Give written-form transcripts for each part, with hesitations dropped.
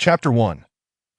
Chapter 1.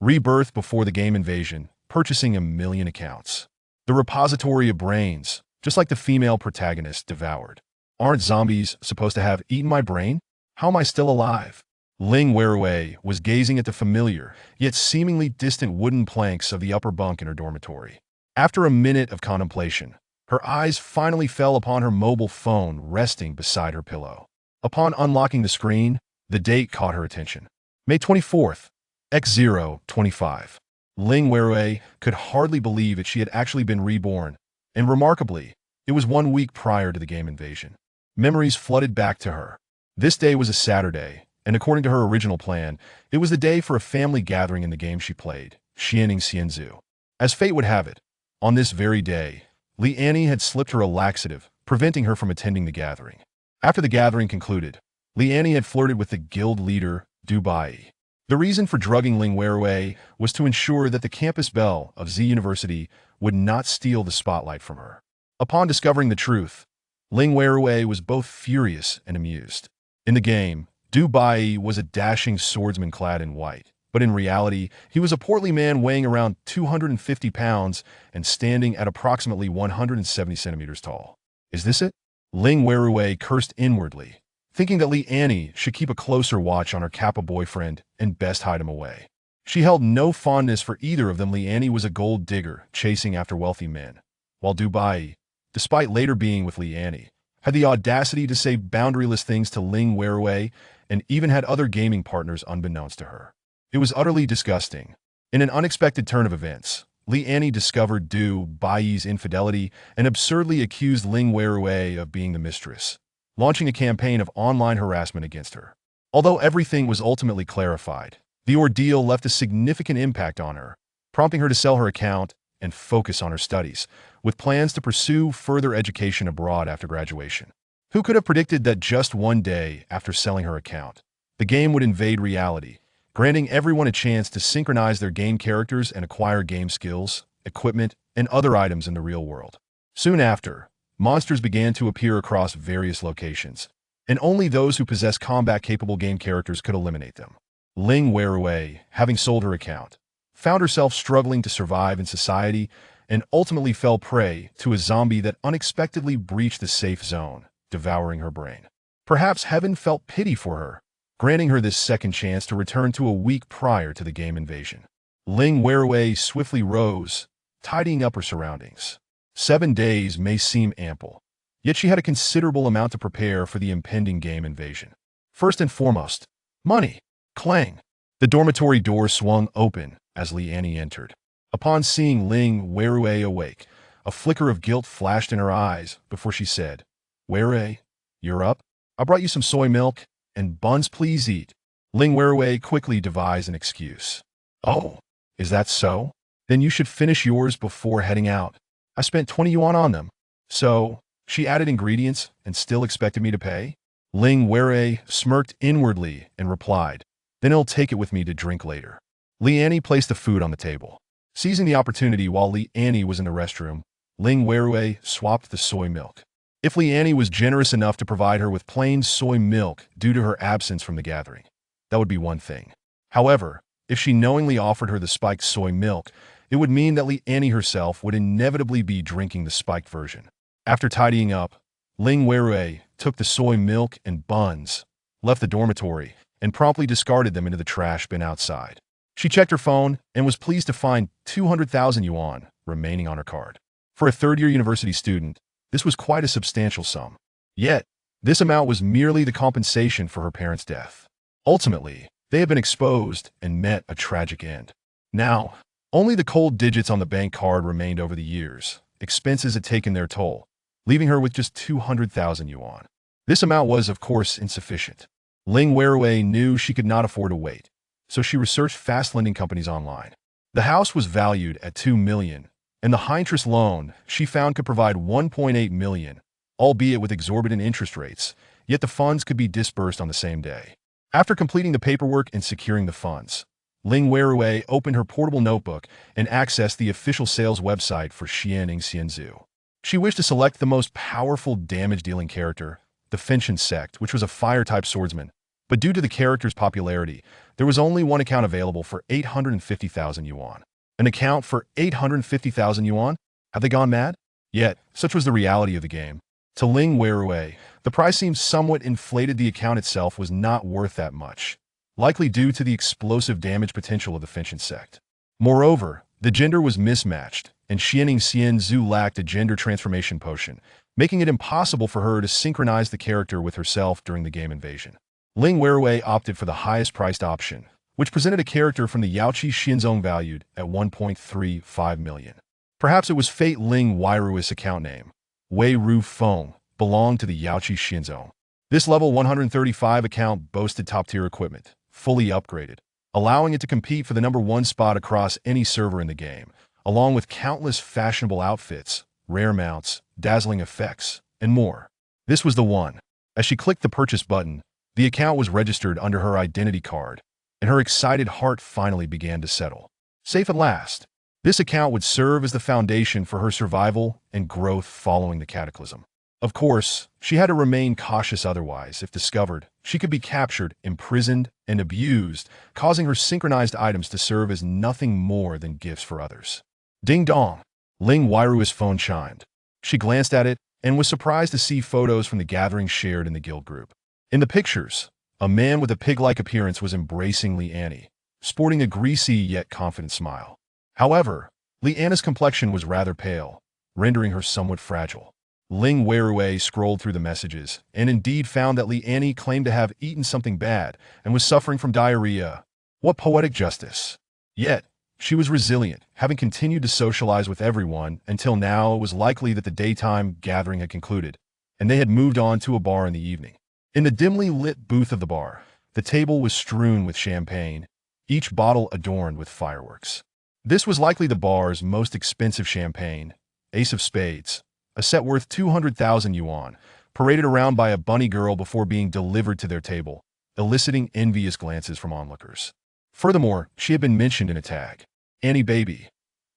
Rebirth before the game invasion, purchasing a million accounts. The repository of brains, just like the female protagonist, devoured. Aren't zombies supposed to have eaten my brain? How am I still alive? Ling Weirui was gazing at the familiar, yet seemingly distant wooden planks of the upper bunk in her dormitory. After a minute of contemplation, her eyes finally fell upon her mobile phone resting beside her pillow. Upon unlocking the screen, the date caught her attention. May 24th, X025. Ling Weirui could hardly believe that she had actually been reborn, and remarkably, it was 1 week prior to the game invasion. Memories flooded back to her. This day was a Saturday, and according to her original plan, it was the day for a family gathering in the game she played, Xianing Xianzhu. As fate would have it, on this very day, Li Annie had slipped her a laxative, preventing her from attending the gathering. After the gathering concluded, Li Annie had flirted with the guild leader, Du Bai. The reason for drugging Ling Weirui was to ensure that the campus belle of Z University would not steal the spotlight from her. Upon discovering the truth, Ling Weirui was both furious and amused. In the game, Du Bai was a dashing swordsman clad in white, but in reality, he was a portly man weighing around 250 pounds and standing at approximately 170 centimeters tall. Is this it? Ling Weirui cursed inwardly, thinking that Li Annie should keep a closer watch on her Kappa boyfriend and best hide him away. She held no fondness for either of them. Li Annie was a gold digger chasing after wealthy men, while Du Bai, despite later being with Li Annie, had the audacity to say boundaryless things to Ling Weirui and even had other gaming partners unbeknownst to her. It was utterly disgusting. In an unexpected turn of events, Li Annie discovered Du Bai's infidelity and absurdly accused Ling Weirui of being the mistress, launching a campaign of online harassment against her. Although everything was ultimately clarified, the ordeal left a significant impact on her, prompting her to sell her account and focus on her studies, with plans to pursue further education abroad after graduation. Who could have predicted that just 1 day after selling her account, the game would invade reality, granting everyone a chance to synchronize their game characters and acquire game skills, equipment, and other items in the real world. Soon after, monsters began to appear across various locations, and only those who possess combat-capable game characters could eliminate them. Ling Weirui, having sold her account, found herself struggling to survive in society and ultimately fell prey to a zombie that unexpectedly breached the safe zone, devouring her brain. Perhaps heaven felt pity for her, granting her this second chance to return to a week prior to the game invasion. Ling Weirui swiftly rose, tidying up her surroundings. 7 days may seem ample, yet she had a considerable amount to prepare for the impending game invasion. First and foremost, money. Clang. The dormitory door swung open as Li Annie entered. Upon seeing Ling Weirui awake, a flicker of guilt flashed in her eyes before she said, "Weirui, you're up? I brought you some soy milk and buns, please eat." Ling Weirui quickly devised an excuse. "Oh, is that so? Then you should finish yours before heading out. I spent 20 yuan on them." "So, she added ingredients and still expected me to pay?" Ling Weirui smirked inwardly and replied, "Then I'll take it with me to drink later." Li Annie placed the food on the table. Seizing the opportunity while Li Annie was in the restroom, Ling Weirui swapped the soy milk. If Li Annie was generous enough to provide her with plain soy milk due to her absence from the gathering, that would be one thing. However, if she knowingly offered her the spiked soy milk, it would mean that Li Annie herself would inevitably be drinking the spiked version. After tidying up, Ling Weirui took the soy milk and buns, left the dormitory, and promptly discarded them into the trash bin outside. She checked her phone and was pleased to find 200,000 yuan remaining on her card. For a third-year university student, this was quite a substantial sum. Yet, this amount was merely the compensation for her parents' death. Ultimately, they had been exposed and met a tragic end. Now, only the cold digits on the bank card remained over the years. Expenses had taken their toll, leaving her with just 200,000 yuan. This amount was, of course, insufficient. Ling Weirui knew she could not afford to wait, so she researched fast lending companies online. The house was valued at 2 million, and the high-interest loan she found could provide 1.8 million, albeit with exorbitant interest rates, yet the funds could be disbursed on the same day. After completing the paperwork and securing the funds, Ling Weirui opened her portable notebook and accessed the official sales website for Xianing Xianzhu. She wished to select the most powerful damage-dealing character, the Fenshin sect, which was a fire-type swordsman, But due to the character's popularity, there was only one account available for 850,000 yuan. An account for 850,000 yuan? Have they gone mad? Yet, such was the reality of the game. To Ling Weirui, the price seemed somewhat inflated. The account itself was not worth that much, likely due to the explosive damage potential of the Finch insect. Moreover, the gender was mismatched, and Xianing Xianzhu lacked a gender transformation potion, making it impossible for her to synchronize the character with herself during the game invasion. Ling Weirui opted for the highest-priced option, which presented a character from the Yaoqi Xinzong valued at 1.35 million. Perhaps it was fate. Ling Weirui's account name, Wei Ru Feng, belonged to the Yaoqi Xinzong. This level 135 account boasted top-tier equipment, fully upgraded, allowing it to compete for the #1 spot across any server in the game, along with countless fashionable outfits, rare mounts, dazzling effects, and more. This was the one. As she clicked the purchase button, the account was registered under her identity card, and her excited heart finally began to settle. Safe at last. This account would serve as the foundation for her survival and growth following the cataclysm. Of course, she had to remain cautious, otherwise, if discovered, she could be captured, imprisoned, and abused, causing her synchronized items to serve as nothing more than gifts for others. Ding dong! Ling Weirui's phone chimed. She glanced at it and was surprised to see photos from the gathering shared in the guild group. In the pictures, a man with a pig-like appearance was embracing Li Annie, sporting a greasy yet confident smile. However, Li Annie's complexion was rather pale, rendering her somewhat fragile. Ling Weirui scrolled through the messages and indeed found that Li Annie claimed to have eaten something bad and was suffering from diarrhea. What poetic justice! Yet, she was resilient, having continued to socialize with everyone until now. It was likely that the daytime gathering had concluded, and they had moved on to a bar in the evening. In the dimly lit booth of the bar, the table was strewn with champagne, each bottle adorned with fireworks. This was likely the bar's most expensive champagne, Ace of Spades, a set worth 200,000 yuan, paraded around by a bunny girl before being delivered to their table, eliciting envious glances from onlookers. Furthermore, she had been mentioned in a tag. Annie baby.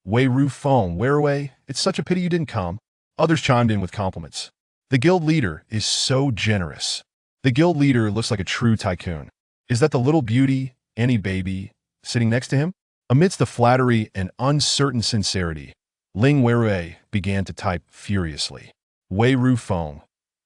Wei Ru Feng, Weirui, it's such a pity you didn't come. Others chimed in with compliments. The guild leader is so generous. The guild leader looks like a true tycoon. Is that the little beauty, Annie baby, sitting next to him? Amidst the flattery and uncertain sincerity, Ling Weirui began to type furiously. Wei Ru Feng.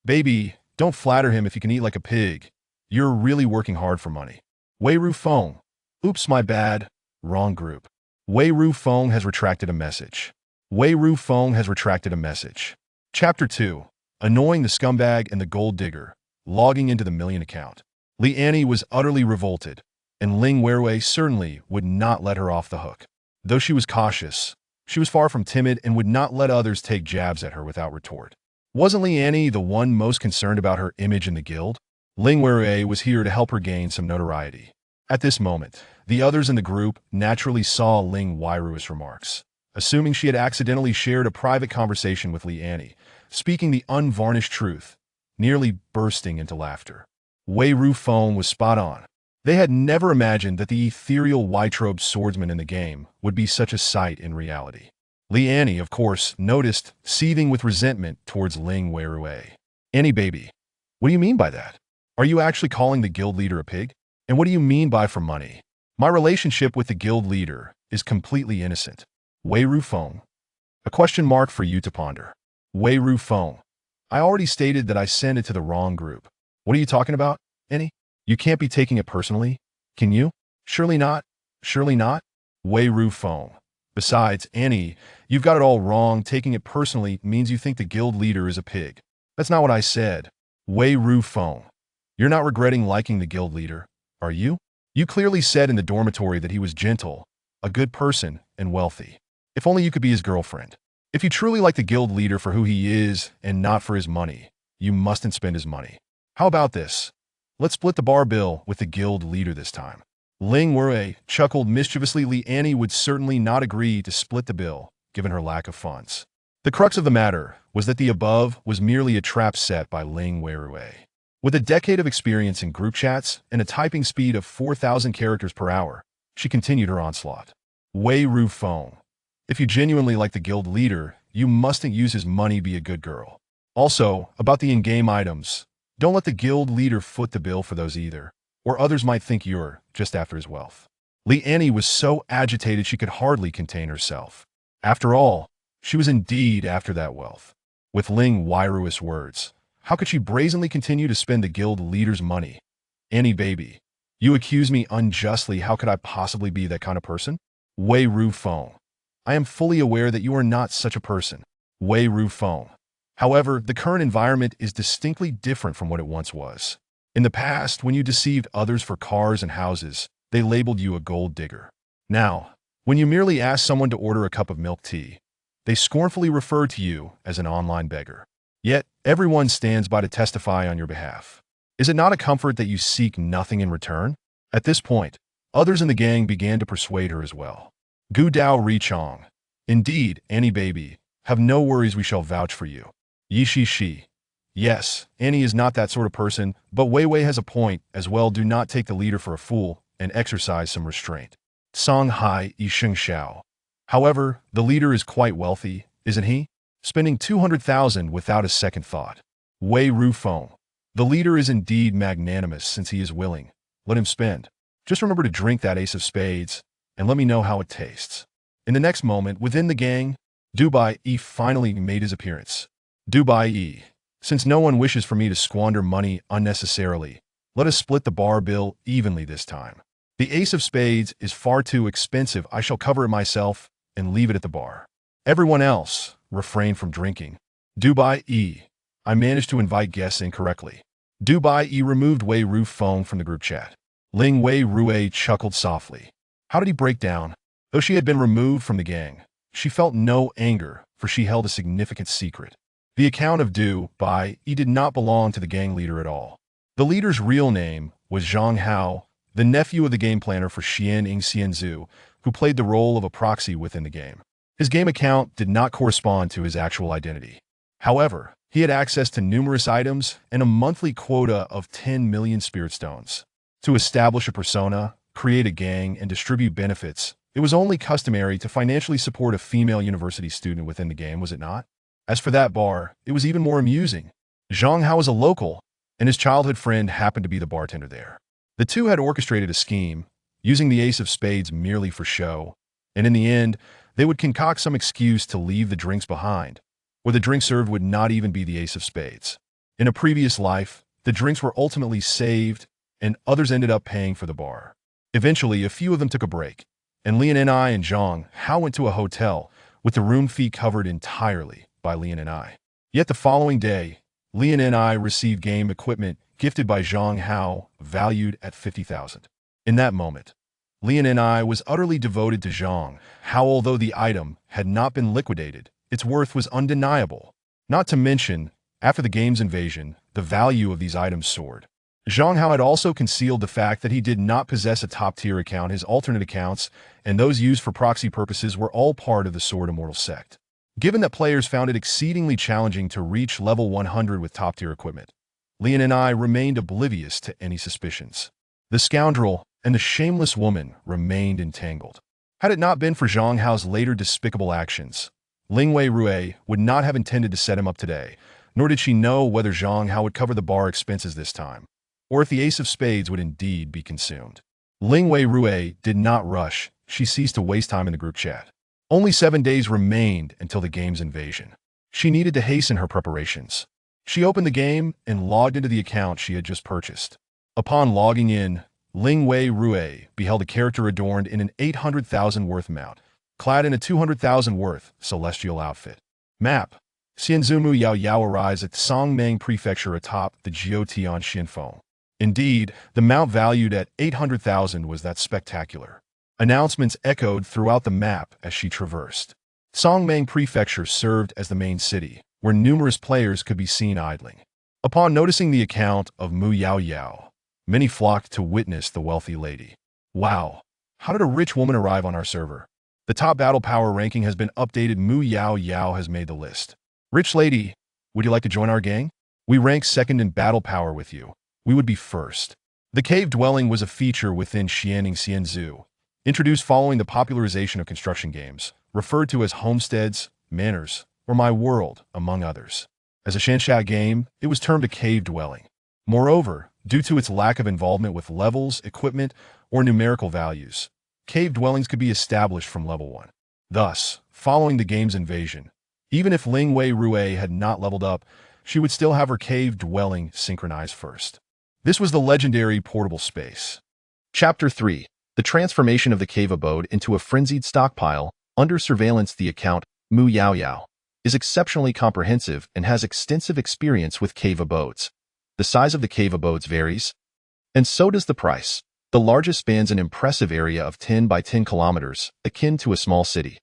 Baby, don't flatter him if you can eat like a pig. You're really working hard for money. Wei Ru Feng. Oops, my bad. Wrong group. Wei Ru Feng has retracted a message. Wei Ru Feng has retracted a message. Chapter 2. Annoying the scumbag and the gold digger, logging into the million account. Li Annie was utterly revolted, and Ling Weirui certainly would not let her off the hook. Though she was cautious, she was far from timid and would not let others take jabs at her without retort. Wasn't Li Annie the one most concerned about her image in the guild? Ling Weirui was here to help her gain some notoriety. At this moment, the others in the group naturally saw Ling Weirui's remarks, assuming she had accidentally shared a private conversation with Li Annie, speaking the unvarnished truth, nearly bursting into laughter. Wei Ru Feng was spot on. They had never imagined that the ethereal white-robed swordsman in the game would be such a sight in reality. Li Annie, of course, noticed, seething with resentment towards Ling Weirui. Annie baby, what do you mean by that? Are you actually calling the guild leader a pig? And what do you mean by for money? My relationship with the guild leader is completely innocent. Wei Ru Feng. A question mark for you to ponder. Wei Ru Feng. I already stated that I sent it to the wrong group. What are you talking about, Annie? You can't be taking it personally, can you? Surely not. Surely not. Wei Ru Feng. Besides, Annie, you've got it all wrong. Taking it personally means you think the guild leader is a pig. That's not what I said. Wei Ru Feng. You're not regretting liking the guild leader, are you? You clearly said in the dormitory that he was gentle, a good person, and wealthy. If only you could be his girlfriend. If you truly like the guild leader for who he is and not for his money, you mustn't spend his money. How about this? Let's split the bar bill with the guild leader this time. Ling Weirui chuckled mischievously. Li Annie would certainly not agree to split the bill, given her lack of funds. The crux of the matter was that the above was merely a trap set by Ling Weirui. With a decade of experience in group chats and a typing speed of 4,000 characters per hour, she continued her onslaught. Wei Ru Feng. If you genuinely like the guild leader, you mustn't use his money. Be a good girl. Also, about the in-game items, don't let the guild leader foot the bill for those either. or others might think you're just after his wealth. Li Annie was so agitated she could hardly contain herself. After all, she was indeed after that wealth. With Ling Wairu's words, how could she brazenly continue to spend the guild leader's money? Annie baby, you accuse me unjustly. How could I possibly be that kind of person? Wei Ru Feng. I am fully aware that you are not such a person. Wei Ru Feng. However, the current environment is distinctly different from what it once was. In the past, when you deceived others for cars and houses, they labeled you a gold digger. Now, when you merely ask someone to order a cup of milk tea, they scornfully refer to you as an online beggar. Yet, everyone stands by to testify on your behalf. Is it not a comfort that you seek nothing in return? At this point, others in the gang began to persuade her as well. Gu Dao Ri Chong. Indeed, Annie baby, have no worries, we shall vouch for you. Yi Shi Shi. Yes, Annie is not that sort of person, but Wei Wei has a point as well. Do not take the leader for a fool and exercise some restraint. Song Hai Yi Sheng Xiao. However, the leader is quite wealthy, isn't he? Spending 200,000 without a second thought. Wei Ru Feng. The leader is indeed magnanimous since he is willing. Let him spend. Just remember to drink that ace of spades, and let me know how it tastes. In the next moment, within the gang, Dubai E finally made his appearance. Dubai E. Since no one wishes for me to squander money unnecessarily, let us split the bar bill evenly this time. The ace of spades is far too expensive. I shall cover it myself and leave it at the bar. Everyone else, refrain from drinking. Dubai E. I managed to invite guests incorrectly. Dubai E removed Wei Ru Feng from the group chat. Ling Wei Rue chuckled softly. How did he break down? Though she had been removed from the gang, she felt no anger, for she held a significant secret. The account of Dubai E did not belong to the gang leader at all. The leader's real name was Zhang Hao, the nephew of the game planner for Xian Ying Xianzhu, who played the role of a proxy within the game. His game account did not correspond to his actual identity. However, he had access to numerous items and a monthly quota of 10 million spirit stones. To establish a persona, create a gang, and distribute benefits, it was only customary to financially support a female university student within the game, was it not? As for that bar, it was even more amusing. Zhang Hao was a local, and his childhood friend happened to be the bartender there. The two had orchestrated a scheme, using the ace of spades merely for show, and in the end, they would concoct some excuse to leave the drinks behind, or the drink served would not even be the ace of spades. In a previous life, the drinks were ultimately saved, and others ended up paying for the bar. Eventually, a few of them took a break, and Lian and I and Zhang Hao went to a hotel with the room fee covered entirely by Lian and I. Yet the following day, Lian and I received game equipment gifted by Zhang Hao, valued at 50,000. In that moment, Lian and I was utterly devoted to Zhang Hao. Although the item had not been liquidated, its worth was undeniable. Not to mention, after the game's invasion, the value of these items soared. Zhang Hao had also concealed the fact that he did not possess a top-tier account. His alternate accounts, and those used for proxy purposes, were all part of the Sword Immortal sect. Given that players found it exceedingly challenging to reach level 100 with top-tier equipment, Lian and I remained oblivious to any suspicions. The scoundrel and the shameless woman remained entangled. Had it not been for Zhang Hao's later despicable actions, Ling Wei Rue would not have intended to set him up today, nor did she know whether Zhang Hao would cover the bar expenses this time, or if the ace of spades would indeed be consumed. Ling Wei Rue did not rush. She ceased to waste time in the group chat. Only 7 days remained until the game's invasion. She needed to hasten her preparations. She opened the game and logged into the account she had just purchased. Upon logging in, Ling Wei Rue beheld a character adorned in an 800,000 worth mount, clad in a 200,000 worth celestial outfit. Map: Xianzumu Yao Yao arrives at Songmeng Prefecture atop the Jiutian Xinfeng. Indeed, the mount valued at 800,000 was that spectacular. Announcements echoed throughout the map as she traversed. Songmeng Prefecture served as the main city, where numerous players could be seen idling. Upon noticing the account of Mu Yao Yao, many flocked to witness the wealthy lady. Wow, how did a rich woman arrive on our server? The top battle power ranking has been updated. Mu Yao Yao has made the list. Rich lady, would you like to join our gang? We rank second in battle power with you. We would be first. The cave dwelling was a feature within Xianing Xianzhu, introduced following the popularization of construction games, referred to as homesteads, manors, or My World, among others. As a Shansha game, it was termed a cave dwelling. Moreover, Due to its lack of involvement with levels, equipment, or numerical values, cave dwellings could be established from level 1. Thus, following the game's invasion, even if Ling Wei Rui had not leveled up, she would still have her cave dwelling synchronized first. This was the legendary portable space. Chapter 3. The transformation of the cave abode into a frenzied stockpile. Under surveillance, the account, Mu Yao Yao, is exceptionally comprehensive and has extensive experience with cave abodes. The size of the cave abodes varies, and so does the price. The largest spans an impressive area of 10 by 10 kilometers, akin to a small city.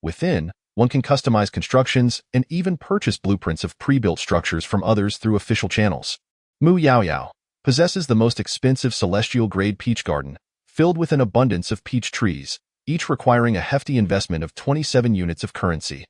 Within, one can customize constructions and even purchase blueprints of pre-built structures from others through official channels. Mu Yao Yao possesses the most expensive celestial-grade peach garden, filled with an abundance of peach trees, each requiring a hefty investment of 27 units of currency.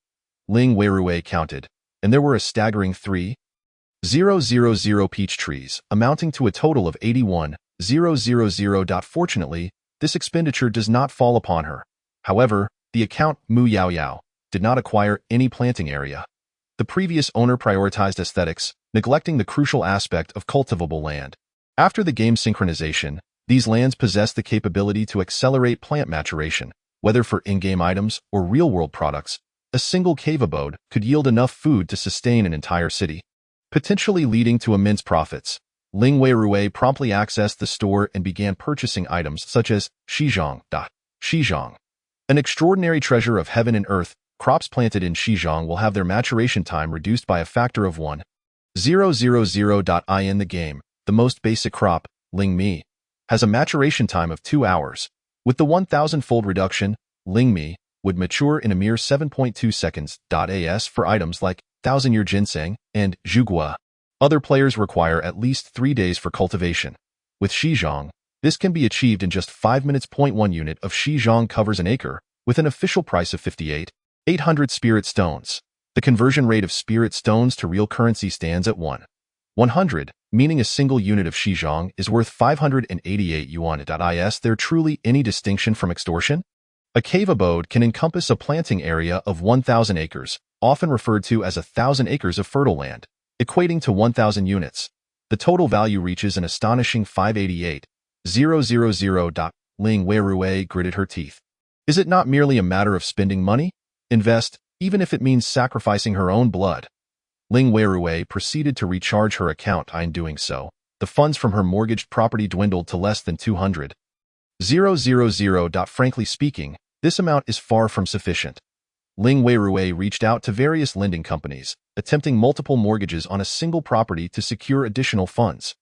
Ling Weirui counted, and there were a staggering 3,000 peach trees, amounting to a total of 81,000. Fortunately, this expenditure does not fall upon her. However, the account Mu Yao Yao did not acquire any planting area. The previous owner prioritized aesthetics, neglecting the crucial aspect of cultivable land. After the game synchronization, these lands possess the capability to accelerate plant maturation, whether for in-game items or real-world products. A single cave abode could yield enough food to sustain an entire city, potentially leading to immense profits. Ling Weirui promptly accessed the store and began purchasing items such as Xizhong. An extraordinary treasure of heaven and earth. Crops planted in Xizhong will have their maturation time reduced by a factor of 1,000. In the game, the most basic crop, Ling Mi, has a maturation time of 2 hours. With the 1,000-fold reduction, Ling Mi would mature in a mere 7.2 seconds. As for items like 1,000-year ginseng and zhugua, other players require at least 3 days for cultivation. With Xizhong, this can be achieved in just 5 minutes. 1 unit of Xizhong covers an acre, with an official price of 58,800 spirit stones. The conversion rate of spirit stones to real currency stands at 100, meaning a single unit of Xizhong is worth 588 yuan. Is there truly any distinction from extortion? A cave abode can encompass a planting area of 1,000 acres, often referred to as 1,000 acres of fertile land, equating to 1,000 units. The total value reaches an astonishing 588,000. Ling Weirui gritted her teeth. Is it not merely a matter of spending money? Invest, even if it means sacrificing her own blood. Ling Weirui proceeded to recharge her account. In doing so, the funds from her mortgaged property dwindled to less than 200,000. Frankly speaking, this amount is far from sufficient. Ling Weirui reached out to various lending companies, attempting multiple mortgages on a single property to secure additional funds.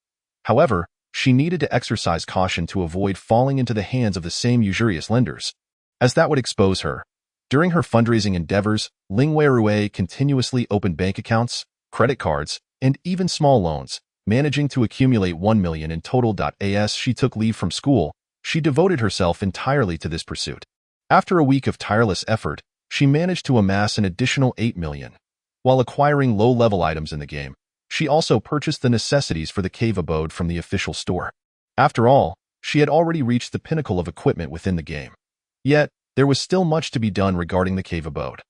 However, she needed to exercise caution to avoid falling into the hands of the same usurious lenders, as that would expose her. During her fundraising endeavors, Ling Weirui continuously opened bank accounts, credit cards, and even small loans, managing to accumulate 1 million in total. As she took leave from school, she devoted herself entirely to this pursuit. After a week of tireless effort, she managed to amass an additional 8 million. While acquiring low-level items in the game, she also purchased the necessities for the cave abode from the official store. After all, she had already reached the pinnacle of equipment within the game. Yet, there was still much to be done regarding the cave abode.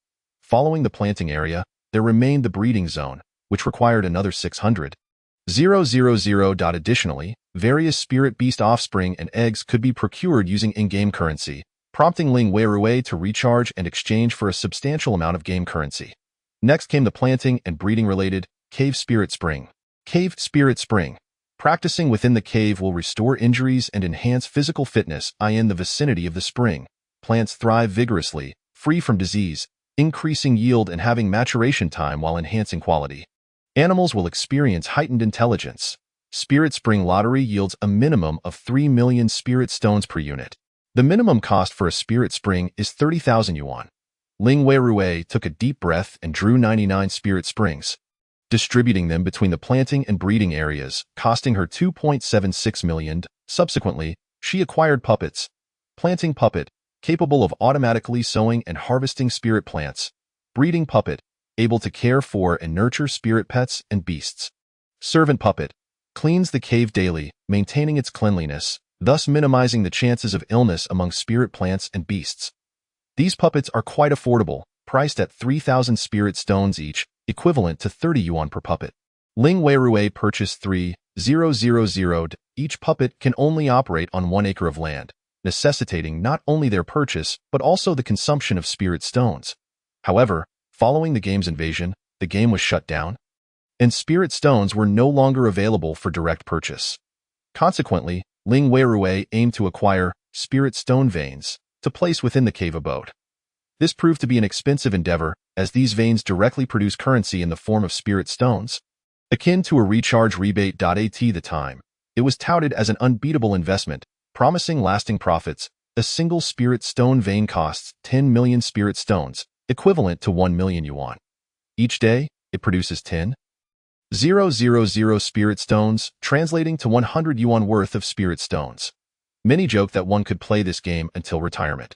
Following the planting area, there remained the breeding zone, which required another 600,000. Additionally, various spirit beast offspring and eggs could be procured using in-game currency, prompting Ling Weirui to recharge and exchange for a substantial amount of game currency. Next came the planting and breeding-related Cave Spirit Spring. Cave Spirit Spring. Practicing within the cave will restore injuries and enhance physical fitness. In the vicinity of the spring, plants thrive vigorously, free from disease, increasing yield and having maturation time while enhancing quality. Animals will experience heightened intelligence. Spirit Spring Lottery yields a minimum of 3 million spirit stones per unit. The minimum cost for a Spirit Spring is 30,000 yuan. Ling Weirui took a deep breath and drew 99 Spirit Springs, distributing them between the planting and breeding areas, costing her 2.76 million. Subsequently, she acquired puppets. Planting puppet, capable of automatically sowing and harvesting spirit plants. Breeding puppet, able to care for and nurture spirit pets and beasts. Servant puppet, cleans the cave daily, maintaining its cleanliness, thus minimizing the chances of illness among spirit plants and beasts. These puppets are quite affordable, priced at 3,000 spirit stones each, equivalent to 30 yuan per puppet. Ling Weirui purchased 3,000 000. Each puppet can only operate on 1 acre of land, necessitating not only their purchase but also the consumption of spirit stones. However, following the game's invasion, the game was shut down, and spirit stones were no longer available for direct purchase. Consequently, Ling Weirui aimed to acquire spirit stone veins to place within the cave abode. This proved to be an expensive endeavor, as these veins directly produce currency in the form of spirit stones. Akin to a recharge rebate. At the time, it was touted as an unbeatable investment, promising lasting profits. A single spirit stone vein costs 10 million spirit stones, equivalent to 1 million yuan. Each day, it produces 10,000 spirit stones, translating to 100 yuan worth of spirit stones. Many joke that one could play this game until retirement.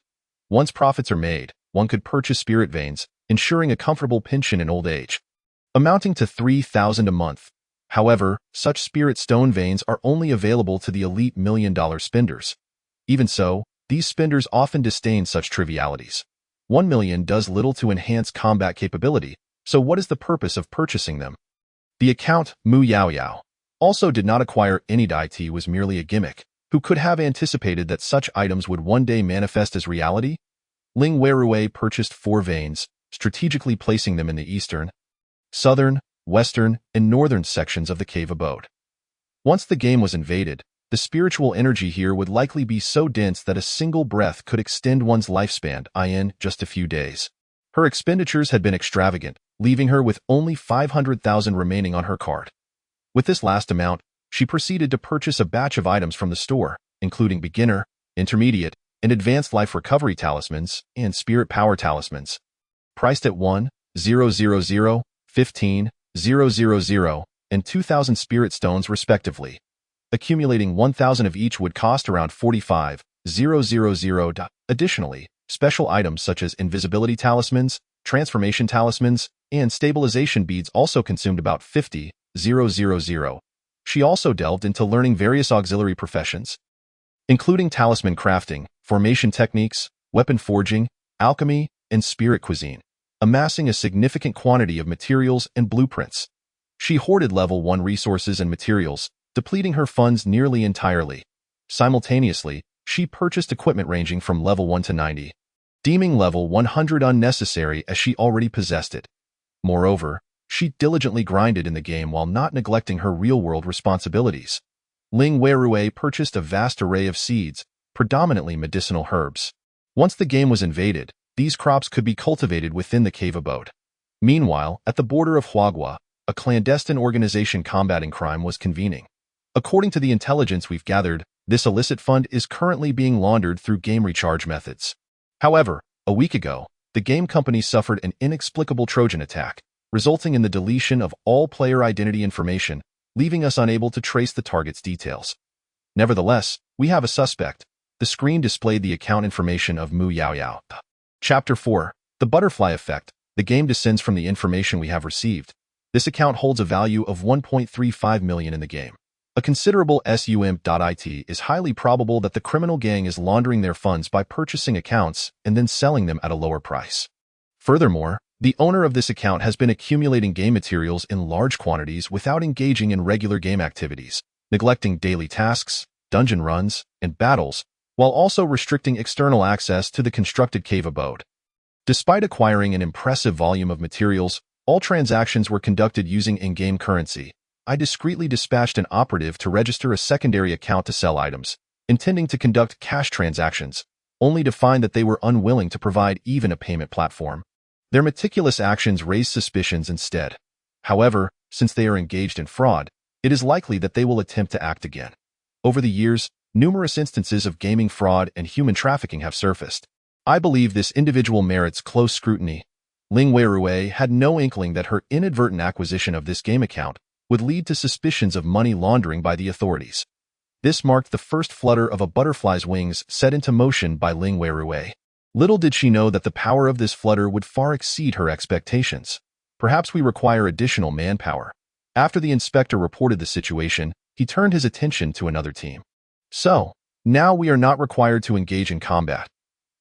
Once profits are made, one could purchase spirit veins, ensuring a comfortable pension in old age, amounting to 3,000 a month. However, such spirit stone veins are only available to the elite million-dollar spenders. Even so, these spenders often disdain such trivialities. 1 million does little to enhance combat capability, so what is the purpose of purchasing them? The account, Mu Yaoyao, also did not acquire any deity, was merely a gimmick. Who could have anticipated that such items would one day manifest as reality? Ling Weirui purchased 4 veins, strategically placing them in the eastern, southern, western, and northern sections of the cave abode. Once the game was invaded, the spiritual energy here would likely be so dense that a single breath could extend one's lifespan in just a few days. Her expenditures had been extravagant, leaving her with only 500,000 remaining on her card. With this last amount, she proceeded to purchase a batch of items from the store, including beginner, intermediate, and advanced life recovery talismans and spirit power talismans. Priced at 1,000, 15,000, and 2,000 spirit stones respectively. Accumulating 1,000 of each would cost around 45,000. Additionally, special items such as invisibility talismans, transformation talismans, and stabilization beads also consumed about 50,000. She also delved into learning various auxiliary professions, including talisman crafting, formation techniques, weapon forging, alchemy, and spirit cuisine, amassing a significant quantity of materials and blueprints. She hoarded level 1 resources and materials, depleting her funds nearly entirely. Simultaneously, she purchased equipment ranging from level 1 to 90, deeming level 100 unnecessary as she already possessed it. Moreover, she diligently grinded in the game while not neglecting her real-world responsibilities. Ling Weirui purchased a vast array of seeds, predominantly medicinal herbs. Once the game was invaded, these crops could be cultivated within the cave abode. Meanwhile, at the border of Huagua, a clandestine organization combating crime was convening. According to the intelligence we've gathered, this illicit fund is currently being laundered through game recharge methods. However, a week ago, the game company suffered an inexplicable Trojan attack, resulting in the deletion of all player identity information, leaving us unable to trace the target's details. Nevertheless, we have a suspect. The screen displayed the account information of Mu Yaoyao. Chapter 4. The Butterfly Effect. The game descends from the information we have received. This account holds a value of 1.35 million in the game. A considerable sum.it is highly probable that the criminal gang is laundering their funds by purchasing accounts and then selling them at a lower price. Furthermore, the owner of this account has been accumulating game materials in large quantities without engaging in regular game activities, neglecting daily tasks, dungeon runs, and battles, while also restricting external access to the constructed cave abode. Despite acquiring an impressive volume of materials, all transactions were conducted using in-game currency. I discreetly dispatched an operative to register a secondary account to sell items, intending to conduct cash transactions, only to find that they were unwilling to provide even a payment platform. Their meticulous actions raised suspicions instead. However, since they are engaged in fraud, it is likely that they will attempt to act again. Over the years, numerous instances of gaming fraud and human trafficking have surfaced. I believe this individual merits close scrutiny. Ling Weirui had no inkling that her inadvertent acquisition of this game account would lead to suspicions of money laundering by the authorities. This marked the first flutter of a butterfly's wings set into motion by Ling Weirui. Little did she know that the power of this flutter would far exceed her expectations. Perhaps we require additional manpower. After the inspector reported the situation, he turned his attention to another team. So, now we are not required to engage in combat.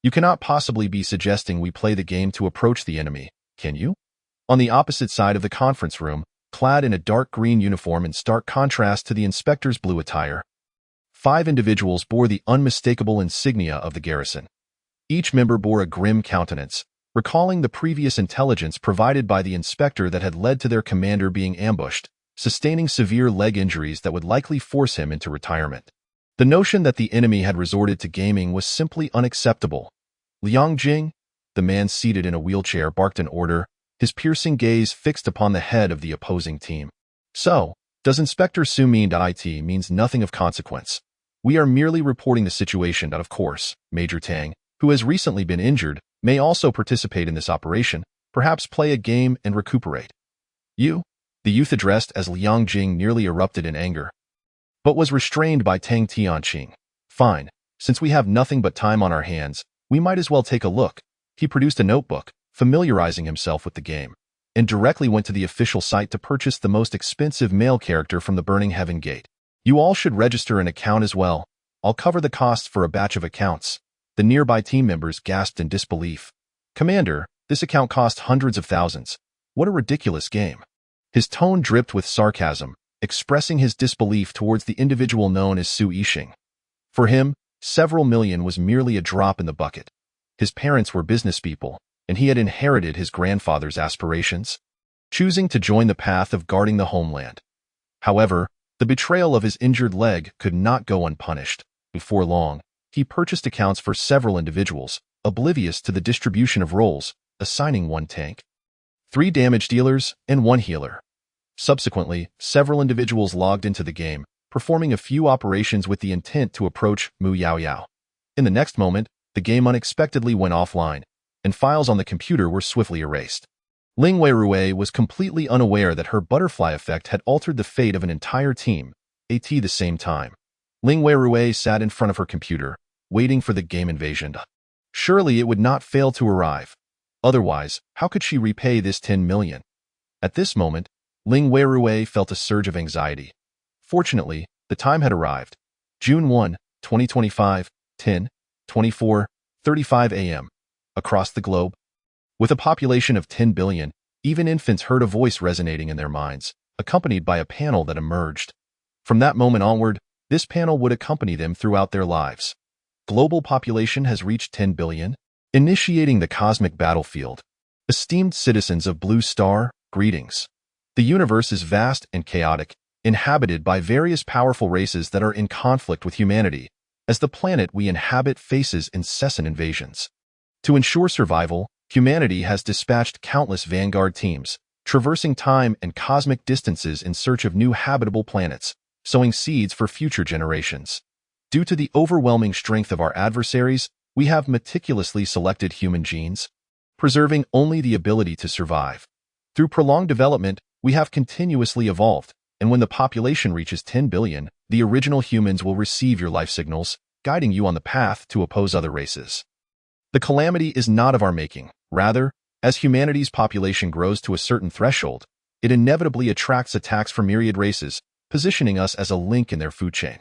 You cannot possibly be suggesting we play the game to approach the enemy, can you? On the opposite side of the conference room, clad in a dark green uniform in stark contrast to the inspector's blue attire. 5 individuals bore the unmistakable insignia of the garrison. Each member bore a grim countenance, recalling the previous intelligence provided by the inspector that had led to their commander being ambushed, sustaining severe leg injuries that would likely force him into retirement. The notion that the enemy had resorted to gaming was simply unacceptable. Liang Jing, the man seated in a wheelchair, barked an order, his piercing gaze fixed upon the head of the opposing team. So, does Inspector Su mean that it means nothing of consequence? We are merely reporting the situation. Of course, Major Tang, who has recently been injured, may also participate in this operation, perhaps play a game and recuperate. You? The youth addressed as Liang Jing nearly erupted in anger, but was restrained by Tang Tianqing. Fine, since we have nothing but time on our hands, we might as well take a look. He produced a notebook, familiarizing himself with the game, and directly went to the official site to purchase the most expensive male character from the Burning Heaven Gate. You all should register an account as well. I'll cover the costs for a batch of accounts. The nearby team members gasped in disbelief. Commander, this account cost hundreds of thousands. What a ridiculous game. His tone dripped with sarcasm, expressing his disbelief towards the individual known as Su Yixing. For him, several million was merely a drop in the bucket. His parents were business people, and he had inherited his grandfather's aspirations, choosing to join the path of guarding the homeland. However, the betrayal of his injured leg could not go unpunished. Before long, he purchased accounts for several individuals, oblivious to the distribution of roles, assigning 1 tank, 3 damage dealers, and 1 healer. Subsequently, several individuals logged into the game, performing a few operations with the intent to approach Mu Yao Yao. In the next moment, the game unexpectedly went offline, and files on the computer were swiftly erased. Ling Weirue was completely unaware that her butterfly effect had altered the fate of an entire team, at the same time. Ling Weirue sat in front of her computer, waiting for the game invasion. Surely it would not fail to arrive. Otherwise, how could she repay this 10 million? At this moment, Ling Weirue felt a surge of anxiety. Fortunately, the time had arrived. June 1, 2025, 10:24:35 a.m. Across the globe, with a population of 10 billion, even infants heard a voice resonating in their minds, accompanied by a panel that emerged. From that moment onward, this panel would accompany them throughout their lives. Global population has reached 10 billion, initiating the cosmic battlefield. Esteemed citizens of Blue Star, greetings. The universe is vast and chaotic, inhabited by various powerful races that are in conflict with humanity, as the planet we inhabit faces incessant invasions. To ensure survival, humanity has dispatched countless vanguard teams, traversing time and cosmic distances in search of new habitable planets, sowing seeds for future generations. Due to the overwhelming strength of our adversaries, we have meticulously selected human genes, preserving only the ability to survive. Through prolonged development, we have continuously evolved, and when the population reaches 10 billion, the original humans will receive your life signals, guiding you on the path to oppose other races. The calamity is not of our making. Rather, as humanity's population grows to a certain threshold, it inevitably attracts attacks from myriad races, positioning us as a link in their food chain.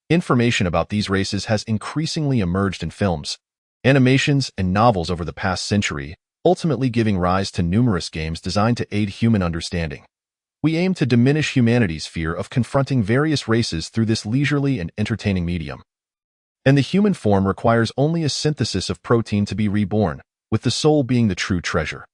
Information about these races has increasingly emerged in films, animations, and novels over the past century, ultimately giving rise to numerous games designed to aid human understanding. We aim to diminish humanity's fear of confronting various races through this leisurely and entertaining medium. And the human form requires only a synthesis of protein to be reborn, with the soul being the true treasure.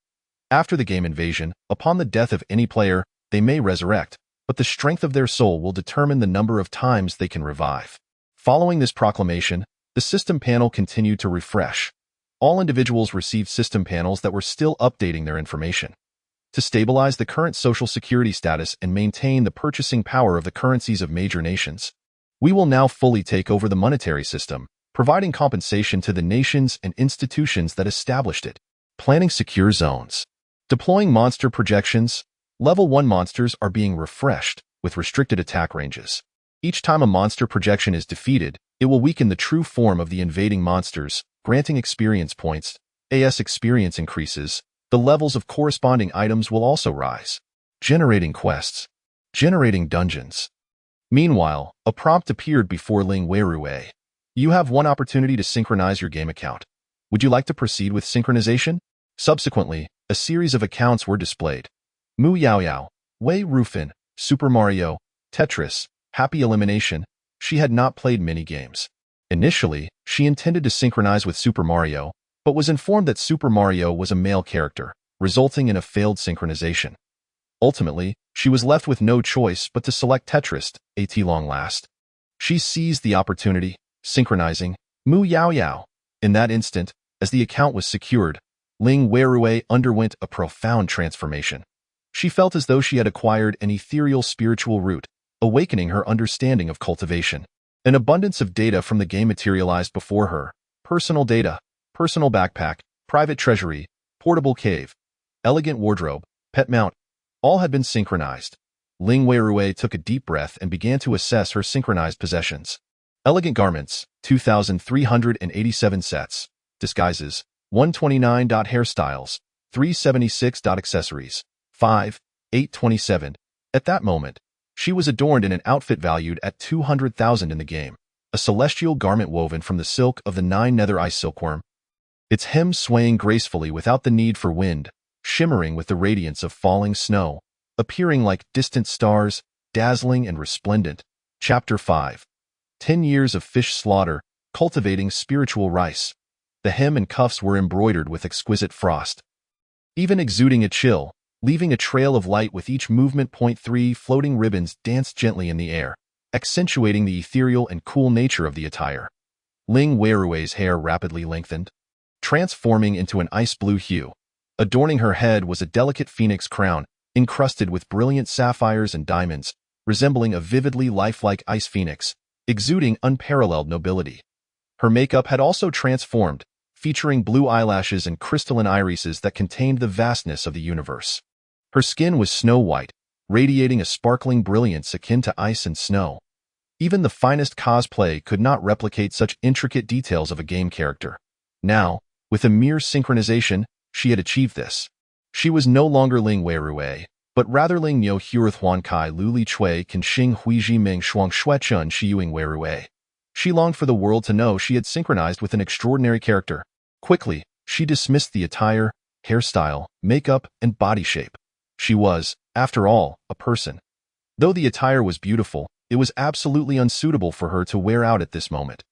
After the game invasion, upon the death of any player, they may resurrect, but the strength of their soul will determine the number of times they can revive. Following this proclamation, the system panel continued to refresh. All individuals received system panels that were still updating their information. To stabilize the current social security status and maintain the purchasing power of the currencies of major nations, we will now fully take over the monetary system, providing compensation to the nations and institutions that established it. Planning secure zones. Deploying monster projections. Level 1 monsters are being refreshed, with restricted attack ranges. Each time a monster projection is defeated, it will weaken the true form of the invading monsters, granting experience points. As experience increases, the levels of corresponding items will also rise. Generating quests. Generating dungeons. Meanwhile, a prompt appeared before Ling Weirue. You have one opportunity to synchronize your game account. Would you like to proceed with synchronization? Subsequently, a series of accounts were displayed. Mu Yao Yao, Wei Rufin, Super Mario, Tetris, Happy Elimination. She had not played many games. Initially, she intended to synchronize with Super Mario, but was informed that Super Mario was a male character, resulting in a failed synchronization. Ultimately, she was left with no choice but to select Tetris, at long last. She seized the opportunity, synchronizing Mu Yao Yao. In that instant, as the account was secured, Ling Weirui underwent a profound transformation. She felt as though she had acquired an ethereal spiritual root, awakening her understanding of cultivation. An abundance of data from the game materialized before her: personal data, personal backpack, private treasury, portable cave, elegant wardrobe, pet mount. All had been synchronized. Ling Weirui took a deep breath and began to assess her synchronized possessions. Elegant garments, 2,387 sets. Disguises, 129. Hairstyles, 376. Accessories, 5, 827. At that moment, she was adorned in an outfit valued at 200,000 in the game, a celestial garment woven from the silk of the 9 nether ice silkworm, its hem swaying gracefully without the need for wind, shimmering with the radiance of falling snow, appearing like distant stars, dazzling and resplendent. Chapter 5. 10 years of fish slaughter, cultivating spiritual rice. The hem and cuffs were embroidered with exquisite frost, even exuding a chill, leaving a trail of light with each movement. 3 Floating ribbons danced gently in the air, accentuating the ethereal and cool nature of the attire. Ling Weirui's hair rapidly lengthened, transforming into an ice blue hue. Adorning her head was a delicate phoenix crown, encrusted with brilliant sapphires and diamonds, resembling a vividly lifelike ice phoenix, exuding unparalleled nobility. Her makeup had also transformed, featuring blue eyelashes and crystalline irises that contained the vastness of the universe. Her skin was snow-white, radiating a sparkling brilliance akin to ice and snow. Even the finest cosplay could not replicate such intricate details of a game character. Now, with a mere synchronization, she had achieved this. She was no longer Ling Weirui, but rather Ling Niu Hurith Huan Kai Lu Li Chui Kan Xing Hui Ji Ming Shuang Shuechun Shiyuing Weirui. She longed for the world to know she had synchronized with an extraordinary character. Quickly, she dismissed the attire, hairstyle, makeup, and body shape. She was, after all, a person. Though the attire was beautiful, it was absolutely unsuitable for her to wear out at this moment.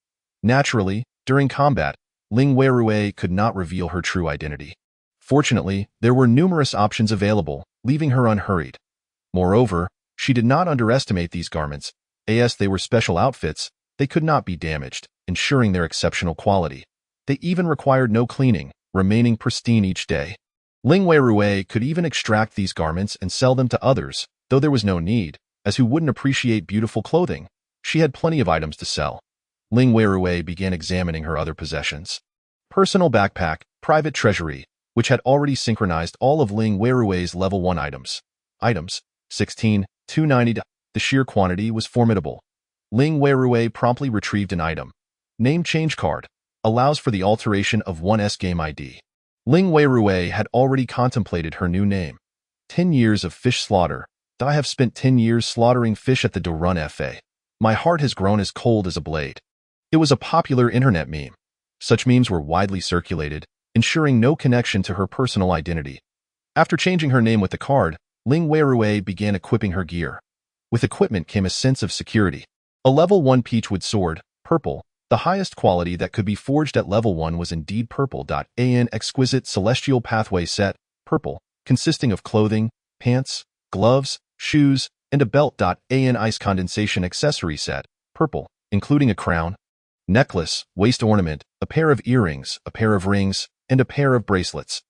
Naturally, during combat, Ling Weirui could not reveal her true identity. Fortunately, there were numerous options available, leaving her unhurried. Moreover, she did not underestimate these garments. As they were special outfits, they could not be damaged, ensuring their exceptional quality. They even required no cleaning, remaining pristine each day. Ling Weirui could even extract these garments and sell them to others, though there was no need, as who wouldn't appreciate beautiful clothing? She had plenty of items to sell. Ling Weirui began examining her other possessions. Personal backpack, private treasury, which had already synchronized all of Ling Weirui's level 1 items. Items, 16, 290. The sheer quantity was formidable. Ling Weirui promptly retrieved an item. Name change card. Allows for the alteration of one's game ID. Ling Weirui had already contemplated her new name. 10 years of fish slaughter. I have spent 10 years slaughtering fish at the Dorun Fa. My heart has grown as cold as a blade. It was a popular internet meme. Such memes were widely circulated, ensuring no connection to her personal identity. After changing her name with the card, Ling Weirui began equipping her gear. With equipment came a sense of security. A level 1 peachwood sword, purple, the highest quality that could be forged at level 1 was indeed purple. An exquisite celestial pathway set, purple, consisting of clothing, pants, gloves, shoes, and a belt. An ice condensation accessory set, purple, including a crown, necklace, waist ornament, a pair of earrings, a pair of rings, and a pair of bracelets.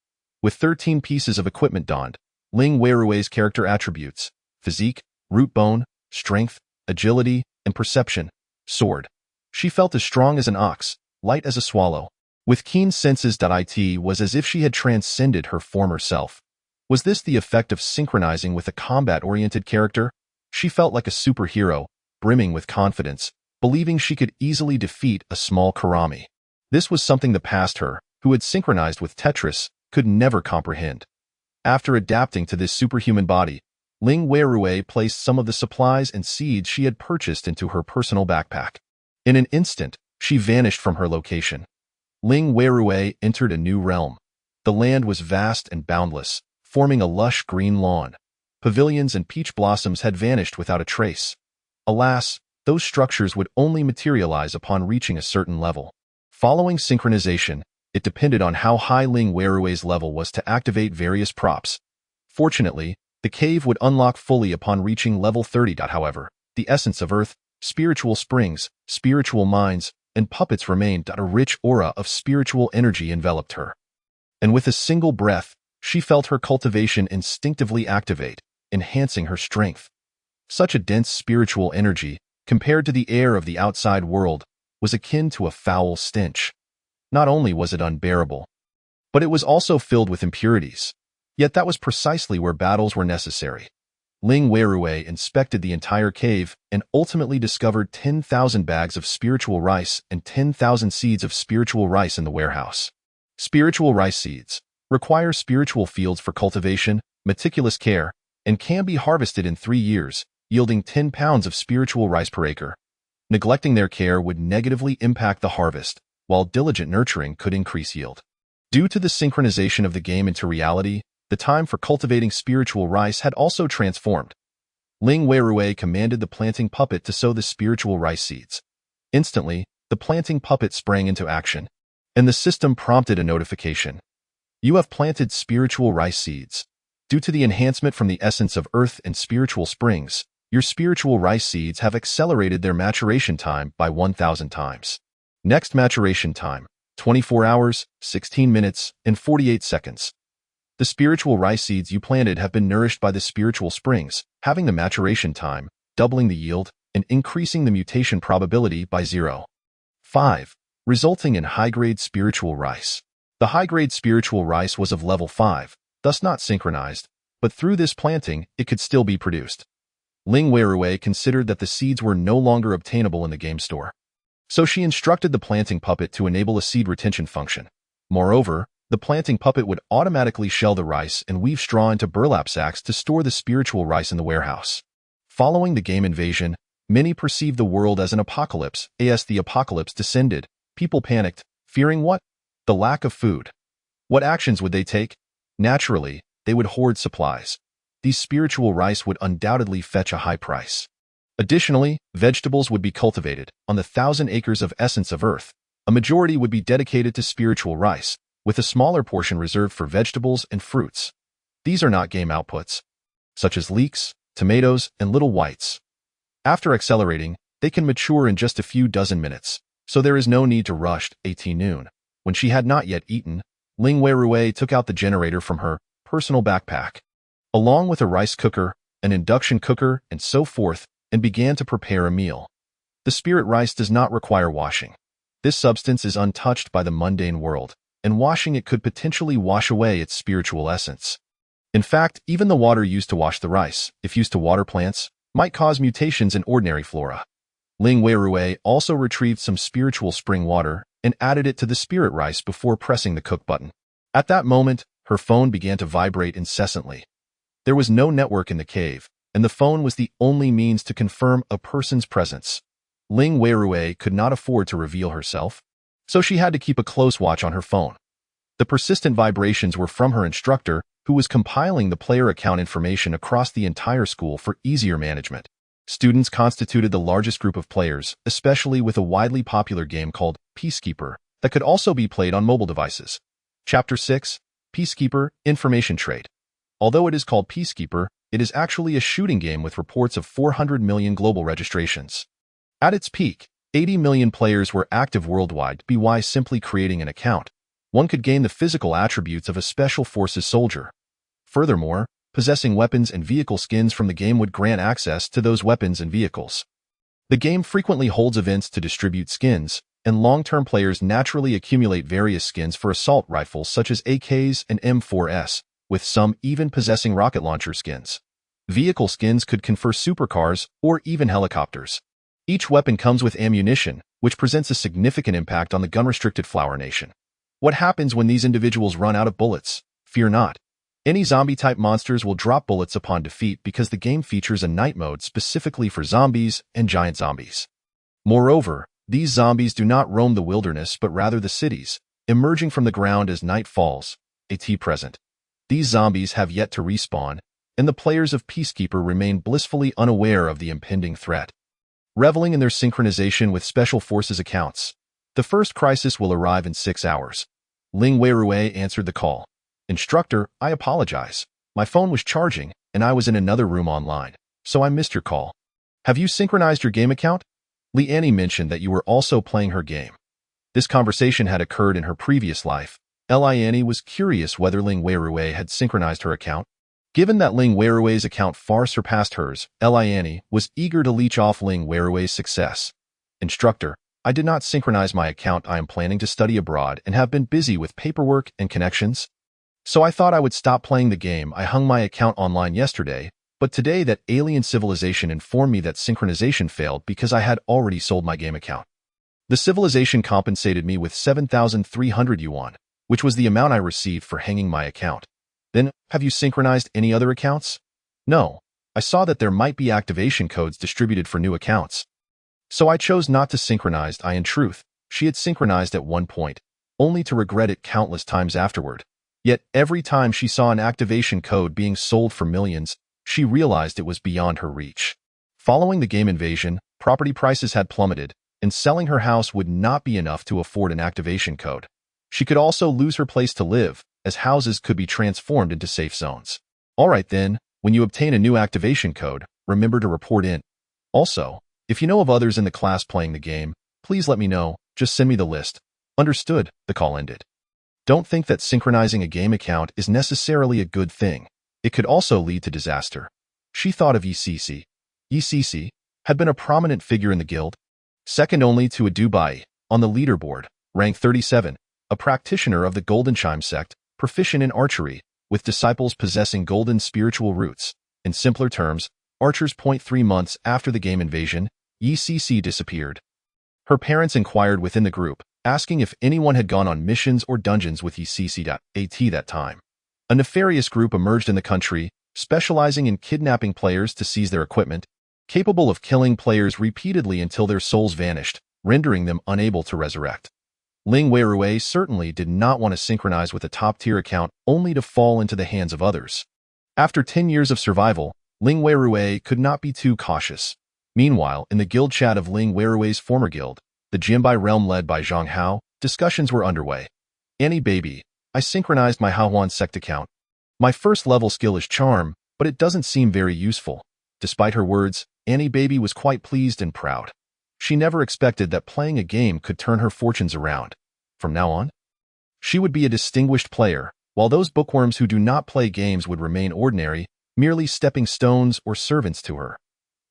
With 13 pieces of equipment donned, Ling Weirui's character attributes: physique, root bone, strength, agility, and perception. Sword. She felt as strong as an ox, light as a swallow. With keen senses. It was as if she had transcended her former self. Was this the effect of synchronizing with a combat-oriented character? She felt like a superhero, brimming with confidence, believing she could easily defeat a small Karami. This was something the past her, who had synchronized with Tetris, could never comprehend. After adapting to this superhuman body, Ling Weirui placed some of the supplies and seeds she had purchased into her personal backpack. In an instant, she vanished from her location. Ling Weirui entered a new realm. The land was vast and boundless, forming a lush green lawn. pavilions, and peach blossoms had vanished without a trace. Alas, those structures would only materialize upon reaching a certain level. Following synchronization, it depended on how high Ling Weirui's level was to activate various props. Fortunately, the cave would unlock fully upon reaching level 30. However, the essence of Earth, spiritual springs, spiritual mines, and puppets remained. A rich aura of spiritual energy enveloped her. And with a single breath, she felt her cultivation instinctively activate, enhancing her strength. Such a dense spiritual energy, compared to the air of the outside world, was akin to a foul stench. Not only was it unbearable, but it was also filled with impurities. Yet that was precisely where battles were necessary. Ling Weirui inspected the entire cave and ultimately discovered 10,000 bags of spiritual rice and 10,000 seeds of spiritual rice in the warehouse. Spiritual rice seeds require spiritual fields for cultivation, meticulous care, and can be harvested in 3 years, yielding 10 pounds of spiritual rice per acre. Neglecting their care would negatively impact the harvest, while diligent nurturing could increase yield. Due to the synchronization of the game into reality, the time for cultivating spiritual rice had also transformed. Ling Weirui commanded the planting puppet to sow the spiritual rice seeds. Instantly, the planting puppet sprang into action, and the system prompted a notification. You have planted spiritual rice seeds. Due to the enhancement from the essence of Earth and spiritual springs, your spiritual rice seeds have accelerated their maturation time by 1,000 times. Next maturation time, 24 hours, 16 minutes, and 48 seconds. The spiritual rice seeds you planted have been nourished by the spiritual springs, having the maturation time, doubling the yield, and increasing the mutation probability by 0.5, resulting in high-grade spiritual rice. The high-grade spiritual rice was of level 5, thus not synchronized, but through this planting, it could still be produced. Ling Weirui considered that the seeds were no longer obtainable in the game store. So she instructed the planting puppet to enable a seed retention function. Moreover, the planting puppet would automatically shell the rice and weave straw into burlap sacks to store the spiritual rice in the warehouse. Following the game invasion, many perceived the world as an apocalypse. As the apocalypse descended, people panicked, fearing what? The lack of food. What actions would they take? Naturally, they would hoard supplies. These spiritual rice would undoubtedly fetch a high price. Additionally, vegetables would be cultivated. On the 1,000 acres of essence of Earth, a majority would be dedicated to spiritual rice, with a smaller portion reserved for vegetables and fruits. These are not game outputs, such as leeks, tomatoes, and little whites. After accelerating, they can mature in just a few dozen minutes, so there is no need to rush. At noon, when she had not yet eaten, Ling Weirui took out the generator from her personal backpack, along with a rice cooker, an induction cooker, and so forth, and began to prepare a meal. The spirit rice does not require washing. This substance is untouched by the mundane world, and washing it could potentially wash away its spiritual essence. In fact, even the water used to wash the rice, if used to water plants, might cause mutations in ordinary flora. Ling Weirui also retrieved some spiritual spring water and added it to the spirit rice before pressing the cook button. At that moment, her phone began to vibrate incessantly. There was no network in the cave, and the phone was the only means to confirm a person's presence. Ling Weirui could not afford to reveal herself, so she had to keep a close watch on her phone. The persistent vibrations were from her instructor, who was compiling the player account information across the entire school for easier management. Students constituted the largest group of players, especially with a widely popular game called Peacekeeper that could also be played on mobile devices. Chapter 6, Peacekeeper, Information Trade. Although it is called Peacekeeper, it is actually a shooting game with reports of 400 million global registrations. At its peak, 80 million players were active worldwide. By simply creating an account, one could gain the physical attributes of a special forces soldier. Furthermore, possessing weapons and vehicle skins from the game would grant access to those weapons and vehicles. The game frequently holds events to distribute skins, and long-term players naturally accumulate various skins for assault rifles such as AKs and M4s, with some even possessing rocket launcher skins. Vehicle skins could confer supercars or even helicopters. Each weapon comes with ammunition, which presents a significant impact on the gun-restricted Flower Nation. What happens when these individuals run out of bullets? Fear not. Any zombie-type monsters will drop bullets upon defeat because the game features a night mode specifically for zombies and giant zombies. Moreover, these zombies do not roam the wilderness but rather the cities, emerging from the ground as night falls. At present, these zombies have yet to respawn, and the players of Peacekeeper remained blissfully unaware of the impending threat. Reveling in their synchronization with Special Forces accounts, the first crisis will arrive in 6 hours. Ling Weirui answered the call. Instructor, I apologize. My phone was charging, and I was in another room online, so I missed your call. Have you synchronized your game account? Li Annie mentioned that you were also playing her game. This conversation had occurred in her previous life. Li Annie was curious whether Ling Weirui had synchronized her account. Given that Ling Weirui's account far surpassed hers, Li Annie was eager to leech off Ling Weirui's success. Instructor, I did not synchronize my account. I am planning to study abroad and have been busy with paperwork and connections. So I thought I would stop playing the game. I hung my account online yesterday, but today that alien civilization informed me that synchronization failed because I had already sold my game account. The civilization compensated me with 7,300 yuan, which was the amount I received for hanging my account. Then, have you synchronized any other accounts? No. I saw that there might be activation codes distributed for new accounts. So I chose not to synchronize. In truth, she had synchronized at one point, only to regret it countless times afterward. Yet every time she saw an activation code being sold for millions, she realized it was beyond her reach. Following the game invasion, property prices had plummeted, and selling her house would not be enough to afford an activation code. She could also lose her place to live, as houses could be transformed into safe zones. Alright then, when you obtain a new activation code, remember to report in. Also, if you know of others in the class playing the game, please let me know. Just send me the list. Understood, the call ended. Don't think that synchronizing a game account is necessarily a good thing. It could also lead to disaster. She thought of ECC. ECC had been a prominent figure in the guild, second only to a Dubai, on the leaderboard, rank 37, a practitioner of the Golden Chime sect, proficient in archery, with disciples possessing golden spiritual roots. In simpler terms, archers. 3 months after the game invasion, ECC disappeared. Her parents inquired within the group, asking if anyone had gone on missions or dungeons with ECC.at that time. A nefarious group emerged in the country, specializing in kidnapping players to seize their equipment, capable of killing players repeatedly until their souls vanished, rendering them unable to resurrect. Ling Weirui certainly did not want to synchronize with a top-tier account only to fall into the hands of others. After 10 years of survival, Ling Weirui could not be too cautious. Meanwhile, in the guild chat of Ling Weirui's former guild, the Jinbai realm led by Zhang Hao, discussions were underway. Annie baby, I synchronized my Haohuan sect account. My first level skill is charm, but it doesn't seem very useful. Despite her words, Annie baby was quite pleased and proud. She never expected that playing a game could turn her fortunes around. From now on, she would be a distinguished player, while those bookworms who do not play games would remain ordinary, merely stepping stones or servants to her.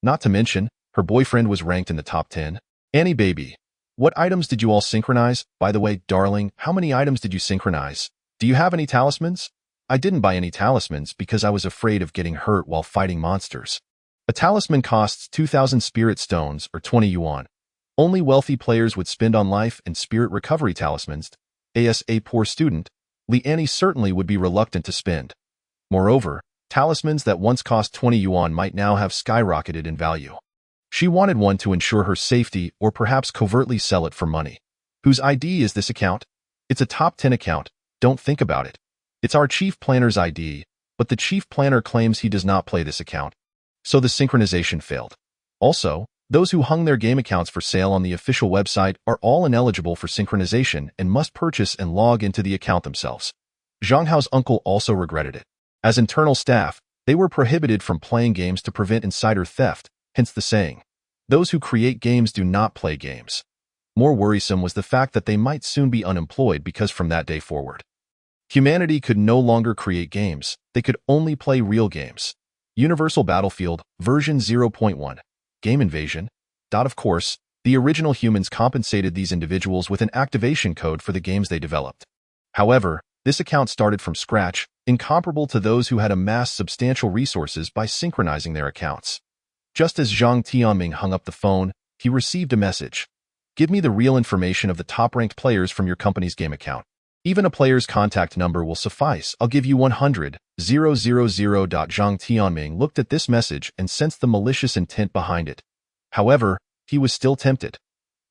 Not to mention, her boyfriend was ranked in the top 10. Annie baby, what items did you all synchronize? By the way, darling, how many items did you synchronize? Do you have any talismans? I didn't buy any talismans because I was afraid of getting hurt while fighting monsters. A talisman costs 2,000 spirit stones or 20 yuan. Only wealthy players would spend on life and spirit recovery talismans. As a poor student, Li Annie certainly would be reluctant to spend. Moreover, talismans that once cost 20 yuan might now have skyrocketed in value. She wanted one to ensure her safety or perhaps covertly sell it for money. Whose ID is this account? It's a top 10 account. Don't think about it. It's our chief planner's ID, but the chief planner claims he does not play this account. So the synchronization failed. Also, those who hung their game accounts for sale on the official website are all ineligible for synchronization and must purchase and log into the account themselves. Zhang Hao's uncle also regretted it. As internal staff, they were prohibited from playing games to prevent insider theft, hence the saying, those who create games do not play games. More worrisome was the fact that they might soon be unemployed because from that day forward, humanity could no longer create games, they could only play real games. Universal Battlefield, version 0.1. Game Invasion. Of course, the original humans compensated these individuals with an activation code for the games they developed. However, this account started from scratch, incomparable to those who had amassed substantial resources by synchronizing their accounts. Just as Zhang Tianming hung up the phone, he received a message. Give me the real information of the top-ranked players from your company's game account. Even a player's contact number will suffice. I'll give you 100,000. Zhang Tianming looked at this message and sensed the malicious intent behind it. However, he was still tempted.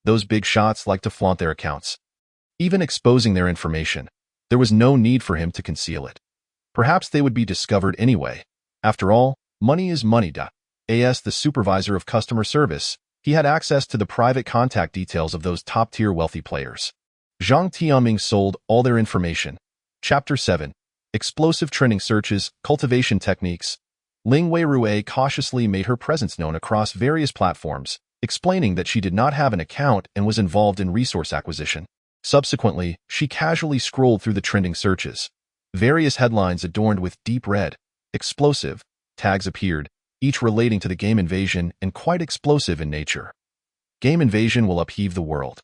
Those big shots like to flaunt their accounts, even exposing their information. There was no need for him to conceal it. Perhaps they would be discovered anyway. After all, money is money. As the supervisor of customer service, he had access to the private contact details of those top-tier wealthy players. Zhang Tianming sold all their information. Chapter 7. Explosive trending searches, cultivation techniques. Ling Weirue cautiously made her presence known across various platforms, explaining that she did not have an account and was involved in resource acquisition. Subsequently, she casually scrolled through the trending searches. Various headlines adorned with deep red, explosive tags appeared, each relating to the game Invasion and quite explosive in nature. Game Invasion will upheave the world.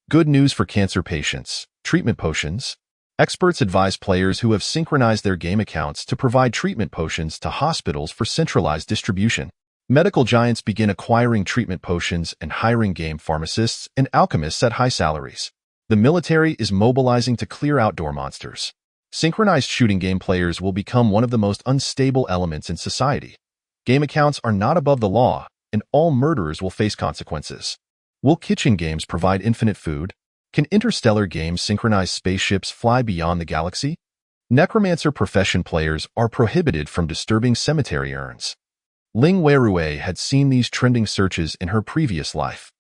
Good news for cancer patients. Treatment potions. Experts advise players who have synchronized their game accounts to provide treatment potions to hospitals for centralized distribution. Medical giants begin acquiring treatment potions and hiring game pharmacists and alchemists at high salaries. The military is mobilizing to clear outdoor monsters. Synchronized shooting game players will become one of the most unstable elements in society. Game accounts are not above the law, and all murderers will face consequences. Will kitchen games provide infinite food? Can interstellar games synchronize spaceships fly beyond the galaxy? Necromancer profession players are prohibited from disturbing cemetery urns. Ling Weirue had seen these trending searches in her previous life.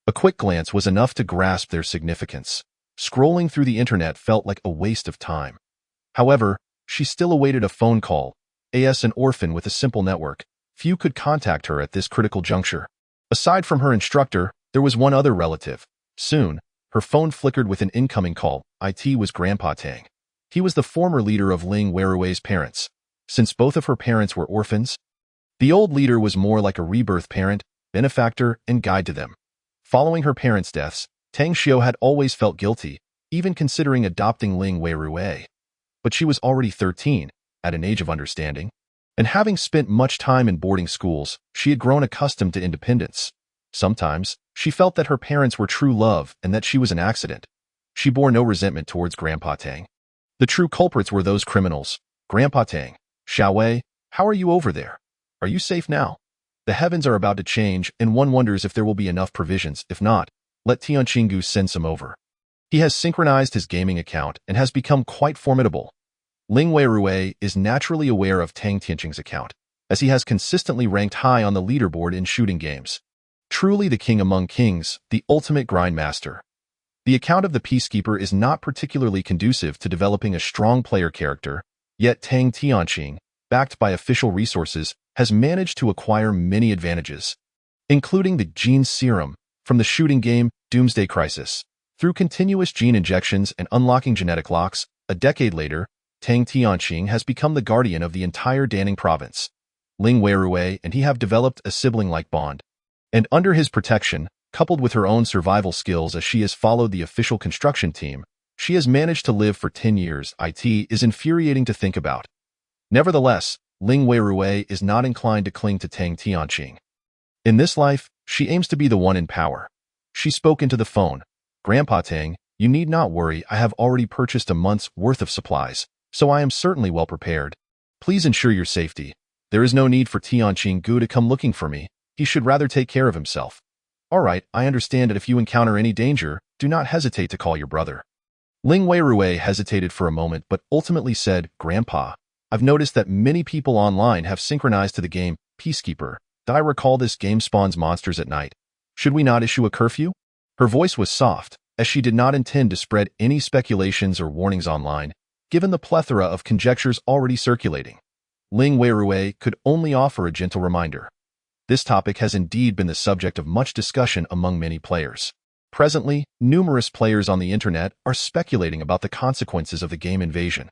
A quick glance was enough to grasp their significance. Scrolling through the internet felt like a waste of time. However, she still awaited a phone call. As an orphan with a simple network, few could contact her at this critical juncture. Aside from her instructor, there was one other relative. Soon, her phone flickered with an incoming call. It was Grandpa Tang. He was the former leader of Ling Weirue's parents. Since both of her parents were orphans, the old leader was more like a rebirth parent, benefactor, and guide to them. Following her parents' deaths, Tang Xiao had always felt guilty, even considering adopting Ling Weirue. But she was already 13, at an age of understanding. And having spent much time in boarding schools, she had grown accustomed to independence. Sometimes, she felt that her parents were true love and that she was an accident. She bore no resentment towards Grandpa Tang. The true culprits were those criminals. Grandpa Tang, Xiaowei, how are you over there? Are you safe now? The heavens are about to change, and one wonders if there will be enough provisions. If not, let Tianqingu send some over. He has synchronized his gaming account and has become quite formidable. Ling Weirue is naturally aware of Tang Tianqing's account, as he has consistently ranked high on the leaderboard in shooting games. Truly the king among kings, the ultimate grindmaster. The account of the Peacekeeper is not particularly conducive to developing a strong player character, yet Tang Tianqing, backed by official resources, has managed to acquire many advantages, including the gene serum from the shooting game Doomsday Crisis. Through continuous gene injections and unlocking genetic locks, a decade later, Tang Tianqing has become the guardian of the entire Danning province. Ling Weirue and he have developed a sibling-like bond. And under his protection, coupled with her own survival skills as she has followed the official construction team, she has managed to live for 10 years. It is infuriating to think about. Nevertheless, Ling Weirue is not inclined to cling to Tang Tianqing. In this life, she aims to be the one in power. She spoke into the phone. Grandpa Tang, you need not worry, I have already purchased a month's worth of supplies, so I am certainly well prepared. Please ensure your safety. There is no need for Tianqingu to come looking for me. He should rather take care of himself. All right, I understand that if you encounter any danger, do not hesitate to call your brother. Ling Weirue hesitated for a moment but ultimately said, Grandpa, I've noticed that many people online have synchronized to the game Peacekeeper. Did I recall this game spawns monsters at night? Should we not issue a curfew? Her voice was soft, as she did not intend to spread any speculations or warnings online, given the plethora of conjectures already circulating. Ling Weirue could only offer a gentle reminder. This topic has indeed been the subject of much discussion among many players. Presently, numerous players on the internet are speculating about the consequences of the game Invasion.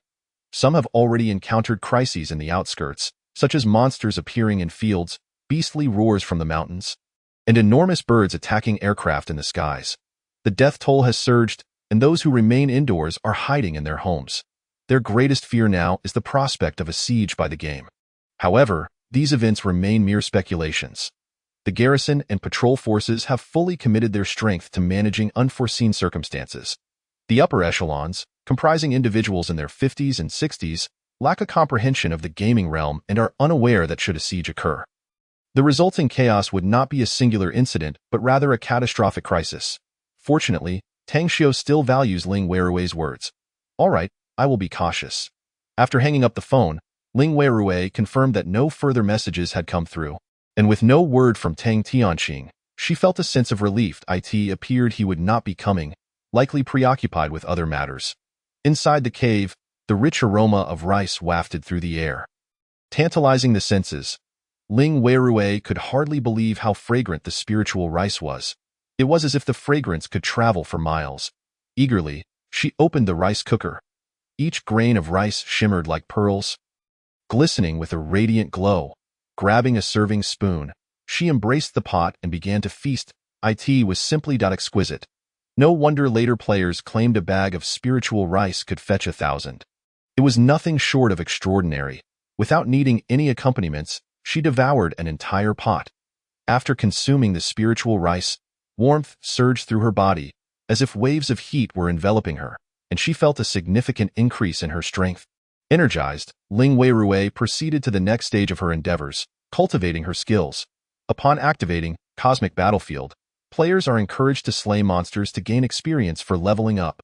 Some have already encountered crises in the outskirts, such as monsters appearing in fields, beastly roars from the mountains, and enormous birds attacking aircraft in the skies. The death toll has surged, and those who remain indoors are hiding in their homes. Their greatest fear now is the prospect of a siege by the game. However, these events remain mere speculations. The garrison and patrol forces have fully committed their strength to managing unforeseen circumstances. The upper echelons, comprising individuals in their 50s and 60s, lack a comprehension of the gaming realm and are unaware that should a siege occur. The resulting chaos would not be a singular incident, but rather a catastrophic crisis. Fortunately, Tang Xiao still values Ling Weirue's words. All right, I will be cautious. After hanging up the phone, Ling Weirui confirmed that no further messages had come through, and with no word from Tang Tianqing, she felt a sense of relief. It appeared he would not be coming, likely preoccupied with other matters. Inside the cave, the rich aroma of rice wafted through the air. Tantalizing the senses, Ling Weirui could hardly believe how fragrant the spiritual rice was. It was as if the fragrance could travel for miles. Eagerly, she opened the rice cooker. Each grain of rice shimmered like pearls, glistening with a radiant glow. Grabbing a serving spoon, she embraced the pot and began to feast. It was simply exquisite. No wonder later players claimed a bag of spiritual rice could fetch 1,000. It was nothing short of extraordinary. Without needing any accompaniments, she devoured an entire pot. After consuming the spiritual rice, warmth surged through her body, as if waves of heat were enveloping her, and she felt a significant increase in her strength. Energized, Ling Weirui proceeded to the next stage of her endeavors, cultivating her skills. Upon activating Cosmic Battlefield, players are encouraged to slay monsters to gain experience for leveling up.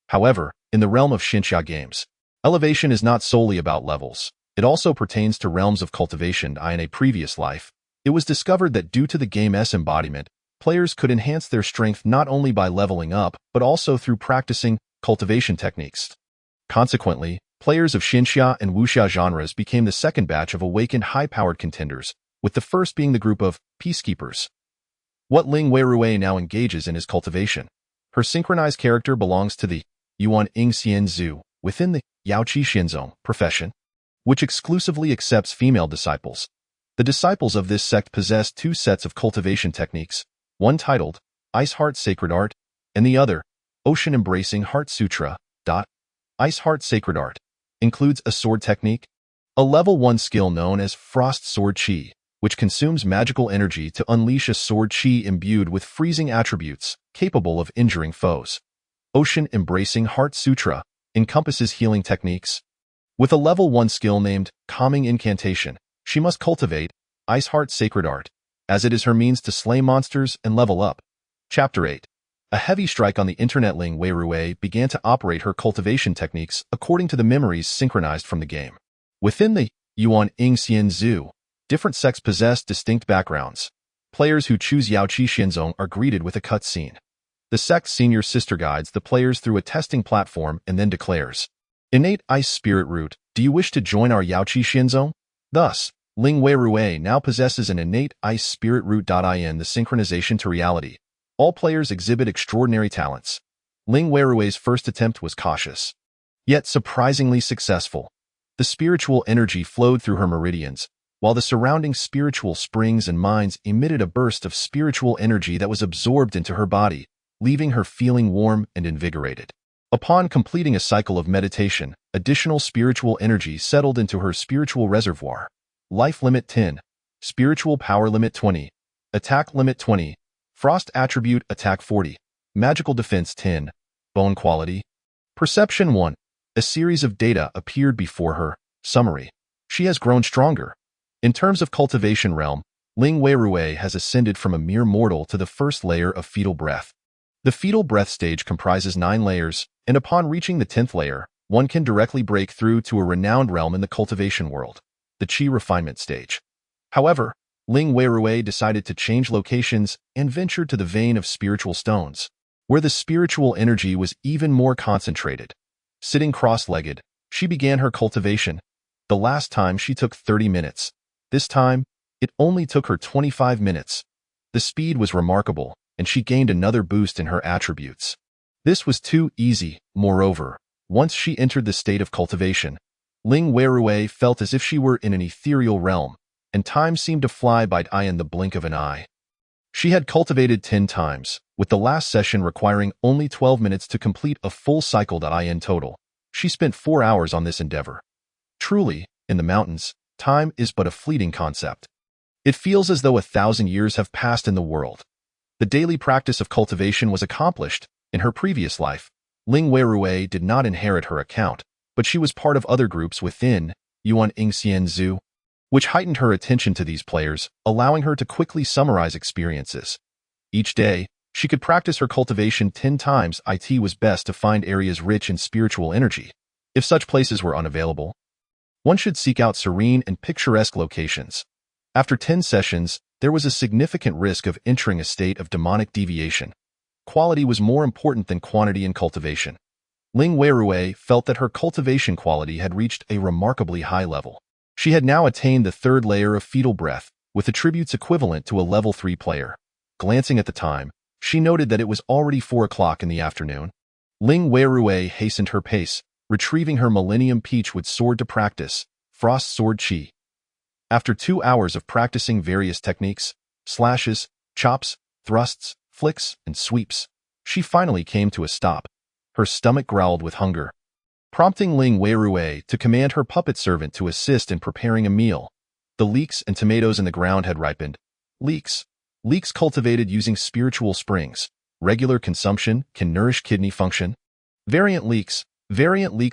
However, in the realm of Xinxia games, elevation is not solely about levels. It also pertains to realms of cultivation. In a previous life, it was discovered that due to the game's embodiment, players could enhance their strength not only by leveling up, but also through practicing cultivation techniques. Consequently, players of Xinxia and Wuxia genres became the second batch of awakened high-powered contenders, with the first being the group of peacekeepers. What Ling Weirui now engages in is cultivation. Her synchronized character belongs to the Yuan Ing Xian Zhu within the Yaoqi Xinzong profession, which exclusively accepts female disciples. The disciples of this sect possess two sets of cultivation techniques, one titled Ice Heart Sacred Art, and the other, Ocean Embracing Heart Sutra. Ice Heart Sacred Art includes a sword technique, a level 1 skill known as Frost Sword Chi, which consumes magical energy to unleash a sword chi imbued with freezing attributes, capable of injuring foes. Ocean Embracing Heart Sutra encompasses healing techniques. With a level 1 skill named Calming Incantation, she must cultivate Ice Heart Sacred Art, as it is her means to slay monsters and level up. Chapter 8. A heavy strike on the internet. Ling Weirui began to operate her cultivation techniques according to the memories synchronized from the game. Within the Yuan Ing Xian Zhu, different sects possess distinct backgrounds. Players who choose Yaoqi Xinzong are greeted with a cutscene. The sect's senior sister guides the players through a testing platform and then declares, "Innate Ice Spirit Root, do you wish to join our Yaoqi Xinzong?" Thus, Ling Weirui now possesses an innate Ice Spirit Root. In the synchronization to reality, all players exhibit extraordinary talents. Ling Weirui's first attempt was cautious, yet surprisingly successful. The spiritual energy flowed through her meridians, while the surrounding spiritual springs and mines emitted a burst of spiritual energy that was absorbed into her body, leaving her feeling warm and invigorated. Upon completing a cycle of meditation, additional spiritual energy settled into her spiritual reservoir. Life limit 10, spiritual power limit 20, attack limit 20, frost attribute attack 40, magical defense 10, bone quality. Perception 1. A series of data appeared before her. Summary. She has grown stronger. In terms of cultivation realm, Ling Weirui has ascended from a mere mortal to the first layer of fetal breath. The fetal breath stage comprises 9 layers, and upon reaching the 10th layer, one can directly break through to a renowned realm in the cultivation world, the Qi refinement stage. However, Ling Weirui decided to change locations and ventured to the vein of spiritual stones, where the spiritual energy was even more concentrated. Sitting cross-legged, she began her cultivation. The last time she took 30 minutes. This time, it only took her 25 minutes. The speed was remarkable, and she gained another boost in her attributes. This was too easy. Moreover, once she entered the state of cultivation, Ling Weirui felt as if she were in an ethereal realm, and time seemed to fly by in the blink of an eye. She had cultivated 10 times, with the last session requiring only 12 minutes to complete a full cycle. In total, she spent 4 hours on this endeavor. Truly, in the mountains, time is but a fleeting concept. It feels as though 1,000 years have passed in the world. The daily practice of cultivation was accomplished. In her previous life, Ling Weirui did not inherit her account, but she was part of other groups within Yuan Ing Xian Zhu, which heightened her attention to these players, allowing her to quickly summarize experiences. Each day, she could practice her cultivation 10 times. It was best to find areas rich in spiritual energy. If such places were unavailable, One should seek out serene and picturesque locations. After 10 sessions, there was a significant risk of entering a state of demonic deviation. Quality was more important than quantity in cultivation. Ling Weirui felt that her cultivation quality had reached a remarkably high level. She had now attained the third layer of fetal breath, with attributes equivalent to a level 3 player. Glancing at the time, she noted that it was already 4 o'clock in the afternoon. Ling Weirui hastened her pace, retrieving her Millennium Peach with sword to practice, Frost Sword Chi. After 2 hours of practicing various techniques, slashes, chops, thrusts, flicks, and sweeps, she finally came to a stop. Her stomach growled with hunger, prompting Ling Weirui to command her puppet servant to assist in preparing a meal. The leeks and tomatoes in the ground had ripened. Leeks cultivated using spiritual springs. Regular consumption can nourish kidney function. Variant leeks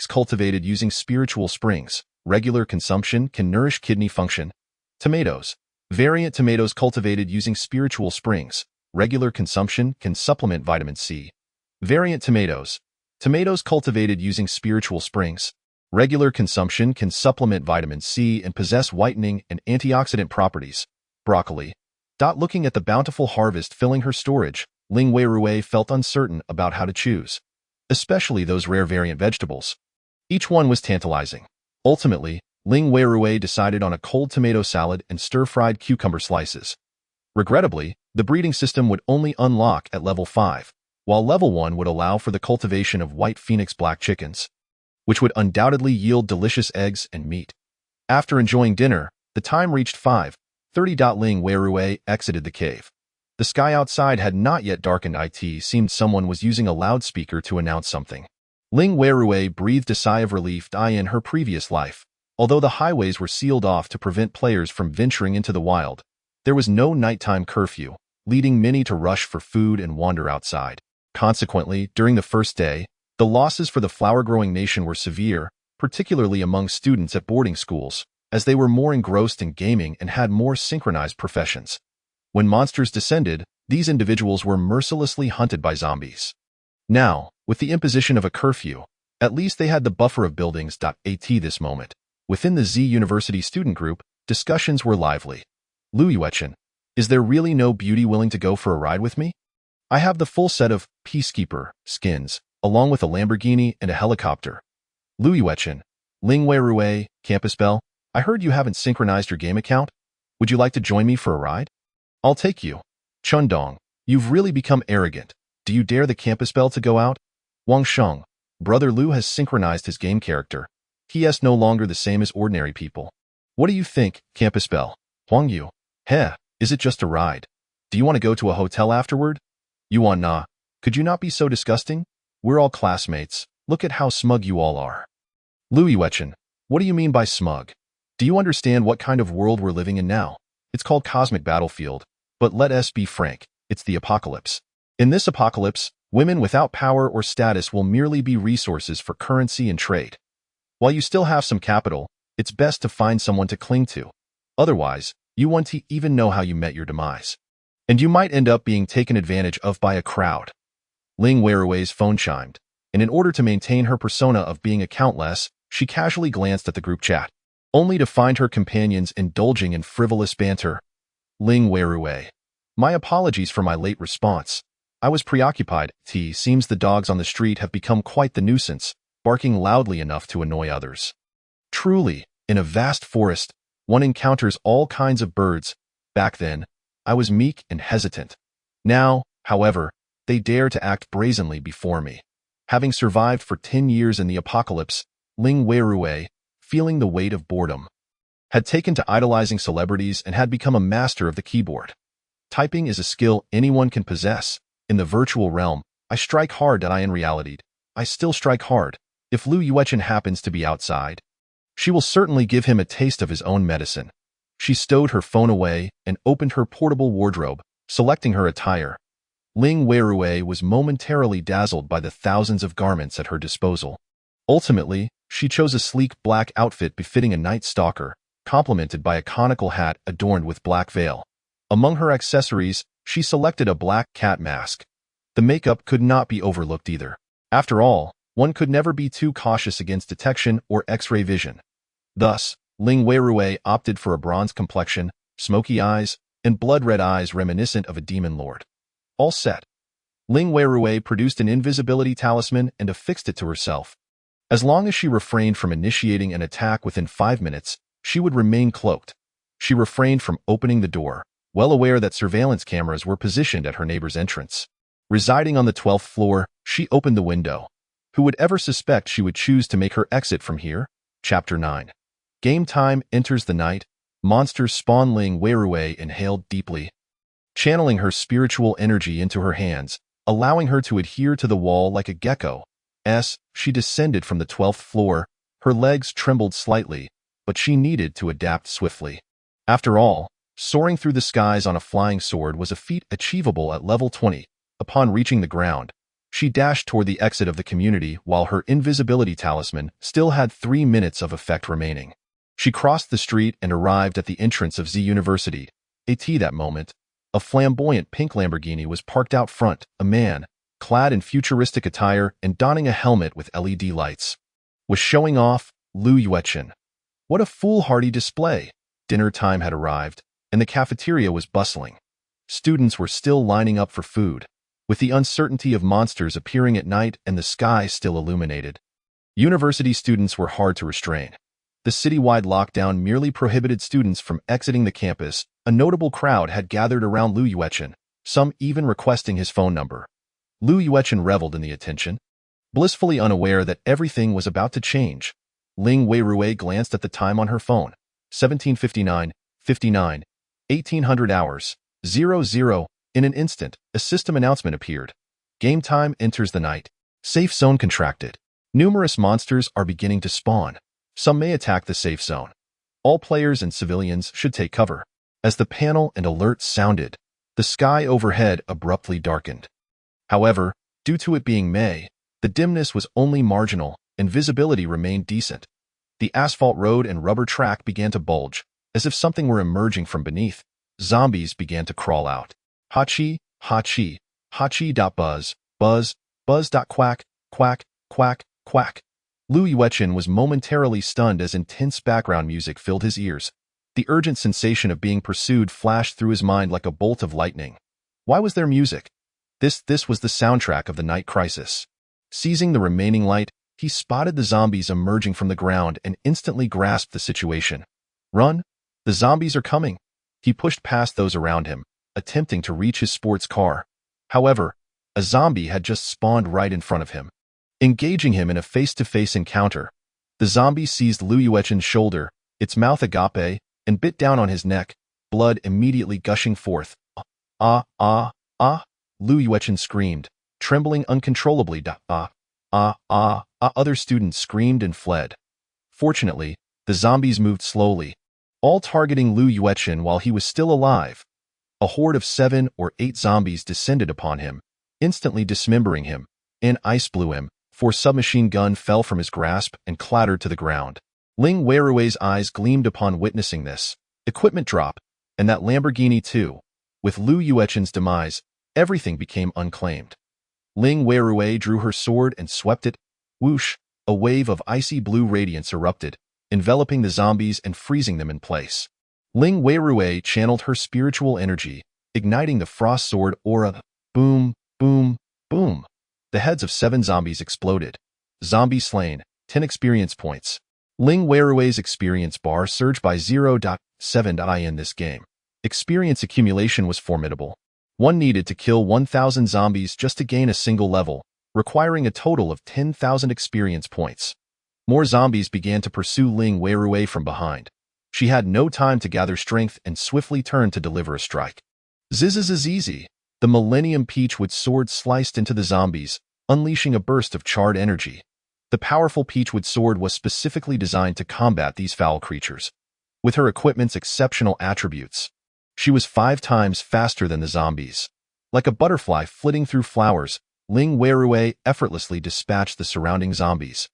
cultivated using spiritual springs. Regular consumption can nourish kidney function. Tomatoes. Variant tomatoes cultivated using spiritual springs. Regular consumption can supplement vitamin C. Variant tomatoes. Tomatoes cultivated using spiritual springs. Regular consumption can supplement vitamin C and possess whitening and antioxidant properties. Broccoli. Looking at the bountiful harvest filling her storage, Ling Weirui felt uncertain about how to choose, especially those rare variant vegetables. Each one was tantalizing. Ultimately, Ling Weirui decided on a cold tomato salad and stir-fried cucumber slices. Regrettably, the breeding system would only unlock at level 5, while level 1 would allow for the cultivation of white phoenix black chickens, which would undoubtedly yield delicious eggs and meat. After enjoying dinner, the time reached 5:30. Ling Weirui exited the cave. The sky outside had not yet darkened. It seemed someone was using a loudspeaker to announce something. Ling Weirui breathed a sigh of relief. In her previous life, although the highways were sealed off to prevent players from venturing into the wild, there was no nighttime curfew, leading many to rush for food and wander outside. Consequently, during the first day, the losses for the flower-growing nation were severe, particularly among students at boarding schools, as they were more engrossed in gaming and had more synchronized professions. When monsters descended, these individuals were mercilessly hunted by zombies. Now, with the imposition of a curfew, at least they had the buffer of buildings. At this moment, within the Z University student group, discussions were lively. Lu Yuechen, is there really no beauty willing to go for a ride with me? I have the full set of Peacekeeper skins, along with a Lamborghini and a helicopter. Lu Yuechen, Ling Weirui, Campus Bell, I heard you haven't synchronized your game account. Would you like to join me for a ride? I'll take you. Chundong, you've really become arrogant. Do you dare the Campus Bell to go out? Wang Sheng, Brother Lu has synchronized his game character. He is no longer the same as ordinary people. What do you think, Campus Bell? Huang Yu, is it just a ride? Do you want to go to a hotel afterward? Yuan Na, could you not be so disgusting? We're all classmates. Look at how smug you all are. Lu Yuechen, what do you mean by smug? Do you understand what kind of world we're living in now? It's called Cosmic Battlefield, but let us be frank, it's the apocalypse. In this apocalypse, women without power or status will merely be resources for currency and trade. While you still have some capital, it's best to find someone to cling to. Otherwise, you won't even know how you met your demise. And you might end up being taken advantage of by a crowd. Ling Weirui's phone chimed, and in order to maintain her persona of being accountless, she casually glanced at the group chat, only to find her companions indulging in frivolous banter. Ling Weirui, my apologies for my late response. I was preoccupied. Seems the dogs on the street have become quite the nuisance, barking loudly enough to annoy others. Truly, in a vast forest, one encounters all kinds of birds. Back then, I was meek and hesitant. Now, however, they dare to act brazenly before me. Having survived for 10 years in the apocalypse, Ling Weirui, feeling the weight of boredom, had taken to idolizing celebrities and had become a master of the keyboard. Typing is a skill anyone can possess. In the virtual realm, I strike hard. In reality, I still strike hard. If Lu Yuechen happens to be outside, she will certainly give him a taste of his own medicine. She stowed her phone away and opened her portable wardrobe, selecting her attire. Ling Weirui was momentarily dazzled by the thousands of garments at her disposal. Ultimately, she chose a sleek black outfit befitting a night stalker, complemented by a conical hat adorned with black veil. Among her accessories, she selected a black cat mask. The makeup could not be overlooked either. After all, one could never be too cautious against detection or X-ray vision. Thus, Ling Weirui opted for a bronze complexion, smoky eyes, and blood-red eyes reminiscent of a demon lord. All set. Ling Weirui produced an invisibility talisman and affixed it to herself. As long as she refrained from initiating an attack within 5 minutes, she would remain cloaked. She refrained from opening the door, well aware that surveillance cameras were positioned at her neighbor's entrance. Residing on the 12th floor, she opened the window. Who would ever suspect she would choose to make her exit from here? Chapter 9. Game time enters the night. Monsters spawn. Ling Weirui inhaled deeply, channeling her spiritual energy into her hands, allowing her to adhere to the wall like a gecko. She descended from the 12th floor. Her legs trembled slightly, but she needed to adapt swiftly. After all, soaring through the skies on a flying sword was a feat achievable at level 20. Upon reaching the ground, she dashed toward the exit of the community while her invisibility talisman still had 3 minutes of effect remaining. She crossed the street and arrived at the entrance of Z University. That moment, a flamboyant pink Lamborghini was parked out front. A man, clad in futuristic attire and donning a helmet with LED lights, was showing off. Lu Yuechen. What a foolhardy display! Dinner time had arrived, and the cafeteria was bustling. Students were still lining up for food, with the uncertainty of monsters appearing at night and the sky still illuminated. University students were hard to restrain. The citywide lockdown merely prohibited students from exiting the campus. A notable crowd had gathered around Lu Yuechen, some even requesting his phone number. Lu Yuechen reveled in the attention, blissfully unaware that everything was about to change. Ling Weirui glanced at the time on her phone. 17:59, 59, 1800 hours, 00. In an instant, a system announcement appeared. Game time enters the night. Safe zone contracted. Numerous monsters are beginning to spawn. Some may attack the safe zone. All players and civilians should take cover. As the panel and alert sounded, the sky overhead abruptly darkened. However, due to it being May, the dimness was only marginal and visibility remained decent. The asphalt road and rubber track began to bulge, as if something were emerging from beneath. Zombies began to crawl out. Hachi, hachi, hachi.buzz, buzz, buzz.quack, quack, quack, quack. Lu Yuechen was momentarily stunned as intense background music filled his ears. The urgent sensation of being pursued flashed through his mind like a bolt of lightning. Why was there music? This was the soundtrack of the night crisis. Seizing the remaining light, he spotted the zombies emerging from the ground and instantly grasped the situation. Run! The zombies are coming! He pushed past those around him, attempting to reach his sports car. However, a zombie had just spawned right in front of him. Engaging him in a face-to-face encounter, the zombie seized Lu Yuechen's shoulder, its mouth agape, and bit down on his neck, blood immediately gushing forth. Ah, ah, ah, Lu Yuechen screamed, trembling uncontrollably. Other students screamed and fled. Fortunately, the zombies moved slowly, all targeting Lu Yuechen while he was still alive. A horde of 7 or 8 zombies descended upon him, instantly dismembering him. An ice blew him, for submachine gun fell from his grasp and clattered to the ground. Ling Weirui's eyes gleamed upon witnessing this. Equipment drop, and that Lamborghini too. With Lu Yuechen's demise, everything became unclaimed. Ling Weirui drew her sword and swept it. Whoosh! A wave of icy blue radiance erupted, enveloping the zombies and freezing them in place. Ling Weirui channeled her spiritual energy, igniting the frost sword aura. Boom, boom, boom. The heads of 7 zombies exploded. Zombie slain, 10 experience points. Ling Weirui's experience bar surged by 0.7 in this game. Experience accumulation was formidable. One needed to kill 1,000 zombies just to gain a single level, requiring a total of 10,000 experience points. More zombies began to pursue Ling Weirui from behind. She had no time to gather strength and swiftly turned to deliver a strike. Zizizizizi. The Millennium Peachwood sword sliced into the zombies, unleashing a burst of charred energy. The powerful Peachwood sword was specifically designed to combat these foul creatures. With her equipment's exceptional attributes, she was 5 times faster than the zombies. Like a butterfly flitting through flowers, Ling Weirui effortlessly dispatched the surrounding zombies.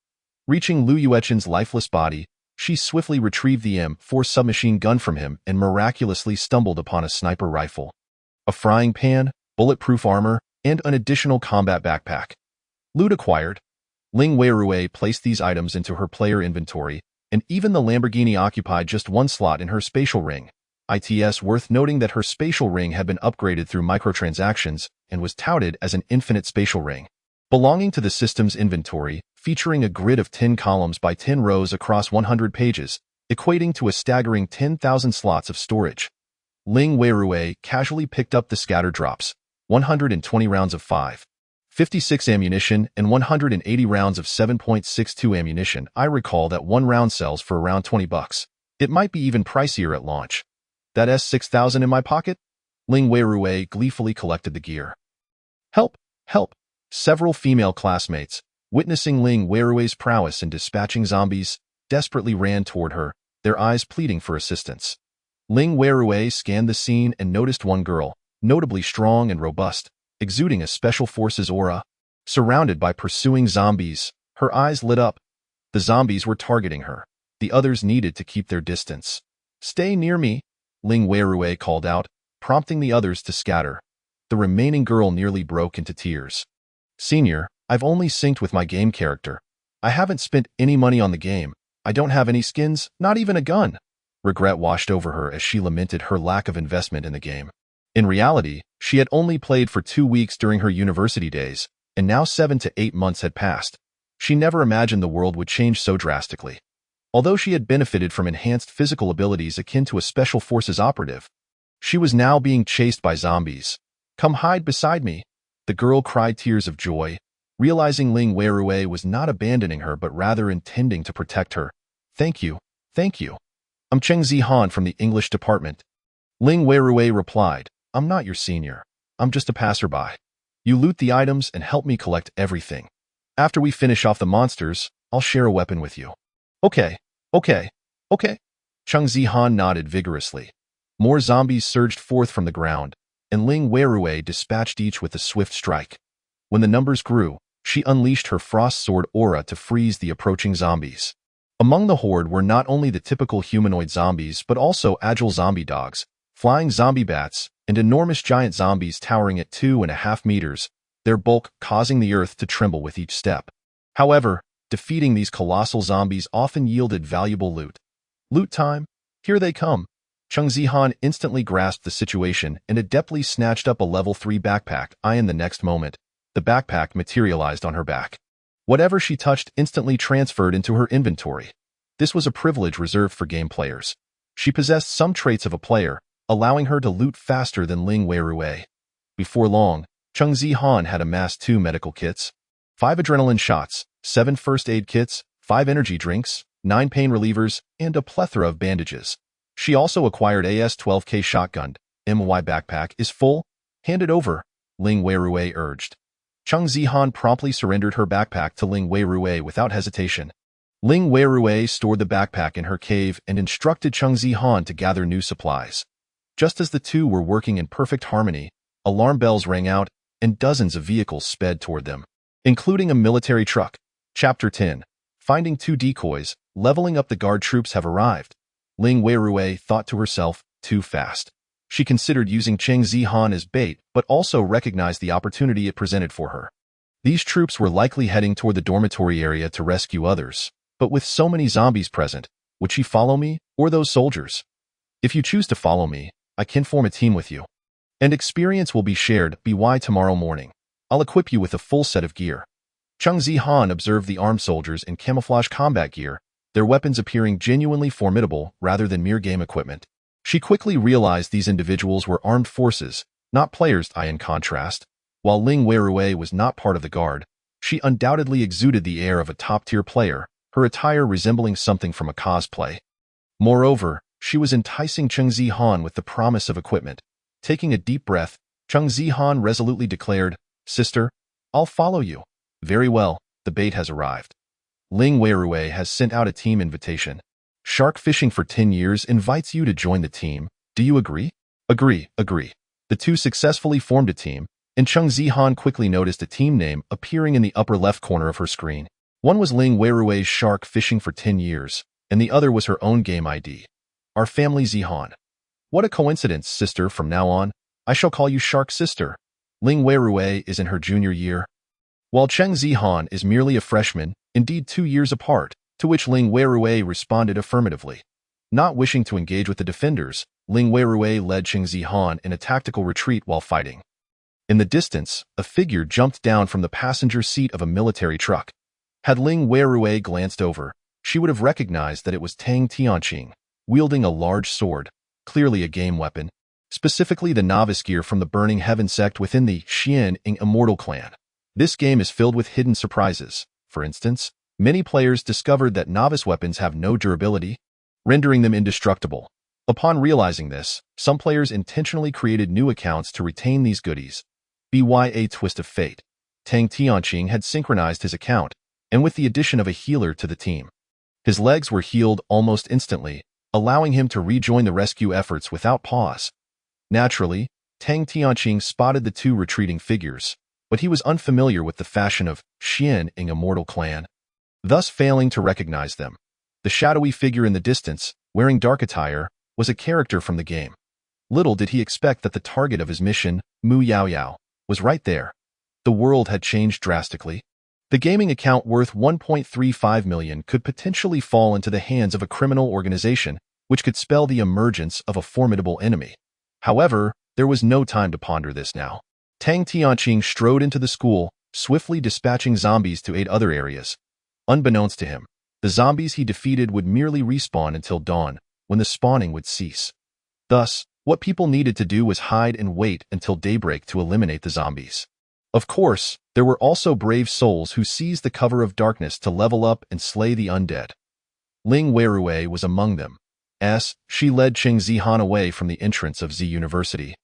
Reaching Lu Yuechen's lifeless body, she swiftly retrieved the M4 submachine gun from him and miraculously stumbled upon a sniper rifle, a frying pan, bulletproof armor, and an additional combat backpack. Loot acquired. Ling Weirui placed these items into her player inventory and even the Lamborghini occupied just one slot in her spatial ring. It's worth noting that her spatial ring had been upgraded through microtransactions and was touted as an infinite spatial ring, belonging to the system's inventory, featuring a grid of 10 columns by 10 rows across 100 pages, equating to a staggering 10,000 slots of storage. Ling Weirui casually picked up the scatter drops, 120 rounds of 5.56 ammunition and 180 rounds of 7.62 ammunition. I recall that one round sells for around $20. It might be even pricier at launch. That S6000 in my pocket? Ling Weirui gleefully collected the gear. Help! Help! Several female classmates, witnessing Ling Weirui's prowess in dispatching zombies, desperately ran toward her, their eyes pleading for assistance. Ling Weirui scanned the scene and noticed one girl, notably strong and robust, exuding a special forces aura. Surrounded by pursuing zombies, her eyes lit up. The zombies were targeting her. The others needed to keep their distance. "Stay near me," Ling Weirui called out, prompting the others to scatter. The remaining girl nearly broke into tears. "Senior, I've only synced with my game character. I haven't spent any money on the game. I don't have any skins, not even a gun." Regret washed over her as she lamented her lack of investment in the game. In reality, she had only played for 2 weeks during her university days, and now 7 to 8 months had passed. She never imagined the world would change so drastically. Although she had benefited from enhanced physical abilities akin to a special forces operative, she was now being chased by zombies. "Come hide beside me." The girl cried tears of joy, realizing Ling Weirui was not abandoning her but rather intending to protect her. Thank you. I'm Cheng Zihan from the English department." Ling Weirui replied, "I'm not your senior. I'm just a passerby. You loot the items and help me collect everything. After we finish off the monsters, I'll share a weapon with you." Okay. Cheng Zihan nodded vigorously. More zombies surged forth from the ground, and Ling Weirui dispatched each with a swift strike. When the numbers grew, she unleashed her frost sword aura to freeze the approaching zombies. Among the horde were not only the typical humanoid zombies but also agile zombie dogs, flying zombie bats, and enormous giant zombies towering at 2.5 meters, their bulk causing the earth to tremble with each step. However, defeating these colossal zombies often yielded valuable loot. Loot time? Here they come. Cheng Zihan instantly grasped the situation and adeptly snatched up a level 3 backpack. In the next moment, the backpack materialized on her back. Whatever she touched instantly transferred into her inventory. This was a privilege reserved for game players. She possessed some traits of a player, allowing her to loot faster than Ling Weirui. Before long, Cheng Zihan had amassed 2 medical kits, 5 adrenaline shots, 7 first aid kits, 5 energy drinks, 9 pain relievers, and a plethora of bandages. She also acquired a S12K shotgun. "My backpack is full. Hand it over," Ling Weirui urged. Cheng Zihan promptly surrendered her backpack to Ling Weirui without hesitation. Ling Weirui stored the backpack in her cave and instructed Cheng Zihan to gather new supplies. Just as the two were working in perfect harmony, alarm bells rang out and dozens of vehicles sped toward them, including a military truck. Chapter 10. Finding 2 decoys, leveling up the guard troops have arrived. Ling Weirui thought to herself, too fast. She considered using Cheng Zihan as bait, but also recognized the opportunity it presented for her. These troops were likely heading toward the dormitory area to rescue others, but with so many zombies present, would she follow me, or those soldiers? If you choose to follow me, I can form a team with you. And experience will be shared. By tomorrow morning, I'll equip you with a full set of gear. Cheng Zihan observed the armed soldiers in camouflage combat gear, their weapons appearing genuinely formidable rather than mere game equipment. She quickly realized these individuals were armed forces, not players. In contrast, while Ling Weirui was not part of the guard, she undoubtedly exuded the air of a top-tier player, her attire resembling something from a cosplay. Moreover, she was enticing Cheng Zihan with the promise of equipment. Taking a deep breath, Cheng Zihan resolutely declared, "Sister, I'll follow you." "Very well, the bait has arrived. Ling Weirui has sent out a team invitation. Shark Fishing for 10 years invites you to join the team. Do you agree?" Agree. The two successfully formed a team, and Cheng Zihan quickly noticed a team name appearing in the upper left corner of her screen. One was Ling Weirui's Shark Fishing for 10 years, and the other was her own game ID. "Our family Zihan." "What a coincidence, sister. From now on, I shall call you Shark Sister." Ling Weirui is in her junior year, while Cheng Zihan is merely a freshman, indeed 2 years apart. to which Ling Weirui responded affirmatively. Not wishing to engage with the defenders, Ling Weirui led Qing Zihan in a tactical retreat while fighting. In the distance, a figure jumped down from the passenger seat of a military truck. Had Ling Weirui glanced over, she would have recognized that it was Tang Tianqing, wielding a large sword, clearly a game weapon, specifically the novice gear from the Burning Heaven sect within the Xian Immortal clan. This game is filled with hidden surprises. For instance, many players discovered that novice weapons have no durability, rendering them indestructible. Upon realizing this, some players intentionally created new accounts to retain these goodies. By a twist of fate, Tang Tianqing had synchronized his account, and with the addition of a healer to the team, his legs were healed almost instantly, allowing him to rejoin the rescue efforts without pause. Naturally, Tang Tianqing spotted the two retreating figures, but he was unfamiliar with the fashion of Xian Immortal clan, thus failing to recognize them. The shadowy figure in the distance, wearing dark attire, was a character from the game. Little did he expect that the target of his mission, Mu Yaoyao, was right there. The world had changed drastically. The gaming account worth 1.35 million could potentially fall into the hands of a criminal organization, which could spell the emergence of a formidable enemy. However, there was no time to ponder this now. Tang Tianqing strode into the school, swiftly dispatching zombies to aid other areas. Unbeknownst to him, the zombies he defeated would merely respawn until dawn, when the spawning would cease. Thus, what people needed to do was hide and wait until daybreak to eliminate the zombies. Of course, there were also brave souls who seized the cover of darkness to level up and slay the undead. Ling Weirui was among them. She led Qing Zihan away from the entrance of Z University.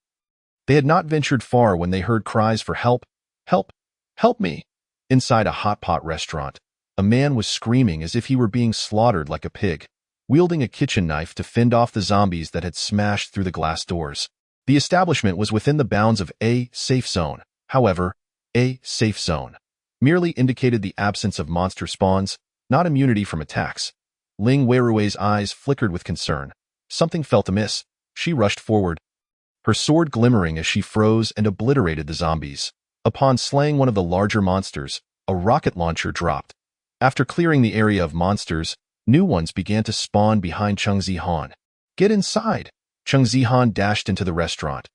They had not ventured far when they heard cries for help, help, help me. Inside a hot pot restaurant, a man was screaming as if he were being slaughtered like a pig, wielding a kitchen knife to fend off the zombies that had smashed through the glass doors. The establishment was within the bounds of a safe zone. However, a safe zone merely indicated the absence of monster spawns, not immunity from attacks. Ling Weirui's eyes flickered with concern. Something felt amiss. She rushed forward, her sword glimmering as she froze and obliterated the zombies. Upon slaying one of the larger monsters, a rocket launcher dropped. After clearing the area of monsters, new ones began to spawn behind Qing Zihan. Get inside! Qing Zihan dashed into the restaurant.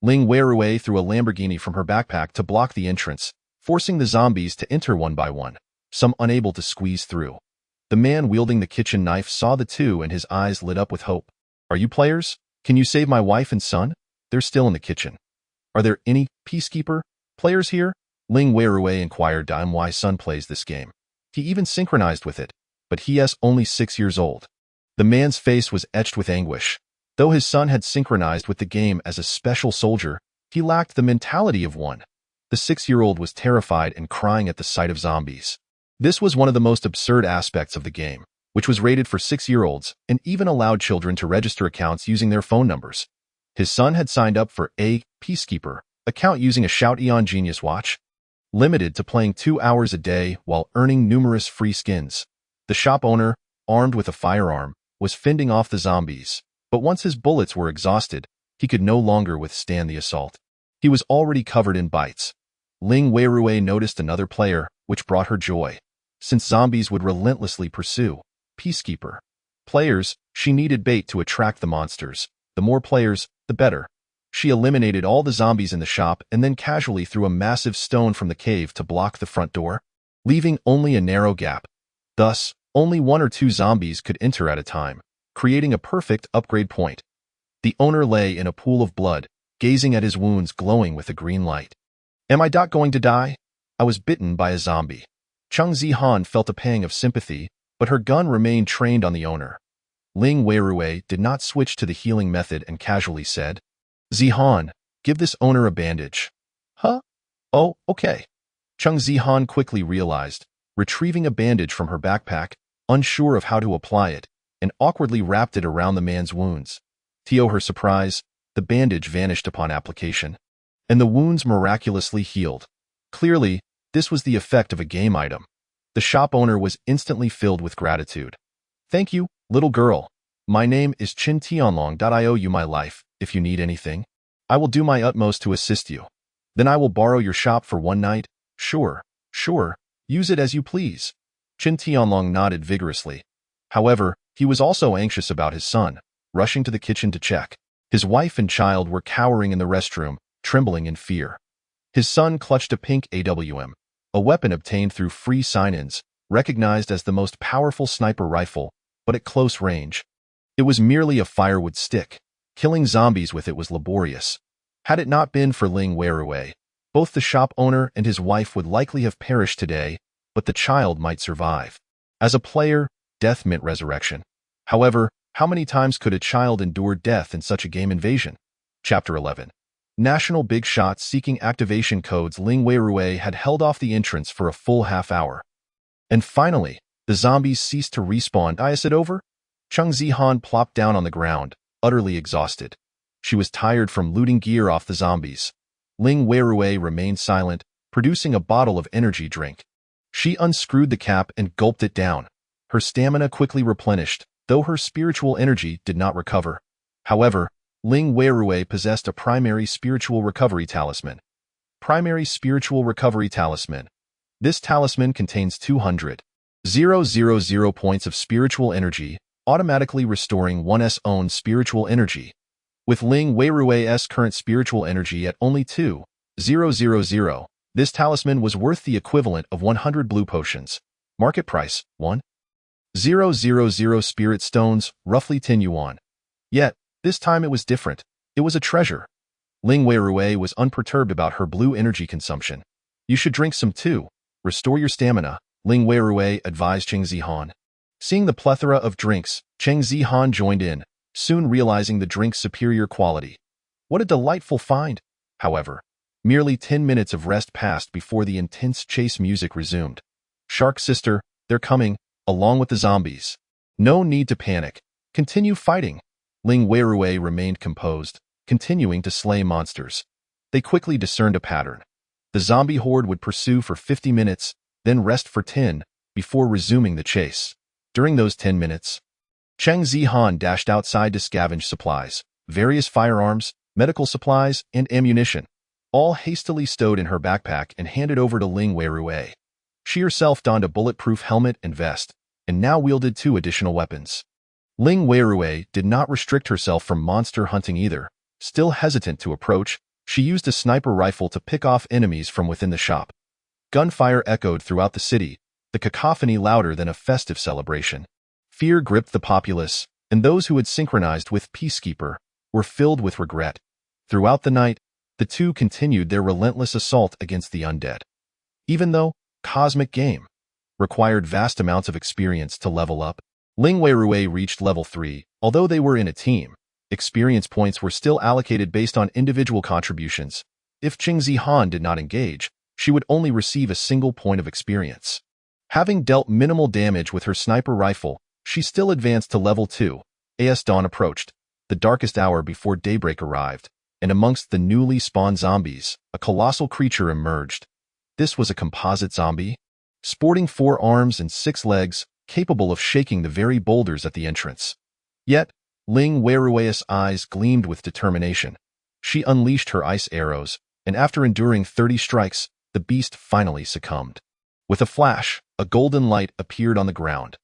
Ling Weirui threw a Lamborghini from her backpack to block the entrance, forcing the zombies to enter one by one, some unable to squeeze through. The man wielding the kitchen knife saw the two and his eyes lit up with hope. Are you players? Can you save my wife and son? They're still in the kitchen. Are there any peacekeeper players here? Ling Weirui inquired. My son plays this game. He even synchronized with it, but he is only 6 years old. The man's face was etched with anguish. Though his son had synchronized with the game as a special soldier, he lacked the mentality of one. The 6-year-old was terrified and crying at the sight of zombies. This was one of the most absurd aspects of the game, which was rated for 6-year-olds and even allowed children to register accounts using their phone numbers. His son had signed up for a Peacekeeper account using a Shout Eon Genius watch, limited to playing 2 hours a day while earning numerous free skins. The shop owner, armed with a firearm, was fending off the zombies, but once his bullets were exhausted, he could no longer withstand the assault. He was already covered in bites. Ling Weirui noticed another player, which brought her joy. Since zombies would relentlessly pursue Peacekeeper players, she needed bait to attract the monsters. The more players, the better. She eliminated all the zombies in the shop and then casually threw a massive stone from the cave to block the front door, leaving only a narrow gap. Thus, only 1 or 2 zombies could enter at a time, creating a perfect upgrade point. The owner lay in a pool of blood, gazing at his wounds glowing with a green light. Am I going to die? I was bitten by a zombie. Qing Zihan felt a pang of sympathy, but her gun remained trained on the owner. Ling Weirui did not switch to the healing method and casually said, Zihan, give this owner a bandage. Huh? Oh, okay. Qing Zihan quickly realized, retrieving a bandage from her backpack, unsure of how to apply it, and awkwardly wrapped it around the man's wounds. To her surprise, the bandage vanished upon application, and the wounds miraculously healed. Clearly, this was the effect of a game item. The shop owner was instantly filled with gratitude. Thank you, little girl. My name is Qin Tianlong. I owe you my life. If you need anything, I will do my utmost to assist you. Then I will borrow your shop for one night. Sure. Use it as you please. Qin Tianlong nodded vigorously. However, he was also anxious about his son, rushing to the kitchen to check. His wife and child were cowering in the restroom, trembling in fear. His son clutched a pink AWM, a weapon obtained through free sign-ins, recognized as the most powerful sniper rifle, but at close range. It was merely a firewood stick. Killing zombies with it was laborious. Had it not been for Ling Weirui, both the shop owner and his wife would likely have perished today, but the child might survive. As a player, death meant resurrection. However, how many times could a child endure death in such a game invasion? Chapter 11. National Big Shots seeking activation codes. Ling Weirui had held off the entrance for a full half-hour. And finally, the zombies ceased to respawn. Is it over? Cheng Zihan plopped down on the ground, utterly exhausted. She was tired from looting gear off the zombies. Ling Weirui remained silent, producing a bottle of energy drink. She unscrewed the cap and gulped it down. Her stamina quickly replenished, though her spiritual energy did not recover. However, Ling Weirui possessed a primary spiritual recovery talisman. Primary spiritual recovery talisman. This talisman contains 200,000 points of spiritual energy, automatically restoring one's own spiritual energy. With Ling Weirui's current spiritual energy at only 2,000, this talisman was worth the equivalent of 100 blue potions. Market price, 1,000 spirit stones, roughly 10 yuan. Yet, this time it was different. It was a treasure. Ling Weirui was unperturbed about her blue energy consumption. You should drink some too. Restore your stamina, Ling Weirui advised Cheng Zihan. Seeing the plethora of drinks, Cheng Zihan joined in, soon realizing the drink's superior quality. What a delightful find! However, merely 10 minutes of rest passed before the intense chase music resumed. Shark sister, they're coming, along with the zombies. No need to panic. Continue fighting. Ling Weirui remained composed, continuing to slay monsters. They quickly discerned a pattern. The zombie horde would pursue for 50 minutes, then rest for 10, before resuming the chase. During those 10 minutes, Cheng Zihan dashed outside to scavenge supplies, various firearms, medical supplies, and ammunition, all hastily stowed in her backpack and handed over to Ling Weirui. She herself donned a bulletproof helmet and vest, and now wielded 2 additional weapons. Ling Weirui did not restrict herself from monster hunting either. Still hesitant to approach, she used a sniper rifle to pick off enemies from within the shop. Gunfire echoed throughout the city, the cacophony louder than a festive celebration. Fear gripped the populace, and those who had synchronized with Peacekeeper were filled with regret. Throughout the night, the two continued their relentless assault against the undead. Even though Cosmic Game required vast amounts of experience to level up, Ling Weirui reached level 3. Although they were in a team, experience points were still allocated based on individual contributions. If Cheng Zihan did not engage, she would only receive a single point of experience. Having dealt minimal damage with her sniper rifle, she still advanced to level 2. As dawn approached, the darkest hour before daybreak arrived, and amongst the newly spawned zombies, a colossal creature emerged. This was a composite zombie, sporting 4 arms and 6 legs, capable of shaking the very boulders at the entrance. Yet, Ling Weirui's eyes gleamed with determination. She unleashed her ice arrows, and after enduring 30 strikes, the beast finally succumbed. With a flash, a golden light appeared on the ground.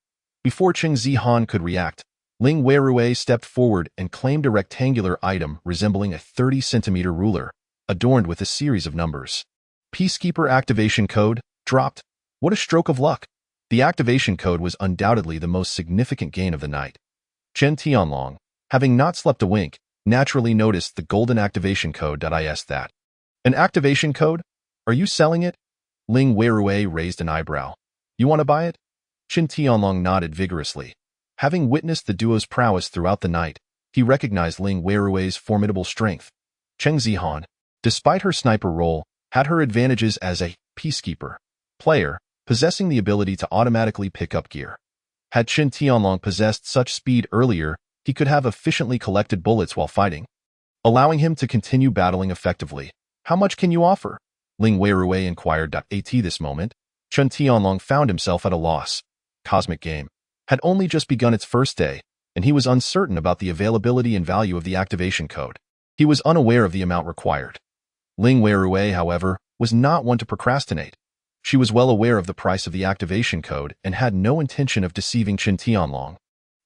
Before Cheng Zihan could react, Ling Weirui stepped forward and claimed a rectangular item resembling a 30-centimeter ruler, adorned with a series of numbers. Peacekeeper activation code, dropped. What a stroke of luck! The activation code was undoubtedly the most significant gain of the night. Chen Tianlong, having not slept a wink, naturally noticed the golden activation code. Is that an activation code? Are you selling it? Ling Weirui raised an eyebrow. You want to buy it? Chen Tianlong nodded vigorously. Having witnessed the duo's prowess throughout the night, he recognized Ling Weirui's formidable strength. Cheng Zihan, despite her sniper role, had her advantages as a peacekeeper player, possessing the ability to automatically pick up gear. Had Chen Tianlong possessed such speed earlier, he could have efficiently collected bullets while fighting, allowing him to continue battling effectively. How much can you offer? Ling Weirui inquired. At this moment, Chen Tianlong found himself at a loss. Cosmic Game had only just begun its first day, and he was uncertain about the availability and value of the activation code. He was unaware of the amount required. Ling Weirui, however, was not one to procrastinate. She was well aware of the price of the activation code and had no intention of deceiving Chen Tianlong.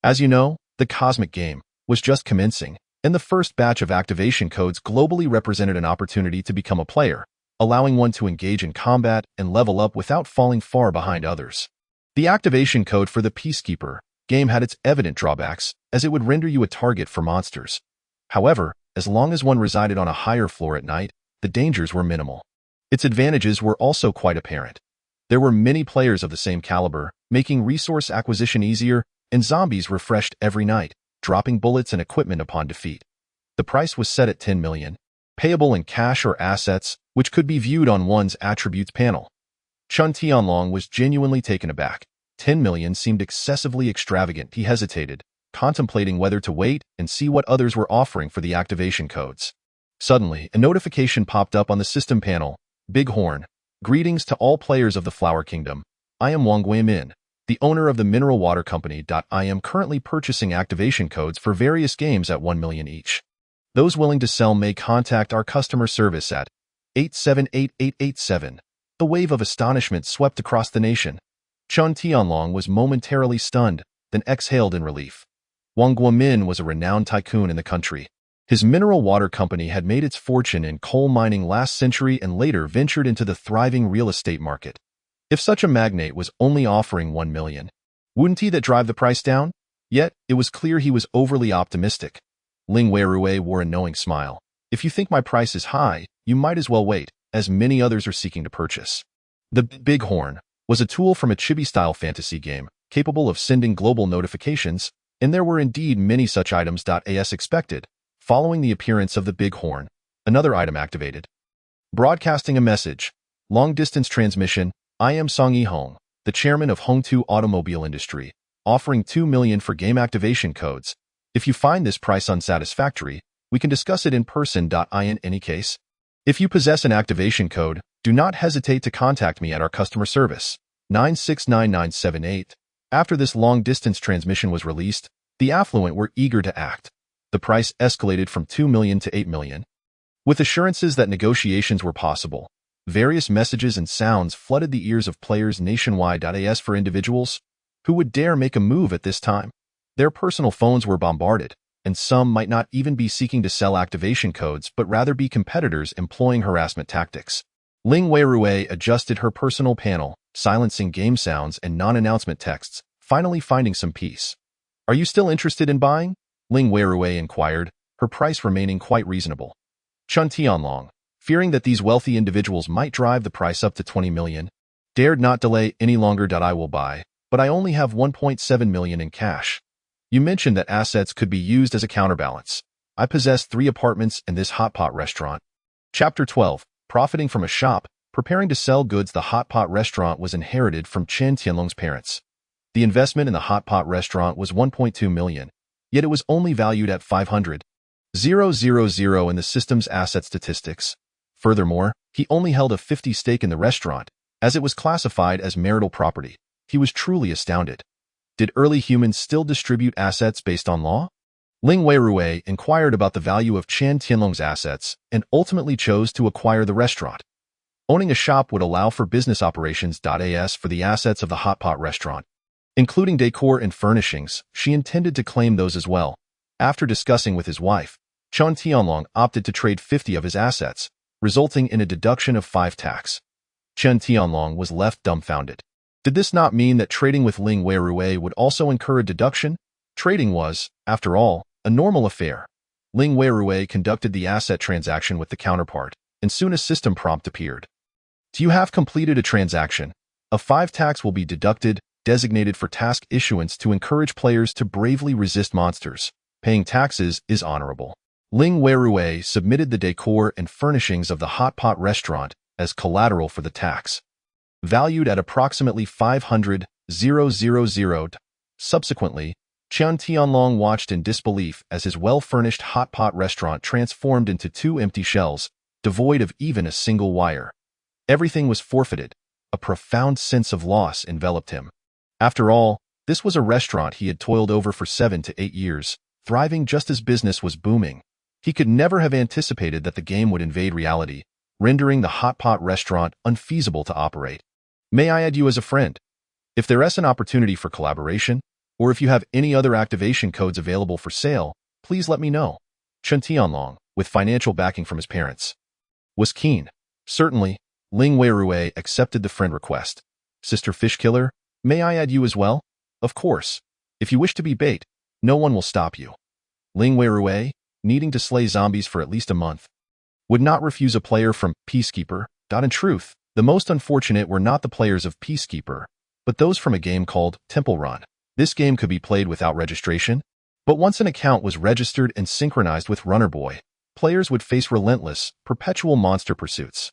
As you know, the cosmic game was just commencing, and the first batch of activation codes globally represented an opportunity to become a player, allowing one to engage in combat and level up without falling far behind others. The activation code for the Peacekeeper game had its evident drawbacks, as it would render you a target for monsters. However, as long as one resided on a higher floor at night, the dangers were minimal. Its advantages were also quite apparent. There were many players of the same caliber, making resource acquisition easier, and zombies refreshed every night, dropping bullets and equipment upon defeat. The price was set at 10 million, payable in cash or assets, which could be viewed on one's attributes panel. Chen Tianlong was genuinely taken aback. 10 million seemed excessively extravagant. He hesitated, contemplating whether to wait and see what others were offering for the activation codes. Suddenly, a notification popped up on the system panel. Bighorn. Greetings to all players of the Flower Kingdom. I am Wang Guimin, the owner of the Mineral Water Company. I am currently purchasing activation codes for various games at 1 million each. Those willing to sell may contact our customer service at 878887. The wave of astonishment swept across the nation. Chen Tianlong was momentarily stunned, then exhaled in relief. Wang Guimin was a renowned tycoon in the country. His mineral water company had made its fortune in coal mining last century and later ventured into the thriving real estate market. If such a magnate was only offering 1 million, wouldn't he that drive the price down? Yet, it was clear he was overly optimistic. Ling Weirue wore a knowing smile. If you think my price is high, you might as well wait, as many others are seeking to purchase. The Bighorn was a tool from a chibi-style fantasy game, capable of sending global notifications, and there were indeed many such items. As expected, following the appearance of the Bighorn, another item activated. Broadcasting a message. Long-distance transmission. I am Song Yihong, the chairman of Hongtu Automobile Industry, offering 2 million for game activation codes. If you find this price unsatisfactory, we can discuss it in person. In any case, if you possess an activation code, do not hesitate to contact me at our customer service, 969978. After this long-distance transmission was released, the affluent were eager to act. The price escalated from 2 million to 8 million. With assurances that negotiations were possible, various messages and sounds flooded the ears of players nationwide. As for individuals who would dare make a move at this time, their personal phones were bombarded, and some might not even be seeking to sell activation codes but rather be competitors employing harassment tactics. Ling Weirue adjusted her personal panel, silencing game sounds and non-announcement texts, finally finding some peace. Are you still interested in buying? Ling Weirue inquired, her price remaining quite reasonable. Chen Tianlong, fearing that these wealthy individuals might drive the price up to 20 million, dared not delay any longer. I will buy, but I only have 1.7 million in cash. You mentioned that assets could be used as a counterbalance. I possess 3 apartments and this hot pot restaurant. Chapter 12. Profiting from a shop, preparing to sell goods. The hot pot restaurant was inherited from Chen Tianlong's parents. The investment in the hot pot restaurant was 1.2 million, yet it was only valued at 500,000 in the system's asset statistics. Furthermore, he only held a 50% stake in the restaurant, as it was classified as marital property. He was truly astounded. Did early humans still distribute assets based on law? Ling Weirue inquired about the value of Chen Tianlong's assets and ultimately chose to acquire the restaurant. Owning a shop would allow for business operations. As for the assets of the hot pot restaurant, including decor and furnishings, she intended to claim those as well. After discussing with his wife, Chen Tianlong opted to trade 50 of his assets, resulting in a deduction of 5 tax. Chen Tianlong was left dumbfounded. Did this not mean that trading with Ling Weirue would also incur a deduction? Trading was, after all, a normal affair. Ling Weirue conducted the asset transaction with the counterpart, and soon a system prompt appeared. Do you have completed a transaction? A 5 tax will be deducted, designated for task issuance to encourage players to bravely resist monsters. Paying taxes is honorable. Ling Weirue submitted the decor and furnishings of the hot pot restaurant as collateral for the tax, valued at approximately 500,000. Subsequently, Chen Tianlong watched in disbelief as his well-furnished hot pot restaurant transformed into 2 empty shells, devoid of even a single wire. Everything was forfeited. A profound sense of loss enveloped him. After all, this was a restaurant he had toiled over for 7 to 8 years, thriving just as business was booming. He could never have anticipated that the game would invade reality, rendering the hot pot restaurant unfeasible to operate. May I add you as a friend? If there is an opportunity for collaboration, or if you have any other activation codes available for sale, please let me know. Chen Tianlong, with financial backing from his parents, was keen. Certainly, Ling Weirui accepted the friend request. Sister Fishkiller, may I add you as well? Of course. If you wish to be bait, no one will stop you. Ling Weirui, needing to slay zombies for at least a month, would not refuse a player from Peacekeeper. In truth, the most unfortunate were not the players of Peacekeeper, but those from a game called Temple Run. This game could be played without registration, but once an account was registered and synchronized with Runner Boy, players would face relentless, perpetual monster pursuits.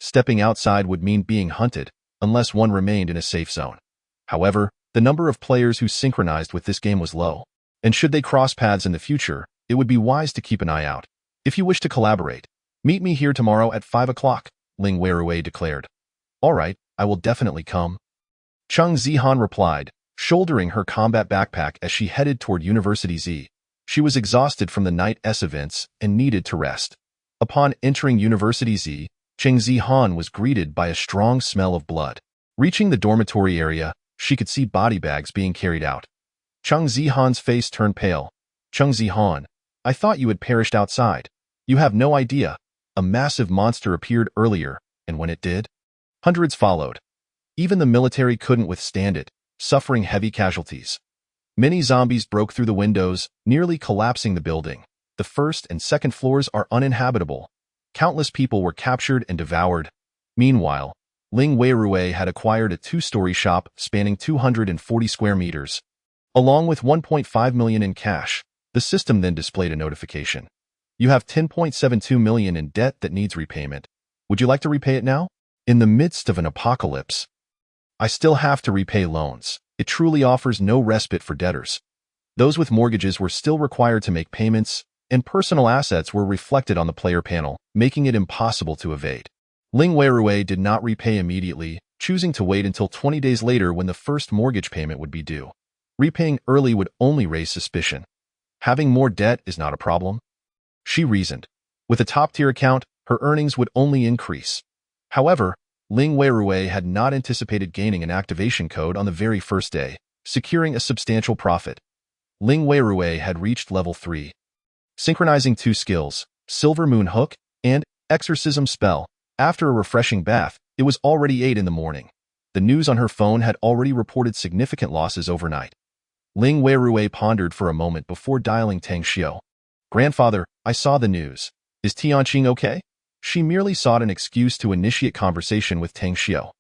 Stepping outside would mean being hunted, unless one remained in a safe zone. However, the number of players who synchronized with this game was low, and should they cross paths in the future, it would be wise to keep an eye out. If you wish to collaborate, meet me here tomorrow at 5 o'clock, Ling Weirui declared. All right, I will definitely come. Chung Zihan replied, shouldering her combat backpack as she headed toward University Z. She was exhausted from the Night S events and needed to rest. Upon entering University Z, Cheng Zihan was greeted by a strong smell of blood. Reaching the dormitory area, she could see body bags being carried out. Chung Zihan's face turned pale. Chung Zihan, I thought you had perished outside. You have no idea. A massive monster appeared earlier, and when it did, hundreds followed. Even the military couldn't withstand it, suffering heavy casualties. Many zombies broke through the windows, nearly collapsing the building. The first and second floors are uninhabitable. Countless people were captured and devoured. Meanwhile, Ling Weirui had acquired a 2-story shop spanning 240 square meters. Along with 1.5 million in cash, the system then displayed a notification. You have 10.72 million in debt that needs repayment. Would you like to repay it now? In the midst of an apocalypse, I still have to repay loans. It truly offers no respite for debtors. Those with mortgages were still required to make payments, and personal assets were reflected on the player panel, making it impossible to evade. Ling Weirui did not repay immediately, choosing to wait until 20 days later when the first mortgage payment would be due. Repaying early would only raise suspicion. Having more debt is not a problem, she reasoned. With a top-tier account, her earnings would only increase. However, Ling Weirui had not anticipated gaining an activation code on the very first day, securing a substantial profit. Ling Weirui had reached level 3. Synchronizing 2 skills, Silver Moon Hook and Exorcism Spell. After a refreshing bath, it was already 8 in the morning. The news on her phone had already reported significant losses overnight. Ling Weirui pondered for a moment before dialing Tang Xiao. Grandfather, I saw the news. Is Tianqing okay? She merely sought an excuse to initiate conversation with Tang Xiao.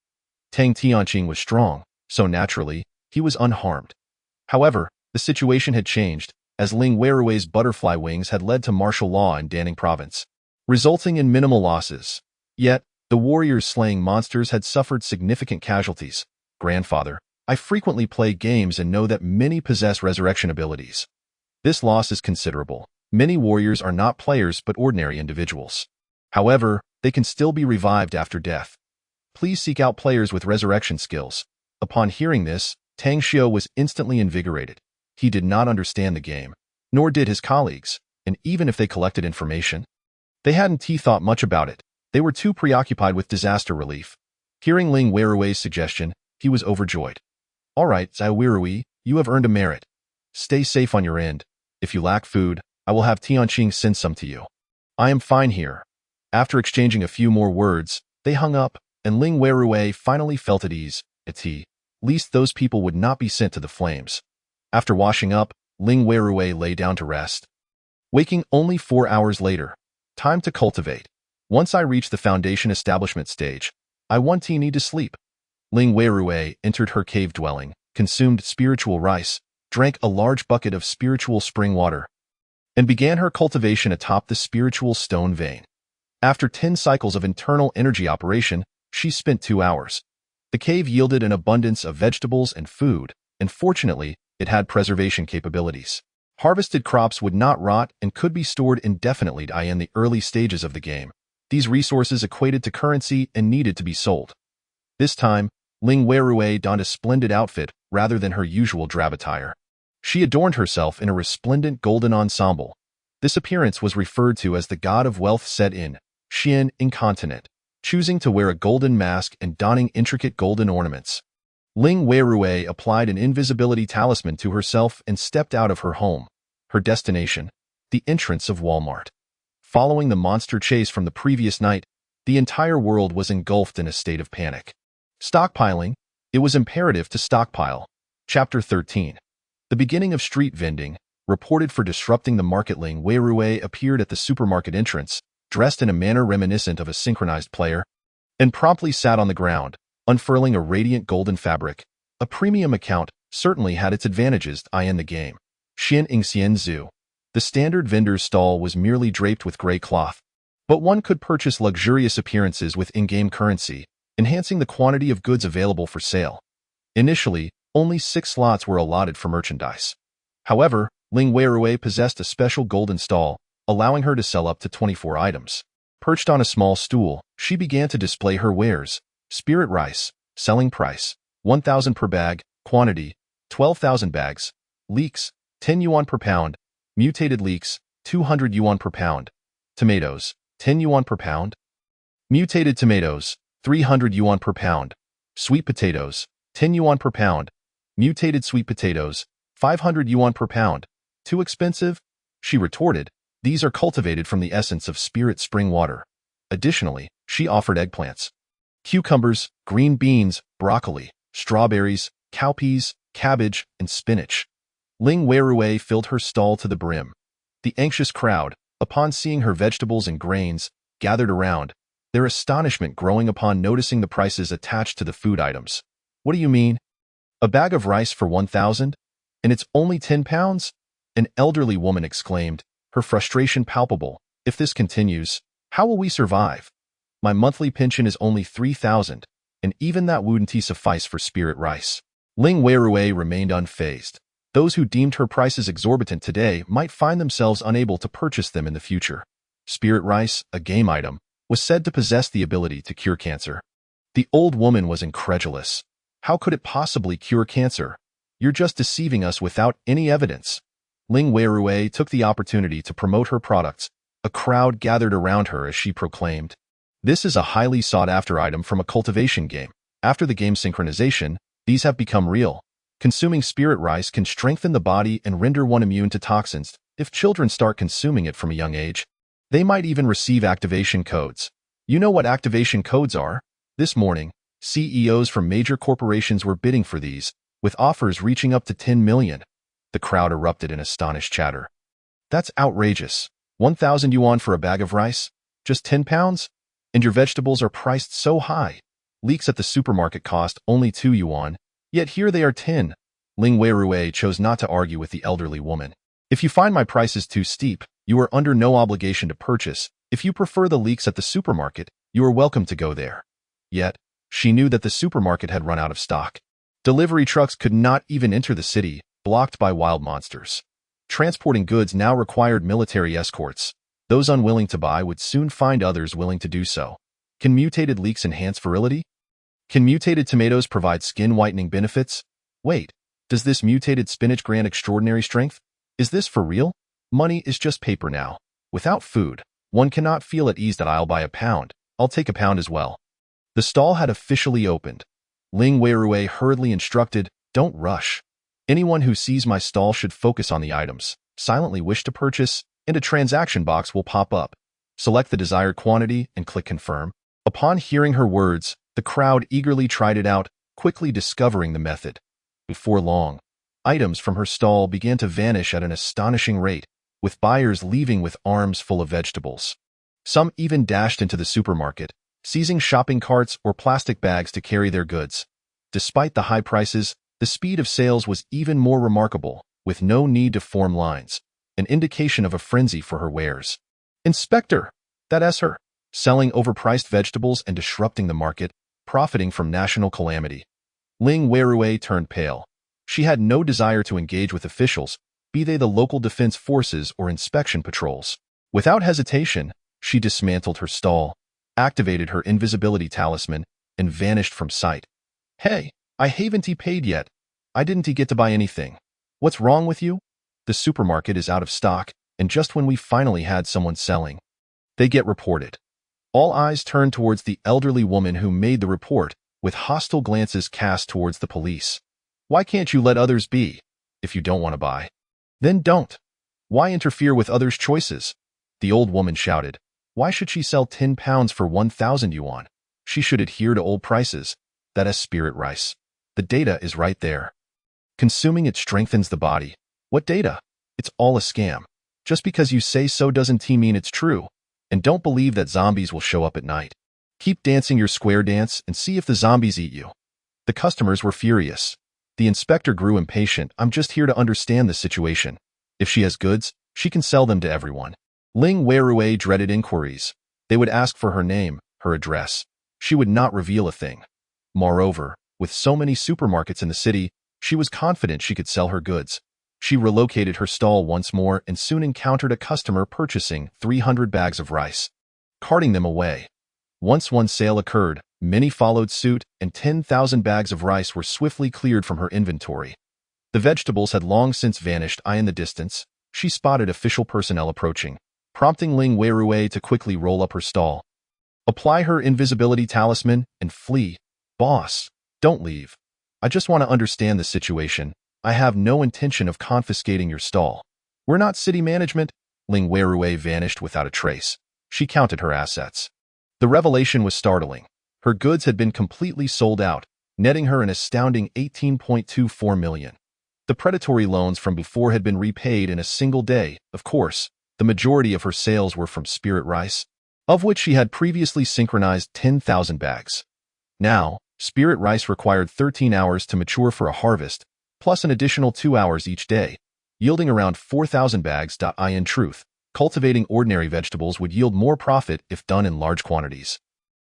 Tang Tianqing was strong, so naturally, he was unharmed. However, the situation had changed, as Ling Weirui's butterfly wings had led to martial law in Danning province, resulting in minimal losses. Yet, the warriors slaying monsters had suffered significant casualties. Grandfather, I frequently play games and know that many possess resurrection abilities. This loss is considerable. Many warriors are not players but ordinary individuals. However, they can still be revived after death. Please seek out players with resurrection skills. Upon hearing this, Tang Xiao was instantly invigorated. He did not understand the game, nor did his colleagues, and even if they collected information, they hadn't thought much about it. They were too preoccupied with disaster relief. Hearing Ling Weirui's suggestion, he was overjoyed. All right, Zai Weirui, you have earned a merit. Stay safe on your end. If you lack food, I will have Tianqing send some to you. I am fine here. After exchanging a few more words, they hung up, and Ling Weirui finally felt at ease. At least those people would not be sent to the flames. After washing up, Ling Weirui lay down to rest. Waking only 4 hours later. Time to cultivate. Once I reach the foundation establishment stage, I need to sleep. Ling Weirui entered her cave dwelling, consumed spiritual rice, drank a large bucket of spiritual spring water, and began her cultivation atop the spiritual stone vein. After 10 cycles of internal energy operation, she spent 2 hours. The cave yielded an abundance of vegetables and food, and fortunately, it had preservation capabilities. Harvested crops would not rot and could be stored indefinitely in the early stages of the game. These resources equated to currency and needed to be sold. This time, Ling Weirui donned a splendid outfit rather than her usual drab attire. She adorned herself in a resplendent golden ensemble. This appearance was referred to as the god of wealth set in Xian Incontinent. choosing to wear a golden mask and donning intricate golden ornaments. Ling Weirui applied an invisibility talisman to herself and stepped out of her home. Her destination, the entrance of Walmart. Following the monster chase from the previous night, the entire world was engulfed in a state of panic. Stockpiling. It was imperative to stockpile. Chapter 13. The beginning of street vending, reported for disrupting the market. Ling Weirui appeared at the supermarket entrance, dressed in a manner reminiscent of a synchronized player, and promptly sat on the ground, unfurling a radiant golden fabric. A premium account certainly had its advantages in the game. Xin Ingxian Zhu. The standard vendor's stall was merely draped with gray cloth, but one could purchase luxurious appearances with in-game currency, enhancing the quantity of goods available for sale. Initially, only 6 slots were allotted for merchandise. However, Ling Weirui possessed a special golden stall, allowing her to sell up to 24 items. Perched on a small stool, she began to display her wares. Spirit rice, selling price, 1,000 per bag, quantity, 12,000 bags. Leeks, 10 yuan per pound. Mutated leeks, 200 yuan per pound. Tomatoes, 10 yuan per pound. Mutated tomatoes, 300 yuan per pound. Sweet potatoes, 10 yuan per pound. Mutated sweet potatoes, 500 yuan per pound. Too expensive? She retorted. These are cultivated from the essence of spirit spring water. Additionally, she offered eggplants, cucumbers, green beans, broccoli, strawberries, cowpeas, cabbage, and spinach. Ling Weirui filled her stall to the brim. The anxious crowd, upon seeing her vegetables and grains, gathered around, their astonishment growing upon noticing the prices attached to the food items. What do you mean? A bag of rice for 1,000? And it's only 10 pounds? An elderly woman exclaimed, her frustration palpable. If this continues, how will we survive? My monthly pension is only 3,000, and even that wouldn't suffice for spirit rice. Ling Weirui remained unfazed. Those who deemed her prices exorbitant today might find themselves unable to purchase them in the future. Spirit rice, a game item, was said to possess the ability to cure cancer. The old woman was incredulous. How could it possibly cure cancer? You're just deceiving us without any evidence. Ling Weirui took the opportunity to promote her products. A crowd gathered around her as she proclaimed, "This is a highly sought-after item from a cultivation game. After the game synchronization, these have become real. Consuming spirit rice can strengthen the body and render one immune to toxins. If children start consuming it from a young age, they might even receive activation codes. You know what activation codes are? This morning, CEOs from major corporations were bidding for these, with offers reaching up to 10 million. The crowd erupted in astonished chatter. That's outrageous. 1,000 yuan for a bag of rice? Just 10 pounds? And your vegetables are priced so high. Leeks at the supermarket cost only 2 yuan. Yet here they are 10. Ling Weirui chose not to argue with the elderly woman. If you find my prices too steep, you are under no obligation to purchase. If you prefer the leeks at the supermarket, you are welcome to go there. Yet, she knew that the supermarket had run out of stock. Delivery trucks could not even enter the city, blocked by wild monsters. Transporting goods now required military escorts. Those unwilling to buy would soon find others willing to do so. Can mutated leeks enhance virility? Can mutated tomatoes provide skin-whitening benefits? Wait, does this mutated spinach grant extraordinary strength? Is this for real? Money is just paper now. Without food, one cannot feel at ease. That I'll buy a pound. I'll take a pound as well. The stall had officially opened. Ling Weirui hurriedly instructed, "Don't rush. Anyone who sees my stall should focus on the items, silently wish to purchase, and a transaction box will pop up. Select the desired quantity and click confirm." Upon hearing her words, the crowd eagerly tried it out, quickly discovering the method. Before long, items from her stall began to vanish at an astonishing rate, with buyers leaving with arms full of vegetables. Some even dashed into the supermarket, seizing shopping carts or plastic bags to carry their goods. Despite the high prices, the speed of sales was even more remarkable, with no need to form lines, an indication of a frenzy for her wares. "Inspector, that's her, selling overpriced vegetables and disrupting the market, profiting from national calamity." Ling Weirui turned pale. She had no desire to engage with officials, be they the local defense forces or inspection patrols. Without hesitation, she dismantled her stall, activated her invisibility talisman, and vanished from sight. "Hey, I haven't paid yet. I didn't get to buy anything. What's wrong with you? The supermarket is out of stock, and just when we finally had someone selling." They get reported. All eyes turned towards the elderly woman who made the report, with hostile glances cast towards the police. Why can't you let others be? If you don't want to buy, then don't. Why interfere with others' choices? The old woman shouted. Why should she sell 10 pounds for 1,000 yuan? She should adhere to old prices. That is spirit rice. The data is right there. Consuming it strengthens the body. What data? It's all a scam. Just because you say so doesn't mean it's true. And don't believe that zombies will show up at night. Keep dancing your square dance and see if the zombies eat you. The customers were furious. The inspector grew impatient. I'm just here to understand the situation. If she has goods, she can sell them to everyone. Ling Weirui dreaded inquiries. They would ask for her name, her address. She would not reveal a thing. Moreover, with so many supermarkets in the city, she was confident she could sell her goods. She relocated her stall once more and soon encountered a customer purchasing 300 bags of rice, carting them away. Once one sale occurred, many followed suit, and 10,000 bags of rice were swiftly cleared from her inventory. The vegetables had long since vanished. In the distance, she spotted official personnel approaching, prompting Ling Weirui to quickly roll up her stall. Apply her invisibility talisman and flee. Boss, don't leave. I just want to understand the situation. I have no intention of confiscating your stall. We're not city management. Ling Weirui vanished without a trace. She counted her assets. The revelation was startling. Her goods had been completely sold out, netting her an astounding 18.24 million. The predatory loans from before had been repaid in a single day. Of course, the majority of her sales were from spirit rice, of which she had previously synchronized 10,000 bags. Now, spirit rice required 13 hours to mature for a harvest, plus an additional 2 hours each day, yielding around 4,000 bags. In truth, cultivating ordinary vegetables would yield more profit if done in large quantities.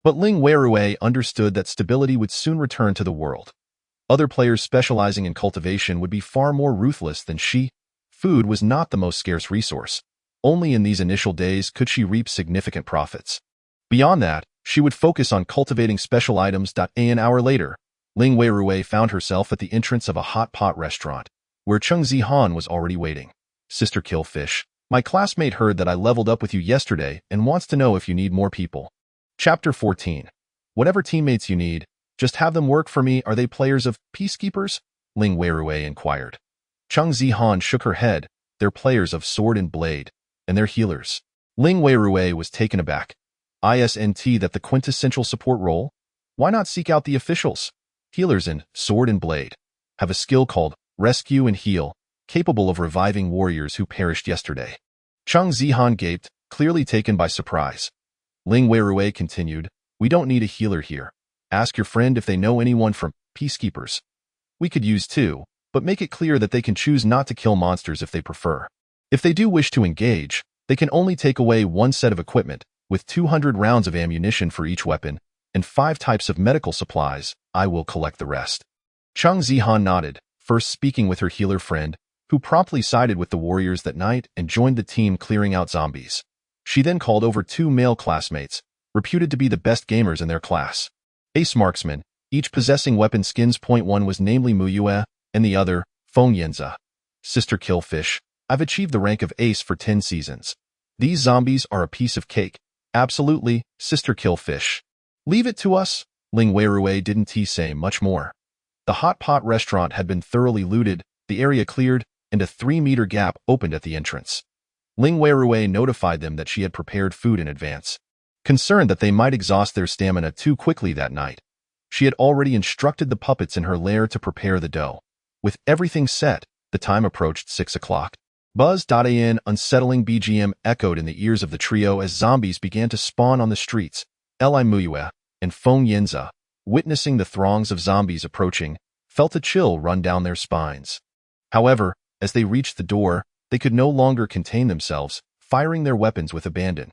But Ling Weirui understood that stability would soon return to the world. Other players specializing in cultivation would be far more ruthless than she. Food was not the most scarce resource. Only in these initial days could she reap significant profits. Beyond that, she would focus on cultivating special items. An hour later, Ling Weirui found herself at the entrance of a hot pot restaurant, where Cheng Zihan was already waiting. Sister Killfish, my classmate heard that I leveled up with you yesterday and wants to know if you need more people. Chapter 14. Whatever teammates you need, just have them work for me. Are they players of Peacekeepers? Ling Weirui inquired. Cheng Zihan shook her head. They're players of Sword and Blade, and they're healers. Ling Weirui was taken aback. Isn't that the quintessential support role? Why not seek out the officials? Healers in Sword and Blade have a skill called Rescue and Heal, capable of reviving warriors who perished yesterday. Cheng Zihan gaped, clearly taken by surprise. Ling Weirui continued, we don't need a healer here. Ask your friend if they know anyone from Peacekeepers. We could use two, but make it clear that they can choose not to kill monsters if they prefer. If they do wish to engage, they can only take away one set of equipment, with 200 rounds of ammunition for each weapon, and 5 types of medical supplies. I will collect the rest. Cheng Zihan nodded, first speaking with her healer friend, who promptly sided with the warriors that night and joined the team clearing out zombies. She then called over 2 male classmates, reputed to be the best gamers in their class. Ace marksmen, each possessing weapon skins. One was namely Muyue, and the other, Feng Yanza. Sister Killfish, I've achieved the rank of ace for 10 seasons. These zombies are a piece of cake. Absolutely, Sister Killfish. Leave it to us. Ling Weirui didn't say much more. The hot pot restaurant had been thoroughly looted, the area cleared, and a 3-meter gap opened at the entrance. Ling Weirui notified them that she had prepared food in advance. Concerned that they might exhaust their stamina too quickly that night, she had already instructed the puppets in her lair to prepare the dough. With everything set, the time approached 6 o'clock. Buzz.an unsettling BGM echoed in the ears of the trio as zombies began to spawn on the streets. Li Muyue and Feng Yanza, witnessing the throngs of zombies approaching, felt a chill run down their spines. However, as they reached the door, they could no longer contain themselves, firing their weapons with abandon.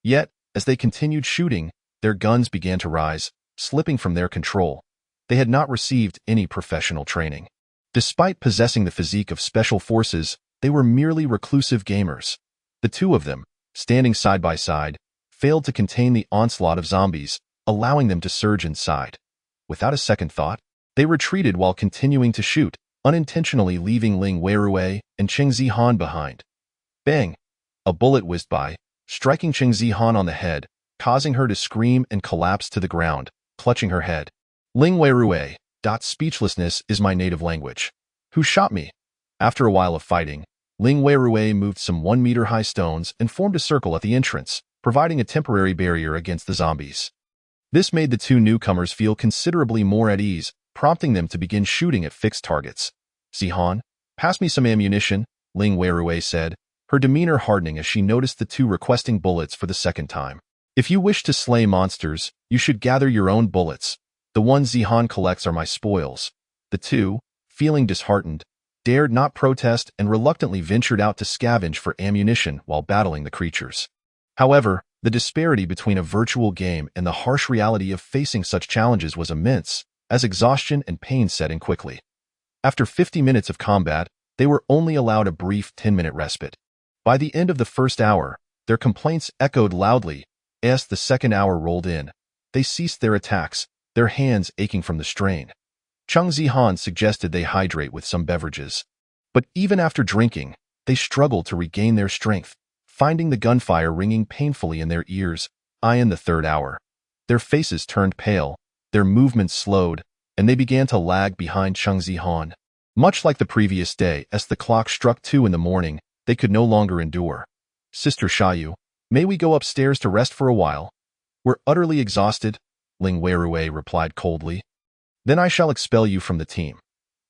Yet, as they continued shooting, their guns began to rise, slipping from their control. They had not received any professional training. Despite possessing the physique of special forces, they were merely reclusive gamers. The two of them, standing side by side, failed to contain the onslaught of zombies, allowing them to surge inside. Without a second thought, they retreated while continuing to shoot, unintentionally leaving Ling Weirui and Cheng Zihan behind. Bang! A bullet whizzed by, striking Cheng Zihan on the head, causing her to scream and collapse to the ground, clutching her head. Ling Weirui. Speechlessness is my native language. Who shot me? After a while of fighting, Ling Weirui moved some 1-meter-high stones and formed a circle at the entrance, providing a temporary barrier against the zombies. This made the two newcomers feel considerably more at ease, prompting them to begin shooting at fixed targets. Zihan, pass me some ammunition, Ling Weirui said, her demeanor hardening as she noticed the two requesting bullets for the second time. If you wish to slay monsters, you should gather your own bullets. The ones Zihan collects are my spoils. The two, feeling disheartened, dared not protest and reluctantly ventured out to scavenge for ammunition while battling the creatures. However, the disparity between a virtual game and the harsh reality of facing such challenges was immense, as exhaustion and pain set in quickly. After 50 minutes of combat, they were only allowed a brief 10-minute respite. By the end of the first hour, their complaints echoed loudly. As the second hour rolled in, they ceased their attacks, their hands aching from the strain. Chung Zihan suggested they hydrate with some beverages. But even after drinking, they struggled to regain their strength, finding the gunfire ringing painfully in their ears. In the third hour, their faces turned pale, their movements slowed, and they began to lag behind Chung Zihan. Much like the previous day, as the clock struck 2 in the morning, they could no longer endure. Sister Shayu, may we go upstairs to rest for a while? We're utterly exhausted, Ling Weirui replied coldly. Then I shall expel you from the team.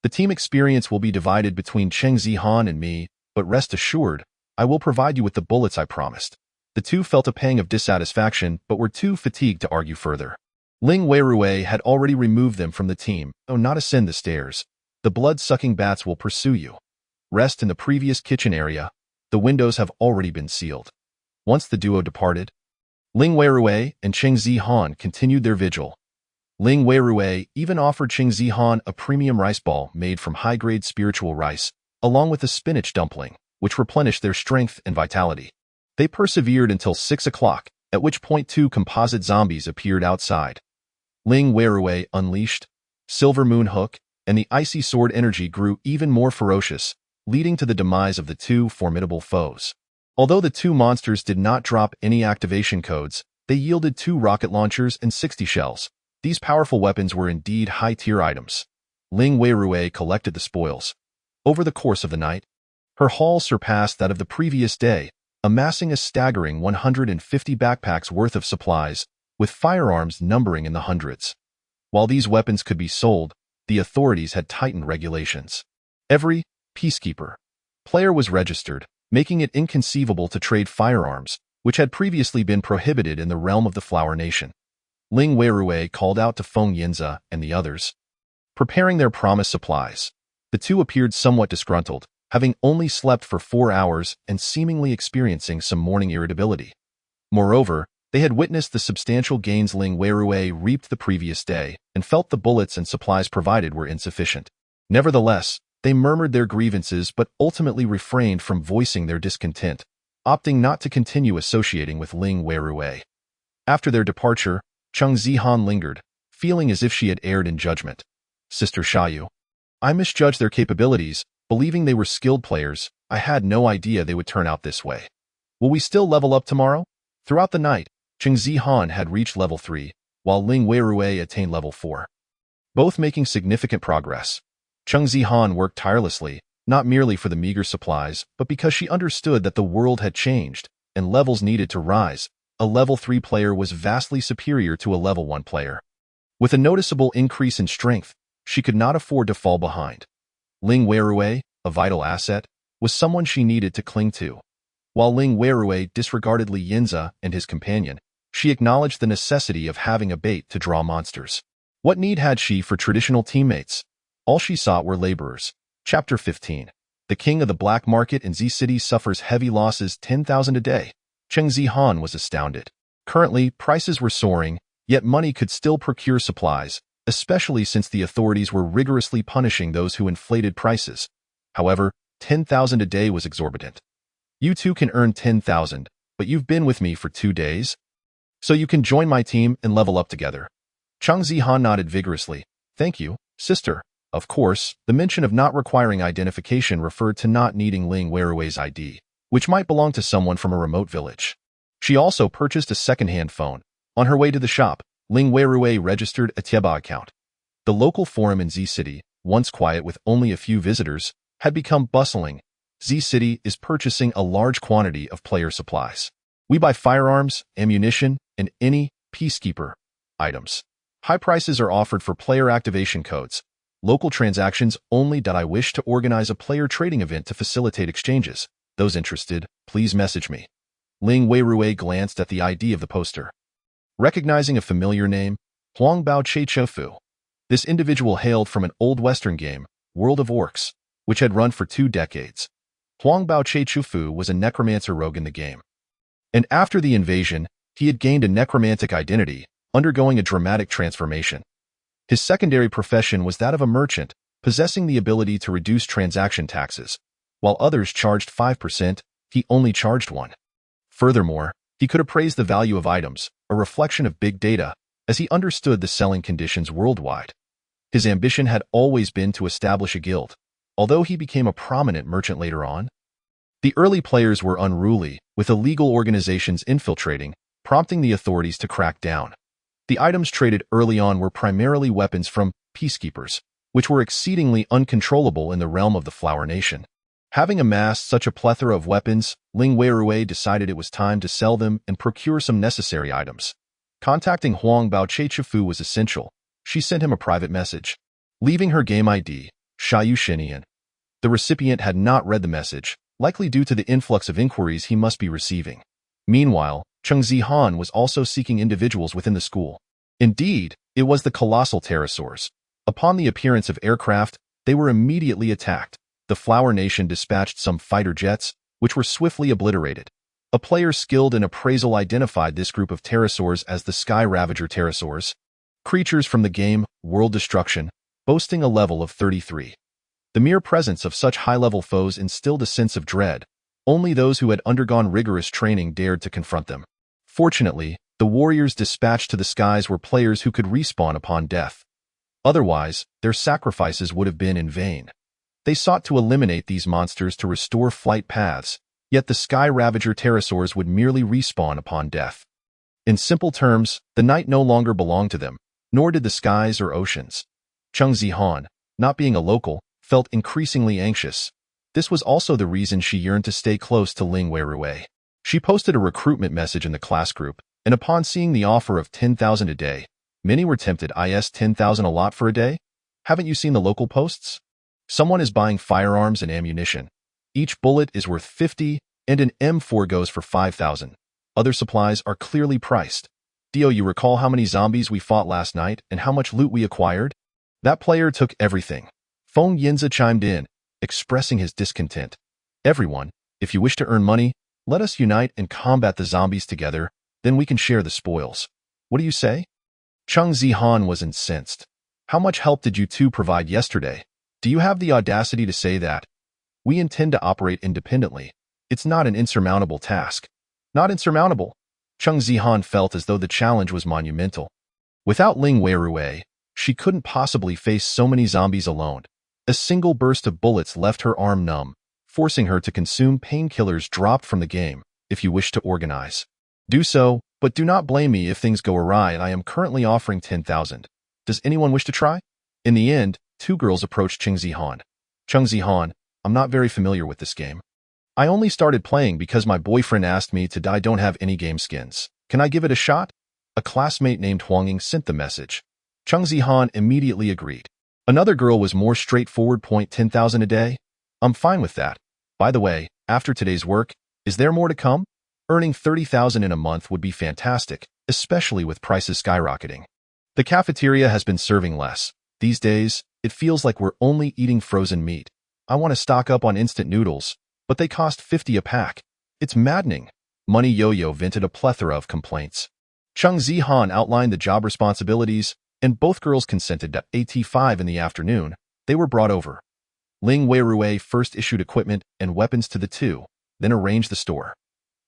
The team experience will be divided between Cheng Zihan and me, but rest assured, I will provide you with the bullets I promised. The two felt a pang of dissatisfaction, but were too fatigued to argue further. Ling Weirui had already removed them from the team. Oh, not ascend the stairs. The blood-sucking bats will pursue you. Rest in the previous kitchen area. The windows have already been sealed. Once the duo departed, Ling Weirui and Cheng Zihan continued their vigil. Ling Weirui even offered Cheng Zihan a premium rice ball made from high-grade spiritual rice, along with a spinach dumpling, which replenished their strength and vitality. They persevered until 6 o'clock, at which point 2 composite zombies appeared outside. Ling Weirui unleashed Silver Moon Hook, and the icy sword energy grew even more ferocious, leading to the demise of the two formidable foes. Although the two monsters did not drop any activation codes, they yielded 2 rocket launchers and 60 shells. These powerful weapons were indeed high-tier items. Ling Weirui collected the spoils. Over the course of the night, her haul surpassed that of the previous day, amassing a staggering 150 backpacks worth of supplies, with firearms numbering in the hundreds. While these weapons could be sold, the authorities had tightened regulations. Every peacekeeper player was registered, making it inconceivable to trade firearms, which had previously been prohibited in the realm of the Flower Nation. Ling Weirui called out to Feng Yinza and the others, preparing their promised supplies. The two appeared somewhat disgruntled, having only slept for 4 hours and seemingly experiencing some morning irritability. Moreover, they had witnessed the substantial gains Ling Weirui reaped the previous day and felt the bullets and supplies provided were insufficient. Nevertheless, they murmured their grievances but ultimately refrained from voicing their discontent, opting not to continue associating with Ling Weirui. After their departure, Chung Zihan lingered, feeling as if she had erred in judgment. Sister Shayu, I misjudged their capabilities, believing they were skilled players. I had no idea they would turn out this way. Will we still level up tomorrow? Throughout the night, Cheng Zihan had reached level 3, while Ling Weirui attained level 4. Both making significant progress. Cheng Zihan worked tirelessly, not merely for the meager supplies, but because she understood that the world had changed, and levels needed to rise. A level 3 player was vastly superior to a level 1 player. With a noticeable increase in strength, she could not afford to fall behind. Ling Weirui, a vital asset, was someone she needed to cling to. While Ling Weirui disregarded Li Yinza and his companion, she acknowledged the necessity of having a bait to draw monsters. What need had she for traditional teammates? All she sought were laborers. Chapter 15. The king of the black market in Z City suffers heavy losses, 10,000 a day. Cheng Zihan was astounded. Currently, prices were soaring, yet money could still procure supplies, especially since the authorities were rigorously punishing those who inflated prices. However, 10,000 a day was exorbitant. You too can earn 10,000, but you've been with me for 2 days? So you can join my team and level up together. Chung Zihan nodded vigorously. Thank you, sister. Of course, the mention of not requiring identification referred to not needing Ling Weirui's ID, which might belong to someone from a remote village. She also purchased a second-hand phone. On her way to the shop, Ling Weirui registered a Tieba account. The local forum in Z City, once quiet with only a few visitors, had become bustling. Z City is purchasing a large quantity of player supplies. We buy firearms, ammunition, and any peacekeeper items. High prices are offered for player activation codes. Local transactions only. I wish to organize a player trading event to facilitate exchanges. Those interested, please message me. Ling Weirui glanced at the ID of the poster. Recognizing a familiar name, Huang Bao Che Chofu. This individual hailed from an old Western game, World of Orcs, which had run for 2 decades. Huang Bao Che Chofu was a necromancer rogue in the game. And after the invasion, he had gained a necromantic identity, undergoing a dramatic transformation. His secondary profession was that of a merchant, possessing the ability to reduce transaction taxes. While others charged 5%, he only charged 1%. Furthermore, he could appraise the value of items, a reflection of big data, as he understood the selling conditions worldwide. His ambition had always been to establish a guild, although he became a prominent merchant later on. The early players were unruly, with illegal organizations infiltrating, prompting the authorities to crack down. The items traded early on were primarily weapons from peacekeepers, which were exceedingly uncontrollable in the realm of the Flower Nation. Having amassed such a plethora of weapons, Ling Weirui decided it was time to sell them and procure some necessary items. Contacting Huang Bao Che Chofu was essential. She sent him a private message, leaving her game ID, Shayu Shinian. The recipient had not read the message, likely due to the influx of inquiries he must be receiving. Meanwhile, Cheng Zihan was also seeking individuals within the school. Indeed, it was the colossal pterosaurs. Upon the appearance of aircraft, they were immediately attacked. The Flower Nation dispatched some fighter jets, which were swiftly obliterated. A player skilled in appraisal identified this group of pterosaurs as the Sky Ravager pterosaurs, creatures from the game World Destruction, boasting a level of 33. The mere presence of such high-level foes instilled a sense of dread. Only those who had undergone rigorous training dared to confront them. Fortunately, the warriors dispatched to the skies were players who could respawn upon death. Otherwise, their sacrifices would have been in vain. They sought to eliminate these monsters to restore flight paths, yet the Sky Ravager pterosaurs would merely respawn upon death. In simple terms, the night no longer belonged to them, nor did the skies or oceans. Cheng Zihan, not being a local, felt increasingly anxious. This was also the reason she yearned to stay close to Ling Weirui. She posted a recruitment message in the class group, and upon seeing the offer of 10,000 a day, many were tempted. 10,000 a lot for a day? Haven't you seen the local posts? Someone is buying firearms and ammunition. Each bullet is worth 50, and an M4 goes for 5,000. Other supplies are clearly priced. Dio, you recall how many zombies we fought last night and how much loot we acquired? That player took everything. Feng Yinza chimed in, expressing his discontent. Everyone, if you wish to earn money, let us unite and combat the zombies together, then we can share the spoils. What do you say? Cheng Zihan was incensed. How much help did you two provide yesterday? Do you have the audacity to say that? We intend to operate independently. It's not an insurmountable task. Not insurmountable. Cheng Zihan felt as though the challenge was monumental. Without Ling Weirui, she couldn't possibly face so many zombies alone. A single burst of bullets left her arm numb, forcing her to consume painkillers dropped from the game. If you wish to organize, do so, but do not blame me if things go awry. I am currently offering 10,000. Does anyone wish to try? In the end, 2 girls approached Cheng Zihan. Cheng Zihan, I'm not very familiar with this game. I only started playing because my boyfriend asked me to. I don't have any game skins. Can I give it a shot? A classmate named Huang Ying sent the message. Cheng Zihan immediately agreed. Another girl was more straightforward. 10,000 a day? I'm fine with that. By the way, after today's work, is there more to come? Earning 30,000 in a month would be fantastic, especially with prices skyrocketing. The cafeteria has been serving less. These days, it feels like we're only eating frozen meat. I want to stock up on instant noodles, but they cost 50 a pack. It's maddening. Money Yo-Yo vented a plethora of complaints. Cheng Zihan outlined the job responsibilities, and both girls consented. At 5 in the afternoon, they were brought over. Ling Weirui first issued equipment and weapons to the 2, then arranged the store.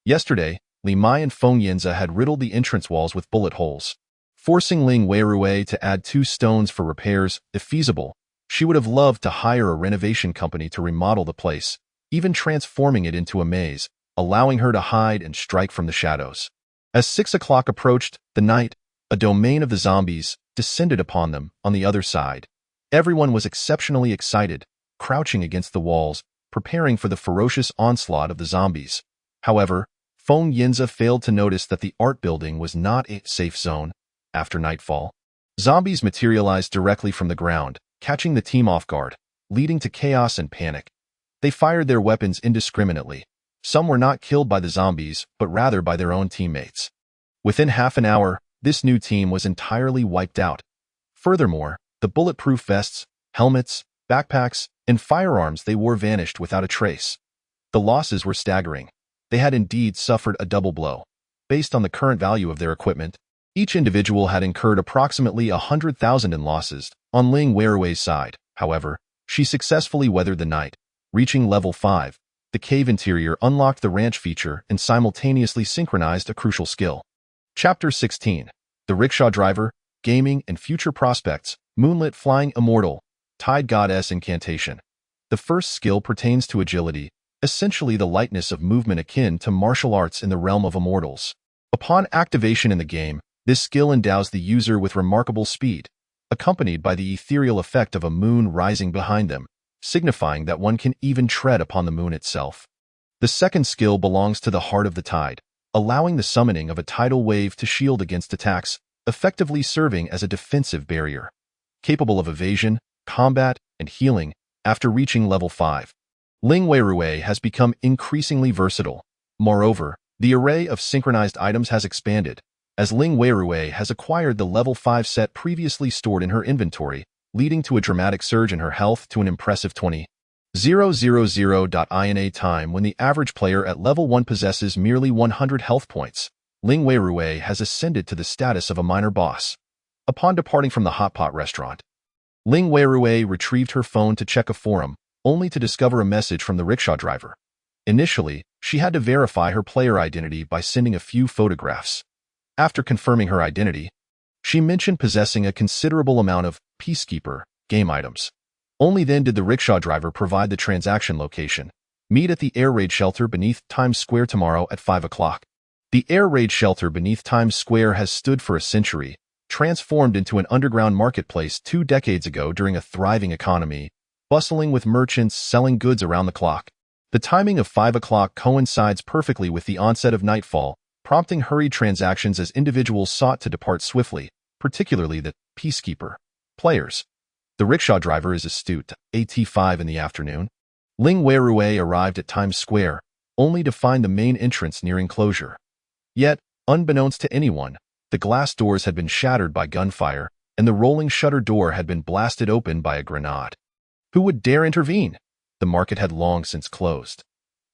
Yesterday, Li Mai and Feng Yinza had riddled the entrance walls with bullet holes, forcing Ling Weirui to add 2 stones for repairs, if feasible. She would have loved to hire a renovation company to remodel the place, even transforming it into a maze, allowing her to hide and strike from the shadows. As 6 o'clock approached, the night, a domain of the zombies, descended upon them on the other side. Everyone was exceptionally excited, crouching against the walls, preparing for the ferocious onslaught of the zombies. However, Feng Yinze failed to notice that the art building was not a safe zone. After nightfall, zombies materialized directly from the ground, catching the team off guard, leading to chaos and panic. They fired their weapons indiscriminately. Some were not killed by the zombies, but rather by their own teammates. Within half an hour, this new team was entirely wiped out. Furthermore, the bulletproof vests, helmets, backpacks, and firearms they wore vanished without a trace. The losses were staggering. They had indeed suffered a double blow. Based on the current value of their equipment, each individual had incurred approximately 100,000 in losses. On Ling Weirui's side, however, she successfully weathered the night. Reaching level 5, the cave interior unlocked the ranch feature and simultaneously synchronized a crucial skill. Chapter 16. The Rickshaw Driver, Gaming and Future Prospects, Moonlit Flying Immortal, Tide Goddess Incantation. The first skill pertains to agility, essentially the lightness of movement akin to martial arts in the realm of immortals. Upon activation in the game, this skill endows the user with remarkable speed, accompanied by the ethereal effect of a moon rising behind them, signifying that one can even tread upon the moon itself. The second skill belongs to the Heart of the Tide, allowing the summoning of a tidal wave to shield against attacks, effectively serving as a defensive barrier. Capable of evasion, combat, and healing, after reaching level 5. Ling Weirui has become increasingly versatile. Moreover, the array of synchronized items has expanded, as Ling Weirui has acquired the level 5 set previously stored in her inventory, leading to a dramatic surge in her health to an impressive 20,000 INA time when the average player at level 1 possesses merely 100 health points. Ling Weirui has ascended to the status of a minor boss. Upon departing from the hot pot restaurant, Ling Weirui retrieved her phone to check a forum, only to discover a message from the rickshaw driver. Initially, she had to verify her player identity by sending a few photographs. After confirming her identity, she mentioned possessing a considerable amount of Peacekeeper game items. Only then did the rickshaw driver provide the transaction location. Meet at the air raid shelter beneath Times Square tomorrow at 5 o'clock. The air raid shelter beneath Times Square has stood for a century, transformed into an underground marketplace 2 decades ago during a thriving economy, bustling with merchants selling goods around the clock. The timing of 5 o'clock coincides perfectly with the onset of nightfall, prompting hurried transactions as individuals sought to depart swiftly, particularly the Peacekeeper players. The rickshaw driver is astute. At 5 in the afternoon, Ling Weirui arrived at Times Square, only to find the main entrance nearing closure. Yet, unbeknownst to anyone, the glass doors had been shattered by gunfire, and the rolling shutter door had been blasted open by a grenade. Who would dare intervene? The market had long since closed.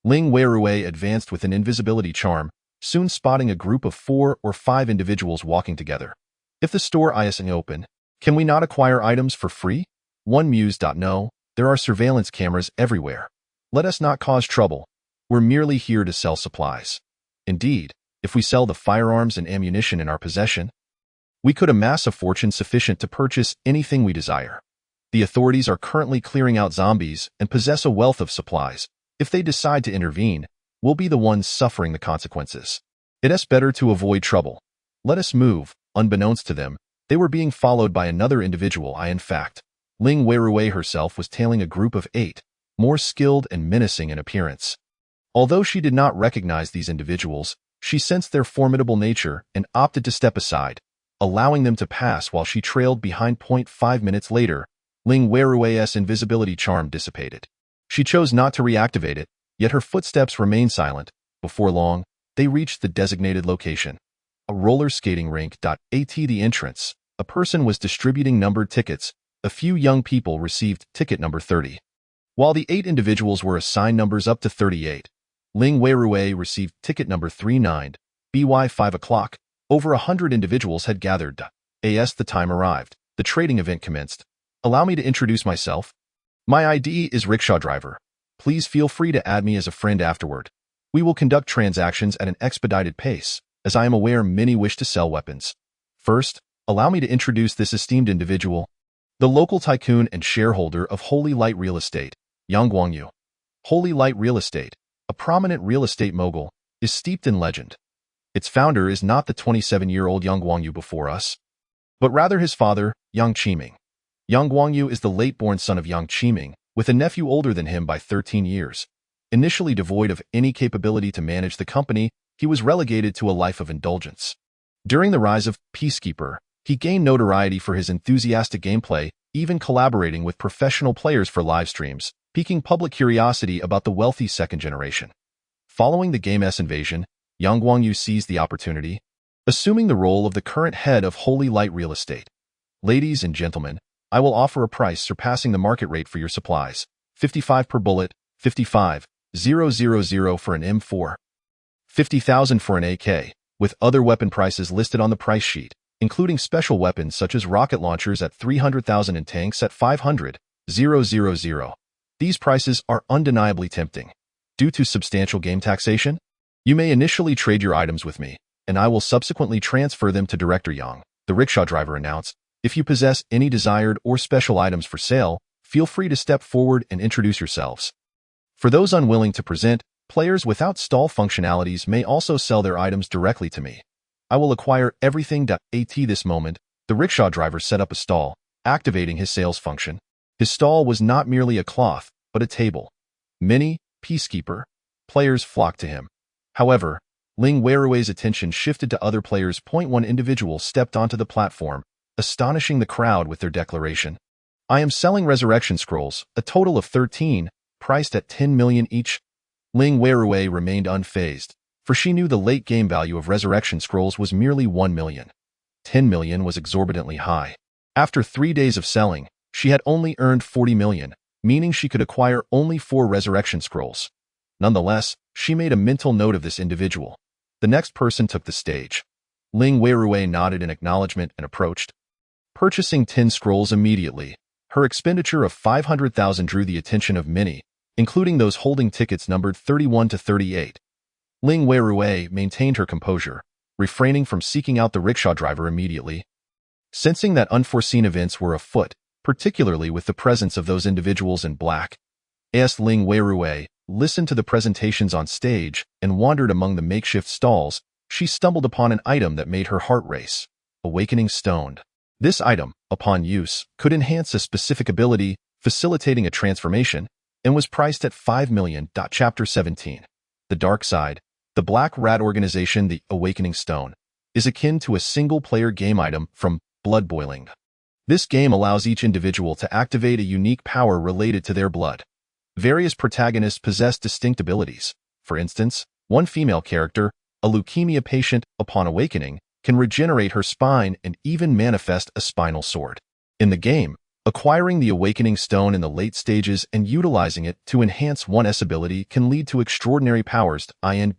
Ling Weirui advanced with an invisibility charm, soon spotting a group of 4 or 5 individuals walking together. If the store isn't open, can we not acquire items for free? One mused. No, there are surveillance cameras everywhere. Let us not cause trouble. We're merely here to sell supplies. Indeed, if we sell the firearms and ammunition in our possession, we could amass a fortune sufficient to purchase anything we desire. The authorities are currently clearing out zombies and possess a wealth of supplies. If they decide to intervene, we'll be the ones suffering the consequences. It is better to avoid trouble. Let us move. Unbeknownst to them, they were being followed by another individual. In fact, Ling Weirui herself was tailing a group of 8, more skilled and menacing in appearance. Although she did not recognize these individuals, she sensed their formidable nature and opted to step aside, allowing them to pass while she trailed behind. 5 minutes later, Ling Weirui's invisibility charm dissipated. She chose not to reactivate it, yet her footsteps remained silent. Before long, they reached the designated location. A roller skating rink. At the entrance, a person was distributing numbered tickets. A few young people received ticket number 30. While the 8 individuals were assigned numbers up to 38, Ling Weirui received ticket number 39. By 5 o'clock, over 100 individuals had gathered. As the time arrived, the trading event commenced. Allow me to introduce myself. My ID is Rickshaw Driver. Please feel free to add me as a friend afterward. We will conduct transactions at an expedited pace, as I am aware many wish to sell weapons. First, allow me to introduce this esteemed individual, the local tycoon and shareholder of Holy Light Real Estate, Yang Guangyu. Holy Light Real Estate, a prominent real estate mogul, is steeped in legend. Its founder is not the 27-year-old Yang Guangyu before us, but rather his father, Yang Qiming. Yang Guangyu is the late-born son of Yang Qiming, with a nephew older than him by 13 years. Initially devoid of any capability to manage the company, he was relegated to a life of indulgence. During the rise of Peacekeeper, he gained notoriety for his enthusiastic gameplay, even collaborating with professional players for live streams, piquing public curiosity about the wealthy second generation. Following the game's invasion, Yang Guangyu seized the opportunity, assuming the role of the current head of Holy Light Real Estate. Ladies and gentlemen, I will offer a price surpassing the market rate for your supplies. 55 per bullet, 55,000 for an M4, 50,000 for an AK, with other weapon prices listed on the price sheet, including special weapons such as rocket launchers at 300,000 and tanks at 500,000. These prices are undeniably tempting. Due to substantial game taxation, you may initially trade your items with me, and I will subsequently transfer them to Director Yang, the rickshaw driver announced. If you possess any desired or special items for sale, feel free to step forward and introduce yourselves. For those unwilling to present, players without stall functionalities may also sell their items directly to me. I will acquire everything. At this moment, the rickshaw driver set up a stall, activating his sales function. His stall was not merely a cloth, but a table. Many Peacekeeper players flocked to him. However, Ling Weirui's attention shifted to other players. One individual stepped onto the platform, astonishing the crowd with their declaration. I am selling resurrection scrolls, a total of 13, priced at 10 million each. Ling Weirui remained unfazed, for she knew the late game value of resurrection scrolls was merely 1 million. 10 million was exorbitantly high. After 3 days of selling, she had only earned 40 million, meaning she could acquire only 4 resurrection scrolls. Nonetheless, she made a mental note of this individual. The next person took the stage. Ling Weirui nodded in acknowledgement and approached, purchasing 10 scrolls immediately. Her expenditure of 500,000 drew the attention of many, including those holding tickets numbered 31 to 38. Ling Weirui maintained her composure, refraining from seeking out the rickshaw driver immediately. Sensing that unforeseen events were afoot, particularly with the presence of those individuals in black, Ling Weirui listened to the presentations on stage and wandered among the makeshift stalls. She stumbled upon an item that made her heart race: Awakening Stone. This item, upon use, could enhance a specific ability, facilitating a transformation, and was priced at 5 million. Chapter 17. The Dark Side. The Black Rat Organization. The Awakening Stone is akin to a single-player game item from Blood Boiling. This game allows each individual to activate a unique power related to their blood. Various protagonists possess distinct abilities. For instance, one female character, a leukemia patient, upon awakening, can regenerate her spine and even manifest a spinal sword. In the game, acquiring the Awakening Stone in the late stages and utilizing it to enhance one's ability can lead to extraordinary powers.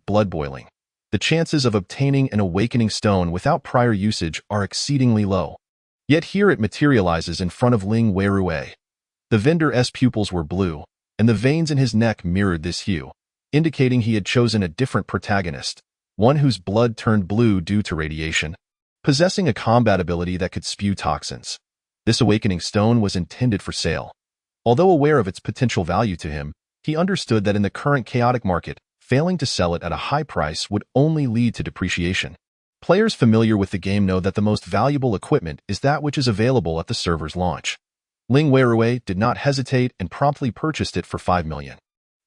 Blood Boiling. The chances of obtaining an Awakening Stone without prior usage are exceedingly low. Yet here it materializes in front of Ling Weirui. The vendor's pupils were blue, and the veins in his neck mirrored this hue, indicating he had chosen a different protagonist, one whose blood turned blue due to radiation, possessing a combat ability that could spew toxins. This Awakening Stone was intended for sale. Although aware of its potential value to him, he understood that in the current chaotic market, failing to sell it at a high price would only lead to depreciation. Players familiar with the game know that the most valuable equipment is that which is available at the server's launch. Ling Weirui did not hesitate and promptly purchased it for 5 million.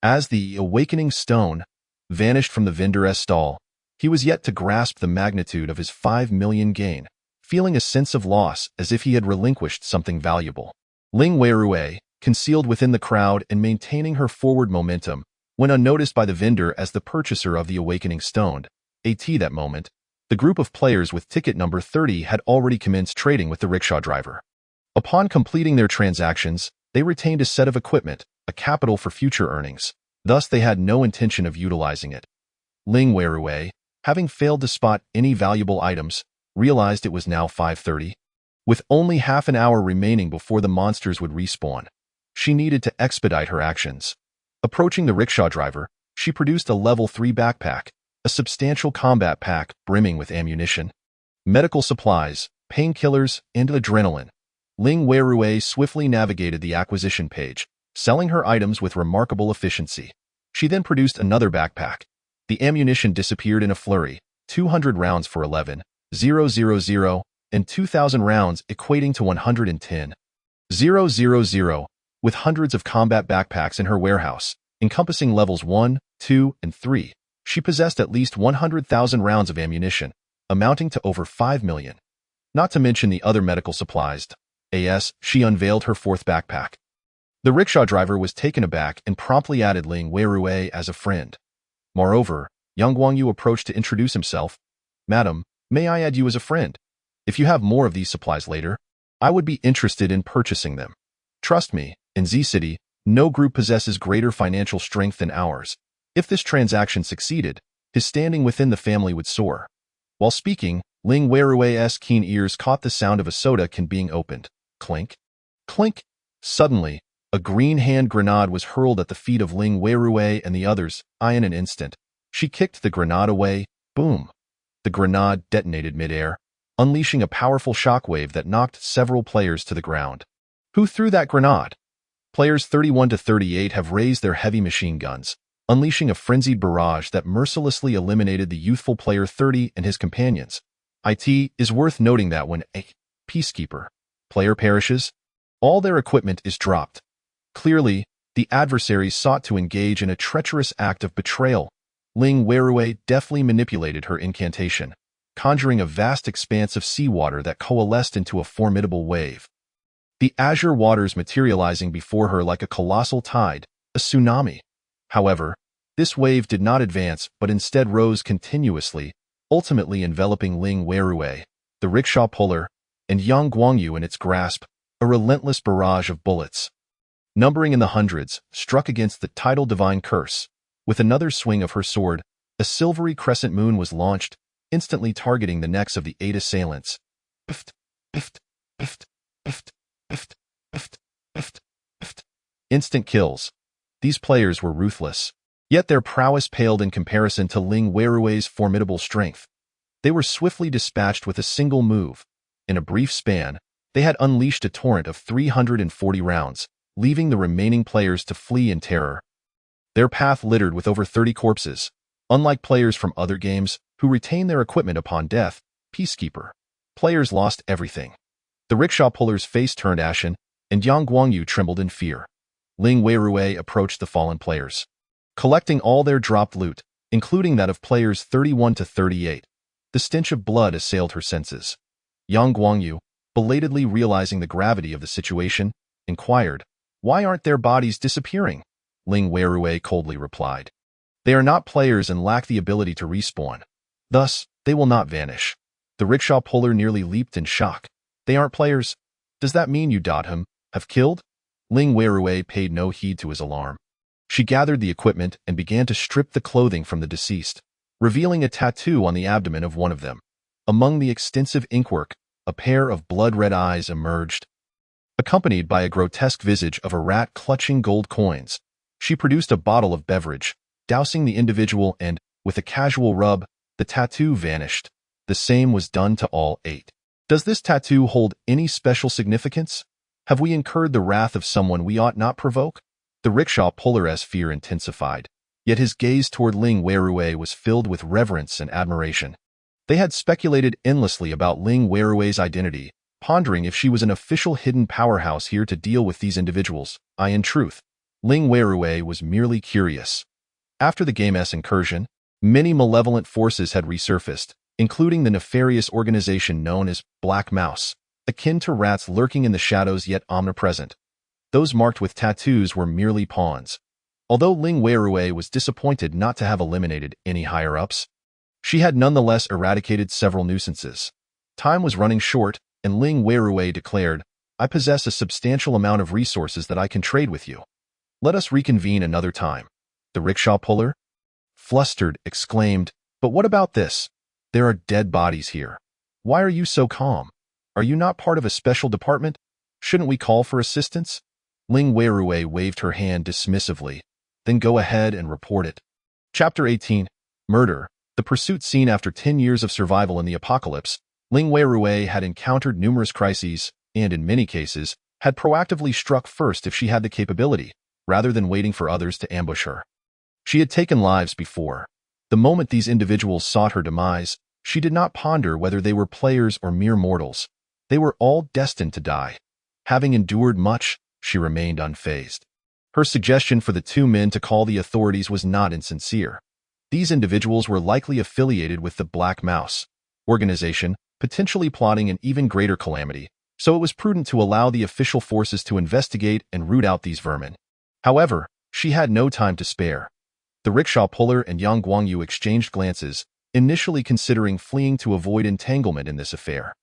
As the Awakening Stone vanished from the vendor's stall, he was yet to grasp the magnitude of his 5 million gain, feeling a sense of loss as if he had relinquished something valuable. Ling Weirui, concealed within the crowd and maintaining her forward momentum, went unnoticed by the vendor as the purchaser of the Awakening Stone. That moment, the group of players with ticket number 30 had already commenced trading with the rickshaw driver. Upon completing their transactions, they retained a set of equipment, a capital for future earnings. Thus, they had no intention of utilizing it. Ling Weirui, having failed to spot any valuable items, realized it was now 5:30. With only half an hour remaining before the monsters would respawn, she needed to expedite her actions. Approaching the rickshaw driver, she produced a level 3 backpack, a substantial combat pack brimming with ammunition, medical supplies, painkillers, and adrenaline. Ling Weirui swiftly navigated the acquisition page, selling her items with remarkable efficiency. She then produced another backpack. The ammunition disappeared in a flurry, 200 rounds for 11,000 and 2,000 rounds equating to 110,000, with hundreds of combat backpacks in her warehouse, encompassing levels 1, 2, and 3. She possessed at least 100,000 rounds of ammunition, amounting to over 5 million. Not to mention the other medical supplies. She unveiled her fourth backpack. The rickshaw driver was taken aback and promptly added Ling Weirui as a friend. Moreover, Yang Guangyu approached to introduce himself. Madam, may I add you as a friend? If you have more of these supplies later, I would be interested in purchasing them. Trust me, in Z City, no group possesses greater financial strength than ours. If this transaction succeeded, his standing within the family would soar. While speaking, Ling Weirui's keen ears caught the sound of a soda can being opened. Clink. Clink. Suddenly, a green hand grenade was hurled at the feet of Ling Weirui and the others. In an instant, she kicked the grenade away. Boom. The grenade detonated midair, unleashing a powerful shockwave that knocked several players to the ground. Who threw that grenade? Players 31 to 38 have raised their heavy machine guns, unleashing a frenzied barrage that mercilessly eliminated the youthful player 30 and his companions. It is worth noting that when a peacekeeper player perishes, all their equipment is dropped. Clearly, the adversaries sought to engage in a treacherous act of betrayal. Ling Weirui deftly manipulated her incantation, conjuring a vast expanse of seawater that coalesced into a formidable wave. The azure waters materializing before her like a colossal tide, a tsunami. However, this wave did not advance but instead rose continuously, ultimately enveloping Ling Weirui, the rickshaw puller, and Yang Guangyu in its grasp, a relentless barrage of bullets, numbering in the hundreds, struck against the tidal divine curse. With another swing of her sword, a silvery crescent moon was launched, instantly targeting the necks of the 8 assailants. Pift, pift, pift, pift, pift, pift, pift, pift. Instant kills. These players were ruthless, yet their prowess paled in comparison to Ling Weirui's formidable strength. They were swiftly dispatched with a single move. In a brief span, they had unleashed a torrent of 340 rounds, leaving the remaining players to flee in terror. Their path littered with over 30 corpses. Unlike players from other games, who retain their equipment upon death, peacekeeper players lost everything. The rickshaw puller's face turned ashen, and Yang Guangyu trembled in fear. Ling Weirui approached the fallen players, collecting all their dropped loot, including that of players 31 to 38. The stench of blood assailed her senses. Yang Guangyu, belatedly realizing the gravity of the situation, inquired, "Why aren't their bodies disappearing?" Ling Weirui coldly replied, "They are not players and lack the ability to respawn. Thus, they will not vanish." The rickshaw puller nearly leaped in shock. "They aren't players? Does that mean you, have killed?" Ling Weirui paid no heed to his alarm. She gathered the equipment and began to strip the clothing from the deceased, revealing a tattoo on the abdomen of one of them. Among the extensive inkwork, a pair of blood-red eyes emerged, accompanied by a grotesque visage of a rat clutching gold coins. She produced a bottle of beverage, dousing the individual and, with a casual rub, the tattoo vanished. The same was done to all 8. Does this tattoo hold any special significance? Have we incurred the wrath of someone we ought not provoke? The rickshaw puller's fear intensified, yet his gaze toward Ling Weirui was filled with reverence and admiration. They had speculated endlessly about Ling Weirui's identity, pondering if she was an official hidden powerhouse here to deal with these individuals. In truth, Ling Weirui was merely curious. After the game's incursion, many malevolent forces had resurfaced, including the nefarious organization known as Black Mouse, akin to rats lurking in the shadows yet omnipresent. Those marked with tattoos were merely pawns. Although Ling Weirui was disappointed not to have eliminated any higher-ups, she had nonetheless eradicated several nuisances. Time was running short, and Ling Weirui declared, "I possess a substantial amount of resources that I can trade with you. Let us reconvene another time." The rickshaw puller, flustered, exclaimed, "But what about this? There are dead bodies here. Why are you so calm? Are you not part of a special department? Shouldn't we call for assistance?" Ling Weirui waved her hand dismissively. "Then go ahead and report it." Chapter 18. Murder. The pursuit scene. After 10 years of survival in the apocalypse, Ling Weirui had encountered numerous crises and, in many cases, had proactively struck first if she had the capability, rather than waiting for others to ambush her. She had taken lives before. The moment these individuals sought her demise, she did not ponder whether they were players or mere mortals. They were all destined to die. Having endured much, she remained unfazed. Her suggestion for the two men to call the authorities was not insincere. These individuals were likely affiliated with the Black Mouse organization, potentially plotting an even greater calamity, so it was prudent to allow the official forces to investigate and root out these vermin. However, she had no time to spare. The rickshaw puller and Yang Guangyu exchanged glances, initially considering fleeing to avoid entanglement in this affair.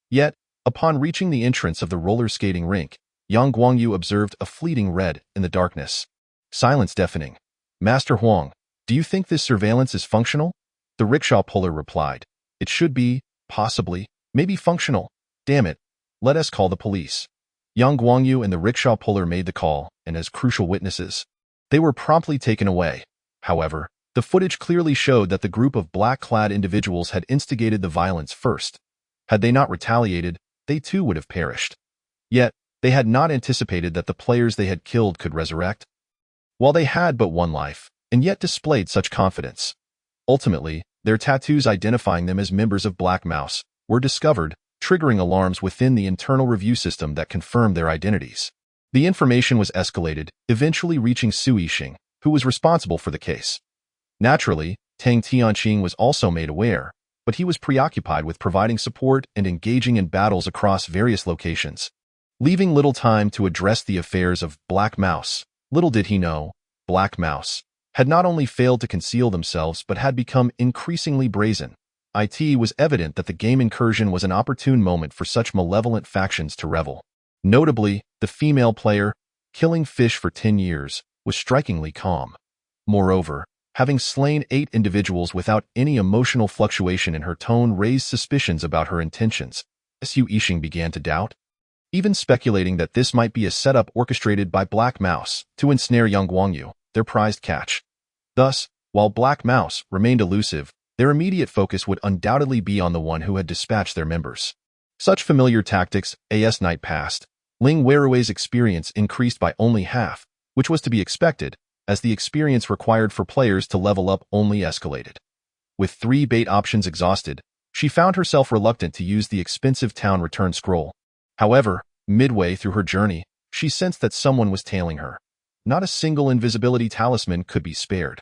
Yet, upon reaching the entrance of the roller skating rink, Yang Guangyu observed a fleeting red in the darkness. Silence deafening. Master Huang, do you think this surveillance is functional? The rickshaw puller replied. It should be, possibly, maybe functional. Damn it. Let us call the police. Yang Guangyu and the rickshaw puller made the call, and as crucial witnesses, they were promptly taken away. However, the footage clearly showed that the group of black-clad individuals had instigated the violence first. Had they not retaliated, they too would have perished. Yet, they had not anticipated that the players they had killed could resurrect. While they had but one life, and yet displayed such confidence. Ultimately, their tattoos identifying them as members of Black Mouse were discovered, triggering alarms within the internal review system that confirmed their identities. The information was escalated, eventually reaching Su Yixing, who was responsible for the case. Naturally, Tang Tianqing was also made aware, but he was preoccupied with providing support and engaging in battles across various locations. Leaving little time to address the affairs of Black Mouse, little did he know, Black Mouse had not only failed to conceal themselves but had become increasingly brazen. It was evident that the game incursion was an opportune moment for such malevolent factions to revel. Notably, the female player, killing fish for 10 years, was strikingly calm. Moreover, having slain 8 individuals without any emotional fluctuation in her tone raised suspicions about her intentions. Su Yixing began to doubt, even speculating that this might be a setup orchestrated by Black Mouse to ensnare Yang Guangyu, their prized catch. Thus, while Black Mouse remained elusive, their immediate focus would undoubtedly be on the one who had dispatched their members. Such familiar tactics, as night passed, Ling Weirui's experience increased by only half, which was to be expected, as the experience required for players to level up only escalated. With 3 bait options exhausted, she found herself reluctant to use the expensive town return scroll. However, midway through her journey, she sensed that someone was tailing her. Not a single invisibility talisman could be spared.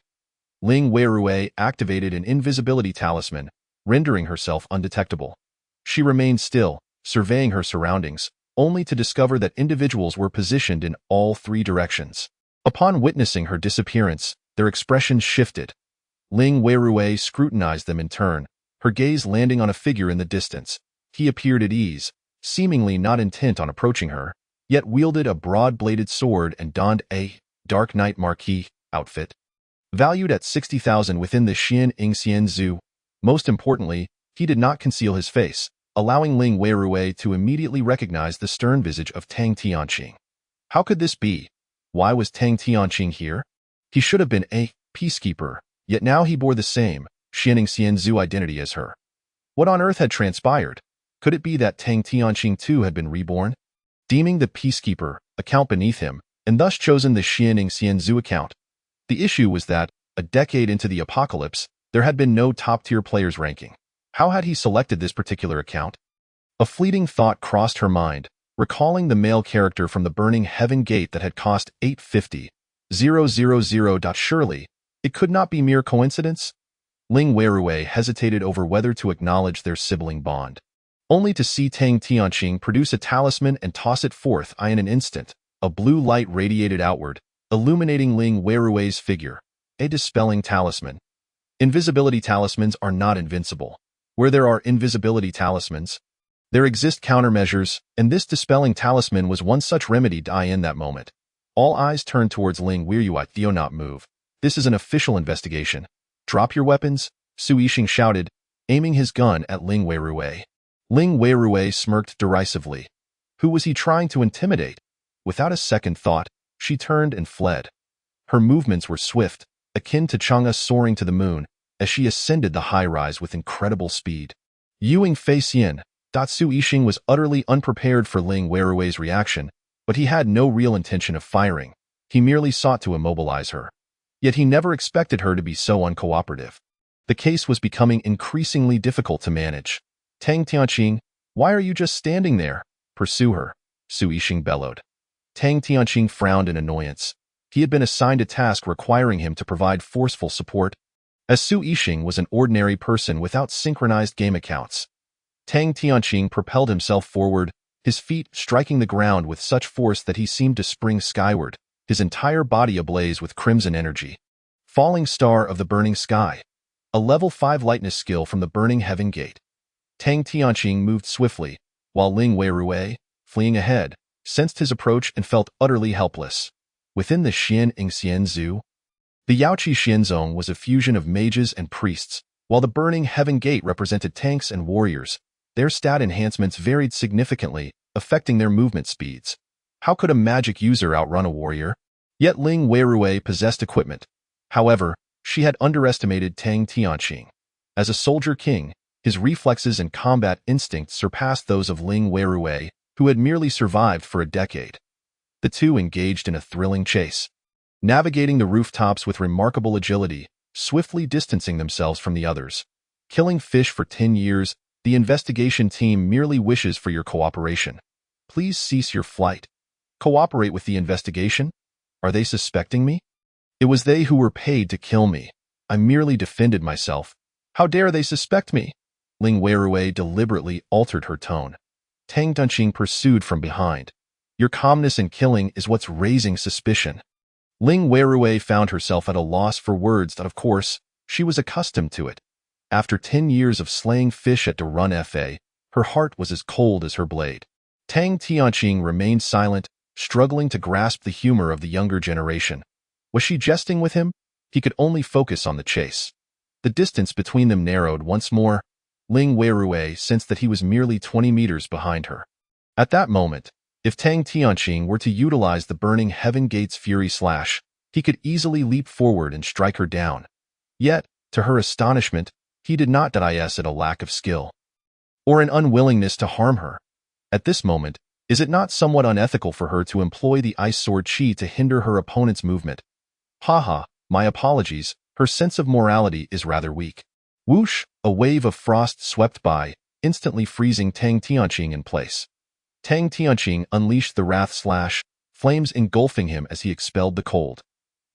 Ling Weirui activated an invisibility talisman, rendering herself undetectable. She remained still, surveying her surroundings, only to discover that individuals were positioned in all 3 directions. Upon witnessing her disappearance, their expressions shifted. Ling Weirui scrutinized them in turn, her gaze landing on a figure in the distance. He appeared at ease, seemingly not intent on approaching her, yet wielded a broad-bladed sword and donned a Dark Knight Marquis outfit. Valued at 60,000 within the Xian Ingxian Zoo. Most importantly, he did not conceal his face, allowing Ling Weirui to immediately recognize the stern visage of Tang Tianqing. How could this be? Why was Tang Tianqing here? He should have been a peacekeeper, yet now he bore the same Xian Ingxian Zoo identity as her. What on earth had transpired? Could it be that Tang Tianqing too had been reborn? Deeming the peacekeeper account beneath him, and thus chosen the Xian Ingxian Zoo account. The issue was that, a decade into the apocalypse, there had been no top-tier players ranking. How had he selected this particular account? A fleeting thought crossed her mind, recalling the male character from the Burning Heaven Gate that had cost 850,000. Surely, it could not be mere coincidence? Ling Weirui hesitated over whether to acknowledge their sibling bond, only to see Tang Tianqing produce a talisman and toss it forth in an instant. A blue light radiated outward, illuminating Ling Weirui's figure, a dispelling talisman. Invisibility talismans are not invincible. Where there are invisibility talismans, there exist countermeasures, and this dispelling talisman was one such remedy. In that moment, all eyes turned towards Ling Weirui. "Do not move. This is an official investigation. Drop your weapons," Su Yixing shouted, aiming his gun at Ling Weirui. Ling Weirui smirked derisively. Who was he trying to intimidate? Without a second thought, she turned and fled. Her movements were swift, akin to Chang'e soaring to the moon, as she ascended the high-rise with incredible speed. Yuing Fei Xian. Su Yixing was utterly unprepared for Ling Weirui's reaction, but he had no real intention of firing. He merely sought to immobilize her. Yet he never expected her to be so uncooperative. The case was becoming increasingly difficult to manage. Tang Tianqing, why are you just standing there? Pursue her, Su Yixing bellowed. Tang Tianqing frowned in annoyance. He had been assigned a task requiring him to provide forceful support, as Su Yixing was an ordinary person without synchronized game accounts. Tang Tianqing propelled himself forward, his feet striking the ground with such force that he seemed to spring skyward, his entire body ablaze with crimson energy. Falling Star of the Burning Sky, a level 5 lightness skill from the Burning Heaven Gate. Tang Tianqing moved swiftly, while Ling Weirui, fleeing ahead, sensed his approach and felt utterly helpless. Within the Xian Yingxian Zoo, the Yaoqi Xianzong was a fusion of mages and priests, while the Burning Heaven Gate represented tanks and warriors. Their stat enhancements varied significantly, affecting their movement speeds. How could a magic user outrun a warrior? Yet Ling Weirui possessed equipment. However, she had underestimated Tang Tianqing. As a soldier king, his reflexes and combat instincts surpassed those of Ling Weirui, who had merely survived for a decade. The two engaged in a thrilling chase, navigating the rooftops with remarkable agility, swiftly distancing themselves from the others. Killing fish for 10 years, the investigation team merely wishes for your cooperation. Please cease your flight. Cooperate with the investigation? Are they suspecting me? It was they who were paid to kill me. I merely defended myself. How dare they suspect me? Ling Weirui deliberately altered her tone. Tang Tianqing pursued from behind. Your calmness in killing is what's raising suspicion. Ling Weirui found herself at a loss for words that, of course, she was accustomed to it. After 10 years of slaying fish at Darun Fa, her heart was as cold as her blade. Tang Tianqing remained silent, struggling to grasp the humor of the younger generation. Was she jesting with him? He could only focus on the chase. The distance between them narrowed once more. Ling Weirui sensed that he was merely 20 meters behind her. At that moment, if Tang Tianqing were to utilize the Burning Heaven Gate's Fury Slash, he could easily leap forward and strike her down. Yet, to her astonishment, he did not diss at a lack of skill or an unwillingness to harm her. At this moment, is it not somewhat unethical for her to employ the Ice Sword Chi to hinder her opponent's movement? Haha, my apologies, her sense of morality is rather weak. Whoosh, a wave of frost swept by, instantly freezing Tang Tianqing in place. Tang Tianqing unleashed the Wrath Slash, flames engulfing him as he expelled the cold.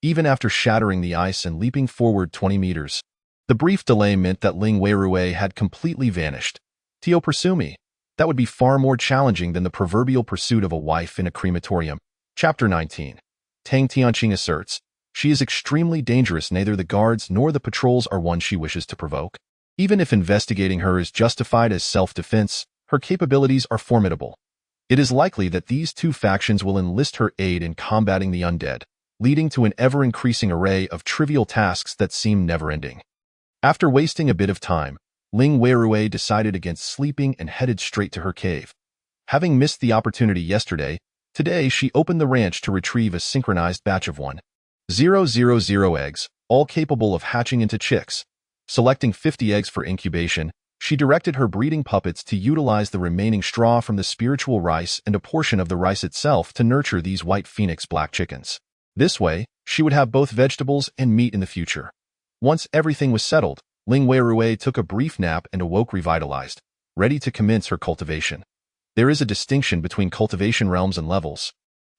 Even after shattering the ice and leaping forward 20 meters, the brief delay meant that Ling Weirui had completely vanished. Tio, pursue me. That would be far more challenging than the proverbial pursuit of a wife in a crematorium. Chapter 19. Tang Tianqing asserts, she is extremely dangerous. Neither the guards nor the patrols are one she wishes to provoke. Even if investigating her is justified as self-defense, her capabilities are formidable. It is likely that these two factions will enlist her aid in combating the undead, leading to an ever-increasing array of trivial tasks that seem never-ending. After wasting a bit of time, Ling Weirui decided against sleeping and headed straight to her cave. Having missed the opportunity yesterday, today she opened the ranch to retrieve a synchronized batch of 1,000 eggs, all capable of hatching into chicks. Selecting 50 eggs for incubation, she directed her breeding puppets to utilize the remaining straw from the spiritual rice and a portion of the rice itself to nurture these white phoenix black chickens. This way, she would have both vegetables and meat in the future. Once everything was settled, Ling Weirui took a brief nap and awoke revitalized, ready to commence her cultivation. There is a distinction between cultivation realms and levels.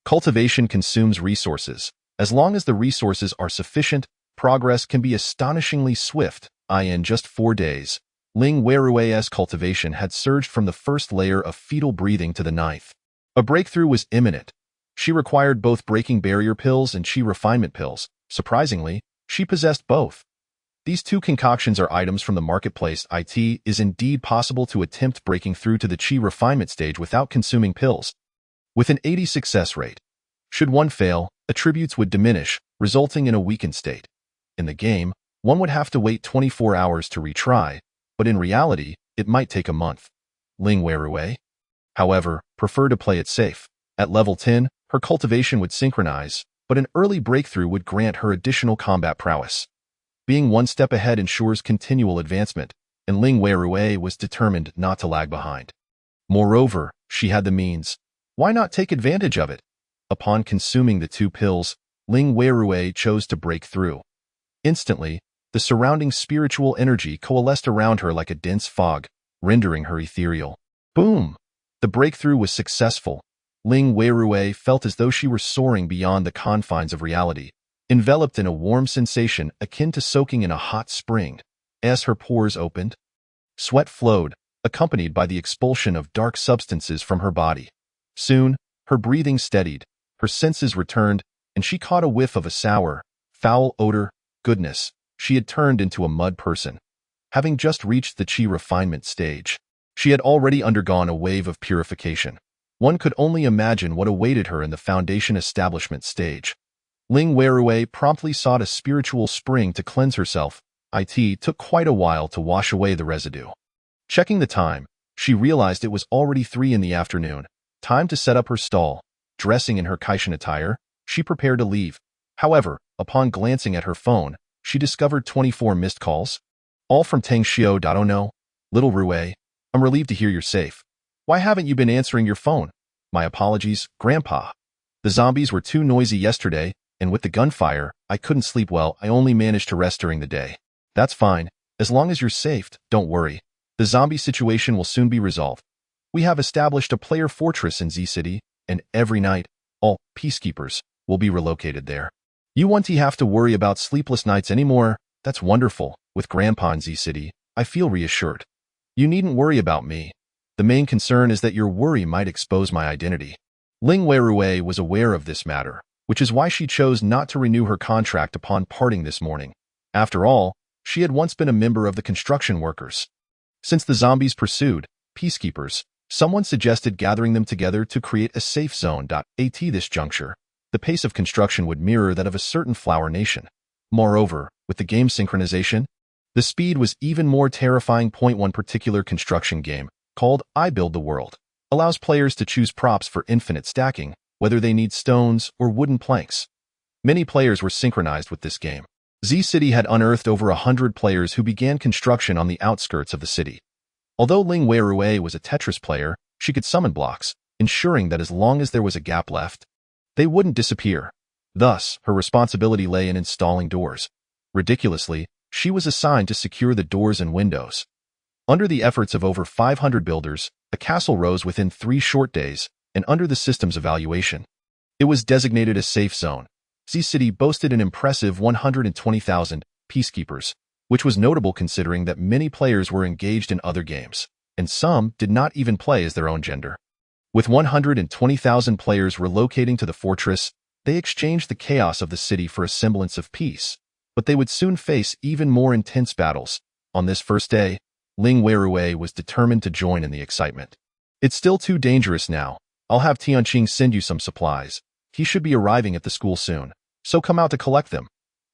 Cultivation consumes resources. As long as the resources are sufficient, progress can be astonishingly swift. In just 4 days, Ling Weirui's cultivation had surged from the first layer of fetal breathing to the 9th. A breakthrough was imminent. She required both breaking barrier pills and chi refinement pills. Surprisingly, she possessed both. These two concoctions are items from the marketplace. It is indeed possible to attempt breaking through to the chi refinement stage without consuming pills, with an 80% success rate. Should one fail, attributes would diminish, resulting in a weakened state. In the game, one would have to wait 24 hours to retry, but in reality, it might take a month. Ling Weirui, however, preferred to play it safe. At level 10, her cultivation would synchronize, but an early breakthrough would grant her additional combat prowess. Being one step ahead ensures continual advancement, and Ling Weirui was determined not to lag behind. Moreover, she had the means. Why not take advantage of it? Upon consuming the 2 pills, Ling Weirue chose to break through. Instantly, the surrounding spiritual energy coalesced around her like a dense fog, rendering her ethereal. Boom! The breakthrough was successful. Ling Weirue felt as though she were soaring beyond the confines of reality, enveloped in a warm sensation akin to soaking in a hot spring. As her pores opened, sweat flowed, accompanied by the expulsion of dark substances from her body. Soon, her breathing steadied, her senses returned, and she caught a whiff of a sour, foul odor. Goodness, she had turned into a mud person. Having just reached the qi refinement stage, she had already undergone a wave of purification. One could only imagine what awaited her in the foundation establishment stage. Ling Weirue promptly sought a spiritual spring to cleanse herself. It took quite a while to wash away the residue. Checking the time, she realized it was already 3 in the afternoon. Time to set up her stall. Dressing in her Kaishan attire, she prepared to leave. However, upon glancing at her phone, she discovered 24 missed calls. All from Tang Xiao. Oh no, little Rue, I'm relieved to hear you're safe. Why haven't you been answering your phone? My apologies, Grandpa. The zombies were too noisy yesterday, and with the gunfire, I couldn't sleep well. I only managed to rest during the day. That's fine. As long as you're safe, don't worry. The zombie situation will soon be resolved. We have established a player fortress in Z City, and every night, all peacekeepers will be relocated there. You won't have to worry about sleepless nights anymore. That's wonderful. With Grandpa in Z City, I feel reassured. You needn't worry about me. The main concern is that your worry might expose my identity. Ling Weirue was aware of this matter, which is why she chose not to renew her contract upon parting this morning. After all, she had once been a member of the construction workers. Since the zombies pursued peacekeepers, someone suggested gathering them together to create a safe zone. At this juncture, the pace of construction would mirror that of a certain flower nation. Moreover, with the game synchronization, the speed was even more terrifying. One particular construction game, called I Build the World, allows players to choose props for infinite stacking, whether they need stones or wooden planks. Many players were synchronized with this game. Z City had unearthed over 100 players who began construction on the outskirts of the city. Although Ling Weirue was a Tetris player, she could summon blocks, ensuring that as long as there was a gap left, they wouldn't disappear. Thus, her responsibility lay in installing doors. Ridiculously, she was assigned to secure the doors and windows. Under the efforts of over 500 builders, a castle rose within 3 short days, and under the system's evaluation, it was designated a safe zone. Z City boasted an impressive 120,000 peacekeepers, which was notable considering that many players were engaged in other games, and some did not even play as their own gender. With 120,000 players relocating to the fortress, they exchanged the chaos of the city for a semblance of peace, but they would soon face even more intense battles. On this first day, Ling Weirue was determined to join in the excitement. It's still too dangerous now. I'll have Tianqing send you some supplies. He should be arriving at the school soon, so come out to collect them.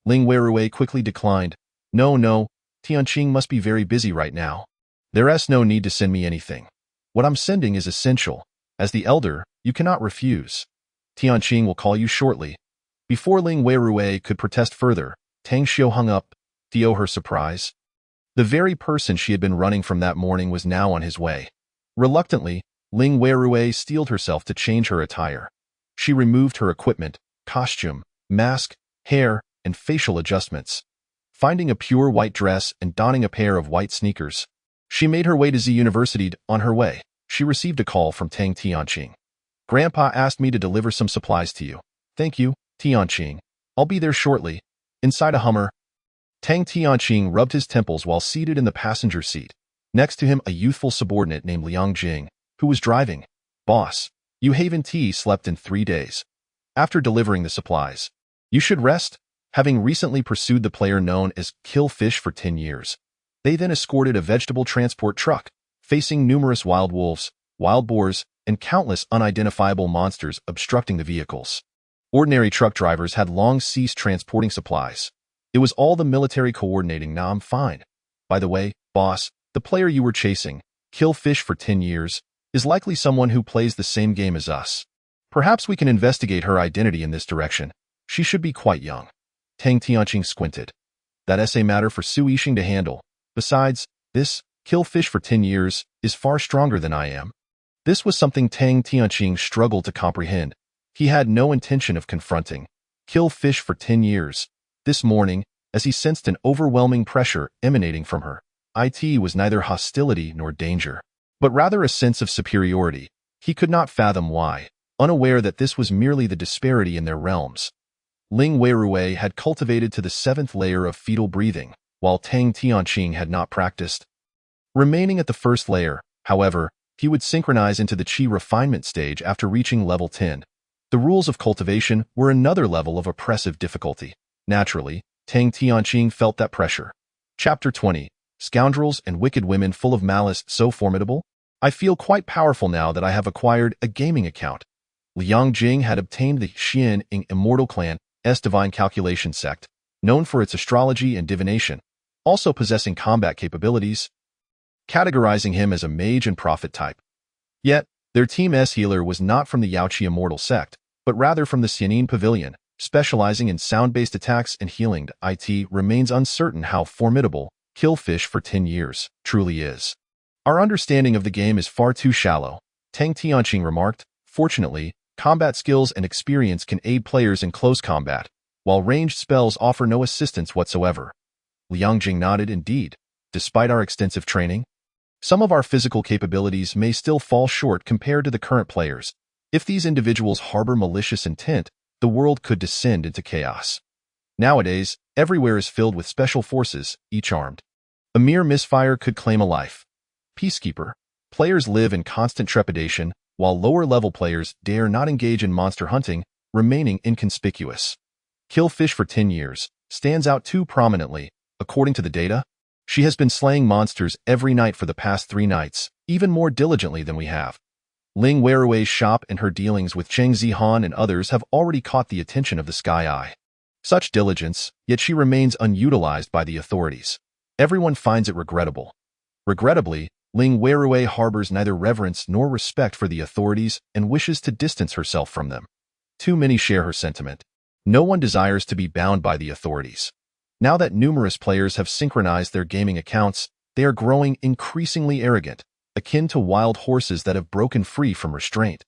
Ling Weirue quickly declined. No, Tianqing must be very busy right now. There's no need to send me anything. What I'm sending is essential. As the elder, you cannot refuse. Tianqing will call you shortly. Before Ling Weirue could protest further, Tang Xiao hung up. To her surprise, the very person she had been running from that morning was now on his way. Reluctantly, Ling Weirue steeled herself to change her attire. She removed her equipment, costume, mask, hair, and facial adjustments. Finding a pure white dress and donning a pair of white sneakers, she made her way to Z University. On her way, she received a call from Tang Tianqing. Grandpa asked me to deliver some supplies to you. Thank you, Tianqing. I'll be there shortly. Inside a Hummer. Tang Tianqing rubbed his temples while seated in the passenger seat. Next to him, a youthful subordinate named Liang Jing, who was driving. Boss, Yu Haven T slept in 3 days. After delivering the supplies, you should rest. Having recently pursued the player known as Kill Fish for 10 years, they then escorted a vegetable transport truck, facing numerous wild wolves, wild boars, and countless unidentifiable monsters obstructing the vehicles. Ordinary truck drivers had long ceased transporting supplies. It was all the military coordinating. Now I'm fine. By the way, boss, the player you were chasing, Kill Fish for 10 years, is likely someone who plays the same game as us. Perhaps we can investigate her identity in this direction. She should be quite young. Tang Tianqing squinted. That's a matter for Su Yixing to handle. Besides, this, Kill Fish for 10 years, is far stronger than I am. This was something Tang Tianqing struggled to comprehend. He had no intention of confronting Kill fish for 10 years. This morning, as he sensed an overwhelming pressure emanating from her, it was neither hostility nor danger, but rather a sense of superiority. He could not fathom why, unaware that this was merely the disparity in their realms. Ling Weirui had cultivated to the 7th layer of fetal breathing, while Tang Tianqing had not practiced. Remaining at the 1st layer, however, he would synchronize into the qi refinement stage after reaching level 10. The rules of cultivation were another level of oppressive difficulty. Naturally, Tang Tianqing felt that pressure. Chapter 20. Scoundrels and wicked women full of malice so formidable? I feel quite powerful now that I have acquired a gaming account. Liang Jing had obtained the Xian Ing Immortal Clan's Divine Calculation sect, known for its astrology and divination, also possessing combat capabilities, categorizing him as a mage and prophet type. Yet, their team's healer was not from the Yaoqi Immortal sect, but rather from the Xianin Pavilion, specializing in sound-based attacks and healing. It remains uncertain how formidable Kill Fish for 10 years truly is. Our understanding of the game is far too shallow, Tang Tianqing remarked. Fortunately, combat skills and experience can aid players in close combat, while ranged spells offer no assistance whatsoever. Liang Jing nodded. Indeed, despite our extensive training, some of our physical capabilities may still fall short compared to the current players. If these individuals harbor malicious intent, the world could descend into chaos. Nowadays, everywhere is filled with special forces, each armed. A mere misfire could claim a life. Peacekeeper. Players live in constant trepidation, while lower-level players dare not engage in monster hunting, remaining inconspicuous. Kill Fish for 10 years stands out too prominently. According to the data, she has been slaying monsters every night for the past 3 nights, even more diligently than we have. Ling Weirui's shop and her dealings with Cheng Zihan and others have already caught the attention of the Sky Eye. Such diligence, yet she remains unutilized by the authorities. Everyone finds it regrettable. Regrettably, Ling Weirui harbors neither reverence nor respect for the authorities and wishes to distance herself from them. Too many share her sentiment. No one desires to be bound by the authorities. Now that numerous players have synchronized their gaming accounts, they are growing increasingly arrogant, akin to wild horses that have broken free from restraint.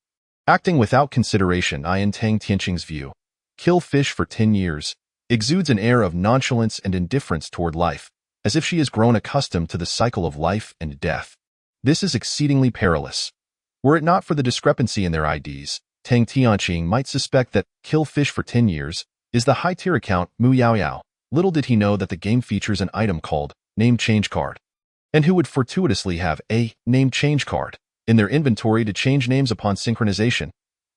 Acting without consideration, in Tang Tianqing's view, Kill Fish for 10 years exudes an air of nonchalance and indifference toward life, as if she has grown accustomed to the cycle of life and death. This is exceedingly perilous. Were it not for the discrepancy in their IDs, Tang Tianqing might suspect that Kill Fish for 10 years is the high-tier account Mu Yao Yao. Little did he know that the game features an item called Name Change Card. And who would fortuitously have a Name Change Card in their inventory to change names upon synchronization?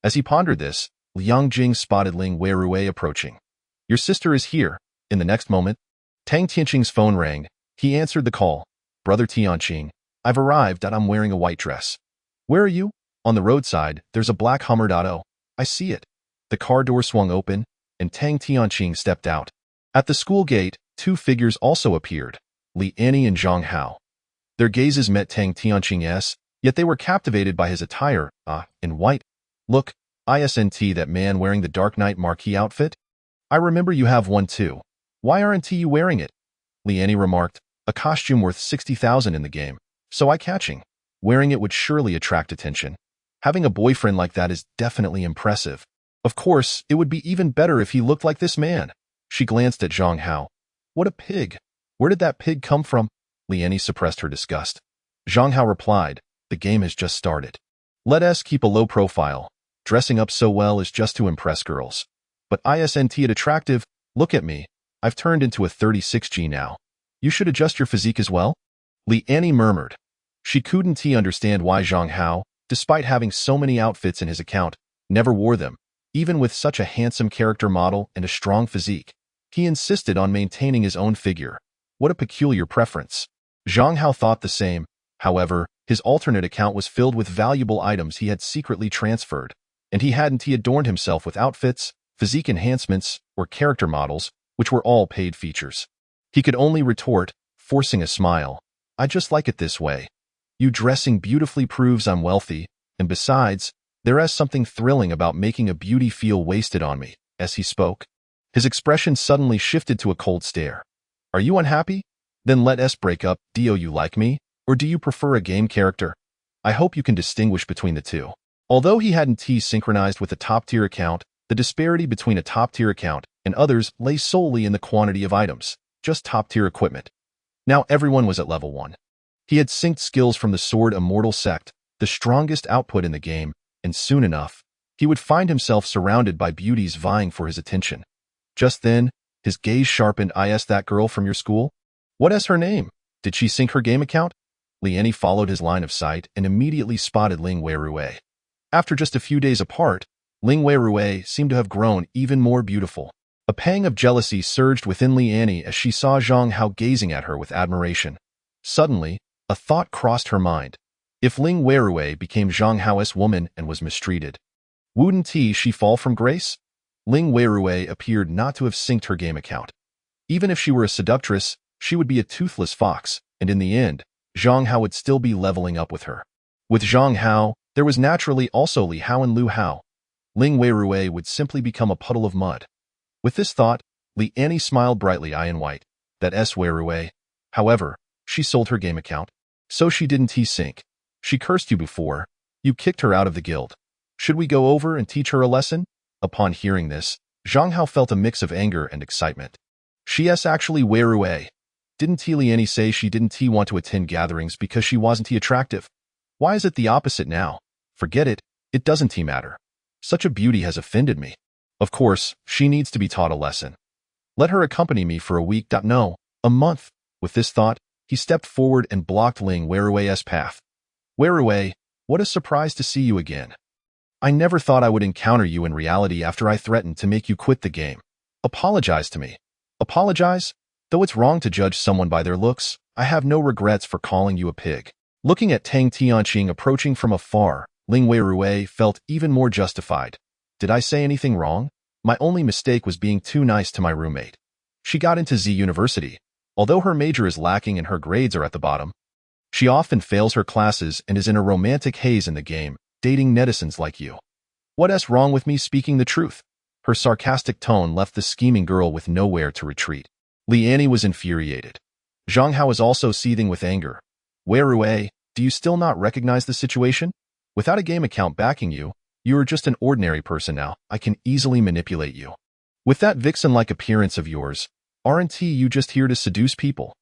As he pondered this, Liang Jing spotted Ling Weirui approaching. Your sister is here. In the next moment, Tang Tianqing's phone rang. He answered the call. Brother Tianqing, I've arrived. I'm wearing a white dress. Where are you? On the roadside, there's a black Hummer. Oh, I see it. The car door swung open, and Tang Tianqing stepped out. At the school gate, 2 figures also appeared, Li Annie and Zhang Hao. Their gazes met Tang Tianqing's, yet they were captivated by his attire, in white. Look, isn't that man wearing the Dark Knight marquee outfit? I remember you have one too. Why aren't you wearing it? Li Annie remarked, a costume worth 60,000 in the game, so eye-catching. Wearing it would surely attract attention. Having a boyfriend like that is definitely impressive. Of course, it would be even better if he looked like this man. She glanced at Zhang Hao. What a pig. Where did that pig come from? Li Annie suppressed her disgust. Zhang Hao replied, the game has just started. Let us keep a low profile. Dressing up so well is just to impress girls. But isn't it attractive? Look at me. I've turned into a 36G now. You should adjust your physique as well? Li Annie murmured. She couldn't understand why Zhang Hao, despite having so many outfits in his account, never wore them, even with such a handsome character model and a strong physique. He insisted on maintaining his own figure. What a peculiar preference. Zhang Hao thought the same. However, his alternate account was filled with valuable items he had secretly transferred, and he hadn't adorned himself with outfits, physique enhancements, or character models, which were all paid features. He could only retort, forcing a smile, I just like it this way. You dressing beautifully proves I'm wealthy, and besides, there is something thrilling about making a beauty feel wasted on me. As he spoke, his expression suddenly shifted to a cold stare. Are you unhappy? Then let us break up. Do you like me, or do you prefer a game character? I hope you can distinguish between the two. Although he hadn't synchronized with a top-tier account, The disparity between a top-tier account and others lay solely in the quantity of items, just top-tier equipment. Now everyone was at level 1. He had synced skills from the Sword Immortal Sect, the strongest output in the game, and soon enough, he would find himself surrounded by beauties vying for his attention. Just then, his gaze sharpened. "I asked that girl from your school? What is her name? Did she sync her game account?" Liani followed his line of sight and immediately spotted Ling Weirui. After just a few days apart, Ling Weirui seemed to have grown even more beautiful. A pang of jealousy surged within Liani as she saw Zhang Hao gazing at her with admiration. Suddenly, a thought crossed her mind. If Ling Weirui became Zhang Hao's woman and was mistreated, wouldn't she fall from grace? Ling Weirui appeared not to have synced her game account. Even if she were a seductress, she would be a toothless fox, and in the end, Zhang Hao would still be leveling up with her. With Zhang Hao, there was naturally also Li Hao and Lu Hao. Ling Weirui would simply become a puddle of mud. With this thought, Li Annie smiled brightly. "I in white. That S Weirui. However, she sold her game account. So she didn't sync. She cursed you before. You kicked her out of the guild. Should we go over and teach her a lesson?" Upon hearing this, Zhang Hao felt a mix of anger and excitement. "She's actually Weirui. Didn't Liani say she didn't want to attend gatherings because she wasn't attractive? Why is it the opposite now? Forget it, it doesn't matter. Such a beauty has offended me. Of course, she needs to be taught a lesson. Let her accompany me for a week. No, a month." With this thought, he stepped forward and blocked Ling Weirui's path. "Weirui, what a surprise to see you again. I never thought I would encounter you in reality after I threatened to make you quit the game. Apologize to me." "Apologize? Though it's wrong to judge someone by their looks, I have no regrets for calling you a pig." Looking at Tang Tianqing approaching from afar, Ling Weirui felt even more justified. "Did I say anything wrong? My only mistake was being too nice to my roommate. She got into Z University. Although her major is lacking and her grades are at the bottom, she often fails her classes and is in a romantic haze in the game, dating netizens like you. What's wrong with me speaking the truth?" Her sarcastic tone left the scheming girl with nowhere to retreat. Liani was infuriated. Zhang Hao was also seething with anger. "Weirui, do you still not recognize the situation? Without a game account backing you, you are just an ordinary person now. I can easily manipulate you. With that vixen-like appearance of yours, aren't you just here to seduce people?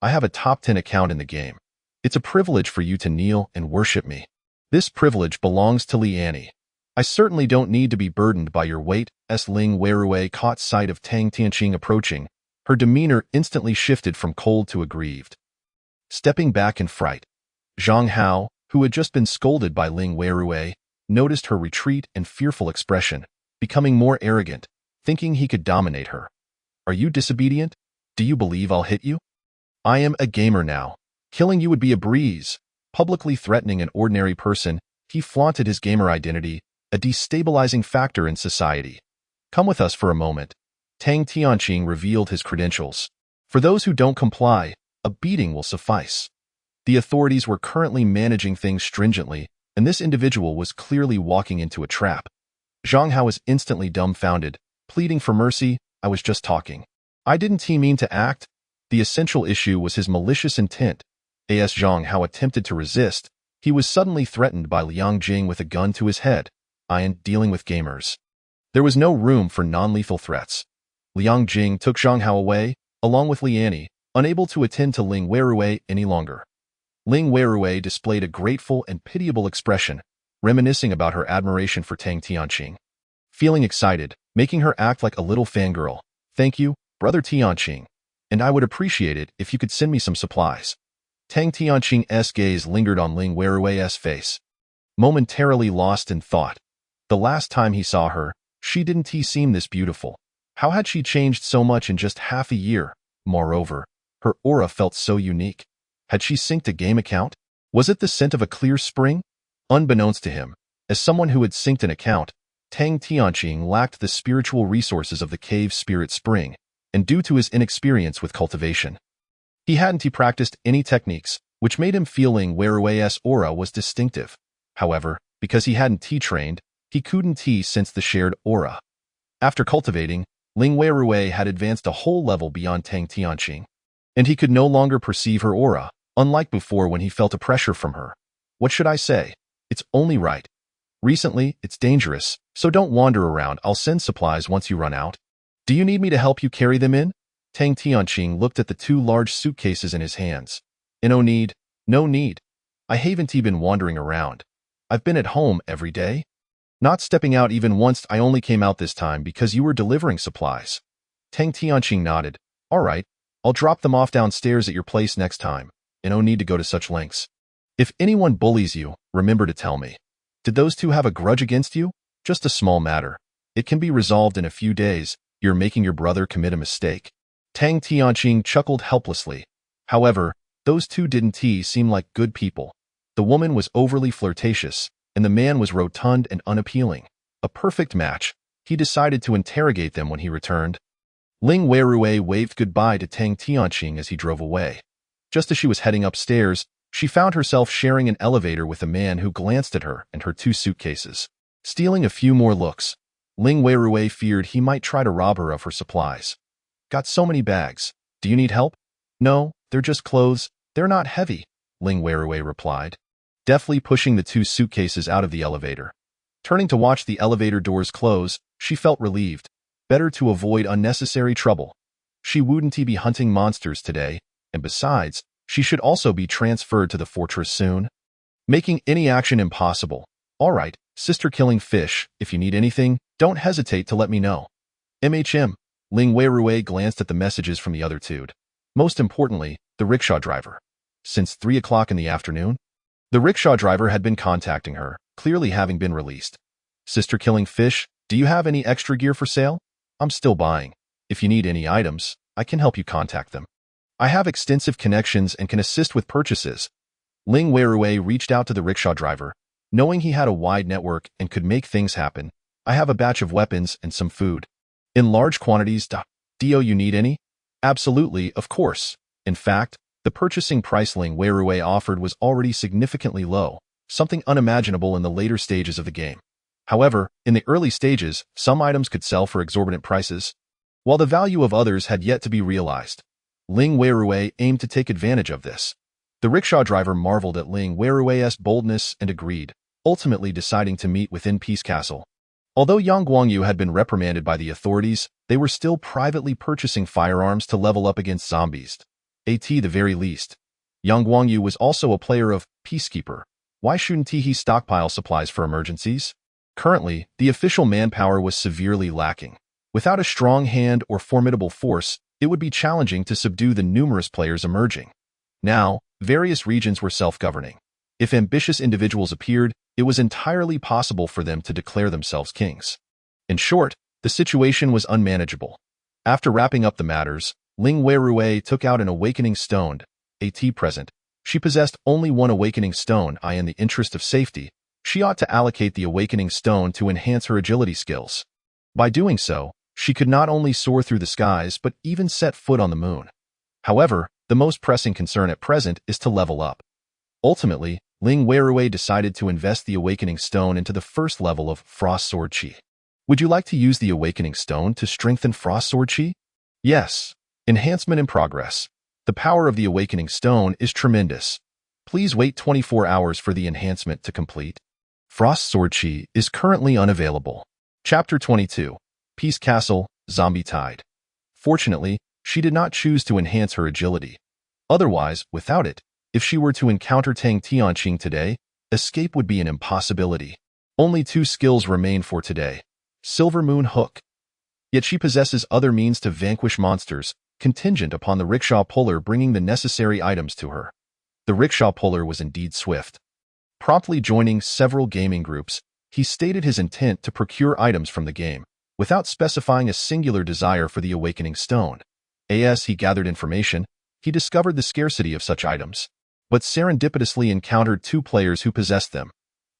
I have a top 10 account in the game. It's a privilege for you to kneel and worship me. This privilege belongs to Liani. I certainly don't need to be burdened by your weight." As Ling Weirui caught sight of Tang Tianqing approaching, her demeanor instantly shifted from cold to aggrieved. Stepping back in fright, Zhang Hao, who had just been scolded by Ling Weirui, noticed her retreat and fearful expression, becoming more arrogant, thinking he could dominate her. "Are you disobedient? Do you believe I'll hit you? I am a gamer now. Killing you would be a breeze." Publicly threatening an ordinary person, he flaunted his gamer identity, a destabilizing factor in society. "Come with us for a moment." Tang Tianqing revealed his credentials. "For those who don't comply, a beating will suffice." The authorities were currently managing things stringently, and this individual was clearly walking into a trap. Zhang Hao was instantly dumbfounded, pleading for mercy. "I was just talking. I didn't mean to act." The essential issue was his malicious intent. As Zhang Hao attempted to resist, he was suddenly threatened by Liang Jing with a gun to his head. "I am dealing with gamers." There was no room for non-lethal threats. Liang Jing took Zhang Hao away, along with Liani, unable to attend to Ling Weirui any longer. Ling Weirui displayed a grateful and pitiable expression, reminiscing about her admiration for Tang Tianqing. Feeling excited, making her act like a little fangirl. "Thank you, Brother Tianqing, and I would appreciate it if you could send me some supplies." Tang Tianqing's gaze lingered on Ling Weirui's face. Momentarily lost in thought. The last time he saw her, she didn't seem this beautiful. How had she changed so much in just half a year? Moreover, her aura felt so unique. Had she synced a game account? Was it the scent of a clear spring? Unbeknownst to him, as someone who had synced an account, Tang Tianqing lacked the spiritual resources of the cave spirit spring, and due to his inexperience with cultivation, he hadn't practiced any techniques, which made him feeling Weirui's aura was distinctive. However, because he hadn't trained, he couldn't sense the shared aura. After cultivating, Ling Weirui had advanced a whole level beyond Tang Tianqing, and he could no longer perceive her aura, unlike before when he felt a pressure from her. What should I say? It's only right. Recently, it's dangerous, so don't wander around. I'll send supplies once you run out. Do you need me to help you carry them in? Tang Tianqing looked at the two large suitcases in his hands. No need. No need. I haven't been wandering around. I've been at home every day. Not stepping out even once. I only came out this time because you were delivering supplies. Tang Tianqing nodded. All right, I'll drop them off downstairs at your place next time. No need to go to such lengths. If anyone bullies you, remember to tell me. Did those two have a grudge against you? Just a small matter. It can be resolved in a few days. You're making your brother commit a mistake. Tang Tianqing chuckled helplessly. However, those two didn't seem like good people. The woman was overly flirtatious, and the man was rotund and unappealing. A perfect match. He decided to interrogate them when he returned. Ling Weirui waved goodbye to Tang Tianqing as he drove away. Just as she was heading upstairs, she found herself sharing an elevator with a man who glanced at her and her two suitcases. Stealing a few more looks, Ling Weirui feared he might try to rob her of her supplies. Got so many bags. Do you need help? No, they're just clothes. They're not heavy, Ling Weirui replied, deftly pushing the two suitcases out of the elevator. Turning to watch the elevator doors close, she felt relieved. Better to avoid unnecessary trouble. She wouldn't be hunting monsters today, and besides, she should also be transferred to the fortress soon, making any action impossible. All right, sister killing fish, if you need anything, don't hesitate to let me know. MHM. Ling Weirui glanced at the messages from the other two. Most importantly, the rickshaw driver. Since 3 o'clock in the afternoon, the rickshaw driver had been contacting her, clearly having been released. Sister killing fish, do you have any extra gear for sale? I'm still buying. If you need any items, I can help you contact them. I have extensive connections and can assist with purchases. Ling Weirui reached out to the rickshaw driver, knowing he had a wide network and could make things happen. I have a batch of weapons and some food. In large quantities. Do you need any? Absolutely, of course. In fact, the purchasing price Ling Weirui offered was already significantly low, something unimaginable in the later stages of the game. However, in the early stages, some items could sell for exorbitant prices, while the value of others had yet to be realized. Ling Weirui aimed to take advantage of this. The rickshaw driver marveled at Ling Weirui's boldness and agreed, ultimately deciding to meet within Peace Castle. Although Yang Guangyu had been reprimanded by the authorities, they were still privately purchasing firearms to level up against zombies. At the very least. Yang Guangyu was also a player of Peacekeeper. Why shouldn't he stockpile supplies for emergencies? Currently, the official manpower was severely lacking. Without a strong hand or formidable force, it would be challenging to subdue the numerous players emerging. Now, various regions were self-governing. If ambitious individuals appeared, it was entirely possible for them to declare themselves kings. In short, the situation was unmanageable. After wrapping up the matters, Ling Weirui took out an awakening stone. At present, she possessed only one awakening stone. In the interest of safety, she ought to allocate the awakening stone to enhance her agility skills. By doing so, she could not only soar through the skies but even set foot on the moon. However, the most pressing concern at present is to level up. Ultimately, Ling Weirui decided to invest the awakening stone into the first level of Frost Sword Chi. Would you like to use the awakening stone to strengthen Frost Sword Chi? Yes. Enhancement in progress. The power of the awakening stone is tremendous. Please wait 24 hours for the enhancement to complete. Frost Sword Chi is currently unavailable. Chapter 22. Peace Castle, Zombie Tide. Fortunately, she did not choose to enhance her agility. Otherwise, without it, if she were to encounter Tang Tianqing today, escape would be an impossibility. Only 2 skills remain for today. Silver Moon Hook. Yet she possesses other means to vanquish monsters, contingent upon the rickshaw puller bringing the necessary items to her. The rickshaw puller was indeed swift. Promptly joining several gaming groups, he stated his intent to procure items from the game, without specifying a singular desire for the awakening stone. As he gathered information, he discovered the scarcity of such items, but serendipitously encountered 2 players who possessed them.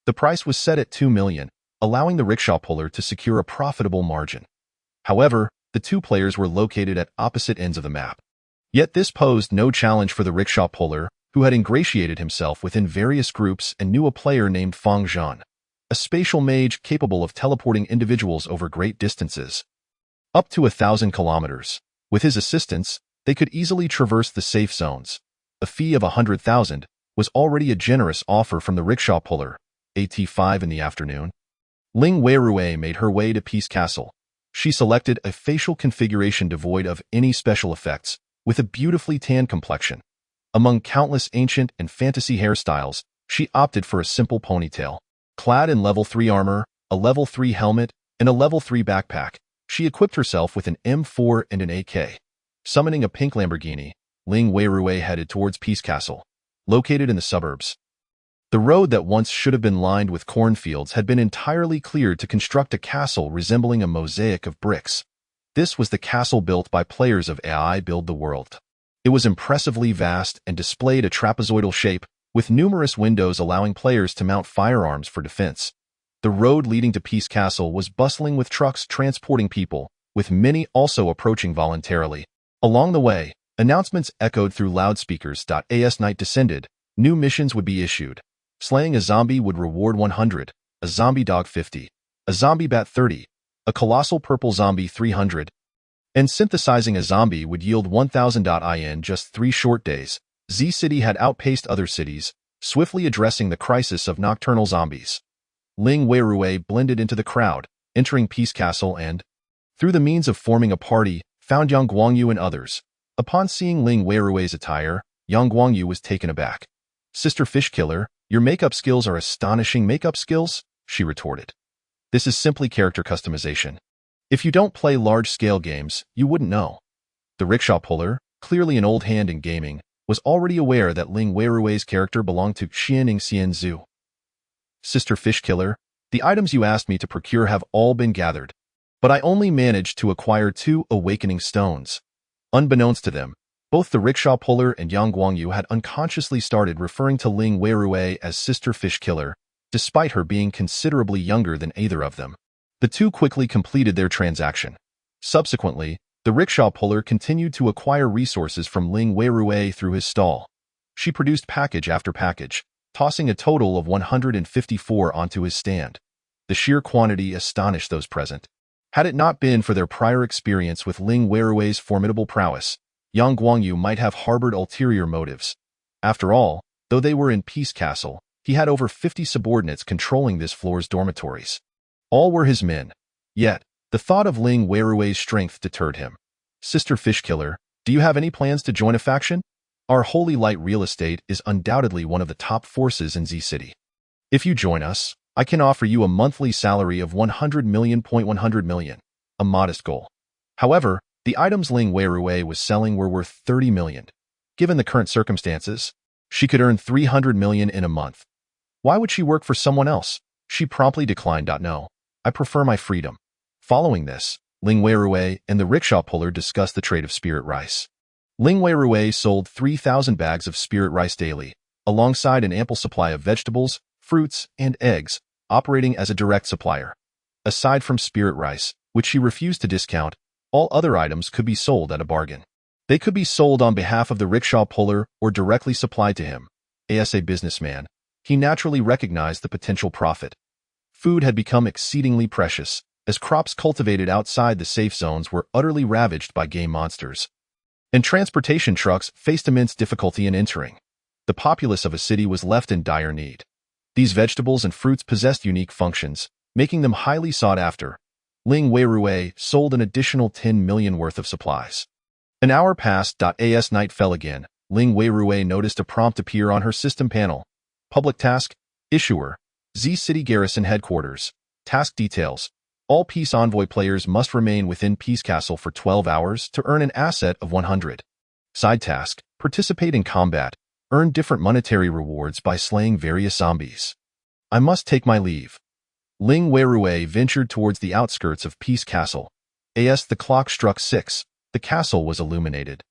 The price was set at 2 million, allowing the rickshaw puller to secure a profitable margin. However, the 2 players were located at opposite ends of the map. Yet this posed no challenge for the rickshaw puller, who had ingratiated himself within various groups and knew a player named Fang Zhan, a spatial mage capable of teleporting individuals over great distances, up to 1,000 kilometers. With his assistance, they could easily traverse the safe zones. A fee of 100,000 was already a generous offer from the rickshaw puller, at 5 in the afternoon. Ling Weirui made her way to Peace Castle. She selected a facial configuration devoid of any special effects, with a beautifully tanned complexion. Among countless ancient and fantasy hairstyles, she opted for a simple ponytail. Clad in level 3 armor, a level 3 helmet, and a level 3 backpack, she equipped herself with an M4 and an AK. Summoning a pink Lamborghini, Ling Weirui headed towards Peace Castle, located in the suburbs. The road that once should have been lined with cornfields had been entirely cleared to construct a castle resembling a mosaic of bricks. This was the castle built by players of AI Build the World. It was impressively vast and displayed a trapezoidal shape, with numerous windows allowing players to mount firearms for defense. The road leading to Peace Castle was bustling with trucks transporting people, with many also approaching voluntarily. Along the way, announcements echoed through loudspeakers. As night descended, new missions would be issued. Slaying a zombie would reward 100, a zombie dog 50, a zombie bat 30, a colossal purple zombie 300, and synthesizing a zombie would yield 1000. In just 3 short days, Z City had outpaced other cities, swiftly addressing the crisis of nocturnal zombies. Ling Weirui blended into the crowd, entering Peace Castle and, through the means of forming a party, found Yang Guangyu and others. Upon seeing Ling Weirui's attire, Yang Guangyu was taken aback. "Sister Fishkiller, your makeup skills are astonishing makeup skills," she retorted. "This is simply character customization. If you don't play large-scale games, you wouldn't know." The rickshaw puller, clearly an old hand in gaming, was already aware that Ling Weirui's character belonged to Xianing Xianzhu. "Sister Fishkiller, the items you asked me to procure have all been gathered, but I only managed to acquire 2 awakening stones." Unbeknownst to them, both the rickshaw puller and Yang Guangyu had unconsciously started referring to Ling Weirui as Sister Fishkiller, despite her being considerably younger than either of them. The two quickly completed their transaction. Subsequently, the rickshaw puller continued to acquire resources from Ling Weirui through his stall. She produced package after package, tossing a total of 154 onto his stand. The sheer quantity astonished those present. Had it not been for their prior experience with Ling Weirui's formidable prowess, Yang Guangyu might have harbored ulterior motives. After all, though they were in Peace Castle, he had over 50 subordinates controlling this floor's dormitories. All were his men. Yet, the thought of Ling Weirui's strength deterred him. "Sister Fishkiller, do you have any plans to join a faction? Our Holy Light real estate is undoubtedly one of the top forces in Z City. If you join us, I can offer you a monthly salary of 100 million, a modest goal. However, the items Ling Weirui was selling were worth 30 million. Given the current circumstances, she could earn 300 million in a month. Why would she work for someone else?" She promptly declined. "No, I prefer my freedom." Following this, Ling Weirui and the rickshaw puller discussed the trade of spirit rice. Ling Weirui sold 3,000 bags of spirit rice daily, alongside an ample supply of vegetables, fruits, and eggs, operating as a direct supplier. Aside from spirit rice, which she refused to discount, all other items could be sold at a bargain. They could be sold on behalf of the rickshaw puller or directly supplied to him. As a businessman, he naturally recognized the potential profit. Food had become exceedingly precious, as crops cultivated outside the safe zones were utterly ravaged by game monsters. And transportation trucks faced immense difficulty in entering. The populace of a city was left in dire need. These vegetables and fruits possessed unique functions, making them highly sought after. Ling Weirui sold an additional 10 million worth of supplies. An hour passed. As night fell again, Ling Weirui noticed a prompt appear on her system panel. Public task, issuer, Z City Garrison Headquarters. Task details. All Peace Envoy players must remain within Peace Castle for 12 hours to earn an asset of 100. Side task, participate in combat. Earn different monetary rewards by slaying various zombies. I must take my leave. Ling Weirui ventured towards the outskirts of Peace Castle. As the clock struck 6, the castle was illuminated,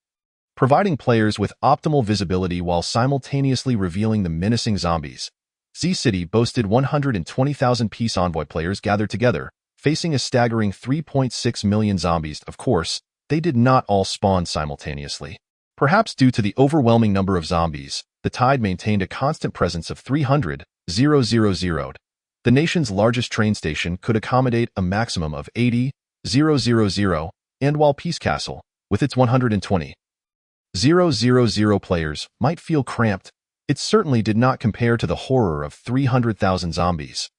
providing players with optimal visibility while simultaneously revealing the menacing zombies. Z City boasted 120,000 Peace Envoy players gathered together, facing a staggering 3.6 million zombies. Of course, they did not all spawn simultaneously. Perhaps due to the overwhelming number of zombies, the Tide maintained a constant presence of 300,000. The nation's largest train station could accommodate a maximum of 80,000, and while Peace Castle, with its 120,000 players, might feel cramped, It certainly did not compare to the horror of 300,000 zombies.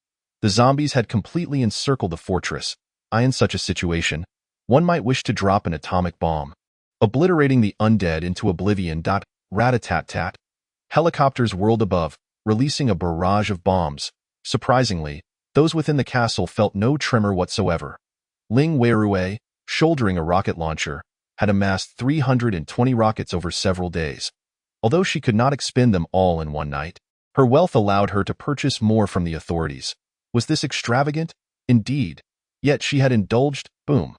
The zombies had completely encircled the fortress. In such a situation, one might wish to drop an atomic bomb, obliterating the undead into oblivion. Rat-a-tat-tat. Helicopters whirled above, releasing a barrage of bombs. Surprisingly, those within the castle felt no tremor whatsoever. Ling Weirui, shouldering a rocket launcher, had amassed 320 rockets over several days. Although she could not expend them all in one night, her wealth allowed her to purchase more from the authorities. Was this extravagant? Indeed. Yet she had indulged. Boom.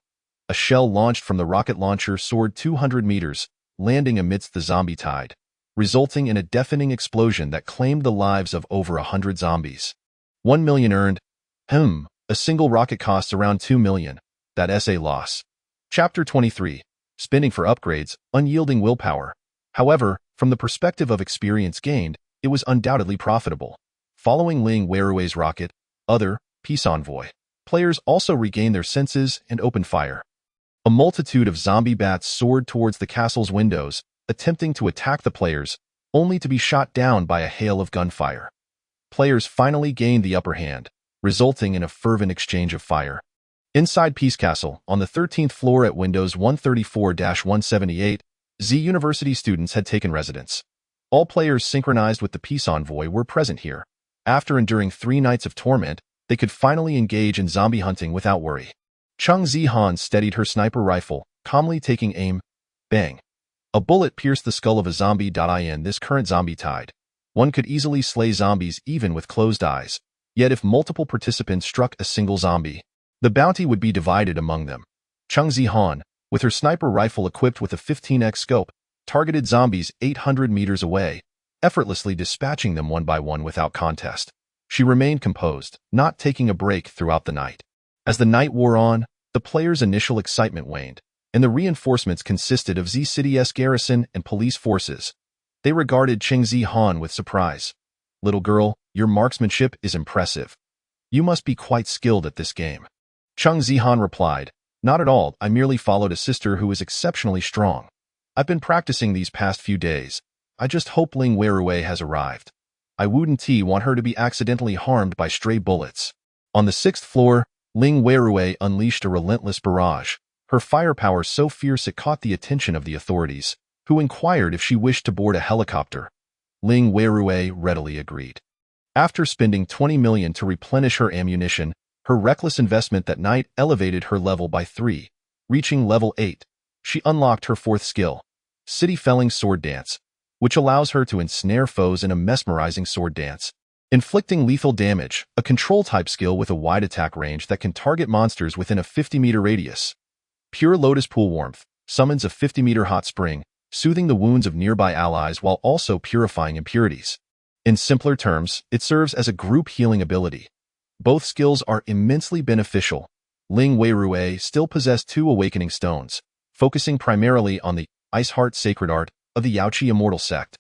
A shell launched from the rocket launcher soared 200 meters, landing amidst the zombie tide, resulting in a deafening explosion that claimed the lives of over 100 zombies. 1 million earned. A single rocket costs around 2 million. That essay loss. Chapter 23. Spending for upgrades, unyielding willpower. However, from the perspective of experience gained, it was undoubtedly profitable. Following Ling Weirui's rocket, other, peace envoy, players also regained their senses and opened fire. A multitude of zombie bats soared towards the castle's windows, attempting to attack the players, only to be shot down by a hail of gunfire. Players finally gained the upper hand, resulting in a fervent exchange of fire. Inside Peace Castle, on the 13th floor at Windows 134-178, Z University students had taken residence. All players synchronized with the Peace Envoy were present here. After enduring 3 nights of torment, they could finally engage in zombie hunting without worry. Chung Zihan steadied her sniper rifle, calmly taking aim. Bang. A bullet pierced the skull of a zombie. In this current zombie tide, one could easily slay zombies even with closed eyes. Yet if multiple participants struck a single zombie, the bounty would be divided among them. Chung Zihan, with her sniper rifle equipped with a 15x scope, targeted zombies 800 meters away, effortlessly dispatching them one by one without contest. She remained composed, not taking a break throughout the night. As the night wore on, the players' initial excitement waned, and the reinforcements consisted of Z City's garrison and police forces. They regarded Cheng Zihan with surprise. "Little girl, your marksmanship is impressive. You must be quite skilled at this game." Chung Zihan replied, "Not at all, I merely followed a sister who is exceptionally strong. I've been practicing these past few days. I just hope Ling Weirui has arrived. I wouldn't want her to be accidentally harmed by stray bullets." On the 6th floor, Ling Weirui unleashed a relentless barrage, her firepower so fierce it caught the attention of the authorities, who inquired if she wished to board a helicopter. Ling Weirui readily agreed. After spending 20 million to replenish her ammunition, her reckless investment that night elevated her level by 3, reaching level 8. She unlocked her 4th skill, City Felling Sword Dance, which allows her to ensnare foes in a mesmerizing sword dance. Inflicting lethal damage, a control-type skill with a wide attack range that can target monsters within a 50-meter radius. Pure Lotus Pool Warmth summons a 50-meter hot spring, soothing the wounds of nearby allies while also purifying impurities. In simpler terms, it serves as a group healing ability. Both skills are immensely beneficial. Ling Weirui still possessed 2 awakening stones, focusing primarily on the Ice Heart Sacred Art of the Yaoqi Immortal Sect.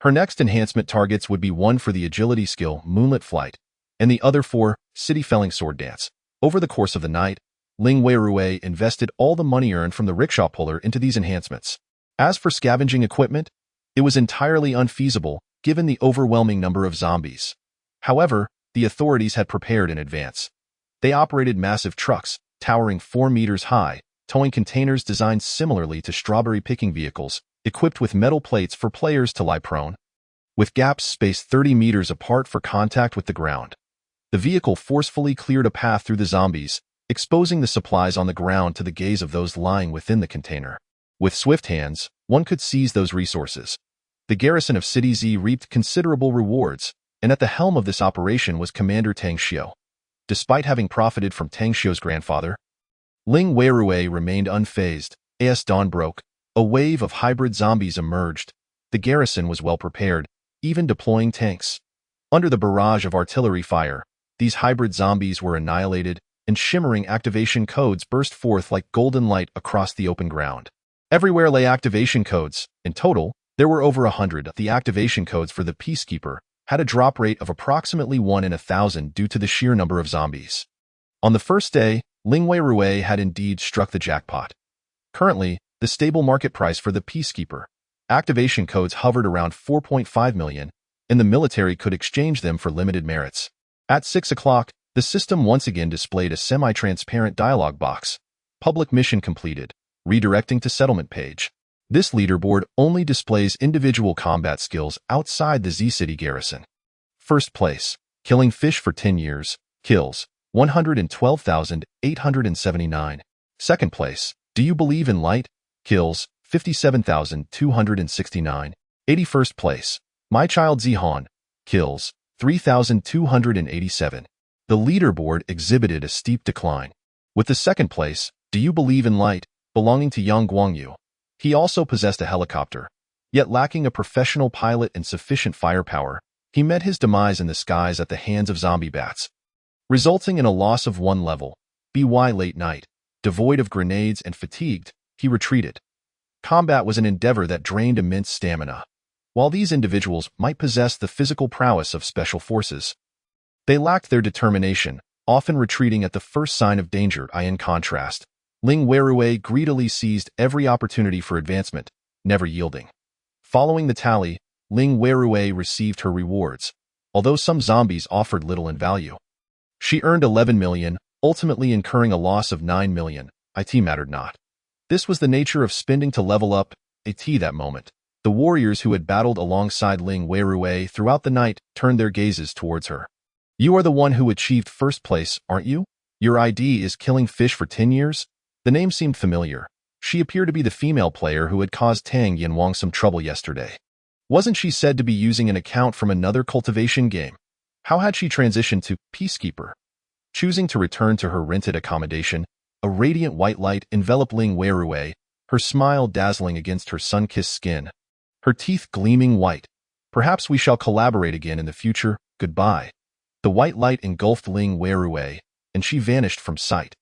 Her next enhancement targets would be one for the agility skill Moonlit Flight, and the other for City Felling Sword Dance. Over the course of the night, Ling Weirui invested all the money earned from the rickshaw puller into these enhancements. As for scavenging equipment, it was entirely unfeasible given the overwhelming number of zombies. However, the authorities had prepared in advance. They operated massive trucks, towering 4 meters high, towing containers designed similarly to strawberry picking vehicles, equipped with metal plates for players to lie prone, with gaps spaced 30 meters apart for contact with the ground. The vehicle forcefully cleared a path through the zombies, exposing the supplies on the ground to the gaze of those lying within the container. With swift hands, one could seize those resources. The garrison of City Z reaped considerable rewards, and at the helm of this operation was Commander Tang Xiu. Despite having profited from Tang Xiu's grandfather, Ling Weirui remained unfazed. As dawn broke, a wave of hybrid zombies emerged. The garrison was well prepared, even deploying tanks. Under the barrage of artillery fire, these hybrid zombies were annihilated, and shimmering activation codes burst forth like golden light across the open ground. Everywhere lay activation codes. In total, there were over 100. The activation codes for the Peacekeeper had a drop rate of approximately 1 in 1,000 due to the sheer number of zombies. On the first day, Ling Weirui had indeed struck the jackpot. Currently, the stable market price for the Peacekeeper activation codes hovered around 4.5 million, and the military could exchange them for limited merits. At 6 o'clock, the system once again displayed a semi-transparent dialog box. Public mission completed. Redirecting to settlement page. This leaderboard only displays individual combat skills outside the Z-City garrison. First place, killing fish for 10 years, kills, 112,879. Second place, do you believe in light, kills, 57,269. 81st place, my child Zihan, kills, 3,287. The leaderboard exhibited a steep decline. With the second place, do you believe in light, belonging to Yang Guangyu. He also possessed a helicopter. Yet lacking a professional pilot and sufficient firepower, he met his demise in the skies at the hands of zombie bats, resulting in a loss of 1 level. BY late night. Devoid of grenades and fatigued, he retreated. Combat was an endeavor that drained immense stamina. While these individuals might possess the physical prowess of special forces, they lacked their determination, often retreating at the first sign of danger. In contrast, Ling Weirui greedily seized every opportunity for advancement, never yielding. Following the tally, Ling Weirui received her rewards, although some zombies offered little in value. She earned 11 million, ultimately incurring a loss of 9 million. It mattered not. This was the nature of spending to level up that moment. The warriors who had battled alongside Ling Weirui throughout the night turned their gazes towards her. You are the one who achieved first place, aren't you? Your ID is killing fish for 10 years? The name seemed familiar. She appeared to be the female player who had caused Tang Yanwang some trouble yesterday. Wasn't she said to be using an account from another cultivation game? How had she transitioned to Peacekeeper? Choosing to return to her rented accommodation, a radiant white light enveloped Ling Weirui, her smile dazzling against her sun-kissed skin, her teeth gleaming white. Perhaps we shall collaborate again in the future. Goodbye. The white light engulfed Ling Weirui, and she vanished from sight.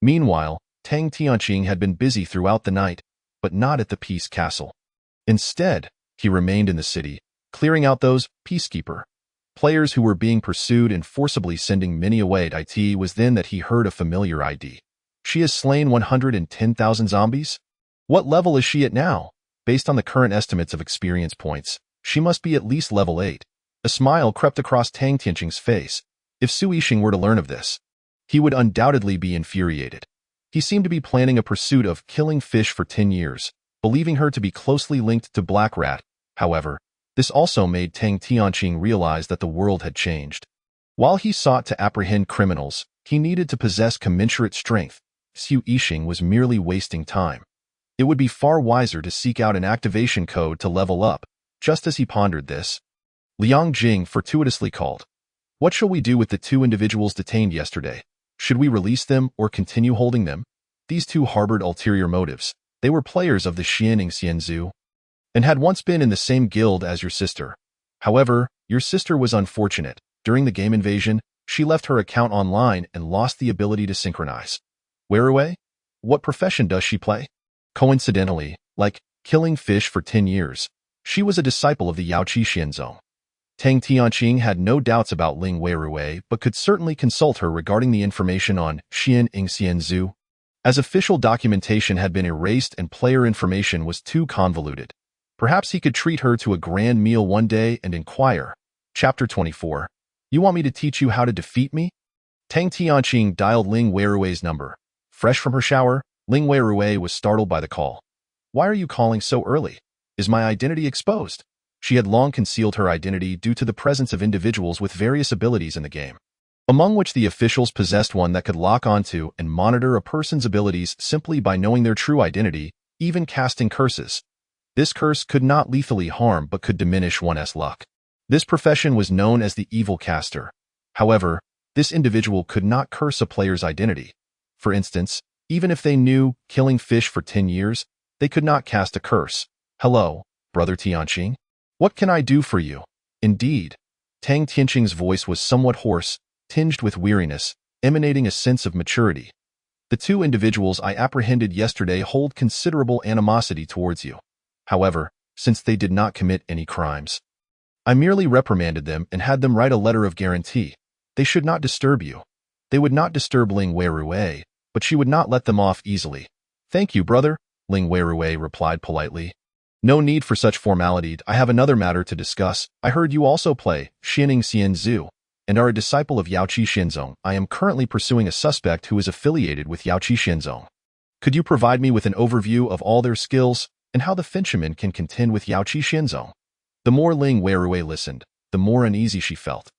Meanwhile, Tang Tianqing had been busy throughout the night, but not at the Peace Castle. Instead, he remained in the city, clearing out those Peacekeeper players who were being pursued and forcibly sending many away. It was then that he heard a familiar ID. She has slain 110,000 zombies? What level is she at now? Based on the current estimates of experience points, she must be at least level 8. A smile crept across Tang Tianqing's face. If Su Yixing were to learn of this, he would undoubtedly be infuriated. He seemed to be planning a pursuit of killing fish for 10 years, believing her to be closely linked to Black Rat. However, this also made Tang Tianqing realize that the world had changed. While he sought to apprehend criminals, he needed to possess commensurate strength. Su Yixing was merely wasting time. It would be far wiser to seek out an activation code to level up. Just as he pondered this, Liang Jing fortuitously called. What shall we do with the 2 individuals detained yesterday? Should we release them or continue holding them? These 2 harbored ulterior motives. They were players of the Xianing Xianzhu and had once been in the same guild as your sister. However, your sister was unfortunate. During the game invasion, she left her account online and lost the ability to synchronize. Weirui? What profession does she play? Coincidentally, like killing fish for 10 years, she was a disciple of the Yaoqi Xianzong. Tang Tianqing had no doubts about Ling Weirui, but could certainly consult her regarding the information on Xianing Xianzhu, as official documentation had been erased and player information was too convoluted. Perhaps he could treat her to a grand meal one day and inquire. Chapter 24. You want me to teach you how to defeat me? Tang Tianqing dialed Ling Weirui's number. Fresh from her shower, Ling Weirui was startled by the call. Why are you calling so early? Is my identity exposed? She had long concealed her identity due to the presence of individuals with various abilities in the game, among which the officials possessed one that could lock onto and monitor a person's abilities simply by knowing their true identity, even casting curses. This curse could not lethally harm but could diminish one's luck. This profession was known as the evil caster. However, this individual could not curse a player's identity. For instance, even if they knew killing fish for 10 years, they could not cast a curse. Hello, Brother Tianqing. What can I do for you? Indeed. Tang Tianqing's voice was somewhat hoarse, tinged with weariness, emanating a sense of maturity. The 2 individuals I apprehended yesterday hold considerable animosity towards you. However, since they did not commit any crimes, I merely reprimanded them and had them write a letter of guarantee. They should not disturb you. They would not disturb Ling Weirui, but she would not let them off easily. Thank you, brother, Ling Weirui replied politely. No need for such formality. I have another matter to discuss. I heard you also play Xianing Xianzhu and are a disciple of Yaoqi Xinzong. I am currently pursuing a suspect who is affiliated with Yaoqi Xinzong. Could you provide me with an overview of all their skills and how the Finchaman can contend with Yaoqi Xinzong? The more Ling Weirui listened, the more uneasy she felt.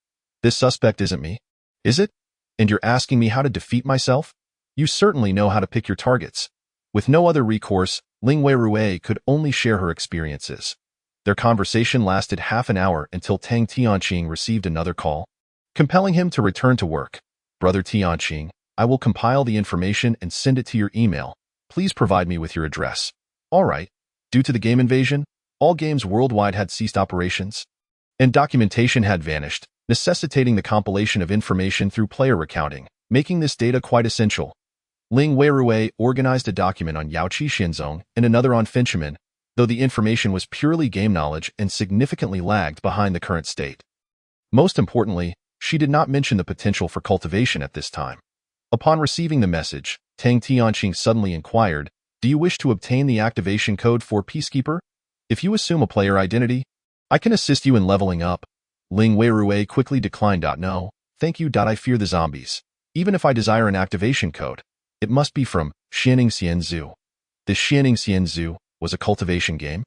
This suspect isn't me, is it? And you're asking me how to defeat myself? You certainly know how to pick your targets. With no other recourse, Ling Weirui could only share her experiences. Their conversation lasted half an hour until Tang Tianqing received another call, compelling him to return to work. Brother Tianqing, I will compile the information and send it to your email. Please provide me with your address. All right. Due to the game invasion, all games worldwide had ceased operations, and documentation had vanished, necessitating the compilation of information through player recounting, making this data quite essential. Ling Weirui organized a document on Yaoqi Xinzong and another on Finchaman, though the information was purely game knowledge and significantly lagged behind the current state. Most importantly, she did not mention the potential for cultivation at this time. Upon receiving the message, Tang Tianqing suddenly inquired, "Do you wish to obtain the activation code for Peacekeeper? If you assume a player identity, I can assist you in leveling up." Ling Weirui quickly declined. "No, thank you. I fear the zombies. Even if I desire an activation code, it must be from Xianing Xianzhu." The Xianing Xianzhu was a cultivation game.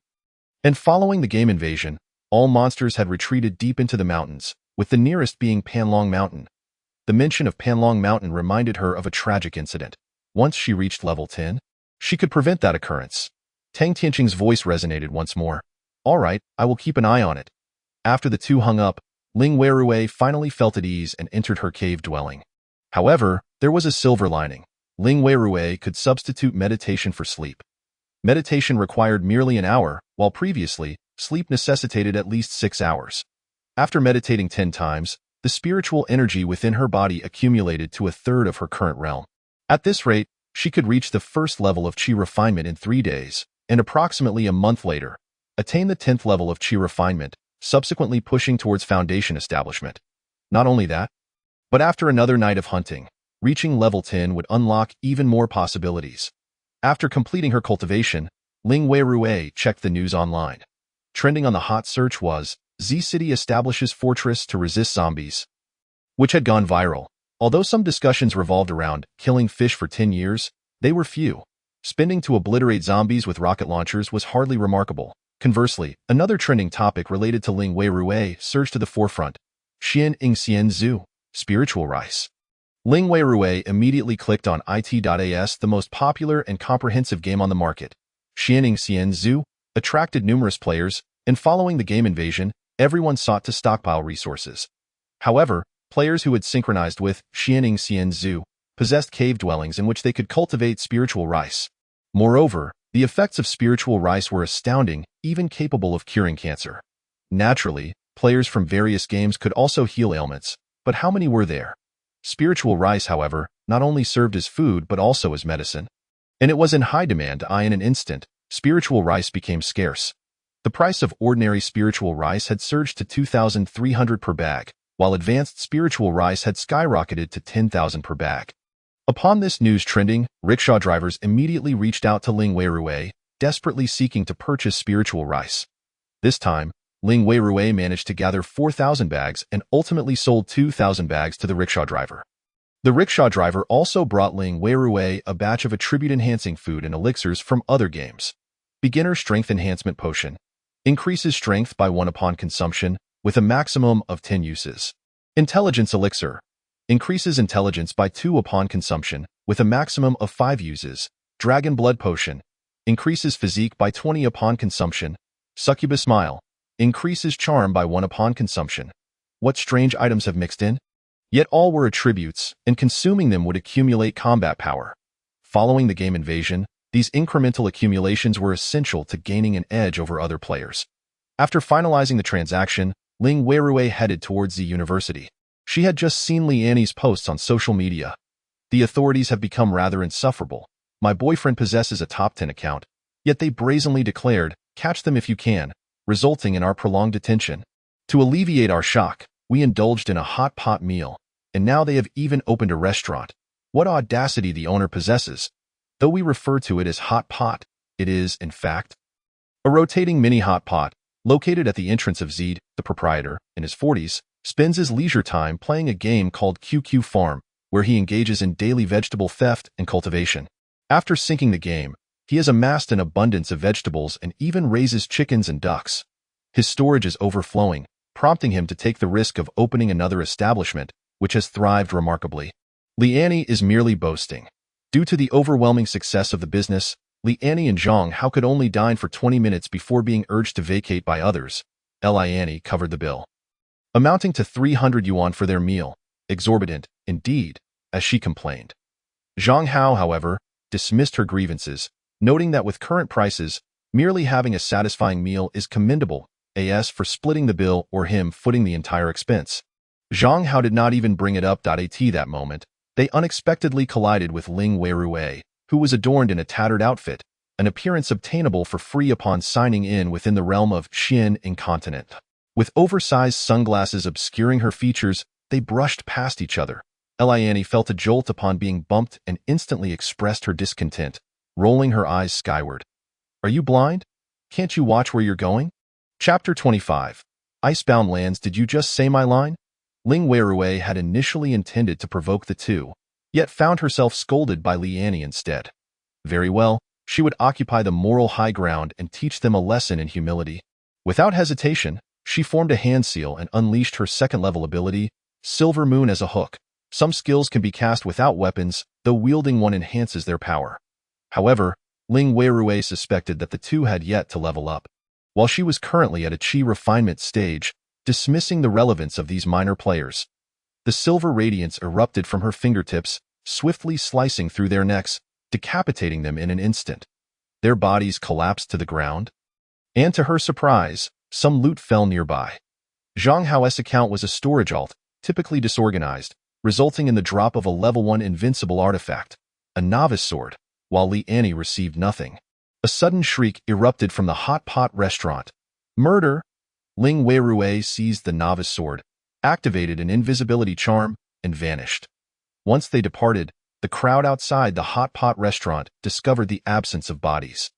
And following the game invasion, all monsters had retreated deep into the mountains, with the nearest being Panlong Mountain. The mention of Panlong Mountain reminded her of a tragic incident. Once she reached level 10, she could prevent that occurrence. Tang Tianqing's voice resonated once more. "All right, I will keep an eye on it." After the two hung up, Ling Weirui finally felt at ease and entered her cave dwelling. However, there was a silver lining. Ling Weirui could substitute meditation for sleep. Meditation required merely an hour, while previously, sleep necessitated at least 6 hours. After meditating 10 times, the spiritual energy within her body accumulated to a third of her current realm. At this rate, she could reach the first level of Qi refinement in 3 days, and approximately a month later, attain the 10th level of Qi refinement, subsequently pushing towards foundation establishment. Not only that, but after another night of hunting, reaching level 10 would unlock even more possibilities. After completing her cultivation, Ling Weirui checked the news online. Trending on the hot search was, Z City establishes fortress to resist zombies, which had gone viral. Although some discussions revolved around killing fish for 10 years, they were few. Spending to obliterate zombies with rocket launchers was hardly remarkable. Conversely, another trending topic related to Ling Weirui surged to the forefront. Xianing Xianzhu, spiritual rice. Ling Weirui immediately clicked on it.as, the most popular and comprehensive game on the market. Xianing Xianzhu attracted numerous players, and following the game invasion, everyone sought to stockpile resources. However, players who had synchronized with Xianing Xianzhu possessed cave dwellings in which they could cultivate spiritual rice. Moreover, the effects of spiritual rice were astounding, even capable of curing cancer. Naturally, players from various games could also heal ailments, but how many were there? Spiritual rice, however, not only served as food but also as medicine. And it was in high demand. In an instant, spiritual rice became scarce. The price of ordinary spiritual rice had surged to 2,300 per bag, while advanced spiritual rice had skyrocketed to 10,000 per bag. Upon this news trending, rickshaw drivers immediately reached out to Ling Weirui, desperately seeking to purchase spiritual rice. This time, Ling Weirui managed to gather 4,000 bags and ultimately sold 2,000 bags to the rickshaw driver. The rickshaw driver also brought Ling Weirui a batch of attribute-enhancing food and elixirs from other games. Beginner Strength Enhancement Potion. Increases strength by 1 upon consumption, with a maximum of 10 uses. Intelligence Elixir. Increases intelligence by 2 upon consumption, with a maximum of 5 uses. Dragon Blood Potion. Increases physique by 20 upon consumption. Succubus Smile. Increases charm by 1 upon consumption. What strange items have mixed in? Yet all were attributes, and consuming them would accumulate combat power. Following the game invasion, these incremental accumulations were essential to gaining an edge over other players. After finalizing the transaction, Ling Weirui headed towards the university. She had just seen Liani's posts on social media. "The authorities have become rather insufferable. My boyfriend possesses a top 10 account, yet they brazenly declared, 'Catch them if you can,' resulting in our prolonged detention. To alleviate our shock, we indulged in a hot pot meal, and now they have even opened a restaurant. What audacity the owner possesses! Though we refer to it as hot pot, it is, in fact, A rotating mini hot pot, located at the entrance of Zed, the proprietor, in his 40s, spends his leisure time playing a game called QQ Farm, where he engages in daily vegetable theft and cultivation. After sinking the game, he has amassed an abundance of vegetables and even raises chickens and ducks. His storage is overflowing, prompting him to take the risk of opening another establishment, which has thrived remarkably. Liani is merely boasting. Due to the overwhelming success of the business, Liani and Zhang Hao could only dine for 20 minutes before being urged to vacate by others. Liani covered the bill, amounting to 300 yuan for their meal. Exorbitant, indeed, as she complained. Zhang Hao, however, dismissed her grievances, noting that with current prices, merely having a satisfying meal is commendable, as for splitting the bill or him footing the entire expense. Zhang Hao did not even bring it up. At that moment, they unexpectedly collided with Ling Weirui, who was adorned in a tattered outfit, an appearance obtainable for free upon signing in within the realm of Xin Incontinent. With oversized sunglasses obscuring her features, they brushed past each other. Liani felt a jolt upon being bumped and instantly expressed her discontent, rolling her eyes skyward. "Are you blind? Can't you watch where you're going?" Chapter 25. Icebound Lands. Did you just say my line? Ling Weirui had initially intended to provoke the two, yet found herself scolded by Liani instead. Very well, she would occupy the moral high ground and teach them a lesson in humility. Without hesitation, she formed a hand seal and unleashed her second-level ability, Silver Moon as a hook. Some skills can be cast without weapons, though wielding one enhances their power. However, Ling Weirui suspected that the two had yet to level up. While she was currently at a chi refinement stage, dismissing the relevance of these minor players, the silver radiance erupted from her fingertips, swiftly slicing through their necks, decapitating them in an instant. Their bodies collapsed to the ground, and to her surprise, some loot fell nearby. Zhang Hao's account was a storage alt, typically disorganized, resulting in the drop of a level 1 invincible artifact, a novice sword, while Liani received nothing. A sudden shriek erupted from the hot pot restaurant. "Murder!" Ling Weirui seized the novice sword, activated an invisibility charm, and vanished. Once they departed, the crowd outside the hot pot restaurant discovered the absence of bodies.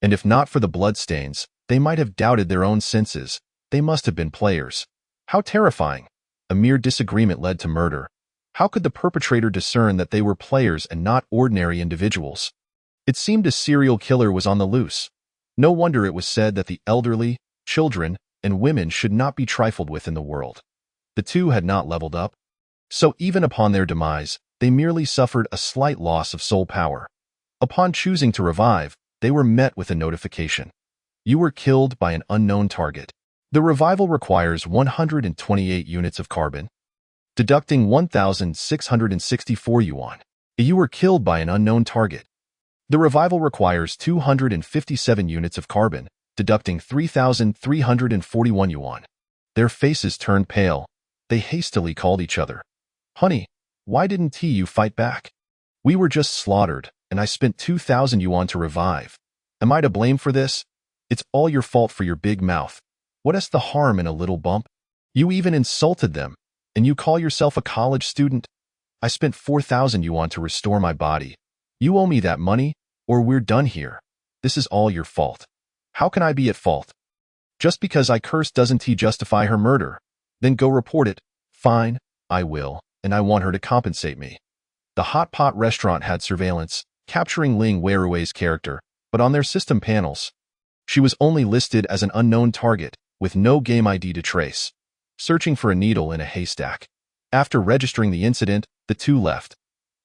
And if not for the bloodstains, they might have doubted their own senses. They must have been players. How terrifying! A mere disagreement led to murder. How could the perpetrator discern that they were players and not ordinary individuals? It seemed a serial killer was on the loose. No wonder it was said that the elderly, children, and women should not be trifled with in the world. The two had not leveled up. So even upon their demise, they merely suffered a slight loss of soul power. Upon choosing to revive, they were met with a notification. You were killed by an unknown target. The revival requires 128 units of carbon, deducting 1,664 yuan. You were killed by an unknown target. The revival requires 257 units of carbon, deducting 3,341 yuan. Their faces turned pale. They hastily called each other. "Honey, why didn't you fight back? We were just slaughtered, and I spent 2,000 yuan to revive. Am I to blame for this? It's all your fault for your big mouth. What is the harm in a little bump? You even insulted them, and you call yourself a college student? I spent 4,000 yuan to restore my body. You owe me that money, or we're done here. This is all your fault." How can I be at fault? Just because I cursed doesn't justify her murder. Then go report it. Fine, I will, and I want her to compensate me. The hot pot restaurant had surveillance, capturing Ling Weirui's character, but on their system panels, she was only listed as an unknown target, with no game ID to trace, searching for a needle in a haystack. After registering the incident, the two left.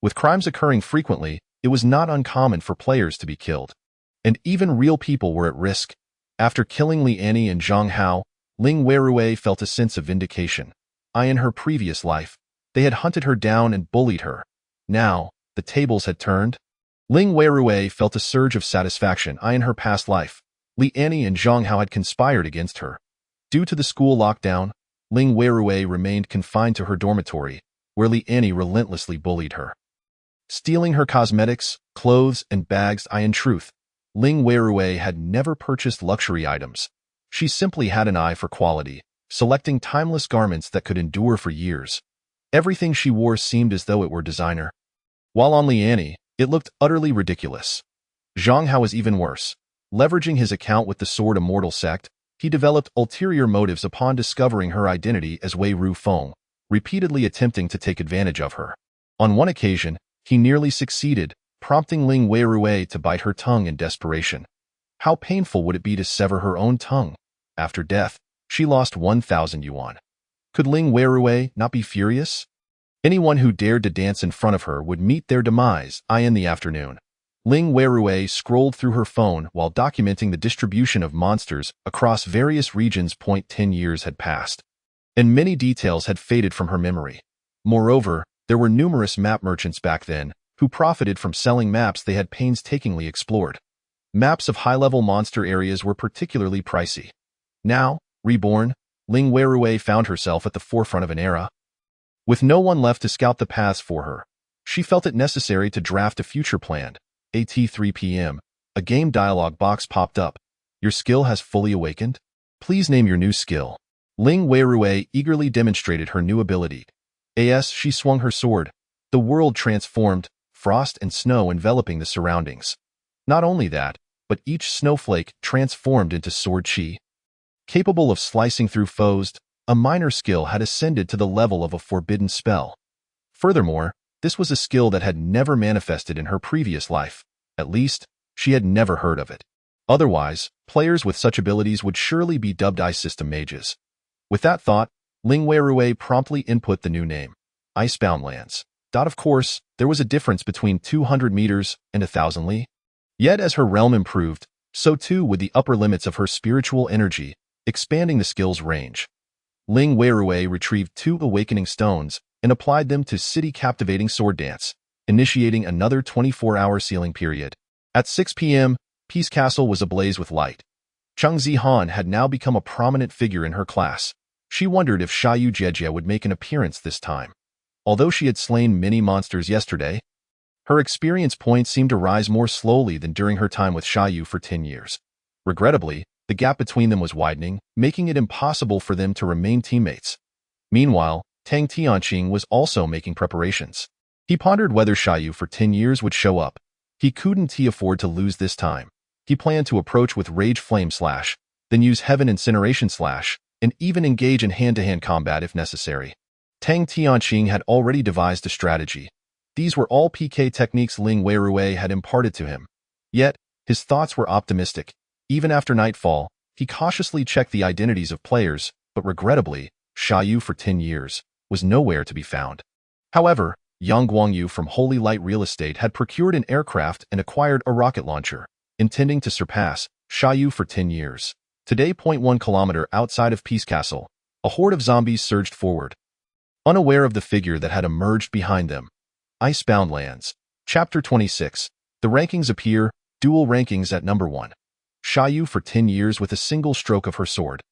With crimes occurring frequently, it was not uncommon for players to be killed. And even real people were at risk. After killing Liani and Zhang Hao, Ling Weirui felt a sense of vindication. In her previous life, they had hunted her down and bullied her. Now, the tables had turned. Ling Weirui felt a surge of satisfaction. In her past life, Liani and Zhang Hao had conspired against her. Due to the school lockdown, Ling Weirui remained confined to her dormitory, where Liani relentlessly bullied her, stealing her cosmetics, clothes, and bags. In truth, Ling Weirui had never purchased luxury items. She simply had an eye for quality, selecting timeless garments that could endure for years. Everything she wore seemed as though it were designer. While on Liani, it looked utterly ridiculous. Zhang Hao was even worse. Leveraging his account with the Sword Immortal sect, he developed ulterior motives upon discovering her identity as Wei Ru Feng, repeatedly attempting to take advantage of her. On one occasion, he nearly succeeded, prompting Ling Weirui to bite her tongue in desperation. How painful would it be to sever her own tongue? After death, she lost 1,000 yuan. Could Ling Weirui not be furious? Anyone who dared to dance in front of her would meet their demise. In the afternoon, Ling Weirui scrolled through her phone while documenting the distribution of monsters across various regions. 10 years had passed, and many details had faded from her memory. Moreover, there were numerous map merchants back then who profited from selling maps they had painstakingly explored. Maps of high-level monster areas were particularly pricey. Now, reborn, Ling Weirui found herself at the forefront of an era. With no one left to scout the paths for her, she felt it necessary to draft a future plan. At 3 p.m., a game dialog box popped up. Your skill has fully awakened? Please name your new skill. Ling Weirui eagerly demonstrated her new ability. As she swung her sword, the world transformed, frost and snow enveloping the surroundings. Not only that, but each snowflake transformed into sword chi. Capable of slicing through foes, a minor skill had ascended to the level of a forbidden spell. Furthermore, this was a skill that had never manifested in her previous life. At least, she had never heard of it. Otherwise, players with such abilities would surely be dubbed Ice-System mages. With that thought, Ling Weirui promptly input the new name, Icebound Lands. Of course, there was a difference between 200 meters and 1,000 li. Yet as her realm improved, so too would the upper limits of her spiritual energy, expanding the skill's range. Ling Weirui retrieved 2 awakening stones and applied them to city-captivating sword dance, initiating another 24-hour sealing period. At 6 p.m., Peace Castle was ablaze with light. Cheng Zihan had now become a prominent figure in her class. She wondered if Xiaoyu Jejie would make an appearance this time. Although she had slain many monsters yesterday, her experience points seemed to rise more slowly than during her time with Xiaoyu for 10 years. Regrettably, the gap between them was widening, making it impossible for them to remain teammates. Meanwhile, Tang Tianqing was also making preparations. He pondered whether Xiaoyu for 10 years would show up. He couldn't afford to lose this time. He planned to approach with Rage Flame Slash, then use Heaven Incineration Slash, and even engage in hand-to-hand combat if necessary. Tang Tianqing had already devised a strategy. These were all PK techniques Ling Weirui had imparted to him. Yet, his thoughts were optimistic. Even after nightfall, he cautiously checked the identities of players, but regrettably, Xiaoyu for 10 years was nowhere to be found. However, Yang Guangyu from Holy Light Real Estate had procured an aircraft and acquired a rocket launcher, intending to surpass Xiaoyu for 10 years. Today, 0.1 kilometer outside of Peace Castle, a horde of zombies surged forward. Unaware of the figure that had emerged behind them. Icebound Lands. Chapter 26. The rankings appear, dual rankings at number 1. Xiaoyu for 10 years with a single stroke of her sword.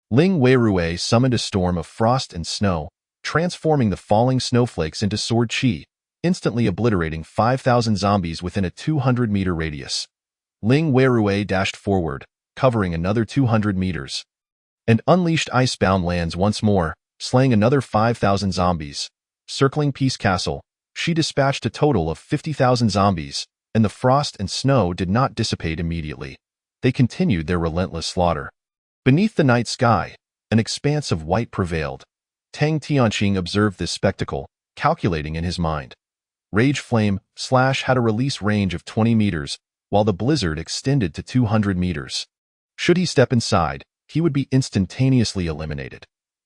Ling Weirui summoned a storm of frost and snow, transforming the falling snowflakes into sword chi, instantly obliterating 5,000 zombies within a 200-meter radius. Ling Weirui dashed forward, covering another 200 meters, and unleashed Icebound Lands once more, slaying another 5,000 zombies. Circling Peace Castle, she dispatched a total of 50,000 zombies, and the frost and snow did not dissipate immediately. They continued their relentless slaughter. Beneath the night sky, an expanse of white prevailed. Tang Tianqing observed this spectacle, calculating in his mind. Rage Flame Slash had a release range of 20 meters, while the blizzard extended to 200 meters. Should he step inside, he would be instantaneously eliminated.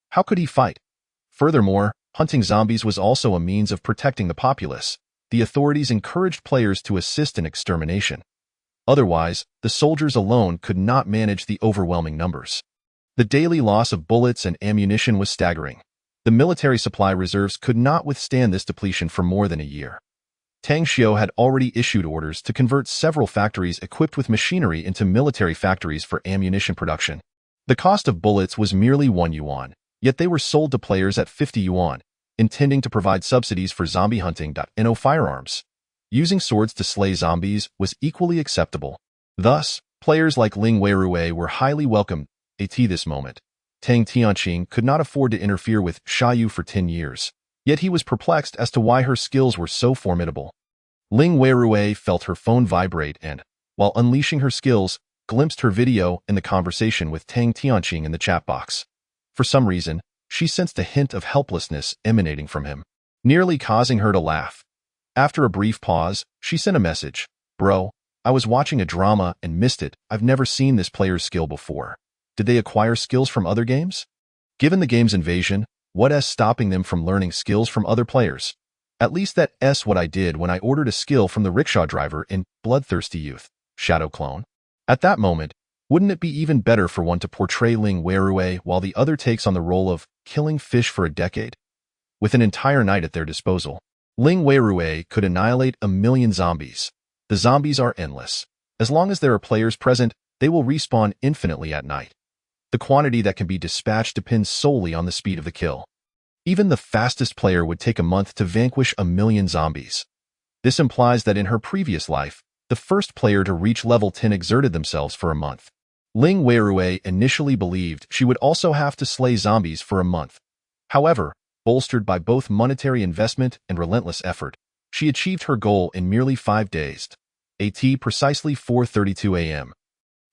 How could he fight? Furthermore, hunting zombies was also a means of protecting the populace. The authorities encouraged players to assist in extermination. Otherwise, the soldiers alone could not manage the overwhelming numbers. The daily loss of bullets and ammunition was staggering. The military supply reserves could not withstand this depletion for more than a year. Tang Xiu had already issued orders to convert several factories equipped with machinery into military factories for ammunition production. The cost of bullets was merely 1 yuan, yet they were sold to players at 50 yuan, intending to provide subsidies for zombie hunting. No firearms. Using swords to slay zombies was equally acceptable. Thus, players like Ling Weirui were highly welcomed. At this moment, Tang Tianqing could not afford to interfere with Xiaoyu for 10 years, yet he was perplexed as to why her skills were so formidable. Ling Weirui felt her phone vibrate and, while unleashing her skills, glimpsed her video and the conversation with Tang Tianqing in the chat box. For some reason, she sensed a hint of helplessness emanating from him, nearly causing her to laugh. After a brief pause, she sent a message. Bro, I was watching a drama and missed it. I've never seen this player's skill before. Did they acquire skills from other games? Given the game's invasion, what's stopping them from learning skills from other players? At least that's what I did when I ordered a skill from the rickshaw driver in Bloodthirsty Youth, Shadow Clone. At that moment, wouldn't it be even better for one to portray Ling Weirui while the other takes on the role of killing fish for a decade? With an entire night at their disposal, Ling Weirui could annihilate 1,000,000 zombies. The zombies are endless. As long as there are players present, they will respawn infinitely at night. The quantity that can be dispatched depends solely on the speed of the kill. Even the fastest player would take a month to vanquish 1,000,000 zombies. This implies that in her previous life, the first player to reach level 10 exerted themselves for a month. Ling Weirui initially believed she would also have to slay zombies for a month. However, bolstered by both monetary investment and relentless effort, she achieved her goal in merely 5 days. At precisely 4:32 a.m.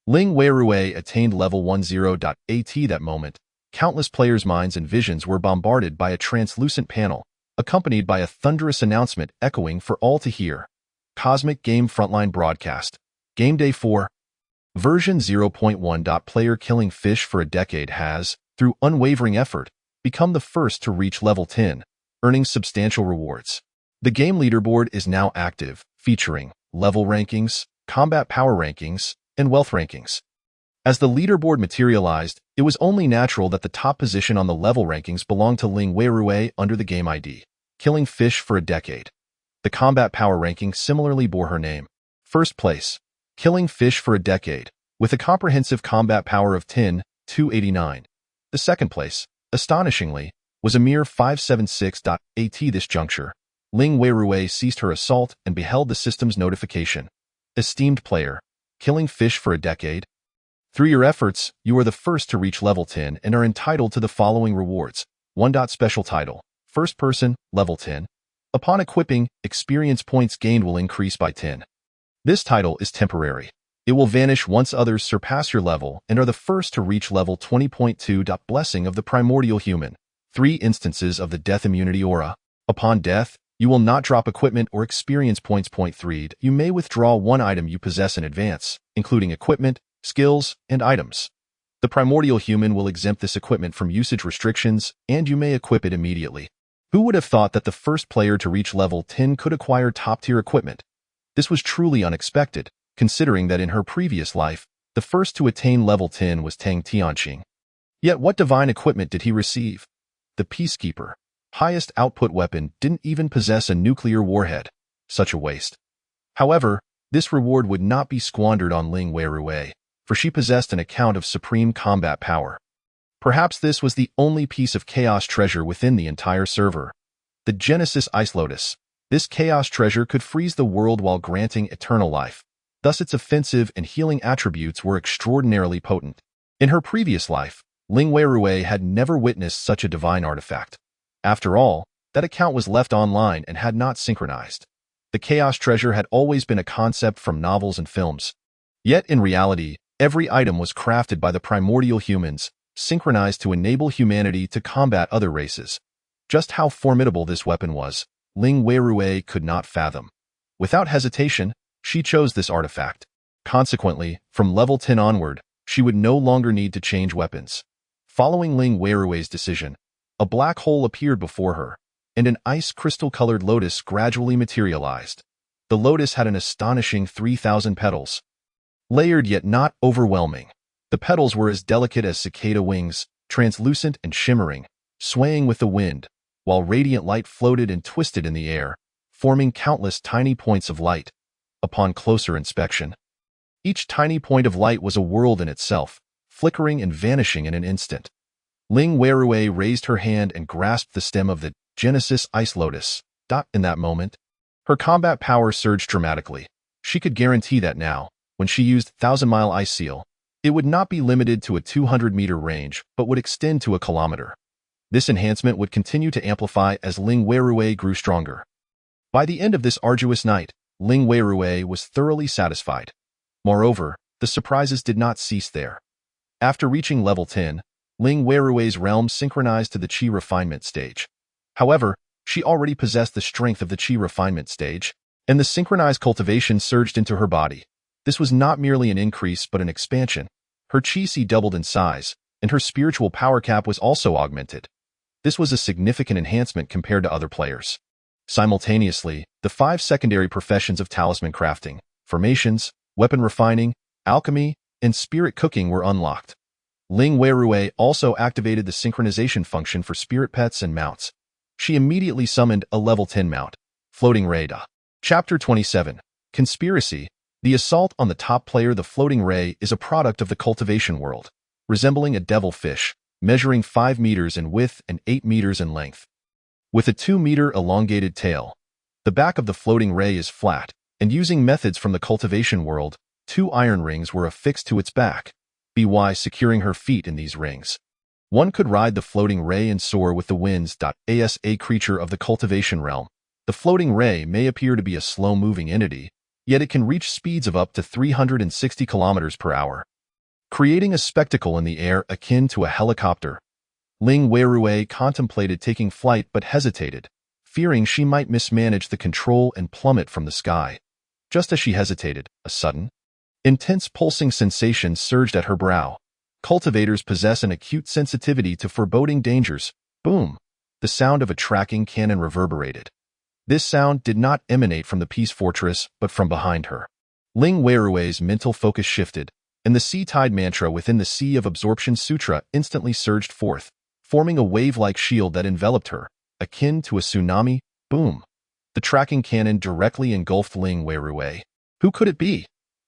Ling Weirui attained level 10.at that moment. Countless players' minds and visions were bombarded by a translucent panel, accompanied by a thunderous announcement echoing for all to hear. Cosmic Game Frontline Broadcast. Game Day 4. Version 0.1. Player killing fish for a decade has, through unwavering effort, become the first to reach level 10, earning substantial rewards. The game leaderboard is now active, featuring level rankings, combat power rankings, and wealth rankings. As the leaderboard materialized, it was only natural that the top position on the level rankings belonged to Ling Weirui under the game ID, killing fish for a decade. The combat power ranking similarly bore her name. First place, killing fish for a decade, with a comprehensive combat power of 10,289. The second place, astonishingly, was a mere 576. At this juncture, Ling Weirui ceased her assault and beheld the system's notification. Esteemed player, killing fish for a decade. Through your efforts, you are the first to reach level 10 and are entitled to the following rewards. 1. Special title, first person, level 10. Upon equipping, experience points gained will increase by 10. This title is temporary. It will vanish once others surpass your level and are the first to reach level 20.2. Blessing of the Primordial Human. 3 instances of the Death Immunity Aura. Upon death, you will not drop equipment or experience points. 3. You may withdraw one item you possess in advance, including equipment, skills, and items. The Primordial Human will exempt this equipment from usage restrictions, and you may equip it immediately. Who would have thought that the first player to reach level 10 could acquire top-tier equipment? This was truly unexpected, considering that in her previous life, the first to attain level 10 was Tang Tianqing. Yet what divine equipment did he receive? The Peacekeeper, highest output weapon, didn't even possess a nuclear warhead. Such a waste. However, this reward would not be squandered on Ling Weirui, for she possessed an account of supreme combat power. Perhaps this was the only piece of chaos treasure within the entire server. The Genesis Ice Lotus. This chaos treasure could freeze the world while granting eternal life. Thus its offensive and healing attributes were extraordinarily potent. In her previous life, Ling Weirui had never witnessed such a divine artifact. After all, that account was left online and had not synchronized. The chaos treasure had always been a concept from novels and films. Yet in reality, every item was crafted by the primordial humans, synchronized to enable humanity to combat other races. Just how formidable this weapon was, Ling Weirui could not fathom. Without hesitation, she chose this artifact. Consequently, from level 10 onward, she would no longer need to change weapons. Following Ling Weirui's decision, a black hole appeared before her, and an ice crystal-colored lotus gradually materialized. The lotus had an astonishing 3,000 petals. Layered yet not overwhelming, the petals were as delicate as cicada wings, translucent and shimmering, swaying with the wind, while radiant light floated and twisted in the air, forming countless tiny points of light. Upon closer inspection, each tiny point of light was a world in itself, flickering and vanishing in an instant. Ling Weirui raised her hand and grasped the stem of the Genesis Ice Lotus. In that moment, her combat power surged dramatically. She could guarantee that now, when she used 1,000-mile Ice Seal, it would not be limited to a 200-meter range, but would extend to a kilometer. This enhancement would continue to amplify as Ling Weirui grew stronger. By the end of this arduous night, Ling Weirui was thoroughly satisfied. Moreover, the surprises did not cease there. After reaching level 10, Ling Weirui's realm synchronized to the Qi refinement stage. However, she already possessed the strength of the Qi refinement stage, and the synchronized cultivation surged into her body. This was not merely an increase but an expansion. Her Qi doubled in size, and her spiritual power cap was also augmented. This was a significant enhancement compared to other players. Simultaneously, the 5 secondary professions of talisman crafting, formations, weapon refining, alchemy, and spirit cooking were unlocked. Ling Weirui also activated the synchronization function for spirit pets and mounts. She immediately summoned a level 10 mount, Floating Ray Da. Chapter 27. Conspiracy. The assault on the top player. The Floating Ray is a product of the cultivation world, resembling a devilfish, measuring 5 meters in width and 8 meters in length. With a 2-meter elongated tail, the back of the Floating Ray is flat, and using methods from the cultivation world, 2 iron rings were affixed to its back, by securing her feet in these rings. One could ride the Floating Ray and soar with the winds. As a creature of the cultivation realm, the Floating Ray may appear to be a slow-moving entity, yet it can reach speeds of up to 360 kilometers per hour, creating a spectacle in the air akin to a helicopter. Ling Weirui contemplated taking flight but hesitated, fearing she might mismanage the control and plummet from the sky. Just as she hesitated, a sudden, intense pulsing sensation surged at her brow. Cultivators possess an acute sensitivity to foreboding dangers. Boom! The sound of a tracking cannon reverberated. This sound did not emanate from the Peace Fortress, but from behind her. Ling Weirui's mental focus shifted, and the Sea Tide mantra within the Sea of Absorption Sutra instantly surged forth, forming a wave-like shield that enveloped her, akin to a tsunami. Boom! The tracking cannon directly engulfed Ling Weirui. Who could it be?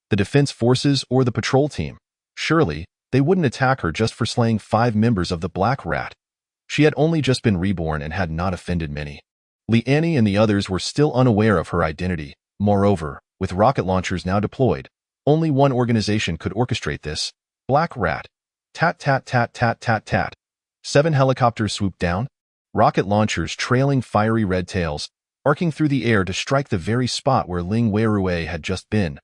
The defense forces or the patrol team? Surely, they wouldn't attack her just for slaying 5 members of the Black Rat. She had only just been reborn and had not offended many. Liani and the others were still unaware of her identity. Moreover, with rocket launchers now deployed, only one organization could orchestrate this. Black Rat. Tat tat tat tat tat tat. 7 helicopters swooped down, rocket launchers trailing fiery red tails, arcing through the air to strike the very spot where Ling Weirui had just been.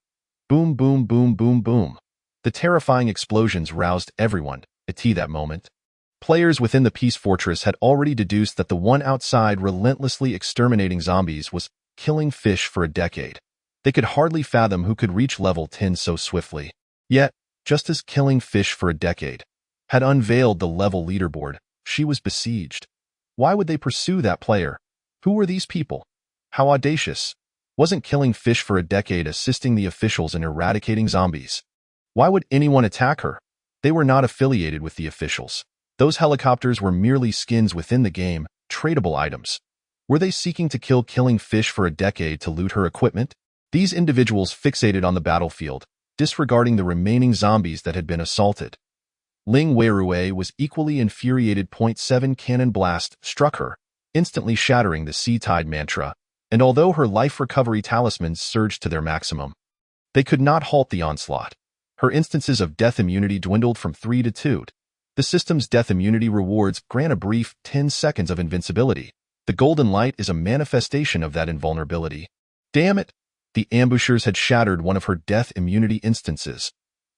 Boom boom boom boom boom. The terrifying explosions roused everyone. At that moment, players within the Peace Fortress had already deduced that the one outside relentlessly exterminating zombies was killing fish for a decade. They could hardly fathom who could reach level 10 so swiftly. Yet, just as killing fish for a decade had unveiled the level leaderboard, she was besieged. Why would they pursue that player? Who were these people? How audacious. Wasn't killing fish for a decade assisting the officials in eradicating zombies? Why would anyone attack her? They were not affiliated with the officials. Those helicopters were merely skins within the game, tradable items. Were they seeking to kill killing fish for a decade to loot her equipment? These individuals fixated on the battlefield, disregarding the remaining zombies that had been assaulted. Ling Weirui was equally infuriated. 7 cannon blast struck her, instantly shattering the Sea Tide mantra, and although her life recovery talismans surged to their maximum, they could not halt the onslaught. Her instances of death immunity dwindled from 3 to 2. The system's death immunity rewards grant a brief 10 seconds of invincibility. The golden light is a manifestation of that invulnerability. Damn it! The ambushers had shattered one of her death immunity instances.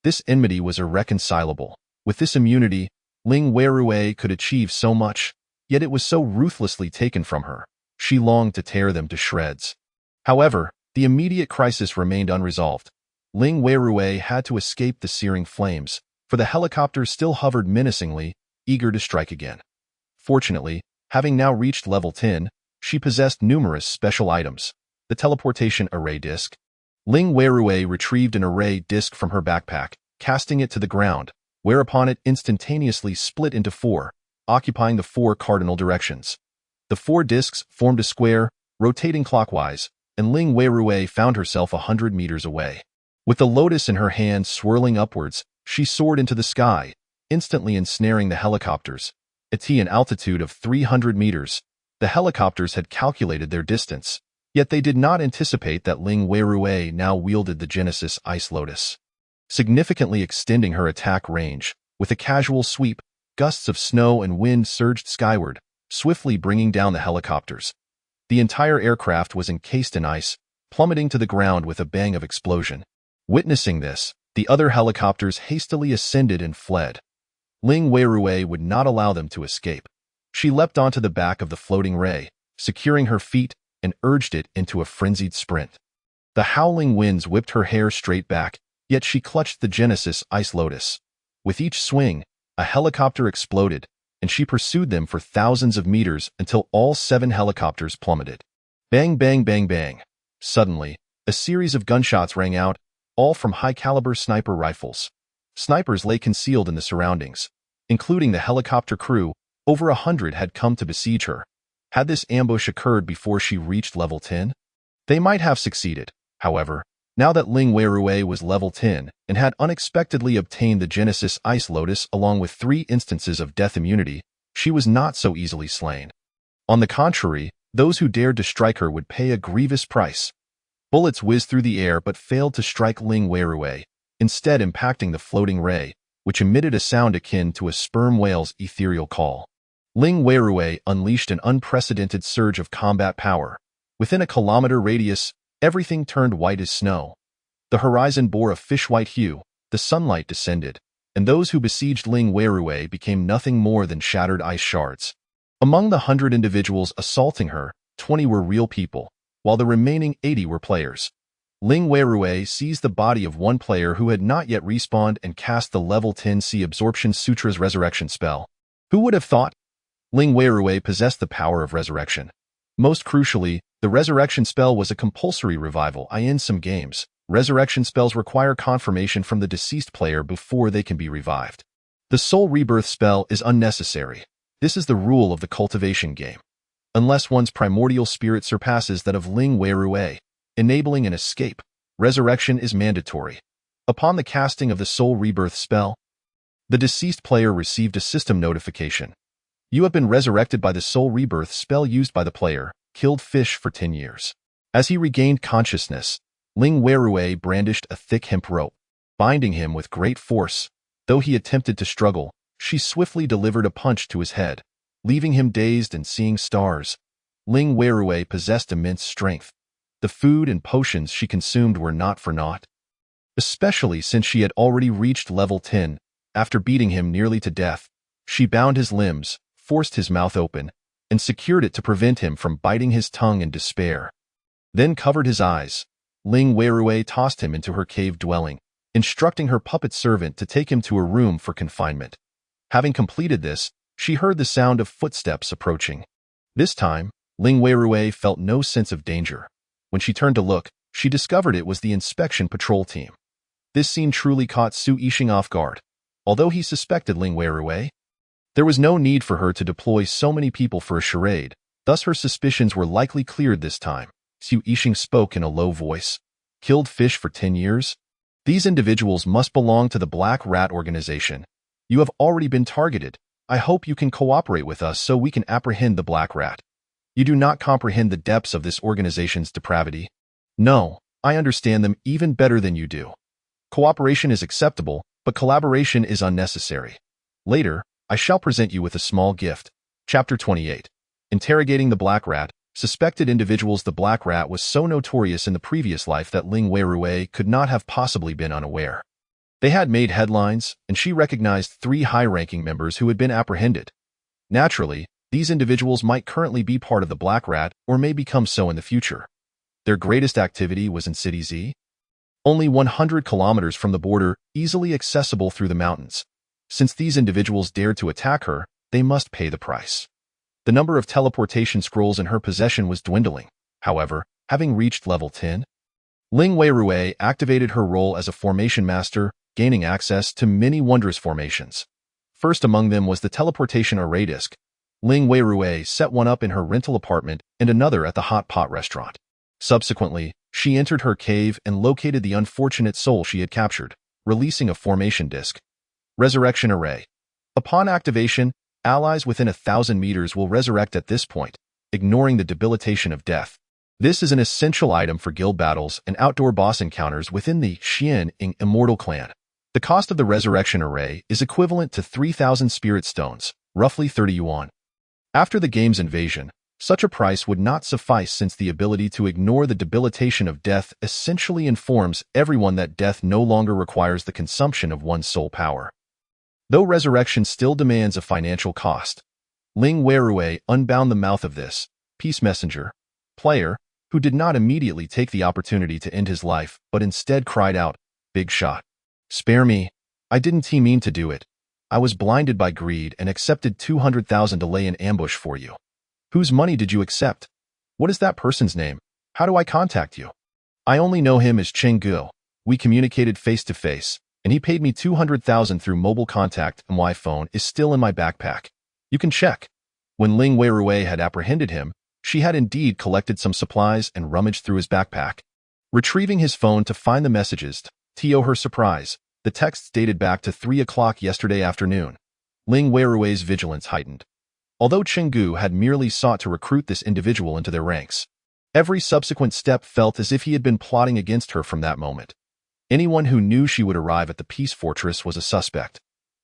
This enmity was irreconcilable. With this immunity, Ling Weirui could achieve so much, yet it was so ruthlessly taken from her. She longed to tear them to shreds. However, the immediate crisis remained unresolved. Ling Weirui had to escape the searing flames, for the helicopter still hovered menacingly, eager to strike again. Fortunately, having now reached level 10, she possessed numerous special items. The teleportation array disc. Ling Weirui retrieved an array disc from her backpack, casting it to the ground, whereupon it instantaneously split into 4, occupying the 4 cardinal directions. The 4 discs formed a square, rotating clockwise, and Ling Weirui found herself 100 meters away. With the lotus in her hand swirling upwards, she soared into the sky, instantly ensnaring the helicopters. At an altitude of 300 meters, the helicopters had calculated their distance, yet they did not anticipate that Ling Weirui now wielded the Genesis Ice Lotus, significantly extending her attack range. With a casual sweep, gusts of snow and wind surged skyward, swiftly bringing down the helicopters. The entire aircraft was encased in ice, plummeting to the ground with a bang of explosion. Witnessing this, The other helicopters hastily ascended and fled. Ling Weirui would not allow them to escape. She leapt onto the back of the floating ray, securing her feet, and urged it into a frenzied sprint. The howling winds whipped her hair straight back, yet she clutched the Genesis Ice Lotus. With each swing, a helicopter exploded, and she pursued them for thousands of meters until all 7 helicopters plummeted. Bang, bang, bang, bang. Suddenly, a series of gunshots rang out, all from high-caliber sniper rifles. Snipers lay concealed in the surroundings. Including the helicopter crew, over 100 had come to besiege her. Had this ambush occurred before she reached level 10? They might have succeeded. However, now that Ling Weirui was level 10 and had unexpectedly obtained the Genesis Ice Lotus along with 3 instances of death immunity, she was not so easily slain. On the contrary, those who dared to strike her would pay a grievous price. Bullets whizzed through the air but failed to strike Ling Weirui, instead impacting the floating ray, which emitted a sound akin to a sperm whale's ethereal call. Ling Weirui unleashed an unprecedented surge of combat power. Within a kilometer radius, everything turned white as snow. The horizon bore a fish-white hue, the sunlight descended, and those who besieged Ling Weirui became nothing more than shattered ice shards. Among the 100 individuals assaulting her, 20 were real people, while the remaining 80 were players. Ling Weirui seized the body of one player who had not yet respawned and cast the level 10 Sea Absorption Sutra's resurrection spell. Who would have thought? Ling Weirui possessed the power of resurrection. Most crucially, the resurrection spell was a compulsory revival. In some games, resurrection spells require confirmation from the deceased player before they can be revived. The soul rebirth spell is unnecessary. This is the rule of the cultivation game. Unless one's primordial spirit surpasses that of Ling Weirui, enabling an escape, resurrection is mandatory. Upon the casting of the soul rebirth spell, the deceased player received a system notification. You have been resurrected by the soul rebirth spell used by the player, killed fish for 10 years. As he regained consciousness, Ling Weirui brandished a thick hemp rope, binding him with great force. Though he attempted to struggle, she swiftly delivered a punch to his head, leaving him dazed and seeing stars. Ling Weirui possessed immense strength. The food and potions she consumed were not for naught, especially since she had already reached level 10. After beating him nearly to death, she bound his limbs, forced his mouth open, and secured it to prevent him from biting his tongue in despair. Then covered his eyes. Ling Weirui tossed him into her cave dwelling, instructing her puppet servant to take him to a room for confinement. Having completed this, she heard the sound of footsteps approaching. This time, Ling Weirui felt no sense of danger. When she turned to look, she discovered it was the inspection patrol team. This scene truly caught Su Yixing off guard. Although he suspected Ling Weirui, there was no need for her to deploy so many people for a charade, thus her suspicions were likely cleared this time. Su Yixing spoke in a low voice. Killed fish for 10 years? These individuals must belong to the Black Rat organization. You have already been targeted. I hope you can cooperate with us so we can apprehend the Black Rat. You do not comprehend the depths of this organization's depravity. No, I understand them even better than you do. Cooperation is acceptable, but collaboration is unnecessary. Later, I shall present you with a small gift. Chapter 28. Interrogating the Black Rat. Suspected individuals. The Black Rat was so notorious in the previous life that Ling Weirui could not have possibly been unaware. They had made headlines, and she recognized 3 high-ranking members who had been apprehended. Naturally, these individuals might currently be part of the Black Rat or may become so in the future. Their greatest activity was in City Z, only 100 kilometers from the border, easily accessible through the mountains. Since these individuals dared to attack her, they must pay the price. The number of teleportation scrolls in her possession was dwindling. However, having reached level 10, Ling Weirui activated her role as a formation master, gaining access to many wondrous formations. First among them was the teleportation array disc. Ling Weirui set one up in her rental apartment and another at the hot pot restaurant. Subsequently, she entered her cave and located the unfortunate soul she had captured, releasing a formation disc. Resurrection Array. Upon activation, allies within 1,000 meters will resurrect at this point, ignoring the debilitation of death. This is an essential item for guild battles and outdoor boss encounters within the Xian Immortal clan. The cost of the Resurrection Array is equivalent to 3,000 spirit stones, roughly 30 yuan. After the game's invasion, Such a price would not suffice since the ability to ignore the debilitation of death essentially informs everyone that death no longer requires the consumption of one's soul power. Though resurrection still demands a financial cost, Ling Weirui unbound the mouth of this peace messenger player who did not immediately take the opportunity to end his life but instead cried out, "Big shot. Spare me. I didn't mean to do it. I was blinded by greed and accepted 200,000 to lay in ambush for you. Whose money did you accept? What is that person's name? How do I contact you? I only know him as Cheng Gu. We communicated face to face, and he paid me 200,000 through mobile contact, and my phone is still in my backpack. You can check." When Ling Weirui had apprehended him, she had indeed collected some supplies and rummaged through his backpack. Retrieving his phone to find the messages, to her surprise, the texts dated back to 3 o'clock yesterday afternoon. Ling Weirui's vigilance heightened. Although Chenggu had merely sought to recruit this individual into their ranks, every subsequent step felt as if he had been plotting against her from that moment. Anyone who knew she would arrive at the Peace Fortress was a suspect.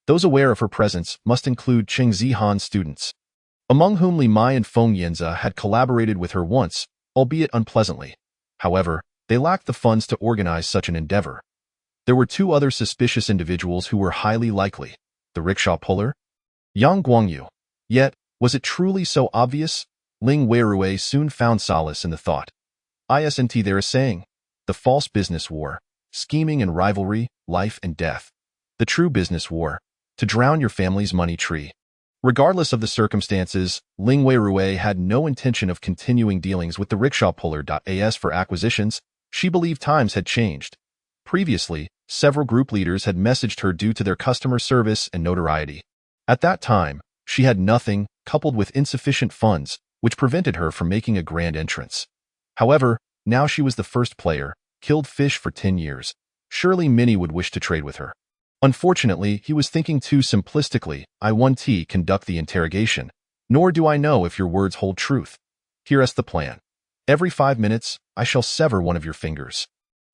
Those aware of her presence must include Cheng Zihan's students, among whom Li Mai and Feng Yanzi had collaborated with her once, albeit unpleasantly. However, they lacked the funds to organize such an endeavor. There were two other suspicious individuals who were highly likely: the rickshaw puller, Yang Guangyu. Yet, was it truly so obvious? Ling Weirui soon found solace in the thought. Isn't there a saying? The false business war, scheming and rivalry, life and death. The true business war, to drown your family's money tree. Regardless of the circumstances, Ling Weirui had no intention of continuing dealings with the rickshaw puller. As for acquisitions, she believed times had changed. Previously, several group leaders had messaged her due to their customer service and notoriety. At that time, she had nothing, coupled with insufficient funds, which prevented her from making a grand entrance. However, now she was the first player, killed fish for 10 years. Surely many would wish to trade with her. Unfortunately, he was thinking too simplistically. I won't conduct the interrogation, nor do I know if your words hold truth. Here's the plan. Every 5 minutes, I shall sever one of your fingers.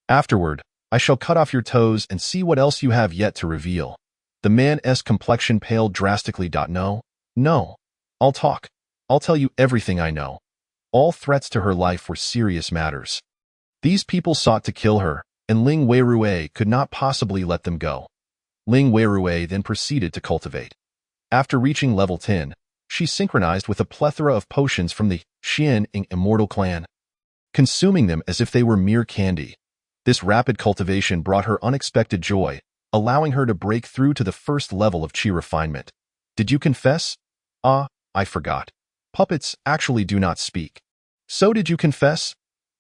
Afterward, I shall cut off your toes and see what else you have yet to reveal. The man's complexion paled drastically. No. I'll talk. I'll tell you everything I know. All threats to her life were serious matters. These people sought to kill her, and Ling Weirui could not possibly let them go. Ling Weirui then proceeded to cultivate. After reaching level 10, she synchronized with a plethora of potions from the Xian Immortal clan, consuming them as if they were mere candy. This rapid cultivation brought her unexpected joy, allowing her to break through to the first level of Qi refinement. Did you confess? Ah, I forgot. Puppets actually do not speak. So did you confess?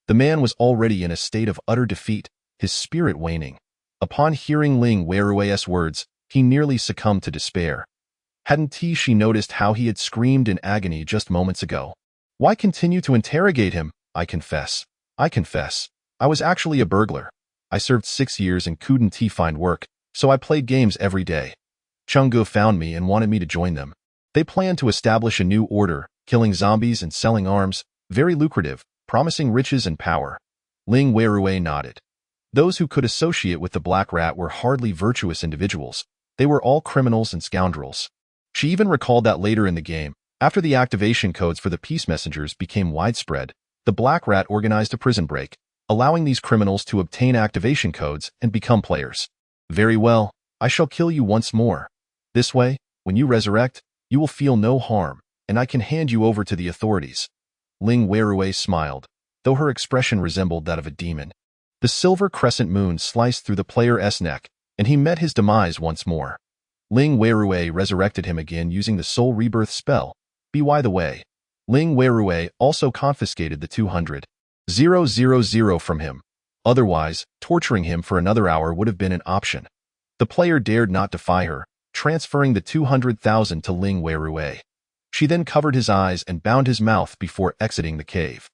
The man was already in a state of utter defeat, his spirit waning. Upon hearing Ling Weirui's words, he nearly succumbed to despair. Hadn't she noticed how he had screamed in agony just moments ago? Why continue to interrogate him? I confess. I was actually a burglar. I served 6 years and couldn't find work, so I played games every day. Chenggu found me and wanted me to join them. They planned to establish a new order, killing zombies and selling arms, very lucrative, promising riches and power. Ling Weirui nodded. Those who could associate with the Black Rat were hardly virtuous individuals. They were all criminals and scoundrels. She even recalled that later in the game, after the activation codes for the peace messengers became widespread, the Black Rat organized a prison break, allowing these criminals to obtain activation codes and become players. Very well, I shall kill you once more. This way, when you resurrect, you will feel no harm, and I can hand you over to the authorities. Ling Weirui smiled, though her expression resembled that of a demon. The silver crescent moon sliced through the player's neck, and he met his demise once more. Ling Weirui resurrected him again using the soul rebirth spell. By the way, Ling Weirui also confiscated the 200,000 from him. Otherwise, torturing him for another hour would have been an option. The player dared not defy her, transferring the 200,000 to Ling Weirui. She then covered his eyes and bound his mouth before exiting the cave.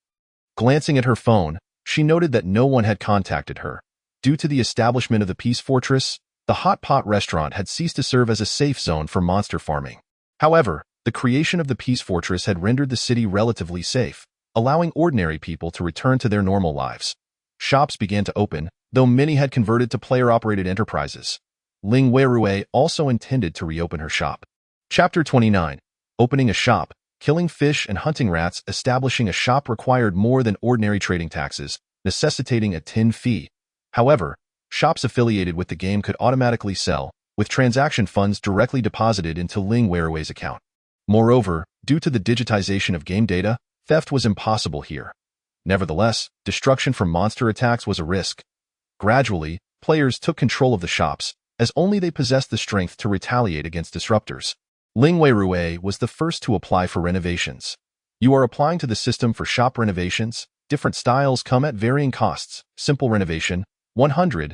Glancing at her phone, she noted that no one had contacted her. Due to the establishment of the Peace Fortress, the Hot Pot restaurant had ceased to serve as a safe zone for monster farming. However, the creation of the Peace Fortress had rendered the city relatively safe, allowing ordinary people to return to their normal lives. Shops began to open, though many had converted to player-operated enterprises. Ling Weirui also intended to reopen her shop. Chapter 29. Opening a shop, Killing fish and hunting rats. Establishing a shop required more than ordinary trading taxes, necessitating a tin fee. However, shops affiliated with the game could automatically sell, with transaction funds directly deposited into Ling Weirui's account. Moreover, due to the digitization of game data, theft was impossible here. Nevertheless, destruction from monster attacks was a risk. Gradually, players took control of the shops, as only they possessed the strength to retaliate against disruptors. Ling Weirui was the first to apply for renovations. You are applying to the system for shop renovations. Different styles come at varying costs. Simple renovation, 100,000.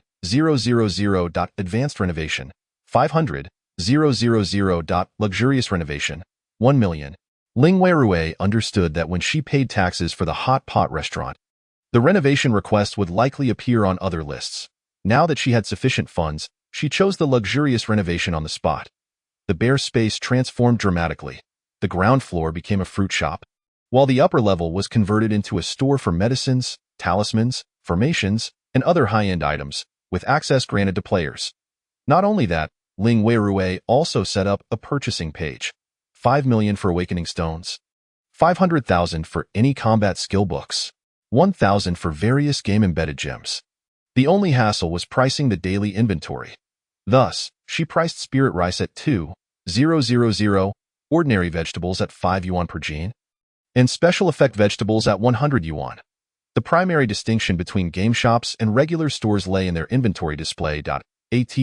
Advanced renovation, 500,000. Luxurious renovation, 1 million. Ling Weirui understood that when she paid taxes for the hot pot restaurant, the renovation request would likely appear on other lists. Now that she had sufficient funds, she chose the luxurious renovation on the spot. The bare space transformed dramatically. The ground floor became a fruit shop, while the upper level was converted into a store for medicines, talismans, formations, and other high-end items, with access granted to players. Not only that, Ling Weirui also set up a purchasing page. 5 million for awakening stones, 500,000 for any combat skill books, 1,000 for various game-embedded gems. The only hassle was pricing the daily inventory. Thus, she priced spirit rice at 2,000, ordinary vegetables at 5 yuan per gene, and special effect vegetables at 100 yuan. The primary distinction between game shops and regular stores lay in their inventory display. At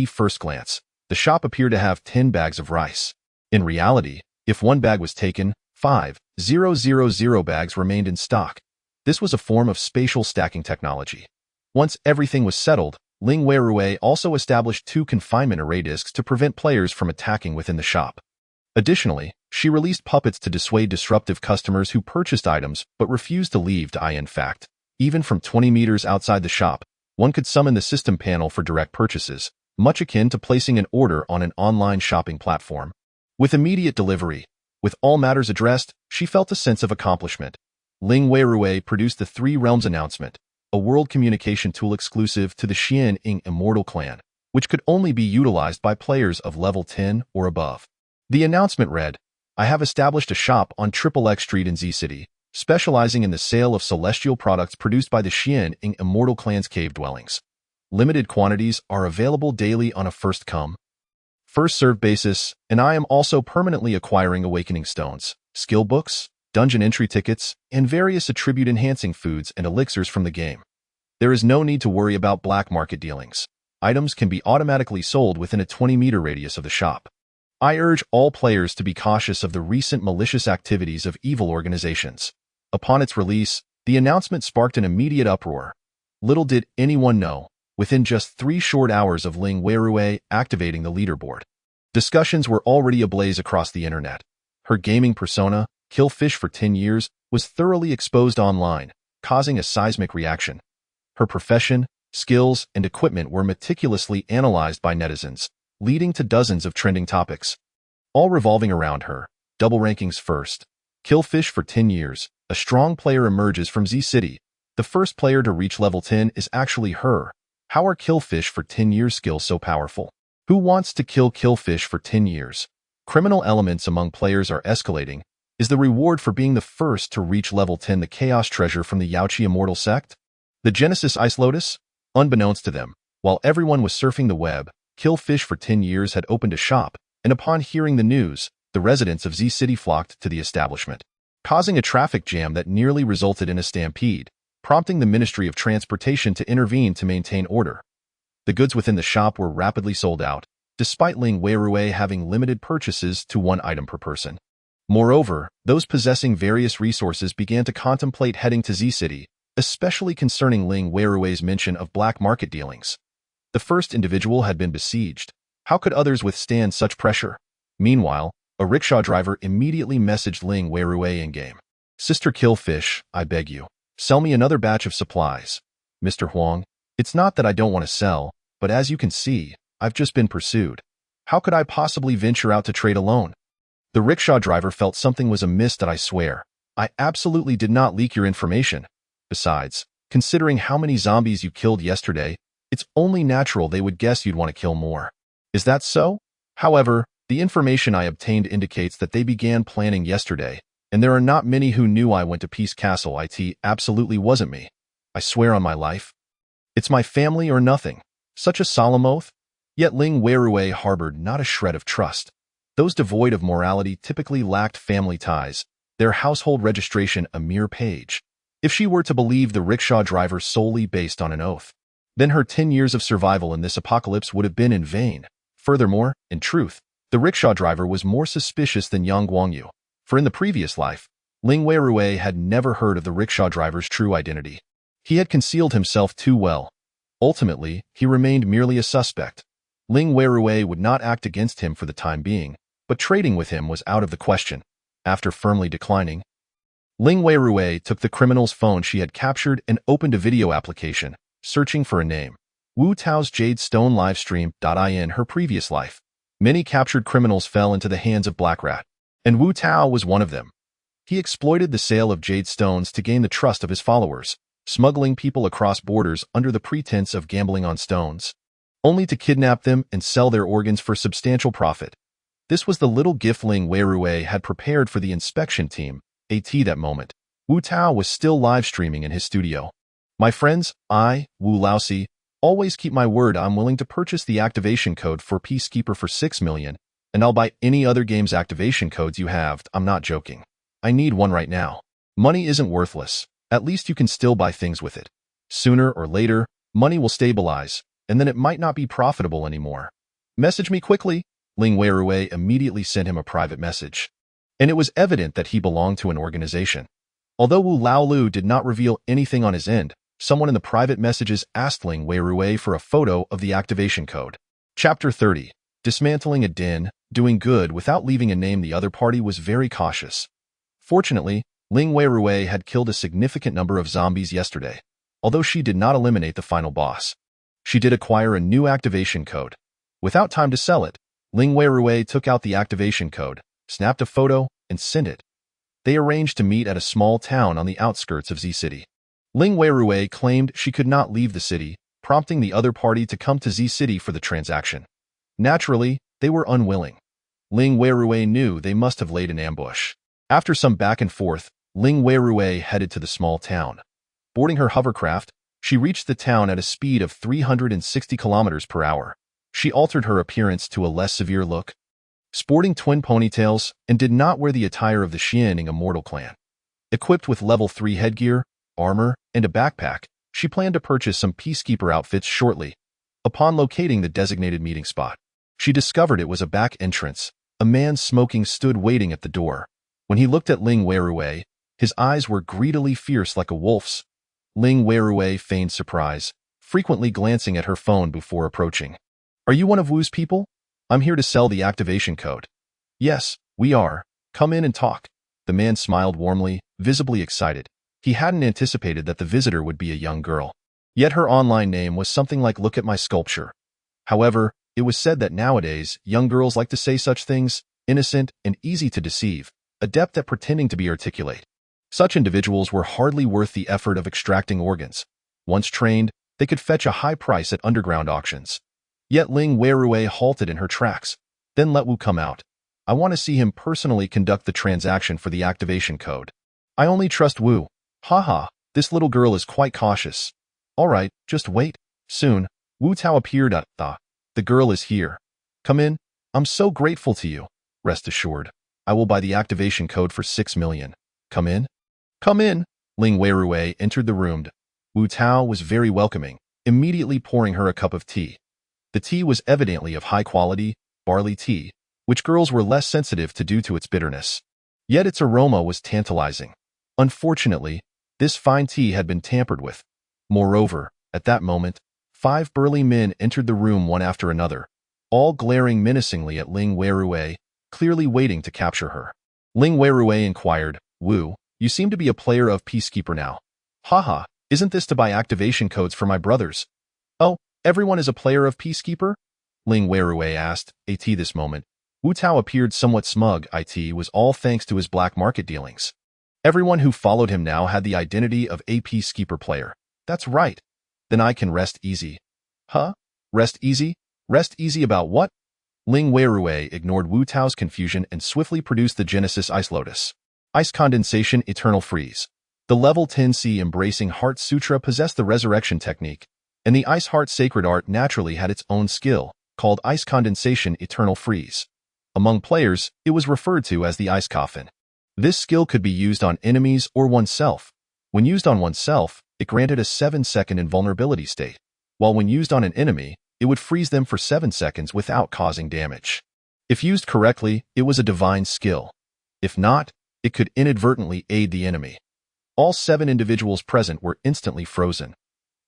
first glance, the shop appeared to have 10 bags of rice. In reality, if one bag was taken, 5,000 bags remained in stock. This was a form of spatial stacking technology. Once everything was settled, Ling Weirui also established 2 confinement array discs to prevent players from attacking within the shop. Additionally, she released puppets to dissuade disruptive customers who purchased items but refused to leave. In fact, even from 20 meters outside the shop, one could summon the system panel for direct purchases, much akin to placing an order on an online shopping platform. With immediate delivery, with all matters addressed, she felt a sense of accomplishment. Ling Weirui produced the 3 Realms announcement, a world communication tool exclusive to the Xian-Ing Immortal Clan, which could only be utilized by players of level 10 or above. The announcement read, "I have established a shop on XXX Street in Z City, specializing in the sale of celestial products produced by the Xian-Ing Immortal Clan's cave dwellings. Limited quantities are available daily on a first-come, first-served basis, and I am also permanently acquiring awakening stones, skill books, dungeon entry tickets, and various attribute-enhancing foods and elixirs from the game. There is no need to worry about black market dealings. Items can be automatically sold within a 20-meter radius of the shop. I urge all players to be cautious of the recent malicious activities of evil organizations." Upon its release, the announcement sparked an immediate uproar. Little did anyone know, within just 3 short hours of Ling Weirui activating the leaderboard, discussions were already ablaze across the internet. Her gaming persona, Kill Fish for 10 years, was thoroughly exposed online, causing a seismic reaction. Her profession, skills, and equipment were meticulously analyzed by netizens, leading to dozens of trending topics, all revolving around her. Double rankings first. Kill Fish for 10 years. A strong player emerges from Z City. The first player to reach level 10 is actually her. How are Kill Fish for 10 years skills so powerful? Who wants to kill Fish for 10 years? Criminal elements among players are escalating. Is the reward for being the first to reach level 10 the Chaos Treasure from the Yaoqi Immortal Sect? The Genesis Ice Lotus? Unbeknownst to them, while everyone was surfing the web, Kill Fish for 10 years had opened a shop, and upon hearing the news, the residents of Z City flocked to the establishment, causing a traffic jam that nearly resulted in a stampede, prompting the Ministry of Transportation to intervene to maintain order. The goods within the shop were rapidly sold out, despite Ling Weirui having limited purchases to 1 item per person. Moreover, those possessing various resources began to contemplate heading to Z City, especially concerning Ling Weirui's mention of black market dealings. The first individual had been besieged. How could others withstand such pressure? Meanwhile, a rickshaw driver immediately messaged Ling Weirui in-game. "Sister Kill Fish, I beg you, sell me another batch of supplies. Mr. Huang, it's not that I don't want to sell, but as you can see, I've just been pursued. How could I possibly venture out to trade alone?" The rickshaw driver felt something was amiss. "I swear, I absolutely did not leak your information. Besides, considering how many zombies you killed yesterday, it's only natural they would guess you'd want to kill more. Is that so? However, the information I obtained indicates that they began planning yesterday, And there are not many who knew I went to Peace Castle. It absolutely wasn't me. I swear on my life. It's my family or nothing. Such a solemn oath. Yet Ling Weirui harbored not a shred of trust. Those devoid of morality typically lacked family ties, their household registration a mere page. If she were to believe the rickshaw driver solely based on an oath, then her 10 years of survival in this apocalypse would have been in vain. Furthermore, in truth, the rickshaw driver was more suspicious than Yang Guangyu, for in the previous life, Ling Weirui had never heard of the rickshaw driver's true identity. He had concealed himself too well. Ultimately, he remained merely a suspect. Ling Weirui would not act against him for the time being, but trading with him was out of the question. After firmly declining, Ling Weirui took the criminal's phone she had captured and opened a video application, searching for a name. Wu Tao's Jade Stone Livestream. In her previous life, many captured criminals fell into the hands of Black Rat, and Wu Tao was one of them. He exploited the sale of jade stones to gain the trust of his followers, smuggling people across borders under the pretense of gambling on stones, only to kidnap them and sell their organs for substantial profit. This was the little gift Ling Weirui had prepared for the inspection team. At that moment, Wu Tao was still live streaming in his studio. My friends, I, Wu Laosi, always keep my word. I'm willing to purchase the activation code for Peacekeeper for 6 million, and I'll buy any other game's activation codes you have. I'm not joking. I need one right now. Money isn't worthless. At least you can still buy things with it. Sooner or later, money will stabilize, and then it might not be profitable anymore. Message me quickly. Ling Weirui immediately sent him a private message. And it was evident that he belonged to an organization. Although Wu Laolu did not reveal anything on his end, someone in the private messages asked Ling Weirui for a photo of the activation code. Chapter 30. Dismantling a den, doing good without leaving a name. The other party was very cautious. Fortunately, Ling Weirui had killed a significant number of zombies yesterday, although she did not eliminate the final boss. She did acquire a new activation code. Without time to sell it, Ling Weirui took out the activation code, snapped a photo, and sent it. They arranged to meet at a small town on the outskirts of Z City. Ling Weirui claimed she could not leave the city, prompting the other party to come to Z City for the transaction. Naturally, they were unwilling. Ling Weirui knew they must have laid an ambush. After some back and forth, Ling Weirui headed to the small town. Boarding her hovercraft, she reached the town at a speed of 360 kilometers per hour. She altered her appearance to a less severe look, sporting twin ponytails, and did not wear the attire of the Xianing Immortal clan. Equipped with level 3 headgear, armor, and a backpack, she planned to purchase some peacekeeper outfits shortly. Upon locating the designated meeting spot, she discovered it was a back entrance. A man smoking stood waiting at the door. When he looked at Ling Weirui, his eyes were greedily fierce like a wolf's. Ling Weirui feigned surprise, frequently glancing at her phone before approaching. Are you one of Wu's people? I'm here to sell the activation code. Yes, we are. Come in and talk. The man smiled warmly, visibly excited. He hadn't anticipated that the visitor would be a young girl. Yet her online name was something like "Look at my sculpture." However, it was said that nowadays, young girls like to say such things, innocent and easy to deceive, adept at pretending to be articulate. Such individuals were hardly worth the effort of extracting organs. Once trained, they could fetch a high price at underground auctions. Yet Ling Weirui halted in her tracks. Then let Wu come out. I want to see him personally conduct the transaction for the activation code. I only trust Wu. Haha, this little girl is quite cautious. All right, just wait. Soon, Wu Tao appeared. The girl is here. Come in. I'm so grateful to you. Rest assured, I will buy the activation code for 6 million. Come in. Come in. Ling Weirui entered the room. Wu Tao was very welcoming, immediately pouring her a cup of tea. The tea was evidently of high quality, barley tea, which girls were less sensitive to due to its bitterness. Yet its aroma was tantalizing. Unfortunately, this fine tea had been tampered with. Moreover, at that moment, 5 burly men entered the room one after another, all glaring menacingly at Ling Weirui, clearly waiting to capture her. Ling Weirui inquired, Wu, you seem to be a player of Peacekeeper now. Haha, isn't this to buy activation codes for my brothers? Oh, everyone is a player of Peacekeeper? Ling Weirui asked. At this moment, Wu Tao appeared somewhat smug. It was all thanks to his black market dealings. Everyone who followed him now had the identity of a Peacekeeper player. That's right. Then I can rest easy. Huh? Rest easy? Rest easy about what? Ling Weirui ignored Wu Tao's confusion and swiftly produced the Genesis Ice Lotus. Ice Condensation Eternal Freeze. The level 10C Embracing Heart Sutra possessed the resurrection technique, and the Ice Heart Sacred Art naturally had its own skill, called Ice Condensation Eternal Freeze. Among players, it was referred to as the Ice Coffin. This skill could be used on enemies or oneself. When used on oneself, it granted a 7-second invulnerability state, while when used on an enemy, it would freeze them for 7 seconds without causing damage. If used correctly, it was a divine skill. If not, it could inadvertently aid the enemy. All 7 individuals present were instantly frozen.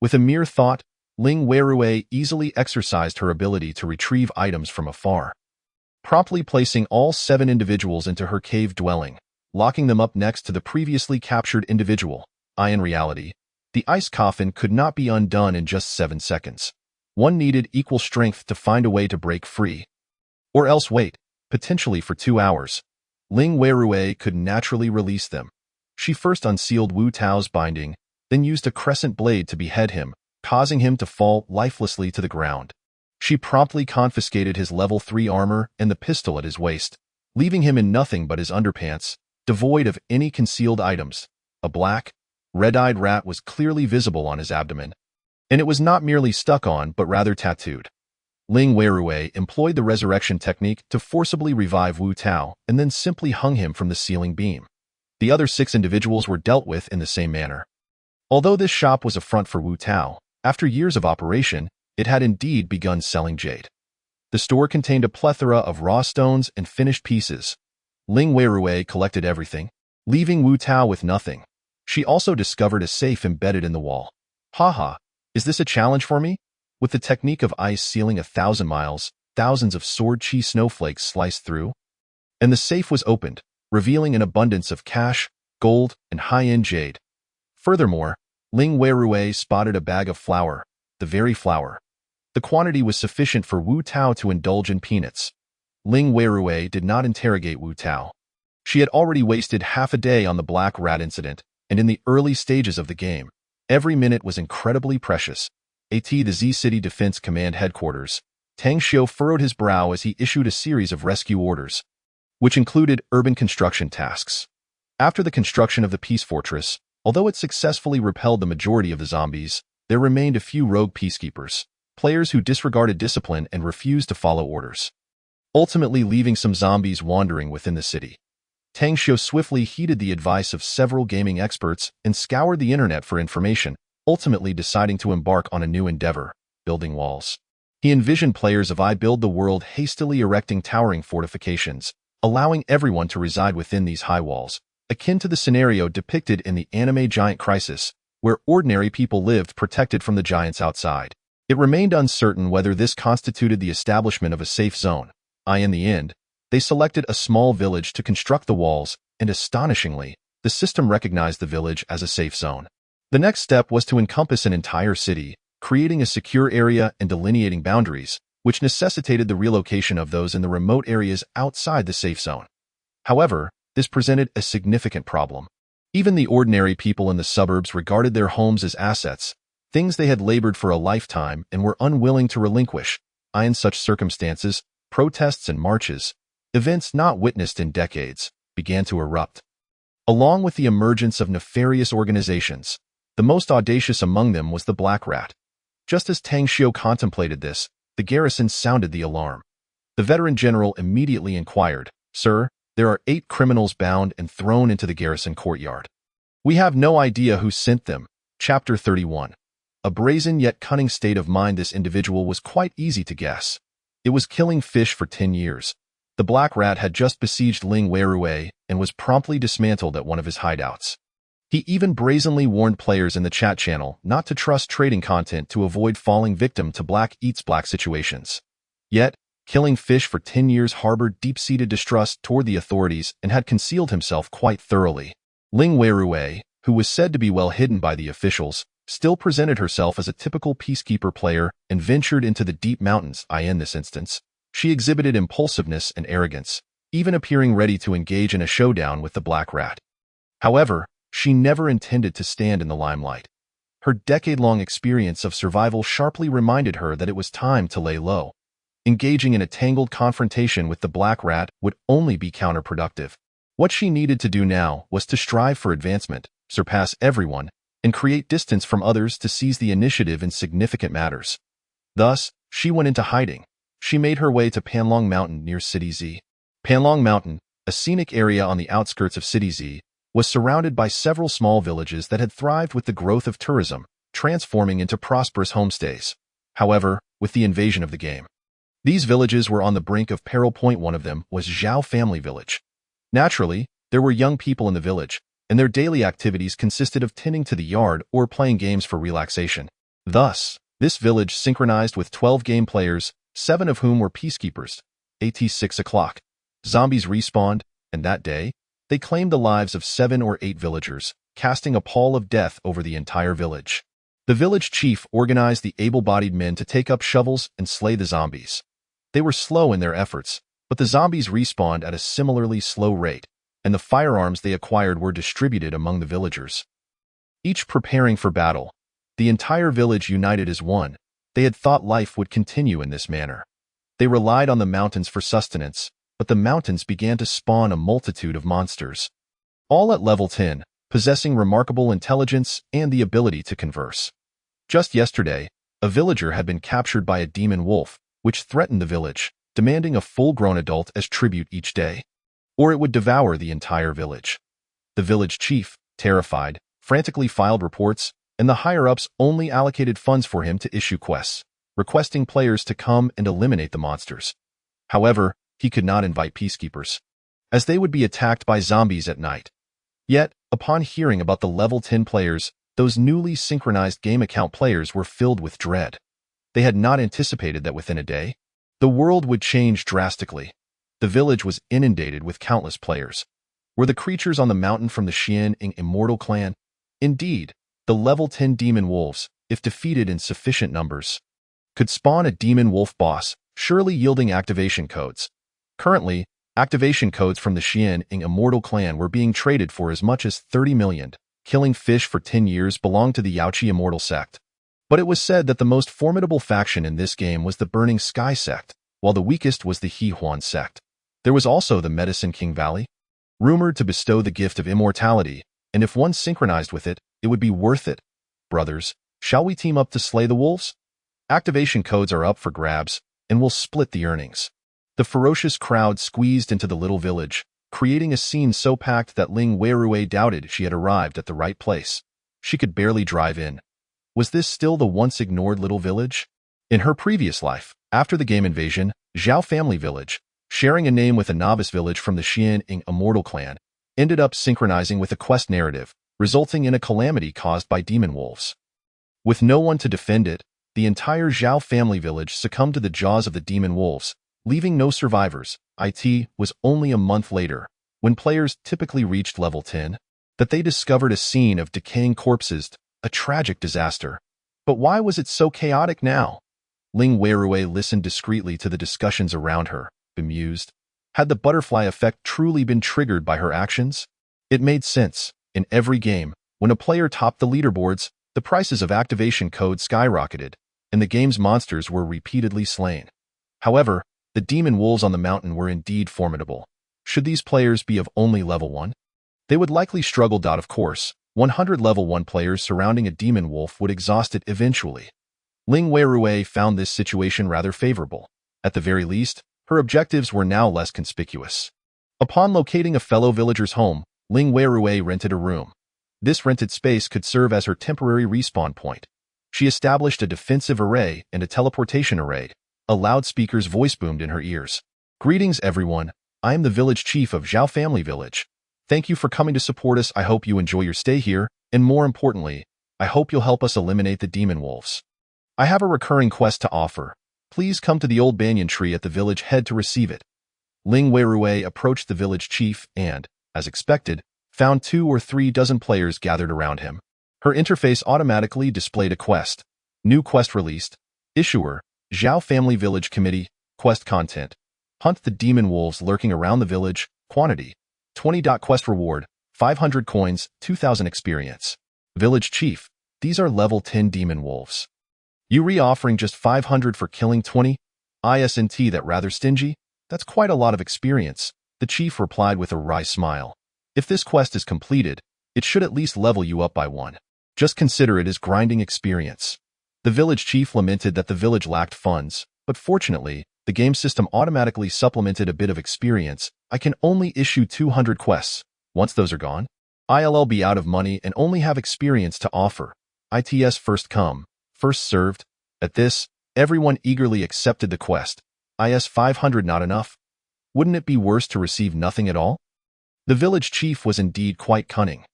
With a mere thought, Ling Weirui easily exercised her ability to retrieve items from afar, promptly placing all 7 individuals into her cave dwelling, locking them up next to the previously captured individual. In reality, the ice coffin could not be undone in just 7 seconds. One needed equal strength to find a way to break free, or else wait, potentially for 2 hours. Ling Weirui could naturally release them. She first unsealed Wu Tao's binding, then used a crescent blade to behead him, causing him to fall lifelessly to the ground. She promptly confiscated his level 3 armor and the pistol at his waist, leaving him in nothing but his underpants, devoid of any concealed items. A black, red-eyed rat was clearly visible on his abdomen, and it was not merely stuck on but rather tattooed. Ling Weirui employed the resurrection technique to forcibly revive Wu Tao and then simply hung him from the ceiling beam. The other 6 individuals were dealt with in the same manner. Although this shop was a front for Wu Tao, after years of operation, it had indeed begun selling jade. The store contained a plethora of raw stones and finished pieces. Ling Weirui collected everything, leaving Wu Tao with nothing. She also discovered a safe embedded in the wall. Haha, is this a challenge for me? With the technique of ice sealing 1,000 miles, thousands of sword chi snowflakes sliced through, and the safe was opened, revealing an abundance of cash, gold, and high-end jade. Furthermore, Ling Weirui spotted a bag of flour, the very flour. The quantity was sufficient for Wu Tao to indulge in peanuts. Ling Weirui did not interrogate Wu Tao. She had already wasted half a day on the Black Rat incident, and in the early stages of the game, every minute was incredibly precious. The Z City Defense Command Headquarters. Tang Xiu furrowed his brow as he issued a series of rescue orders, which included urban construction tasks. After the construction of the Peace Fortress, although it successfully repelled the majority of the zombies, there remained a few rogue peacekeepers, players who disregarded discipline and refused to follow orders, ultimately leaving some zombies wandering within the city. Tang Xiu swiftly heeded the advice of several gaming experts and scoured the internet for information, ultimately deciding to embark on a new endeavor, building walls. He envisioned players of I Build the World hastily erecting towering fortifications, allowing everyone to reside within these high walls, akin to the scenario depicted in the anime Giant Crisis, where ordinary people lived protected from the giants outside. It remained uncertain whether this constituted the establishment of a safe zone. In the end, they selected a small village to construct the walls, and astonishingly, the system recognized the village as a safe zone. The next step was to encompass an entire city, creating a secure area and delineating boundaries, which necessitated the relocation of those in the remote areas outside the safe zone. However, this presented a significant problem. Even the ordinary people in the suburbs regarded their homes as assets, things they had labored for a lifetime and were unwilling to relinquish. In such circumstances, protests and marches, events not witnessed in decades, began to erupt. Along with the emergence of nefarious organizations, the most audacious among them was the Black Rat. Just as Tang Xiu contemplated this, the garrison sounded the alarm. The veteran general immediately inquired, "Sir, there are 8 criminals bound and thrown into the garrison courtyard. We have no idea who sent them." Chapter 31. A brazen yet cunning state of mind. This individual was quite easy to guess. It was killing fish for 10 years. The Black Rat had just besieged Ling Weirui and was promptly dismantled at one of his hideouts. He even brazenly warned players in the chat channel not to trust trading content to avoid falling victim to Black Eats Black situations. Yet, killing fish for 10 years harbored deep-seated distrust toward the authorities and had concealed himself quite thoroughly. Ling Weirui, who was said to be well hidden by the officials, still presented herself as a typical peacekeeper player and ventured into the deep mountains. In this instance, she exhibited impulsiveness and arrogance, even appearing ready to engage in a showdown with the Black Rat. However, she never intended to stand in the limelight. Her decade-long experience of survival sharply reminded her that it was time to lay low. Engaging in a tangled confrontation with the Black Rat would only be counterproductive. What she needed to do now was to strive for advancement, surpass everyone, and create distance from others to seize the initiative in significant matters. Thus, she went into hiding. She made her way to Panlong Mountain near City Z. Panlong Mountain, a scenic area on the outskirts of City Z, was surrounded by several small villages that had thrived with the growth of tourism, transforming into prosperous homestays. However, with the invasion of the game, these villages were on the brink of peril. One of them was Zhao Family Village. Naturally, there were young people in the village, and their daily activities consisted of tending to the yard or playing games for relaxation. Thus, this village synchronized with 12 game players, 7 of whom were peacekeepers. At 6 o'clock, zombies respawned, and that day, they claimed the lives of 7 or 8 villagers, casting a pall of death over the entire village. The village chief organized the able-bodied men to take up shovels and slay the zombies. They were slow in their efforts, but the zombies respawned at a similarly slow rate, and the firearms they acquired were distributed among the villagers. Each preparing for battle, the entire village united as one. They had thought life would continue in this manner. They relied on the mountains for sustenance, but the mountains began to spawn a multitude of monsters, all at level 10, possessing remarkable intelligence and the ability to converse. Just yesterday, a villager had been captured by a demon wolf, which threatened the village, demanding a full-grown adult as tribute each day, or it would devour the entire village. The village chief, terrified, frantically filed reports, and the higher-ups only allocated funds for him to issue quests, requesting players to come and eliminate the monsters. However, he could not invite peacekeepers, as they would be attacked by zombies at night. Yet, upon hearing about the level 10 players, those newly synchronized game account players were filled with dread. They had not anticipated that within a day, the world would change drastically. The village was inundated with countless players. Were the creatures on the mountain from the Xian Immortal clan? Indeed, the level 10 demon wolves, if defeated in sufficient numbers, could spawn a demon wolf boss, surely yielding activation codes. Currently, activation codes from the Xian Immortal clan were being traded for as much as 30 million. Killing fish for 10 years belonged to the Yaoqi Immortal sect. But it was said that the most formidable faction in this game was the Burning Sky sect, while the weakest was the He Huan sect. There was also the Medicine King Valley, rumored to bestow the gift of immortality, and if one synchronized with it, it would be worth it. Brothers, shall we team up to slay the wolves? Activation codes are up for grabs, and we'll split the earnings. The ferocious crowd squeezed into the little village, creating a scene so packed that Ling Weirui doubted she had arrived at the right place. She could barely drive in. Was this still the once-ignored little village? In her previous life, after the game invasion, Zhao Family Village, sharing a name with a novice village from the Xian Immortal clan, ended up synchronizing with a quest narrative, resulting in a calamity caused by demon wolves. With no one to defend it, the entire Zhao Family Village succumbed to the jaws of the demon wolves, leaving no survivors. It was only a month later, when players typically reached level 10, that they discovered a scene of decaying corpses, a tragic disaster. But why was it so chaotic now? Ling Weirui listened discreetly to the discussions around her, bemused. Had the butterfly effect truly been triggered by her actions? It made sense. In every game, when a player topped the leaderboards, the prices of activation codes skyrocketed, and the game's monsters were repeatedly slain. However, the demon wolves on the mountain were indeed formidable. Should these players be of only level 1? They would likely struggle. Of course, 100 level 1 players surrounding a demon wolf would exhaust it eventually. Ling Weirui found this situation rather favorable. At the very least, her objectives were now less conspicuous. Upon locating a fellow villager's home, Ling Weirui rented a room. This rented space could serve as her temporary respawn point. She established a defensive array and a teleportation array. A loudspeaker's voice boomed in her ears. Greetings, everyone. I am the village chief of Zhao Family Village. Thank you for coming to support us. I hope you enjoy your stay here, and more importantly, I hope you'll help us eliminate the demon wolves. I have a recurring quest to offer. Please come to the old banyan tree at the village head to receive it. Ling Weirui approached the village chief and, as expected, found 2 or 3 dozen players gathered around him. Her interface automatically displayed a quest. New quest released. Issuer, Zhao Family Village Committee. Quest content. Hunt the demon wolves lurking around the village. Quantity. 20. Quest reward. 500 coins, 2,000 experience. Village chief. These are level 10 demon wolves. You offering just 500 for killing 20? ISNT, that rather stingy? That's quite a lot of experience. The chief replied with a wry smile. If this quest is completed, it should at least level you up by one. Just consider it as grinding experience. The village chief lamented that the village lacked funds, but fortunately, the game system automatically supplemented a bit of experience. I can only issue 200 quests. Once those are gone, I'll be out of money and only have experience to offer. ITS first come, first served. At this, everyone eagerly accepted the quest. IS 500 not enough? Wouldn't it be worse to receive nothing at all? The village chief was indeed quite cunning.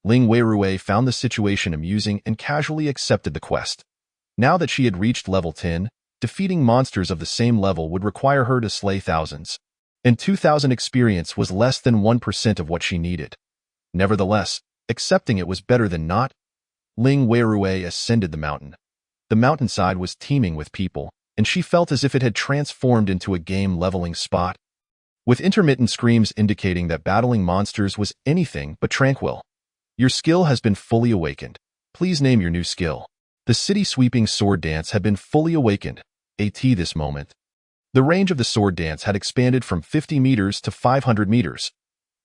Ling Weirui found the situation amusing and casually accepted the quest. Now that she had reached level 10, defeating monsters of the same level would require her to slay thousands, and 2,000 experience was less than 1% of what she needed. Nevertheless, accepting it was better than not. Ling Weirui ascended the mountain. The mountainside was teeming with people, and she felt as if it had transformed into a game-leveling spot, with intermittent screams indicating that battling monsters was anything but tranquil. Your skill has been fully awakened. Please name your new skill. The city-sweeping sword dance had been fully awakened. This moment. The range of the sword dance had expanded from 50 meters to 500 meters.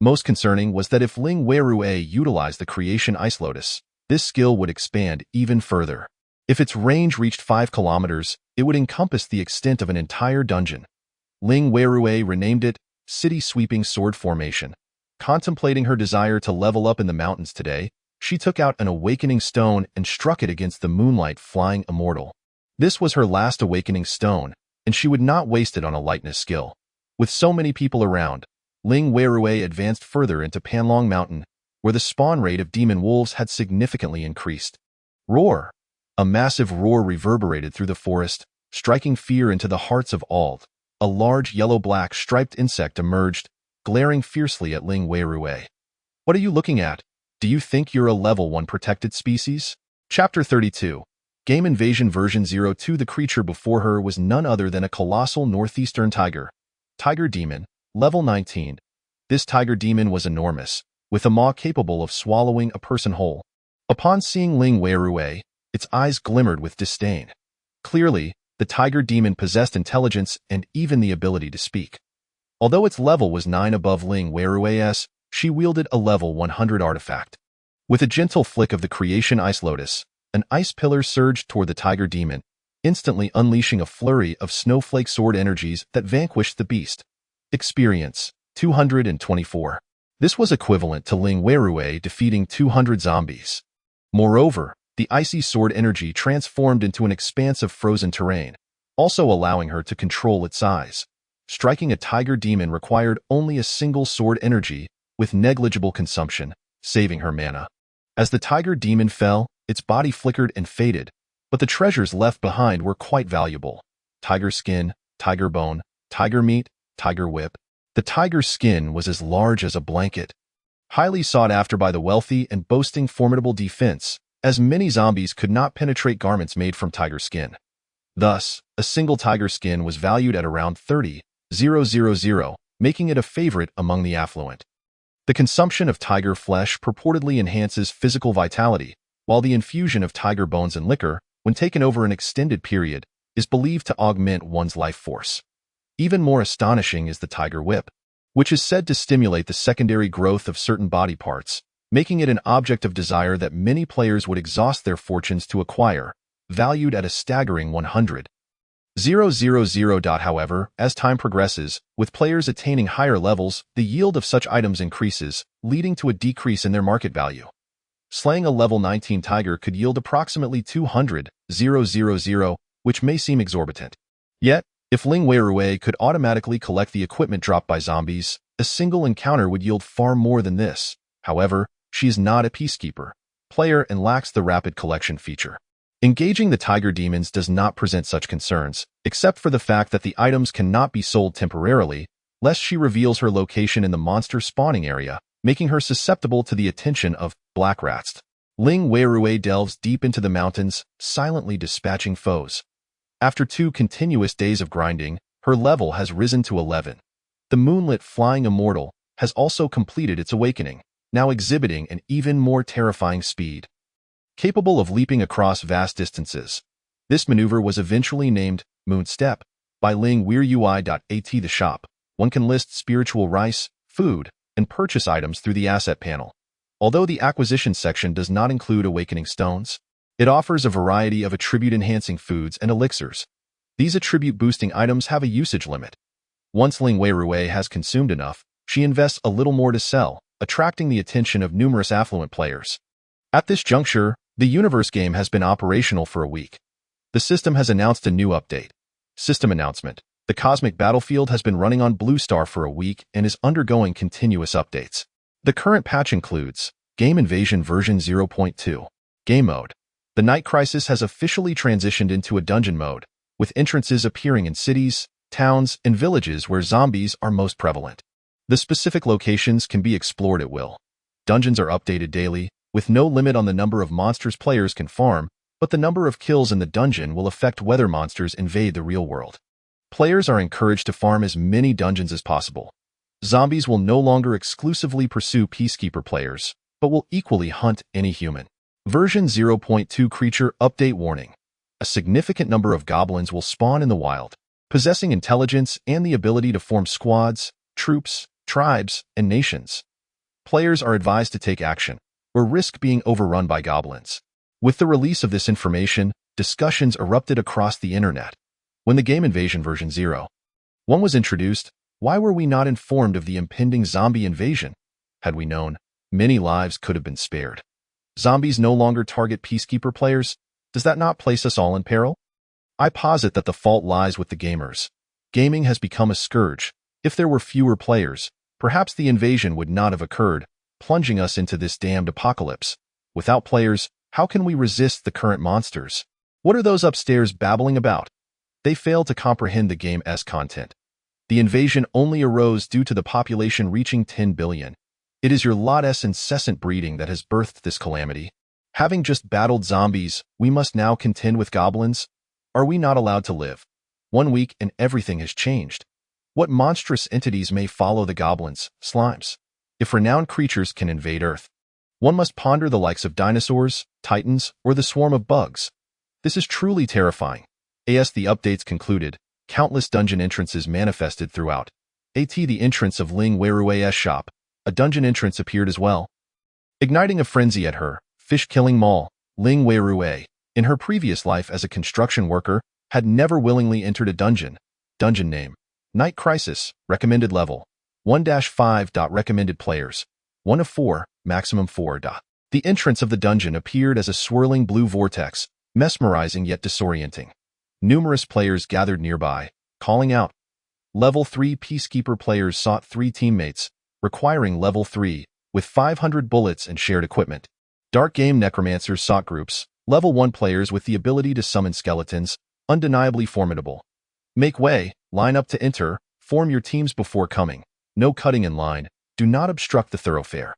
Most concerning was that if Ling Weirui utilized the Creation Ice Lotus, this skill would expand even further. If its range reached 5 kilometers, it would encompass the extent of an entire dungeon. Ling Weirui renamed it City Sweeping Sword Formation. Contemplating her desire to level up in the mountains today, she took out an awakening stone and struck it against the moonlight flying immortal. This was her last awakening stone, and she would not waste it on a lightness skill. With so many people around, Ling Weirui advanced further into Panlong Mountain, where the spawn rate of demon wolves had significantly increased. Roar! A massive roar reverberated through the forest, striking fear into the hearts of all. A large yellow-black striped insect emerged, glaring fiercely at Ling Weirui. What are you looking at? Do you think you're a level 1 protected species? Chapter 32. Game Invasion version 02. The creature before her was none other than a colossal northeastern tiger. Tiger Demon, level 19. This tiger demon was enormous, with a maw capable of swallowing a person whole. Upon seeing Ling Weirui, its eyes glimmered with disdain. Clearly, the tiger demon possessed intelligence and even the ability to speak. Although its level was 9 above Ling Weirui's, she wielded a level 100 artifact. With a gentle flick of the Creation Ice Lotus, an ice pillar surged toward the tiger demon, instantly unleashing a flurry of snowflake sword energies that vanquished the beast. Experience, 224. This was equivalent to Ling Weirui defeating 200 zombies. Moreover, the icy sword energy transformed into an expanse of frozen terrain, also allowing her to control its size. Striking a tiger demon required only a single sword energy, with negligible consumption, saving her mana. As the tiger demon fell, its body flickered and faded, but the treasures left behind were quite valuable. Tiger skin, tiger bone, tiger meat, tiger whip. The tiger's skin was as large as a blanket. Highly sought after by the wealthy and boasting formidable defense, as many zombies could not penetrate garments made from tiger skin. Thus, a single tiger skin was valued at around 30,000, making it a favorite among the affluent. The consumption of tiger flesh purportedly enhances physical vitality, while the infusion of tiger bones and liquor, when taken over an extended period, is believed to augment one's life force. Even more astonishing is the tiger whip, which is said to stimulate the secondary growth of certain body parts, making it an object of desire that many players would exhaust their fortunes to acquire, valued at a staggering 100,000. However, as time progresses, with players attaining higher levels, the yield of such items increases, leading to a decrease in their market value. Slaying a level 19 tiger could yield approximately 200,000, which may seem exorbitant. Yet, if Ling Weirui could automatically collect the equipment dropped by zombies, a single encounter would yield far more than this. However, she is not a peacekeeper player and lacks the rapid collection feature. Engaging the tiger demons does not present such concerns, except for the fact that the items cannot be sold temporarily, lest she reveals her location in the monster spawning area, making her susceptible to the attention of black rats. Ling Weirui delves deep into the mountains, silently dispatching foes. After 2 continuous days of grinding, her level has risen to 11. The moonlit flying immortal has also completed its awakening, now exhibiting an even more terrifying speed. Capable of leaping across vast distances, this maneuver was eventually named Moon Step by Ling Weirui. The shop, One can list spiritual rice, food, and purchase items through the asset panel. Although the acquisition section does not include awakening stones, it offers a variety of attribute-enhancing foods and elixirs. These attribute-boosting items have a usage limit. Once Ling Weirui has consumed enough, she invests a little more to sell, attracting the attention of numerous affluent players. At this juncture, the Universe game has been operational for a week. The system has announced a new update. System announcement. The Cosmic Battlefield has been running on Blue Star for a week and is undergoing continuous updates. The current patch includes Game Invasion version 0.2. Game Mode. The Night Crisis has officially transitioned into a dungeon mode, with entrances appearing in cities, towns, and villages where zombies are most prevalent. The specific locations can be explored at will. Dungeons are updated daily, with no limit on the number of monsters players can farm, but the number of kills in the dungeon will affect whether monsters invade the real world. Players are encouraged to farm as many dungeons as possible. Zombies will no longer exclusively pursue Peacekeeper players, but will equally hunt any human. Version 0.2 Creature Update Warning. A significant number of goblins will spawn in the wild, possessing intelligence and the ability to form squads, troops, tribes, and nations. Players are advised to take action, or risk being overrun by goblins. With the release of this information, discussions erupted across the internet. When the Game Invasion version 0.1 was introduced, why were we not informed of the impending zombie invasion? Had we known, many lives could have been spared. Zombies no longer target Peacekeeper players. Does that not place us all in peril? I posit that the fault lies with the gamers. Gaming has become a scourge. If there were fewer players, perhaps the invasion would not have occurred, plunging us into this damned apocalypse. Without players, how can we resist the current monsters? What are those upstairs babbling about? They fail to comprehend the game's content. The invasion only arose due to the population reaching 10 billion. It is your lot's incessant breeding that has birthed this calamity. Having just battled zombies, we must now contend with goblins? Are we not allowed to live? 1 week and everything has changed. What monstrous entities may follow the goblins, slimes? If renowned creatures can invade Earth, one must ponder the likes of dinosaurs, titans, or the swarm of bugs. This is truly terrifying. As the updates concluded, countless dungeon entrances manifested throughout. The entrance of Ling Weirui's shop, a dungeon entrance appeared as well. Igniting a frenzy at her fish-killing mall, Ling Weirui, in her previous life as a construction worker, had never willingly entered a dungeon. Dungeon name: Night Crisis, recommended level 1-5. Recommended players 1 of 4, maximum 4. The entrance of the dungeon appeared as a swirling blue vortex, mesmerizing yet disorienting. Numerous players gathered nearby, calling out. Level 3 Peacekeeper players sought 3 teammates, requiring level 3, with 500 bullets and shared equipment. Dark Game Necromancers sought groups, level 1 players with the ability to summon skeletons, undeniably formidable. Make way, line up to enter, form your teams before coming. No cutting in line, do not obstruct the thoroughfare.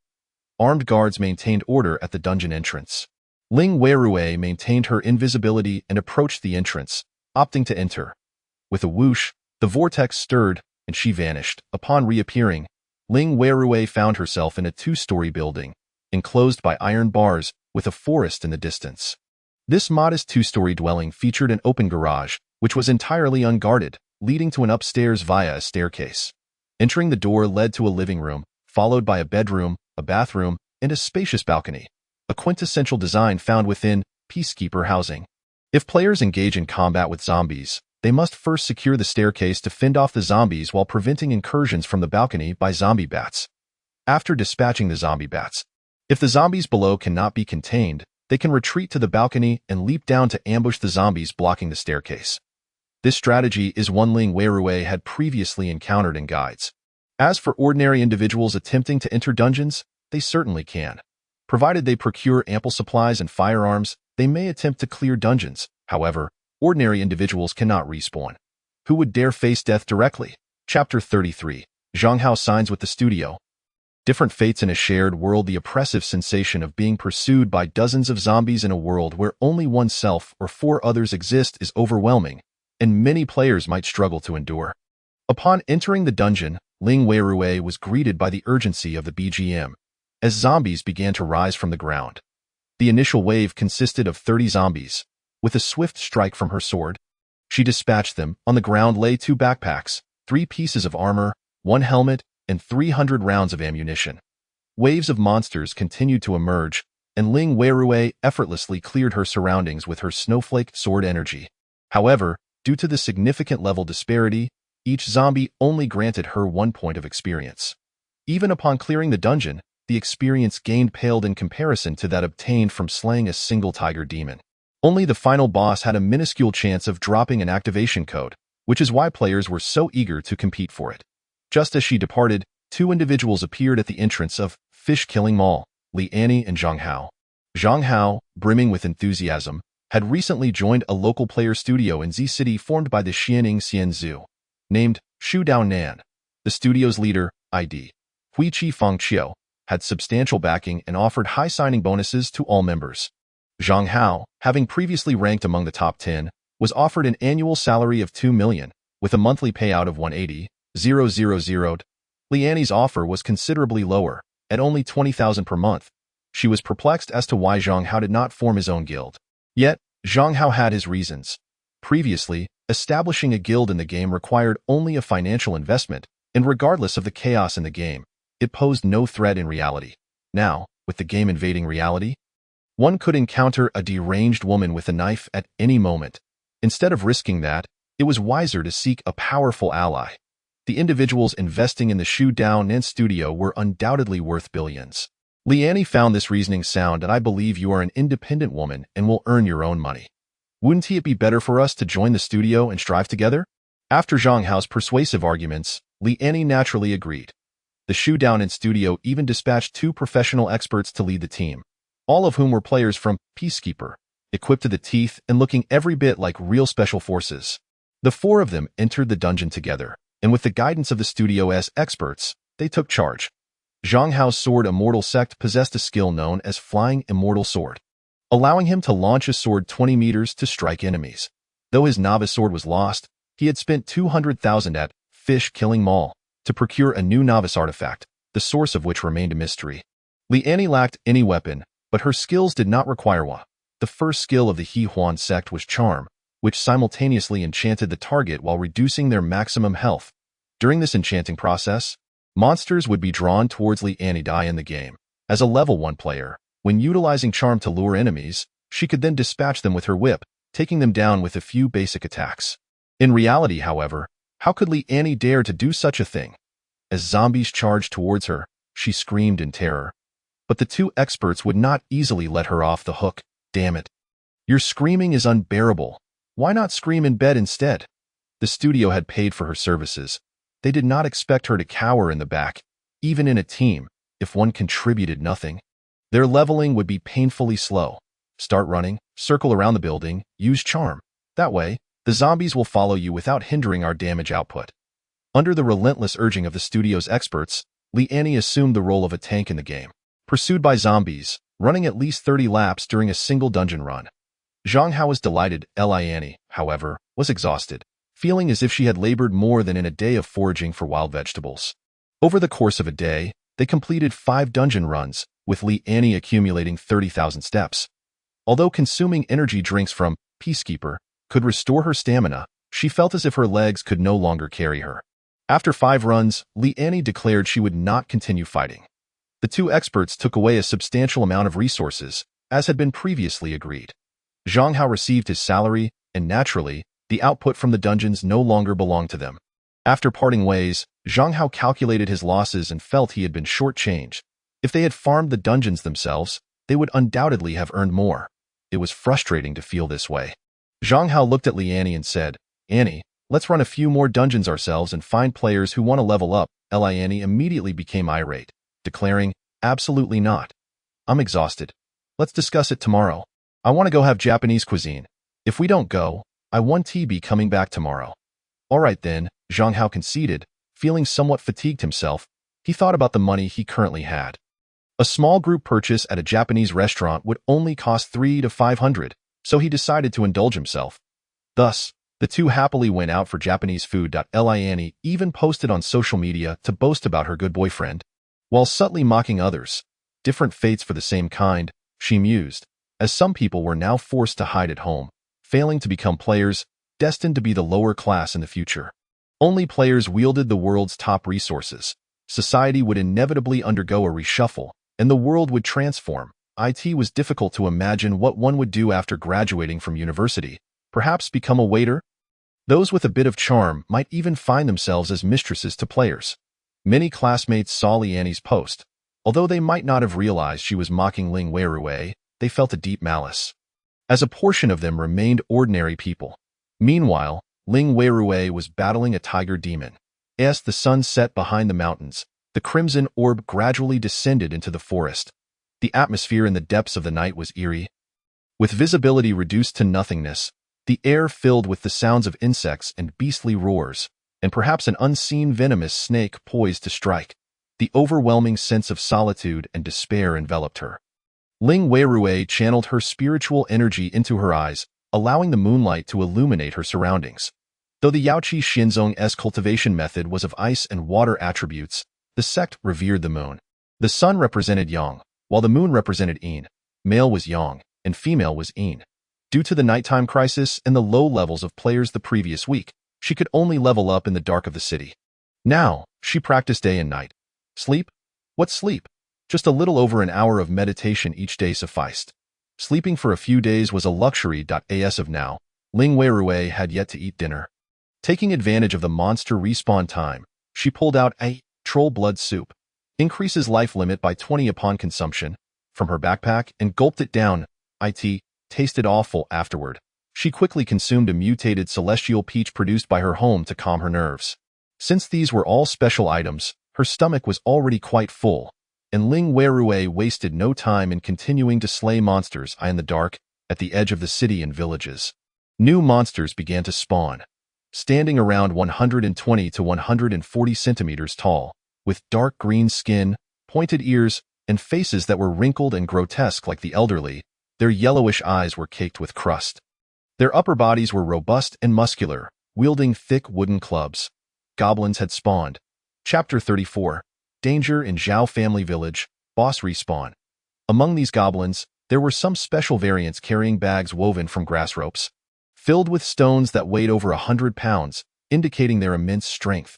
Armed guards maintained order at the dungeon entrance. Ling Weirui maintained her invisibility and approached the entrance, opting to enter. With a whoosh, the vortex stirred, and she vanished. Upon reappearing, Ling Weirui found herself in a 2-story building, enclosed by iron bars, with a forest in the distance. This modest 2-story dwelling featured an open garage, which was entirely unguarded, leading to an upstairs via a staircase. Entering the door led to a living room, followed by a bedroom, a bathroom, and a spacious balcony, a quintessential design found within Peacekeeper housing. If players engage in combat with zombies, they must first secure the staircase to fend off the zombies while preventing incursions from the balcony by zombie bats. After dispatching the zombie bats, if the zombies below cannot be contained, they can retreat to the balcony and leap down to ambush the zombies blocking the staircase. This strategy is one Ling Weirui had previously encountered in guides. As for ordinary individuals attempting to enter dungeons, they certainly can. Provided they procure ample supplies and firearms, they may attempt to clear dungeons. However, ordinary individuals cannot respawn. Who would dare face death directly? Chapter 33. Zhang Hao signs with the studio. Different fates in a shared world. The oppressive sensation of being pursued by dozens of zombies in a world where only oneself or 4 others exist is overwhelming, and many players might struggle to endure. Upon entering the dungeon, Ling Weirui was greeted by the urgency of the BGM, as zombies began to rise from the ground. The initial wave consisted of 30 zombies. With a swift strike from her sword, she dispatched them. On the ground lay 2 backpacks, 3 pieces of armor, one helmet, and 300 rounds of ammunition. Waves of monsters continued to emerge, and Ling Weirui effortlessly cleared her surroundings with her snowflake sword energy. However, due to the significant level disparity, each zombie only granted her 1 point of experience. Even upon clearing the dungeon, the experience gained paled in comparison to that obtained from slaying a single tiger demon. Only the final boss had a minuscule chance of dropping an activation code, which is why players were so eager to compete for it. Just as she departed, two individuals appeared at the entrance of Fish Killing Mall, Li Annie and Zhang Hao. Zhang Hao, brimming with enthusiasm, had recently joined a local player studio in Z City formed by the Xianing Xianzhu, named Shu Dao Nan. The studio's leader, ID. Hui Qi Fangqiu, had substantial backing and offered high signing bonuses to all members. Zhang Hao, having previously ranked among the top 10, was offered an annual salary of 2 million, with a monthly payout of 180,000. Li Annie's offer was considerably lower, at only 20,000 per month. She was perplexed as to why Zhang Hao did not form his own guild. Yet, Zhang Hao had his reasons. Previously, establishing a guild in the game required only a financial investment, and regardless of the chaos in the game, it posed no threat in reality. Now, with the game invading reality, one could encounter a deranged woman with a knife at any moment. Instead of risking that, it was wiser to seek a powerful ally. The individuals investing in the Shu Dao Nan studio were undoubtedly worth billions. Li Annie found this reasoning sound, and I believe you are an independent woman and will earn your own money. Wouldn't it be better for us to join the studio and strive together? After Zhang Hao's persuasive arguments, Li Annie naturally agreed. The Shu Dao Nan studio even dispatched 2 professional experts to lead the team, all of whom were players from Peacekeeper, equipped to the teeth and looking every bit like real special forces. The 4 of them entered the dungeon together, and with the guidance of the studio's experts, they took charge. Zhang Hao's sword Immortal Sect possessed a skill known as Flying Immortal Sword, allowing him to launch his sword 20 meters to strike enemies. Though his novice sword was lost, he had spent 200,000 at Fish Killing Mall to procure a new novice artifact, the source of which remained a mystery. Li Annie lacked any weapon, but her skills did not require one. The first skill of the He Huan sect was Charm, which simultaneously enchanted the target while reducing their maximum health. During this enchanting process, monsters would be drawn towards Li Annie in the game. As a level 1 player, when utilizing Charm to lure enemies, she could then dispatch them with her whip, taking them down with a few basic attacks. In reality, however, how could Li Annie dare to do such a thing? As zombies charged towards her, she screamed in terror. But the 2 experts would not easily let her off the hook. Damn it. Your screaming is unbearable. Why not scream in bed instead? The studio had paid for her services. They did not expect her to cower in the back, even in a team, if one contributed nothing. Their leveling would be painfully slow. Start running, circle around the building, use Charm. That way, the zombies will follow you without hindering our damage output. Under the relentless urging of the studio's experts, Li Annie assumed the role of a tank in the game, pursued by zombies, running at least 30 laps during a single dungeon run. Zhang Hao was delighted. Li Annie, however, was exhausted, feeling as if she had labored more than in a day of foraging for wild vegetables. Over the course of a day, they completed 5 dungeon runs, with Li Annie accumulating 30,000 steps. Although consuming energy drinks from Peacekeeper could restore her stamina, she felt as if her legs could no longer carry her. After 5 runs, Li Annie declared she would not continue fighting. The 2 experts took away a substantial amount of resources, as had been previously agreed. Zhang Hao received his salary, and naturally, the output from the dungeons no longer belonged to them. After parting ways, Zhang Hao calculated his losses and felt he had been shortchanged. If they had farmed the dungeons themselves, they would undoubtedly have earned more. It was frustrating to feel this way. Zhang Hao looked at Li Annie and said, "Annie, let's run a few more dungeons ourselves and find players who want to level up." Li Annie immediately became irate, declaring, "Absolutely not. I'm exhausted. Let's discuss it tomorrow. I want to go have Japanese cuisine. If we don't go, I won't be coming back tomorrow." All right then, Zhang Hao conceded, feeling somewhat fatigued himself. He thought about the money he currently had. A small group purchase at a Japanese restaurant would only cost 300 to 500, so he decided to indulge himself. Thus, the 2 happily went out for Japanese food. Li Annie even posted on social media to boast about her good boyfriend. While subtly mocking others, different fates for the same kind, she mused, as some people were now forced to hide at home, failing to become players, destined to be the lower class in the future. Only players wielded the world's top resources. Society would inevitably undergo a reshuffle, and the world would transform. It was difficult to imagine what one would do after graduating from university. Perhaps become a waiter? Those with a bit of charm might even find themselves as mistresses to players. Many classmates saw Liani's post. Although they might not have realized she was mocking Ling Weirui, they felt a deep malice. As a portion of them remained ordinary people. Meanwhile, Ling Weirui was battling a tiger demon. As the sun set behind the mountains, the crimson orb gradually descended into the forest. The atmosphere in the depths of the night was eerie. With visibility reduced to nothingness, the air filled with the sounds of insects and beastly roars, and perhaps an unseen venomous snake poised to strike. The overwhelming sense of solitude and despair enveloped her. Ling Weirui channeled her spiritual energy into her eyes, allowing the moonlight to illuminate her surroundings. Though the Yaoqi Xinzong's cultivation method was of ice and water attributes, the sect revered the moon. The sun represented Yang, while the moon represented Yin. Male was Yang, and female was Yin. Due to the nighttime crisis and the low levels of players the previous week, she could only level up in the dark of the city. Now, she practiced day and night. Sleep? What sleep? Just a little over an hour of meditation each day sufficed. Sleeping for a few days was a luxury. As of now, Ling Weirui had yet to eat dinner. Taking advantage of the monster respawn time, she pulled out a troll blood soup. Increases life limit by 20 upon consumption, from her backpack and gulped it down. It tasted awful afterward. She quickly consumed a mutated celestial peach produced by her home to calm her nerves. Since these were all special items, her stomach was already quite full, and Ling Weirui wasted no time in continuing to slay monsters in the dark at the edge of the city and villages. New monsters began to spawn, standing around 120 to 140 centimeters tall, with dark green skin, pointed ears, and faces that were wrinkled and grotesque like the elderly. Their yellowish eyes were caked with crust. Their upper bodies were robust and muscular, wielding thick wooden clubs. Goblins had spawned. Chapter 34. Danger in Zhao Family Village, Boss Respawn. Among these goblins, there were some special variants carrying bags woven from grass ropes, filled with stones that weighed over 100 pounds, indicating their immense strength.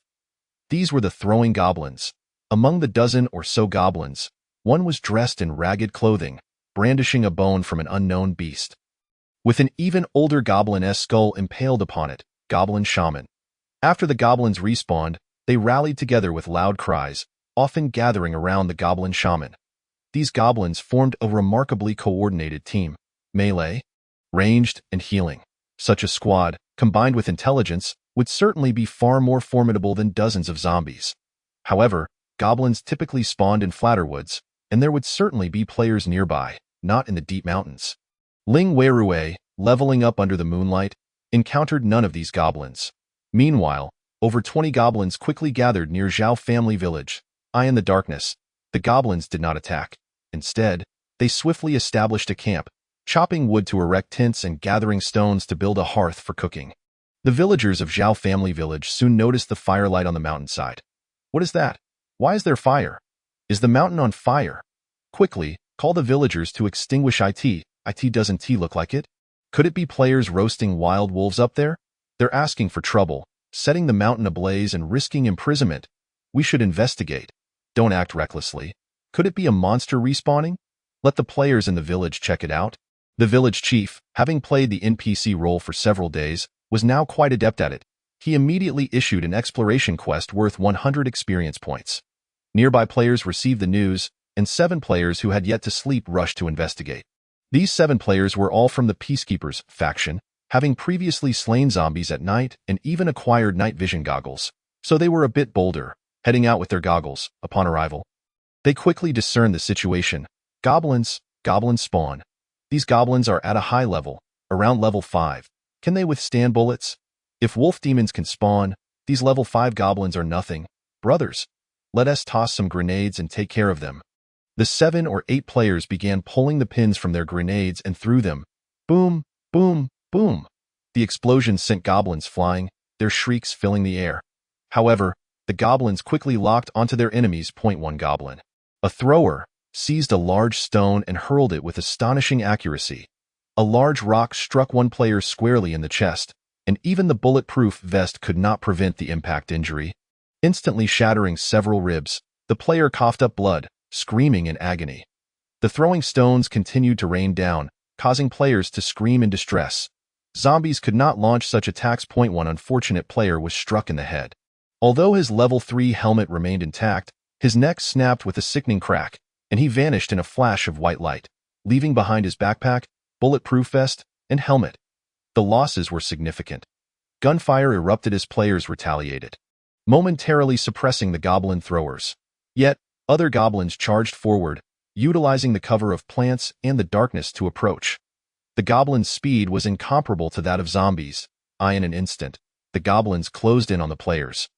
These were the throwing goblins. Among the dozen or so goblins, one was dressed in ragged clothing, brandishing a bone from an unknown beast. With an even older goblin-esque skull impaled upon it, Goblin Shaman. After the goblins respawned, they rallied together with loud cries, often gathering around the Goblin Shaman. These goblins formed a remarkably coordinated team, melee, ranged, and healing. Such a squad, combined with intelligence, would certainly be far more formidable than dozens of zombies. However, goblins typically spawned in flatter woods, and there would certainly be players nearby, not in the deep mountains. Ling Weirui, leveling up under the moonlight, encountered none of these goblins. Meanwhile, over 20 goblins quickly gathered near Zhao Family Village. In the darkness, the goblins did not attack. Instead, they swiftly established a camp, chopping wood to erect tents and gathering stones to build a hearth for cooking. The villagers of Zhao Family Village soon noticed the firelight on the mountainside. What is that? Why is there fire? Is the mountain on fire? Quickly, call the villagers to extinguish it. Doesn't look like it? Could it be players roasting wild wolves up there? They're asking for trouble, setting the mountain ablaze and risking imprisonment. We should investigate. Don't act recklessly. Could it be a monster respawning? Let the players in the village check it out. The village chief, having played the NPC role for several days, was now quite adept at it. He immediately issued an exploration quest worth 100 experience points. Nearby players received the news, and 7 players who had yet to sleep rushed to investigate. These 7 players were all from the Peacekeepers faction, having previously slain zombies at night and even acquired night vision goggles, so they were a bit bolder, heading out with their goggles upon arrival. They quickly discerned the situation. Goblins spawn. These goblins are at a high level, around level 5. Can they withstand bullets? If wolf demons can spawn, these level 5 goblins are nothing. Brothers, let us toss some grenades and take care of them. The 7 or 8 players began pulling the pins from their grenades and threw them. Boom, boom, boom. The explosions sent goblins flying, their shrieks filling the air. However, the goblins quickly locked onto their enemies. One goblin, a thrower, seized a large stone and hurled it with astonishing accuracy. A large rock struck one player squarely in the chest, causing him to fall. The explosion sent goblins flying, their shrieks filling the air. However, the goblins quickly locked onto their enemies. A thrower seized a large stone and hurled it with astonishing accuracy. A large rock struck one player squarely in the chest, and even the bulletproof vest could not prevent the impact injury. Instantly shattering several ribs, the player coughed up blood, screaming in agony. The throwing stones continued to rain down, causing players to scream in distress. Zombies could not launch such attacks. One unfortunate player was struck in the head. Although his level 3 helmet remained intact, his neck snapped with a sickening crack, and he vanished in a flash of white light, leaving behind his backpack, bulletproof vest, and helmet. The losses were significant. Gunfire erupted as players retaliated, momentarily suppressing the goblin throwers. Yet, other goblins charged forward, utilizing the cover of plants and the darkness to approach. The goblins' speed was incomparable to that of zombies. In an instant, the goblins closed in on the players,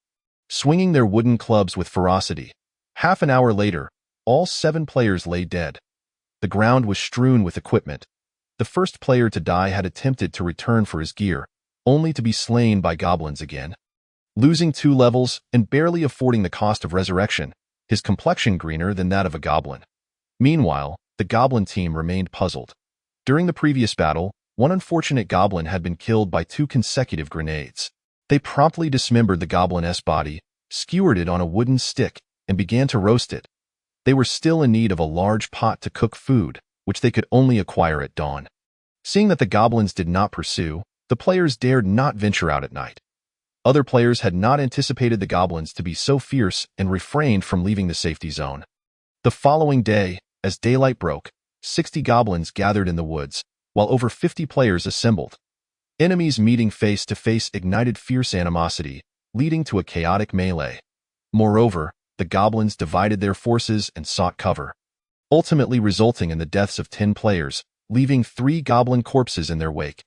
swinging their wooden clubs with ferocity. Half an hour later, all 7 players lay dead. The ground was strewn with equipment. The first player to die had attempted to return for his gear, only to be slain by goblins again. Losing 2 levels and barely affording the cost of resurrection, his complexion greener than that of a goblin. Meanwhile, the goblin team remained puzzled. During the previous battle, one unfortunate goblin had been killed by 2 consecutive grenades. They promptly dismembered the goblin's body, skewered it on a wooden stick, and began to roast it. They were still in need of a large pot to cook food, which they could only acquire at dawn. Seeing that the goblins did not pursue, the players dared not venture out at night. Other players had not anticipated the goblins to be so fierce and refrained from leaving the safety zone. The following day, as daylight broke, 60 goblins gathered in the woods, while over 50 players assembled. Enemies meeting face to face ignited fierce animosity, leading to a chaotic melee. Moreover, the goblins divided their forces and sought cover, ultimately resulting in the deaths of 10 players, leaving 3 goblin corpses in their wake.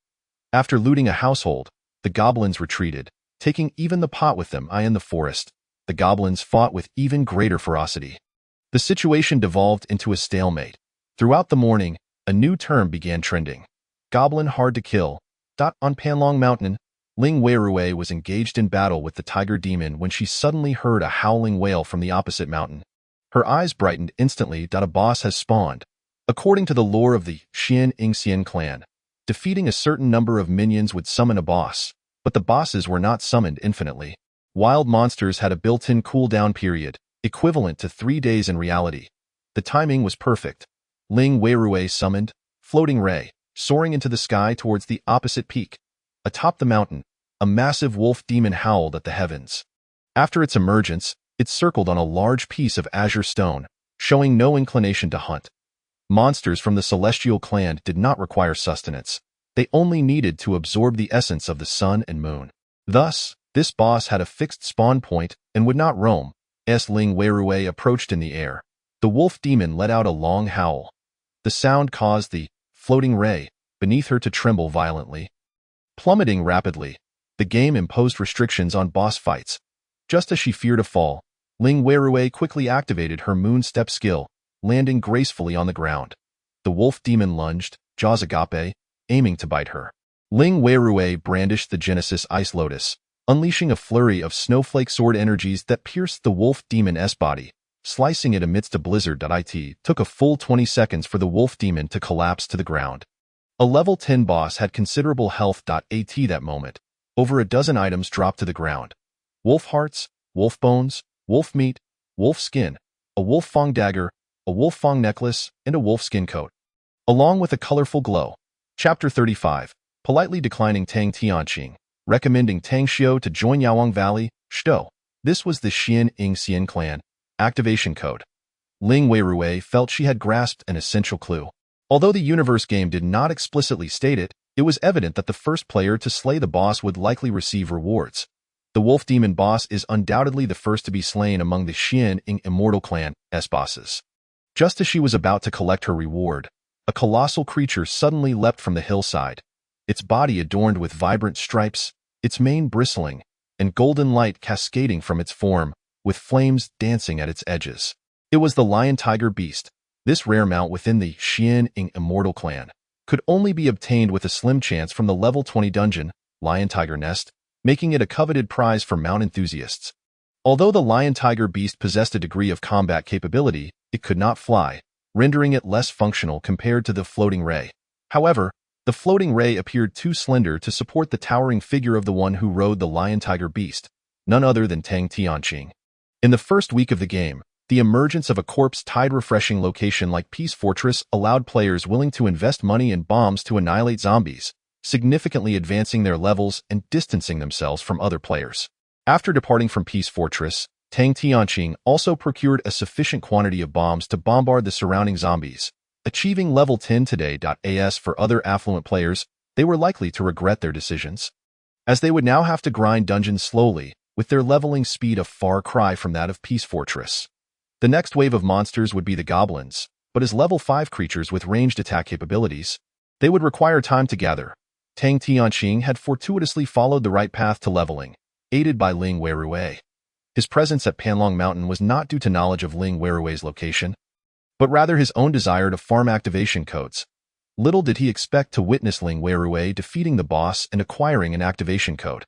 After looting a household, the goblins retreated, taking even the pot with them. In the forest, the goblins fought with even greater ferocity. The situation devolved into a stalemate. Throughout the morning, a new term began trending: goblin hard to kill. On Panlong Mountain, Ling Weirue was engaged in battle with the tiger demon when she suddenly heard a howling wail from the opposite mountain. Her eyes brightened instantly. A boss has spawned. According to the lore of the Xian Ingxian clan, defeating a certain number of minions would summon a boss, but the bosses were not summoned infinitely. Wild monsters had a built-in cooldown period, equivalent to 3 days in reality. The timing was perfect. Ling Weirue summoned Floating Ray, soaring into the sky towards the opposite peak. Atop the mountain, a massive wolf demon howled at the heavens. After its emergence, it circled on a large piece of azure stone, showing no inclination to hunt. Monsters from the celestial clan did not require sustenance. They only needed to absorb the essence of the sun and moon. Thus, this boss had a fixed spawn point and would not roam. As Ling Weirue approached in the air, the wolf demon let out a long howl. The sound caused the floating ray beneath her to tremble violently. Plummeting rapidly, the game imposed restrictions on boss fights. Just as she feared a fall, Ling Weirue quickly activated her moon step skill, landing gracefully on the ground. The wolf demon lunged, jaws agape, aiming to bite her. Ling Weirue brandished the Genesis Ice Lotus, unleashing a flurry of snowflake sword energies that pierced the wolf demon's body, slicing it amidst a blizzard. It took a full 20 seconds for the wolf demon to collapse to the ground. A level 10 boss had considerable health. At that moment, over a dozen items dropped to the ground: wolf hearts, wolf bones, wolf meat, wolf skin, a wolf fang dagger, a wolf fang necklace, and a wolf skin coat, along with a colorful glow. Chapter 35. Politely declining Tang Tianqing, recommending Tang Xiao to join Yaowang Valley, Shtou. This was the Xian Ingxian clan activation code. Ling Weirue felt she had grasped an essential clue. Although the universe game did not explicitly state it, it was evident that the first player to slay the boss would likely receive rewards. The wolf demon boss is undoubtedly the first to be slain among the Xian Ing Immortal clan's bosses. Just as she was about to collect her reward, a colossal creature suddenly leapt from the hillside, its body adorned with vibrant stripes, its mane bristling, and golden light cascading from its form, with flames dancing at its edges. It was the lion-tiger beast. This rare mount within the Xian Ing Immortal clan could only be obtained with a slim chance from the level 20 dungeon, Lion-Tiger Nest, making it a coveted prize for mount enthusiasts. Although the lion-tiger beast possessed a degree of combat capability, it could not fly, rendering it less functional compared to the floating ray. However, The floating ray appeared too slender to support the towering figure of the one who rode the lion-tiger beast, none other than Tang Tianqing. In the first week of the game, the emergence of a corpse-tide refreshing location like Peace Fortress allowed players willing to invest money in bombs to annihilate zombies, significantly advancing their levels and distancing themselves from other players. After departing from Peace Fortress, Tang Tianqing also procured a sufficient quantity of bombs to bombard the surrounding zombies. Achieving level 10 today.as for other affluent players, they were likely to regret their decisions, as they would now have to grind dungeons slowly, with their leveling speed a far cry from that of Peace Fortress. The next wave of monsters would be the goblins, but as level 5 creatures with ranged attack capabilities, they would require time to gather. Tang Tianqing had fortuitously followed the right path to leveling, aided by Ling Weirui. His presence at Panlong Mountain was not due to knowledge of Ling Weirui's location, but rather his own desire to farm activation codes. Little did he expect to witness Ling Weirui defeating the boss and acquiring an activation code.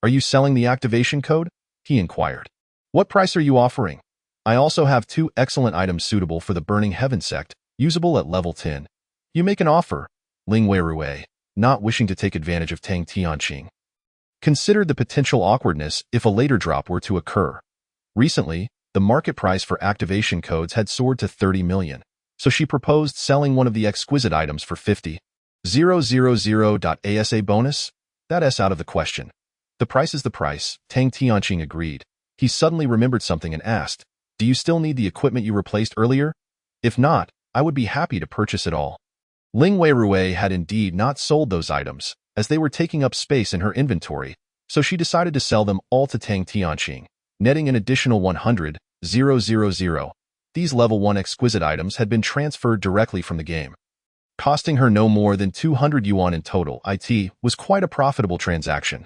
"Are you selling the activation code?" he inquired. "What price are you offering? I also have 2 excellent items suitable for the Burning Heaven sect, usable at level 10. You make an offer." Ling Weirui, not wishing to take advantage of Tang Tianqing, considered the potential awkwardness if a later drop were to occur. Recently, the market price for activation codes had soared to 30 million, so she proposed selling one of the exquisite items for 50,000 ASA bonus? That's out of the question. The price is the price, Tang Tianqing agreed. He suddenly remembered something and asked, "Do you still need the equipment you replaced earlier? If not, I would be happy to purchase it all." Ling Weirui had indeed not sold those items, as they were taking up space in her inventory, so she decided to sell them all to Tang Tianqing, netting an additional 100,000. These level 1 exquisite items had been transferred directly from the game, costing her no more than 200 yuan in total. It was quite a profitable transaction.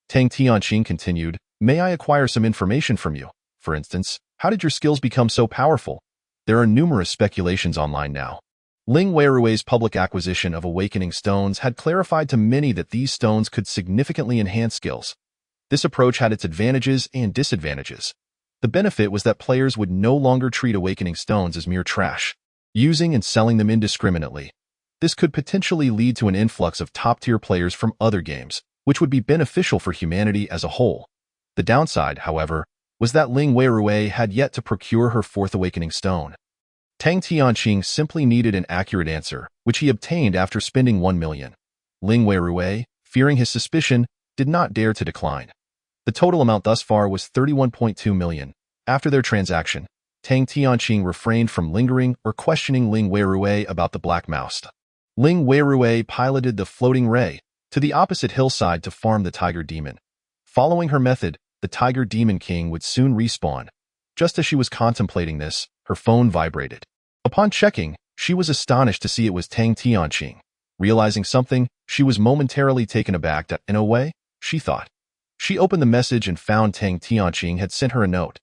Tang Tianqing continued, "May I acquire some information from you? For instance, how did your skills become so powerful? There are numerous speculations online now." Ling Weirui's public acquisition of awakening stones had clarified to many that these stones could significantly enhance skills. This approach had its advantages and disadvantages. The benefit was that players would no longer treat awakening stones as mere trash, using and selling them indiscriminately. This could potentially lead to an influx of top-tier players from other games, which would be beneficial for humanity as a whole. The downside, however, was that Ling Weirui had yet to procure her 4th awakening stone. Tang Tianqing simply needed an accurate answer, which he obtained after spending 1 million. Ling Weirui, fearing his suspicion, did not dare to decline. The total amount thus far was 31.2 million. After their transaction, Tang Tianqing refrained from lingering or questioning Ling Weirui about the Black Mouse. Ling Weirui piloted the floating ray to the opposite hillside to farm the Tiger Demon. Following her method, the Tiger Demon King would soon respawn. Just as she was contemplating this, her phone vibrated. Upon checking, she was astonished to see it was Tang Tianqing. Realizing something, she was momentarily taken aback that, in a way, she thought. She opened the message and found Tang Tianqing had sent her a note.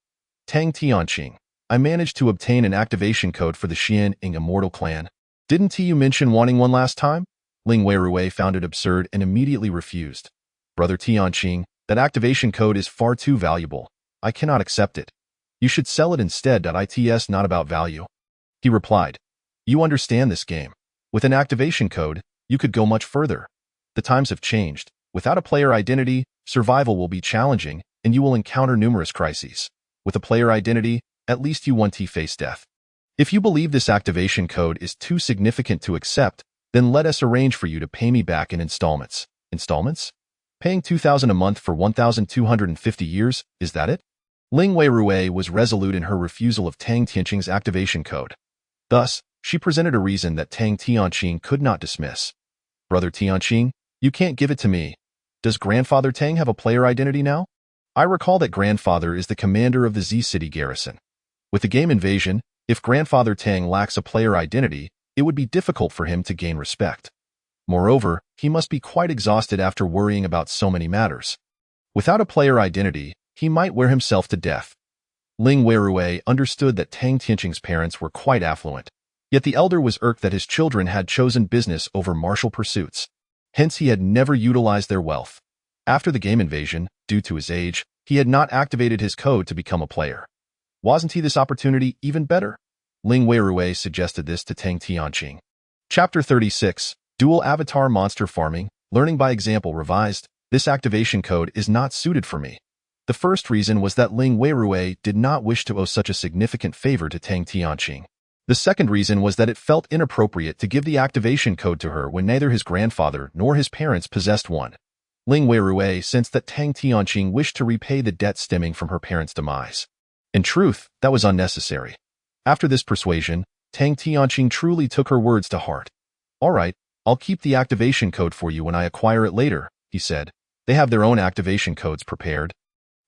"Tang Tianqing, I managed to obtain an activation code for the Xian Ing Immortal Clan. Didn't you mention wanting one last time?" Ling Weirui found it absurd and immediately refused. "Brother Tianqing, that activation code is far too valuable. I cannot accept it. You should sell it instead. It's not about value." He replied, "You understand this game. With an activation code, you could go much further. The times have changed. Without a player identity, survival will be challenging, and you will encounter numerous crises. With a player identity, at least you won't face death. If you believe this activation code is too significant to accept, then let us arrange for you to pay me back in installments." Installments? Paying 2,000 a month for 1,250 years, is that it? Ling Weirui was resolute in her refusal of Tang Tianqing's activation code. Thus, she presented a reason that Tang Tianqing could not dismiss. "Brother Tianqing, you can't give it to me. Does Grandfather Tang have a player identity now? I recall that Grandfather is the commander of the Z City garrison. With the game Invasion, if Grandfather Tang lacks a player identity, it would be difficult for him to gain respect. Moreover, he must be quite exhausted after worrying about so many matters. Without a player identity, he might wear himself to death." Ling Weirui understood that Tang Tianqing's parents were quite affluent, yet the elder was irked that his children had chosen business over martial pursuits. Hence, he had never utilized their wealth. After the game Invasion, due to his age, he had not activated his code to become a player. Wasn't he this opportunity even better? Ling Weirui suggested this to Tang Tianqing. Chapter 36. Dual avatar monster farming, learning by example revised. This activation code is not suited for me. The first reason was that Ling Weirui did not wish to owe such a significant favor to Tang Tianqing. The second reason was that it felt inappropriate to give the activation code to her when neither his grandfather nor his parents possessed one. Ling Weirui sensed that Tang Tianqing wished to repay the debt stemming from her parents' demise. In truth, that was unnecessary. After this persuasion, Tang Tianqing truly took her words to heart. "All right, I'll keep the activation code for you when I acquire it later," he said. They have their own activation codes prepared.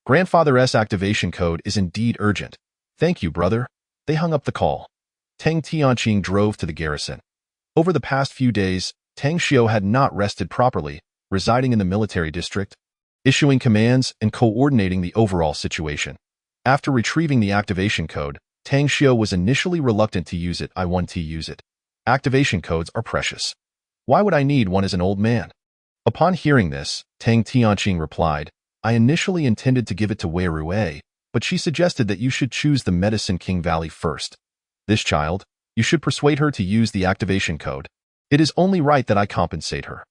Grandfather's activation code is indeed urgent. "Thank you, brother." They hung up the call. Tang Tianqing drove to the garrison. Over the past few days, Tang Xiu had not rested properly, residing in the military district, issuing commands and coordinating the overall situation. After retrieving the activation code, Tang Xiu was initially reluctant to use it. "I want to use it. Activation codes are precious. Why would I need one as an old man?" Upon hearing this, Tang Tianqing replied, "I initially intended to give it to Wei Ruei, but she suggested that you should choose the Medicine King Valley first. This child, you should persuade her to use the activation code. It is only right that I compensate her."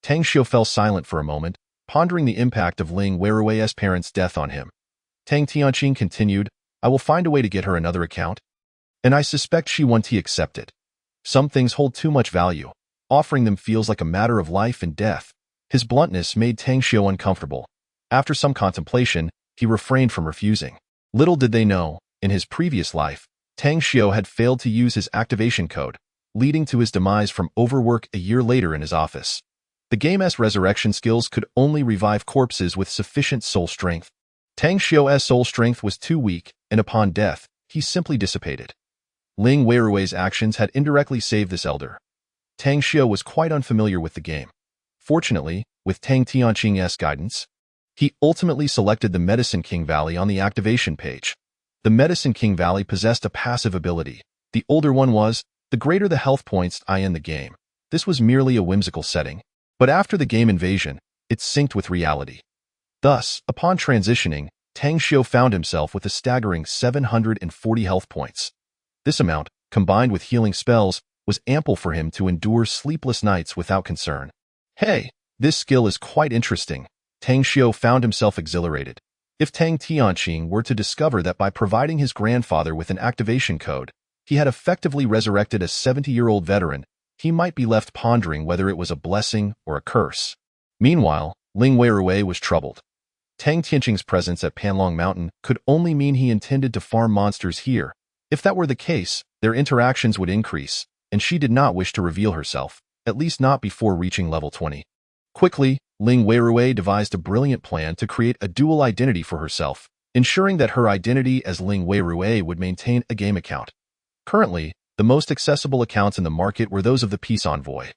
Tang Xiu fell silent for a moment, pondering the impact of Ling Weirui's parents' death on him. Tang Tianqing continued, "I will find a way to get her another account, and I suspect she won't accept it. Some things hold too much value. Offering them feels like a matter of life and death." His bluntness made Tang Xiu uncomfortable. After some contemplation, he refrained from refusing. Little did they know, in his previous life, Tang Xiu had failed to use his activation code, leading to his demise from overwork a year later in his office. The game's resurrection skills could only revive corpses with sufficient soul strength. Tang Xiu's soul strength was too weak, and upon death, he simply dissipated. Ling Weirui's actions had indirectly saved this elder. Tang Xiu was quite unfamiliar with the game. Fortunately, with Tang Tianqing's guidance, he ultimately selected the Medicine King Valley on the activation page. The Medicine King Valley possessed a passive ability. The older one was, the greater the health points I in the game. This was merely a whimsical setting. But after the game Invasion, it synced with reality. Thus, upon transitioning, Tang Xiu found himself with a staggering 740 health points. This amount, combined with healing spells, was ample for him to endure sleepless nights without concern. "Hey, this skill is quite interesting." Tang Xiu found himself exhilarated. If Tang Tianqing were to discover that by providing his grandfather with an activation code, he had effectively resurrected a 70-year-old veteran, he might be left pondering whether it was a blessing or a curse. Meanwhile, Ling Weirui was troubled. Tang Tianqing's presence at Panlong Mountain could only mean he intended to farm monsters here. If that were the case, their interactions would increase, and she did not wish to reveal herself, at least not before reaching level 20. Quickly, Ling Weirui devised a brilliant plan to create a dual identity for herself, ensuring that her identity as Ling Weirui would maintain a game account. Currently, the most accessible accounts in the market were those of the Peace Envoy.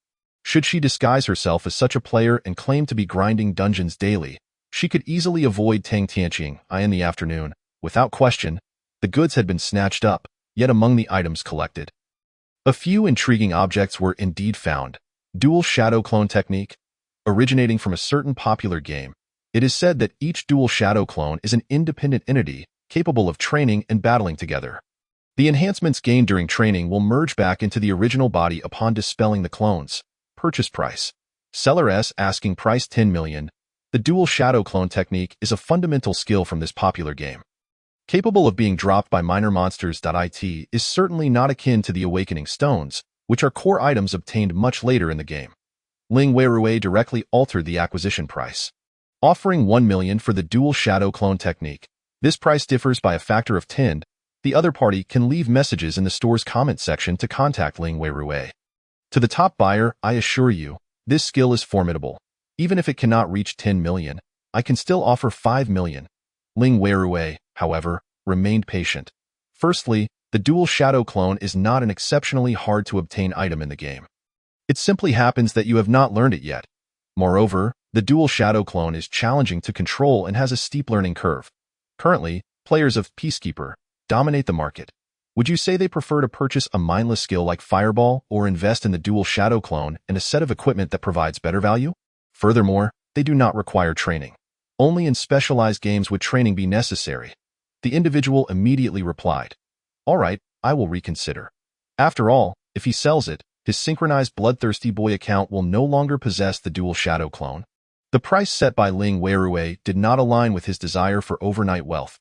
Should she disguise herself as such a player and claim to be grinding dungeons daily, she could easily avoid Tang Tianqing in the afternoon. Without question, the goods had been snatched up, yet among the items collected, a few intriguing objects were indeed found. Dual shadow clone technique. Originating from a certain popular game, it is said that each dual shadow clone is an independent entity, capable of training and battling together. The enhancements gained during training will merge back into the original body upon dispelling the clones. Purchase price. Seller's asking price 10 million. The dual shadow clone technique is a fundamental skill from this popular game. Capable of being dropped by minor monsters. It is certainly not akin to the awakening stones, which are core items obtained much later in the game. Ling Weirui directly altered the acquisition price, offering 1 million for the dual shadow clone technique. This price differs by a factor of 10. The other party can leave messages in the store's comment section to contact Ling Weirui. To the top buyer, I assure you, this skill is formidable. Even if it cannot reach 10 million, I can still offer 5 million. Ling Weirui, however, remained patient. Firstly, the dual shadow clone is not an exceptionally hard to obtain item in the game. It simply happens that you have not learned it yet. Moreover, the dual shadow clone is challenging to control and has a steep learning curve. Currently, players of Peacekeeper dominate the market. Would you say they prefer to purchase a mindless skill like Fireball or invest in the dual shadow clone and a set of equipment that provides better value? Furthermore, they do not require training. Only in specialized games would training be necessary. The individual immediately replied, "All right, I will reconsider." After all, if he sells it, his synchronized bloodthirsty boy account will no longer possess the dual shadow clone. The price set by Ling Weirui did not align with his desire for overnight wealth.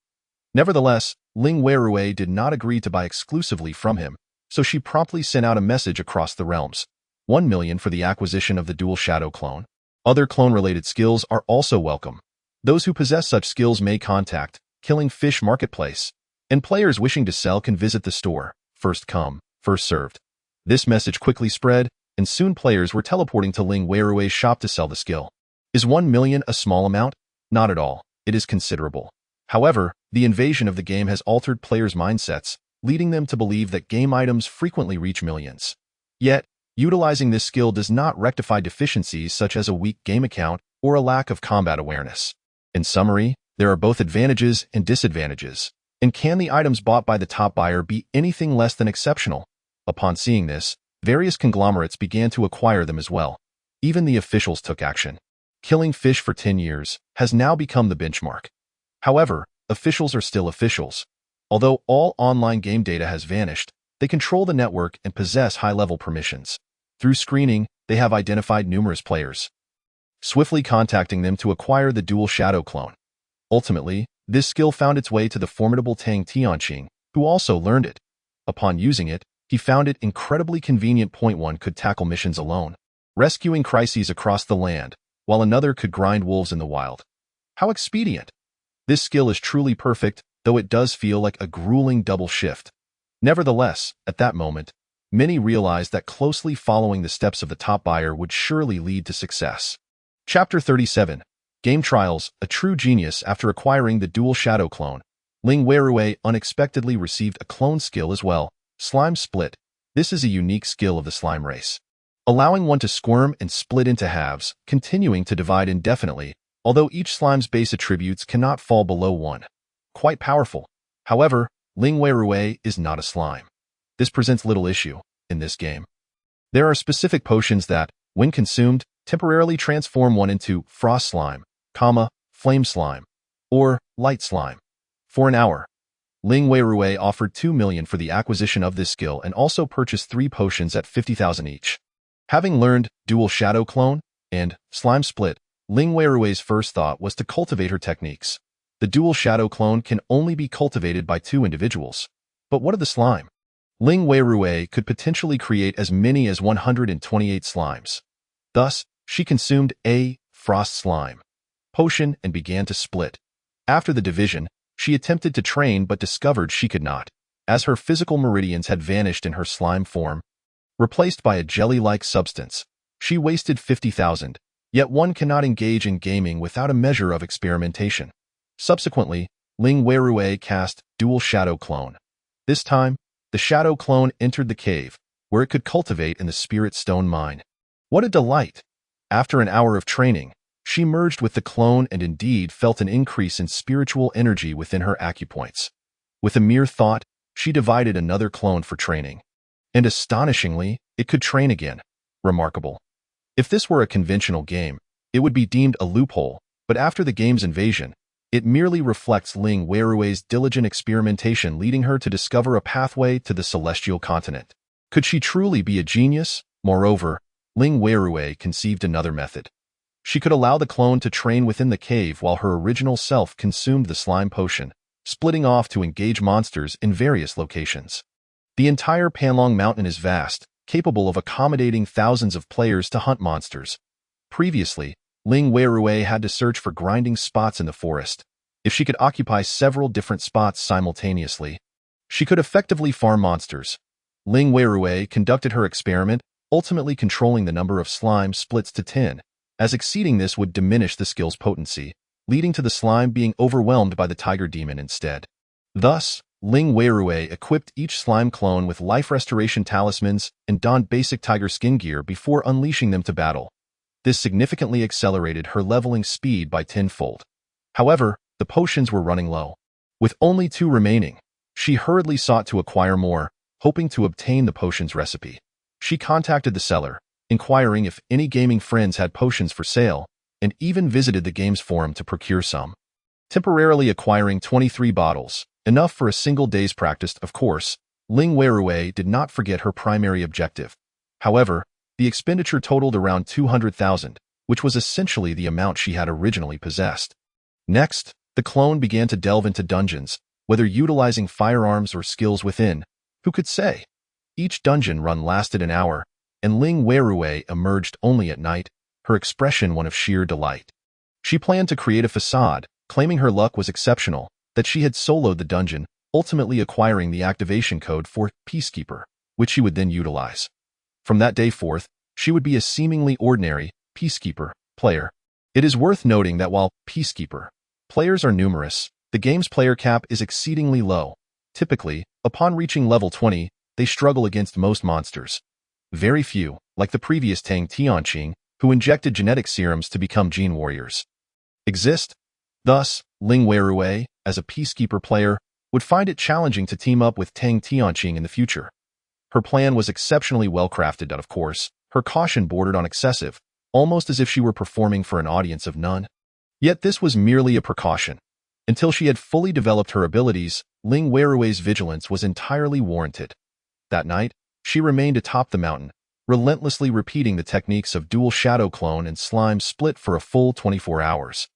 Nevertheless, Ling Weirui did not agree to buy exclusively from him, so she promptly sent out a message across the realms. 1 million for the acquisition of the dual shadow clone. Other clone-related skills are also welcome. Those who possess such skills may contact Killing Fish Marketplace, and players wishing to sell can visit the store. First come, first served. This message quickly spread, and soon players were teleporting to Ling Weirui's shop to sell the skill. Is 1 million a small amount? Not at all. It is considerable. However, the invasion of the game has altered players' mindsets, leading them to believe that game items frequently reach millions. Yet, utilizing this skill does not rectify deficiencies such as a weak game account or a lack of combat awareness. In summary, there are both advantages and disadvantages. And can the items bought by the top buyer be anything less than exceptional? Upon seeing this, various conglomerates began to acquire them as well. Even the officials took action. Killing fish for 10 years has now become the benchmark. However, officials are still officials. Although all online game data has vanished, they control the network and possess high-level permissions. Through screening, they have identified numerous players, swiftly contacting them to acquire the dual shadow clone. Ultimately, this skill found its way to the formidable Tang Tianqing, who also learned it. Upon using it, he found it incredibly convenient. One could tackle missions alone, rescuing crises across the land, while another could grind wolves in the wild. How expedient! This skill is truly perfect, though it does feel like a grueling double shift. Nevertheless, at that moment, many realized that closely following the steps of the top buyer would surely lead to success. Chapter 37. Game Trials, a true genius. After acquiring the dual shadow clone, Ling Weirui unexpectedly received a clone skill as well, Slime Split. This is a unique skill of the slime race, allowing one to squirm and split into halves, continuing to divide indefinitely, although each slime's base attributes cannot fall below 1. Quite powerful. However, Ling Weirui is not a slime. This presents little issue in this game. There are specific potions that, when consumed, temporarily transform one into Frost Slime, Flame Slime, or Light Slime. For an hour, Ling Weirui offered 2 million for the acquisition of this skill and also purchased 3 potions at 50,000 each. Having learned Dual Shadow Clone and Slime Split, Ling Weirui's first thought was to cultivate her techniques. The Dual Shadow Clone can only be cultivated by 2 individuals. But what of the slime? Ling Weirui could potentially create as many as 128 slimes. Thus, she consumed a Frost Slime potion and began to split. After the division, she attempted to train but discovered she could not, as her physical meridians had vanished in her slime form, replaced by a jelly-like substance. She wasted 50,000, yet one cannot engage in gaming without a measure of experimentation. Subsequently, Ling Weirui cast Dual Shadow Clone. This time, the Shadow Clone entered the cave, where it could cultivate in the Spirit Stone Mine. What a delight! After an hour of training, she merged with the clone and indeed felt an increase in spiritual energy within her acupoints. With a mere thought, she divided another clone for training. And astonishingly, it could train again. Remarkable. If this were a conventional game, it would be deemed a loophole, but after the game's invasion, it merely reflects Ling Weirui's diligent experimentation, leading her to discover a pathway to the celestial continent. Could she truly be a genius? Moreover, Ling Weirui conceived another method. She could allow the clone to train within the cave while her original self consumed the slime potion, splitting off to engage monsters in various locations. The entire Panlong Mountain is vast, capable of accommodating thousands of players to hunt monsters. Previously, Ling Weirui had to search for grinding spots in the forest. If she could occupy several different spots simultaneously, she could effectively farm monsters. Ling Weirui conducted her experiment, ultimately controlling the number of slime splits to 10, as exceeding this would diminish the skill's potency, leading to the slime being overwhelmed by the tiger demon instead. Thus, Ling Weirui equipped each slime clone with life restoration talismans and donned basic tiger skin gear before unleashing them to battle. This significantly accelerated her leveling speed by 10-fold. However, the potions were running low. With only 2 remaining, she hurriedly sought to acquire more, hoping to obtain the potion's recipe. She contacted the seller, inquiring if any gaming friends had potions for sale, and even visited the game's forum to procure some. Temporarily acquiring 23 bottles, enough for a single day's practice, of course, Ling Weirui did not forget her primary objective. However, the expenditure totaled around 200,000, which was essentially the amount she had originally possessed. Next, the clone began to delve into dungeons, whether utilizing firearms or skills within. Who could say? Each dungeon run lasted an hour, and Ling Weirui emerged only at night, her expression one of sheer delight. She planned to create a facade, claiming her luck was exceptional, that she had soloed the dungeon, ultimately acquiring the activation code for Peacekeeper, which she would then utilize. From that day forth, she would be a seemingly ordinary Peacekeeper player. It is worth noting that while Peacekeeper players are numerous, the game's player cap is exceedingly low. Typically, upon reaching level 20, they struggle against most monsters. Very few, like the previous Tang Tianqing, who injected genetic serums to become gene warriors, exist. Thus, Ling Weirui, as a Peacekeeper player, would find it challenging to team up with Tang Tianqing in the future. Her plan was exceptionally well-crafted, but of course, her caution bordered on excessive, almost as if she were performing for an audience of none. Yet this was merely a precaution. Until she had fully developed her abilities, Ling Weirui's vigilance was entirely warranted. That night, she remained atop the mountain, relentlessly repeating the techniques of dual shadow clone and slime split for a full 24 hours.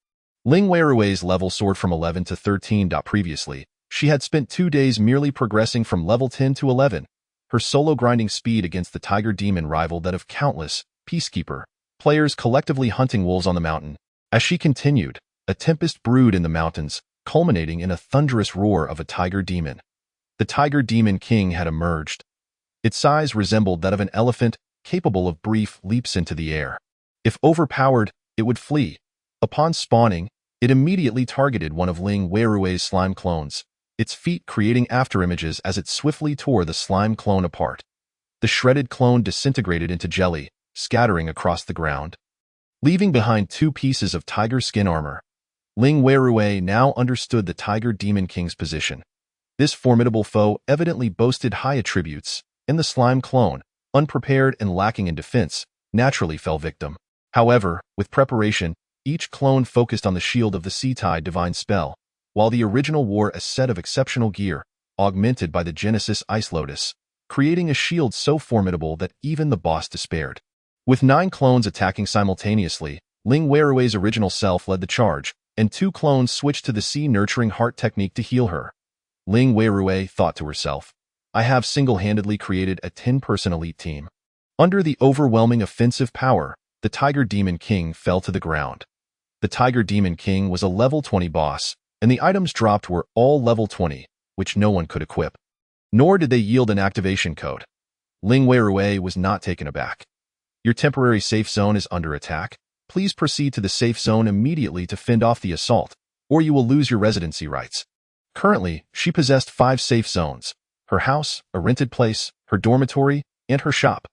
Ling Weirui's level soared from 11 to 13. Previously, she had spent 2 days merely progressing from level 10 to 11. Her solo grinding speed against the Tiger Demon rivaled that of countless Peacekeeper players collectively hunting wolves on the mountain. As she continued, a tempest brewed in the mountains, culminating in a thunderous roar of a Tiger Demon. The Tiger Demon King had emerged. Its size resembled that of an elephant, capable of brief leaps into the air. If overpowered, it would flee. Upon spawning, it immediately targeted one of Ling Weirui's slime clones, its feet creating afterimages as it swiftly tore the slime clone apart. The shredded clone disintegrated into jelly, scattering across the ground, leaving behind 2 pieces of tiger skin armor. Ling Weirui now understood the Tiger Demon King's position. This formidable foe evidently boasted high attributes, and the slime clone, unprepared and lacking in defense, naturally fell victim. However, with preparation, each clone focused on the shield of the Sea Tide Divine Spell, while the original wore a set of exceptional gear, augmented by the Genesis Ice Lotus, creating a shield so formidable that even the boss despaired. With 9 clones attacking simultaneously, Ling Weirui's original self led the charge, and 2 clones switched to the Sea Nurturing Heart technique to heal her. Ling Weirui thought to herself, I have single-handedly created a 10-person elite team. Under the overwhelming offensive power, the Tiger Demon King fell to the ground. The Tiger Demon King was a level 20 boss, and the items dropped were all level 20, which no one could equip. Nor did they yield an activation code. Ling Weirui was not taken aback. Your temporary safe zone is under attack. Please proceed to the safe zone immediately to fend off the assault, or you will lose your residency rights. Currently, she possessed 5 safe zones: her house, a rented place, her dormitory, and her shop.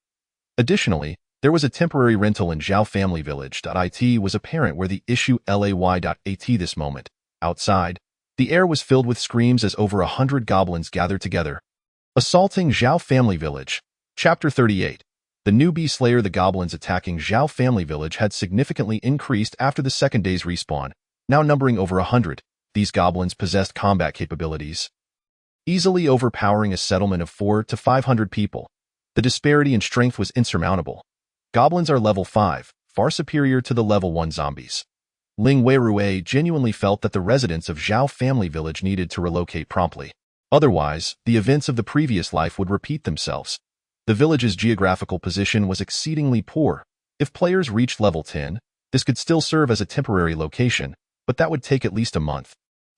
Additionally, there was a temporary rental in Zhao Family Village. It was apparent where the issue lay.at this moment. Outside, the air was filled with screams as over 100 goblins gathered together, assaulting Zhao Family Village. Chapter 38. The newbie slayer. The goblins attacking Zhao Family Village had significantly increased after the second day's respawn, now numbering over 100. These goblins possessed combat capabilities, easily overpowering a settlement of 400 to 500 people. The disparity in strength was insurmountable. Goblins are level 5, far superior to the level 1 zombies. Ling Weirui genuinely felt that the residents of Zhao Family Village needed to relocate promptly. Otherwise, the events of the previous life would repeat themselves. The village's geographical position was exceedingly poor. If players reached level 10, this could still serve as a temporary location, but that would take at least a month.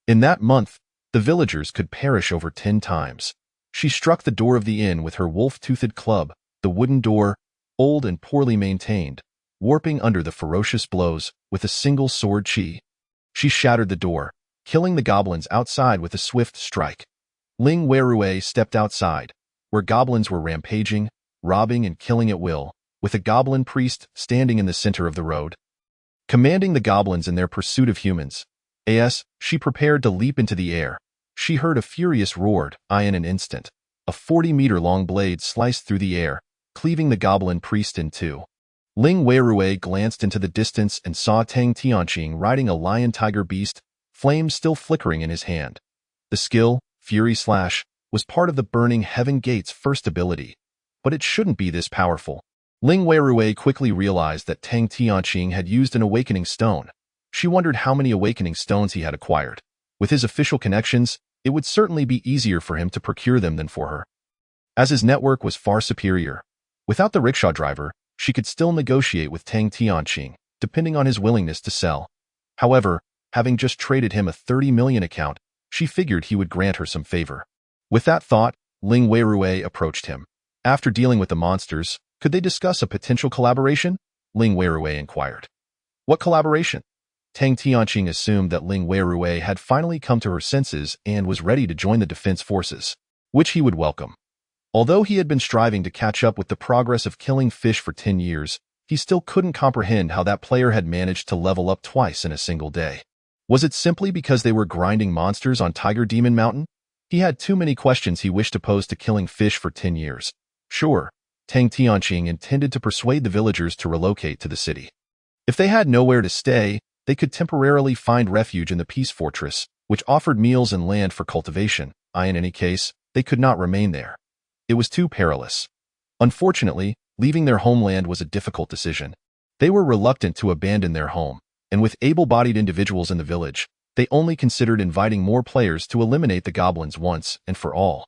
In that month, the villagers could perish over 10 times. She struck the door of the inn with her wolf-toothed club, the wooden door, old and poorly maintained, warping under the ferocious blows with a single sword chi. She shattered the door, killing the goblins outside with a swift strike. Ling Weirui stepped outside, where goblins were rampaging, robbing and killing at will, with a goblin priest standing in the center of the road, commanding the goblins in their pursuit of humans. As she prepared to leap into the air, she heard a furious roar. In an instant, a 40-meter-long blade sliced through the air, cleaving the goblin priest in 2. Ling Weirui glanced into the distance and saw Tang Tianqing riding a lion-tiger beast, flames still flickering in his hand. The skill, Fury Slash, was part of the Burning Heaven Gate's first ability. but it shouldn't be this powerful. Ling Weirui quickly realized that Tang Tianqing had used an awakening stone. She wondered how many awakening stones he had acquired. With his official connections, it would certainly be easier for him to procure them than for her, as his network was far superior. Without the rickshaw driver, she could still negotiate with Tang Tianqing, depending on his willingness to sell. However, having just traded him a 30 million account, she figured he would grant her some favor. With that thought, Ling Weirui approached him. After dealing with the monsters, could they discuss a potential collaboration? Ling Weirui inquired. What collaboration? Tang Tianqing assumed that Ling Weirui had finally come to her senses and was ready to join the defense forces, which he would welcome. Although he had been striving to catch up with the progress of killing fish for 10 years, he still couldn't comprehend how that player had managed to level up twice in a single day. Was it simply because they were grinding monsters on Tiger Demon Mountain? He had too many questions he wished to pose to killing fish for 10 years. Sure, Tang Tianqing intended to persuade the villagers to relocate to the city. If they had nowhere to stay, they could temporarily find refuge in the Peace Fortress, which offered meals and land for cultivation. In any case, they could not remain there. It was too perilous. Unfortunately, leaving their homeland was a difficult decision. They were reluctant to abandon their home, and with able-bodied individuals in the village, they only considered inviting more players to eliminate the goblins once and for all.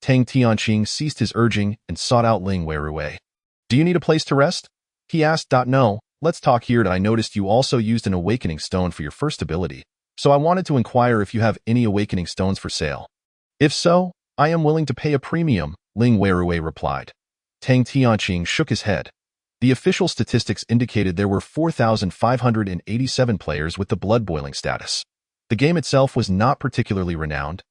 Tang Tianqing ceased his urging and sought out Ling Weirui. Do you need a place to rest? He asked. No, let's talk here. I noticed you also used an awakening stone for your first ability, so I wanted to inquire if you have any awakening stones for sale. If so, I am willing to pay a premium, Ling Weirui replied. Tang Tianqing shook his head. The official statistics indicated there were 4,587 players with the blood-boiling status. The game itself was not particularly renowned.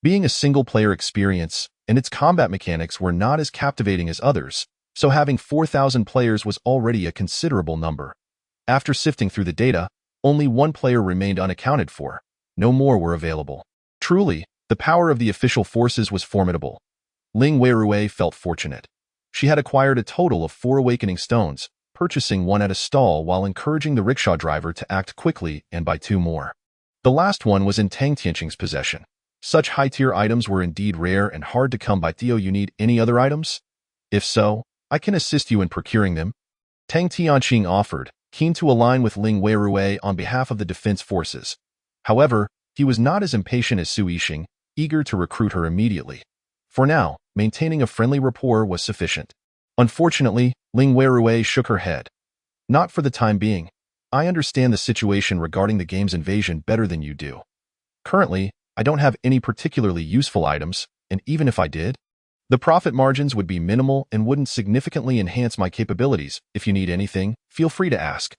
Being a single-player experience, and its combat mechanics were not as captivating as others, so having 4,000 players was already a considerable number. After sifting through the data, only one player remained unaccounted for. No more were available. Truly, the power of the official forces was formidable. Ling Weirui felt fortunate. She had acquired a total of 4 awakening stones, purchasing one at a stall while encouraging the rickshaw driver to act quickly and buy 2 more. The last one was in Tang Tianqing's possession. Such high-tier items were indeed rare and hard to come by. Theo, you need any other items? If so, I can assist you in procuring them. Tang Tianqing offered, keen to align with Ling Weirui on behalf of the defense forces. However, he was not as impatient as Su Yixing, eager to recruit her immediately. For now, maintaining a friendly rapport was sufficient. Unfortunately, Ling Weirui shook her head. Not for the time being. I understand the situation regarding the game's invasion better than you do. Currently, I don't have any particularly useful items, and even if I did, the profit margins would be minimal and wouldn't significantly enhance my capabilities. If you need anything, feel free to ask.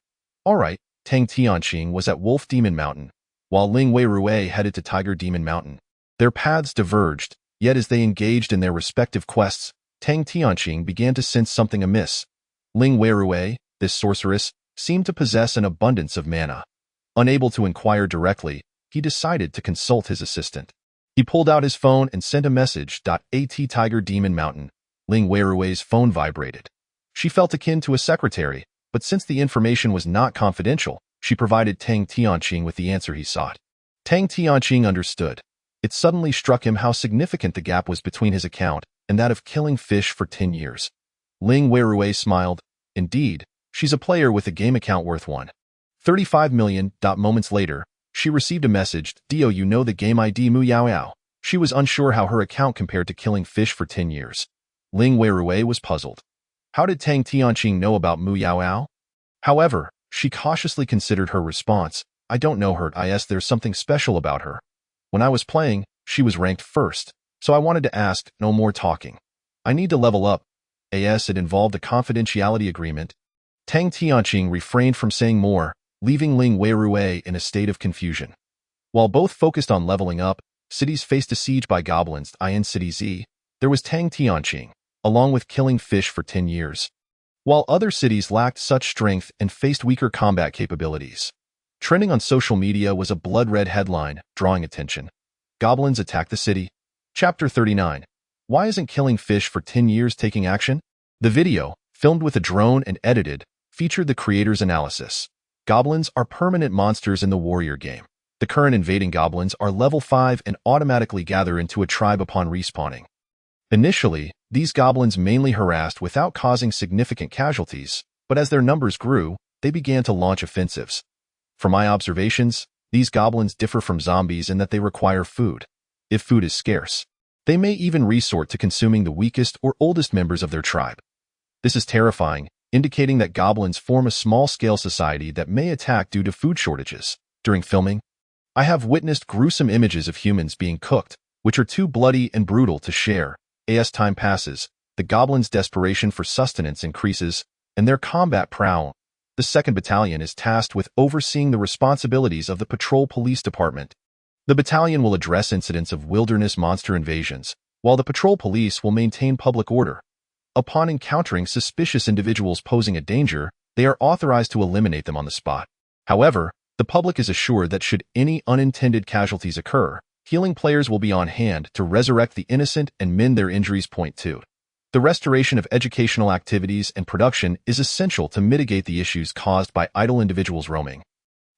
Alright, Tang Tianqing was at Wolf Demon Mountain, while Ling Weirui headed to Tiger Demon Mountain. Their paths diverged, yet as they engaged in their respective quests, Tang Tianqing began to sense something amiss. Ling Weirui, this sorceress, seemed to possess an abundance of mana. Unable to inquire directly, he decided to consult his assistant. He pulled out his phone and sent a message. At Tiger Demon Mountain. Ling Weirui's phone vibrated. She felt akin to a secretary, but since the information was not confidential, she provided Tang Tianqing with the answer he sought. Tang Tianqing understood. It suddenly struck him how significant the gap was between his account and that of killing fish for 10 years. Ling Weirui smiled. Indeed, she's a player with a game account worth 1.35 million. Moments later, she received a message. Dio, you know the game ID Mu Yao Yao. She was unsure how her account compared to killing fish for 10 years. Ling Weirui was puzzled. How did Tang Tianqing know about Mu Yao Yao? However, she cautiously considered her response. I don't know her. There's something special about her. When I was playing, she was ranked first, so I wanted to ask. No more talking. I need to level up. It involved a confidentiality agreement. Tang Tianqing refrained from saying more, leaving Ling Weirui in a state of confusion. While both focused on leveling up, cities faced a siege by goblins. In City Z, there was Tang Tianqing, along with killing fish for 10 years. While other cities lacked such strength and faced weaker combat capabilities. Trending on social media was a blood-red headline, drawing attention. Goblins attack the city. Chapter 39. Why isn't killing fish for 10 years taking action? The video, filmed with a drone and edited, featured the creator's analysis. Goblins are permanent monsters in the warrior game. The current invading goblins are level 5 and automatically gather into a tribe upon respawning. Initially, these goblins mainly harassed without causing significant casualties, but as their numbers grew, they began to launch offensives. From my observations, these goblins differ from zombies in that they require food. If food is scarce, they may even resort to consuming the weakest or oldest members of their tribe. This is terrifying, indicating that goblins form a small-scale society that may attack due to food shortages. During filming, I have witnessed gruesome images of humans being cooked, which are too bloody and brutal to share. As time passes, the goblins' desperation for sustenance increases, and their combat prowess. The 2nd Battalion is tasked with overseeing the responsibilities of the Patrol Police Department. The battalion will address incidents of wilderness monster invasions, while the Patrol Police will maintain public order. Upon encountering suspicious individuals posing a danger, they are authorized to eliminate them on the spot. However, the public is assured that should any unintended casualties occur, healing players will be on hand to resurrect the innocent and mend their injuries. Point 2. The restoration of educational activities and production is essential to mitigate the issues caused by idle individuals roaming,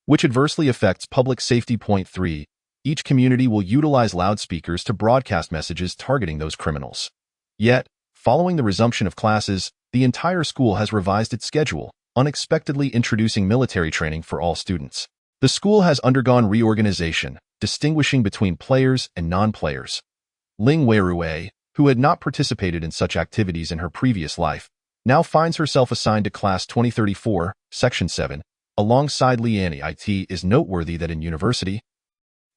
which adversely affects public safety. Point 3. Each community will utilize loudspeakers to broadcast messages targeting those criminals. Yet, following the resumption of classes, the entire school has revised its schedule, unexpectedly introducing military training for all students. The school has undergone reorganization, distinguishing between players and non-players. Ling Weirui, who had not participated in such activities in her previous life, now finds herself assigned to Class 2034, Section 7, alongside Liani. It is noteworthy that in university,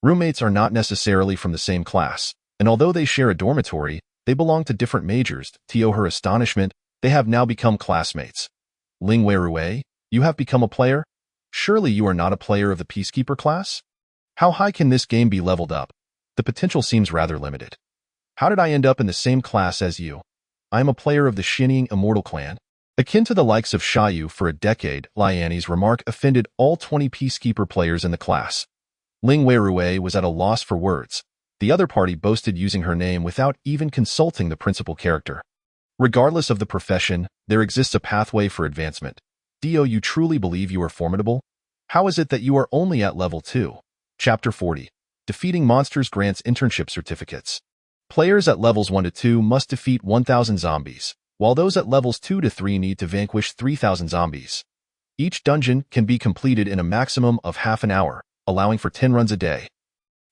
roommates are not necessarily from the same class, and although they share a dormitory, they belong to different majors. To her astonishment, they have now become classmates. Ling Weirui, you have become a player? Surely you are not a player of the Peacekeeper class? How high can this game be leveled up? The potential seems rather limited. How did I end up in the same class as you? I am a player of the Shining Immortal clan. Akin to the likes of Xiaoyu for a decade, Liani's remark offended all 20 Peacekeeper players in the class. Ling Weirui was at a loss for words. The other party boasted using her name without even consulting the principal character. Regardless of the profession, there exists a pathway for advancement. Do you truly believe you are formidable? How is it that you are only at level 2? Chapter 40. Defeating monsters grants internship certificates. Players at levels 1 to 2 must defeat 1,000 zombies, while those at levels 2 to 3 need to vanquish 3,000 zombies. Each dungeon can be completed in a maximum of half an hour, allowing for 10 runs a day,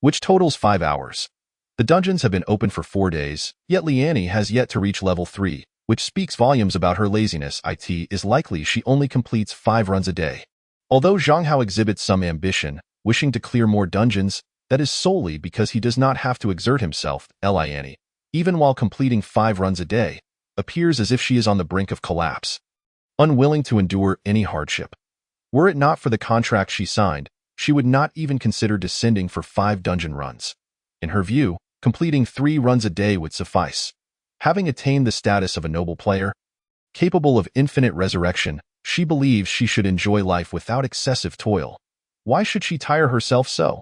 which totals 5 hours. The dungeons have been open for 4 days, yet Liani has yet to reach level 3, which speaks volumes about her laziness. It is likely she only completes 5 runs a day. Although Zhang Hao exhibits some ambition, wishing to clear more dungeons, that is solely because he does not have to exert himself. Liani, even while completing 5 runs a day, appears as if she is on the brink of collapse, unwilling to endure any hardship. Were it not for the contract she signed, she would not even consider descending for 5 dungeon runs. In her view, completing 3 runs a day would suffice. Having attained the status of a noble player, capable of infinite resurrection, she believes she should enjoy life without excessive toil. Why should she tire herself so?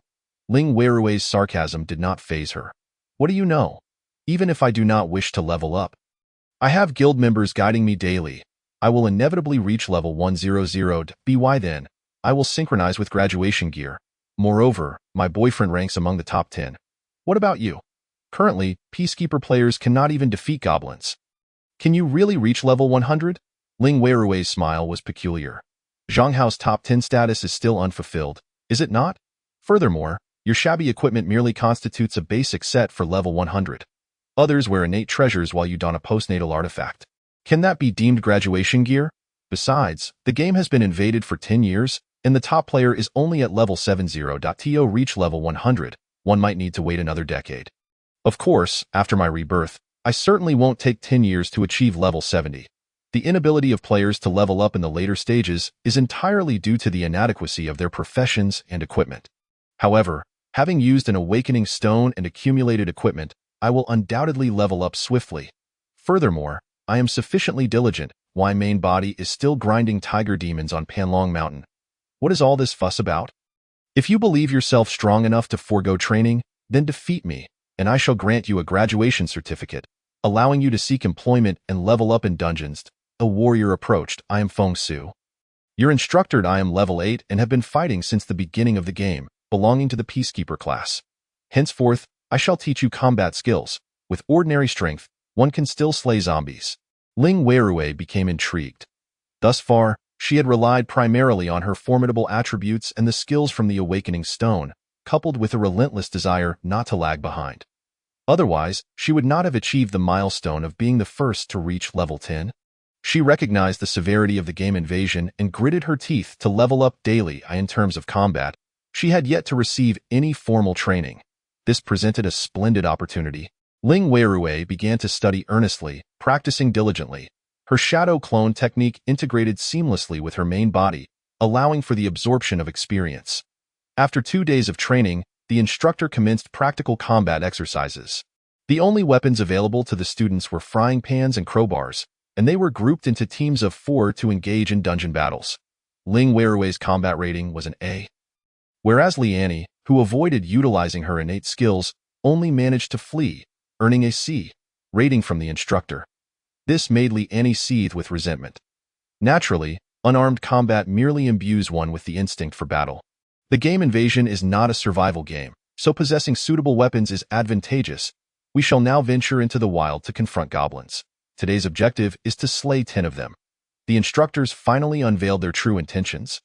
Ling Weirui's sarcasm did not faze her. What do you know? Even if I do not wish to level up, I have guild members guiding me daily. I will inevitably reach level 100. By then, I will synchronize with graduation gear. Moreover, my boyfriend ranks among the top 10. What about you? Currently, Peacekeeper players cannot even defeat goblins. Can you really reach level 100? Ling Weirui's smile was peculiar. Zhang Hao's top 10 status is still unfulfilled, is it not? Furthermore, your shabby equipment merely constitutes a basic set for level 100. Others wear innate treasures while you don a postnatal artifact. Can that be deemed graduation gear? Besides, the game has been invaded for 10 years, and the top player is only at level 70. To reach level 100, one might need to wait another decade. Of course, after my rebirth, I certainly won't take 10 years to achieve level 70. The inability of players to level up in the later stages is entirely due to the inadequacy of their professions and equipment. However, having used an awakening stone and accumulated equipment, I will undoubtedly level up swiftly. Furthermore, I am sufficiently diligent. My main body is still grinding tiger demons on Panlong Mountain. What is all this fuss about? If you believe yourself strong enough to forego training, then defeat me, and I shall grant you a graduation certificate, allowing you to seek employment and level up in dungeons. A warrior approached. I am Feng Su, your instructor. I am level 8 and have been fighting since the beginning of the game, belonging to the Peacekeeper class. Henceforth, I shall teach you combat skills. With ordinary strength, one can still slay zombies. Ling Weirui became intrigued. Thus far, she had relied primarily on her formidable attributes and the skills from the Awakening Stone, coupled with a relentless desire not to lag behind. Otherwise, she would not have achieved the milestone of being the first to reach level 10. She recognized the severity of the game Invasion and gritted her teeth to level up daily. In terms of combat, she had yet to receive any formal training. This presented a splendid opportunity. Ling Weirui began to study earnestly, practicing diligently. Her shadow clone technique integrated seamlessly with her main body, allowing for the absorption of experience. After 2 days of training, the instructor commenced practical combat exercises. The only weapons available to the students were frying pans and crowbars, and they were grouped into teams of 4 to engage in dungeon battles. Ling Weirui's combat rating was an A, whereas Liani, who avoided utilizing her innate skills, only managed to flee, earning a C rating from the instructor. This made Liani seethe with resentment. Naturally, unarmed combat merely imbues one with the instinct for battle. The game Invasion is not a survival game, so possessing suitable weapons is advantageous. We shall now venture into the wild to confront goblins. Today's objective is to slay 10 of them. The instructors finally unveiled their true intentions,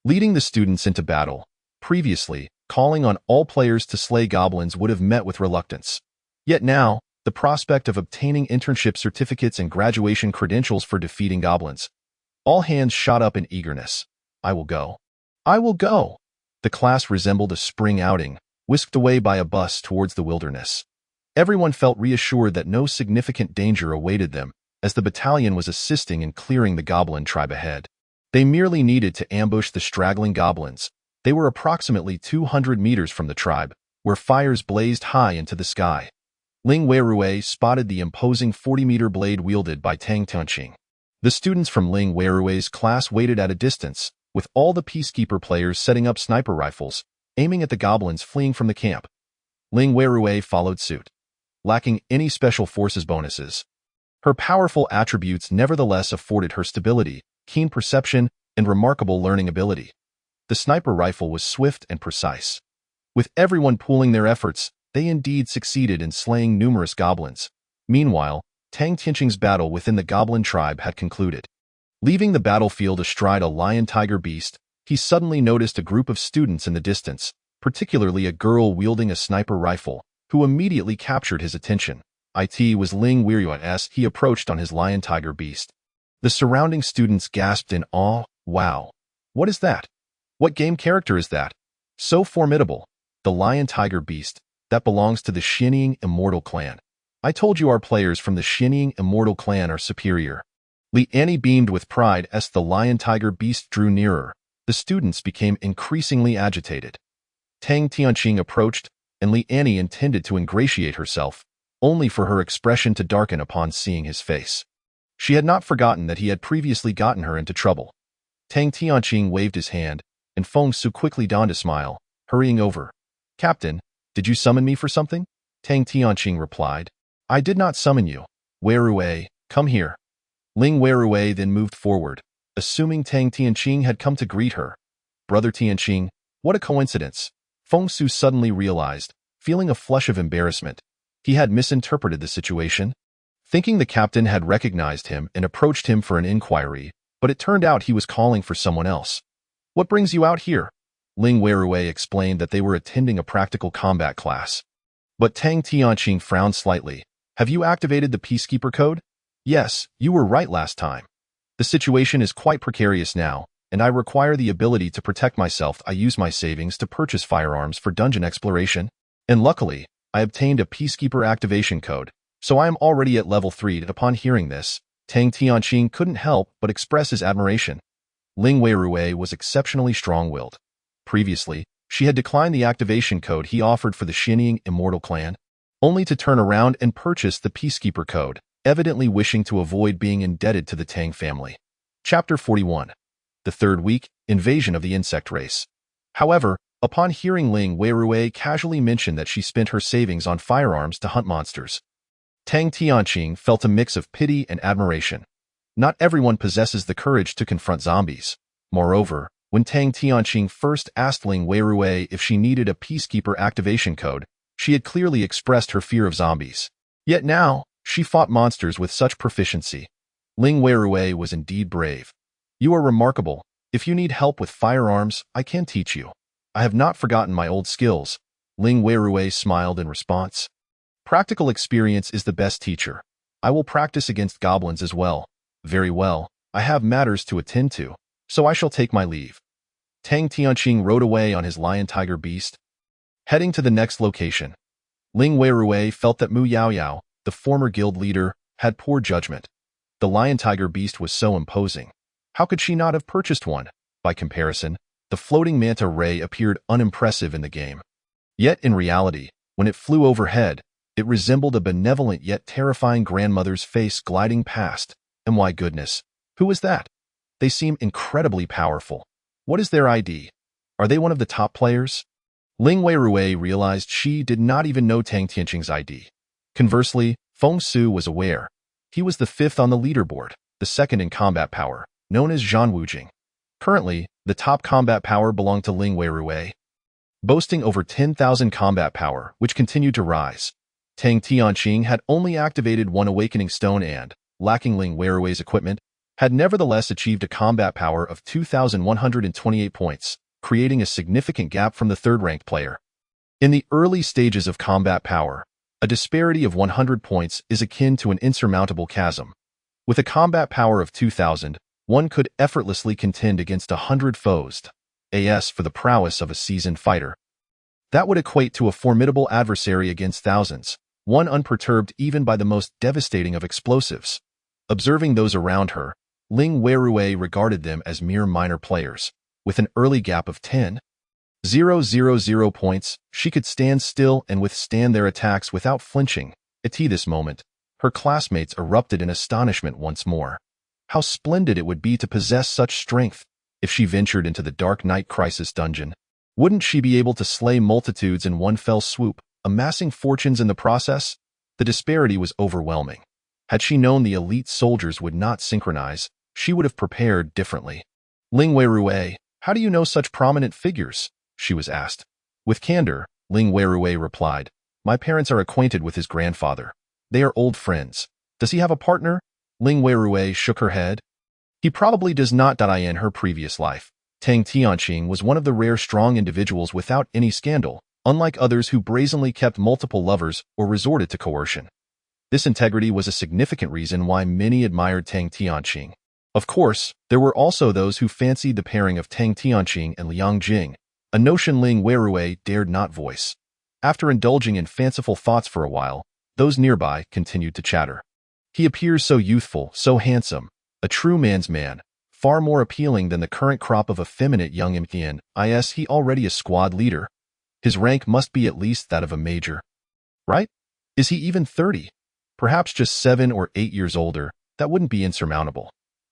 leading the students into battle. Previously, calling on all players to slay goblins would have met with reluctance. Yet now, the prospect of obtaining internship certificates and graduation credentials for defeating goblins. All hands shot up in eagerness. I will go. I will go. The class resembled a spring outing, whisked away by a bus towards the wilderness. Everyone felt reassured that no significant danger awaited them, as the battalion was assisting in clearing the goblin tribe ahead. They merely needed to ambush the straggling goblins. They were approximately 200 meters from the tribe, where fires blazed high into the sky. Ling Weirui spotted the imposing 40-meter blade wielded by Tang Tianqing. The students from Ling Weirui's class waited at a distance, with all the Peacekeeper players setting up sniper rifles, aiming at the goblins fleeing from the camp. Ling Weirui followed suit, lacking any special forces bonuses. Her powerful attributes nevertheless afforded her stability, keen perception, and remarkable learning ability. The sniper rifle was swift and precise. With everyone pooling their efforts, they indeed succeeded in slaying numerous goblins. Meanwhile, Tang Tianqing's battle within the goblin tribe had concluded. Leaving the battlefield astride a lion-tiger beast, he suddenly noticed a group of students in the distance, particularly a girl wielding a sniper rifle, who immediately captured his attention. It was Ling Weirui as he approached on his lion-tiger beast. The surrounding students gasped in awe. Wow! What is that? What game character is that? So formidable. The lion-tiger beast, that belongs to the Shinying Immortal Clan. I told you our players from the Shinying Immortal Clan are superior. Liani beamed with pride as the lion-tiger beast drew nearer. The students became increasingly agitated. Tang Tianqing approached, and Liani intended to ingratiate herself, only for her expression to darken upon seeing his face. She had not forgotten that he had previously gotten her into trouble. Tang Tianqing waved his hand, and Feng Su quickly donned a smile, hurrying over. Captain, did you summon me for something? Tang Tianqing replied. I did not summon you. Weirui, come here. Ling Weirui then moved forward, assuming Tang Tianqing had come to greet her. Brother Tianqing, what a coincidence. Feng Su suddenly realized, feeling a flush of embarrassment. He had misinterpreted the situation, thinking the captain had recognized him and approached him for an inquiry, but it turned out he was calling for someone else. What brings you out here? Ling Weirui explained that they were attending a practical combat class. But Tang Tianqing frowned slightly. Have you activated the Peacekeeper code? Yes, you were right last time. The situation is quite precarious now, and I require the ability to protect myself. I use my savings to purchase firearms for dungeon exploration, and luckily, I obtained a Peacekeeper activation code, so I am already at level 3. Upon hearing this, Tang Tianqing couldn't help but express his admiration. Ling Weirui was exceptionally strong-willed. Previously, she had declined the activation code he offered for the Shinying Immortal Clan, only to turn around and purchase the Peacekeeper code, evidently wishing to avoid being indebted to the Tang family. Chapter 41. The third week, Invasion of the Insect Race. However, upon hearing Ling Weirui casually mention that she spent her savings on firearms to hunt monsters, Tang Tianqing felt a mix of pity and admiration. Not everyone possesses the courage to confront zombies. Moreover, when Tang Tianqing first asked Ling Weirui if she needed a Peacekeeper activation code, she had clearly expressed her fear of zombies. Yet now, She fought monsters with such proficiency. Ling Weirui was indeed brave. You are remarkable. If you need help with firearms, I can teach you. I have not forgotten my old skills. Ling Weirui smiled in response. Practical experience is the best teacher. I will practice against goblins as well. Very well. I have matters to attend to, so I shall take my leave. Tang Tianqing rode away on his lion-tiger beast. Heading to the next location, Ling Weirui felt that Mu Yaoyao, the former guild leader, had poor judgment. The lion-tiger beast was so imposing. How could she not have purchased one? By comparison, the floating manta ray appeared unimpressive in the game. Yet in reality, when it flew overhead, it resembled a benevolent yet terrifying grandmother's face gliding past. And why goodness, who was that? They seem incredibly powerful. What is their ID? Are they one of the top players? Ling Weirui realized she did not even know Tang Tianqing's ID. Conversely, Feng Su was aware. He was the fifth on the leaderboard, the second in combat power, known as Zhan Wujing. Currently, the top combat power belonged to Ling Weirui, boasting over 10,000 combat power, which continued to rise. Tang Tianqing had only activated one awakening stone and, lacking Ling Weirui's equipment, had nevertheless achieved a combat power of 2,128 points, creating a significant gap from the third-ranked player. In the early stages of combat power, a disparity of 100 points is akin to an insurmountable chasm. With a combat power of 2,000, one could effortlessly contend against 100 foes, as for the prowess of a seasoned fighter. That would equate to a formidable adversary against thousands, one unperturbed even by the most devastating of explosives. Observing those around her, Ling Weirui regarded them as mere minor players. With an early gap of 10,000 points, she could stand still and withstand their attacks without flinching. At this moment, her classmates erupted in astonishment once more. How splendid it would be to possess such strength. If she ventured into the Dark Knight Crisis dungeon, wouldn't she be able to slay multitudes in one fell swoop, amassing fortunes in the process? The disparity was overwhelming. Had she known the elite soldiers would not synchronize, she would have prepared differently. Ling Weirui, how do you know such prominent figures? She was asked. With candor, Ling Weirui replied, my parents are acquainted with his grandfather. They are old friends. Does he have a partner? Ling Weirui shook her head. He probably does not. In her previous life, Tang Tianqing was one of the rare strong individuals without any scandal, unlike others who brazenly kept multiple lovers or resorted to coercion. This integrity was a significant reason why many admired Tang Tianqing. Of course, there were also those who fancied the pairing of Tang Tianqing and Liang Jing, a notion Ling Weirui dared not voice. After indulging in fanciful thoughts for a while, those nearby continued to chatter. He appears so youthful, so handsome, a true man's man, far more appealing than the current crop of effeminate young impian. He already a squad leader. His rank must be at least that of a major. Right? Is he even 30? Perhaps just 7 or 8 years older. That wouldn't be insurmountable.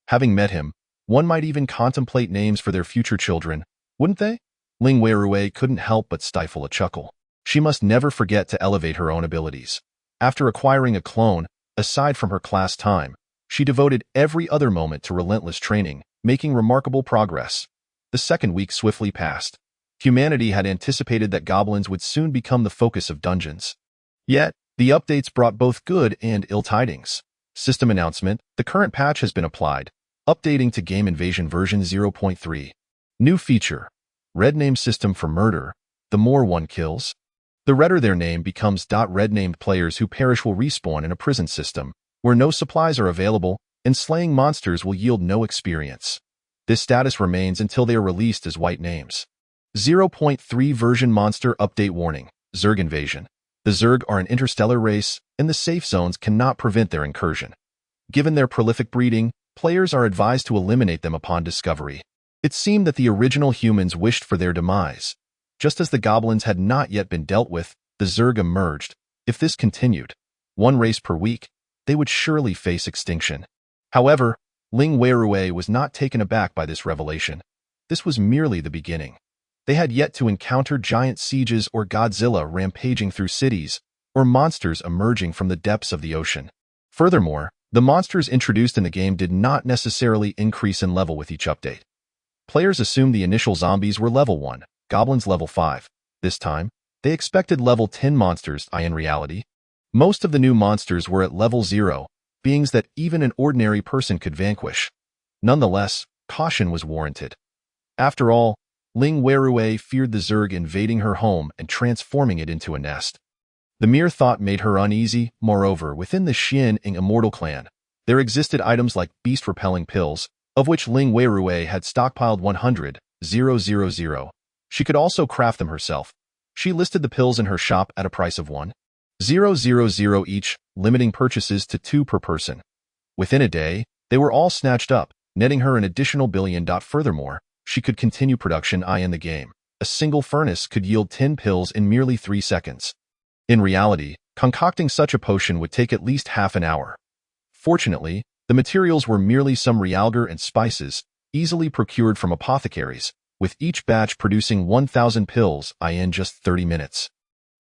Having met him, one might even contemplate names for their future children, wouldn't they? Ling Weirui couldn't help but stifle a chuckle. She must never forget to elevate her own abilities. After acquiring a clone, aside from her class time, she devoted every other moment to relentless training, making remarkable progress. The second week swiftly passed. Humanity had anticipated that goblins would soon become the focus of dungeons. Yet, the updates brought both good and ill tidings. System announcement: the current patch has been applied, updating to Game Invasion version 0.3. New feature: red name system for murder. The more one kills, the redder their name becomes. Red named players who perish will respawn in a prison system, where no supplies are available, and slaying monsters will yield no experience. This status remains until they are released as white names. 0.3 version monster update warning: Zerg invasion. The Zerg are an interstellar race, and the safe zones cannot prevent their incursion. Given their prolific breeding, players are advised to eliminate them upon discovery. It seemed that the original humans wished for their demise. Just as the goblins had not yet been dealt with, the Zerg emerged. If this continued, one race per week, they would surely face extinction. However, Ling Weirui was not taken aback by this revelation. This was merely the beginning. They had yet to encounter giant sieges or Godzilla rampaging through cities, or monsters emerging from the depths of the ocean. Furthermore, the monsters introduced in the game did not necessarily increase in level with each update. Players assumed the initial zombies were level 1, goblins level 5. This time, they expected level 10 monsters. In reality, Most of the new monsters were at level 0, beings that even an ordinary person could vanquish. Nonetheless, caution was warranted. After all, Ling Weirui feared the Zerg invading her home and transforming it into a nest. The mere thought made her uneasy. Moreover, within the Xian Ing Immortal clan, there existed items like beast-repelling pills, of which Ling Weirui had stockpiled 100,000. She could also craft them herself. She listed the pills in her shop at a price of 1,000 each, limiting purchases to 2 per person. Within a day, they were all snatched up, netting her an additional billion. Furthermore, she could continue production in the game. A single furnace could yield 10 pills in merely 3 seconds. In reality, concocting such a potion would take at least half an hour. Fortunately, the materials were merely some realgar and spices, easily procured from apothecaries, with each batch producing 1,000 pills in just 30 minutes.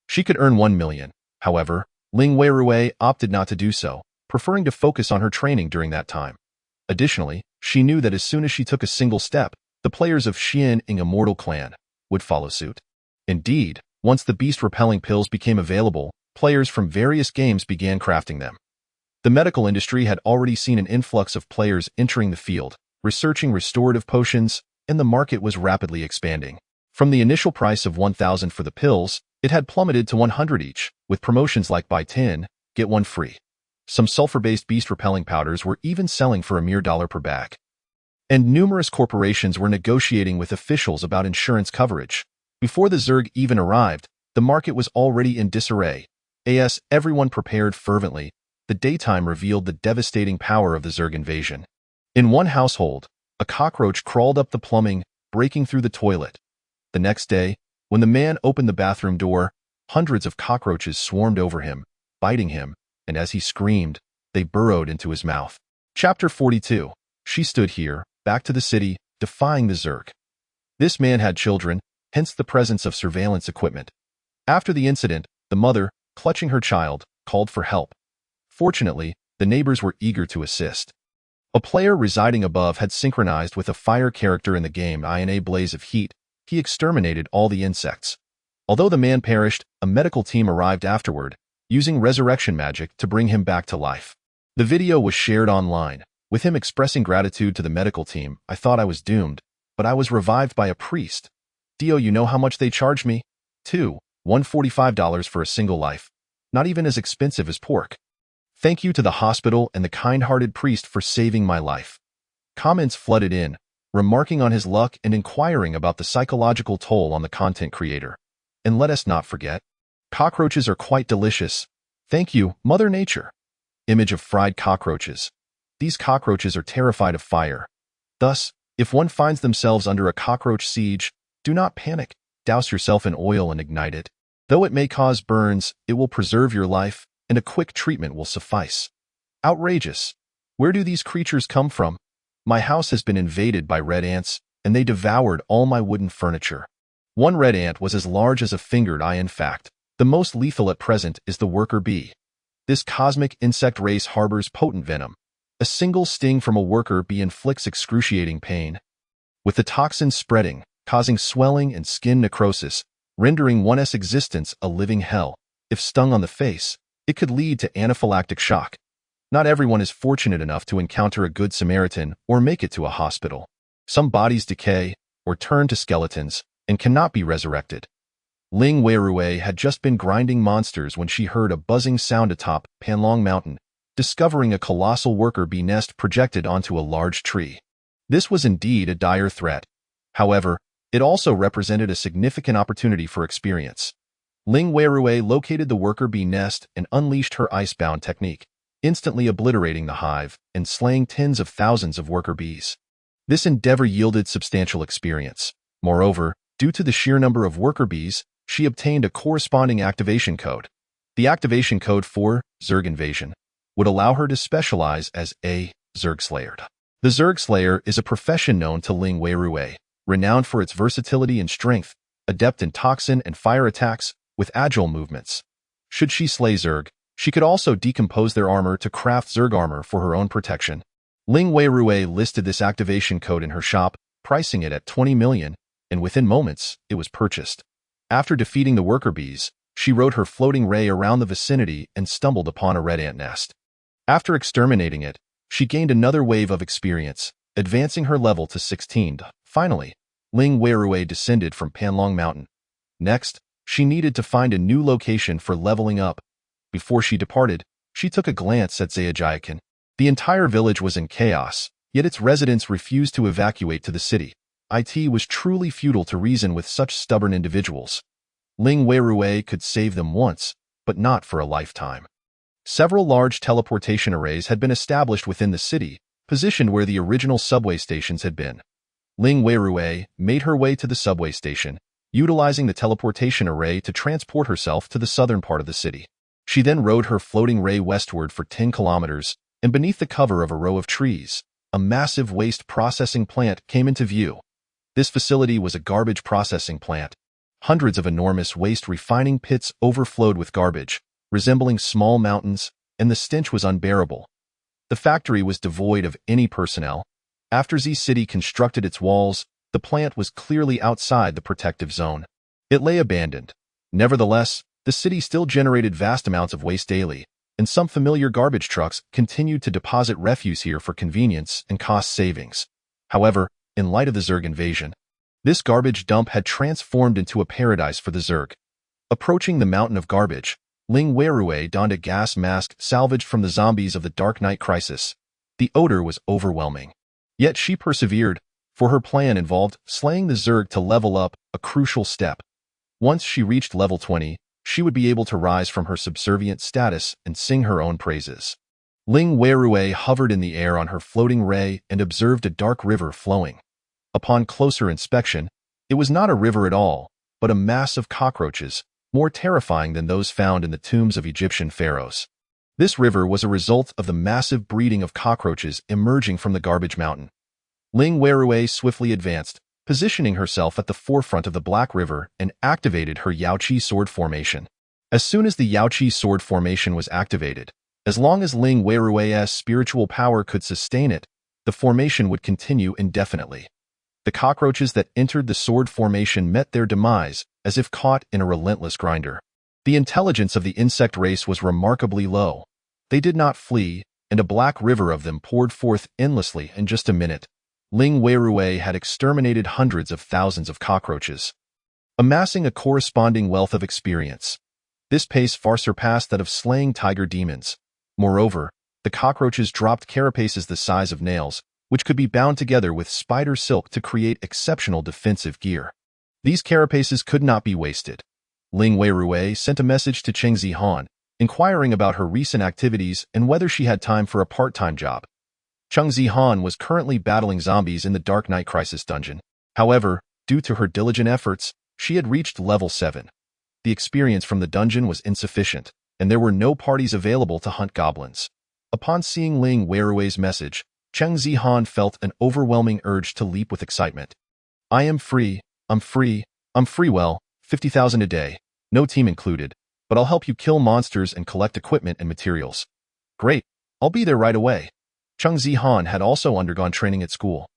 She could earn 1 million. However, Ling Weirui opted not to do so, preferring to focus on her training during that time. Additionally, she knew that as soon as she took a single step, the players of Xian Ing Immortal clan would follow suit. Indeed, once the beast-repelling pills became available, players from various games began crafting them. The medical industry had already seen an influx of players entering the field, researching restorative potions, and the market was rapidly expanding. From the initial price of 1,000 for the pills, it had plummeted to 100 each, with promotions like buy 10, get 1 free. Some sulfur-based beast-repelling powders were even selling for a mere $1 per bag. And numerous corporations were negotiating with officials about insurance coverage. Before the Zerg even arrived, the market was already in disarray. As everyone prepared fervently, the daytime revealed the devastating power of the Zerg invasion. In one household, a cockroach crawled up the plumbing, breaking through the toilet. The next day, when the man opened the bathroom door, hundreds of cockroaches swarmed over him, biting him, and as he screamed, they burrowed into his mouth. Chapter 42. She stood here, back to the city, defying the Zerg. This man had children, hence the presence of surveillance equipment. After the incident, the mother, clutching her child, called for help. Fortunately, the neighbors were eager to assist. A player residing above had synchronized with a fire character in the game. In a blaze of heat, he exterminated all the insects. Although the man perished, a medical team arrived afterward, using resurrection magic to bring him back to life. The video was shared online, with him expressing gratitude to the medical team. I thought I was doomed, but I was revived by a priest. Dio, you know how much they charged me? $145 for a single life. Not even as expensive as pork. Thank you to the hospital and the kind-hearted priest for saving my life. Comments flooded in, remarking on his luck and inquiring about the psychological toll on the content creator. And let us not forget, cockroaches are quite delicious. Thank you, Mother Nature. Image of fried cockroaches. These cockroaches are terrified of fire. Thus, if one finds themselves under a cockroach siege, do not panic. Douse yourself in oil and ignite it. Though it may cause burns, it will preserve your life, and a quick treatment will suffice. Outrageous. Where do these creatures come from? My house has been invaded by red ants, and they devoured all my wooden furniture. One red ant was as large as a fingered eye. In fact, the most lethal at present is the worker bee. This cosmic insect race harbors potent venom. A single sting from a worker bee inflicts excruciating pain, with the toxin spreading, causing swelling and skin necrosis, rendering one's existence a living hell. If stung on the face, it could lead to anaphylactic shock. Not everyone is fortunate enough to encounter a good Samaritan or make it to a hospital. Some bodies decay or turn to skeletons and cannot be resurrected. Ling Weirui had just been grinding monsters when she heard a buzzing sound atop Panlong Mountain, discovering a colossal worker bee nest projected onto a large tree. This was indeed a dire threat. However, it also represented a significant opportunity for experience. Ling Weirui located the worker bee nest and unleashed her icebound technique, instantly obliterating the hive and slaying tens of thousands of worker bees. This endeavor yielded substantial experience. Moreover, due to the sheer number of worker bees, she obtained a corresponding activation code. The activation code for Zerg Invasion would allow her to specialize as a Zerg Slayer. The Zerg Slayer is a profession known to Ling Weirui, renowned for its versatility and strength, adept in toxin and fire attacks, with agile movements. Should she slay Zerg, she could also decompose their armor to craft Zerg armor for her own protection. Ling Weirui listed this activation code in her shop, pricing it at 20 million, and within moments, it was purchased. After defeating the worker bees, She rode her floating ray around the vicinity and stumbled upon a red ant nest. After exterminating it, she gained another wave of experience, advancing her level to 16. Finally, Ling Weirui descended from Panlong Mountain. Next, she needed to find a new location for leveling up. Before she departed, she took a glance at Zayajayakan. The entire village was in chaos, yet its residents refused to evacuate to the city. It was truly futile to reason with such stubborn individuals. Ling Weirui could save them once, but not for a lifetime. Several large teleportation arrays had been established within the city, positioned where the original subway stations had been. Ling Weirui made her way to the subway station, utilizing the teleportation array to transport herself to the southern part of the city. She then rode her floating ray westward for 10 kilometers, and beneath the cover of a row of trees, a massive waste processing plant came into view. This facility was a garbage processing plant. Hundreds of enormous waste refining pits overflowed with garbage, resembling small mountains, and the stench was unbearable. The factory was devoid of any personnel. After Z City constructed its walls, the plant was clearly outside the protective zone. It lay abandoned. Nevertheless, the city still generated vast amounts of waste daily, and some familiar garbage trucks continued to deposit refuse here for convenience and cost savings. However, in light of the Zerg invasion, this garbage dump had transformed into a paradise for the Zerg. Approaching the mountain of garbage, Ling Weirui donned a gas mask salvaged from the zombies of the Dark Knight Crisis. The odor was overwhelming. Yet she persevered, for her plan involved slaying the Zerg to level up, a crucial step. Once she reached level 20, she would be able to rise from her subservient status and sing her own praises. Ling Weirui hovered in the air on her floating ray and observed a dark river flowing. Upon closer inspection, it was not a river at all, but a mass of cockroaches, more terrifying than those found in the tombs of Egyptian pharaohs. This river was a result of the massive breeding of cockroaches emerging from the garbage mountain. Ling Weirui swiftly advanced, positioning herself at the forefront of the Black River and activated her Yaoqi sword formation. As soon as the Yaoqi sword formation was activated, as long as Ling Weirui's spiritual power could sustain it, the formation would continue indefinitely. The cockroaches that entered the sword formation met their demise as if caught in a relentless grinder. The intelligence of the insect race was remarkably low. They did not flee, and a black river of them poured forth endlessly in just a minute. Ling Weirui had exterminated hundreds of thousands of cockroaches, amassing a corresponding wealth of experience. This pace far surpassed that of slaying tiger demons. Moreover, the cockroaches dropped carapaces the size of nails, which could be bound together with spider silk to create exceptional defensive gear. These carapaces could not be wasted. Ling Weirui sent a message to Cheng Zihan, inquiring about her recent activities and whether she had time for a part-time job. Cheng Zihan was currently battling zombies in the Dark Knight Crisis dungeon. However, due to her diligent efforts, she had reached level 7. The experience from the dungeon was insufficient, and there were no parties available to hunt goblins. Upon seeing Ling Weirui's message, Cheng Zihan felt an overwhelming urge to leap with excitement. I am free, I'm free, well, 50,000 a day, no team included, but I'll help you kill monsters and collect equipment and materials. Great, I'll be there right away. Cheng Zihan had also undergone training at school,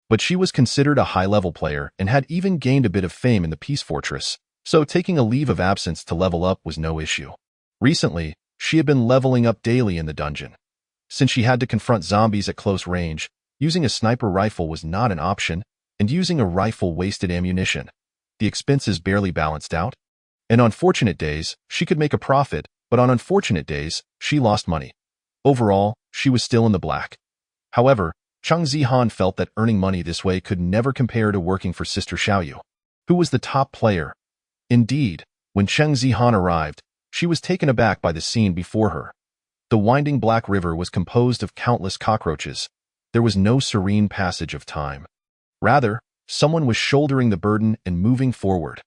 but she was considered a high-level player and had even gained a bit of fame in the Peace Fortress, so taking a leave of absence to level up was no issue. Recently, she had been leveling up daily in the dungeon. Since she had to confront zombies at close range, using a sniper rifle was not an option, and using a rifle wasted ammunition. The expenses barely balanced out. And on fortunate days, she could make a profit, but on unfortunate days, she lost money. Overall, she was still in the black. However, Cheng Zihan felt that earning money this way could never compare to working for Sister Xiaoyu, who was the top player. Indeed, when Cheng Zihan arrived, she was taken aback by the scene before her. The winding black river was composed of countless cockroaches. There was no serene passage of time. Rather, someone was shouldering the burden and moving forward.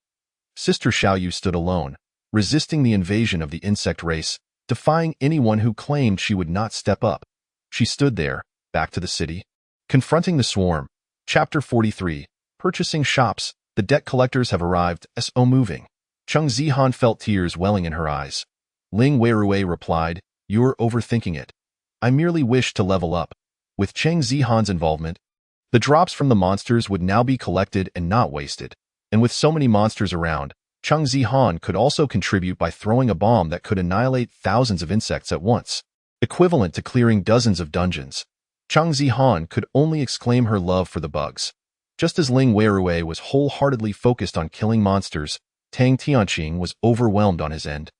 Sister Xiaoyu stood alone, resisting the invasion of the insect race, defying anyone who claimed she would not step up. She stood there, back to the city, confronting the swarm. Chapter 43, Purchasing Shops. The debt collectors have arrived. So moving. Cheng Zihan felt tears welling in her eyes. Ling Weirui replied, You're overthinking it. I merely wish to level up. With Cheng Zihan's involvement, the drops from the monsters would now be collected and not wasted. And with so many monsters around, Chung Zihan could also contribute by throwing a bomb that could annihilate thousands of insects at once, equivalent to clearing dozens of dungeons. Chung Zihan could only exclaim her love for the bugs. Just as Ling Weirui was wholeheartedly focused on killing monsters, Tang Tianqing was overwhelmed on his end.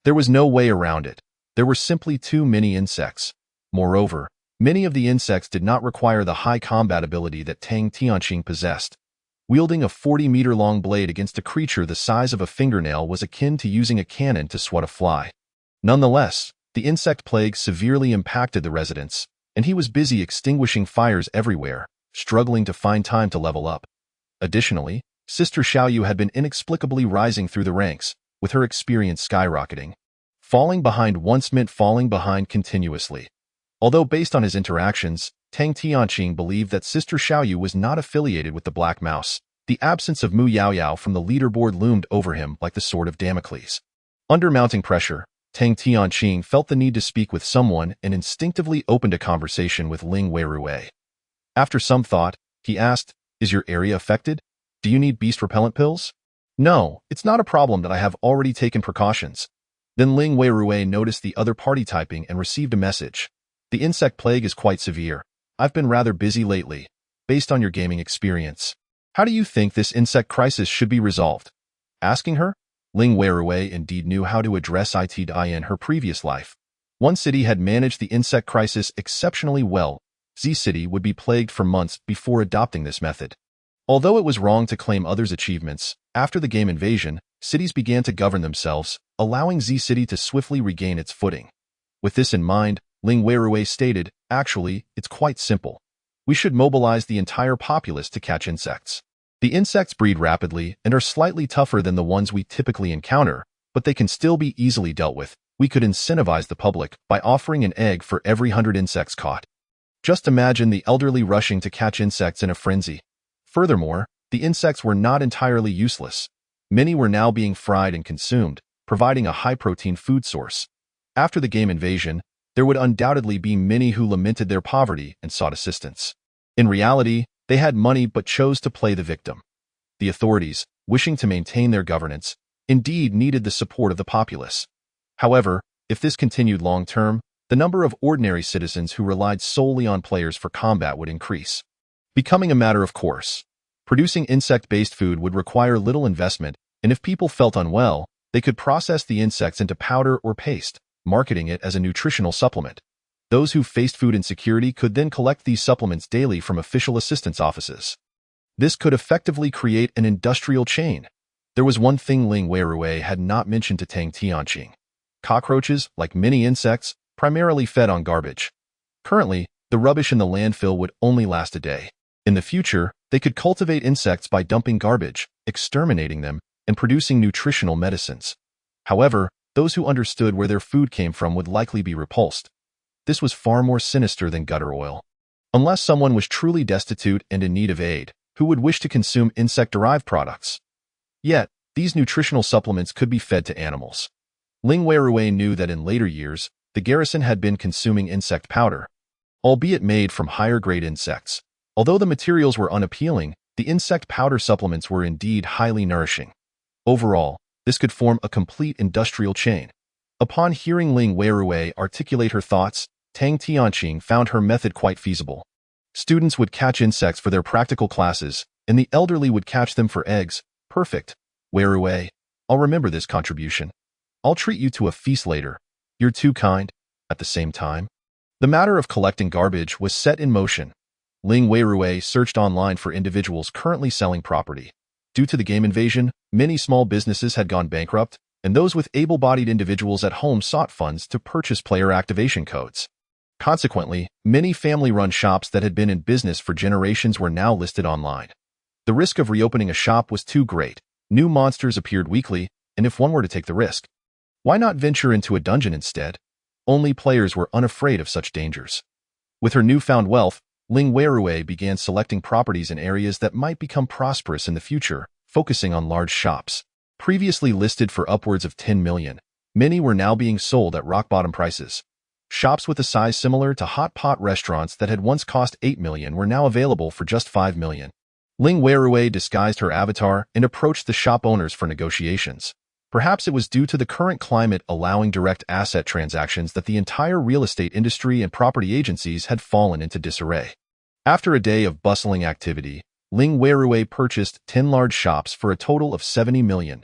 There was no way around it. There were simply too many insects. Moreover, many of the insects did not require the high combat ability that Tang Tianqing possessed. Wielding a 40-meter-long blade against a creature the size of a fingernail was akin to using a cannon to swat a fly. Nonetheless, the insect plague severely impacted the residents, and he was busy extinguishing fires everywhere, struggling to find time to level up. Additionally, Sister Xiaoyu had been inexplicably rising through the ranks, with her experience skyrocketing. Falling behind once meant falling behind continuously. Although based on his interactions, Tang Tianqing believed that Sister Xiaoyu was not affiliated with the Black Mouse. The absence of Mu Yaoyao from the leaderboard loomed over him like the sword of Damocles. Under mounting pressure, Tang Tianqing felt the need to speak with someone and instinctively opened a conversation with Ling Weirui. After some thought, he asked, "Is your area affected? Do you need beast repellent pills?" "No, it's not a problem that I have already taken precautions." Then Ling Weirui noticed the other party typing and received a message. "The insect plague is quite severe. I've been rather busy lately. Based on your gaming experience, how do you think this insect crisis should be resolved?" Asking her, Ling Weirui indeed knew how to address it in her previous life. One city had managed the insect crisis exceptionally well. Z City would be plagued for months before adopting this method. Although it was wrong to claim others' achievements, after the game Invasion, cities began to govern themselves, allowing Z City to swiftly regain its footing. With this in mind, Ling Weirui stated, "Actually, it's quite simple. We should mobilize the entire populace to catch insects. The insects breed rapidly and are slightly tougher than the ones we typically encounter, but they can still be easily dealt with. We could incentivize the public by offering an egg for every 100 insects caught." Just imagine the elderly rushing to catch insects in a frenzy. Furthermore, the insects were not entirely useless. Many were now being fried and consumed, providing a high-protein food source. After the game Invasion, there would undoubtedly be many who lamented their poverty and sought assistance. In reality, they had money but chose to play the victim. The authorities, wishing to maintain their governance, indeed needed the support of the populace. However, if this continued long-term, the number of ordinary citizens who relied solely on players for combat would increase, becoming a matter of course. Producing insect-based food would require little investment, and if people felt unwell, they could process the insects into powder or paste, marketing it as a nutritional supplement. Those who faced food insecurity could then collect these supplements daily from official assistance offices. This could effectively create an industrial chain. There was one thing Ling Weirui had not mentioned to Tang Tianqing. Cockroaches, like many insects, primarily fed on garbage. Currently, the rubbish in the landfill would only last a day. In the future, they could cultivate insects by dumping garbage, exterminating them, and producing nutritional medicines. However, those who understood where their food came from would likely be repulsed. This was far more sinister than gutter oil. Unless someone was truly destitute and in need of aid, who would wish to consume insect-derived products? Yet, these nutritional supplements could be fed to animals. Ling Weirui knew that in later years, the garrison had been consuming insect powder, albeit made from higher-grade insects. Although the materials were unappealing, the insect powder supplements were indeed highly nourishing. Overall, this could form a complete industrial chain. Upon hearing Ling Weirui articulate her thoughts, Tang Tianqing found her method quite feasible. Students would catch insects for their practical classes, and the elderly would catch them for eggs. Perfect. Weirui, I'll remember this contribution. I'll treat you to a feast later. You're too kind. At the same time, the matter of collecting garbage was set in motion. Ling Weirui searched online for individuals currently selling property. Due to the game Invasion, many small businesses had gone bankrupt, and those with able-bodied individuals at home sought funds to purchase player activation codes. Consequently, many family-run shops that had been in business for generations were now listed online. The risk of reopening a shop was too great. New monsters appeared weekly, and if one were to take the risk, why not venture into a dungeon instead? Only players were unafraid of such dangers. With her newfound wealth, Ling Weirui began selecting properties in areas that might become prosperous in the future, focusing on large shops. Previously listed for upwards of 10 million, many were now being sold at rock-bottom prices. Shops with a size similar to hot pot restaurants that had once cost 8 million were now available for just 5 million. Ling Weirui disguised her avatar and approached the shop owners for negotiations. Perhaps it was due to the current climate allowing direct asset transactions that the entire real estate industry and property agencies had fallen into disarray. After a day of bustling activity, Ling Weirui purchased 10 large shops for a total of 70 million.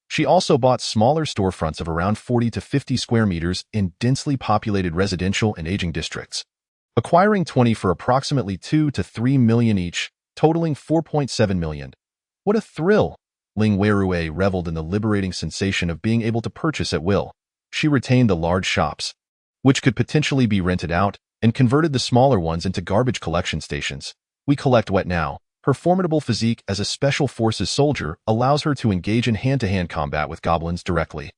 She also bought smaller storefronts of around 40 to 50 square meters in densely populated residential and aging districts, acquiring 20 for approximately 2 to 3 million each, totaling 4.7 million. What a thrill! Ling Weirui reveled in the liberating sensation of being able to purchase at will. She retained the large shops, which could potentially be rented out, and converted the smaller ones into garbage collection stations. We collect wet now. Her formidable physique as a Special Forces soldier allows her to engage in hand-to-hand combat with goblins directly.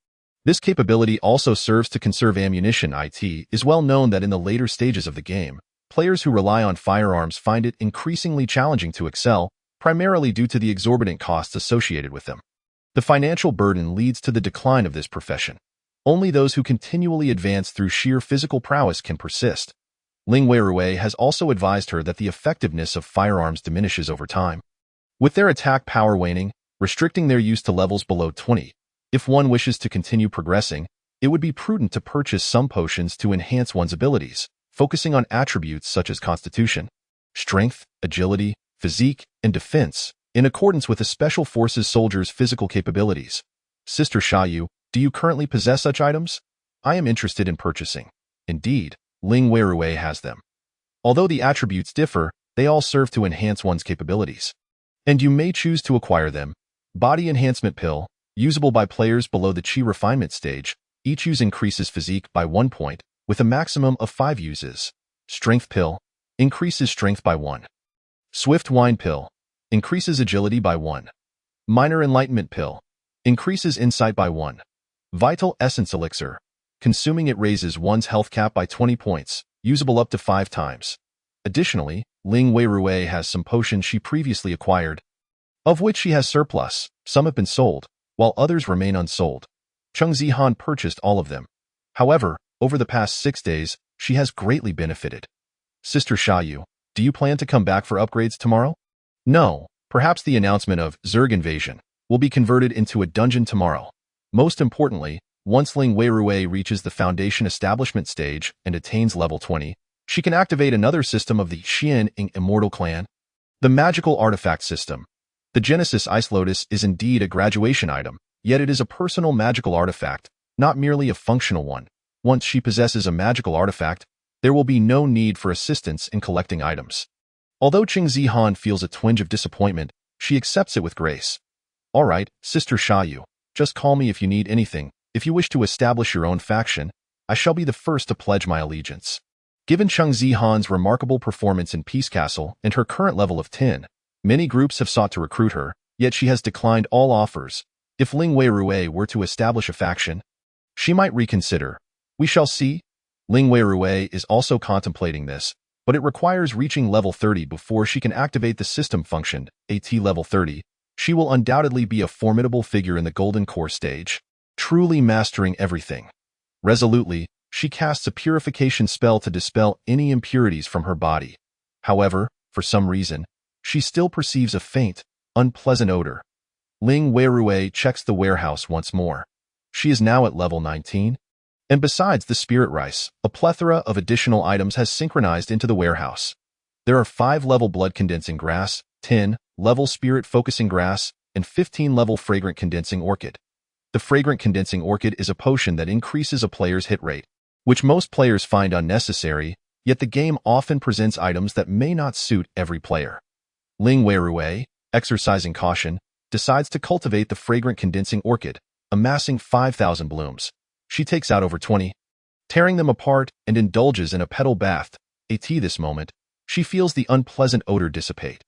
This capability also serves to conserve ammunition. It is well known that in the later stages of the game, players who rely on firearms find it increasingly challenging to excel, primarily due to the exorbitant costs associated with them. The financial burden leads to the decline of this profession. Only those who continually advance through sheer physical prowess can persist. Ling Weirui has also advised her that the effectiveness of firearms diminishes over time, with their attack power waning, restricting their use to levels below 20. If one wishes to continue progressing, it would be prudent to purchase some potions to enhance one's abilities, focusing on attributes such as constitution, strength, agility, physique, and defense, in accordance with a Special Forces soldier's physical capabilities. Sister Xiaoyu, do you currently possess such items? I am interested in purchasing. Indeed, Ling Weirui has them. Although the attributes differ, they all serve to enhance one's capabilities. And you may choose to acquire them. Body Enhancement Pill, usable by players below the Qi Refinement stage. Each use increases physique by 1 point, with a maximum of 5 uses. Strength Pill, increases strength by 1. Swift Wine Pill, increases agility by 1. Minor Enlightenment Pill, increases insight by 1. Vital Essence Elixir, consuming it raises one's health cap by 20 points, usable up to 5 times. Additionally, Ling Weirui has some potions she previously acquired, of which she has surplus. Some have been sold, while others remain unsold. Cheng Zihan purchased all of them. However, over the past 6 days, she has greatly benefited. Sister Xiaoyu, do you plan to come back for upgrades tomorrow? No, perhaps the announcement of Zerg Invasion will be converted into a dungeon tomorrow. Most importantly, once Ling Weirui reaches the Foundation Establishment stage and attains level 20, she can activate another system of the Xian Immortal Clan, the Magical Artifact System. The Genesis Ice Lotus is indeed a graduation item, yet it is a personal magical artifact, not merely a functional one. Once she possesses a magical artifact, there will be no need for assistance in collecting items. Although Cheng Zihan feels a twinge of disappointment, she accepts it with grace. All right, Sister Xiaoyu, just call me if you need anything. If you wish to establish your own faction, I shall be the first to pledge my allegiance. Given Cheng Zihan's remarkable performance in Peace Castle and her current level of 10, many groups have sought to recruit her, yet she has declined all offers. If Ling Weirui were to establish a faction, she might reconsider. We shall see. Ling Weirui is also contemplating this, but it requires reaching level 30 before she can activate the system function. At level 30, she will undoubtedly be a formidable figure in the Golden Core stage, truly mastering everything. Resolutely, she casts a purification spell to dispel any impurities from her body. However, for some reason, she still perceives a faint, unpleasant odor. Ling Weirui checks the warehouse once more. She is now at level 19. And besides the spirit rice, a plethora of additional items has synchronized into the warehouse. There are 5-level blood condensing grass, 10-level spirit focusing grass, and 15-level fragrant condensing orchid. The fragrant condensing orchid is a potion that increases a player's hit rate, which most players find unnecessary, yet the game often presents items that may not suit every player. Ling Weirui, exercising caution, decides to cultivate the fragrant condensing orchid, amassing 5,000 blooms. She takes out over 20, tearing them apart, and indulges in a petal bath. At this moment, she feels the unpleasant odor dissipate.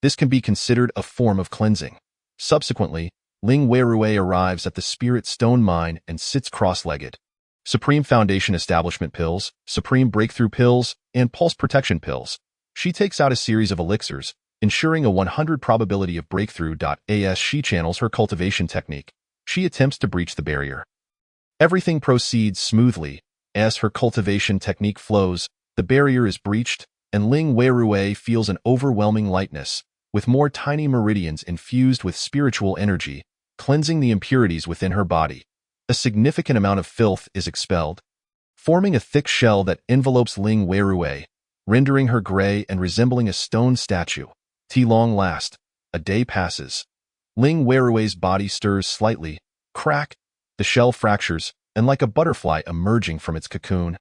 This can be considered a form of cleansing. Subsequently, Ling Weirui arrives at the Spirit Stone Mine and sits cross-legged. Supreme Foundation Establishment Pills, Supreme Breakthrough Pills, and Pulse Protection Pills. She takes out a series of elixirs, ensuring a 100 probability of breakthrough. As she channels her cultivation technique, she attempts to breach the barrier. Everything proceeds smoothly. As her cultivation technique flows, the barrier is breached, and Ling Weirui feels an overwhelming lightness. with more tiny meridians infused with spiritual energy, cleansing the impurities within her body. A significant amount of filth is expelled, forming a thick shell that envelopes Ling Weirui, rendering her gray and resembling a stone statue. Long last, a day passes. Ling Weirui's body stirs slightly, crack, the shell fractures, and like a butterfly emerging from its cocoon,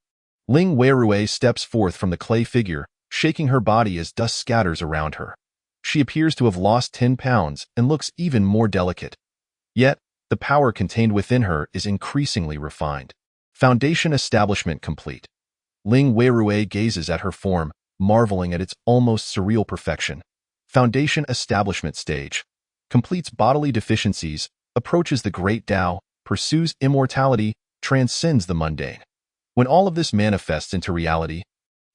Ling Weirui steps forth from the clay figure, shaking her body as dust scatters around her. She appears to have lost 10 pounds and looks even more delicate. Yet, the power contained within her is increasingly refined. Foundation establishment complete. Ling Weirui gazes at her form, marveling at its almost surreal perfection. Foundation establishment stage. Completes bodily deficiencies, approaches the great Tao, pursues immortality, transcends the mundane. When all of this manifests into reality,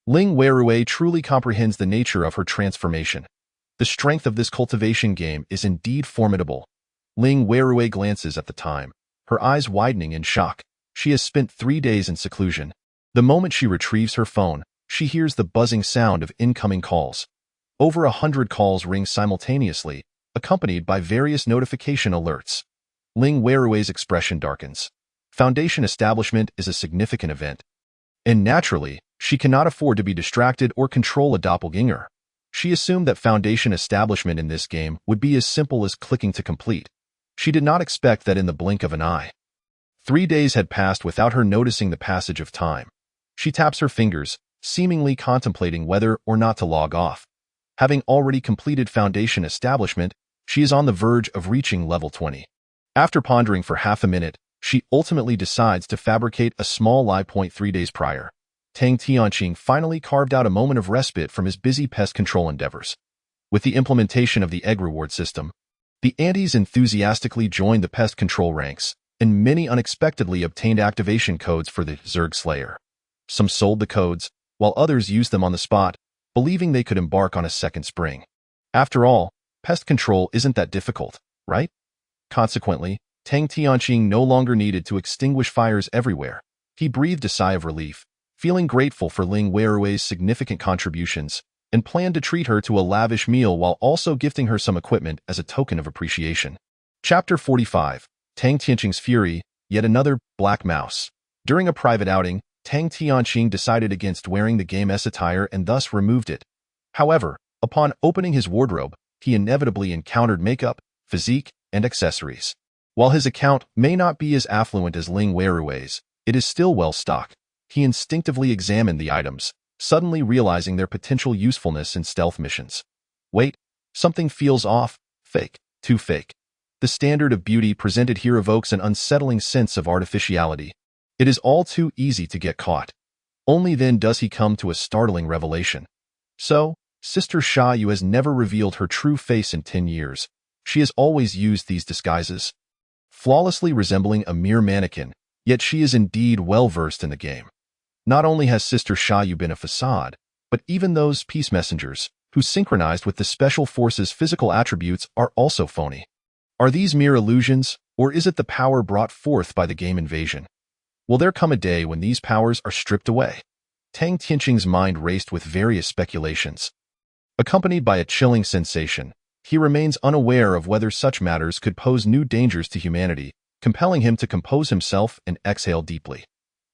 Ling Weirui truly comprehends the nature of her transformation. The strength of this cultivation game is indeed formidable. Ling Weirui glances at the time, her eyes widening in shock. She has spent 3 days in seclusion. The moment she retrieves her phone, she hears the buzzing sound of incoming calls. Over 100 calls ring simultaneously, accompanied by various notification alerts. Ling Weirui's expression darkens. Foundation establishment is a significant event. And naturally, she cannot afford to be distracted or control a doppelganger. She assumed that foundation establishment in this game would be as simple as clicking to complete. She did not expect that in the blink of an eye. 3 days had passed without her noticing the passage of time. She taps her fingers, seemingly contemplating whether or not to log off. Having already completed foundation establishment, she is on the verge of reaching level 20. After pondering for half a minute, she ultimately decides to fabricate a small lie. 3 days prior, Tang Tianqing finally carved out a moment of respite from his busy pest control endeavors. With the implementation of the egg reward system, the Andes enthusiastically joined the pest control ranks, and many unexpectedly obtained activation codes for the Zerg Slayer. Some sold the codes, while others used them on the spot, believing they could embark on a second spring. After all, pest control isn't that difficult, right? Consequently, Tang Tianqing no longer needed to extinguish fires everywhere. He breathed a sigh of relief, feeling grateful for Ling Weirui's significant contributions, and planned to treat her to a lavish meal while also gifting her some equipment as a token of appreciation. Chapter 45. Tang Tianqing's Fury, yet another black mouse. During a private outing, Tang Tianqing decided against wearing the game's attire and thus removed it. However, upon opening his wardrobe, he inevitably encountered makeup, physique, and accessories. While his account may not be as affluent as Ling Weirui's, it is still well stocked. He instinctively examined the items, suddenly realizing their potential usefulness in stealth missions. Wait, something feels off, fake, too fake. The standard of beauty presented here evokes an unsettling sense of artificiality. It is all too easy to get caught. Only then does he come to a startling revelation. So, Sister Sha Yu has never revealed her true face in 10 years. She has always used these disguises, flawlessly resembling a mere mannequin, yet she is indeed well-versed in the game. Not only has Sister Sha Yu been a facade, but even those peace messengers, who synchronized with the Special Forces' physical attributes, are also phony. Are these mere illusions, or is it the power brought forth by the game Invasion? Will there come a day when these powers are stripped away? Tang Tianqing's mind raced with various speculations. Accompanied by a chilling sensation, he remains unaware of whether such matters could pose new dangers to humanity, compelling him to compose himself and exhale deeply.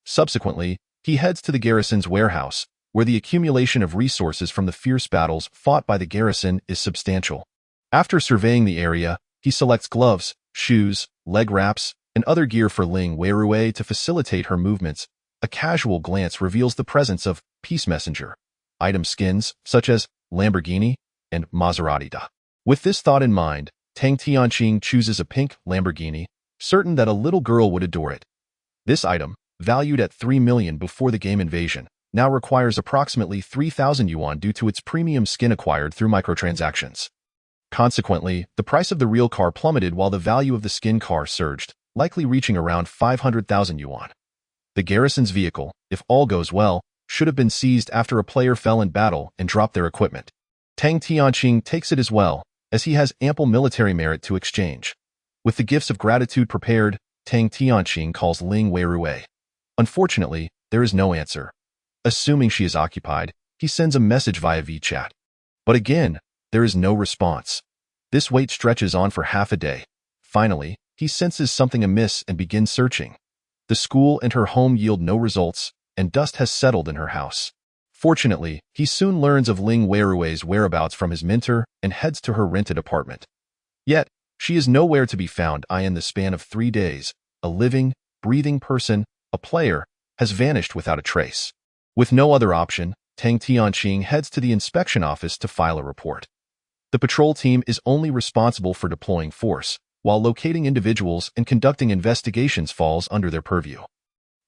Subsequently, he heads to the garrison's warehouse, where the accumulation of resources from the fierce battles fought by the garrison is substantial. After surveying the area, he selects gloves, shoes, leg wraps, and other gear for Ling Weirui to facilitate her movements. A casual glance reveals the presence of Peace Messenger item skins, such as Lamborghini and Maserati. With this thought in mind, Tang Tianqing chooses a pink Lamborghini, certain that a little girl would adore it. This item, valued at 3 million before the game Invasion, now requires approximately 3,000 yuan due to its premium skin acquired through microtransactions. Consequently, the price of the real car plummeted while the value of the skin car surged, likely reaching around 500,000 yuan. The garrison's vehicle, if all goes well, should have been seized after a player fell in battle and dropped their equipment. Tang Tianqing takes it as well, as he has ample military merit to exchange. With the gifts of gratitude prepared, Tang Tianqing calls Ling Weirui. Unfortunately, there is no answer. Assuming she is occupied, he sends a message via WeChat. But again, There is no response. This wait stretches on for half a day. Finally, he senses something amiss and begins searching. The school and her home yield no results, and dust has settled in her house. Fortunately, he soon learns of Ling Weirui's whereabouts from his mentor and heads to her rented apartment. Yet, she is nowhere to be found. In the span of 3 days, a living, breathing person, a player, has vanished without a trace. With no other option, Tang Tianqing heads to the inspection office to file a report. The patrol team is only responsible for deploying force, while locating individuals and conducting investigations falls under their purview.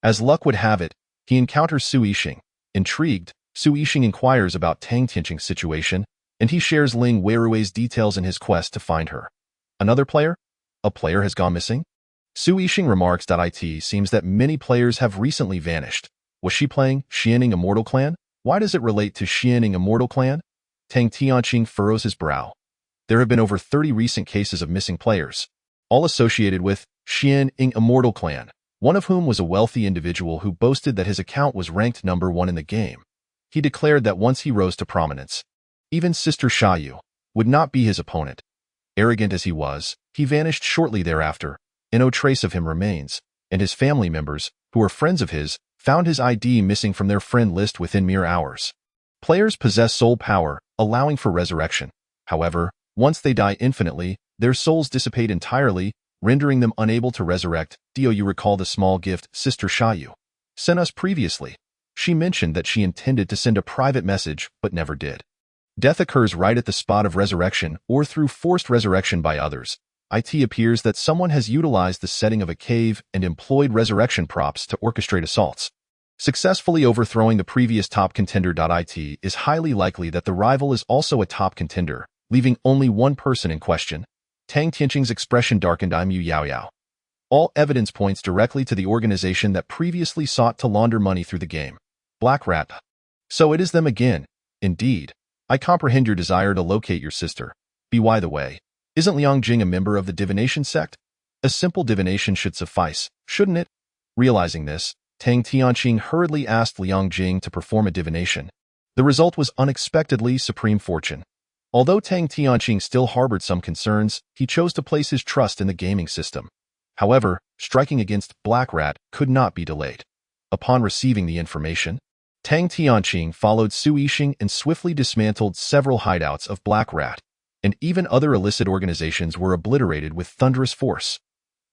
As luck would have it, he encounters Su Yixing. Intrigued, Su Yixing inquires about Tang Tianqing's situation, and he shares Ling Weirui's details in his quest to find her. Another player? A player has gone missing? Su Yixing remarks. It seems that many players have recently vanished. Was she playing Xianing Immortal Clan? Why does it relate to Xianing Immortal Clan? Tang Tianqing furrows his brow. There have been over 30 recent cases of missing players, all associated with Xianing Immortal Clan, one of whom was a wealthy individual who boasted that his account was ranked #1 in the game. He declared that once he rose to prominence, even Sister Xiaoyu would not be his opponent. Arrogant as he was, he vanished shortly thereafter, and no trace of him remains, and his family members, who are friends of his, found his ID missing from their friend list within mere hours. Players possess soul power, allowing for resurrection. However, once they die infinitely, their souls dissipate entirely, rendering them unable to resurrect. Do you recall the small gift Sister Xiaoyu sent us previously? She mentioned that she intended to send a private message, but never did. Death occurs right at the spot of resurrection or through forced resurrection by others. It appears that someone has utilized the setting of a cave and employed resurrection props to orchestrate assaults, successfully overthrowing the previous top contender. It is highly likely that the rival is also a top contender, leaving only one person in question. Tang Tianqing's expression darkened. I'm Yu Yao Yao. All evidence points directly to the organization that previously sought to launder money through the game. Black Rat. So it is them again. Indeed. I comprehend your desire to locate your sister. By the way, isn't Liang Jing a member of the divination sect? A simple divination should suffice, shouldn't it? Realizing this, Tang Tianqing hurriedly asked Liang Jing to perform a divination. The result was unexpectedly supreme fortune. Although Tang Tianqing still harbored some concerns, he chose to place his trust in the gaming system. However, striking against Black Rat could not be delayed. Upon receiving the information, Tang Tianqing followed Su Yixing and swiftly dismantled several hideouts of Black Rat, and even other illicit organizations were obliterated with thunderous force.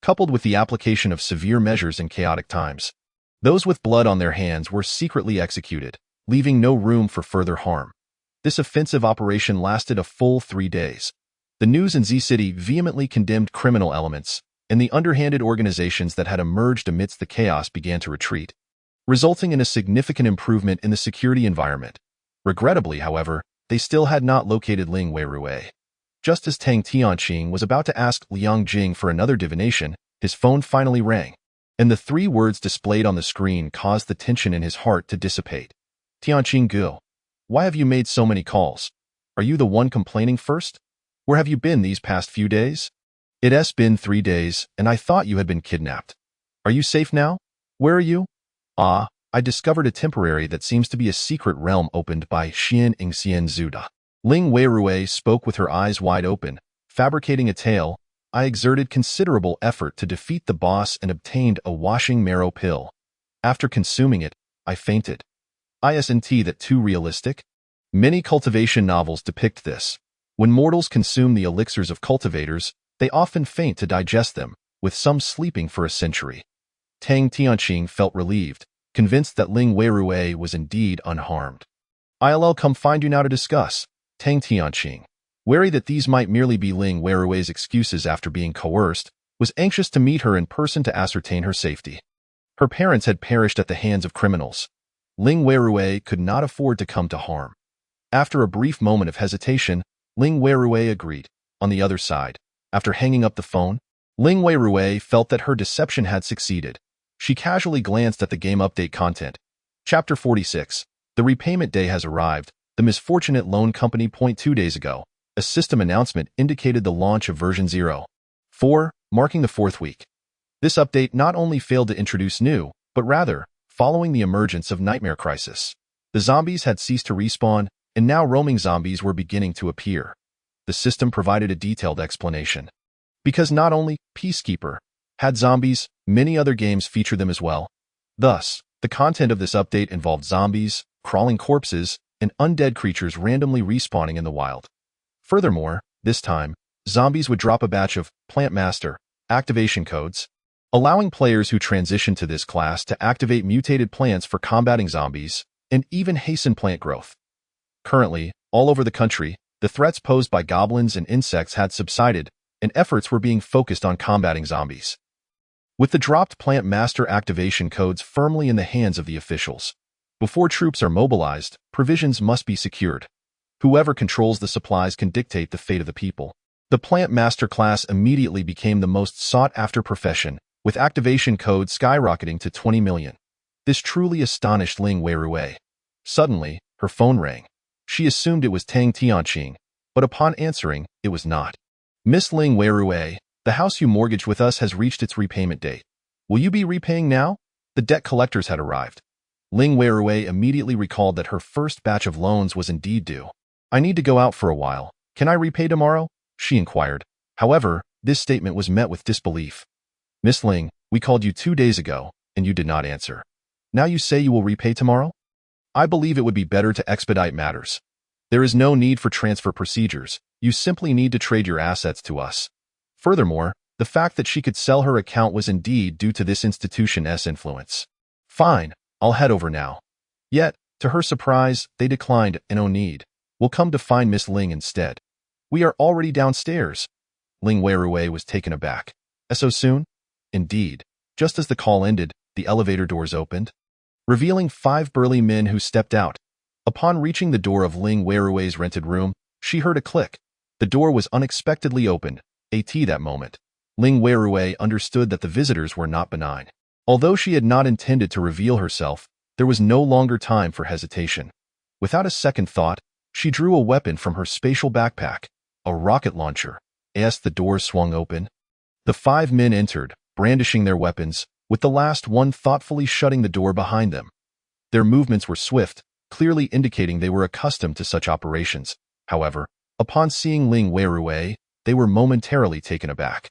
Coupled with the application of severe measures in chaotic times, those with blood on their hands were secretly executed, leaving no room for further harm. This offensive operation lasted a full 3 days. The news in Z-City vehemently condemned criminal elements, and the underhanded organizations that had emerged amidst the chaos began to retreat, resulting in a significant improvement in the security environment. Regrettably, however, they still had not located Ling Weirui. Just as Tang Tianqing was about to ask Liang Jing for another divination, his phone finally rang, and the 3 words displayed on the screen caused the tension in his heart to dissipate. Tianqing Gu, why have you made so many calls? Are you the one complaining first? Where have you been these past few days? It's been 3 days, and I thought you had been kidnapped. Are you safe now? Where are you? I discovered a temporary that seems to be a secret realm opened by Xianing Zuda. Ling Weirui spoke with her eyes wide open, fabricating a tale. I exerted considerable effort to defeat the boss and obtained a washing marrow pill. After consuming it, I fainted. Isn't that too realistic? Many cultivation novels depict this. When mortals consume the elixirs of cultivators, they often faint to digest them, with some sleeping for a century. Tang Tianqing felt relieved, convinced that Ling Weirui was indeed unharmed. I'll come find you now to discuss. Tang Tianqing, wary that these might merely be Ling Weirui's excuses after being coerced, was anxious to meet her in person to ascertain her safety. Her parents had perished at the hands of criminals. Ling Weirui could not afford to come to harm. After a brief moment of hesitation, Ling Weirui agreed. On the other side, after hanging up the phone, Ling Weirui felt that her deception had succeeded. She casually glanced at the game update content. Chapter 46. The repayment day has arrived. The misfortunate loan company. 2 days ago, a system announcement indicated the launch of version 0.4, marking the 4th week. This update not only failed to introduce new, but rather, following the emergence of Nightmare Crisis, the zombies had ceased to respawn, and now roaming zombies were beginning to appear. The system provided a detailed explanation. Because not only Peacekeeper had zombies, many other games feature them as well. Thus, the content of this update involved zombies, crawling corpses, and undead creatures randomly respawning in the wild. Furthermore, this time, zombies would drop a batch of Plant Master activation codes, allowing players who transition to this class to activate mutated plants for combating zombies and even hasten plant growth. Currently, all over the country, the threats posed by goblins and insects had subsided, and efforts were being focused on combating zombies. With the dropped Plant Master activation codes firmly in the hands of the officials, before troops are mobilized, provisions must be secured. Whoever controls the supplies can dictate the fate of the people. The Plant Master class immediately became the most sought-after profession, with activation codes skyrocketing to 20 million. This truly astonished Ling Weirui. Suddenly, her phone rang. She assumed it was Tang Tianqing, but upon answering, it was not. Miss Ling Weirui, the house you mortgaged with us has reached its repayment date. Will you be repaying now? The debt collectors had arrived. Ling Weirui immediately recalled that her first batch of loans was indeed due. I need to go out for a while. Can I repay tomorrow? She inquired. However, this statement was met with disbelief. Miss Ling, we called you 2 days ago, and you did not answer. Now you say you will repay tomorrow? I believe it would be better to expedite matters. There is no need for transfer procedures. You simply need to trade your assets to us. Furthermore, the fact that she could sell her account was indeed due to this institution's influence. Fine, I'll head over now. Yet, to her surprise, they declined, and no need. We'll come to find Miss Ling instead. We are already downstairs. Ling Weirui was taken aback. So soon? Indeed. Just as the call ended, the elevator doors opened, revealing 5 burly men who stepped out. Upon reaching the door of Ling Weirui's rented room, she heard a click. The door was unexpectedly opened. That moment, Ling Weirui understood that the visitors were not benign. Although she had not intended to reveal herself, there was no longer time for hesitation. Without a second thought, she drew a weapon from her spatial backpack, a rocket launcher. As the doors swung open, the 5 men entered, brandishing their weapons, with the last one thoughtfully shutting the door behind them. Their movements were swift, clearly indicating they were accustomed to such operations. However, upon seeing Ling Weirui, they were momentarily taken aback.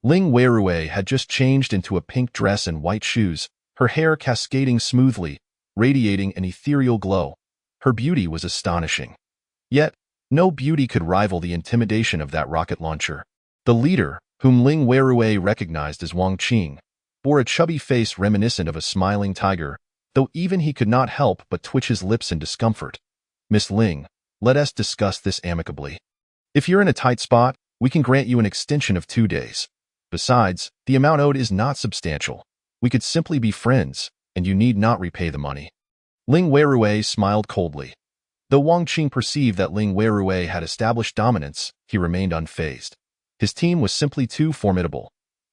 Ling Weirui had just changed into a pink dress and white shoes, her hair cascading smoothly, radiating an ethereal glow. Her beauty was astonishing. Yet, no beauty could rival the intimidation of that rocket launcher. The leader, whom Ling Weirui recognized as Wang Qing, bore a chubby face reminiscent of a smiling tiger, though even he could not help but twitch his lips in discomfort. Miss Ling, let us discuss this amicably. If you're in a tight spot, we can grant you an extension of 2 days. Besides, the amount owed is not substantial. We could simply be friends, and you need not repay the money. Ling Weirui smiled coldly. Though Wang Qing perceived that Ling Weirui had established dominance, he remained unfazed. His team was simply too formidable.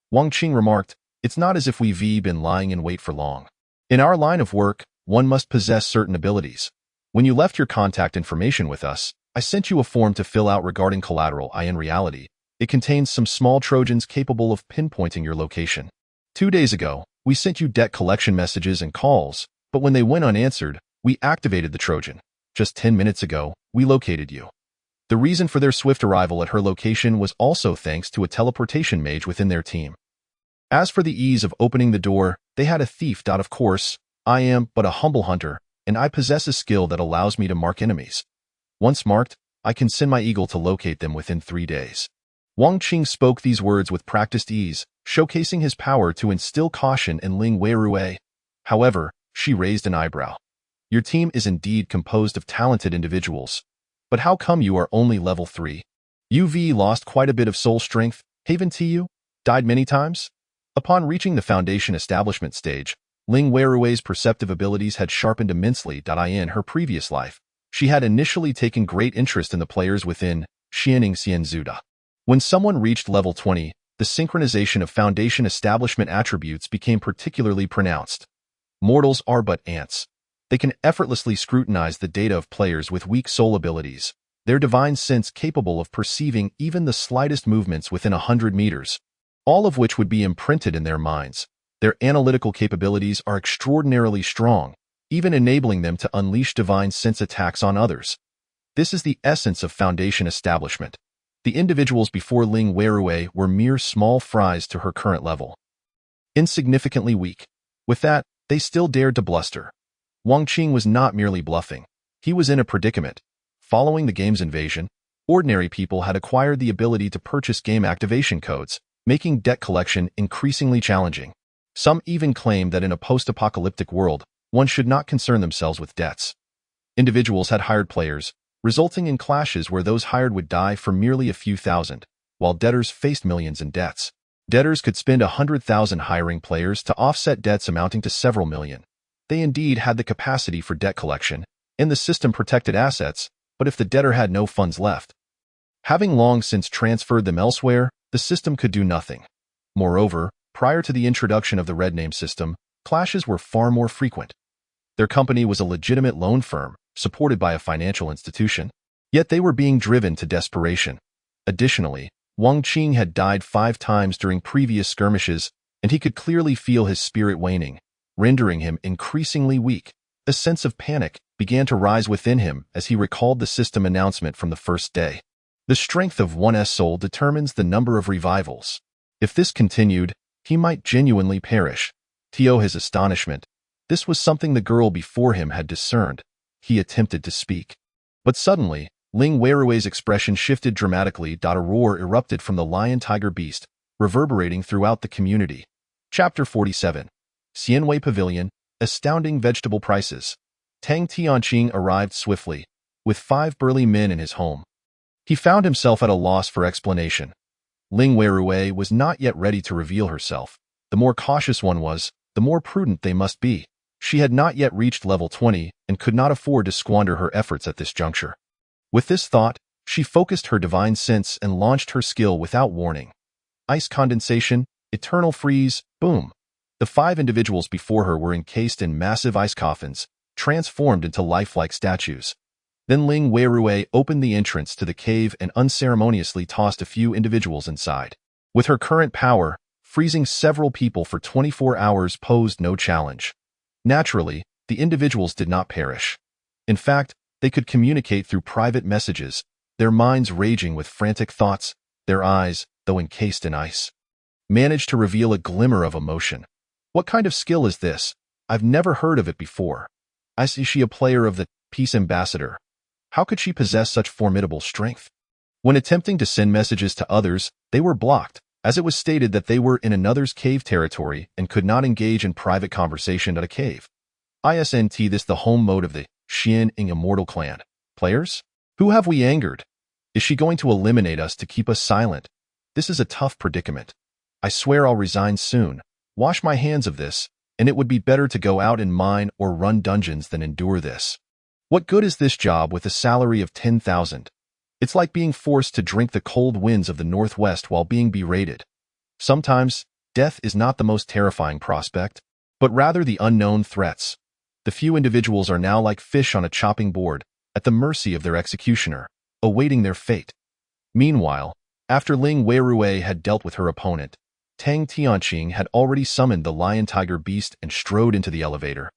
Wang Qing remarked, "It's not as if we've been lying in wait for long. In our line of work, one must possess certain abilities. When you left your contact information with us, I sent you a form to fill out regarding collateral. In reality, it contains some small Trojans capable of pinpointing your location. 2 days ago, we sent you debt collection messages and calls, but when they went unanswered, we activated the Trojan. Just 10 minutes ago, we located you." The reason for their swift arrival at her location was also thanks to a teleportation mage within their team. As for the ease of opening the door, they had a thief. Of course, I am but a humble hunter, and I possess a skill that allows me to mark enemies. Once marked, I can send my eagle to locate them within 3 days. Wang Qing spoke these words with practiced ease, showcasing his power to instill caution in Ling Weirui. However, she raised an eyebrow. Your team is indeed composed of talented individuals. But how come you are only level 3? You've lost quite a bit of soul strength, haven't you? Died many times? Upon reaching the foundation establishment stage, Ling Weirui's perceptive abilities had sharpened immensely. In her previous life, she had initially taken great interest in the players within Xianing Xianzuda. When someone reached level 20, the synchronization of foundation establishment attributes became particularly pronounced. Mortals are but ants. They can effortlessly scrutinize the data of players with weak soul abilities, their divine sense capable of perceiving even the slightest movements within 100 meters, all of which would be imprinted in their minds. Their analytical capabilities are extraordinarily strong, even enabling them to unleash divine sense attacks on others. This is the essence of foundation establishment. The individuals before Ling Weirui were mere small fries to her current level. Insignificantly weak. With that, they still dared to bluster. Wang Qing was not merely bluffing. He was in a predicament. Following the game's invasion, ordinary people had acquired the ability to purchase game activation codes, making debt collection increasingly challenging. Some even claimed that in a post-apocalyptic world, one should not concern themselves with debts. Individuals had hired players, resulting in clashes where those hired would die for merely a few thousand, while debtors faced millions in debts. Debtors could spend 100,000 hiring players to offset debts amounting to several million. They indeed had the capacity for debt collection, and the system protected assets, but if the debtor had no funds left, having long since transferred them elsewhere, the system could do nothing. Moreover, prior to the introduction of the red name system, clashes were far more frequent. Their company was a legitimate loan firm, supported by a financial institution, yet they were being driven to desperation. Additionally, Wang Qing had died 5 times during previous skirmishes, and he could clearly feel his spirit waning, rendering him increasingly weak. A sense of panic began to rise within him as he recalled the system announcement from the first day. The strength of one's soul determines the number of revivals. If this continued, he might genuinely perish. To his astonishment, this was something the girl before him had discerned. He attempted to speak. But suddenly, Ling Weirui's expression shifted dramatically. A roar erupted from the lion-tiger-beast, reverberating throughout the community. Chapter 47. Xianwei Pavilion, Astounding Vegetable Prices. Tang Tianqing arrived swiftly, with 5 burly men in his home. He found himself at a loss for explanation. Ling Weirui was not yet ready to reveal herself. The more cautious one was, the more prudent they must be. She had not yet reached level 20 and could not afford to squander her efforts at this juncture. With this thought, she focused her divine sense and launched her skill without warning. Ice condensation, eternal freeze, boom. The 5 individuals before her were encased in massive ice coffins, transformed into lifelike statues. Then Ling Weirui opened the entrance to the cave and unceremoniously tossed a few individuals inside. With her current power, freezing several people for 24 hours posed no challenge. Naturally, the individuals did not perish. In fact, they could communicate through private messages, their minds raging with frantic thoughts. Their eyes, though encased in ice, managed to reveal a glimmer of emotion. What kind of skill is this? I've never heard of it before. Is she a player of the Peace Ambassador? How could she possess such formidable strength? When attempting to send messages to others, they were blocked, as it was stated that they were in another's cave territory and could not engage in private conversation at a cave. Isn't this the home mode of the Xian Immortal Clan? Players? Who have we angered? Is she going to eliminate us to keep us silent? This is a tough predicament. I swear I'll resign soon, wash my hands of this, and it would be better to go out and mine or run dungeons than endure this. What good is this job with a salary of 10,000? It's like being forced to drink the cold winds of the Northwest while being berated. Sometimes, death is not the most terrifying prospect, but rather the unknown threats. The few individuals are now like fish on a chopping board, at the mercy of their executioner, awaiting their fate. Meanwhile, after Ling Weirui had dealt with her opponent, Tang Tianqing had already summoned the lion-tiger beast and strode into the elevator.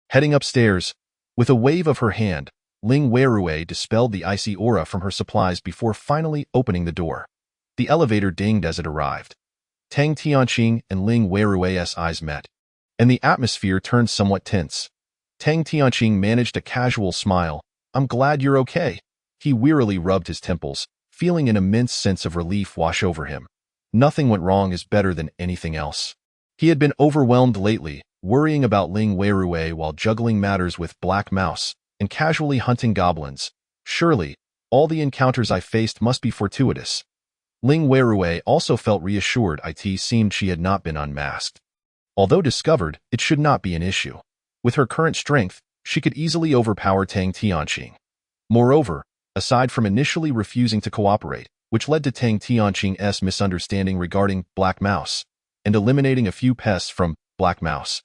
Heading upstairs, with a wave of her hand, Ling Weirui dispelled the icy aura from her supplies before finally opening the door. The elevator dinged as it arrived. Tang Tianqing and Ling Weirui's eyes met, and the atmosphere turned somewhat tense. Tang Tianqing managed a casual smile. I'm glad you're okay. He wearily rubbed his temples, feeling an immense sense of relief wash over him. Nothing went wrong is better than anything else. He had been overwhelmed lately, worrying about Ling Weirui while juggling matters with Black Mouse and casually hunting goblins. Surely, all the encounters I faced must be fortuitous. Ling Weirui also felt reassured. It seemed she had not been unmasked. Although discovered, it should not be an issue. With her current strength, she could easily overpower Tang Tianqing. Moreover, aside from initially refusing to cooperate, which led to Tang Tianqing's misunderstanding regarding Black Mouse, and eliminating a few pests from Black Mouse,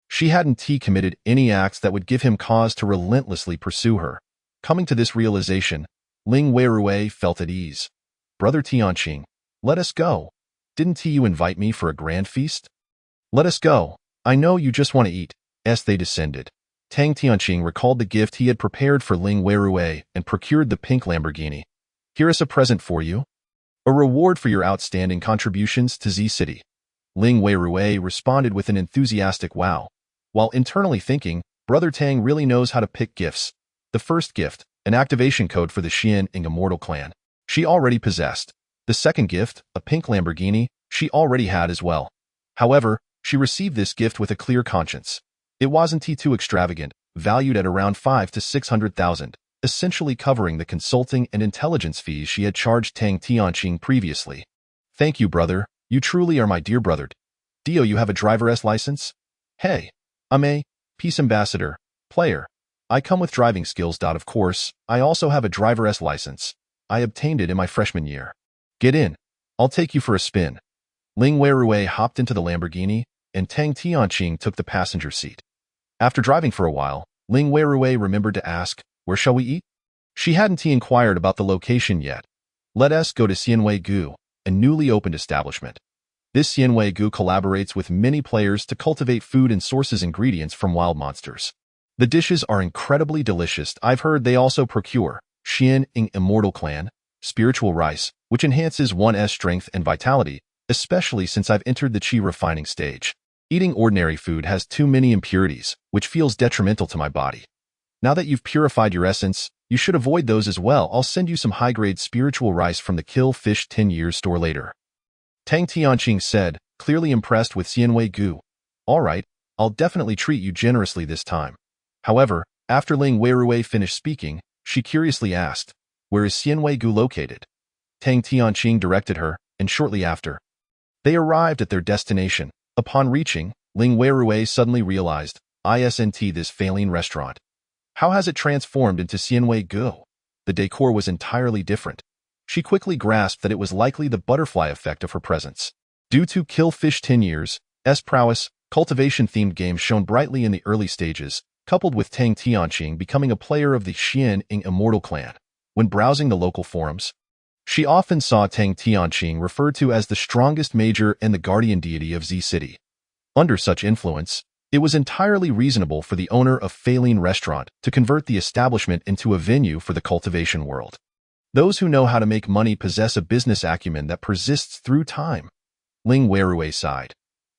she hadn't committed any acts that would give him cause to relentlessly pursue her. Coming to this realization, Ling Weirui felt at ease. Brother Tianqing, let us go. Didn't you invite me for a grand feast? Let us go. I know you just want to eat. As they descended, Tang Tianqing recalled the gift he had prepared for Ling Weirui and procured the pink Lamborghini. Here is a present for you. A reward for your outstanding contributions to Z City. Ling Weirui responded with an enthusiastic wow, while internally thinking, Brother Tang really knows how to pick gifts. The first gift, an activation code for the Xian Ing Immortal clan, she already possessed. The second gift, a pink Lamborghini, she already had as well. However, she received this gift with a clear conscience. It wasn't too extravagant, valued at around 5 to 600,000, essentially covering the consulting and intelligence fees she had charged Tang Tianqing previously. Thank you, brother. You truly are my dear brother. Dio, you have a driver's license? Hey, I'm a peace ambassador, player. I come with driving skills. Of course, I also have a driver's license. I obtained it in my freshman year. Get in. I'll take you for a spin. Ling Weirui hopped into the Lamborghini, and Tang Tianqing took the passenger seat. After driving for a while, Ling Weirui remembered to ask, where shall we eat? She hadn't inquired about the location yet. Let us go to Xianwei Gu, a newly opened establishment. This Xianwei Gu collaborates with many players to cultivate food and sources ingredients from wild monsters. The dishes are incredibly delicious. I've heard they also procure Xian Ing Immortal Clan, spiritual rice, which enhances one's strength and vitality, especially since I've entered the qi refining stage. Eating ordinary food has too many impurities, which feels detrimental to my body. Now that you've purified your essence, you should avoid those as well. I'll send you some high-grade spiritual rice from the Kill Fish 10 Years store later. Tang Tianqing said, clearly impressed with Xianwei Gu. All right, I'll definitely treat you generously this time. However, after Ling Weirui finished speaking, she curiously asked, where is Xianwei Gu located? Tang Tianqing directed her, and shortly after, they arrived at their destination. Upon reaching, Ling Weirui suddenly realized, isn't this failing restaurant. How has it transformed into Xianwei Gu? The decor was entirely different. She quickly grasped that it was likely the butterfly effect of her presence. Due to Kill Fish 10 Years, prowess, cultivation-themed games shone brightly in the early stages, coupled with Tang Tianqing becoming a player of the Xian Ing Immortal clan. When browsing the local forums, she often saw Tang Tianqing referred to as the strongest major and the guardian deity of Z City. Under such influence, it was entirely reasonable for the owner of Failing Restaurant to convert the establishment into a venue for the cultivation world. Those who know how to make money possess a business acumen that persists through time. Ling Weirui sighed.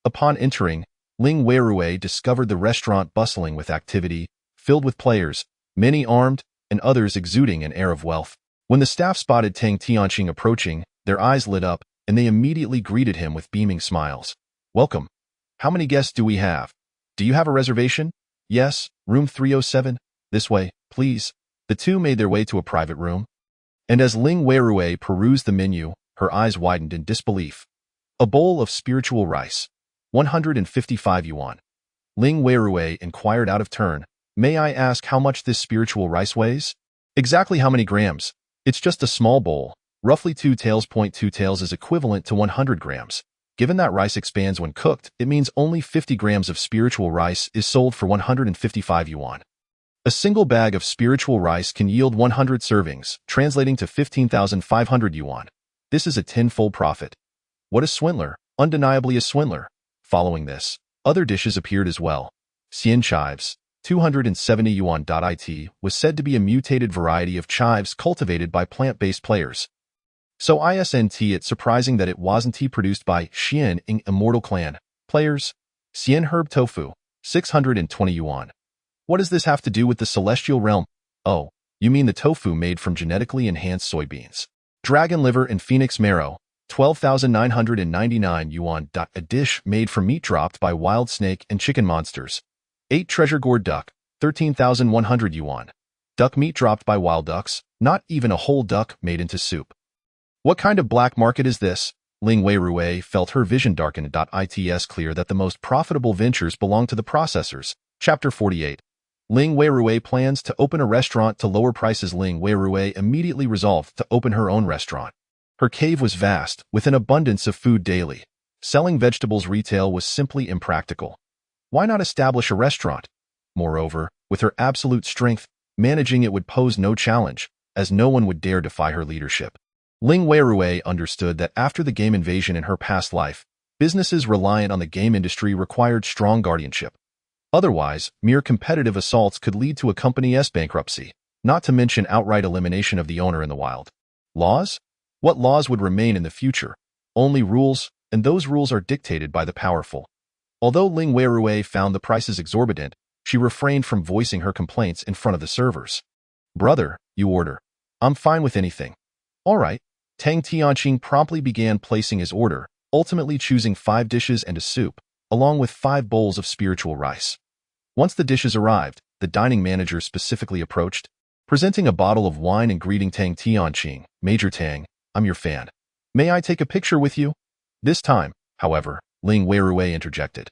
Upon entering, Ling Weirui discovered the restaurant bustling with activity, filled with players, many armed, and others exuding an air of wealth. When the staff spotted Tang Tianqing approaching, their eyes lit up, and they immediately greeted him with beaming smiles. Welcome. How many guests do we have? Do you have a reservation? Yes, room 307. This way, please. The two made their way to a private room. And as Ling Weirui perused the menu, her eyes widened in disbelief. A bowl of spiritual rice. 155 yuan. Ling Weirui inquired out of turn, may I ask how much this spiritual rice weighs? Exactly how many grams? It's just a small bowl. Roughly 2 taels. 2 taels is equivalent to 100 grams. Given that rice expands when cooked, it means only 50 grams of spiritual rice is sold for 155 yuan. A single bag of spiritual rice can yield 100 servings, translating to 15,500 yuan. This is a tenfold profit. What a swindler, undeniably a swindler. Following this, other dishes appeared as well. Xian chives, 270 yuan. It was said to be a mutated variety of chives cultivated by plant-based players. So it's surprising that it wasn't produced by Xian Ing Immortal Clan players. Xian herb tofu, 620 yuan. What does this have to do with the celestial realm? Oh, you mean the tofu made from genetically enhanced soybeans. Dragon liver and phoenix marrow, 12,999 yuan. A dish made from meat dropped by wild snake and chicken monsters. 8 treasure gourd duck, 13,100 yuan. Duck meat dropped by wild ducks, not even a whole duck made into soup. What kind of black market is this? Ling Weirui felt her vision darken. It's clear that the most profitable ventures belong to the processors. Chapter 48. Ling Weirui plans to open a restaurant to lower prices. Ling Weirui immediately resolved to open her own restaurant. Her cave was vast, with an abundance of food daily. Selling vegetables retail was simply impractical. Why not establish a restaurant? Moreover, with her absolute strength, managing it would pose no challenge, as no one would dare defy her leadership. Ling Weirui understood that after the game invasion in her past life, businesses reliant on the game industry required strong guardianship. Otherwise, mere competitive assaults could lead to a company's bankruptcy, not to mention outright elimination of the owner in the wild. Laws? What laws would remain in the future? Only rules, and those rules are dictated by the powerful. Although Ling Weirui found the prices exorbitant, she refrained from voicing her complaints in front of the servers. "Brother, you order. I'm fine with anything." "All right." Tang Tianqing promptly began placing his order, ultimately choosing 5 dishes and a soup, along with 5 bowls of spiritual rice. Once the dishes arrived, the dining manager specifically approached, presenting a bottle of wine and greeting Tang Tianqing. "Major Tang, I'm your fan. May I take a picture with you?" This time, however, Ling Weirui interjected.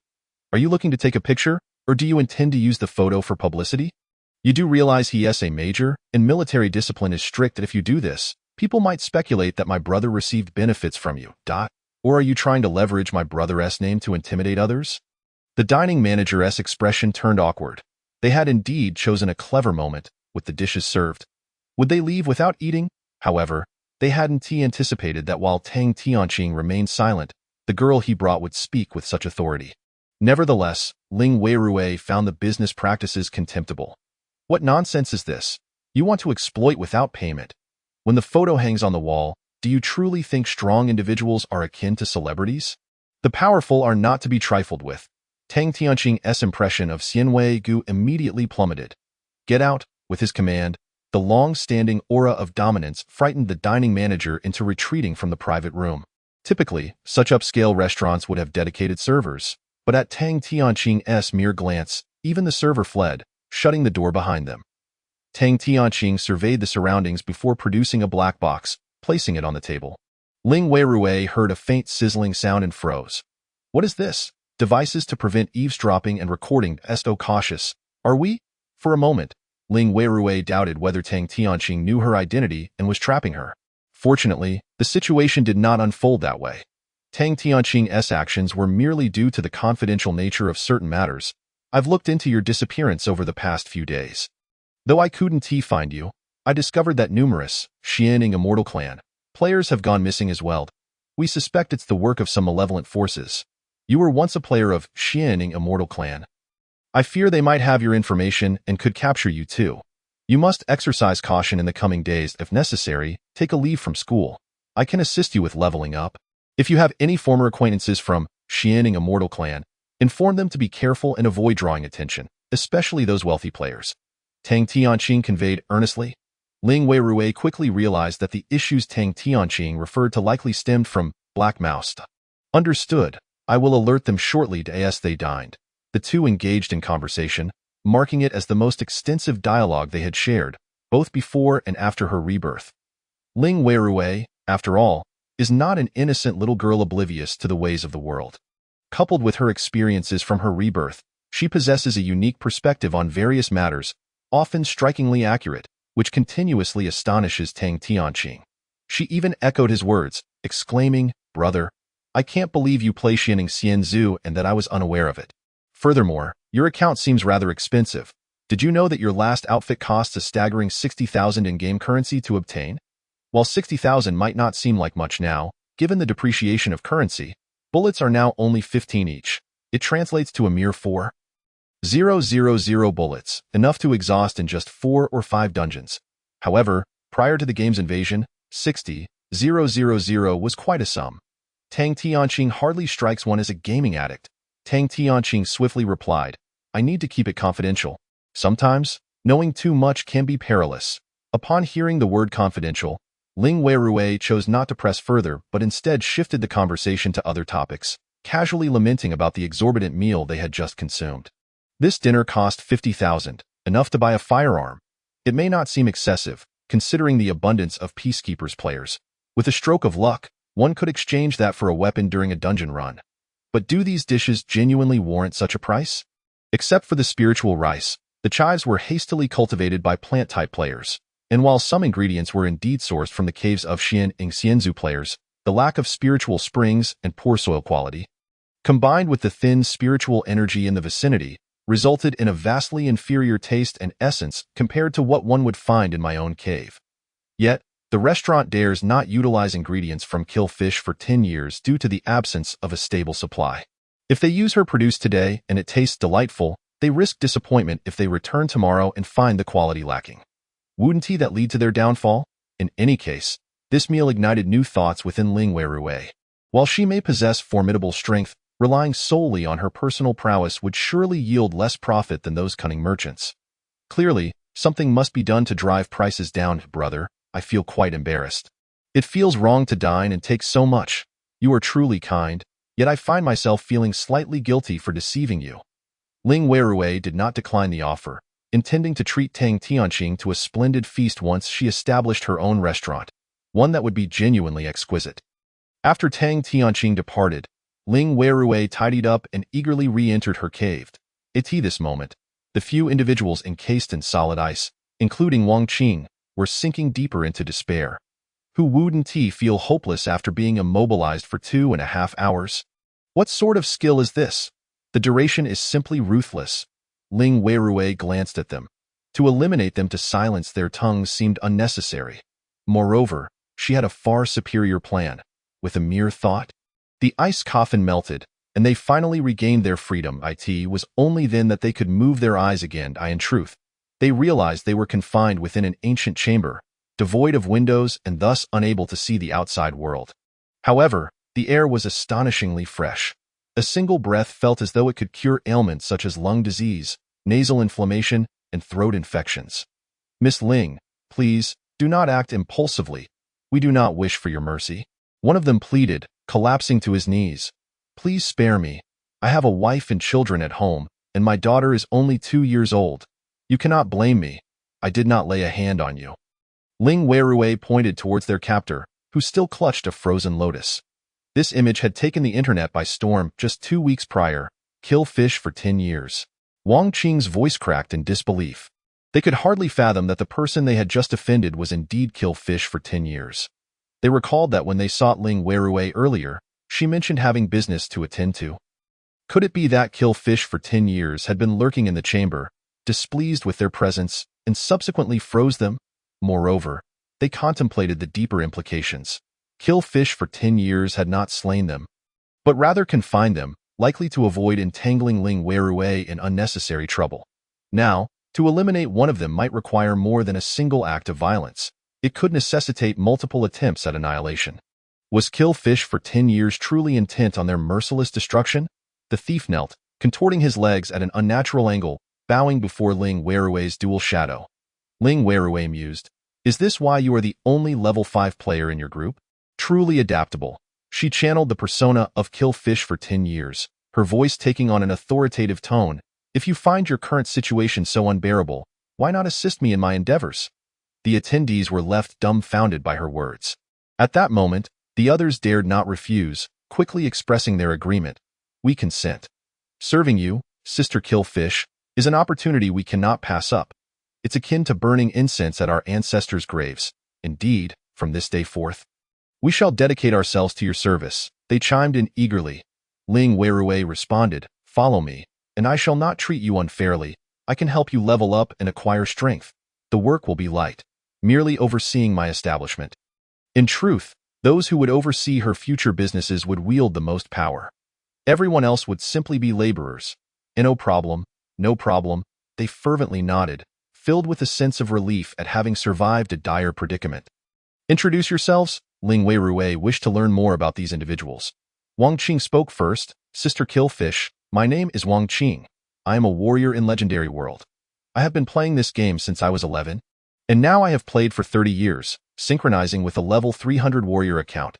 "Are you looking to take a picture, or do you intend to use the photo for publicity? You do realize he is a major, and military discipline is strict that if you do this, people might speculate that my brother received benefits from you. Or are you trying to leverage my brother's name to intimidate others?" The dining manager's expression turned awkward. They had indeed chosen a clever moment, with the dishes served. Would they leave without eating? However, they hadn't anticipated that while Tang Tianqing remained silent, the girl he brought would speak with such authority. Nevertheless, Ling Weirui found the business practices contemptible. "What nonsense is this? You want to exploit without payment. When the photo hangs on the wall, do you truly think strong individuals are akin to celebrities? The powerful are not to be trifled with." Tang Tianqing's impression of Xianwei Gu immediately plummeted. "Get out," with his command, the long-standing aura of dominance frightened the dining manager into retreating from the private room. Typically, such upscale restaurants would have dedicated servers, but at Tang Tianqing's mere glance, even the server fled, shutting the door behind them. Tang Tianqing surveyed the surroundings before producing a black box, placing it on the table. Ling Weirui heard a faint sizzling sound and froze. "What is this? Devices to prevent eavesdropping and recording. Esto cautious. Are we?" For a moment, Ling Weirui doubted whether Tang Tianqing knew her identity and was trapping her. Fortunately, the situation did not unfold that way. Tang Tianqing's actions were merely due to the confidential nature of certain matters. "I've looked into your disappearance over the past few days. Though I couldn't find you, I discovered that numerous Xianing Immortal Clan players have gone missing as well. We suspect it's the work of some malevolent forces. You were once a player of Xianing Immortal Clan. I fear they might have your information and could capture you too. You must exercise caution in the coming days. If necessary, take a leave from school. I can assist you with leveling up. If you have any former acquaintances from Xianing Immortal Clan, inform them to be careful and avoid drawing attention, especially those wealthy players." Tang Tianqing conveyed earnestly. Ling Weirui quickly realized that the issues Tang Tianqing referred to likely stemmed from Black Mouse. "Understood. I will alert them shortly as they dined." The two engaged in conversation, marking it as the most extensive dialogue they had shared, both before and after her rebirth. Ling Weirui, after all, is not an innocent little girl oblivious to the ways of the world. Coupled with her experiences from her rebirth, she possesses a unique perspective on various matters, often strikingly accurate, which continuously astonishes Tang Tianqing. She even echoed his words, exclaiming, "Brother, I can't believe you play Xianing Xianzhu and that I was unaware of it. Furthermore, your account seems rather expensive. Did you know that your last outfit costs a staggering 60,000 in-game currency to obtain? While 60,000 might not seem like much now, given the depreciation of currency, bullets are now only 15 each. It translates to a mere 4,000 bullets, enough to exhaust in just 4 or 5 dungeons. However, prior to the game's invasion, 60,000 was quite a sum. Tang Tianqing hardly strikes one as a gaming addict. Tang Tianqing swiftly replied, "I need to keep it confidential. Sometimes, knowing too much can be perilous." Upon hearing the word confidential, Ling Weirui chose not to press further but instead shifted the conversation to other topics, casually lamenting about the exorbitant meal they had just consumed. This dinner cost 50,000, enough to buy a firearm. It may not seem excessive, considering the abundance of Peacekeepers players. With a stroke of luck, one could exchange that for a weapon during a dungeon run. But do these dishes genuinely warrant such a price? Except for the spiritual rice, the chives were hastily cultivated by plant-type players, and while some ingredients were indeed sourced from the caves of Xianing Xianzhu players, the lack of spiritual springs and poor soil quality, combined with the thin spiritual energy in the vicinity, resulted in a vastly inferior taste and essence compared to what one would find in my own cave. Yet, the restaurant dares not utilize ingredients from kill fish for 10 years due to the absence of a stable supply. If they use her produce today and it tastes delightful, They risk disappointment if they return tomorrow and find the quality lacking. Wouldn't that lead to their downfall? In any case, this meal ignited new thoughts within Ling Weirui. While she may possess formidable strength, relying solely on her personal prowess would surely yield less profit than those cunning merchants. Clearly, something must be done to drive prices down, brother. I feel quite embarrassed. It feels wrong to dine and take so much. You are truly kind, yet I find myself feeling slightly guilty for deceiving you. Ling Weirui did not decline the offer, intending to treat Tang Tianqing to a splendid feast once she established her own restaurant, one that would be genuinely exquisite. After Tang Tianqing departed, Ling Weirui tidied up and eagerly re-entered her cave. At this moment, the few individuals encased in solid ice, including Wang Qing, were sinking deeper into despair. Who wouldn't feel hopeless after being immobilized for 2.5 hours? What sort of skill is this? The duration is simply ruthless. Ling Weirui glanced at them. To eliminate them to silence their tongues seemed unnecessary. Moreover, she had a far superior plan. With a mere thought, the ice coffin melted, and they finally regained their freedom. It was only then that they could move their eyes again. In truth, they realized they were confined within an ancient chamber, devoid of windows and thus unable to see the outside world. However, the air was astonishingly fresh. A single breath felt as though it could cure ailments such as lung disease, nasal inflammation, and throat infections. Miss Ling, please, do not act impulsively. We do not wish for your mercy. One of them pleaded, collapsing to his knees. Please spare me. I have a wife and children at home, and my daughter is only 2 years old. You cannot blame me. I did not lay a hand on you. Ling Weirui pointed towards their captor, who still clutched a frozen lotus. This image had taken the internet by storm just 2 weeks prior. Kill fish for 10 years. Wang Qing's voice cracked in disbelief. They could hardly fathom that the person they had just offended was indeed kill fish for 10 years. They recalled that when they sought Ling Weirui earlier, she mentioned having business to attend to. Could it be that kill fish for 10 years had been lurking in the chamber, displeased with their presence, and subsequently froze them? Moreover, they contemplated the deeper implications. Kill fish for 10 years had not slain them, but rather confined them, likely to avoid entangling Ling Weirui in unnecessary trouble. Now, to eliminate one of them might require more than a single act of violence. It could necessitate multiple attempts at annihilation. Was kill fish for 10 years truly intent on their merciless destruction? The thief knelt, contorting his legs at an unnatural angle, bowing before Ling Weirui's dual shadow. Ling Weirui mused, "Is this why you are the only level 5 player in your group? Truly adaptable." She channeled the persona of kill fish for 10 years, her voice taking on an authoritative tone. "If you find your current situation so unbearable, why not assist me in my endeavors?" The attendees were left dumbfounded by her words. At that moment, the others dared not refuse, quickly expressing their agreement. "We consent. Serving you, Sister Killfish, is an opportunity we cannot pass up. It's akin to burning incense at our ancestors' graves. Indeed, from this day forth, we shall dedicate ourselves to your service." They chimed in eagerly. Ling Weirui responded, "Follow me, and I shall not treat you unfairly. I can help you level up and acquire strength. The work will be light, merely overseeing my establishment." In truth, those who would oversee her future businesses would wield the most power. Everyone else would simply be laborers. No problem, no problem, they fervently nodded, filled with a sense of relief at having survived a dire predicament. "Introduce yourselves." Ling Weirui wished to learn more about these individuals. Wang Qing spoke first. "Sister Killfish, my name is Wang Qing. I am a warrior in Legendary World. I have been playing this game since I was 11, and now I have played for 30 years, synchronizing with a level 300 warrior account."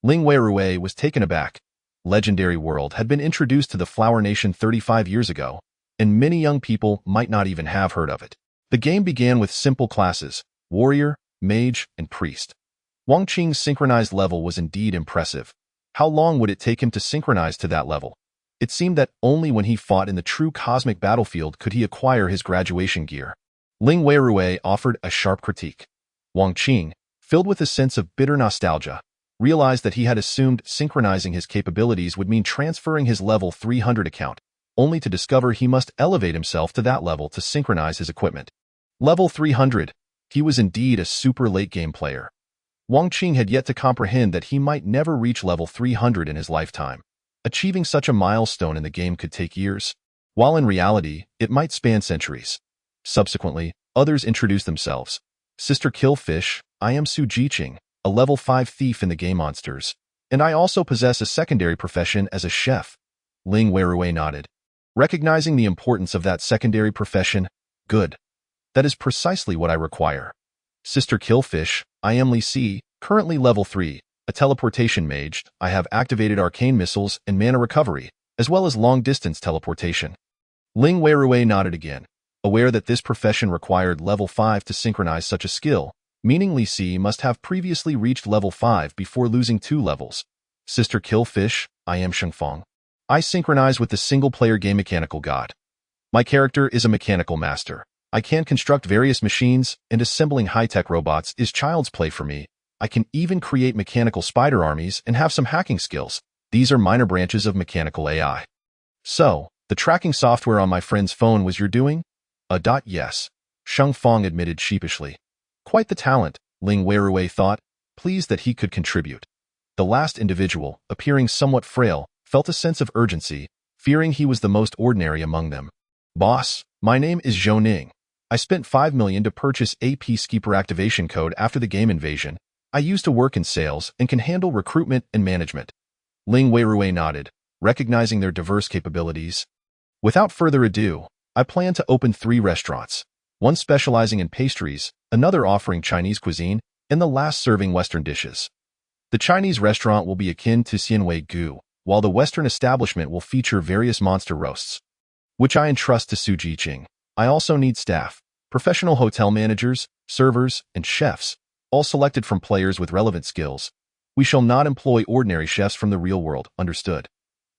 Ling Weirui was taken aback. Legendary World had been introduced to the Flower Nation 35 years ago, and many young people might not even have heard of it. The game began with simple classes: warrior, mage, and priest. Wang Qing's synchronized level was indeed impressive. How long would it take him to synchronize to that level? It seemed that only when he fought in the true cosmic battlefield could he acquire his graduation gear. Ling Weirui offered a sharp critique. Wang Qing, filled with a sense of bitter nostalgia, realized that he had assumed synchronizing his capabilities would mean transferring his level 300 account, only to discover he must elevate himself to that level to synchronize his equipment. Level 300. He was indeed a super late-game player. Wang Qing had yet to comprehend that he might never reach level 300 in his lifetime. Achieving such a milestone in the game could take years. while in reality, it might span centuries. Subsequently, others introduced themselves. Sister Killfish, I am Su Jiqing, a level 5 thief in the game monsters, and I also possess a secondary profession as a chef. Ling Weirui nodded. Recognizing the importance of that secondary profession, good. That is precisely what I require. Sister Killfish, I am Li Si, currently level 3, a teleportation mage. I have activated arcane missiles and mana recovery, as well as long-distance teleportation. Ling Weirui nodded again, aware that this profession required level 5 to synchronize such a skill, meaning Li Si must have previously reached level 5 before losing 2 levels. Sister Killfish, I am Shengfeng. I synchronize with the single-player game Mechanical God. My character is a mechanical master. I can construct various machines, and assembling high-tech robots is child's play for me. I can even create mechanical spider armies and have some hacking skills. These are minor branches of mechanical AI. So, the tracking software on my friend's phone was your doing? Yes. Sheng Fong admitted sheepishly. Quite the talent, Ling Weirui thought, pleased that he could contribute. The last individual, appearing somewhat frail, felt a sense of urgency, fearing he was the most ordinary among them. Boss, my name is Zhou Ning. I spent 5 million to purchase a Peacekeeper activation code after the game invasion. I used to work in sales and can handle recruitment and management. Ling Weirui nodded, recognizing their diverse capabilities. Without further ado, I plan to open 3 restaurants, one specializing in pastries, another offering Chinese cuisine, and the last serving Western dishes. The Chinese restaurant will be akin to Xianwei Gu, while the Western establishment will feature various monster roasts, which I entrust to Su Jiqing. I also need staff, professional hotel managers, servers, and chefs, all selected from players with relevant skills. We shall not employ ordinary chefs from the real world, understood?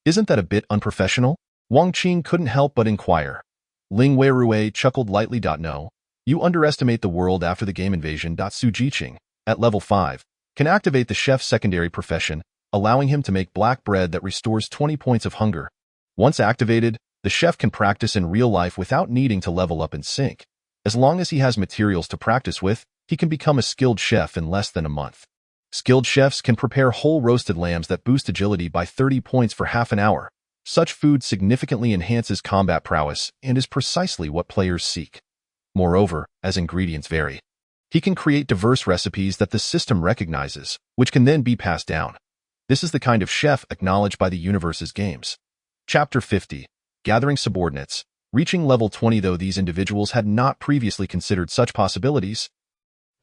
Isn't that a bit unprofessional? Wang Qing couldn't help but inquire. Ling Weirui chuckled lightly. No, you underestimate the world after the game invasion. Su Jiqing, at level 5, can activate the chef's secondary profession, allowing him to make black bread that restores 20 points of hunger. Once activated, the chef can practice in real life without needing to level up in sync. As long as he has materials to practice with, he can become a skilled chef in less than a month. Skilled chefs can prepare whole roasted lambs that boost agility by 30 points for half an hour. Such food significantly enhances combat prowess and is precisely what players seek. Moreover, as ingredients vary, he can create diverse recipes that the system recognizes, which can then be passed down. This is the kind of chef acknowledged by the universe's games. Chapter 50. Gathering subordinates. Reaching level 20. Though these individuals had not previously considered such possibilities,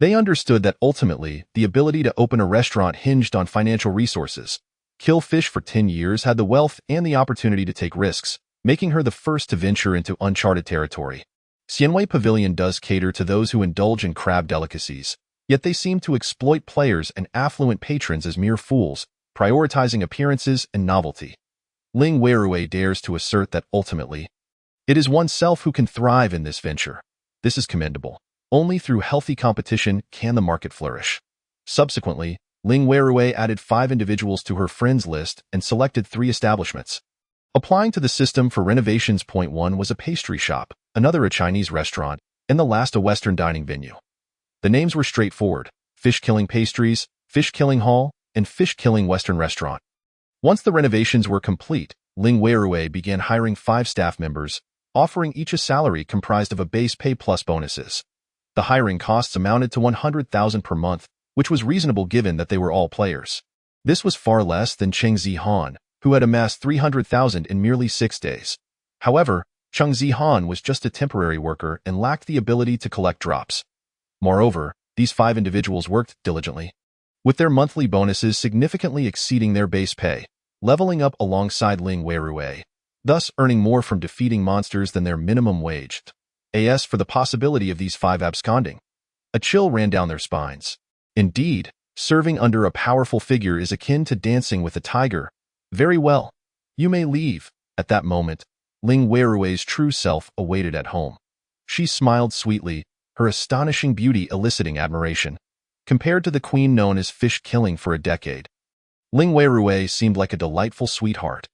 they understood that ultimately, the ability to open a restaurant hinged on financial resources. Killfish for 10 years had the wealth and the opportunity to take risks, making her the first to venture into uncharted territory. Xianwei Pavilion does cater to those who indulge in crab delicacies, yet they seem to exploit players and affluent patrons as mere fools, prioritizing appearances and novelty. Ling Weirui dares to assert that ultimately, it is oneself who can thrive in this venture. This is commendable. Only through healthy competition can the market flourish. Subsequently, Ling Weirui added 5 individuals to her friends list and selected 3 establishments. Applying to the system for renovations. Point 1 was a pastry shop, another a Chinese restaurant, and the last a Western dining venue. The names were straightforward: Fish Killing Pastries, Fish Killing Hall, and Fish Killing Western Restaurant. Once the renovations were complete, Ling Weirui began hiring 5 staff members, offering each a salary comprised of a base pay plus bonuses. The hiring costs amounted to 100,000 per month, which was reasonable given that they were all players. This was far less than Cheng Zihan, who had amassed 300,000 in merely 6 days. However, Cheng Zihan was just a temporary worker and lacked the ability to collect drops. Moreover, these 5 individuals worked diligently, with their monthly bonuses significantly exceeding their base pay, leveling up alongside Ling Weirui, thus earning more from defeating monsters than their minimum wage. As for the possibility of these 5 absconding, a chill ran down their spines. Indeed, serving under a powerful figure is akin to dancing with a tiger. Very well. You may leave. At that moment, Ling Weirui's true self awaited at home. She smiled sweetly, her astonishing beauty eliciting admiration. Compared to the queen known as Fish Killing for a decade, Ling Weirui seemed like a delightful sweetheart.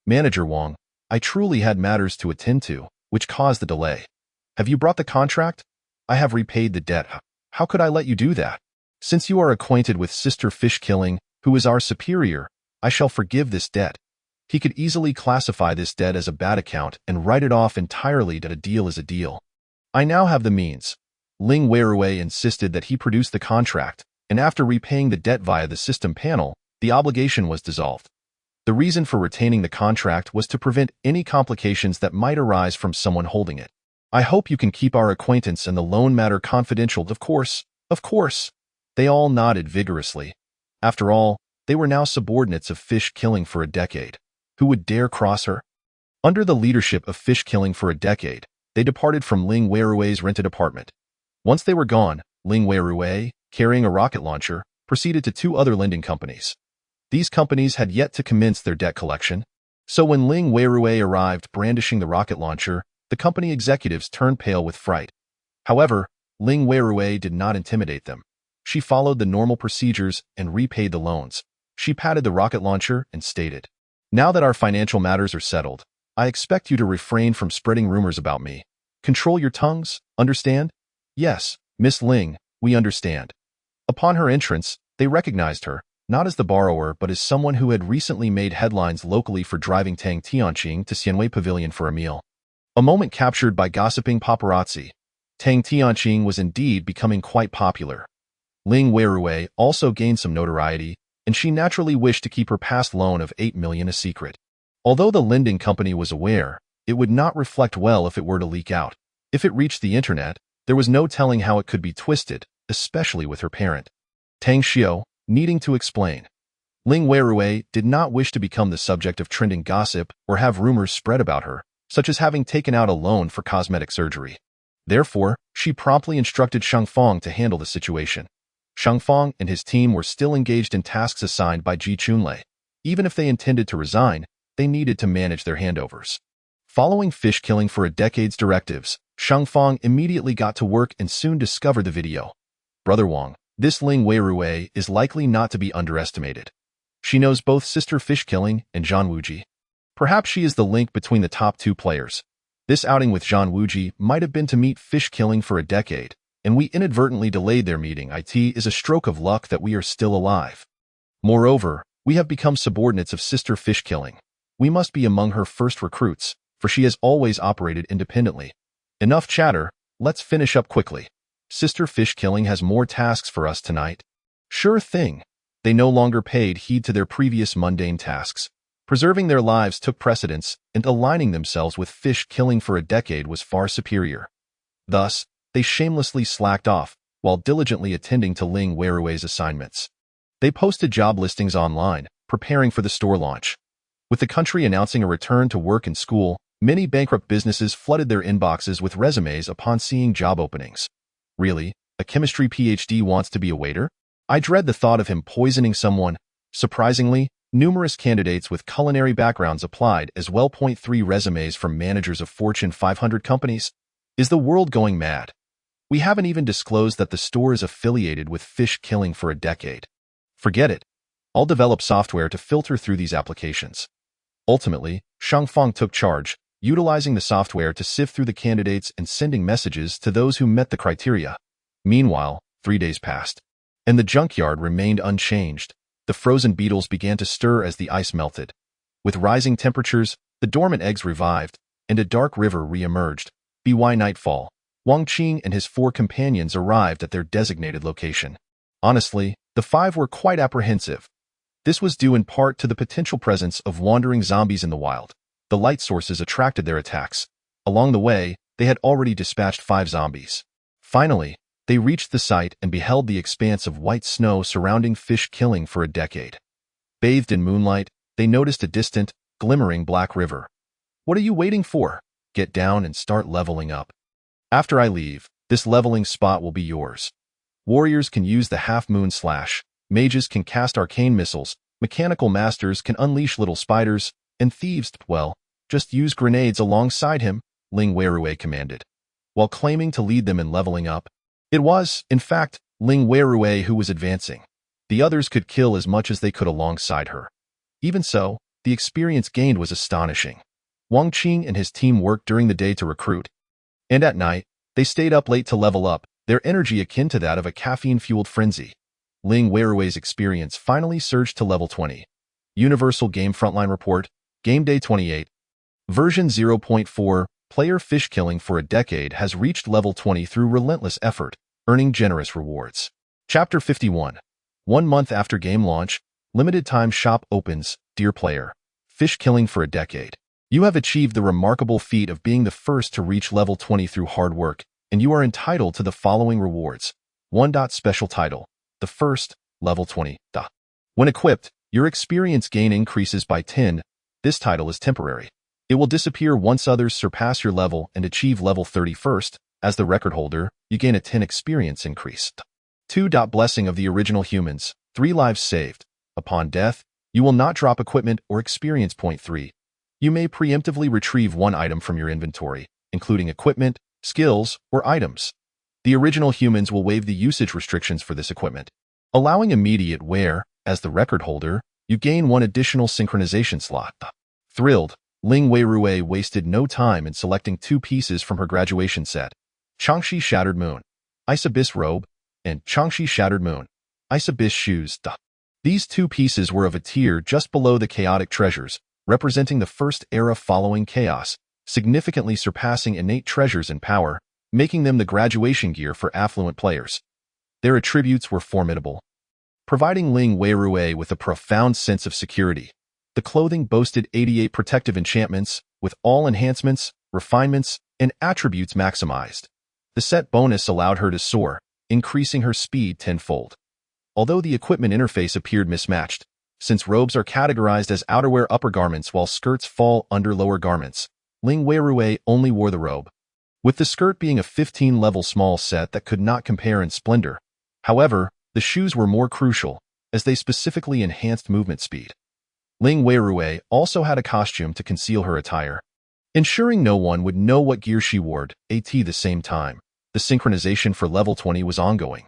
Manager Wang, I truly had matters to attend to, which caused the delay. Have you brought the contract? I have repaid the debt. How could I let you do that? Since you are acquainted with Sister Fish Killing, who is our superior, I shall forgive this debt. He could easily classify this debt as a bad account and write it off entirely that a deal is a deal. I now have the means. Ling Weirui insisted that he produce the contract, and after repaying the debt via the system panel, the obligation was dissolved. The reason for retaining the contract was to prevent any complications that might arise from someone holding it. I hope you can keep our acquaintance and the loan matter confidential, of course. Of course. They all nodded vigorously. After all, they were now subordinates of Fish Killing for a decade. Who would dare cross her? Under the leadership of Fish Killing for a decade, they departed from Ling Weirui's rented apartment. Once they were gone, Ling Weirui, carrying a rocket launcher, proceeded to 2 other lending companies. These companies had yet to commence their debt collection, so when Ling Weirui arrived brandishing the rocket launcher, the company executives turned pale with fright. However, Ling Weirui did not intimidate them. She followed the normal procedures and repaid the loans. She patted the rocket launcher and stated, "Now that our financial matters are settled, I expect you to refrain from spreading rumors about me. Control your tongues, understand?" "Yes, Miss Ling, we understand." Upon her entrance, they recognized her, not as the borrower but as someone who had recently made headlines locally for driving Tang Tianqing to Xianwei Pavilion for a meal. A moment captured by gossiping paparazzi. Tang Tianqing was indeed becoming quite popular. Ling Weirui also gained some notoriety, and she naturally wished to keep her past loan of 8 million a secret. Although the lending company was aware, it would not reflect well if it were to leak out. If it reached the internet, there was no telling how it could be twisted, especially with her parent, Tang Xiao, needing to explain. Ling Weirui did not wish to become the subject of trending gossip or have rumors spread about her, such as having taken out a loan for cosmetic surgery. Therefore, she promptly instructed Shang Fong to handle the situation. Shang Fong and his team were still engaged in tasks assigned by Ji Chunlei. Even if they intended to resign, they needed to manage their handovers. Following Fish Killing for a decade's directives, Shang Fong immediately got to work and soon discovered the video. Brother Wang, this Ling Weirui is likely not to be underestimated. She knows both Sister Fish Killing and Zhan Wuji. Perhaps she is the link between the top 2 players. This outing with Zhan Wuji might have been to meet Fish Killing for a decade, and we inadvertently delayed their meeting. It is a stroke of luck that we are still alive. Moreover, we have become subordinates of Sister Fish Killing. We must be among her first recruits, for she has always operated independently. Enough chatter, let's finish up quickly. Sister Fish Killing has more tasks for us tonight. Sure thing. They no longer paid heed to their previous mundane tasks. Preserving their lives took precedence, and aligning themselves with Fish Killing for a decade was far superior. Thus, they shamelessly slacked off, while diligently attending to Ling Weirui's assignments. They posted job listings online, preparing for the store launch. With the country announcing a return to work and school, many bankrupt businesses flooded their inboxes with resumes upon seeing job openings. Really? A chemistry PhD wants to be a waiter? I dread the thought of him poisoning someone. Surprisingly, numerous candidates with culinary backgrounds applied as well. 3 resumes from managers of Fortune 500 companies. Is the world going mad? We haven't even disclosed that the store is affiliated with Fish Killing for a decade. Forget it. I'll develop software to filter through these applications. Ultimately, Shang Fong took charge, utilizing the software to sift through the candidates and sending messages to those who met the criteria. Meanwhile, 3 days passed, and the junkyard remained unchanged. The frozen beetles began to stir as the ice melted. With rising temperatures, the dormant eggs revived, and a dark river re-emerged. By nightfall, Wang Qing and his 4 companions arrived at their designated location. Honestly, the 5 were quite apprehensive. This was due in part to the potential presence of wandering zombies in the wild. The light sources attracted their attacks. Along the way, they had already dispatched 5 zombies. Finally, they reached the site and beheld the expanse of white snow surrounding Fish Killing for a decade. Bathed in moonlight, they noticed a distant, glimmering black river. What are you waiting for? Get down and start leveling up. After I leave, this leveling spot will be yours. Warriors can use the half-moon slash, mages can cast arcane missiles, mechanical masters can unleash little spiders, and thieves, well, just use grenades alongside him, Ling Weirui commanded. While claiming to lead them in leveling up, it was, in fact, Ling Weirui who was advancing. The others could kill as much as they could alongside her. Even so, the experience gained was astonishing. Wang Qing and his team worked during the day to recruit, and at night, they stayed up late to level up, their energy akin to that of a caffeine-fueled frenzy. Ling Weirui's experience finally surged to level 20. Universal Game Frontline Report, Game Day 28. Version 0.4, player fish killing for a decade has reached level 20 through relentless effort, earning generous rewards. Chapter 51. 1 month after game launch, limited time shop opens, dear player. Fish killing for a decade. You have achieved the remarkable feat of being the first to reach level 20 through hard work, and you are entitled to the following rewards. 1. Special title. The first, level 20. When equipped, your experience gain increases by 10. This title is temporary. It will disappear once others surpass your level and achieve level 31st. As the record holder, you gain a 10 experience increase. 2. Blessing of the original humans. 3 lives saved. Upon death, you will not drop equipment or experience point 3. You may preemptively retrieve 1 item from your inventory, including equipment, skills, or items. The original humans will waive the usage restrictions for this equipment, allowing immediate wear. As the record holder, you gain 1 additional synchronization slot. Thrilled, Ling Weirue wasted no time in selecting 2 pieces from her graduation set, Changshi Shattered Moon, Ice Abyss Robe, and Changshi Shattered Moon, Ice Abyss Shoes. These 2 pieces were of a tier just below the chaotic treasures, representing the first era following chaos, significantly surpassing innate treasures in power, making them the graduation gear for affluent players. Their attributes were formidable, providing Ling Weirue with a profound sense of security. The clothing boasted 88 protective enchantments, with all enhancements, refinements, and attributes maximized. The set bonus allowed her to soar, increasing her speed tenfold. Although the equipment interface appeared mismatched, since robes are categorized as outerwear upper garments while skirts fall under lower garments, Ling Weirue only wore the robe, with the skirt being a 15-level small set that could not compare in splendor. However, the shoes were more crucial, as they specifically enhanced movement speed. Ling Weirue also had a costume to conceal her attire, ensuring no one would know what gear she wore. At the same time, the synchronization for level 20 was ongoing.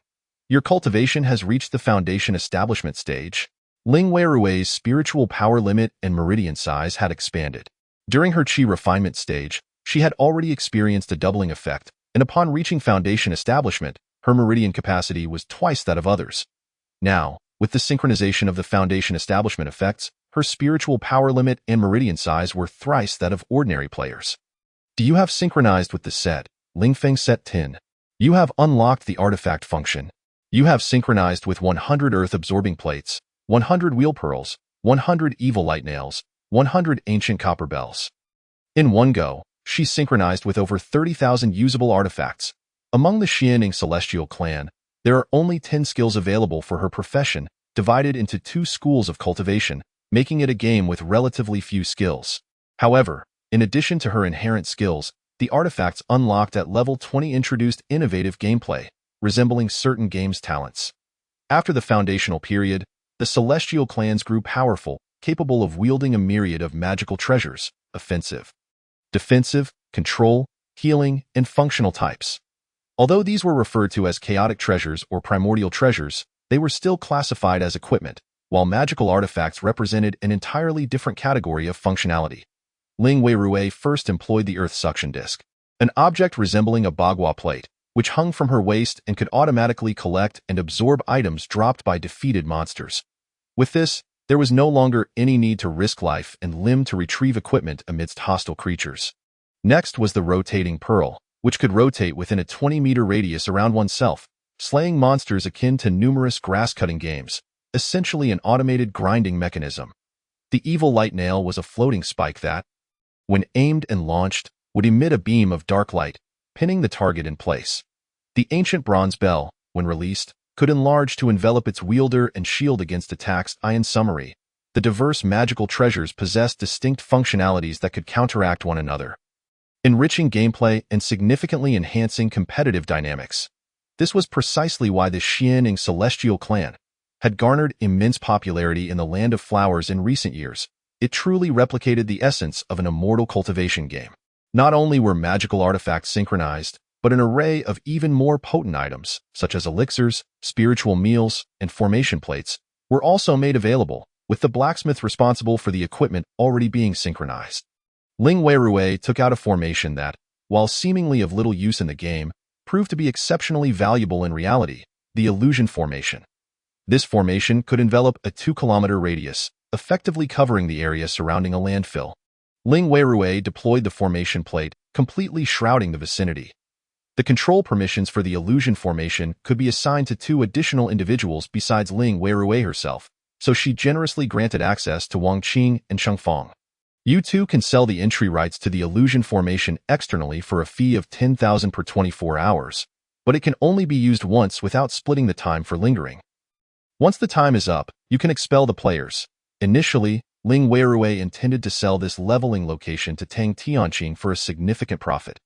Your cultivation has reached the foundation establishment stage. Ling Weirue's spiritual power limit and meridian size had expanded. During her chi refinement stage, she had already experienced a doubling effect, and upon reaching foundation establishment, her meridian capacity was twice that of others. Now, with the synchronization of the foundation establishment effects, her spiritual power limit and meridian size were thrice that of ordinary players. Do you have synchronized with the set, Lingfeng Set 10? You have unlocked the artifact function. You have synchronized with 100 earth-absorbing plates, 100 wheel pearls, 100 evil light nails, 100 ancient copper bells. In one go, she synchronized with over 30,000 usable artifacts. Among the Xianing Celestial clan, there are only 10 skills available for her profession, divided into 2 schools of cultivation, making it a game with relatively few skills. However, in addition to her inherent skills, the artifacts unlocked at level 20 introduced innovative gameplay, resembling certain games' talents. After the foundational period, the Celestial clans grew powerful, capable of wielding a myriad of magical treasures, offensive, defensive, control, healing, and functional types. Although these were referred to as chaotic treasures or primordial treasures, they were still classified as equipment, while magical artifacts represented an entirely different category of functionality. Ling Weirue first employed the Earth Suction Disc, an object resembling a bagua plate, which hung from her waist and could automatically collect and absorb items dropped by defeated monsters. With this, there was no longer any need to risk life and limb to retrieve equipment amidst hostile creatures. Next was the Rotating Pearl, which could rotate within a 20-meter radius around oneself, slaying monsters akin to numerous grass-cutting games, essentially an automated grinding mechanism. The Evil Light Nail was a floating spike that, when aimed and launched, would emit a beam of dark light, pinning the target in place. The Ancient Bronze Bell, when released, could enlarge to envelop its wielder and shield against attacks. In summary, the diverse magical treasures possessed distinct functionalities that could counteract one another, enriching gameplay and significantly enhancing competitive dynamics. This was precisely why the Xianing Celestial clan had garnered immense popularity in the Land of Flowers in recent years. It truly replicated the essence of an immortal cultivation game. Not only were magical artifacts synchronized, but an array of even more potent items, such as elixirs, spiritual meals, and formation plates, were also made available, with the blacksmith responsible for the equipment already being synchronized. Ling Weirue took out a formation that, while seemingly of little use in the game, proved to be exceptionally valuable in reality, the illusion formation. This formation could envelop a 2-kilometer radius, effectively covering the area surrounding a landfill. Ling Weirui deployed the formation plate, completely shrouding the vicinity. The control permissions for the illusion formation could be assigned to 2 additional individuals besides Ling Weirui herself, so she generously granted access to Wang Qing and Sheng Fang. You two can sell the entry rights to the illusion formation externally for a fee of 10,000 per 24 hours, but it can only be used once without splitting the time for lingering. Once the time is up, you can expel the players. Initially, Ling Weirui intended to sell this leveling location to Tang Tianqing for a significant profit.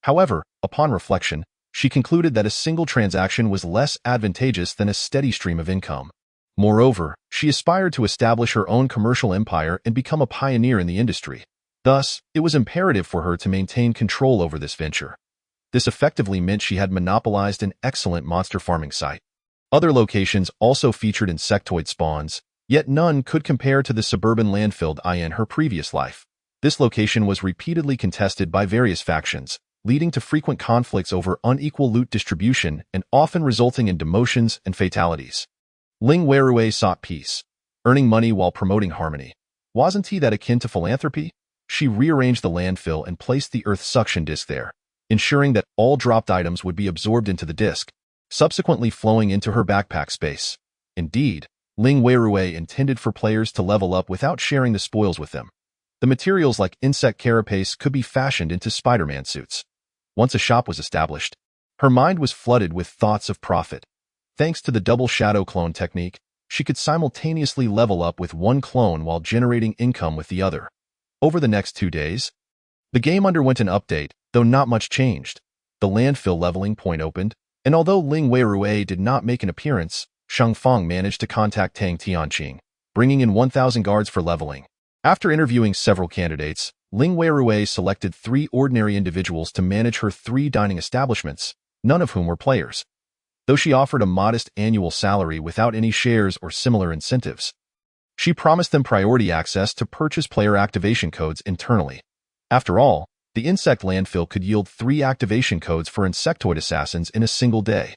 However, upon reflection, she concluded that a single transaction was less advantageous than a steady stream of income. Moreover, she aspired to establish her own commercial empire and become a pioneer in the industry. Thus, it was imperative for her to maintain control over this venture. This effectively meant she had monopolized an excellent monster farming site. Other locations also featured insectoid spawns, yet none could compare to the suburban landfill in her previous life. This location was repeatedly contested by various factions, leading to frequent conflicts over unequal loot distribution and often resulting in demotions and fatalities. Ling Weirui sought peace, earning money while promoting harmony. Wasn't that akin to philanthropy? She rearranged the landfill and placed the earth suction disc there, ensuring that all dropped items would be absorbed into the disc, subsequently flowing into her backpack space. Indeed, Ling Weirui intended for players to level up without sharing the spoils with them. The materials like insect carapace could be fashioned into Spider-Man suits. Once a shop was established, her mind was flooded with thoughts of profit. Thanks to the double shadow clone technique, she could simultaneously level up with one clone while generating income with the other. Over the next 2 days, the game underwent an update, though not much changed. The landfill leveling point opened, and although Ling Weirui did not make an appearance, Sheng Fang managed to contact Tang Tianqing, bringing in 1,000 guards for leveling. After interviewing several candidates, Ling Weirui selected 3 ordinary individuals to manage her 3 dining establishments, none of whom were players. Though she offered a modest annual salary without any shares or similar incentives, she promised them priority access to purchase player activation codes internally. After all, the insect landfill could yield 3 activation codes for insectoid assassins in a single day.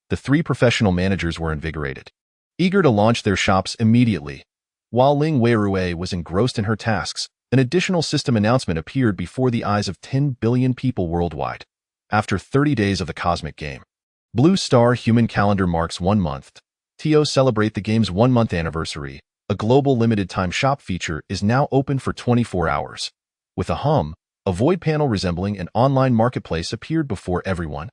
The 3 professional managers were invigorated, eager to launch their shops immediately. While Ling Weirui was engrossed in her tasks, an additional system announcement appeared before the eyes of 10 billion people worldwide. After 30 days of the cosmic game, Blue Star Human Calendar marks 1 month. To celebrate the game's 1-month anniversary, a global limited-time shop feature is now open for 24 hours. With a hum, a void panel resembling an online marketplace appeared before everyone,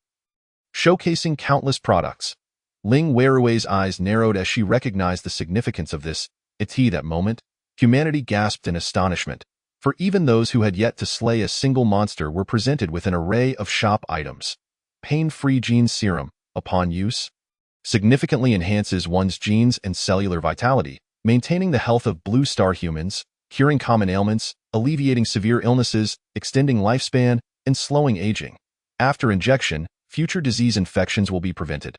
showcasing countless products. Ling Weirui's eyes narrowed as she recognized the significance of this. At that moment, humanity gasped in astonishment, for even those who had yet to slay a single monster were presented with an array of shop items. Pain-free gene serum, upon use, significantly enhances one's genes and cellular vitality, maintaining the health of Blue Star humans, curing common ailments, alleviating severe illnesses, extending lifespan, and slowing aging. After injection, future disease infections will be prevented.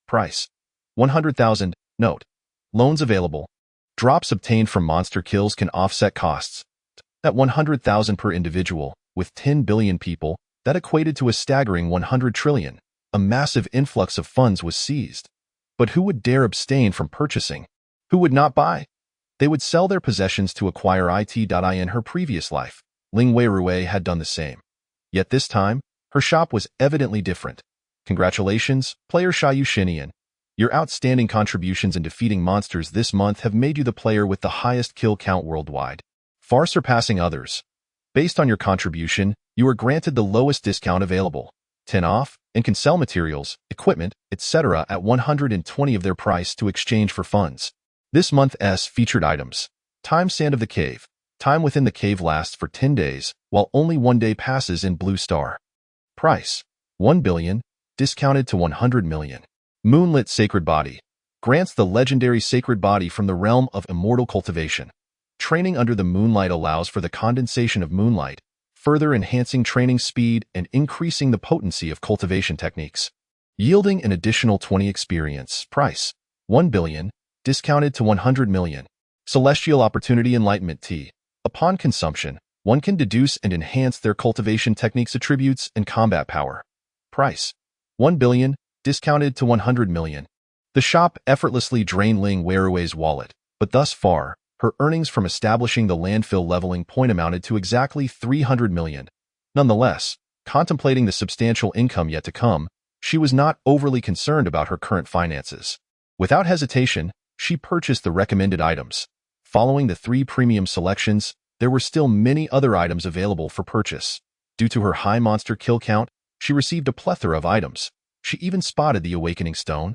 Price: 100,000. Note: loans available. Drops obtained from monster kills can offset costs. At 100,000 per individual, with 10 billion people, that equated to a staggering 100 trillion. A massive influx of funds was seized. But who would dare abstain from purchasing? Who would not buy? They would sell their possessions to acquire it. In her previous life, Ling Weirui had done the same. Yet this time, her shop was evidently different. Congratulations, player Xiaoyu Shinian. Your outstanding contributions in defeating monsters this month have made you the player with the highest kill count worldwide, far surpassing others. Based on your contribution, you are granted the lowest discount available, 10 off, and can sell materials, equipment, etc. at 120 of their price to exchange for funds. This month's featured items: Time Sand of the Cave. Time within the cave lasts for 10 days, while only 1 day passes in Blue Star. Price: 1 billion, discounted to 100 million. Moonlit Sacred Body. Grants the legendary sacred body from the realm of immortal cultivation. Training under the moonlight allows for the condensation of moonlight, further enhancing training speed and increasing the potency of cultivation techniques. Yielding an additional 20 experience. Price: 1 billion, discounted to 100 million. Celestial Opportunity Enlightenment Tea. Upon consumption, one can deduce and enhance their cultivation techniques' attributes and combat power. Price: 1 billion, discounted to 100 million. The shop effortlessly drained Ling Weirui's wallet, but thus far, Her earnings from establishing the landfill leveling point amounted to exactly 300 million. Nonetheless, contemplating the substantial income yet to come, she was not overly concerned about her current finances. Without hesitation, she purchased the recommended items. Following the 3 premium selections, there were still many other items available for purchase. Due to her high monster kill count, she received a plethora of items. She even spotted the Awakening Stone,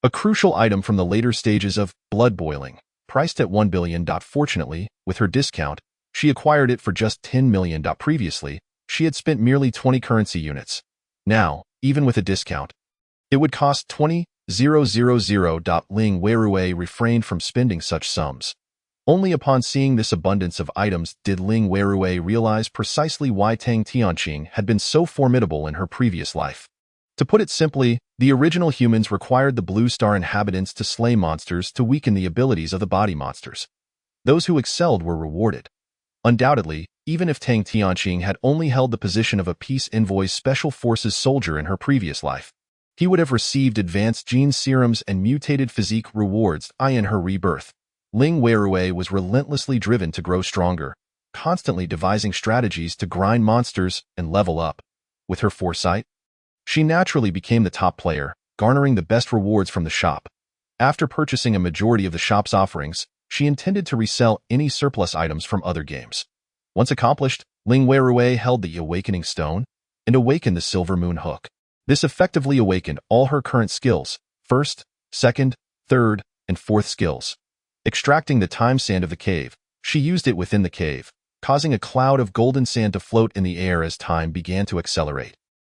a crucial item from the later stages of blood boiling, priced at 1 billion. Fortunately, with her discount, she acquired it for just 10 million. Previously, she had spent merely 20 currency units. Now, even with a discount, it would cost 20,000. Ling Weirui refrained from spending such sums. Only upon seeing this abundance of items did Ling Weirui realize precisely why Tang Tianqing had been so formidable in her previous life. To put it simply, the original humans required the Blue Star inhabitants to slay monsters to weaken the abilities of the body monsters. Those who excelled were rewarded. Undoubtedly, even if Tang Tianqing had only held the position of a Peace Envoy Special Forces soldier in her previous life, he would have received advanced gene serums and mutated physique rewards in her rebirth. Ling Weirui was relentlessly driven to grow stronger, constantly devising strategies to grind monsters and level up. With her foresight, she naturally became the top player, garnering the best rewards from the shop. After purchasing a majority of the shop's offerings, she intended to resell any surplus items from other games. Once accomplished, Ling Weirui held the Awakening Stone and awakened the Silver Moon Hook. This effectively awakened all her current skills, first, second, third, and fourth skills. Extracting the time sand of the cave, she used it within the cave, causing a cloud of golden sand to float in the air as time began to accelerate.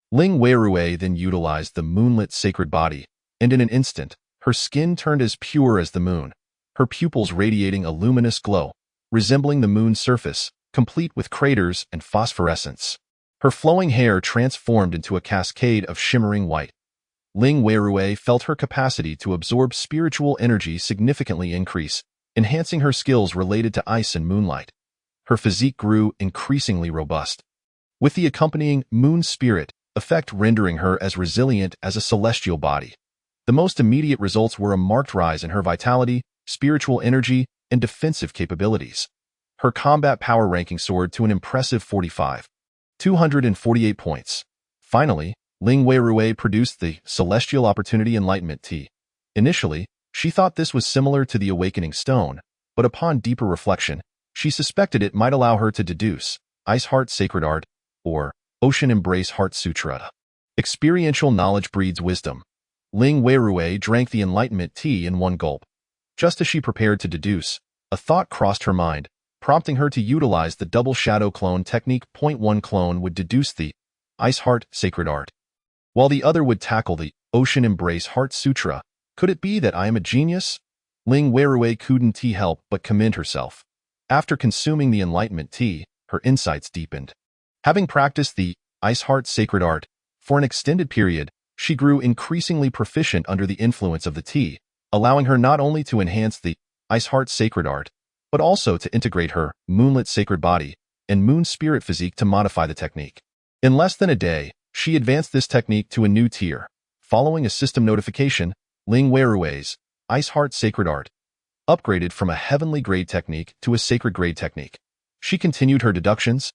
Ling Weirui then utilized the moonlit sacred body, and in an instant, her skin turned as pure as the moon, her pupils radiating a luminous glow, resembling the moon's surface, complete with craters and phosphorescence. Her flowing hair transformed into a cascade of shimmering white. Ling Weirui felt her capacity to absorb spiritual energy significantly increase, enhancing her skills related to ice and moonlight. Her physique grew increasingly robust, with the accompanying moon spirit effect rendering her as resilient as a celestial body. The most immediate results were a marked rise in her vitality, spiritual energy, and defensive capabilities. Her combat power ranking soared to an impressive 248 points. Finally, Ling Weirui produced the Celestial Opportunity Enlightenment Tea. Initially, she thought this was similar to the Awakening Stone, but upon deeper reflection, she suspected it might allow her to deduce Ice Heart Sacred Art or Ocean Embrace Heart Sutra. Experiential knowledge breeds wisdom. Ling Weirui drank the Enlightenment Tea in one gulp. Just as she prepared to deduce, a thought crossed her mind, prompting her to utilize the Double Shadow Clone technique. One clone would deduce the Ice Heart Sacred Art, while the other would tackle the Ocean Embrace Heart Sutra. Could it be that I am a genius? Ling Weirui couldn't help but commend herself. After consuming the Enlightenment Tea, her insights deepened. Having practiced the Ice Heart Sacred Art for an extended period, she grew increasingly proficient under the influence of the tea, allowing her not only to enhance the Ice Heart Sacred Art, but also to integrate her Moonlit Sacred Body and Moon Spirit physique to modify the technique. In less than a day, she advanced this technique to a new tier. Following a system notification, Ling Weirui's Ice Heart Sacred Art upgraded from a heavenly grade technique to a sacred grade technique. She continued her deductions,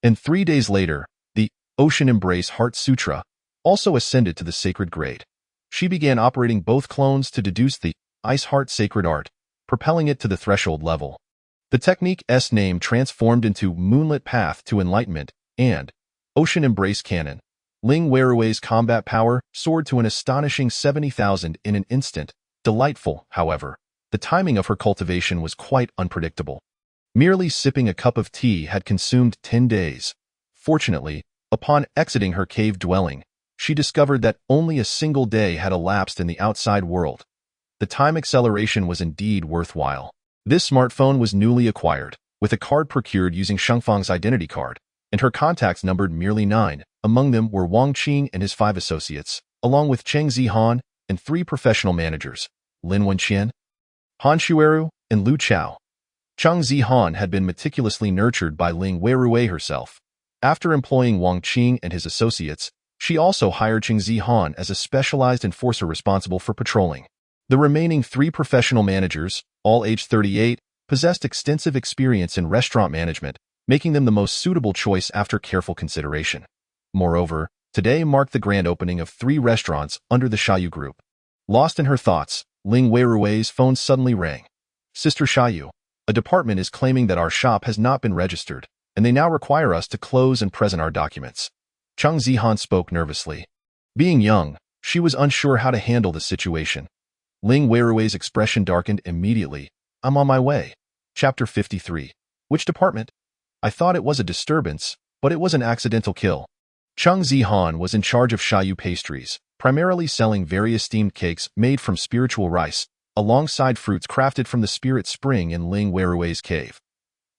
and 3 days later, the Ocean Embrace Heart Sutra also ascended to the sacred grade. She began operating both clones to deduce the Ice Heart Sacred Art, propelling it to the threshold level. The technique's name transformed into Moonlit Path to Enlightenment and Ocean Embrace Cannon. Ling Weirui's combat power soared to an astonishing 70,000 in an instant. Delightful, however, the timing of her cultivation was quite unpredictable. Merely sipping a cup of tea had consumed 10 days. Fortunately, upon exiting her cave dwelling, she discovered that only a single day had elapsed in the outside world. The time acceleration was indeed worthwhile. This smartphone was newly acquired, with a card procured using Shengfang's identity card, and her contacts numbered merely 9. Among them were Wang Qing and his 5 associates, along with Cheng Zihan and 3 professional managers, Lin Wenqian, Han Shueru, and Lu Chao. Cheng Zihan had been meticulously nurtured by Ling Weirui herself. After employing Wang Qing and his associates, she also hired Cheng Zihan as a specialized enforcer responsible for patrolling. The remaining 3 professional managers, all aged 38, possessed extensive experience in restaurant management, making them the most suitable choice after careful consideration. Moreover, today marked the grand opening of 3 restaurants under the Xiaoyu Group. Lost in her thoughts, Ling Weirui's phone suddenly rang. Sister Xiaoyu, a department is claiming that our shop has not been registered, and they now require us to close and present our documents. Chang Zihan spoke nervously. Being young, she was unsure how to handle the situation. Ling Weirui's expression darkened immediately. I'm on my way. Chapter 53. Which department? I thought it was a disturbance, but it was an accidental kill. Chang Zihan was in charge of Xiaoyu pastries, primarily selling various steamed cakes made from spiritual rice, alongside fruits crafted from the spirit spring in Ling Weirui's cave.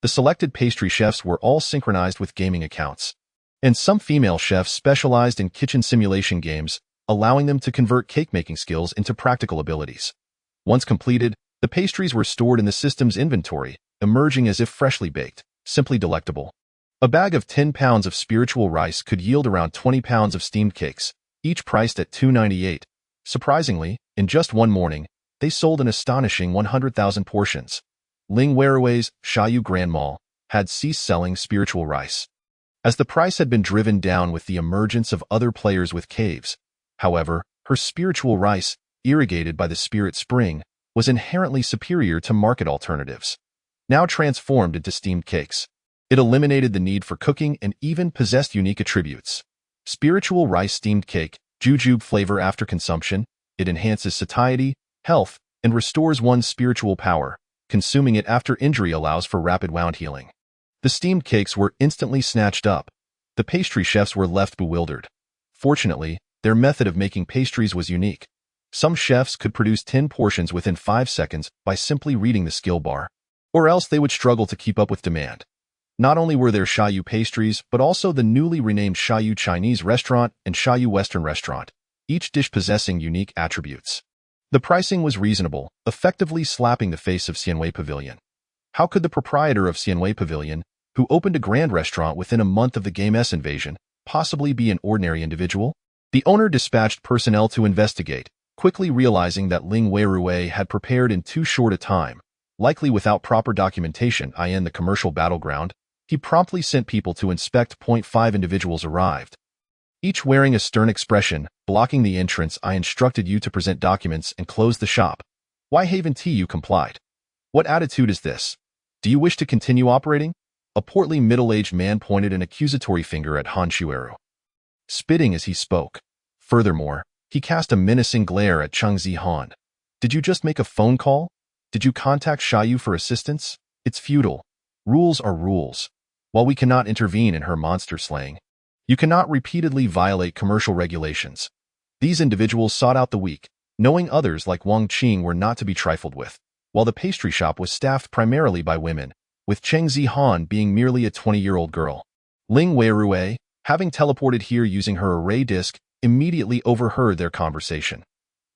The selected pastry chefs were all synchronized with gaming accounts, and some female chefs specialized in kitchen simulation games, allowing them to convert cake-making skills into practical abilities. Once completed, the pastries were stored in the system's inventory, emerging as if freshly baked, simply delectable. A bag of 10 pounds of spiritual rice could yield around 20 pounds of steamed cakes, each priced at $2.98. Surprisingly, in just one morning, they sold an astonishing 100,000 portions. Ling Weirui's Xiaoyu Grand Mall had ceased selling spiritual rice, as the price had been driven down with the emergence of other players with caves. However, her spiritual rice, irrigated by the spirit spring, was inherently superior to market alternatives. Now transformed into steamed cakes, it eliminated the need for cooking and even possessed unique attributes. Spiritual rice steamed cake, jujube flavor after consumption, it enhances satiety, health, and restores one's spiritual power. Consuming it after injury allows for rapid wound healing. The steamed cakes were instantly snatched up. The pastry chefs were left bewildered. Fortunately, their method of making pastries was unique. Some chefs could produce 10 portions within 5 seconds by simply reading the skill bar, or else they would struggle to keep up with demand. Not only were there Xiaoyu pastries, but also the newly renamed Xiaoyu Chinese Restaurant and Xiaoyu Western Restaurant, each dish possessing unique attributes. The pricing was reasonable, effectively slapping the face of Xianwei Pavilion. How could the proprietor of Xianwei Pavilion, who opened a grand restaurant within a month of the game's invasion, possibly be an ordinary individual? The owner dispatched personnel to investigate, quickly realizing that Ling Weirui had prepared in too short a time, likely without proper documentation in the commercial battleground. He promptly sent people to inspect. 5 individuals arrived, each wearing a stern expression. Blocking the entrance, I instructed you to present documents and close the shop. Why haven't you complied? What attitude is this? Do you wish to continue operating? A portly middle-aged man pointed an accusatory finger at Han Shueru, spitting as he spoke. Furthermore, he cast a menacing glare at Chang Zihan. Did you just make a phone call? Did you contact Xiaoyu for assistance? It's futile. Rules are rules. While we cannot intervene in her monster slaying, you cannot repeatedly violate commercial regulations. These individuals sought out the weak, knowing others like Wang Qing were not to be trifled with, while the pastry shop was staffed primarily by women, with Cheng Zihan being merely a 20-year-old girl. Ling Weirui, having teleported here using her array disk, immediately overheard their conversation.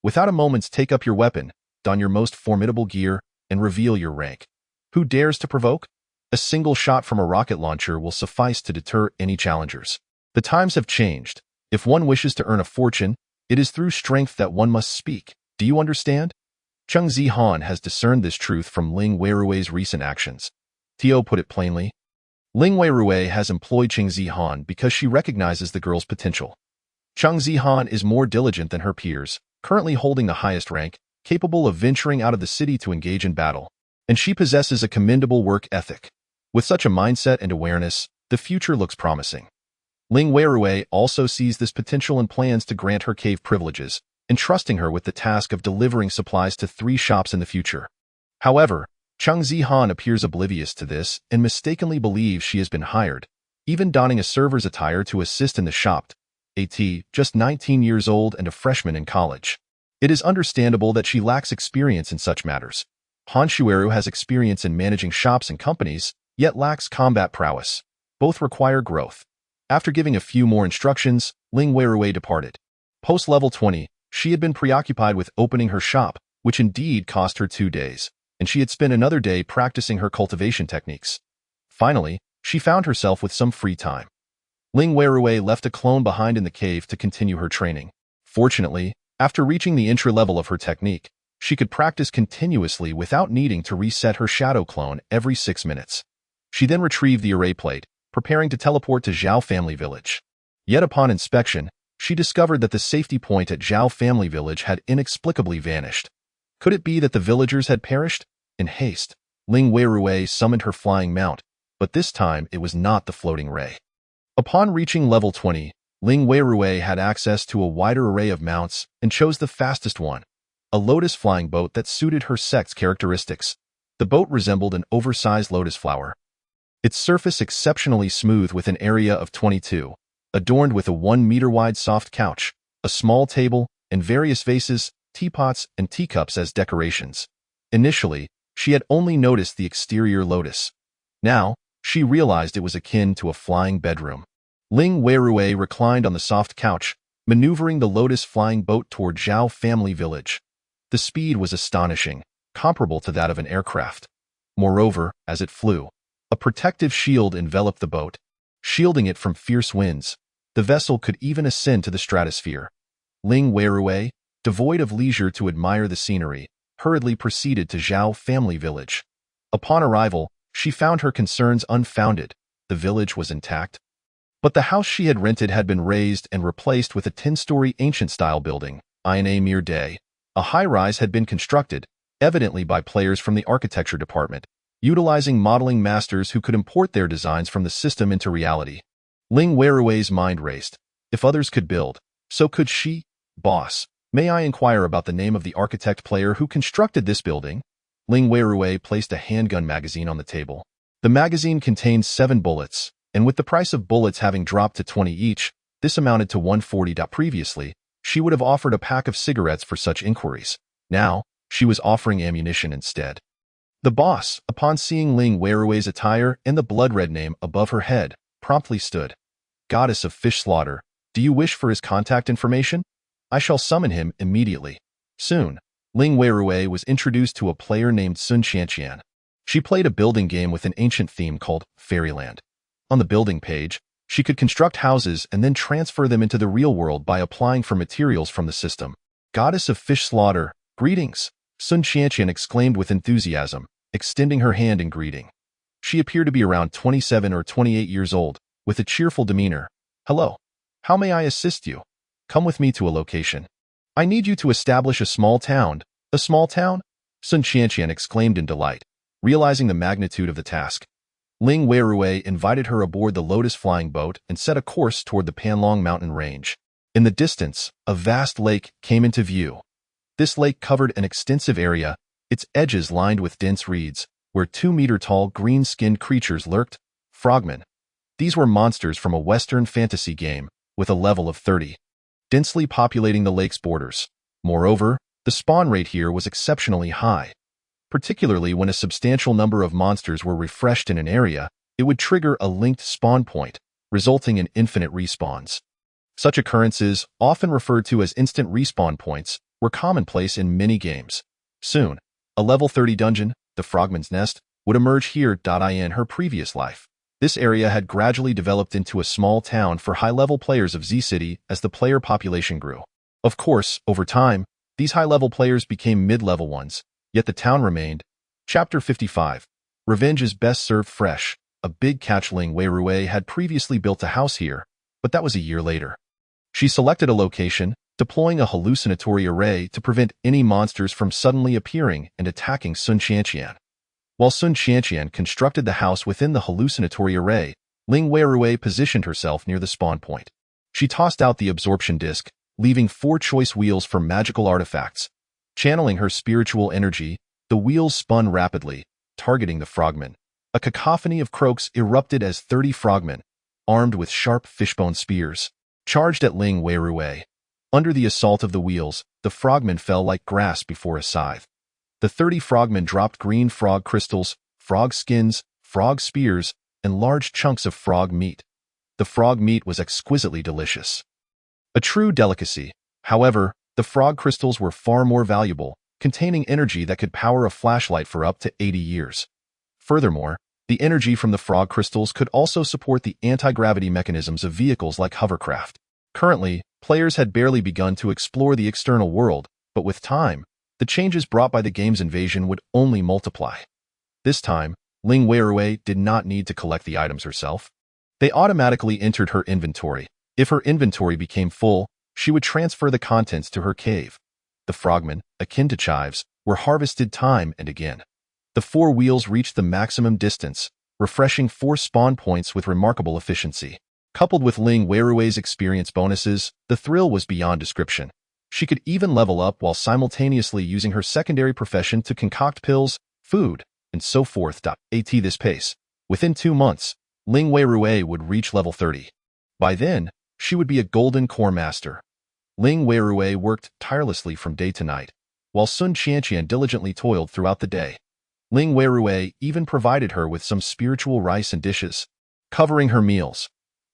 Without a moment's take up your weapon, don your most formidable gear, and reveal your rank. Who dares to provoke? A single shot from a rocket launcher will suffice to deter any challengers. The times have changed. If one wishes to earn a fortune, it is through strength that one must speak. Do you understand? Cheng Zihan has discerned this truth from Ling Weirui's recent actions. Tio put it plainly. Ling Weirui has employed Cheng Zihan because she recognizes the girl's potential. Cheng Zihan is more diligent than her peers, currently holding the highest rank, capable of venturing out of the city to engage in battle, and she possesses a commendable work ethic. With such a mindset and awareness, the future looks promising. Ling Weirui also sees this potential and plans to grant her cave privileges, entrusting her with the task of delivering supplies to 3 shops in the future. However, Cheng Zihan appears oblivious to this and mistakenly believes she has been hired, even donning a server's attire to assist in the shop. Just 19 years old and a freshman in college. It is understandable that she lacks experience in such matters. Han Shueru has experience in managing shops and companies, yet lacks combat prowess. Both require growth. After giving a few more instructions, Ling Weirui departed. Post-level 20, she had been preoccupied with opening her shop, which indeed cost her 2 days, and she had spent another day practicing her cultivation techniques. Finally, she found herself with some free time. Ling Weirui left a clone behind in the cave to continue her training. Fortunately, after reaching the entry level of her technique, She could practice continuously without needing to reset her shadow clone every 6 minutes. She then retrieved the array plate, preparing to teleport to Zhao Family Village. Yet upon inspection, she discovered that the safety point at Zhao Family Village had inexplicably vanished. Could it be that the villagers had perished? In haste, Ling Weirui summoned her flying mount, but this time it was not the floating ray. Upon reaching level 20, Ling Weirui had access to a wider array of mounts and chose the fastest one, a lotus flying boat that suited her sect's characteristics. The boat resembled an oversized lotus flower. Its surface exceptionally smooth with an area of 22, adorned with a 1-meter-wide soft couch, a small table, and various vases, teapots, and teacups as decorations. Initially, she had only noticed the exterior lotus. Now, she realized it was akin to a flying bedroom. Ling Weirui reclined on the soft couch, maneuvering the lotus flying boat toward Zhao Family Village. The speed was astonishing, comparable to that of an aircraft. Moreover, as it flew, a protective shield enveloped the boat, shielding it from fierce winds. The vessel could even ascend to the stratosphere. Ling Weirui, devoid of leisure to admire the scenery, hurriedly proceeded to Zhao Family Village. Upon arrival, she found her concerns unfounded. The village was intact. But the house she had rented had been razed and replaced with a 10-story ancient-style building. In a mere day, a high-rise had been constructed, evidently by players from the architecture department, utilizing modeling masters who could import their designs from the system into reality. Ling Weirui's mind raced. If others could build, so could she. Boss, may I inquire about the name of the architect player who constructed this building? Ling Weirui placed a handgun magazine on the table. The magazine contained 7 bullets, and with the price of bullets having dropped to 20 each, this amounted to 140. Previously, she would have offered a pack of cigarettes for such inquiries. Now, she was offering ammunition instead. The boss, upon seeing Ling Weirui's attire and the blood-red name above her head, promptly stood. Goddess of fish slaughter, do you wish for his contact information? I shall summon him immediately. Soon, Ling Weirui was introduced to a player named Sun Qianqian. She played a building game with an ancient theme called Fairyland. On the building page, she could construct houses and then transfer them into the real world by applying for materials from the system. Goddess of fish slaughter, greetings, Sun Qianqian exclaimed with enthusiasm, extending her hand in greeting. She appeared to be around 27 or 28 years old, with a cheerful demeanor. Hello. How may I assist you? Come with me to a location. I need you to establish a small town. A small town? Sun Qianqian exclaimed in delight, realizing the magnitude of the task. Ling Weirui invited her aboard the Lotus flying boat and set a course toward the Panlong mountain range. In the distance, a vast lake came into view. This lake covered an extensive area, its edges lined with dense reeds, where 2-meter-tall green-skinned creatures lurked, frogmen. These were monsters from a Western fantasy game, with a level of 30, densely populating the lake's borders. Moreover, the spawn rate here was exceptionally high. Particularly when a substantial number of monsters were refreshed in an area, it would trigger a linked spawn point, resulting in infinite respawns. Such occurrences, often referred to as instant respawn points, were commonplace in many games. Soon, a level 30 dungeon, the Frogman's Nest, would emerge here. In her previous life, this area had gradually developed into a small town for high-level players of Z-City as the player population grew. Of course, over time, these high-level players became mid-level ones, yet the town remained. Chapter 55. Revenge is best served fresh. A big catch. Ling Weirui had previously built a house here, but that was a year later. She selected a location, deploying a hallucinatory array to prevent any monsters from suddenly appearing and attacking Sun Qianqian. While Sun Qianqian constructed the house within the hallucinatory array, Ling Weirui positioned herself near the spawn point. She tossed out the absorption disc, leaving 4 choice wheels for magical artifacts. Channeling her spiritual energy, the wheels spun rapidly, targeting the frogmen. A cacophony of croaks erupted as 30 frogmen, armed with sharp fishbone spears, charged at Ling Weirui. Under the assault of the wheels, the frogmen fell like grass before a scythe. The 30 frogmen dropped green frog crystals, frog skins, frog spears, and large chunks of frog meat. The frog meat was exquisitely delicious. A true delicacy. However, the frog crystals were far more valuable, containing energy that could power a flashlight for up to 80 years. Furthermore, the energy from the frog crystals could also support the anti-gravity mechanisms of vehicles like hovercraft. Currently, players had barely begun to explore the external world, but with time, The changes brought by the game's invasion would only multiply. This time, Ling Weirui did not need to collect the items herself. They automatically entered her inventory. If her inventory became full, she would transfer the contents to her cave. The frogmen, akin to chives, were harvested time and again. The 4 wheels reached the maximum distance, refreshing 4 spawn points with remarkable efficiency. Coupled with Ling Weirui's experience bonuses, the thrill was beyond description. She could even level up while simultaneously using her secondary profession to concoct pills, food, and so forth. At this pace, within 2 months, Ling Weirui would reach level 30. By then, she would be a golden core master. Ling Weirui worked tirelessly from day to night, while Sun Qianqian diligently toiled throughout the day. Ling Weirui even provided her with some spiritual rice and dishes, covering her meals.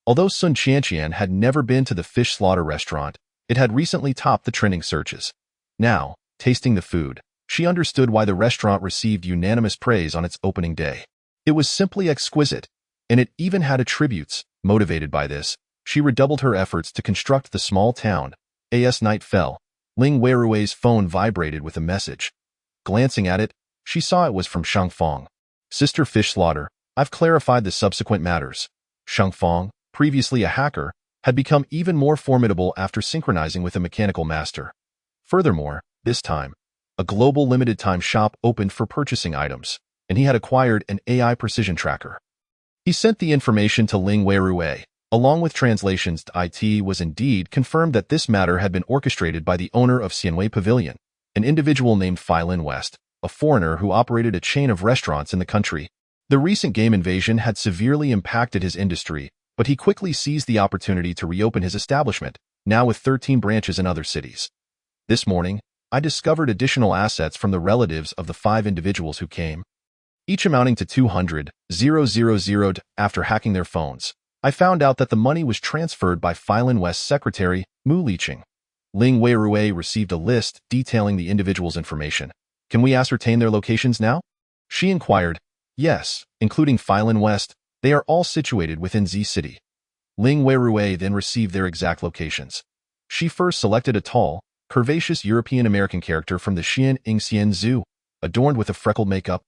Although Sun Qianqian had never been to the fish slaughter restaurant, it had recently topped the trending searches. Now, tasting the food, she understood why the restaurant received unanimous praise on its opening day. It was simply exquisite, and it even had attributes. Motivated by this, she redoubled her efforts to construct the small town. As night fell, Ling Weirui's phone vibrated with a message. Glancing at it, she saw it was from Shangfang. Sister Fish Slaughter, I've clarified the subsequent matters. Shangfang, previously a hacker, had become even more formidable after synchronizing with a mechanical master. Furthermore, this time, a global limited-time shop opened for purchasing items, and he had acquired an AI precision tracker. He sent the information to Ling Weirui. Along with translations, it was indeed confirmed that this matter had been orchestrated by the owner of Xianwei Pavilion, an individual named Philin West, a foreigner who operated a chain of restaurants in the country. The recent game invasion had severely impacted his industry, but he quickly seized the opportunity to reopen his establishment, now with 13 branches in other cities. This morning, I discovered additional assets from the relatives of the 5 individuals who came, each amounting to 200,000. After hacking their phones, I found out that the money was transferred by Philin West's secretary, Mu Liqing. Ling Weirui received a list detailing the individuals' information. Can we ascertain their locations now? She inquired. Yes, including Philin West, they are all situated within Z City. Ling Weirui then received their exact locations. She first selected a tall, curvaceous European-American character from the Xian Ingxian Zoo, adorned with a freckled makeup,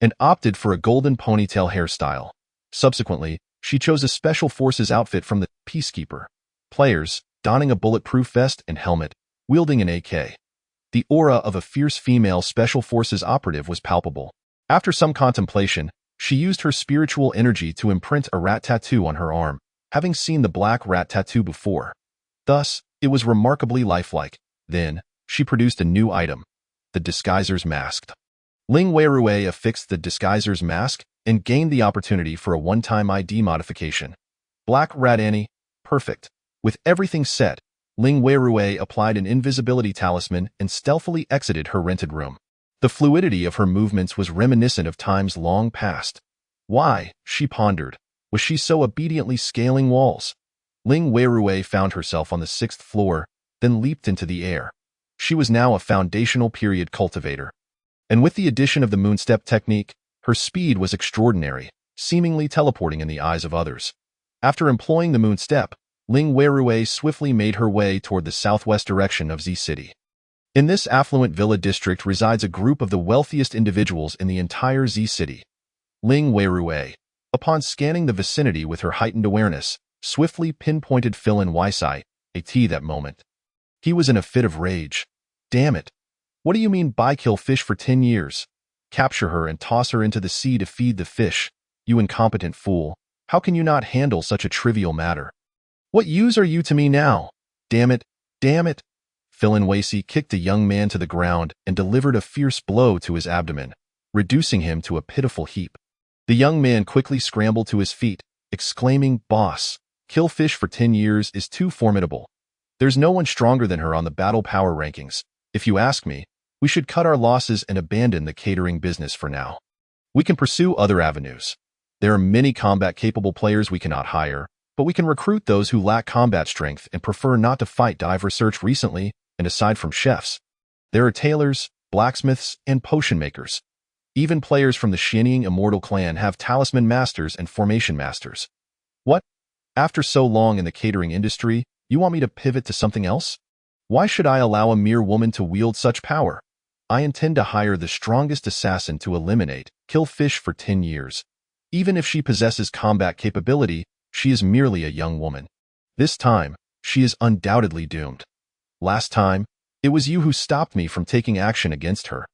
and opted for a golden ponytail hairstyle. Subsequently, she chose a Special Forces outfit from the Peacekeeper players, donning a bulletproof vest and helmet, wielding an AK. The aura of a fierce female Special Forces operative was palpable. After some contemplation, she used her spiritual energy to imprint a rat tattoo on her arm, having seen the black rat tattoo before. Thus, it was remarkably lifelike. Then, she produced a new item, the Disguiser's Mask. Ling Weirui affixed the Disguiser's Mask and gained the opportunity for a one-time ID modification. Black Rat Annie, perfect. With everything set, Ling Weirui applied an invisibility talisman and stealthily exited her rented room. The fluidity of her movements was reminiscent of times long past. Why, she pondered, was she so obediently scaling walls? Ling Weirui found herself on the 6th floor, then leaped into the air. She was now a foundational period cultivator. And with the addition of the moonstep technique, her speed was extraordinary, seemingly teleporting in the eyes of others. After employing the moonstep, Ling Weirui swiftly made her way toward the southwest direction of Z City. In this affluent villa district resides a group of the wealthiest individuals in the entire Z City. Ling Weirui, upon scanning the vicinity with her heightened awareness, swiftly pinpointed Philin Wisai, that moment. He was in a fit of rage. Damn it. What do you mean by kill fish for 10 years? Capture her and toss her into the sea to feed the fish. You incompetent fool. How can you not handle such a trivial matter? What use are you to me now? Damn it. Damn it. Philin Wisai kicked the young man to the ground and delivered a fierce blow to his abdomen, reducing him to a pitiful heap. The young man quickly scrambled to his feet, exclaiming, Boss, kill fish for 10 years is too formidable. There's no one stronger than her on the battle power rankings. If you ask me, we should cut our losses and abandon the catering business for now. We can pursue other avenues. There are many combat-capable players we cannot hire, but we can recruit those who lack combat strength and prefer not to fight. I've researched recently, and aside from chefs, there are tailors, blacksmiths, and potion makers. Even players from the Xianying Immortal clan have talisman masters and formation masters. What? After so long in the catering industry, you want me to pivot to something else? Why should I allow a mere woman to wield such power? I intend to hire the strongest assassin to kill fish for 10 years. Even if she possesses combat capability, she is merely a young woman. This time, she is undoubtedly doomed. Last time, it was you who stopped me from taking action against her.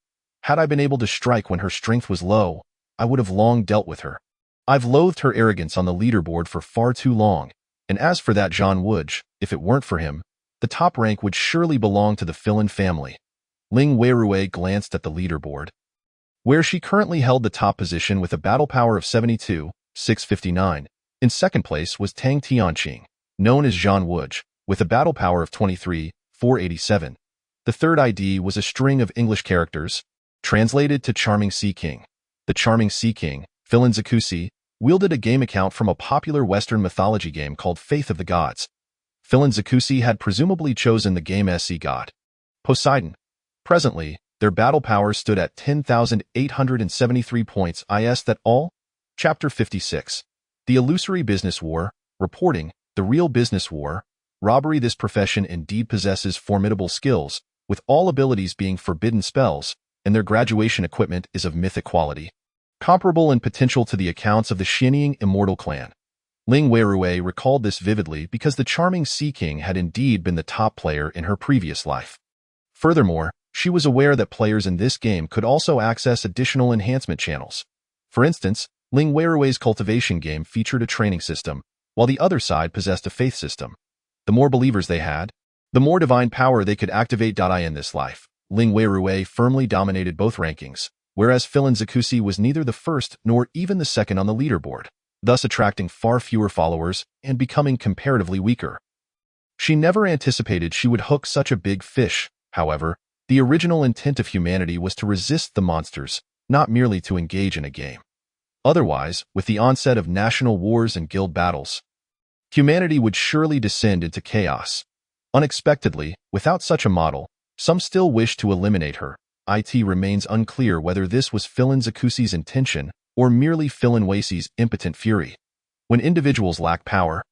Had I been able to strike when her strength was low, I would have long dealt with her. I've loathed her arrogance on the leaderboard for far too long, and as for that John Woods, if it weren't for him, the top rank would surely belong to the Philin family. Ling Weirui glanced at the leaderboard, where she currently held the top position with a battle power of 72, 659. In second place was Tang Tianqing, known as John Woods, with a battle power of 23, 487. The third ID was a string of English characters, translated to Charming Sea King. The Charming Sea King, Philin Zakusi, wielded a game account from a popular Western mythology game called Faith of the Gods. Philin Zakusi had presumably chosen the game's sea god, Poseidon. Presently, their battle power stood at 10,873 points. Is that all? Chapter 56. The Illusory Business War, Reporting, The Real Business War, Robbery. This profession indeed possesses formidable skills, with all abilities being forbidden spells, and their graduation equipment is of mythic quality, comparable in potential to the accounts of the Xianying immortal clan. Ling Weirui recalled this vividly because the Charming Sea King had indeed been the top player in her previous life. Furthermore, she was aware that players in this game could also access additional enhancement channels. For instance, Ling Weirui's cultivation game featured a training system, while the other side possessed a faith system. The more believers they had, the more divine power they could activate. In this life, Ling Weirui firmly dominated both rankings, whereas Philin Zakusi was neither the first nor even the second on the leaderboard, thus attracting far fewer followers and becoming comparatively weaker. She never anticipated she would hook such a big fish. However, the original intent of humanity was to resist the monsters, not merely to engage in a game. Otherwise, with the onset of national wars and guild battles, humanity would surely descend into chaos. Unexpectedly, without such a model, some still wish to eliminate her. It remains unclear whether this was Philin Zakusi's intention or merely Philin Weisi's impotent fury. When individuals lack power,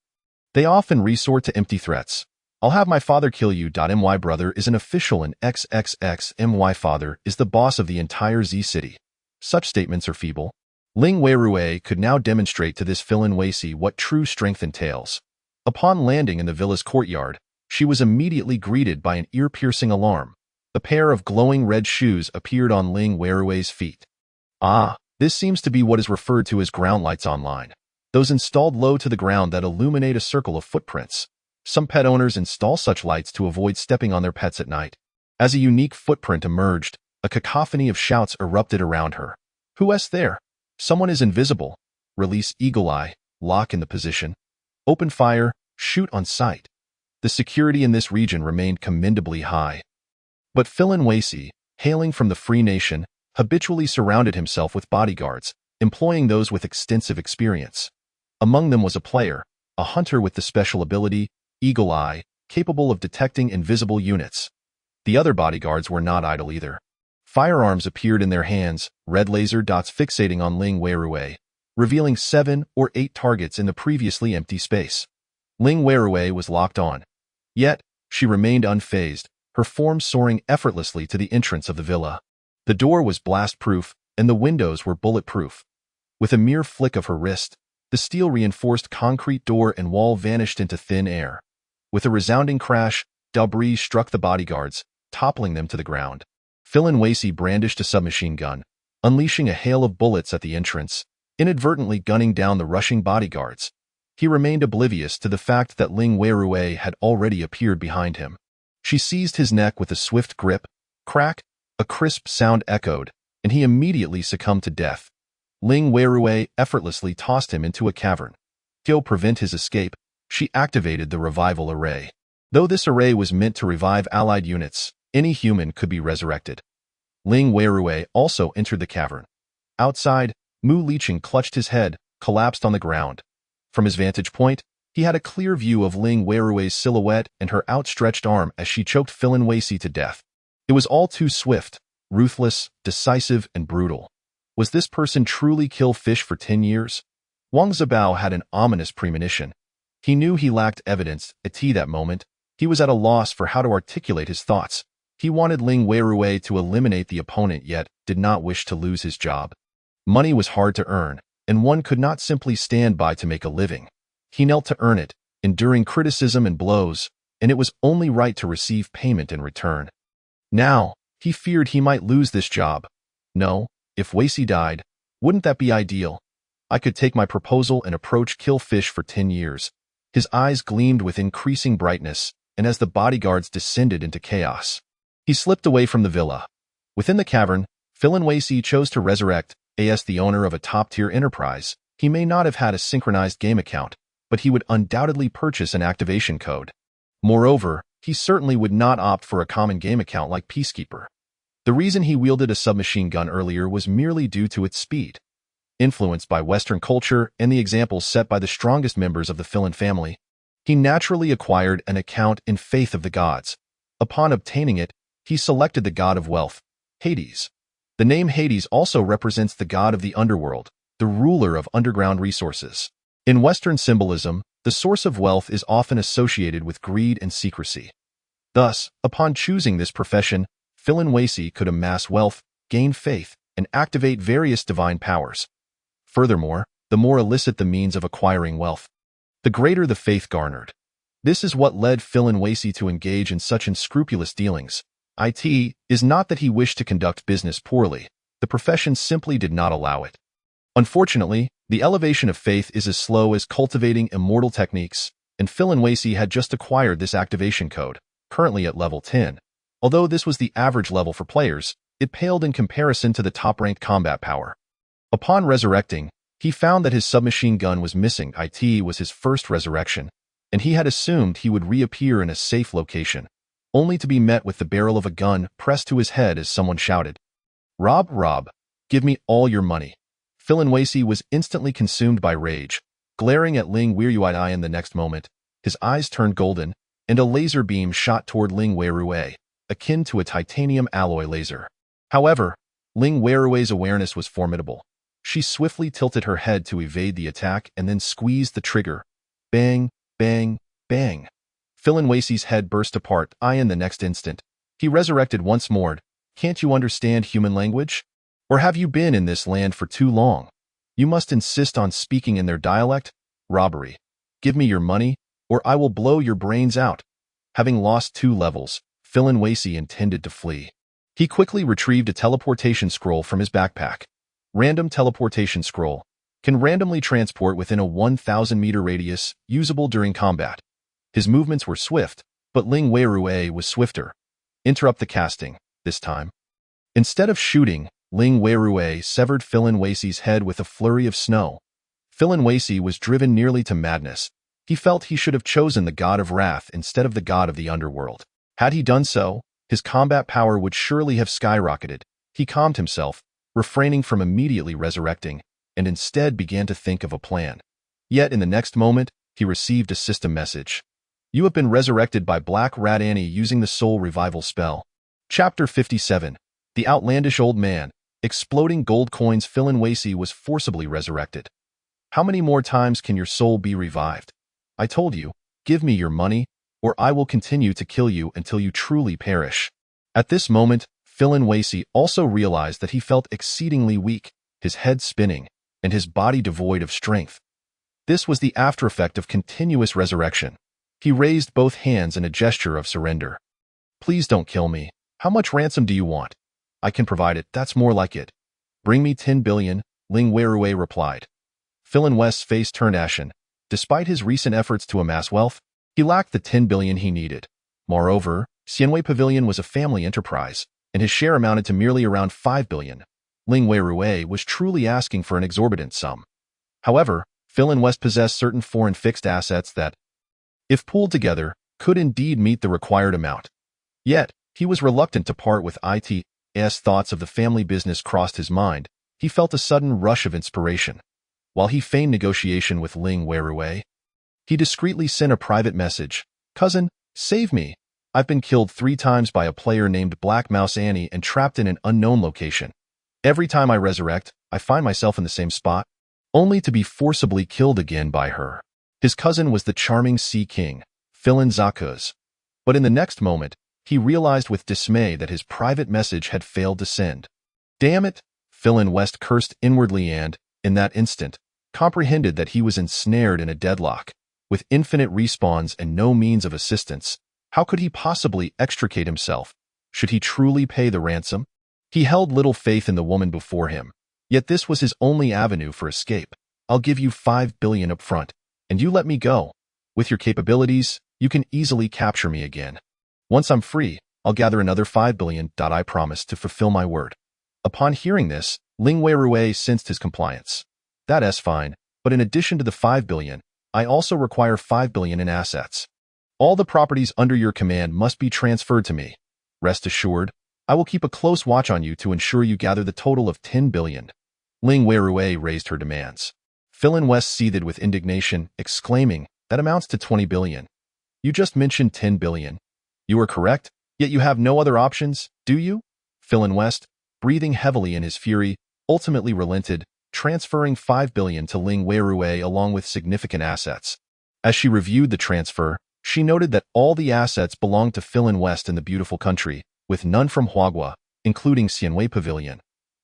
they often resort to empty threats. I'll have my father kill you. My brother is an official in XXX. My father is the boss of the entire Z city. Such statements are feeble. Ling Weirui could now demonstrate to this Philin Weisi what true strength entails. Upon landing in the villa's courtyard, she was immediately greeted by an ear-piercing alarm. A pair of glowing red shoes appeared on Ling Weirui's feet. This seems to be what is referred to as ground lights online. Those installed low to the ground that illuminate a circle of footprints. Some pet owners install such lights to avoid stepping on their pets at night. As a unique footprint emerged, a cacophony of shouts erupted around her. Who's there? Someone is invisible. Release Eagle Eye, lock in the position. Open fire, shoot on sight. The security in this region remained commendably high. But Philin Weisi, hailing from the Free Nation, habitually surrounded himself with bodyguards, employing those with extensive experience. Among them was a player, a hunter with the special ability, Eagle Eye, capable of detecting invisible units. The other bodyguards were not idle either. Firearms appeared in their hands, red laser dots fixating on Ling Weirui, revealing 7 or 8 targets in the previously empty space. Ling Weirui was locked on. Yet, she remained unfazed, her form soaring effortlessly to the entrance of the villa. The door was blast-proof, and the windows were bulletproof. With a mere flick of her wrist, the steel-reinforced concrete door and wall vanished into thin air. With a resounding crash, debris struck the bodyguards, toppling them to the ground. Philin Weisi brandished a submachine gun, unleashing a hail of bullets at the entrance, inadvertently gunning down the rushing bodyguards. He remained oblivious to the fact that Ling Weirui had already appeared behind him. She seized his neck with a swift grip. Crack! A crisp sound echoed, and he immediately succumbed to death. Ling Weirui effortlessly tossed him into a cavern. To prevent his escape, she activated the revival array. Though this array was meant to revive allied units, any human could be resurrected. Ling Weirui also entered the cavern. Outside, Mu Liqing clutched his head, collapsed on the ground. From his vantage point, he had a clear view of Ling Weirui's silhouette and her outstretched arm as she choked Philin Weisi to death. It was all too swift, ruthless, decisive, and brutal. Was this person truly kill fish for 10 years? Wang Zibao had an ominous premonition. He knew he lacked evidence. At that moment, he was at a loss for how to articulate his thoughts. He wanted Ling Weirui to eliminate the opponent yet did not wish to lose his job. Money was hard to earn, and one could not simply stand by to make a living. He knelt to earn it, enduring criticism and blows, and it was only right to receive payment in return. Now, he feared he might lose this job. No, if Wacey died, wouldn't that be ideal? I could take my proposal and approach Kill Fish for 10 years. His eyes gleamed with increasing brightness, and as the bodyguards descended into chaos, he slipped away from the villa. Within the cavern, Phil and Wacey chose to resurrect. As the owner of a top-tier enterprise, he may not have had a synchronized game account, but he would undoubtedly purchase an activation code. Moreover, he certainly would not opt for a common game account like Peacekeeper. The reason he wielded a submachine gun earlier was merely due to its speed. Influenced by Western culture and the examples set by the strongest members of the Philin family, he naturally acquired an account in Faith of the Gods. Upon obtaining it, he selected the god of wealth, Hades. The name Hades also represents the god of the underworld, the ruler of underground resources. In Western symbolism, the source of wealth is often associated with greed and secrecy. Thus, upon choosing this profession, Phil and Wacey could amass wealth, gain faith, and activate various divine powers. Furthermore, the more illicit the means of acquiring wealth, the greater the faith garnered. This is what led Phil and Wacey to engage in such unscrupulous dealings. It is not that he wished to conduct business poorly, the profession simply did not allow it. Unfortunately, the elevation of faith is as slow as cultivating immortal techniques, and Phil and Wacey had just acquired this activation code, currently at level 10. Although this was the average level for players, it paled in comparison to the top-ranked combat power. Upon resurrecting, he found that his submachine gun was missing. It was his first resurrection, and he had assumed he would reappear in a safe location, only to be met with the barrel of a gun pressed to his head as someone shouted, Rob, give me all your money." Phil and Wacey was instantly consumed by rage. Glaring at Ling Weirui in the next moment, his eyes turned golden, and a laser beam shot toward Ling Weirui, akin to a titanium alloy laser. However, Ling Weirui's awareness was formidable. She swiftly tilted her head to evade the attack and then squeezed the trigger. Bang, bang, bang. Phil and Wacey's head burst apart. In the next instant, he resurrected once more. "Can't you understand human language? Or have you been in this land for too long? You must insist on speaking in their dialect? Robbery. Give me your money, or I will blow your brains out." Having lost 2 levels, Phil and Wacey intended to flee. He quickly retrieved a teleportation scroll from his backpack. Random teleportation scroll. Can randomly transport within a 1,000-meter radius, usable during combat. His movements were swift, but Ling Weirui was swifter. Interrupt the casting, this time. Instead of shooting, Ling Weirui severed Phil and Wacey's head with a flurry of snow. Phil and Wacey was driven nearly to madness. He felt he should have chosen the god of wrath instead of the god of the underworld. Had he done so, his combat power would surely have skyrocketed. He calmed himself, refraining from immediately resurrecting, and instead began to think of a plan. Yet in the next moment, he received a system message. "You have been resurrected by Black Rat Annie using the Soul Revival spell." Chapter 57. The Outlandish Old Man. Exploding gold coins. Phil and Wacey was forcibly resurrected. "How many more times can your soul be revived? I told you, give me your money, or I will continue to kill you until you truly perish." At this moment, Phil and Wacey also realized that he felt exceedingly weak, his head spinning, and his body devoid of strength. This was the aftereffect of continuous resurrection. He raised both hands in a gesture of surrender. "Please don't kill me. How much ransom do you want?" "I can provide it, that's more like it." "Bring me 10 billion, Ling Weirui replied. Phil and West's face turned ashen. Despite his recent efforts to amass wealth, he lacked the 10 billion he needed. Moreover, Xianwei Pavilion was a family enterprise, and his share amounted to merely around 5 billion. Ling Weirui was truly asking for an exorbitant sum. However, Phil and West possessed certain foreign fixed assets that, if pooled together, could indeed meet the required amount. Yet, he was reluctant to part with it. As thoughts of the family business crossed his mind, he felt a sudden rush of inspiration. While he feigned negotiation with Ling Weirui, he discreetly sent a private message. "Cousin, save me. I've been killed 3 times by a player named Black Mouse Annie and trapped in an unknown location. Every time I resurrect, I find myself in the same spot, only to be forcibly killed again by her." His cousin was the charming Sea King, Philin Zakuz. But in the next moment, he realized with dismay that his private message had failed to send. Damn it! Philin West cursed inwardly and, in that instant, comprehended that he was ensnared in a deadlock. With infinite respawns and no means of assistance, how could he possibly extricate himself? Should he truly pay the ransom? He held little faith in the woman before him, yet this was his only avenue for escape. I'll give you 5 billion up front, and you let me go. With your capabilities, you can easily capture me again. Once I'm free, I'll gather another 5 billion. I promise to fulfill my word. Upon hearing this, Ling Weirui sensed his compliance. That's fine, but in addition to the 5 billion, I also require 5 billion in assets. All the properties under your command must be transferred to me. Rest assured, I will keep a close watch on you to ensure you gather the total of 10 billion. Ling Weirui raised her demands. Philin West seethed with indignation, exclaiming, that amounts to 20 billion. You just mentioned 10 billion. You are correct, yet you have no other options, do you? Philin West, breathing heavily in his fury, ultimately relented, transferring 5 billion to Ling Weirui along with significant assets. As she reviewed the transfer, she noted that all the assets belonged to Philin West in the beautiful country, with none from Huagua, including Xianwei Pavilion.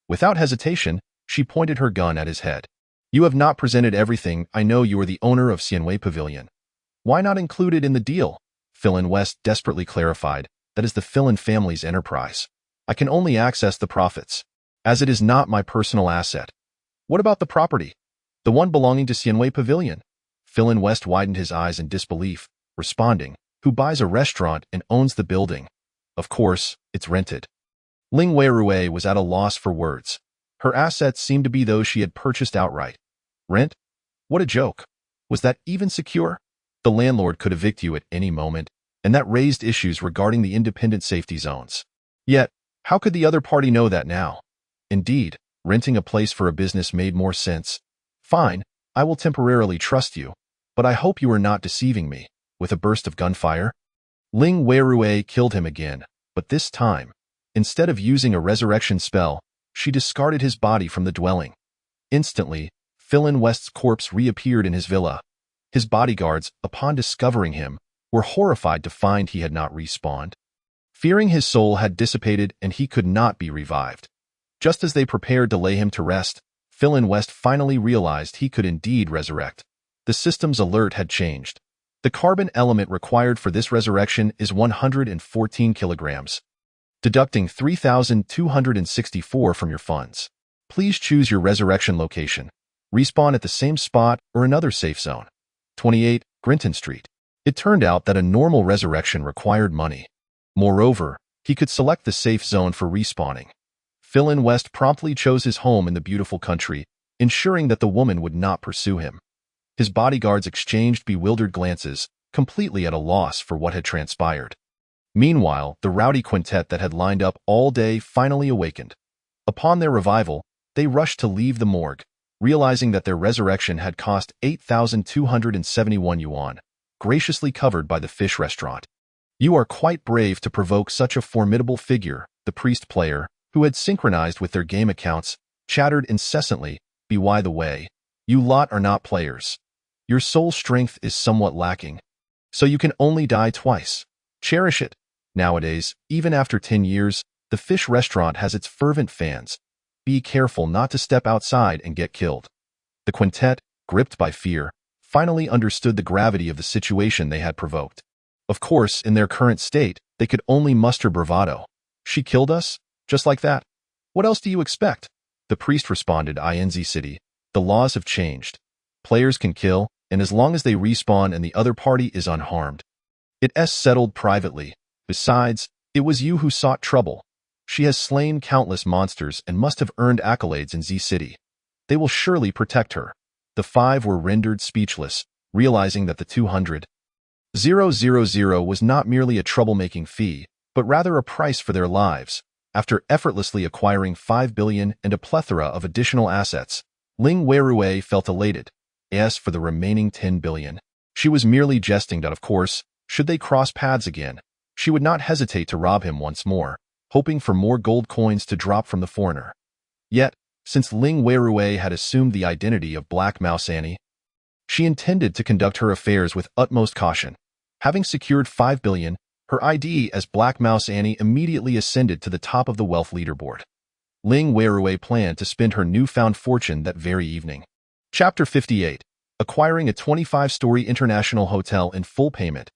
Without hesitation, she pointed her gun at his head. You have not presented everything. I know you are the owner of Xianwei Pavilion. Why not include it in the deal? Philin West desperately clarified, that is the Philin family's enterprise. I can only access the profits, as it is not my personal asset. What about the property? The one belonging to Xianwei Pavilion? Philin West widened his eyes in disbelief, responding, who buys a restaurant and owns the building? Of course, it's rented. Ling Weirui was at a loss for words. Her assets seemed to be those she had purchased outright. Rent? What a joke. Was that even secure? The landlord could evict you at any moment, and that raised issues regarding the independent safety zones. Yet, how could the other party know that now? Indeed, renting a place for a business made more sense. Fine, I will temporarily trust you, but I hope you are not deceiving me. With a burst of gunfire, Ling Weirui killed him again, but this time, instead of using a resurrection spell, she discarded his body from the dwelling. Instantly, Philin West's corpse reappeared in his villa. His bodyguards, upon discovering him, were horrified to find he had not respawned. Fearing his soul had dissipated and he could not be revived. Just as they prepared to lay him to rest, Philin West finally realized he could indeed resurrect. The system's alert had changed. The carbon element required for this resurrection is 114 kilograms. Deducting 3,264 from your funds. Please choose your resurrection location. Respawn at the same spot or another safe zone. 28, Grinton Street. It turned out that a normal resurrection required money. Moreover, he could select the safe zone for respawning. Philin West promptly chose his home in the beautiful country, ensuring that the woman would not pursue him. His bodyguards exchanged bewildered glances, completely at a loss for what had transpired. Meanwhile, the rowdy quintet that had lined up all day finally awakened. Upon their revival, they rushed to leave the morgue, realizing that their resurrection had cost 8,271 yuan, graciously covered by the fish restaurant. You are quite brave to provoke such a formidable figure, the priest player, who had synchronized with their game accounts, chattered incessantly, by the way, you lot are not players. Your soul strength is somewhat lacking, so you can only die twice. Cherish it. Nowadays, even after 10 years, the fish restaurant has its fervent fans. Be careful not to step outside and get killed. The quintet, gripped by fear, finally understood the gravity of the situation they had provoked. Of course, in their current state, they could only muster bravado. She killed us? Just like that? What else do you expect? The priest responded, INZ City. The laws have changed. Players can kill, and as long as they respawn and the other party is unharmed. It's settled privately. Besides, it was you who sought trouble. She has slain countless monsters and must have earned accolades in Z City. They will surely protect her. The 5 were rendered speechless, realizing that the 200,000 was not merely a troublemaking fee, but rather a price for their lives. After effortlessly acquiring 5 billion and a plethora of additional assets, Ling Weirui felt elated. As for the remaining 10 billion, she was merely jesting that, of course, should they cross paths again, she would not hesitate to rob him once more, hoping for more gold coins to drop from the foreigner. Yet, since Ling Weirui had assumed the identity of Black Mouse Annie, she intended to conduct her affairs with utmost caution. Having secured 5 billion, Her ID as Black Mouse Annie immediately ascended to the top of the wealth leaderboard. Ling Weirui planned to spend her newfound fortune that very evening. Chapter 58. Acquiring a 25-story international hotel in full payment.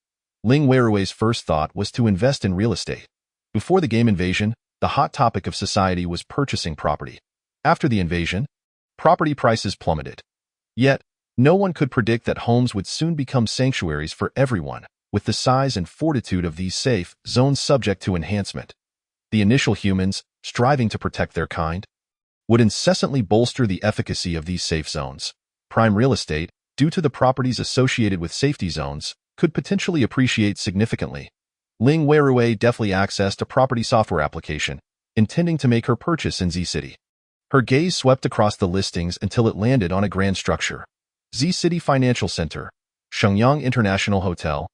Ling Weirui's first thought was to invest in real estate. Before the game invasion, the hot topic of society was purchasing property. After the invasion, property prices plummeted. Yet, no one could predict that homes would soon become sanctuaries for everyone, with the size and fortitude of these safe zones subject to enhancement. The initial humans, striving to protect their kind, would incessantly bolster the efficacy of these safe zones. Prime real estate, due to the properties associated with safety zones, could potentially appreciate significantly. Ling Weirui deftly accessed a property software application, intending to make her purchase in Z-City. Her gaze swept across the listings until it landed on a grand structure. Z-City Financial Center, Shenyang International Hotel,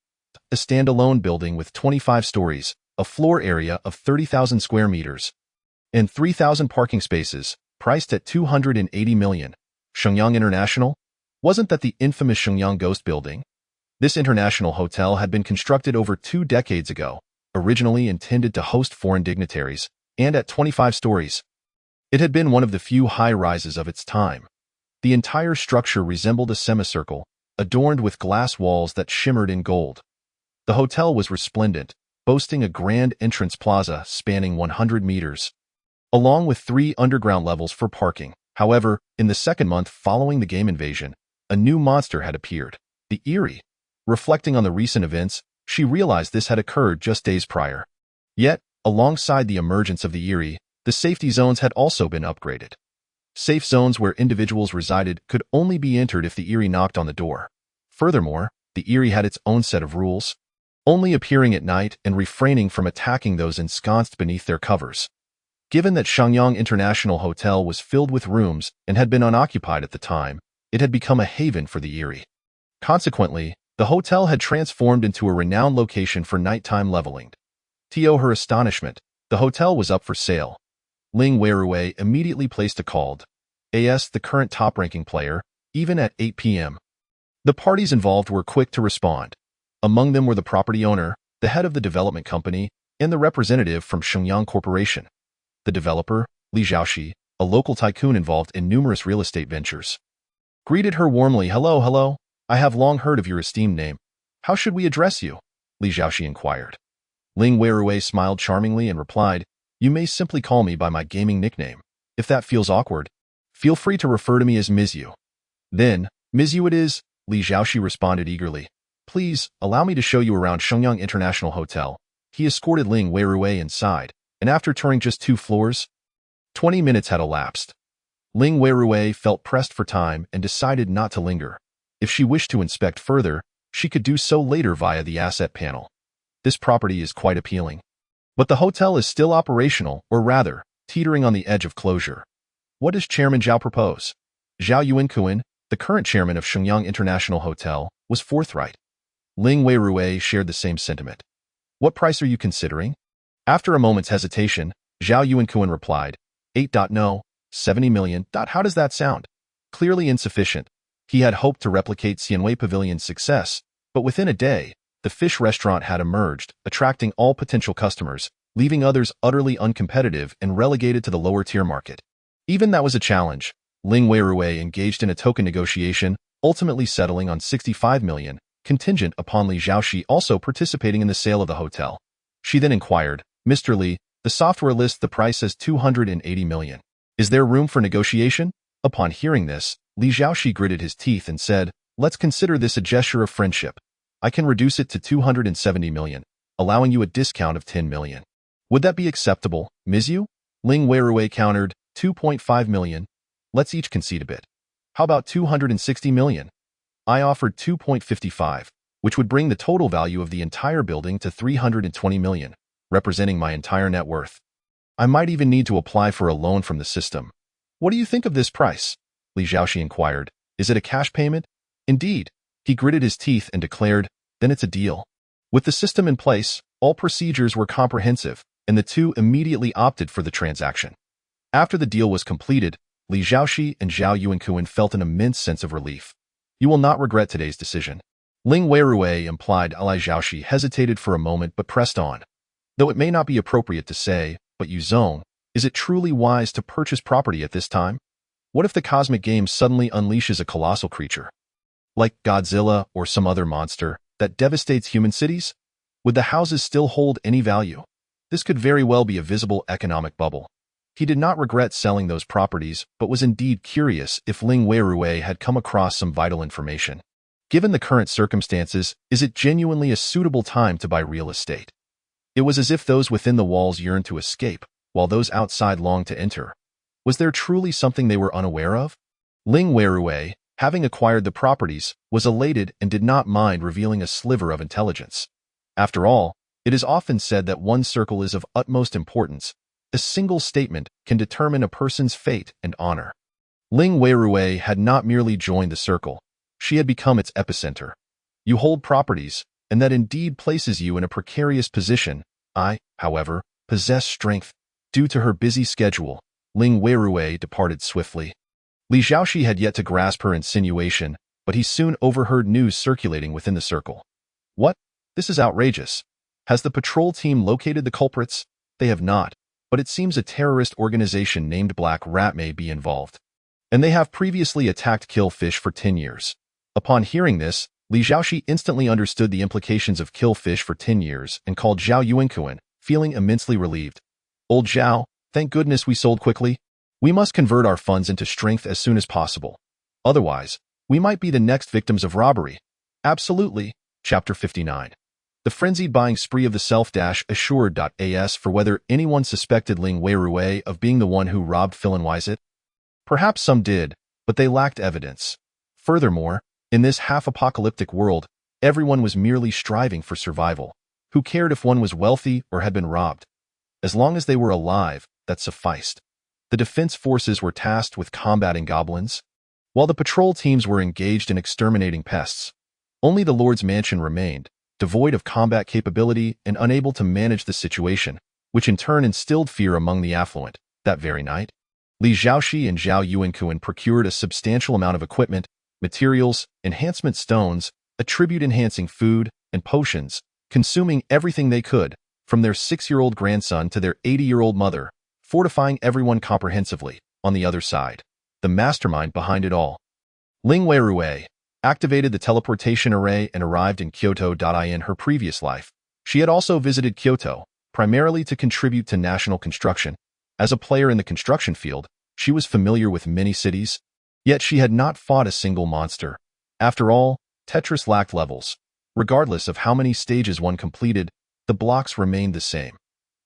a standalone building with 25 stories, a floor area of 30,000 square meters, and 3,000 parking spaces, priced at 280 million. Shenyang International? Wasn't that the infamous Shenyang Ghost Building? This international hotel had been constructed over 2 decades ago, originally intended to host foreign dignitaries, and at 25 stories. It had been one of the few high-rises of its time. The entire structure resembled a semicircle, adorned with glass walls that shimmered in gold. The hotel was resplendent, boasting a grand entrance plaza spanning 100 meters, along with 3 underground levels for parking. However, in the second month following the game invasion, a new monster had appeared, the Eerie. Reflecting on the recent events, she realized this had occurred just days prior. Yet, alongside the emergence of the Eerie, the safety zones had also been upgraded. Safe zones where individuals resided could only be entered if the Eerie knocked on the door. Furthermore, the Eerie had its own set of rules, only appearing at night and refraining from attacking those ensconced beneath their covers. Given that Shenyang International Hotel was filled with rooms and had been unoccupied at the time, it had become a haven for the Eerie. Consequently, the hotel had transformed into a renowned location for nighttime leveling. To her astonishment, the hotel was up for sale. Ling Weirui immediately placed a called as the current top-ranking player, even at 8 p.m. The parties involved were quick to respond. Among them were the property owner, the head of the development company, and the representative from Shenyang Corporation. The developer, Li Zhaoxi, a local tycoon involved in numerous real estate ventures, greeted her warmly. Hello. I have long heard of your esteemed name. How should we address you? Li Zhaoxi inquired. Ling Weirui smiled charmingly and replied, You may simply call me by my gaming nickname. If that feels awkward, feel free to refer to me as Mizu. Then, Mizu it is, Li Zhaoxi responded eagerly. Please, allow me to show you around Shenyang International Hotel. He escorted Ling Weirui inside, and after touring just 2 floors, 20 minutes had elapsed. Ling Weirui felt pressed for time and decided not to linger. If she wished to inspect further, she could do so later via the asset panel. This property is quite appealing. But the hotel is still operational, or rather, teetering on the edge of closure. What does Chairman Zhao propose? Zhao Yuankuan, the current chairman of Shenyang International Hotel, was forthright. Ling Weirui shared the same sentiment. What price are you considering? After a moment's hesitation, Zhao Yuankuan replied, 8.0, 70 million. How does that sound? Clearly insufficient. He had hoped to replicate Xianwei Pavilion's success, but within a day, the fish restaurant had emerged, attracting all potential customers, leaving others utterly uncompetitive and relegated to the lower-tier market. Even that was a challenge. Ling Weirui engaged in a token negotiation, ultimately settling on 65 million, contingent upon Li Zhaoxi also participating in the sale of the hotel. She then inquired, Mr. Li, the software lists the price as 280 million. Is there room for negotiation? Upon hearing this, Li Zhaoxi gritted his teeth and said, Let's consider this a gesture of friendship. I can reduce it to 270 million, allowing you a discount of 10 million. Would that be acceptable, Mizu? Ling Weirui countered, 2.5 million. Let's each concede a bit. How about 260 million? I offered 2.55, which would bring the total value of the entire building to 320 million, representing my entire net worth. I might even need to apply for a loan from the system. What do you think of this price? Li Zhaoxi inquired. Is it a cash payment? Indeed. He gritted his teeth and declared, Then it's a deal. With the system in place, all procedures were comprehensive, and the two immediately opted for the transaction. After the deal was completed, Li Zhaoxi and Zhao Yuankuan felt an immense sense of relief. You will not regret today's decision. Ling Weirui implied Li Zhaoxi hesitated for a moment but pressed on. Though it may not be appropriate to say, but Yuzong, is it truly wise to purchase property at this time? What if the cosmic game suddenly unleashes a colossal creature, like Godzilla or some other monster, that devastates human cities? Would the houses still hold any value? This could very well be a visible economic bubble. He did not regret selling those properties, but was indeed curious if Ling Weirui had come across some vital information. Given the current circumstances, is it genuinely a suitable time to buy real estate? It was as if those within the walls yearned to escape, while those outside longed to enter. Was there truly something they were unaware of? Ling Weirui, having acquired the properties, was elated and did not mind revealing a sliver of intelligence. After all, it is often said that one circle is of utmost importance. A single statement can determine a person's fate and honor. Ling Weirui had not merely joined the circle. She had become its epicenter. You hold properties, and that indeed places you in a precarious position. I, however, possess strength. Due to her busy schedule, Ling Weirui departed swiftly. Li Zhaoxi had yet to grasp her insinuation, but he soon overheard news circulating within the circle. What? This is outrageous. Has the patrol team located the culprits? They have not, but it seems a terrorist organization named Black Rat may be involved. And they have previously attacked Killfish for 10 years. Upon hearing this, Li Zhaoxi instantly understood the implications of Killfish for 10 years and called Zhao Yuankuan, feeling immensely relieved. Old Zhao, thank goodness we sold quickly. We must convert our funds into strength as soon as possible. Otherwise, we might be the next victims of robbery. Absolutely. Chapter 59. The frenzied buying spree of the self-assured.as for whether anyone suspected Ling Weirui of being the one who robbed Phil and Wiset. Perhaps some did, but they lacked evidence. Furthermore, in this half-apocalyptic world, everyone was merely striving for survival. Who cared if one was wealthy or had been robbed? As long as they were alive, that sufficed. The defense forces were tasked with combating goblins, while the patrol teams were engaged in exterminating pests. Only the Lord's mansion remained, devoid of combat capability and unable to manage the situation, which in turn instilled fear among the affluent. That very night, Li Zhaoxi and Zhao Yuankuan procured a substantial amount of equipment, materials, enhancement stones, attribute-enhancing food, and potions, consuming everything they could, from their 6-year-old grandson to their 80-year-old mother, fortifying everyone comprehensively. On the other side, the mastermind behind it all, Ling Weirui, activated the teleportation array and arrived in Kyoto. In her previous life, she had also visited Kyoto, primarily to contribute to national construction. As a player in the construction field, she was familiar with many cities, yet she had not fought a single monster. After all, Tetris lacked levels. Regardless of how many stages one completed, the blocks remained the same.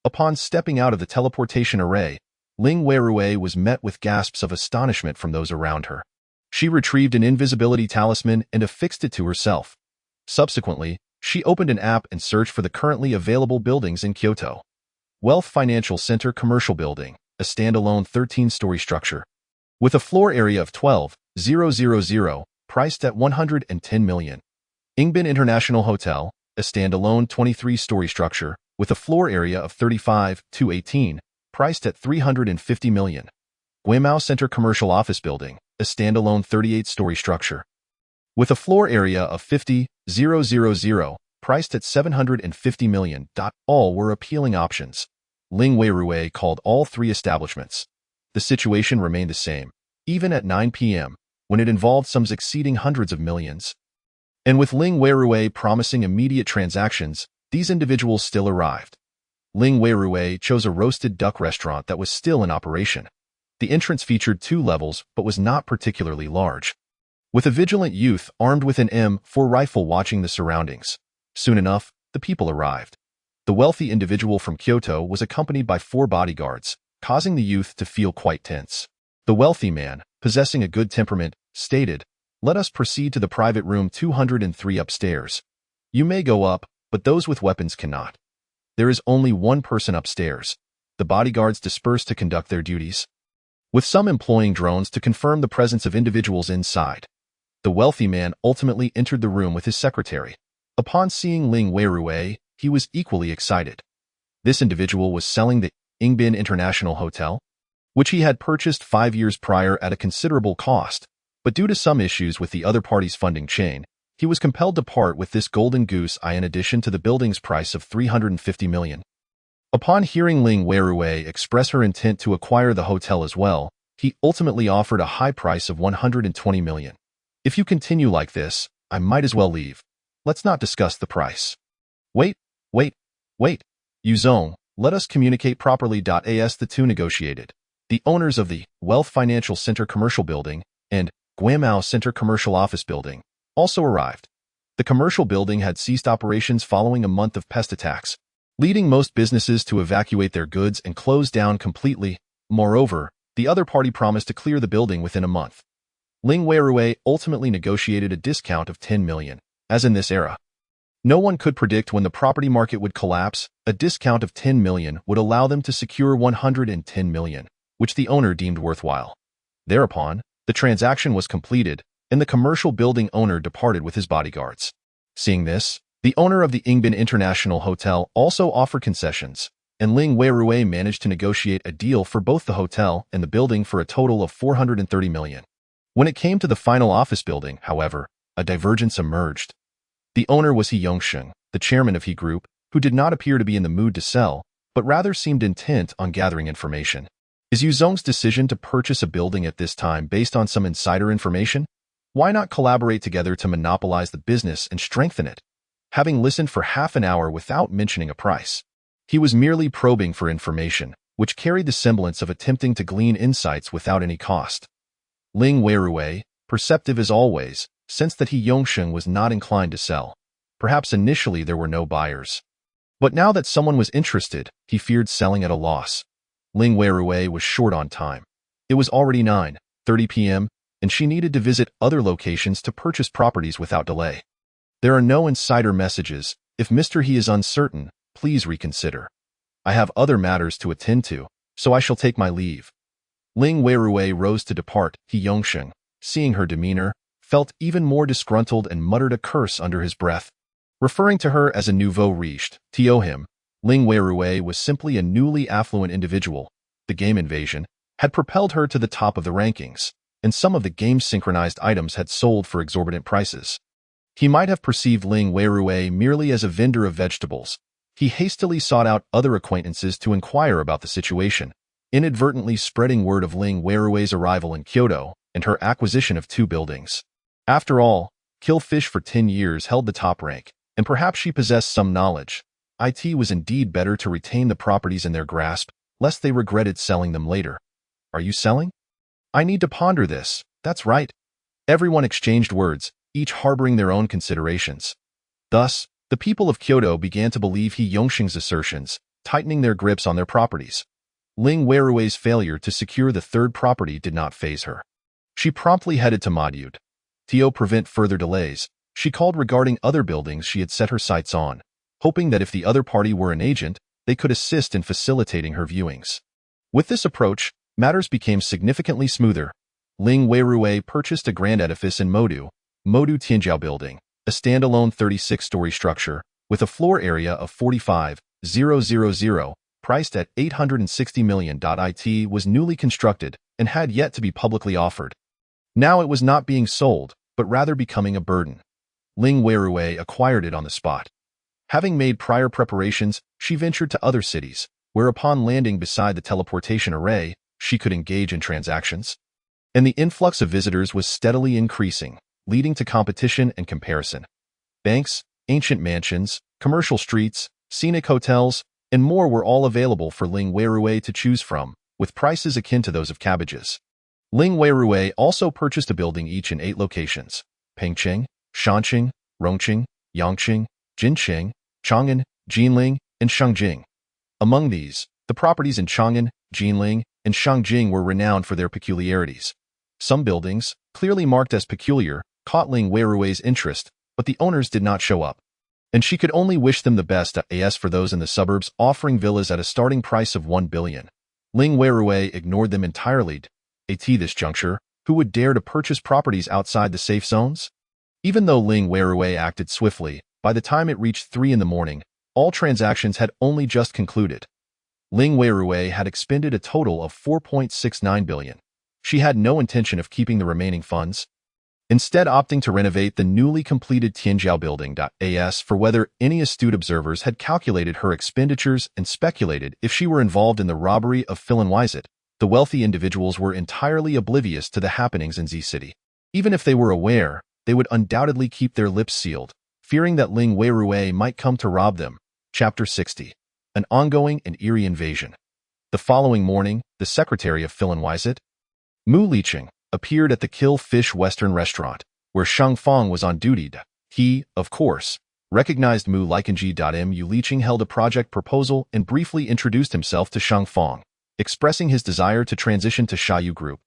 Upon stepping out of the teleportation array, Ling Weirui was met with gasps of astonishment from those around her. She retrieved an invisibility talisman and affixed it to herself. Subsequently, she opened an app and searched for the currently available buildings in Kyoto. Wealth Financial Center Commercial Building, a standalone 13-story structure, with a floor area of 12,000, priced at 110 million. Ingbin International Hotel, a standalone 23-story structure, with a floor area of 35,018, priced at 350 million. Guimao Center Commercial Office Building, a standalone 38-story structure, with a floor area of 50,000, priced at 750 million. All were appealing options. Ling Weirui called all three establishments. The situation remained the same, even at 9 p.m., when it involved sums exceeding hundreds of millions. And with Ling Weirui promising immediate transactions, these individuals still arrived. Ling Weirui chose a roasted duck restaurant that was still in operation. The entrance featured 2 levels but was not particularly large, with a vigilant youth armed with an M4 rifle watching the surroundings. Soon enough, the people arrived. The wealthy individual from Kyoto was accompanied by 4 bodyguards, causing the youth to feel quite tense. The wealthy man, possessing a good temperament, stated, "Let us proceed to the private room 203 upstairs. You may go up, but those with weapons cannot. There is only one person upstairs." The bodyguards dispersed to conduct their duties, with some employing drones to confirm the presence of individuals inside. The wealthy man ultimately entered the room with his secretary. Upon seeing Ling Weirui, he was equally excited. This individual was selling the Ingbin International Hotel, which he had purchased 5 years prior at a considerable cost, but due to some issues with the other party's funding chain, He was compelled to part with this golden goose in addition to the building's price of 350 million. Upon hearing Ling Weirui express her intent to acquire the hotel as well, he ultimately offered a high price of 120 million. If you continue like this, I might as well leave. Let's not discuss the price. Wait. Yuzong, let us communicate properly. As the two negotiated, the owners of the Wealth Financial Center Commercial Building and Guamao Center Commercial Office Building also arrived. The commercial building had ceased operations following a month of pest attacks, leading most businesses to evacuate their goods and close down completely. Moreover, the other party promised to clear the building within a month. Ling Weirui ultimately negotiated a discount of 10 million. As in this era, no one could predict when the property market would collapse. A discount of 10 million would allow them to secure 110 million, which the owner deemed worthwhile. Thereupon, the transaction was completed, and the commercial building owner departed with his bodyguards. Seeing this, the owner of the Ingbin International Hotel also offered concessions, and Ling Weirui managed to negotiate a deal for both the hotel and the building for a total of 430 million. When it came to the final office building, however, a divergence emerged. The owner was He Yongsheng, the chairman of He Group, who did not appear to be in the mood to sell, but rather seemed intent on gathering information. Is Yuzong's decision to purchase a building at this time based on some insider information? Why not collaborate together to monopolize the business and strengthen it? Having listened for half an hour without mentioning a price, he was merely probing for information, which carried the semblance of attempting to glean insights without any cost. Ling Weirui, perceptive as always, sensed that He Yongsheng was not inclined to sell. Perhaps initially there were no buyers. But now that someone was interested, he feared selling at a loss. Ling Weirui was short on time. It was already 9:30 p.m., and she needed to visit other locations to purchase properties without delay. There are no insider messages. If Mr. He is uncertain, please reconsider. I have other matters to attend to, so I shall take my leave. Ling Weirui rose to depart. He Yongsheng, seeing her demeanor, felt even more disgruntled and muttered a curse under his breath. Referring to her as a nouveau riche, to him, Ling Weirui was simply a newly affluent individual. The game Invasion had propelled her to the top of the rankings, and some of the game's synchronized items had sold for exorbitant prices. He might have perceived Ling Weirui merely as a vendor of vegetables. He hastily sought out other acquaintances to inquire about the situation, inadvertently spreading word of Ling Weirui's arrival in Kyoto and her acquisition of 2 buildings. After all, Kill Fish for 10 years held the top rank, and perhaps she possessed some knowledge. It was indeed better to retain the properties in their grasp, lest they regretted selling them later. Are you selling? I need to ponder this. That's right. Everyone exchanged words, each harboring their own considerations. Thus, the people of Kyoto began to believe He Yongsheng's assertions, tightening their grips on their properties. Ling Weirui's failure to secure the 3rd property did not faze her. She promptly headed to Madyud. To prevent further delays, she called regarding other buildings she had set her sights on, hoping that if the other party were an agent, they could assist in facilitating her viewings. With this approach, matters became significantly smoother. Ling Weirui purchased a grand edifice in Modu Tianjiao Building, a standalone 36-story structure with a floor area of 45,000, priced at 860 million. It was newly constructed and had yet to be publicly offered. Now it was not being sold, but rather becoming a burden. Ling Weirui acquired it on the spot. Having made prior preparations, she ventured to other cities, where upon landing beside the teleportation array, she could engage in transactions. And the influx of visitors was steadily increasing, leading to competition and comparison. Banks, ancient mansions, commercial streets, scenic hotels, and more were all available for Ling Weirui to choose from, with prices akin to those of cabbages. Ling Weirui also purchased a building each in 8 locations: Pengcheng, Shanqing, Rongqing, Yangqing, Jincheng, Chang'an, Jinling, and Shangjing. Among these, the properties in Chang'an, Jinling, and Shangjing were renowned for their peculiarities. Some buildings, clearly marked as peculiar, caught Ling Weirui's interest, but the owners did not show up, and she could only wish them the best. As for those in the suburbs offering villas at a starting price of 1 billion, Ling Weirui ignored them entirely. At this juncture, who would dare to purchase properties outside the safe zones? Even though Ling Weirui acted swiftly, by the time it reached 3 in the morning, all transactions had only just concluded. Ling Weirui had expended a total of 4.69 billion. She had no intention of keeping the remaining funds. instead opting to renovate the newly completed Tianjiao building. As for whether any astute observers had calculated her expenditures and speculated if she were involved in the robbery of Philanwizet, the wealthy individuals were entirely oblivious to the happenings in Z City. Even if they were aware, they would undoubtedly keep their lips sealed, fearing that Ling Weirui might come to rob them. Chapter 60. An ongoing and eerie invasion. The following morning, the secretary of Philanwizet, Mu Liqing, appeared at the Kill Fish Western restaurant, where Shang Fong was on duty. He, of course, recognized Mu Liqing. Mu Liqing held a project proposal and briefly introduced himself to Shang Fong, expressing his desire to transition to Shayu Group,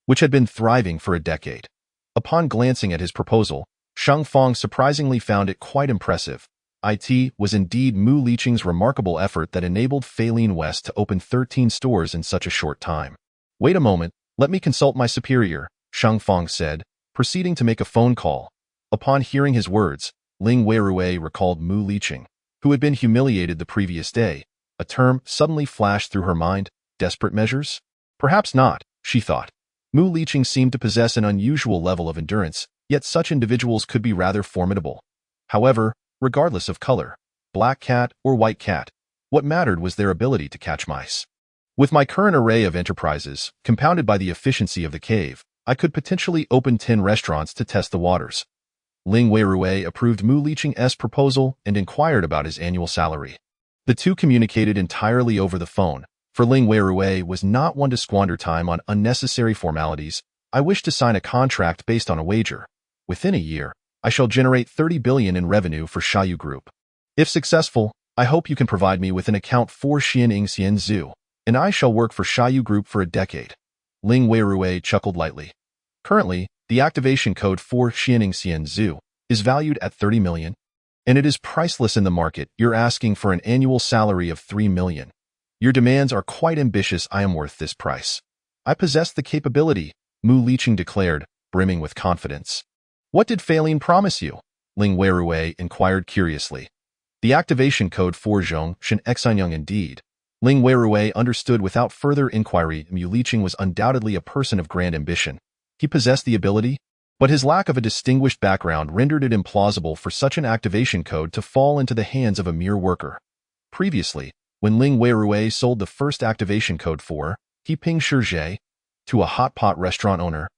which had been thriving for a decade. Upon glancing at his proposal, Shang Fong surprisingly found it quite impressive. It was indeed Mu Liqing's remarkable effort that enabled Feilin West to open 13 stores in such a short time. Wait a moment, let me consult my superior, Shang Fong said, proceeding to make a phone call. Upon hearing his words, Ling Weirui recalled Mu Liqing, who had been humiliated the previous day. A term suddenly flashed through her mind: desperate measures? Perhaps not, she thought. Mu Liqing seemed to possess an unusual level of endurance, yet such individuals could be rather formidable. However, regardless of color, black cat or white cat, what mattered was their ability to catch mice. With my current array of enterprises, compounded by the efficiency of the cave, I could potentially open 10 restaurants to test the waters. Ling Weirui approved Mu Liqing's proposal and inquired about his annual salary. The two communicated entirely over the phone, for Ling Weirui was not one to squander time on unnecessary formalities. I wish to sign a contract based on a wager. Within a year, I shall generate 30 billion in revenue for Shayu Group. If successful, I hope you can provide me with an account for Xianing Xianzhu, and I shall work for Shayu Group for a decade. Ling Weirui chuckled lightly. Currently, the activation code for Xianing Xianzhu is valued at 30 million, and it is priceless in the market. You're asking for an annual salary of 3 million. Your demands are quite ambitious. I am worth this price. I possess the capability, Mu Liqing declared, brimming with confidence. What did Feilin promise you? Ling Weirui inquired curiously. The activation code for Zhong Shen Xianyang indeed. Ling Weirui understood without further inquiry. Mu Liqing was undoubtedly a person of grand ambition. He possessed the ability, but his lack of a distinguished background rendered it implausible for such an activation code to fall into the hands of a mere worker. Previously, when Ling Weirui sold the first activation code for Ping Shizhe to a hot pot restaurant owner,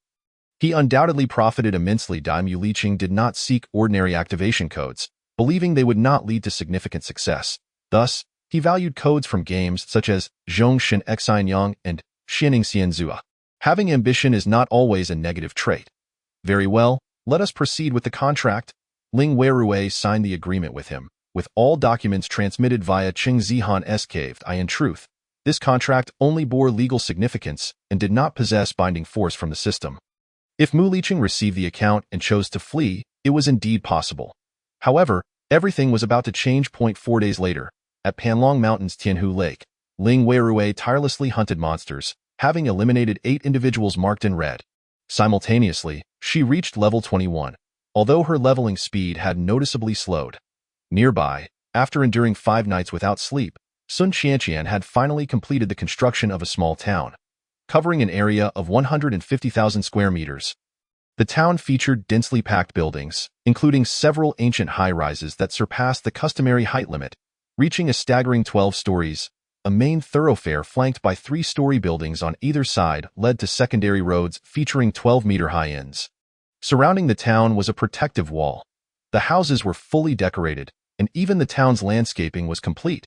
he undoubtedly profited immensely. Mu Liqing did not seek ordinary activation codes, believing they would not lead to significant success. Thus, he valued codes from games such as Zhong Shen Xianyang and Xianing Xianzhu. Having ambition is not always a negative trait. Very well, let us proceed with the contract. Ling Weirui signed the agreement with him, with all documents transmitted via Qing Zihan's cave. In truth, this contract only bore legal significance and did not possess binding force from the system. If Mu Liqing received the account and chose to flee, it was indeed possible. However, everything was about to change. 4 days later, at Panlong Mountain's Tianhu Lake, Ling Weirui tirelessly hunted monsters, having eliminated 8 individuals marked in red. Simultaneously, she reached level 21, although her leveling speed had noticeably slowed. Nearby, after enduring 5 nights without sleep, Sun Qianqian had finally completed the construction of a small town, covering an area of 150,000 square meters. The town featured densely packed buildings, including several ancient high-rises that surpassed the customary height limit, reaching a staggering 12 stories. A main thoroughfare flanked by 3-story buildings on either side led to secondary roads featuring 12-meter-high inns. Surrounding the town was a protective wall. The houses were fully decorated, and even the town's landscaping was complete.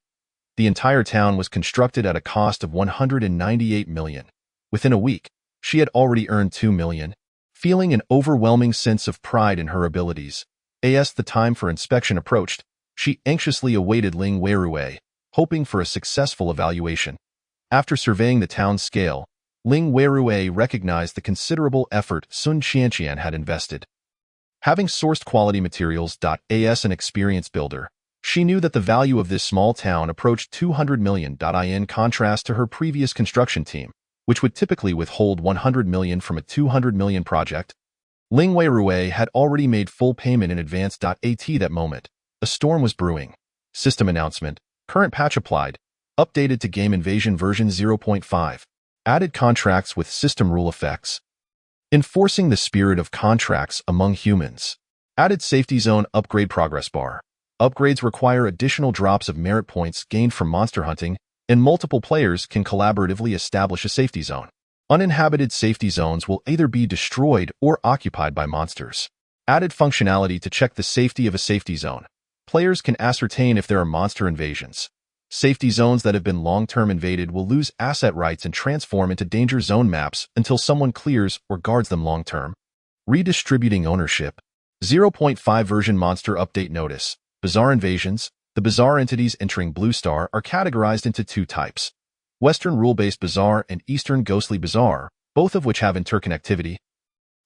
The entire town was constructed at a cost of 198 million. Within a week, she had already earned 2 million. Feeling an overwhelming sense of pride in her abilities, as the time for inspection approached, she anxiously awaited Ling Weirui, hoping for a successful evaluation. After surveying the town's scale, Ling Weirui recognized the considerable effort Sun Qianqian had invested. Having sourced quality materials. As an experienced builder, she knew that the value of this small town approached 200 million. In contrast to her previous construction team, which would typically withhold 100 million from a 200 million project, Ling Weirui had already made full payment in advance. At that moment, a storm was brewing. System announcement. Current patch applied. Updated to Game Invasion version 0.5. Added contracts with system rule effects. enforcing the spirit of contracts among humans. Added safety zone upgrade progress bar. Upgrades require additional drops of merit points gained from monster hunting, and multiple players can collaboratively establish a safety zone. Uninhabited safety zones will either be destroyed or occupied by monsters. Added functionality to check the safety of a safety zone. Players can ascertain if there are monster invasions. Safety zones that have been long-term invaded will lose asset rights and transform into danger zone maps until someone clears or guards them long-term. Redistributing ownership. 0.5 version monster update notice. Bizarre invasions. The bizarre entities entering Blue Star are categorized into two types: Western rule-based bizarre and Eastern ghostly bizarre, both of which have interconnectivity.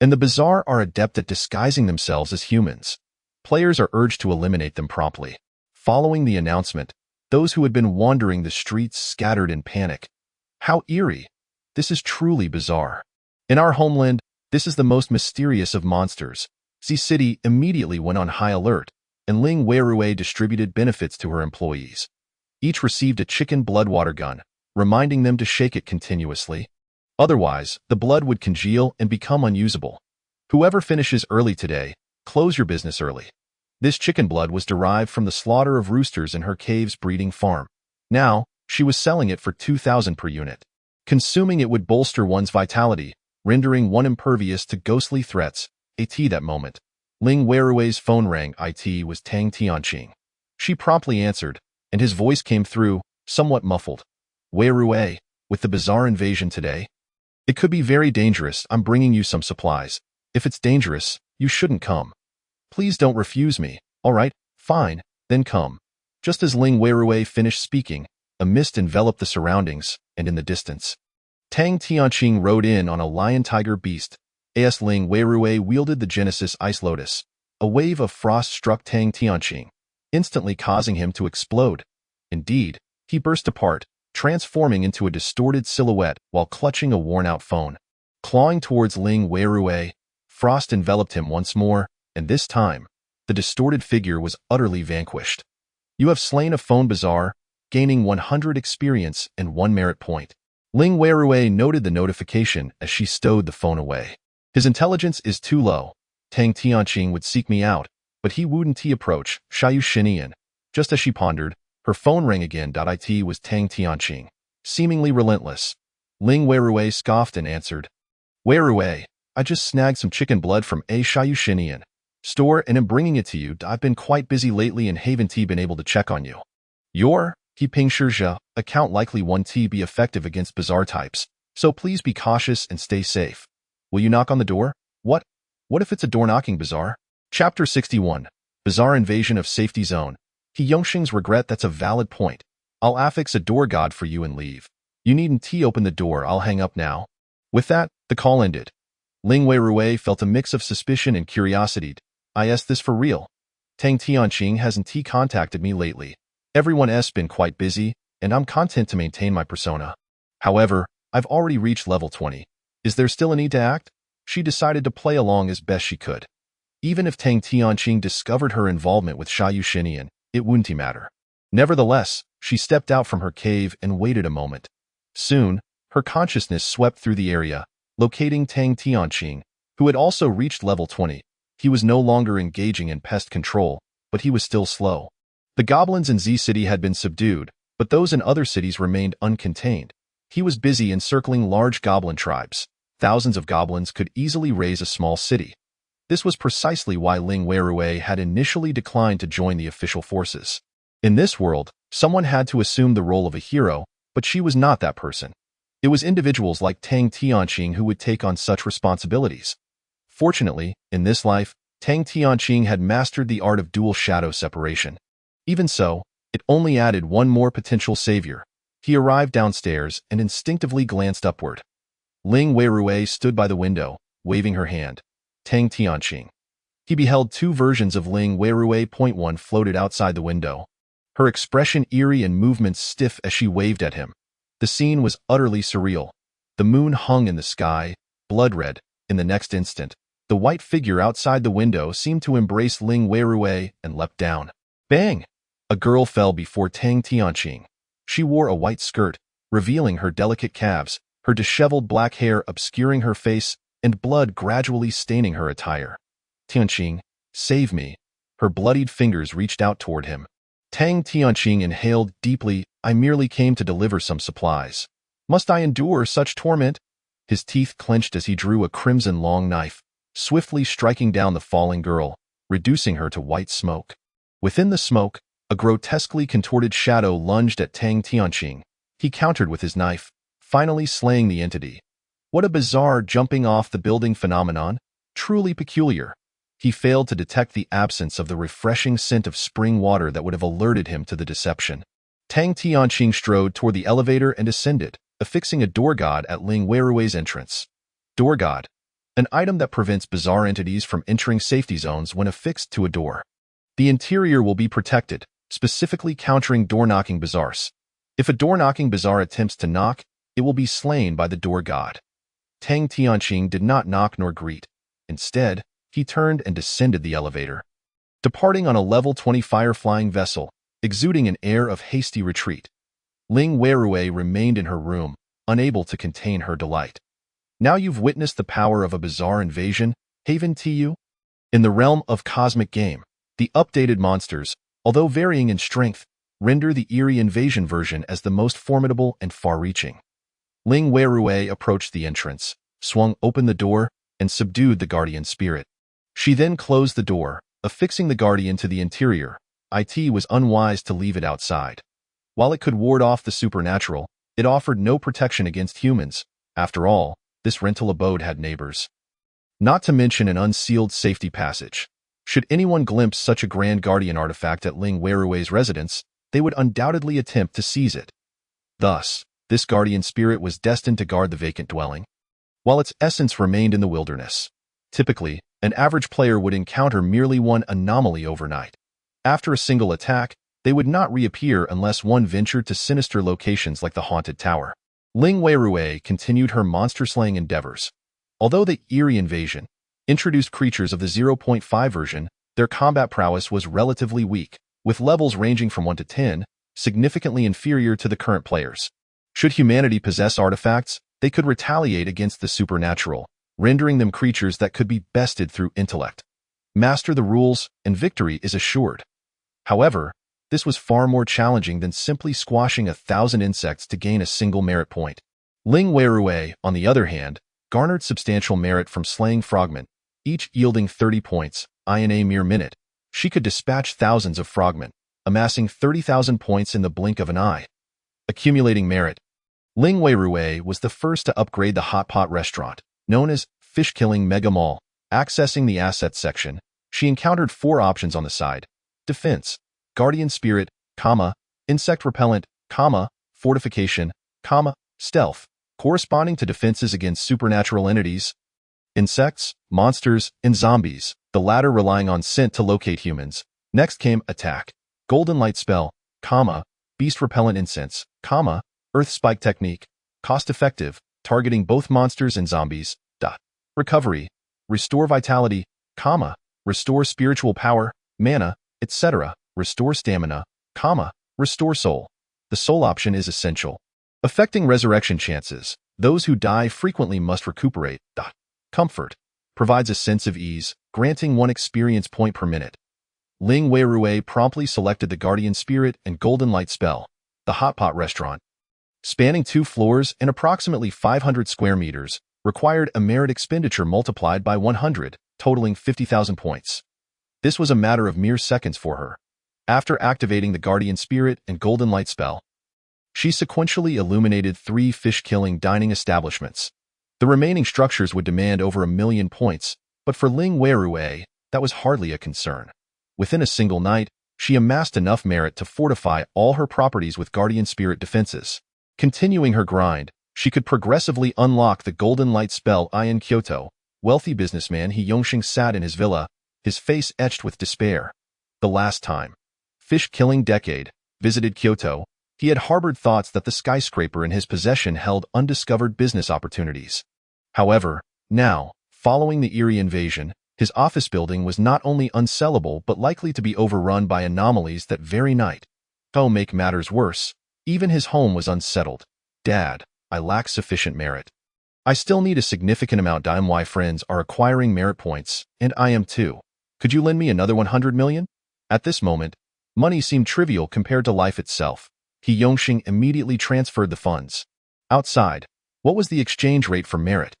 And the bizarre are adept at disguising themselves as humans. Players are urged to eliminate them promptly. Following the announcement, those who had been wandering the streets scattered in panic. How eerie! This is truly bizarre. In our homeland, this is the most mysterious of monsters. Z City immediately went on high alert, and Ling Weirui distributed benefits to her employees. Each received a chicken blood water gun, reminding them to shake it continuously. Otherwise, the blood would congeal and become unusable. Whoever finishes early today, close your business early. This chicken blood was derived from the slaughter of roosters in her cave's breeding farm. Now, she was selling it for 2,000 per unit. Consuming it would bolster one's vitality, rendering one impervious to ghostly threats. That moment, Ling Weirui's phone rang. It was Tang Tianqing. She promptly answered, and his voice came through, somewhat muffled. Weirui, with the bizarre invasion today? It could be very dangerous. I'm bringing you some supplies. If it's dangerous, you shouldn't come. Please don't refuse me. All right, fine, then come. Just as Ling Weirui finished speaking, a mist enveloped the surroundings, and in the distance, Tang Tianqing rode in on a lion-tiger beast. As Ling Weirui wielded the Genesis Ice Lotus. A wave of frost struck Tang Tianqing, instantly causing him to explode. Indeed, he burst apart, transforming into a distorted silhouette while clutching a worn-out phone. Clawing towards Ling Weirui, frost enveloped him once more, and this time, the distorted figure was utterly vanquished. You have slain a phone bizarre, gaining 100 experience and 1 merit point. Ling Weirui noted the notification as she stowed the phone away. His intelligence is too low. Tang Tianqing would seek me out, but he wouldn't approach Xiaoyu Shinian. Just as she pondered, her phone rang again. It was Tang Tianqing, seemingly relentless. Ling Weirui scoffed and answered, Weirui, I just snagged some chicken blood from a Xiaoyu Shinian store and am bringing it to you. I've been quite busy lately and haven't been able to check on you. Your Ping Shizhe account likely won't be effective against bizarre types, so please be cautious and stay safe. Will you knock on the door? What? What if it's a door-knocking bizarre? Chapter 61. Bizarre Invasion of Safety Zone. He Yongxing's regret. That's a valid point. I'll affix a door god for you and leave. You needn't open the door. I'll hang up now. With that, the call ended. Ling Weirui felt a mix of suspicion and curiosity. Is this for real? Tang Tianqing hasn't contacted me lately. Everyone's been quite busy, and I'm content to maintain my persona. However, I've already reached level 20. Is there still a need to act? She decided to play along as best she could. Even if Tang Tianqing discovered her involvement with Xiaoyu Shinian, it wouldn't matter. Nevertheless, she stepped out from her cave and waited a moment. Soon, her consciousness swept through the area, locating Tang Tianqing, who had also reached level 20. He was no longer engaging in pest control, but he was still slow. The goblins in Z City had been subdued, but those in other cities remained uncontained. He was busy encircling large goblin tribes. Thousands of goblins could easily raise a small city. This was precisely why Ling Weirui had initially declined to join the official forces. In this world, someone had to assume the role of a hero, but she was not that person. It was individuals like Tang Tianqing who would take on such responsibilities. Fortunately, in this life, Tang Tianqing had mastered the art of dual shadow separation. Even so, it only added one more potential savior. He arrived downstairs and instinctively glanced upward. Ling Weirui stood by the window, waving her hand. Tang Tianqing. He beheld two versions of Ling Weirui. One floated outside the window, her expression eerie and movements stiff as she waved at him. The scene was utterly surreal. The moon hung in the sky, blood red. In the next instant, the white figure outside the window seemed to embrace Ling Weirui and leapt down. Bang! A girl fell before Tang Tianqing. She wore a white skirt, revealing her delicate calves, her disheveled black hair obscuring her face. and blood gradually staining her attire. Tianqing, save me. Her bloodied fingers reached out toward him. Tianqing inhaled deeply. I merely came to deliver some supplies. Must I endure such torment? His teeth clenched as he drew a crimson long knife, swiftly striking down the falling girl, reducing her to white smoke. Within the smoke, a grotesquely contorted shadow lunged at Tianqing. He countered with his knife, finally slaying the entity. What a bizarre jumping-off-the-building phenomenon, truly peculiar. He failed to detect the absence of the refreshing scent of spring water that would have alerted him to the deception. Tianqing strode toward the elevator and ascended, affixing a door guard at Ling Weirui's entrance. Door guard, an item that prevents bizarre entities from entering safety zones when affixed to a door. The interior will be protected, specifically countering door-knocking bizarres. If a door-knocking bizarre attempts to knock, it will be slain by the door god. Tianqing did not knock nor greet. Instead, he turned and descended the elevator. Departing on a level 20 fire-flying vessel, exuding an air of hasty retreat, Ling Weirui remained in her room, unable to contain her delight. Now you've witnessed the power of a bizarre invasion, Haven Tu? In the realm of cosmic game, the updated monsters, although varying in strength, render the eerie invasion version as the most formidable and far-reaching. Ling Weirui approached the entrance, swung open the door, and subdued the guardian spirit. She then closed the door, affixing the guardian to the interior. It was unwise to leave it outside. While it could ward off the supernatural, it offered no protection against humans. After all, this rental abode had neighbors. Not to mention an unsealed safety passage. Should anyone glimpse such a grand guardian artifact at Ling Weirui's residence, they would undoubtedly attempt to seize it. Thus, this guardian spirit was destined to guard the vacant dwelling, while its essence remained in the wilderness. Typically, an average player would encounter merely one anomaly overnight. After a single attack, they would not reappear unless one ventured to sinister locations like the Haunted Tower. Ling Weirui continued her monster-slaying endeavors. Although the eerie invasion introduced creatures of the 0.5 version, their combat prowess was relatively weak, with levels ranging from 1 to 10, significantly inferior to the current players. Should humanity possess artifacts, they could retaliate against the supernatural, rendering them creatures that could be bested through intellect. Master the rules, and victory is assured. However, this was far more challenging than simply squashing 1,000 insects to gain a single merit point. Ling Weirui, on the other hand, garnered substantial merit from slaying frogmen, each yielding 30 points. In a mere minute, she could dispatch thousands of frogmen, amassing 30,000 points in the blink of an eye. Accumulating merit. Ling Weirui was the first to upgrade the hot pot restaurant, known as Fish Killing Mega Mall. Accessing the assets section, she encountered 4 options on the side: defense, guardian spirit, insect repellent, fortification, stealth, corresponding to defenses against supernatural entities, insects, monsters, and zombies, the latter relying on scent to locate humans. Next came attack, golden light spell, beast repellent incense, earth spike technique, cost-effective, targeting both monsters and zombies. Recovery, restore vitality, restore spiritual power, mana, etc. Restore stamina, restore soul. The soul option is essential. Affecting resurrection chances, those who die frequently must recuperate. Comfort, provides a sense of ease, granting 1 experience point per minute. Ling Weirui promptly selected the guardian spirit and golden light spell. The hot pot restaurant, spanning 2 floors and approximately 500 square meters, required a merit expenditure multiplied by 100, totaling 50,000 points. This was a matter of mere seconds for her. After activating the guardian spirit and golden light spell, she sequentially illuminated 3 fish-killing dining establishments. The remaining structures would demand over 1,000,000 points, but for Ling Weirui, that was hardly a concern. Within a single night, she amassed enough merit to fortify all her properties with guardian spirit defenses. Continuing her grind, she could progressively unlock the golden light spell. In Kyoto, wealthy businessman He Yongxing sat in his villa, his face etched with despair. The last time Fish-Killing Decade visited Kyoto, he had harbored thoughts that the skyscraper in his possession held undiscovered business opportunities. However, now, following the eerie invasion, his office building was not only unsellable but likely to be overrun by anomalies that very night. To make matters worse, even his home was unsettled. Dad, I lack sufficient merit. I still need a significant amount. My friends are acquiring merit points, and I am too. Could you lend me another 100 million? At this moment, money seemed trivial compared to life itself. He Yongxing immediately transferred the funds. Outside, what was the exchange rate for merit?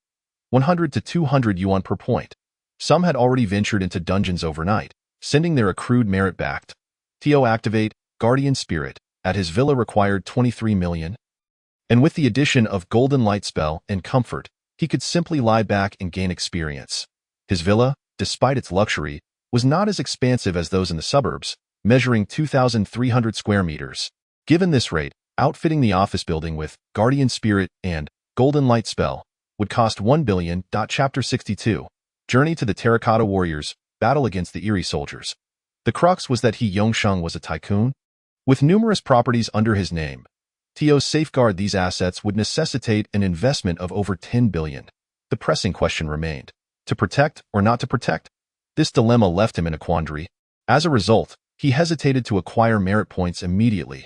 100 to 200 yuan per point. Some had already ventured into dungeons overnight, sending their accrued merit back. Tio activate Guardian Spirit at his villa required 23 million. And with the addition of Golden Light Spell and Comfort, he could simply lie back and gain experience. His villa, despite its luxury, was not as expansive as those in the suburbs, measuring 2,300 square meters. Given this rate, outfitting the office building with Guardian Spirit and Golden Light Spell would cost 1 billion. Chapter 62. Journey to the Terracotta Warriors, Battle against the Eerie Soldiers. The crux was that He Yongsheng was a tycoon. With numerous properties under his name, to safeguard these assets would necessitate an investment of over 10 billion. The pressing question remained, to protect or not to protect? This dilemma left him in a quandary. As a result, he hesitated to acquire merit points immediately.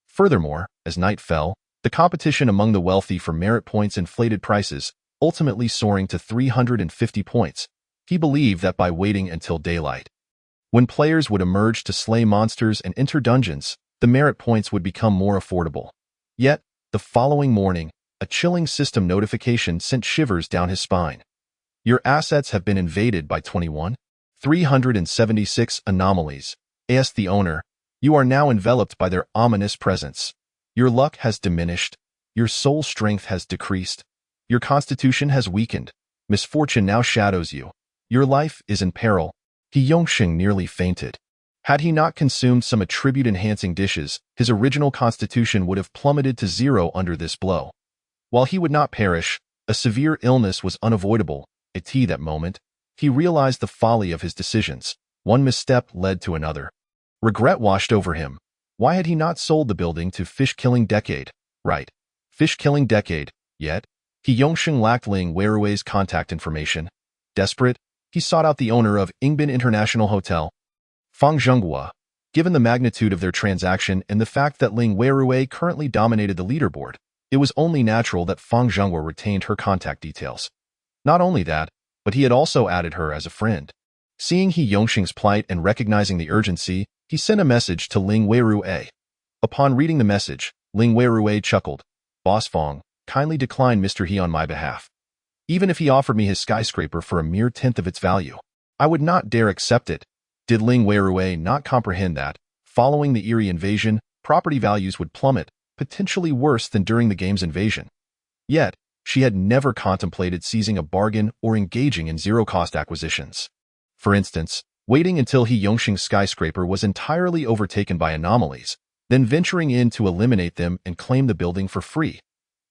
Furthermore, as night fell, the competition among the wealthy for merit points inflated prices, ultimately soaring to 350 points. He believed that by waiting until daylight, when players would emerge to slay monsters and enter dungeons, the merit points would become more affordable. Yet, the following morning, a chilling system notification sent shivers down his spine. Your assets have been invaded by 376 anomalies. Asked the owner, you are now enveloped by their ominous presence. Your luck has diminished. Your soul strength has decreased. Your constitution has weakened. Misfortune now shadows you. Your life is in peril. He Yongxing nearly fainted. Had he not consumed some attribute-enhancing dishes, his original constitution would have plummeted to 0 under this blow. While he would not perish, a severe illness was unavoidable. At that moment, he realized the folly of his decisions. One misstep led to another. Regret washed over him. Why had he not sold the building to Fish-Killing Decade? Right. Fish-Killing Decade. Yet, He Yongxing lacked Ling Weirui's contact information. Desperate, he sought out the owner of Ingbin International Hotel, Fang Zhenghua. Given the magnitude of their transaction and the fact that Ling Weirui currently dominated the leaderboard, it was only natural that Fang Zhenghua retained her contact details. Not only that, but he had also added her as a friend. Seeing He Yongxing's plight and recognizing the urgency, he sent a message to Ling Weirui. Upon reading the message, Ling Weirui chuckled. Boss Fang, kindly decline Mr. He on my behalf. Even if he offered me his skyscraper for a mere tenth of its value, I would not dare accept it. Did Ling Weirui not comprehend that, following the Eerie invasion, property values would plummet, potentially worse than during the game's invasion? Yet, she had never contemplated seizing a bargain or engaging in zero-cost acquisitions. For instance, waiting until He Yongxing's skyscraper was entirely overtaken by anomalies, then venturing in to eliminate them and claim the building for free.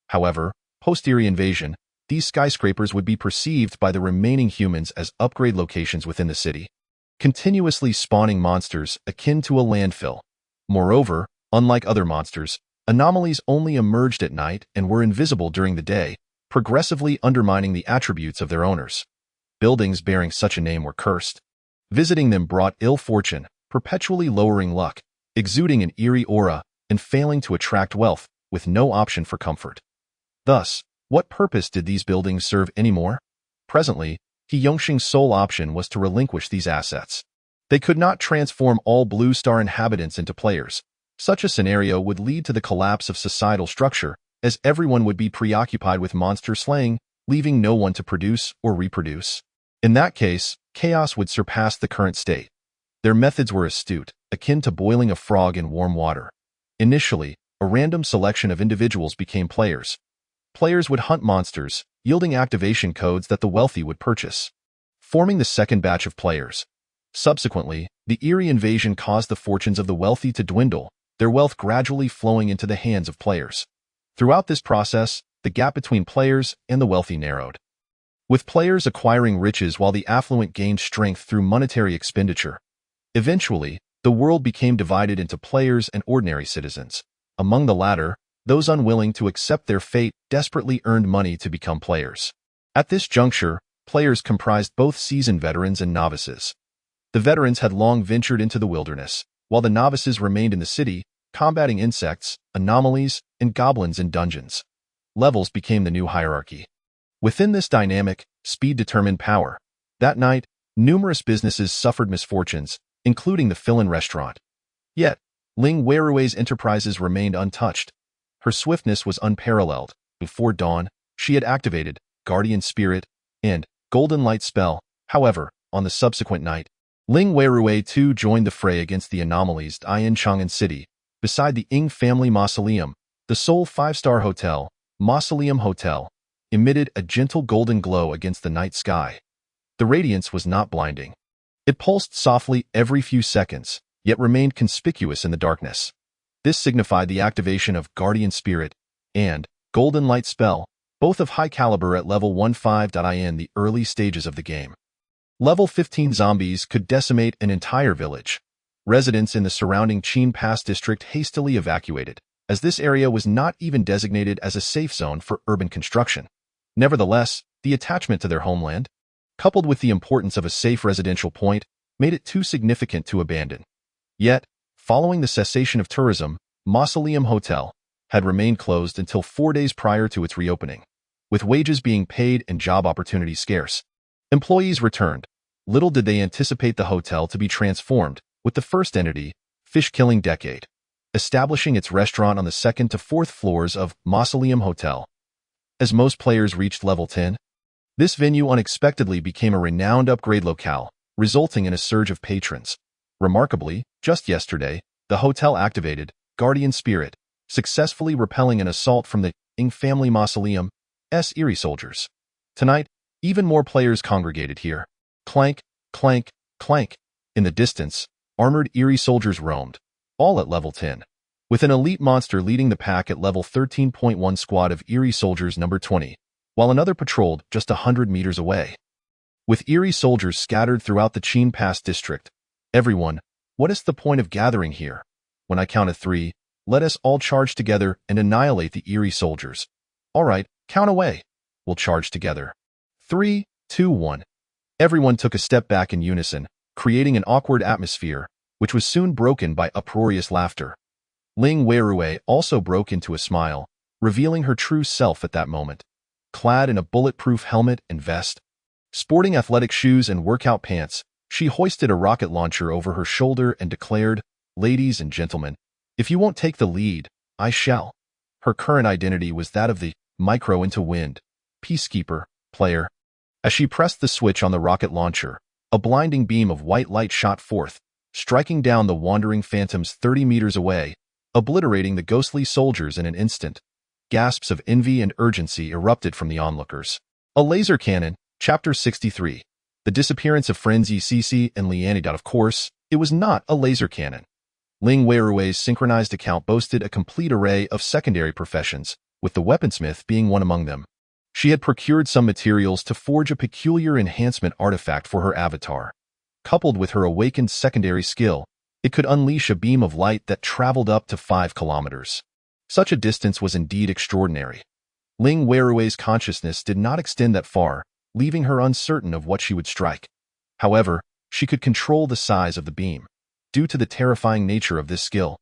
However, post-Eerie invasion, these skyscrapers would be perceived by the remaining humans as upgrade locations within the city, continuously spawning monsters akin to a landfill. Moreover, unlike other monsters, anomalies only emerged at night and were invisible during the day, progressively undermining the attributes of their owners. Buildings bearing such a name were cursed. Visiting them brought ill fortune, perpetually lowering luck, exuding an eerie aura, and failing to attract wealth, with no option for comfort. Thus, what purpose did these buildings serve anymore? Presently, He Yongxing's sole option was to relinquish these assets. They could not transform all Blue Star inhabitants into players. Such a scenario would lead to the collapse of societal structure, as everyone would be preoccupied with monster slaying, leaving no one to produce or reproduce. In that case, chaos would surpass the current state. Their methods were astute, akin to boiling a frog in warm water. Initially, a random selection of individuals became players. Players would hunt monsters, yielding activation codes that the wealthy would purchase, forming the second batch of players. Subsequently, the Eerie invasion caused the fortunes of the wealthy to dwindle, their wealth gradually flowing into the hands of players. Throughout this process, the gap between players and the wealthy narrowed, with players acquiring riches while the affluent gained strength through monetary expenditure. Eventually, the world became divided into players and ordinary citizens. Among the latter, those unwilling to accept their fate desperately earned money to become players. At this juncture, players comprised both seasoned veterans and novices. The veterans had long ventured into the wilderness, while the novices remained in the city, combating insects, anomalies, and goblins in dungeons. Levels became the new hierarchy. Within this dynamic, speed determined power. That night, numerous businesses suffered misfortunes, including the fill-in restaurant. Yet, Ling Weirui's enterprises remained untouched. Her swiftness was unparalleled. Before dawn, she had activated Guardian Spirit and Golden Light Spell. However, on the subsequent night, Ling Weirui too joined the fray against the anomalies in Chang'an City. Beside the Ing family mausoleum, the Seoul five-star hotel, Mausoleum Hotel, emitted a gentle golden glow against the night sky. The radiance was not blinding. It pulsed softly every few seconds, yet remained conspicuous in the darkness. This signified the activation of Guardian Spirit and Golden Light Spell, both of high caliber at level 15 in the early stages of the game. Level 15 zombies could decimate an entire village. Residents in the surrounding Chin Pass district hastily evacuated, as this area was not even designated as a safe zone for urban construction. Nevertheless, the attachment to their homeland, coupled with the importance of a safe residential point, made it too significant to abandon. Yet, following the cessation of tourism, Mausoleum Hotel had remained closed until 4 days prior to its reopening. With wages being paid and job opportunities scarce, employees returned. Little did they anticipate the hotel to be transformed with the first entity, Fish-Killing Decade, establishing its restaurant on the 2nd to 4th floors of Mausoleum Hotel. As most players reached level 10, this venue unexpectedly became a renowned upgrade locale, resulting in a surge of patrons. Remarkably, just yesterday, the hotel activated Guardian Spirit, successfully repelling an assault from the Ing family mausoleum's eerie soldiers. Tonight, even more players congregated here. Clank, clank, clank. In the distance, armored eerie soldiers roamed, all at level 10, with an elite monster leading the pack at level 13.1 squad of eerie soldiers number 20, while another patrolled just 100 meters away. With eerie soldiers scattered throughout the Chin Pass district, everyone, what is the point of gathering here? When I count to 3, let us all charge together and annihilate the eerie soldiers. All right, count away. We'll charge together. 3, 2, 1. Everyone took a step back in unison, creating an awkward atmosphere, which was soon broken by uproarious laughter. Ling Weirui also broke into a smile, revealing her true self at that moment. Clad in a bulletproof helmet and vest, sporting athletic shoes and workout pants, she hoisted a rocket launcher over her shoulder and declared, "Ladies and gentlemen, if you won't take the lead, I shall." Her current identity was that of the Micro into Wind Peacekeeper player. As she pressed the switch on the rocket launcher, a blinding beam of white light shot forth, striking down the wandering phantoms 30 meters away, obliterating the ghostly soldiers in an instant. Gasps of envy and urgency erupted from the onlookers. A laser cannon, Chapter 63. The disappearance of Frenzy CC and Lianne. Of course, it was not a laser cannon. Ling Weirui's synchronized account boasted a complete array of secondary professions, with the weaponsmith being one among them. She had procured some materials to forge a peculiar enhancement artifact for her avatar. Coupled with her awakened secondary skill, it could unleash a beam of light that traveled up to 5 kilometers. Such a distance was indeed extraordinary. Ling Weirui's consciousness did not extend that far, leaving her uncertain of what she would strike. However, she could control the size of the beam, due to the terrifying nature of this skill.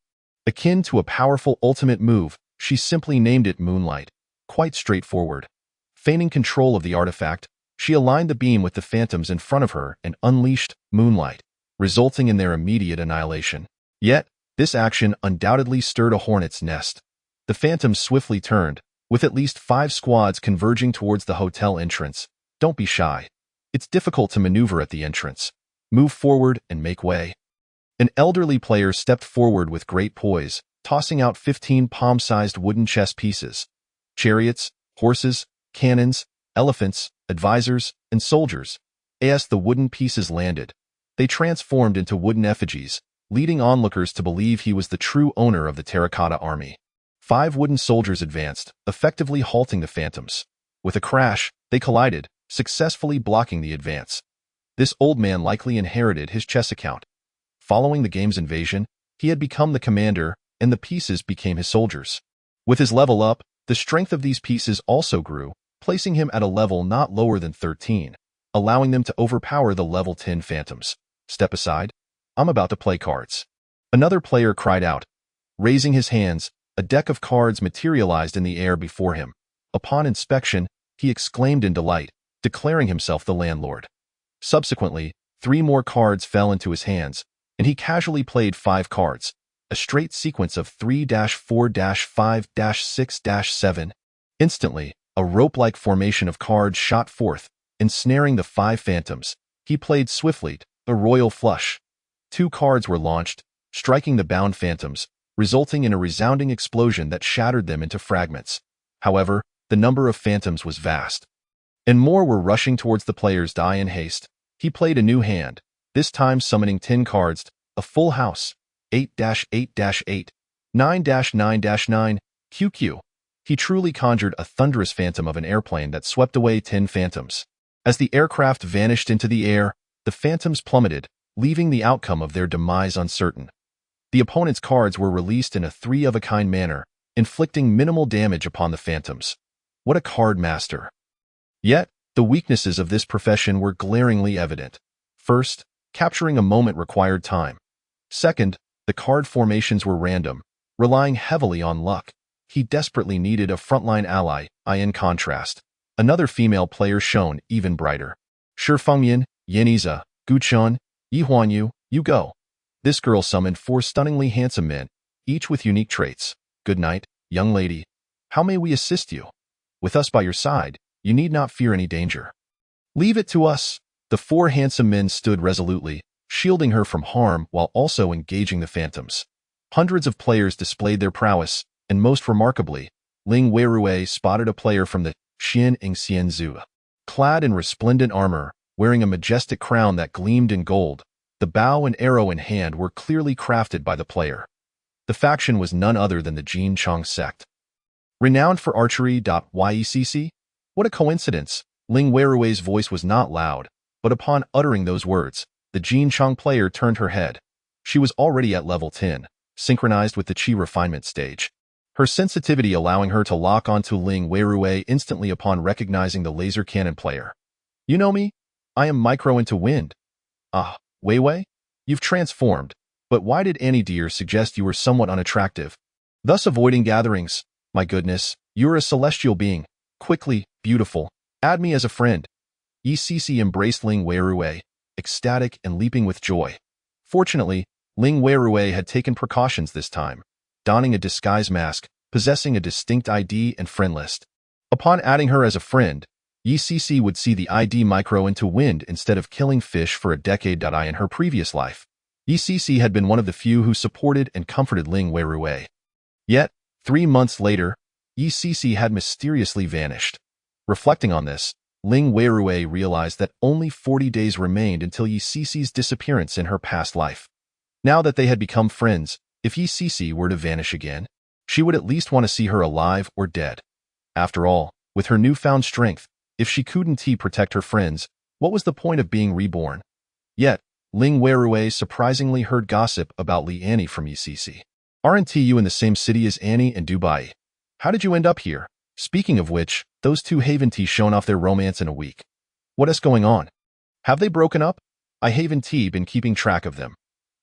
Akin to a powerful ultimate move, she simply named it Moonlight. Quite straightforward. Feigning control of the artifact, she aligned the beam with the phantoms in front of her and unleashed Moonlight, resulting in their immediate annihilation. Yet, this action undoubtedly stirred a hornet's nest. The phantoms swiftly turned, with at least 5 squads converging towards the hotel entrance. Don't be shy. It's difficult to maneuver at the entrance. Move forward and make way. An elderly player stepped forward with great poise, tossing out 15 palm-sized wooden chess pieces. Chariots, horses, cannons, elephants, advisors, and soldiers. As the wooden pieces landed, they transformed into wooden effigies, leading onlookers to believe he was the true owner of the terracotta army. 5 wooden soldiers advanced, effectively halting the phantoms. With a crash, they collided, successfully blocking the advance. This old man likely inherited his chess account. Following the game's invasion, he had become the commander, and the pieces became his soldiers. With his level up, the strength of these pieces also grew, placing him at a level not lower than 13, allowing them to overpower the level 10 phantoms. Step aside. I'm about to play cards. Another player cried out. Raising his hands, a deck of cards materialized in the air before him. Upon inspection, he exclaimed in delight, declaring himself the landlord. Subsequently, 3 more cards fell into his hands, and he casually played 5 cards, a straight sequence of 3-4-5-6-7. Instantly, a rope-like formation of cards shot forth, ensnaring the 5 phantoms. He played swiftly, a royal flush. 2 cards were launched, striking the bound phantoms, resulting in a resounding explosion that shattered them into fragments. However, the number of phantoms was vast, and more were rushing towards the player's die in haste. He played a new hand, this time summoning 10 cards, a full house, 8-8-8, 9-9-9, QQ. He truly conjured a thunderous phantom of an airplane that swept away 10 phantoms. As the aircraft vanished into the air, the phantoms plummeted, leaving the outcome of their demise uncertain. The opponent's cards were released in a 3-of-a-kind manner, inflicting minimal damage upon the phantoms. What a card master! Yet, the weaknesses of this profession were glaringly evident. First, capturing a moment required time. Second, the card formations were random, relying heavily on luck. He desperately needed a frontline ally. In contrast, another female player shone even brighter. Shifengyan, Yeniza, Guchun, Yihuanyu, you go. This girl summoned 4 stunningly handsome men, each with unique traits. Good night, young lady. How may we assist you? With us by your side, you need not fear any danger. Leave it to us. The 4 handsome men stood resolutely, shielding her from harm while also engaging the phantoms. Hundreds of players displayed their prowess, and most remarkably, Ling Weirui spotted a player from the Xian Xianzu. Clad in resplendent armor, wearing a majestic crown that gleamed in gold, the bow and arrow in hand were clearly crafted by the player. The faction was none other than the Jin Chong sect. Renowned for archery. Yecc? What a coincidence! Ling Weirui's voice was not loud, but upon uttering those words, the Jin Chong player turned her head. She was already at level 10, synchronized with the Qi refinement stage. Her sensitivity allowing her to lock onto Ling Weirui instantly upon recognizing the laser cannon player. You know me? I am Micro into Wind. Ah, Weiwei? You've transformed, but why did Annie dear suggest you were somewhat unattractive, thus avoiding gatherings? My goodness, you're a celestial being. Quickly, beautiful. Add me as a friend. Yecc embraced Ling Weirui, ecstatic and leaping with joy. Fortunately, Ling Weirui had taken precautions this time, donning a disguise mask, possessing a distinct ID and friend list. Upon adding her as a friend, Yecc would see the ID Micro into Wind instead of killing fish for a decade. In her previous life, Yecc had been one of the few who supported and comforted Ling Weirui. Yet, 3 months later, Yecc had mysteriously vanished. Reflecting on this, Ling Weirui realized that only 40 days remained until Yecc's disappearance in her past life. Now that they had become friends, if Yecc were to vanish again, she would at least want to see her alive or dead. After all, with her newfound strength, if she couldn't protect her friends, what was the point of being reborn? Yet, Ling Weirui surprisingly heard gossip about Li Annie from Yecc. Aren't you in the same city as Annie and Dubai? How did you end up here? Speaking of which, those two haven't shown off their romance in a week. What is going on? Have they broken up? I haven't been keeping track of them.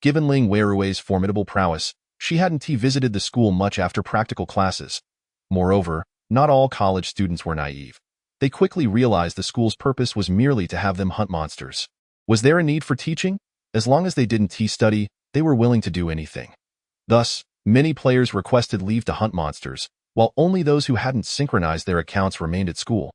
Given Ling Weirui's formidable prowess, she hadn't visited the school much after practical classes. Moreover, not all college students were naive. They quickly realized the school's purpose was merely to have them hunt monsters. Was there a need for teaching? As long as they didn't study, they were willing to do anything. Thus, many players requested leave to hunt monsters, while only those who hadn't synchronized their accounts remained at school,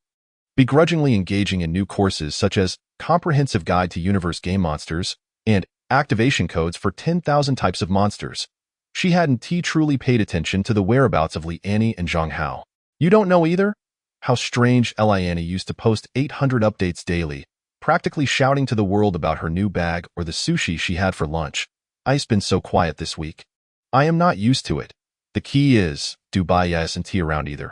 begrudgingly engaging in new courses such as Comprehensive Guide to Universe Game Monsters and Activation Codes for 10,000 Types of Monsters. She hadn't truly paid attention to the whereabouts of Li Annie and Zhang Hao. You don't know either? How strange. Li Annie used to post 800 updates daily, practically shouting to the world about her new bag or the sushi she had for lunch. I've been so quiet this week. I am not used to it. The key is, Dubai isn't around either.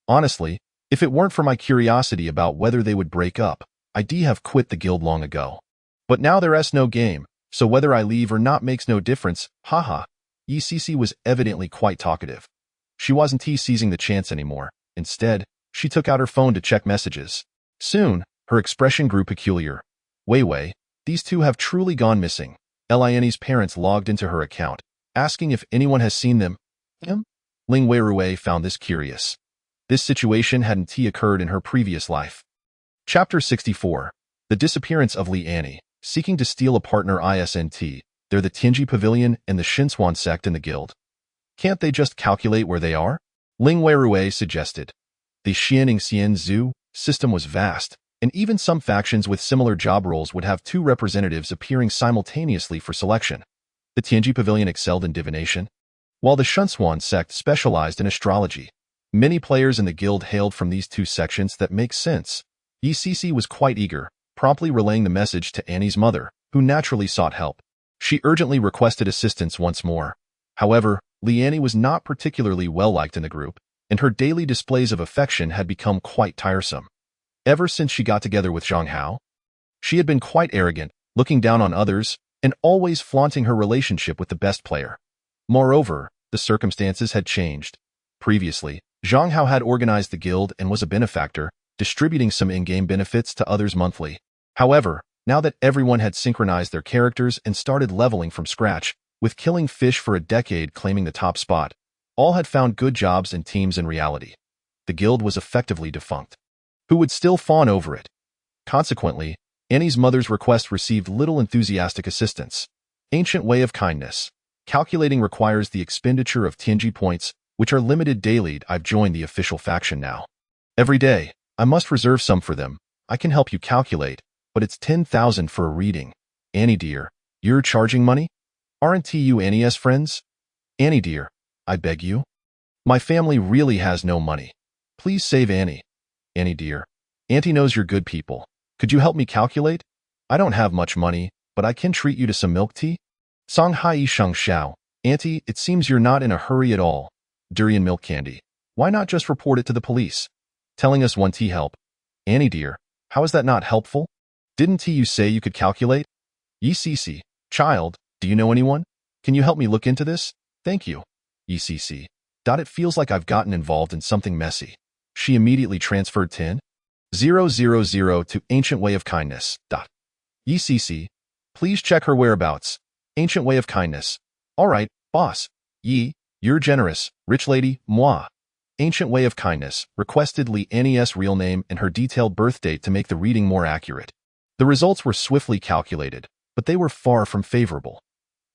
Honestly, if it weren't for my curiosity about whether they would break up, I'd have quit the guild long ago. But now there's no game, so whether I leave or not makes no difference, haha. Yecc was evidently quite talkative. She wasn't seizing the chance anymore. Instead, she took out her phone to check messages. Soon, her expression grew peculiar. Weiwei, these two have truly gone missing. Li Annie's parents logged into her account, asking if anyone has seen them. Ling Weirui found this curious. This situation hadn't occurred in her previous life. Chapter 64. The Disappearance of Li Annie. Seeking to steal a partner ISNT. They're the Tianji Pavilion and the Shinsuan sect in the guild. Can't they just calculate where they are? Ling Weirui suggested. The Xianing Xian Zhu system was vast, and even some factions with similar job roles would have two representatives appearing simultaneously for selection. The Tianji Pavilion excelled in divination, while the Shinsuan sect specialized in astrology. Many players in the guild hailed from these two sections. That makes sense. ECC was quite eager, promptly relaying the message to Annie's mother, who naturally sought help. She urgently requested assistance once more. However, Li Annie was not particularly well-liked in the group, and her daily displays of affection had become quite tiresome. Ever since she got together with Zhang Hao, she had been quite arrogant, looking down on others, and always flaunting her relationship with the best player. Moreover, the circumstances had changed. Previously, Zhang Hao had organized the guild and was a benefactor, distributing some in-game benefits to others monthly. However, now that everyone had synchronized their characters and started leveling from scratch, with Killing Fish for a decade claiming the top spot, all had found good jobs and teams in reality. The guild was effectively defunct. Who would still fawn over it? Consequently, Annie's mother's request received little enthusiastic assistance. Ancient way of kindness. Calculating requires the expenditure of Tianji points, which are limited daily. I've joined the official faction now. Every day, I must reserve some for them. I can help you calculate, but it's 10,000 for a reading. Annie dear, you're charging money? Aren't you Annie's friends? Annie dear, I beg you. My family really has no money. Please save Annie. Annie dear, Auntie knows you're good people. Could you help me calculate? I don't have much money, but I can treat you to some milk tea. Song Hai Sheng Xiao. Auntie, it seems you're not in a hurry at all. Durian milk candy. Why not just report it to the police? Telling us one tea help. Annie dear, how is that not helpful? Didn't you say you could calculate? ECC. Child, do you know anyone? Can you help me look into this? Thank you. ECC. It feels like I've gotten involved in something messy. She immediately transferred 10,000 to Ancient Way of Kindness. ECC. Please check her whereabouts. Ancient Way of Kindness. All right, boss. You're generous, rich lady, moi. Ancient Way of Kindness requested Li Annie's real name and her detailed birth date to make the reading more accurate. The results were swiftly calculated, but they were far from favorable.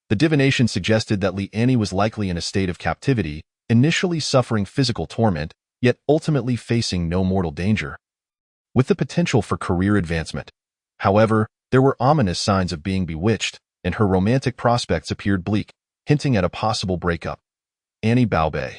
The divination suggested that Li Annie was likely in a state of captivity, initially suffering physical torment, yet ultimately facing no mortal danger, with the potential for career advancement. However, there were ominous signs of being bewitched, and her romantic prospects appeared bleak, hinting at a possible breakup. Annie Baobei.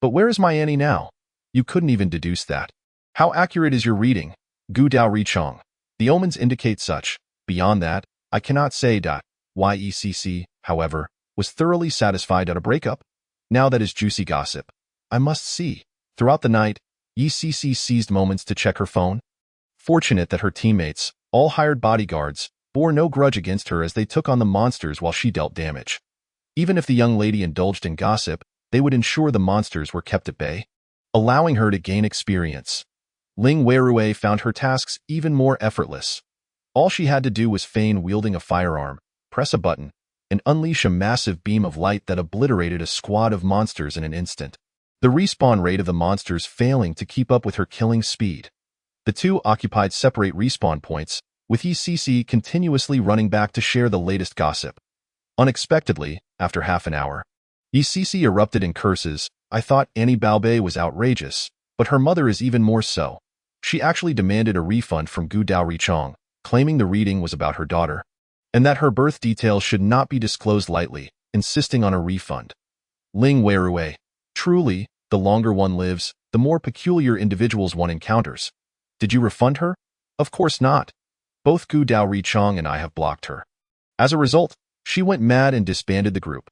But where is my Annie now? You couldn't even deduce that. How accurate is your reading? Gu Dao Richong. The omens indicate such. Beyond that, I cannot say. YECC, however, was thoroughly satisfied at a breakup. Now that is juicy gossip. I must see. Throughout the night, ECC seized moments to check her phone. Fortunate that her teammates, all hired bodyguards, bore no grudge against her as they took on the monsters while she dealt damage. Even if the young lady indulged in gossip, they would ensure the monsters were kept at bay, allowing her to gain experience. Ling Weirui found her tasks even more effortless. All she had to do was feign wielding a firearm, press a button, and unleash a massive beam of light that obliterated a squad of monsters in an instant. The respawn rate of the monsters failing to keep up with her killing speed. The two occupied separate respawn points, with ECC continuously running back to share the latest gossip. Unexpectedly, after half an hour, ECC erupted in curses. I thought Annie Baobei was outrageous, but her mother is even more so. She actually demanded a refund from Gu Dao Richong, claiming the reading was about her daughter, and that her birth details should not be disclosed lightly, insisting on a refund. Ling Weirui. Truly, the longer one lives, the more peculiar individuals one encounters. Did you refund her? Of course not. Both Gu Dao Richong and I have blocked her. As a result, she went mad and disbanded the group.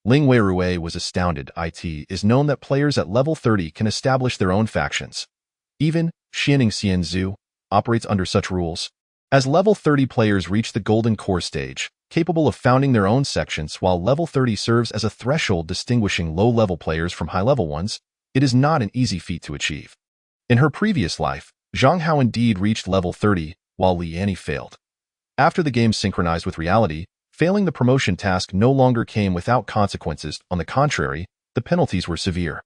Ling Weirui was astounded. It is known that players at level 30 can establish their own factions. Even Xianing Xian Zhu operates under such rules. As level 30 players reach the Golden Core stage, capable of founding their own sections, while level 30 serves as a threshold distinguishing low-level players from high-level ones, it is not an easy feat to achieve. In her previous life, Zhang Hao indeed reached level 30, while Li Annie failed. After the game synchronized with reality, failing the promotion task no longer came without consequences. On the contrary, the penalties were severe.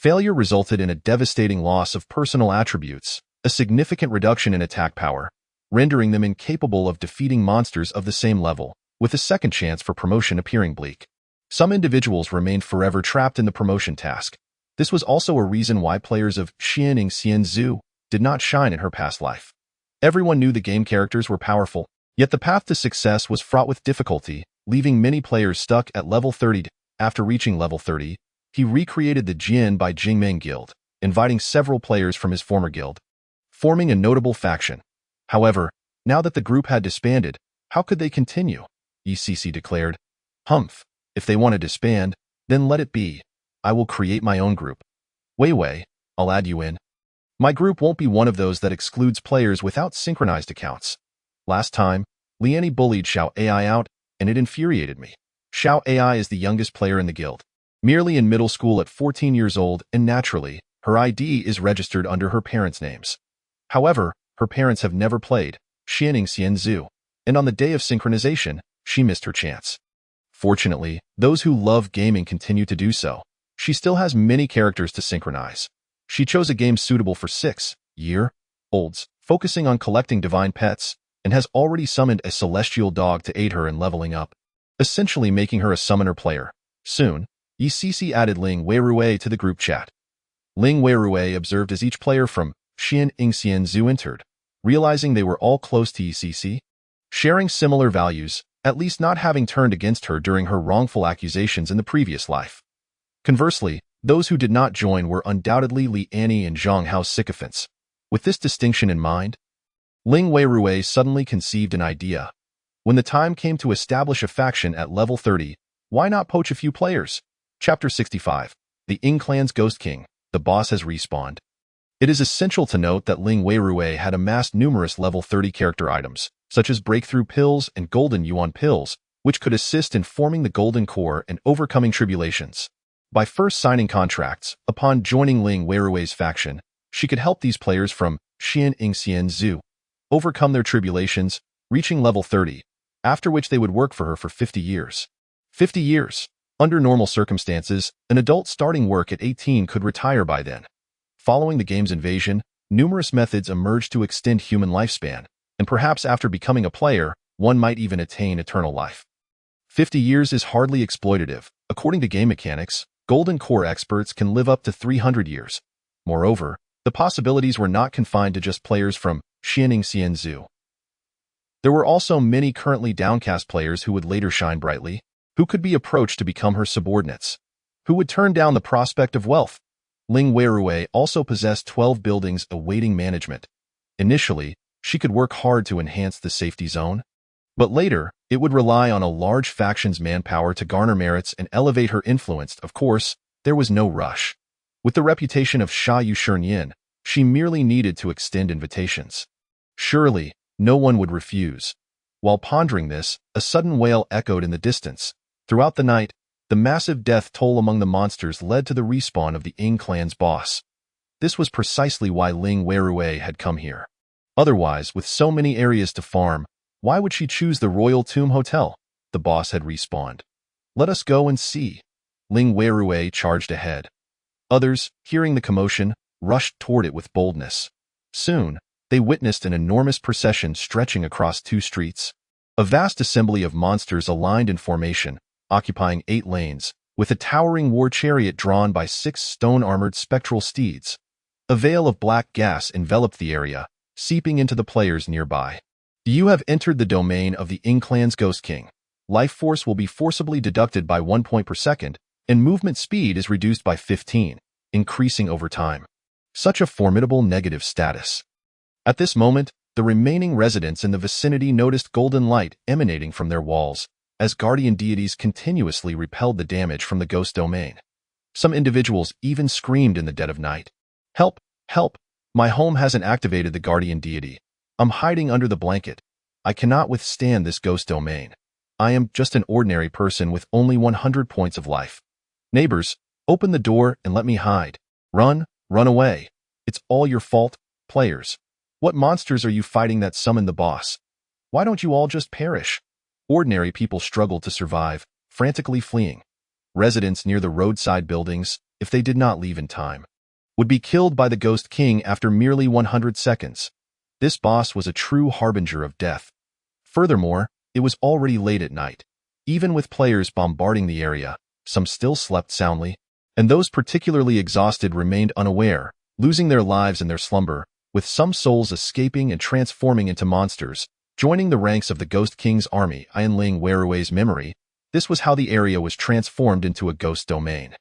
Failure resulted in a devastating loss of personal attributes, a significant reduction in attack power, rendering them incapable of defeating monsters of the same level, with a second chance for promotion appearing bleak. Some individuals remained forever trapped in the promotion task. This was also a reason why players of Xianing Xianzhu did not shine in her past life. Everyone knew the game characters were powerful, yet the path to success was fraught with difficulty, leaving many players stuck at level 30. After reaching level 30, he recreated the Jin by Jingmeng Guild, inviting several players from his former guild, forming a notable faction. However, now that the group had disbanded, how could they continue? ECC declared. Humph, if they want to disband, then let it be. I will create my own group. Wei, I'll add you in. My group won't be one of those that excludes players without synchronized accounts. Last time, Liani bullied Xiao AI out, and it infuriated me. Xiao AI is the youngest player in the guild, merely in middle school at 14 years old, and naturally, her ID is registered under her parents' names. However, her parents have never played Xianing Xianzhu, and on the day of synchronization, she missed her chance. Fortunately, those who love gaming continue to do so. She still has many characters to synchronize. She chose a game suitable for 6-year-olds, focusing on collecting divine pets, and has already summoned a celestial dog to aid her in leveling up, essentially making her a summoner player. Soon, ECC added Ling Weirui to the group chat. Ling Weirui observed as each player from Xian Xianzhu entered, realizing they were all close to ECC, sharing similar values, at least not having turned against her during her wrongful accusations in the previous life. Conversely, those who did not join were undoubtedly Li Annie and Zhang Hao's sycophants. With this distinction in mind, Ling Weirui suddenly conceived an idea. When the time came to establish a faction at level 30, why not poach a few players? Chapter 65. The Ying Clan's Ghost King. The boss has respawned. It is essential to note that Ling Weirui had amassed numerous level 30 character items, such as breakthrough pills and golden yuan pills, which could assist in forming the golden core and overcoming tribulations. By first signing contracts, upon joining Ling Weirui's faction, she could help these players from Xian Xianzhu overcome their tribulations, reaching level 30, after which they would work for her for 50 years. 50 years. Under normal circumstances, an adult starting work at 18 could retire by then. Following the game's invasion, numerous methods emerged to extend human lifespan, and perhaps after becoming a player, one might even attain eternal life. 50 years is hardly exploitative. According to game mechanics, Golden Core experts can live up to 300 years. Moreover, the possibilities were not confined to just players from Xianing Xianzhu. There were also many currently downcast players who would later shine brightly, who could be approached to become her subordinates, who would turn down the prospect of wealth. Ling Weirui also possessed 12 buildings awaiting management. Initially, she could work hard to enhance the safety zone, but later, it would rely on a large faction's manpower to garner merits and elevate her influence. Of course, there was no rush. With the reputation of Sha Yu Shernyin, she merely needed to extend invitations. Surely, no one would refuse. While pondering this, a sudden wail echoed in the distance. Throughout the night, the massive death toll among the monsters led to the respawn of the Ying clan's boss. This was precisely why Ling Weirui had come here. Otherwise, with so many areas to farm, why would she choose the Royal Tomb Hotel? The boss had respawned. Let us go and see. Ling Weirui charged ahead. Others, hearing the commotion, rushed toward it with boldness. Soon, they witnessed an enormous procession stretching across 2 streets. A vast assembly of monsters aligned in formation, occupying 8 lanes, with a towering war chariot drawn by 6 stone-armored spectral steeds. A veil of black gas enveloped the area, seeping into the players nearby. You have entered the domain of the Ying Clan's Ghost King. Life force will be forcibly deducted by 1 point per second, and movement speed is reduced by 15, increasing over time. Such a formidable negative status. At this moment, the remaining residents in the vicinity noticed golden light emanating from their walls, as guardian deities continuously repelled the damage from the ghost domain. Some individuals even screamed in the dead of night. Help! Help! My home hasn't activated the guardian deity. I'm hiding under the blanket. I cannot withstand this ghost domain. I am just an ordinary person with only 100 points of life. Neighbors, open the door and let me hide. Run away. It's all your fault, players. What monsters are you fighting that summoned the boss? Why don't you all just perish? Ordinary people struggled to survive, frantically fleeing. Residents near the roadside buildings, if they did not leave in time, would be killed by the Ghost King after merely 100 seconds. This boss was a true harbinger of death. Furthermore, it was already late at night. Even with players bombarding the area, some still slept soundly, and those particularly exhausted remained unaware, losing their lives in their slumber, with some souls escaping and transforming into monsters, joining the ranks of the Ghost King's army. In Ling Werui's memory, this was how the area was transformed into a ghost domain.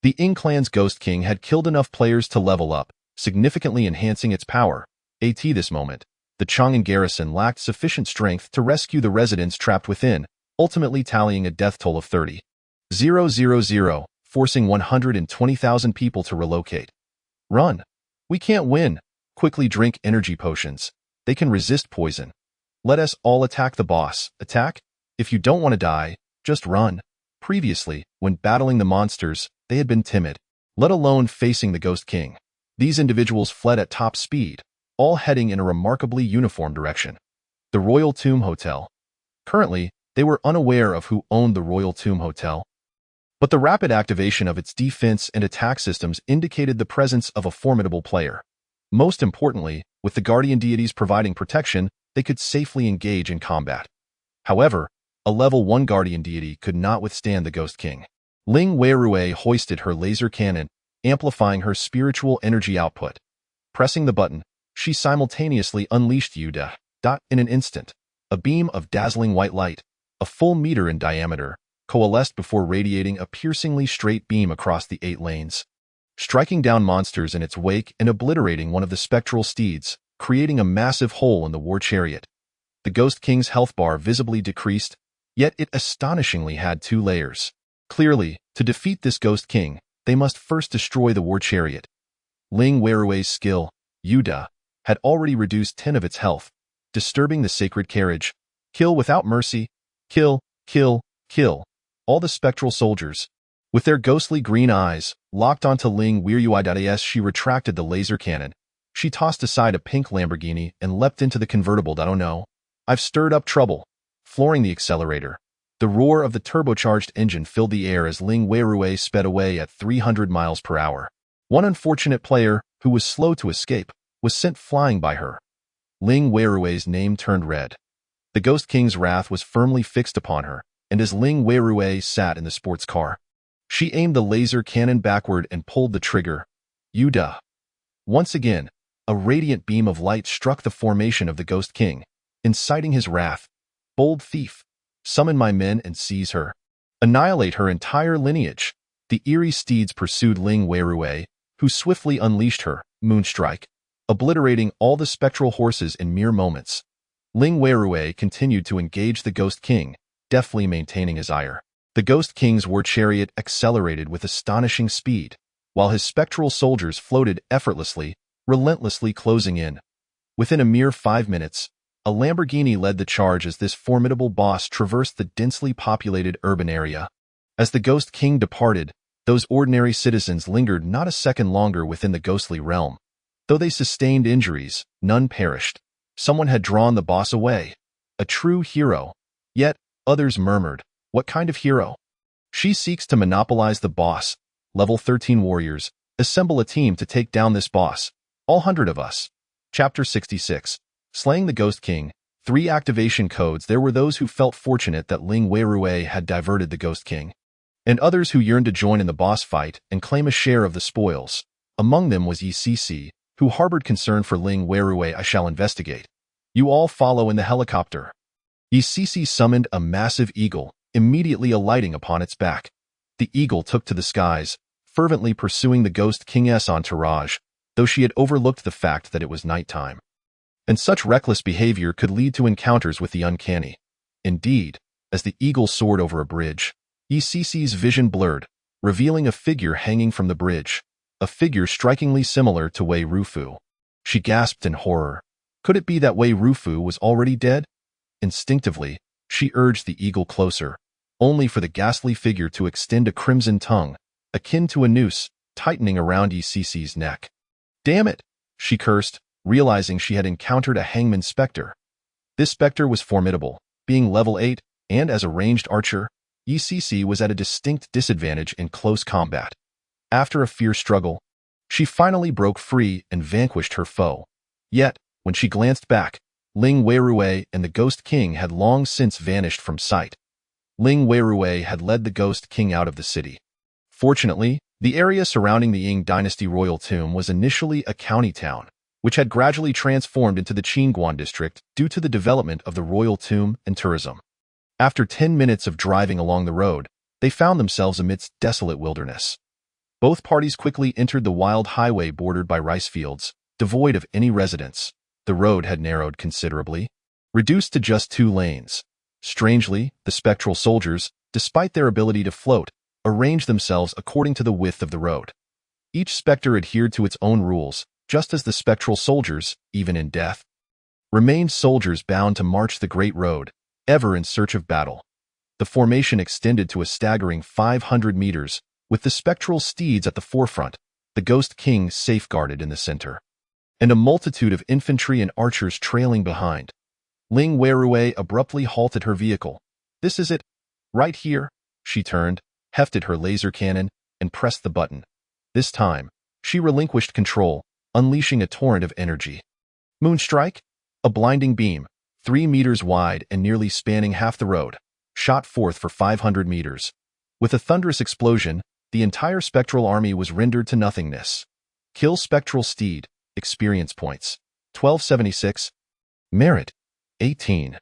The Ing clan's Ghost King had killed enough players to level up, significantly enhancing its power. At this moment, the Chang'an garrison lacked sufficient strength to rescue the residents trapped within, ultimately tallying a death toll of 30,000, forcing 120,000 people to relocate. Run! We can't win! Quickly drink energy potions. They can resist poison. Let us all attack the boss. Attack? If you don't want to die, just run. Previously, when battling the monsters, they had been timid, let alone facing the Ghost King. These individuals fled at top speed, all heading in a remarkably uniform direction. The Royal Tomb Hotel. Currently, they were unaware of who owned the Royal Tomb Hotel, but the rapid activation of its defense and attack systems indicated the presence of a formidable player. Most importantly, with the guardian deities providing protection, they could safely engage in combat. However, a level 1 guardian deity could not withstand the Ghost King. Ling Weirui hoisted her laser cannon, amplifying her spiritual energy output. Pressing the button, she simultaneously unleashed Yuda. In an instant, a beam of dazzling white light, a full meter in diameter, coalesced before radiating a piercingly straight beam across the 8 lanes, striking down monsters in its wake and obliterating one of the spectral steeds, creating a massive hole in the war chariot. The Ghost King's health bar visibly decreased, yet it astonishingly had 2 layers. Clearly, to defeat this Ghost King, they must first destroy the war chariot. Ling Werui's skill, Yuda, had already reduced 10 of its health, disturbing the sacred carriage. Kill without mercy. Kill, kill, kill. All the spectral soldiers, with their ghostly green eyes, locked onto Ling Weirui. As she retracted the laser cannon, she tossed aside a pink Lamborghini and leapt into the convertible. Oh no, I've stirred up trouble. Flooring the accelerator, the roar of the turbocharged engine filled the air as Ling Weirui sped away at 300 miles per hour. One unfortunate player, who was slow to escape, was sent flying by her. Ling Werui's name turned red. The Ghost King's wrath was firmly fixed upon her, and as Ling Weirui sat in the sports car, she aimed the laser cannon backward and pulled the trigger. Yuda. Once again, a radiant beam of light struck the formation of the Ghost King, inciting his wrath. Bold thief, summon my men and seize her. Annihilate her entire lineage. The eerie steeds pursued Ling Weirui, who swiftly unleashed her Moonstrike, obliterating all the spectral horses in mere moments. Ling Weirui continued to engage the Ghost King, deftly maintaining his ire. The Ghost King's war chariot accelerated with astonishing speed, while his spectral soldiers floated effortlessly, relentlessly closing in. Within a mere 5 minutes, a Lamborghini led the charge as this formidable boss traversed the densely populated urban area. As the Ghost King departed, those ordinary citizens lingered not a second longer within the ghostly realm. Though they sustained injuries, none perished. Someone had drawn the boss away. A true hero. Yet, others murmured, what kind of hero? She seeks to monopolize the boss. Level 13 warriors, assemble a team to take down this boss. All 100 of us. Chapter 66. Slaying the Ghost King. 3 activation codes. There were those who felt fortunate that Ling Weirui had diverted the Ghost King, and others who yearned to join in the boss fight and claim a share of the spoils. Among them was ECC, who harbored concern for Ling Weirui. I shall investigate. You all follow in the helicopter. ECC summoned a massive eagle, immediately alighting upon its back. The eagle took to the skies, fervently pursuing the Ghost King's entourage, though she had overlooked the fact that it was nighttime. And such reckless behavior could lead to encounters with the uncanny. Indeed, as the eagle soared over a bridge, ECC's vision blurred, revealing a figure hanging from the bridge, a figure strikingly similar to Wei Rufu. She gasped in horror. Could it be that Wei Rufu was already dead? Instinctively, she urged the eagle closer, only for the ghastly figure to extend a crimson tongue, akin to a noose, tightening around ECC's neck. Damn it! She cursed, realizing she had encountered a hangman specter. This specter was formidable, being level 8, and as a ranged archer, ECC was at a distinct disadvantage in close combat. After a fierce struggle, she finally broke free and vanquished her foe. Yet, when she glanced back, Ling Weirui and the Ghost King had long since vanished from sight. Ling Weirui had led the Ghost King out of the city. Fortunately, the area surrounding the Ying Dynasty royal tomb was initially a county town, which had gradually transformed into the Qingguan district due to the development of the royal tomb and tourism. After 10 minutes of driving along the road, they found themselves amidst desolate wilderness. Both parties quickly entered the wild highway bordered by rice fields, devoid of any residents. The road had narrowed considerably, reduced to just 2 lanes. Strangely, the spectral soldiers, despite their ability to float, arranged themselves according to the width of the road. Each specter adhered to its own rules, just as the spectral soldiers, even in death, remained soldiers bound to march the great road, ever in search of battle. The formation extended to a staggering 500 meters, with the spectral steeds at the forefront, the Ghost King safeguarded in the center, and a multitude of infantry and archers trailing behind. Ling Weirui abruptly halted her vehicle. "This is it. Right here." She turned, hefted her laser cannon, and pressed the button. This time, she relinquished control, unleashing a torrent of energy. Moonstrike, a blinding beam, 3 meters wide and nearly spanning half the road, shot forth for 500 meters. With a thunderous explosion, the entire spectral army was rendered to nothingness. Kill spectral steed, experience points, 1276. Merit, 18.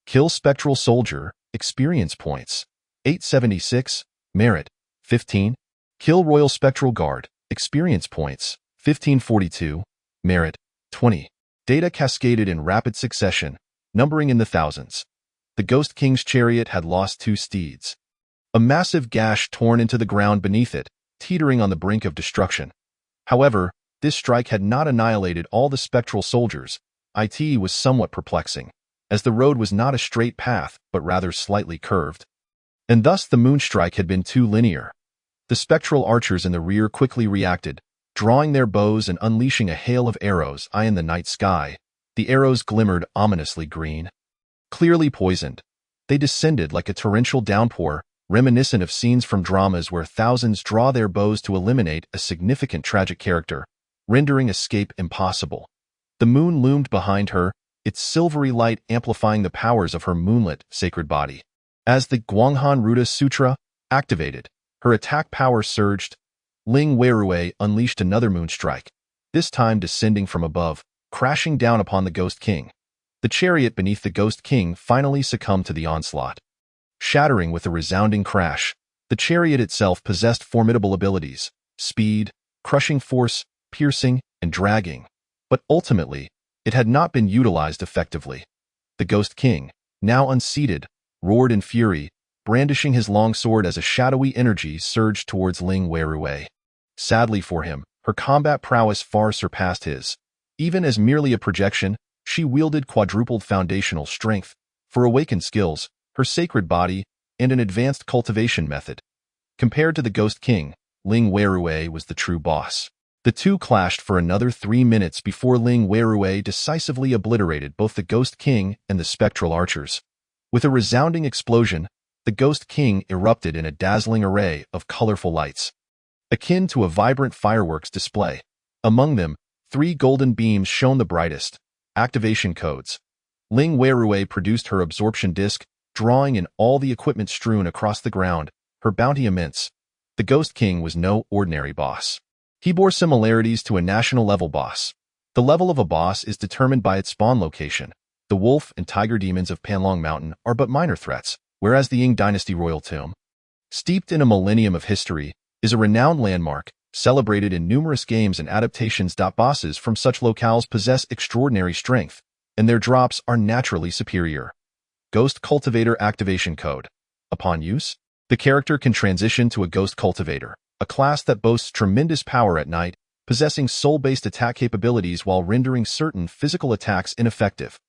Kill spectral soldier, experience points, 876. Merit, 15. Kill royal spectral guard, experience points, 1542. Merit, 20. Data cascaded in rapid succession, numbering in the thousands. The Ghost King's chariot had lost 2 steeds. A massive gash torn into the ground beneath it, teetering on the brink of destruction. However, this strike had not annihilated all the spectral soldiers. It was somewhat perplexing, as the road was not a straight path, but rather slightly curved. And thus the moonstrike had been too linear. The spectral archers in the rear quickly reacted, drawing their bows and unleashing a hail of arrows in the night sky. The arrows glimmered ominously green. Clearly poisoned, they descended like a torrential downpour, reminiscent of scenes from dramas where thousands draw their bows to eliminate a significant tragic character, rendering escape impossible. The moon loomed behind her, its silvery light amplifying the powers of her moonlit, sacred body. As the Guanghan Ruda Sutra activated, her attack power surged. Ling Weirui unleashed another moonstrike, this time descending from above, crashing down upon the Ghost King. The chariot beneath the Ghost King finally succumbed to the onslaught. Shattering with a resounding crash, the chariot itself possessed formidable abilities: speed, crushing force, piercing, and dragging. But ultimately, it had not been utilized effectively. The Ghost King, now unseated, roared in fury, brandishing his longsword as a shadowy energy surged towards Ling Weirui. Sadly for him, her combat prowess far surpassed his. Even as merely a projection, she wielded quadrupled foundational strength, for awakened skills, her sacred body, and an advanced cultivation method. Compared to the Ghost King, Ling Weirui was the true boss. The two clashed for another 3 minutes before Ling Weirui decisively obliterated both the Ghost King and the spectral archers. With a resounding explosion, the Ghost King erupted in a dazzling array of colorful lights, akin to a vibrant fireworks display. Among them, 3 golden beams shone the brightest: activation codes. Ling Weirui produced her absorption disc, drawing in all the equipment strewn across the ground, her bounty immense. The Ghost King was no ordinary boss. He bore similarities to a national-level boss. The level of a boss is determined by its spawn location. The wolf and tiger demons of Panlong Mountain are but minor threats, whereas the Ying Dynasty royal tomb, steeped in a millennium of history, is a renowned landmark, celebrated in numerous games and adaptations. Bosses from such locales possess extraordinary strength, and their drops are naturally superior. Ghost Cultivator Activation Code. Upon use, the character can transition to a Ghost Cultivator, a class that boasts tremendous power at night, possessing soul-based attack capabilities while rendering certain physical attacks ineffective.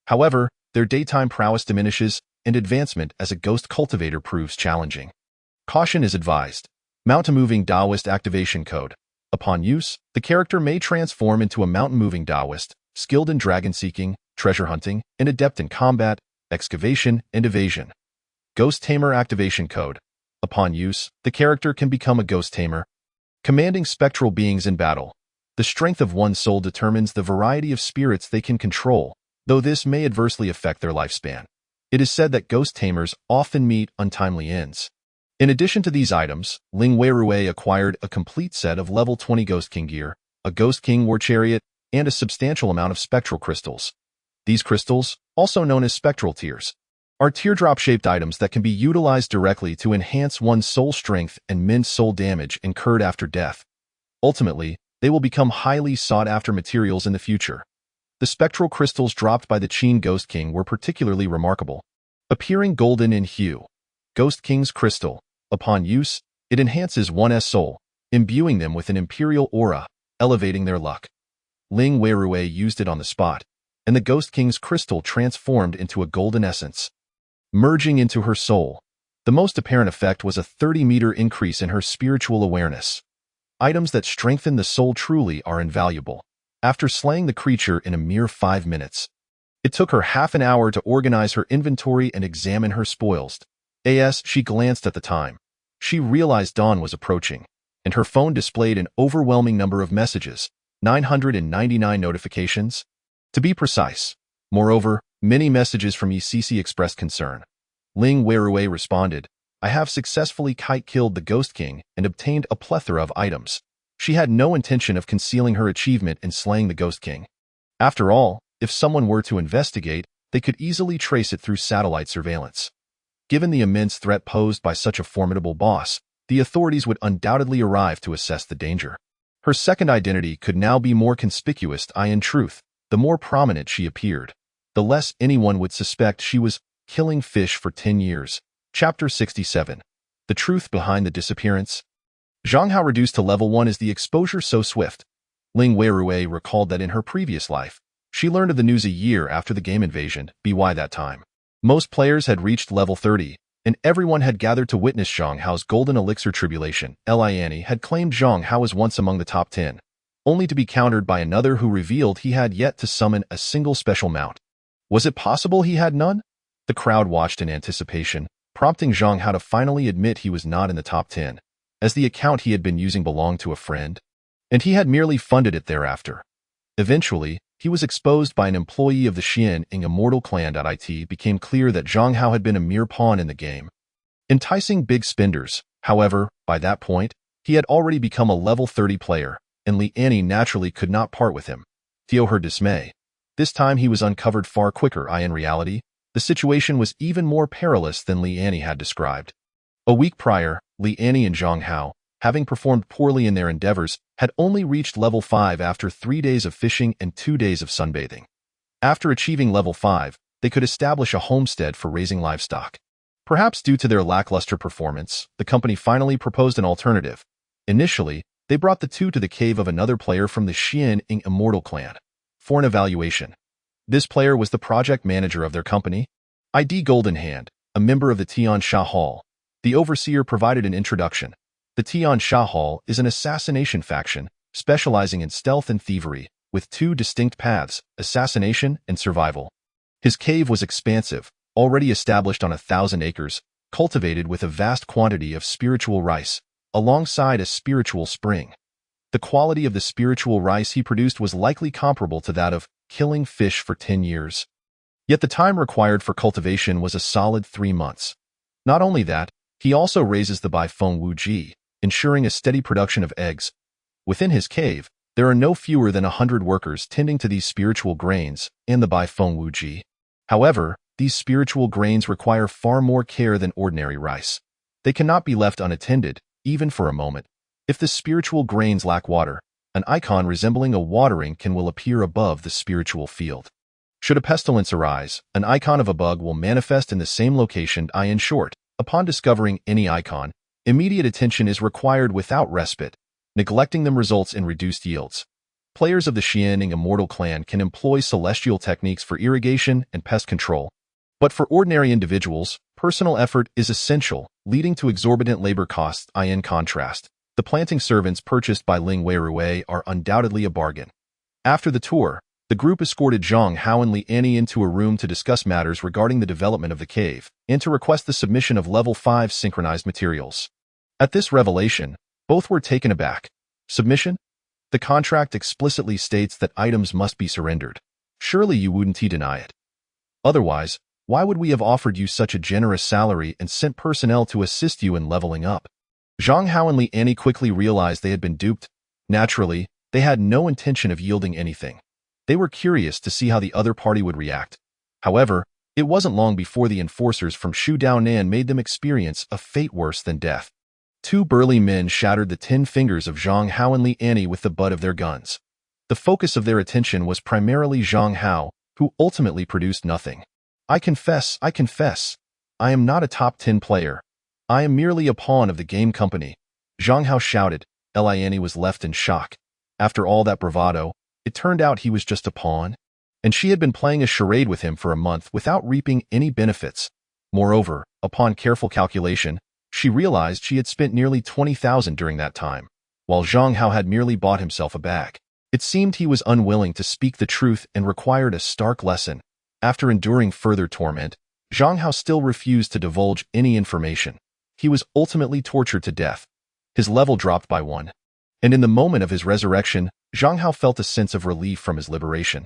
However, their daytime prowess diminishes, and advancement as a Ghost Cultivator proves challenging. Caution is advised. Mountain-Moving Taoist Activation Code. Upon use, the character may transform into a mountain-moving Taoist, skilled in dragon-seeking, treasure hunting, and adept in combat, excavation, and evasion. Ghost Tamer Activation Code. Upon use, the character can become a Ghost Tamer, Commanding spectral beings in battle. The strength of one's soul determines the variety of spirits they can control, though this may adversely affect their lifespan. It is said that ghost tamers often meet untimely ends. In addition to these items, Ling Weirui acquired a complete set of level 20 Ghost King gear, a Ghost King war chariot, and a substantial amount of spectral crystals. These crystals, also known as spectral tears, are teardrop-shaped items that can be utilized directly to enhance one's soul strength and mend soul damage incurred after death. Ultimately, they will become highly sought-after materials in the future. The spectral crystals dropped by the Qin Ghost King were particularly remarkable. Appearing golden in hue, Ghost King's crystal. Upon use, it enhances one's soul, imbuing them with an imperial aura, elevating their luck. Ling Weirui used it on the spot, and the Ghost King's crystal transformed into a golden essence. Merging into her soul, the most apparent effect was a 30-meter increase in her spiritual awareness. Items that strengthen the soul truly are invaluable. After slaying the creature in a mere 5 minutes, it took her half an hour to organize her inventory and examine her spoils. As she glanced at the time, she realized dawn was approaching, and her phone displayed an overwhelming number of messages, 999 notifications, to be precise. Moreover, many messages from ECC expressed concern. Ling Weirui responded, "I have successfully killed the Ghost King and obtained a plethora of items." She had no intention of concealing her achievement in slaying the Ghost King. After all, if someone were to investigate, they could easily trace it through satellite surveillance. Given the immense threat posed by such a formidable boss, the authorities would undoubtedly arrive to assess the danger. Her second identity could now be more conspicuous. In truth, the more prominent she appeared, the less anyone would suspect she was killing fish for 10 years. Chapter 67. The truth behind the disappearance. Zhang Hao reduced to level 1 is the exposure so swift. Ling Weirui recalled that in her previous life, she learned of the news a year after the game invasion, by that time. Most players had reached level 30, and everyone had gathered to witness Zhang Hao's golden elixir tribulation. Liani had claimed Zhang Hao was once among the top 10, only to be countered by another who revealed he had yet to summon a single special mount. Was it possible he had none? The crowd watched in anticipation, prompting Zhang Hao to finally admit he was not in the top 10, as the account he had been using belonged to a friend, and he had merely funded it thereafter. Eventually, he was exposed by an employee of the Xian Immortal Clan. It became clear that Zhang Hao had been a mere pawn in the game, enticing big spenders. However, by that point, he had already become a level 30 player, and Li Annie naturally could not part with him. To her dismay, this time he was uncovered far quicker. In reality, the situation was even more perilous than Li Annie had described. A week prior, Li Annie and Zhang Hao, having performed poorly in their endeavors, had only reached level 5 after 3 days of fishing and 2 days of sunbathing. After achieving level 5, they could establish a homestead for raising livestock. Perhaps due to their lackluster performance, the company finally proposed an alternative. Initially, they brought the two to the cave of another player from the Xian Immortal Clan for an evaluation. This player was the project manager of their company, ID Golden Hand, a member of the Tian Sha Hall. The overseer provided an introduction. The Tian Sha Hall is an assassination faction, specializing in stealth and thievery, with 2 distinct paths, assassination and survival. His cave was expansive, already established on 1,000 acres, cultivated with a vast quantity of spiritual rice, alongside a spiritual spring. The quality of the spiritual rice he produced was likely comparable to that of killing fish for 10 years. Yet the time required for cultivation was a solid 3 months. Not only that, he also raises the Bai Feng Wu Ji, ensuring a steady production of eggs. Within his cave, there are no fewer than 100 workers tending to these spiritual grains and the Bai Feng Wu Ji. However, these spiritual grains require far more care than ordinary rice. They cannot be left unattended, even for a moment. If the spiritual grains lack water, an icon resembling a watering can will appear above the spiritual field. Should a pestilence arise, an icon of a bug will manifest in the same location. In short, upon discovering any icon, immediate attention is required without respite. Neglecting them results in reduced yields. Players of the Xian Immortal Clan can employ celestial techniques for irrigation and pest control. But for ordinary individuals, personal effort is essential, leading to exorbitant labor costs. In contrast, the planting servants purchased by Ling Weirui are undoubtedly a bargain. After the tour, the group escorted Zhang Hao and Li Annie into a room to discuss matters regarding the development of the cave and to request the submission of level 5 synchronized materials. At this revelation, both were taken aback. Submission? The contract explicitly states that items must be surrendered. Surely you wouldn't deny it. Otherwise, why would we have offered you such a generous salary and sent personnel to assist you in leveling up? Zhang Hao and Li Annie quickly realized they had been duped. Naturally, they had no intention of yielding anything. They were curious to see how the other party would react. However, it wasn't long before the enforcers from Shu Daonan made them experience a fate worse than death. Two burly men shattered the 10 fingers of Zhang Hao and Li Annie with the butt of their guns. The focus of their attention was primarily Zhang Hao, who ultimately produced nothing. I confess. I am not a top 10 player. I am merely a pawn of the game company. Zhang Hao shouted. Li Annie was left in shock. After all that bravado, it turned out he was just a pawn. And she had been playing a charade with him for a month without reaping any benefits. Moreover, upon careful calculation, she realized she had spent nearly 20,000 during that time, while Zhang Hao had merely bought himself a bag. It seemed he was unwilling to speak the truth and required a stark lesson. After enduring further torment, Zhang Hao still refused to divulge any information. He was ultimately tortured to death. His level dropped by 1. And in the moment of his resurrection, Zhang Hao felt a sense of relief from his liberation.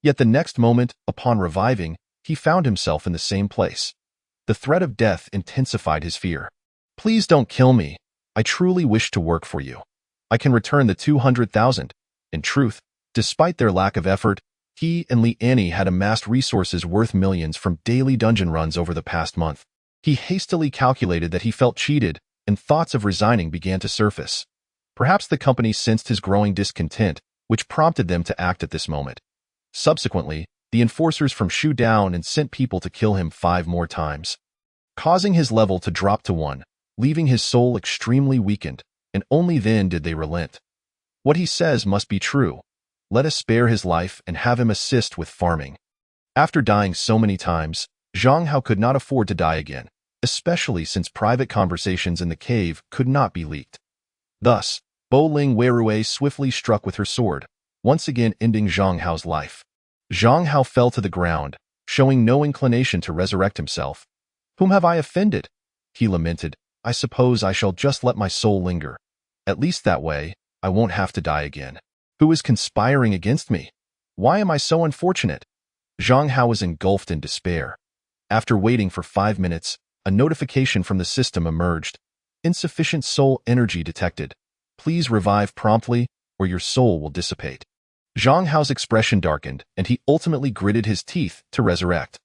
Yet the next moment, upon reviving, he found himself in the same place. The threat of death intensified his fear. Please don't kill me. I truly wish to work for you. I can return the 200,000. In truth, despite their lack of effort, he and Li Annie had amassed resources worth millions from daily dungeon runs over the past month. He hastily calculated that he felt cheated, and thoughts of resigning began to surface. Perhaps the company sensed his growing discontent, which prompted them to act at this moment. Subsequently, the enforcers from Shu down and sent people to kill him 5 more times, causing his level to drop to 1, leaving his soul extremely weakened, and only then did they relent. What he says must be true. Let us spare his life and have him assist with farming. After dying so many times, Zhang Hao could not afford to die again, especially since private conversations in the cave could not be leaked. Thus, Bo Ling Weirue swiftly struck with her sword, once again ending Zhang Hao's life. Zhang Hao fell to the ground, showing no inclination to resurrect himself. Whom have I offended? He lamented. I suppose I shall just let my soul linger. At least that way, I won't have to die again. Who is conspiring against me? Why am I so unfortunate? Zhang Hao was engulfed in despair. After waiting for 5 minutes, a notification from the system emerged. Insufficient soul energy detected. Please revive promptly, or your soul will dissipate. Zhang Hao's expression darkened, and he ultimately gritted his teeth to resurrect.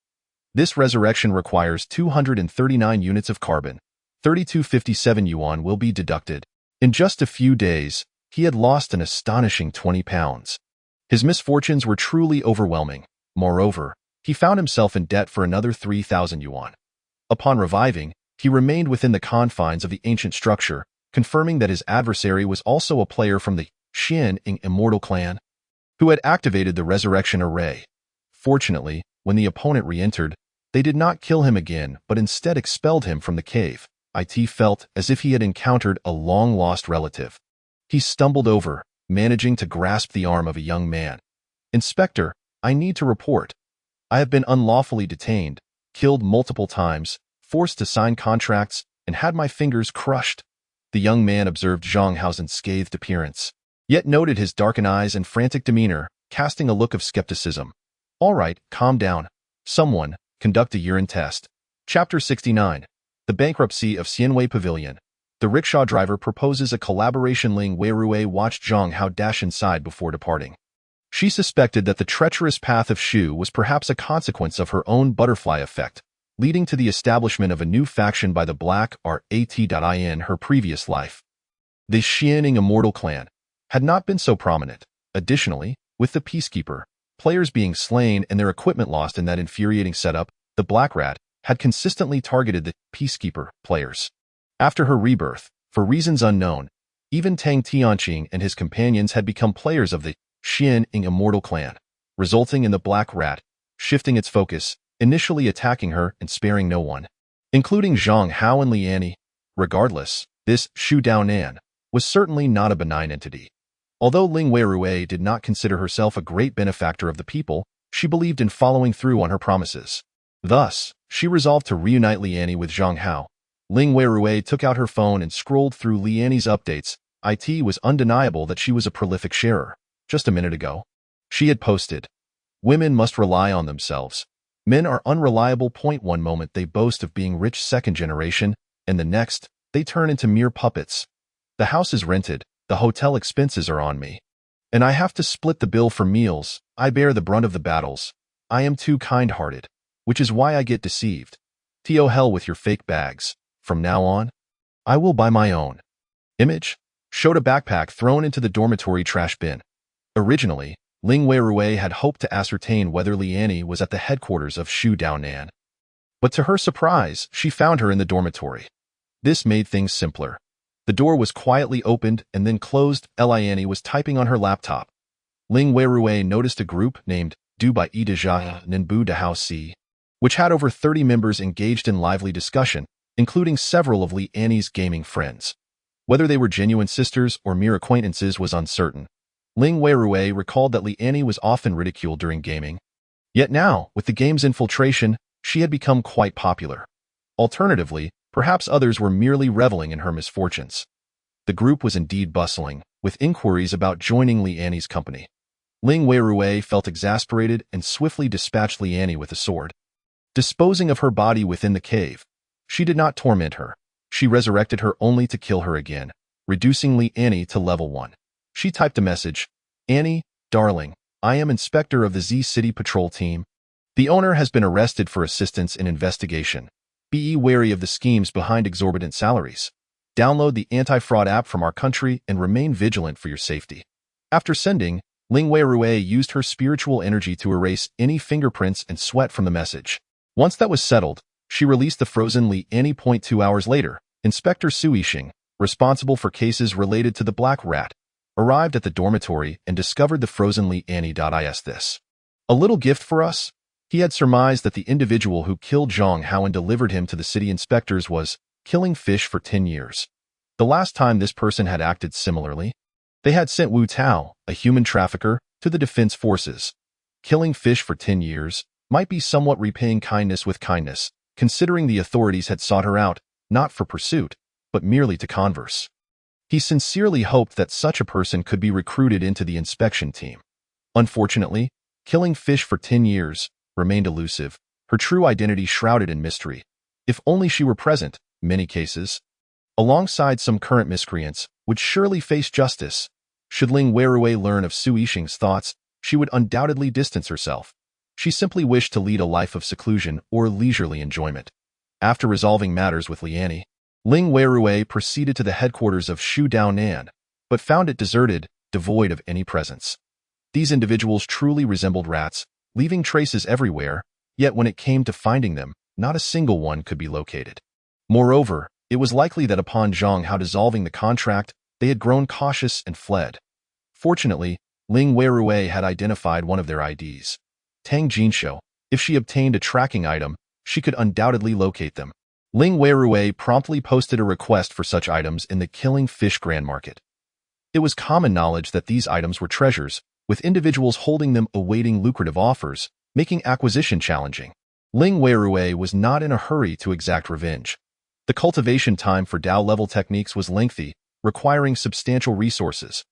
This resurrection requires 239 units of carbon. 3257 yuan will be deducted. In just a few days, he had lost an astonishing 20 pounds. His misfortunes were truly overwhelming. Moreover, he found himself in debt for another 3,000 yuan. Upon reviving, he remained within the confines of the ancient structure, confirming that his adversary was also a player from the Xianing Immortal clan, who had activated the resurrection array. Fortunately, when the opponent re-entered, they did not kill him again, but instead expelled him from the cave. It felt as if he had encountered a long-lost relative. He stumbled over, managing to grasp the arm of a young man. Inspector, I need to report. I have been unlawfully detained, killed multiple times, forced to sign contracts, and had my fingers crushed. The young man observed Zhang Hao's unscathed appearance, yet noted his darkened eyes and frantic demeanor, casting a look of skepticism. All right, calm down. Someone, conduct a urine test. Chapter 69. The Bankruptcy of Xianwei Pavilion. The rickshaw driver proposes a collaboration. Ling Weirue watched Zhang Hao dash inside before departing. She suspected that the treacherous path of Shu was perhaps a consequence of her own butterfly effect, leading to the establishment of a new faction by the Black Rat in her previous life. The Xianing Immortal clan had not been so prominent. Additionally, with the Peacekeeper, players being slain and their equipment lost in that infuriating setup, the Black Rat had consistently targeted the Peacekeeper players. After her rebirth, for reasons unknown, even Tang Tianqing and his companions had become players of the Xianing Immortal clan, resulting in the Black Rat shifting its focus, initially attacking her and sparing no one, including Zhang Hao and Li Annie. Regardless, this Shu Daonan was certainly not a benign entity. Although Ling Weirue did not consider herself a great benefactor of the people, she believed in following through on her promises. Thus, she resolved to reunite Li Annie with Zhang Hao. Ling Weirue took out her phone and scrolled through Li Annie's updates, It was undeniable that she was a prolific sharer. Just a minute ago, she had posted, "Women must rely on themselves. Men are unreliable." One moment they boast of being rich second generation, and the next, they turn into mere puppets. The house is rented, the hotel expenses are on me, and I have to split the bill for meals. I bear the brunt of the battles. I am too kind-hearted, which is why I get deceived. To hell with your fake bags. From now on, I will buy my own. Image showed a backpack thrown into the dormitory trash bin. Originally, Ling Weirui had hoped to ascertain whether Liani was at the headquarters of Shu Daonan. But to her surprise, she found her in the dormitory. This made things simpler. The door was quietly opened and then closed. Liani was typing on her laptop. Ling Weirui noticed a group named Du by Idija Ninbu Dahao Si, which had over 30 members engaged in lively discussion, including several of Liani's gaming friends. Whether they were genuine sisters or mere acquaintances was uncertain. Ling Weirui recalled that Liani was often ridiculed during gaming. Yet now, with the game's infiltration, she had become quite popular. Alternatively, perhaps others were merely reveling in her misfortunes. The group was indeed bustling, with inquiries about joining Liani's company. Ling Weirui felt exasperated and swiftly dispatched Liani with a sword. Disposing of her body within the cave, she did not torment her. She resurrected her only to kill her again, reducing Liani to level 1. She typed a message, "Annie, darling, I am Inspector of the Z City Patrol Team. The owner has been arrested for assistance in investigation. Be wary of the schemes behind exorbitant salaries. Download the anti-fraud app from our country and remain vigilant for your safety." After sending, Ling Weirui used her spiritual energy to erase any fingerprints and sweat from the message. Once that was settled, she released the frozen Liani. 2 hours later, Inspector Su Yixing, responsible for cases related to the Black Rat, arrived at the dormitory and discovered the frozen Liani. This a little gift for us? He had surmised that the individual who killed Zhang Hao and delivered him to the city inspectors was killing fish for 10 years. The last time this person had acted similarly, they had sent Wu Tao, a human trafficker, to the defense forces. Killing fish for 10 years might be somewhat repaying kindness with kindness, considering the authorities had sought her out, not for pursuit, but merely to converse. He sincerely hoped that such a person could be recruited into the inspection team. Unfortunately, killing fish for 10 years remained elusive, her true identity shrouded in mystery. If only she were present, many cases, alongside some current miscreants, would surely face justice. Should Ling Weirui learn of Su Yixing's thoughts, she would undoubtedly distance herself. She simply wished to lead a life of seclusion or leisurely enjoyment. After resolving matters with Liani, Ling Weirui proceeded to the headquarters of Shu Daonan, but found it deserted, devoid of any presence. These individuals truly resembled rats, leaving traces everywhere, yet when it came to finding them, not a single one could be located. Moreover, it was likely that upon Zhang Hao dissolving the contract, they had grown cautious and fled. Fortunately, Ling Weirui had identified one of their IDs. Tang Jinsho. If she obtained a tracking item, she could undoubtedly locate them. Ling Weirui promptly posted a request for such items in the Killing Fish Grand Market. It was common knowledge that these items were treasures, with individuals holding them awaiting lucrative offers, making acquisition challenging. Ling Weirui was not in a hurry to exact revenge. The cultivation time for Dao-level techniques was lengthy, requiring substantial resources.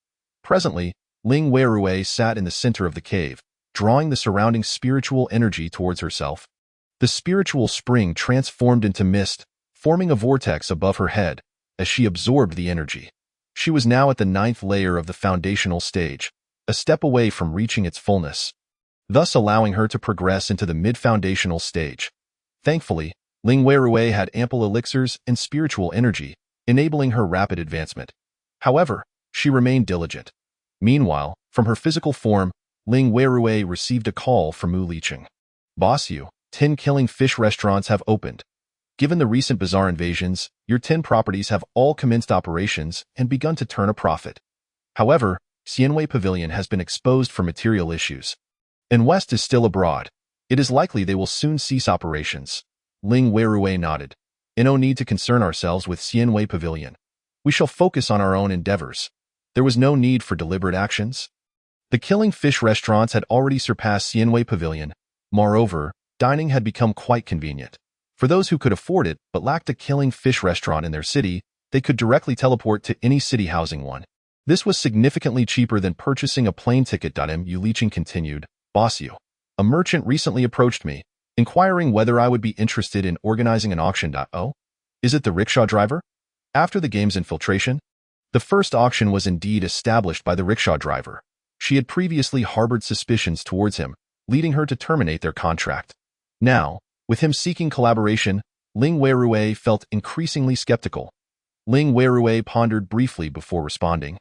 Presently, Ling Weirui sat in the center of the cave, drawing the surrounding spiritual energy towards herself. The spiritual spring transformed into mist, forming a vortex above her head as she absorbed the energy. She was now at the 9th layer of the foundational stage, a step away from reaching its fullness, thus allowing her to progress into the mid-foundational stage. Thankfully, Ling Weirui had ample elixirs and spiritual energy, enabling her rapid advancement. However, she remained diligent. Meanwhile, from her physical form, Ling Weirui received a call from Mu Liqing. "Boss, 10 killing fish restaurants have opened. Given the recent bizarre invasions, your 10 properties have all commenced operations and begun to turn a profit. However, Xianwei Pavilion has been exposed for material issues, and West is still abroad. It is likely they will soon cease operations." Ling Weirui nodded. "No need to concern ourselves with Xianwei Pavilion. We shall focus on our own endeavors." There was no need for deliberate actions. The Killing Fish restaurants had already surpassed Xianwei Pavilion. Moreover, dining had become quite convenient. For those who could afford it but lacked a Killing Fish restaurant in their city, they could directly teleport to any city housing one. This was significantly cheaper than purchasing a plane ticket. Mu Liqing continued, Boss you. A merchant recently approached me, inquiring whether I would be interested in organizing an auction. Oh, is it the rickshaw driver? After the game's infiltration, the first auction was indeed established by the rickshaw driver. She had previously harbored suspicions towards him, leading her to terminate their contract. Now, with him seeking collaboration, Ling Weirue felt increasingly skeptical. Ling Weirue pondered briefly before responding.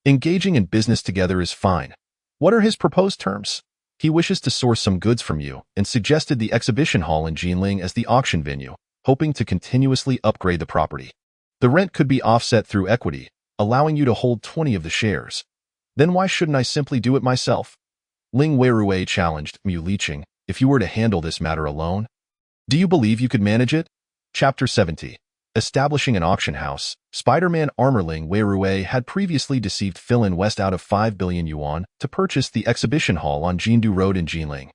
Engaging in business together is fine. What are his proposed terms? He wishes to source some goods from you and suggested the exhibition hall in Jinling as the auction venue, hoping to continuously upgrade the property. The rent could be offset through equity, allowing you to hold 20 of the shares. Then why shouldn't I simply do it myself? Ling Weirue challenged Mu Liqing, if you were to handle this matter alone. Do you believe you could manage it? Chapter 70. Establishing an auction house. Spider-Man armor. Ling Weirue had previously deceived Philin West out of 5 billion yuan to purchase the exhibition hall on Jindu Road in Jinling.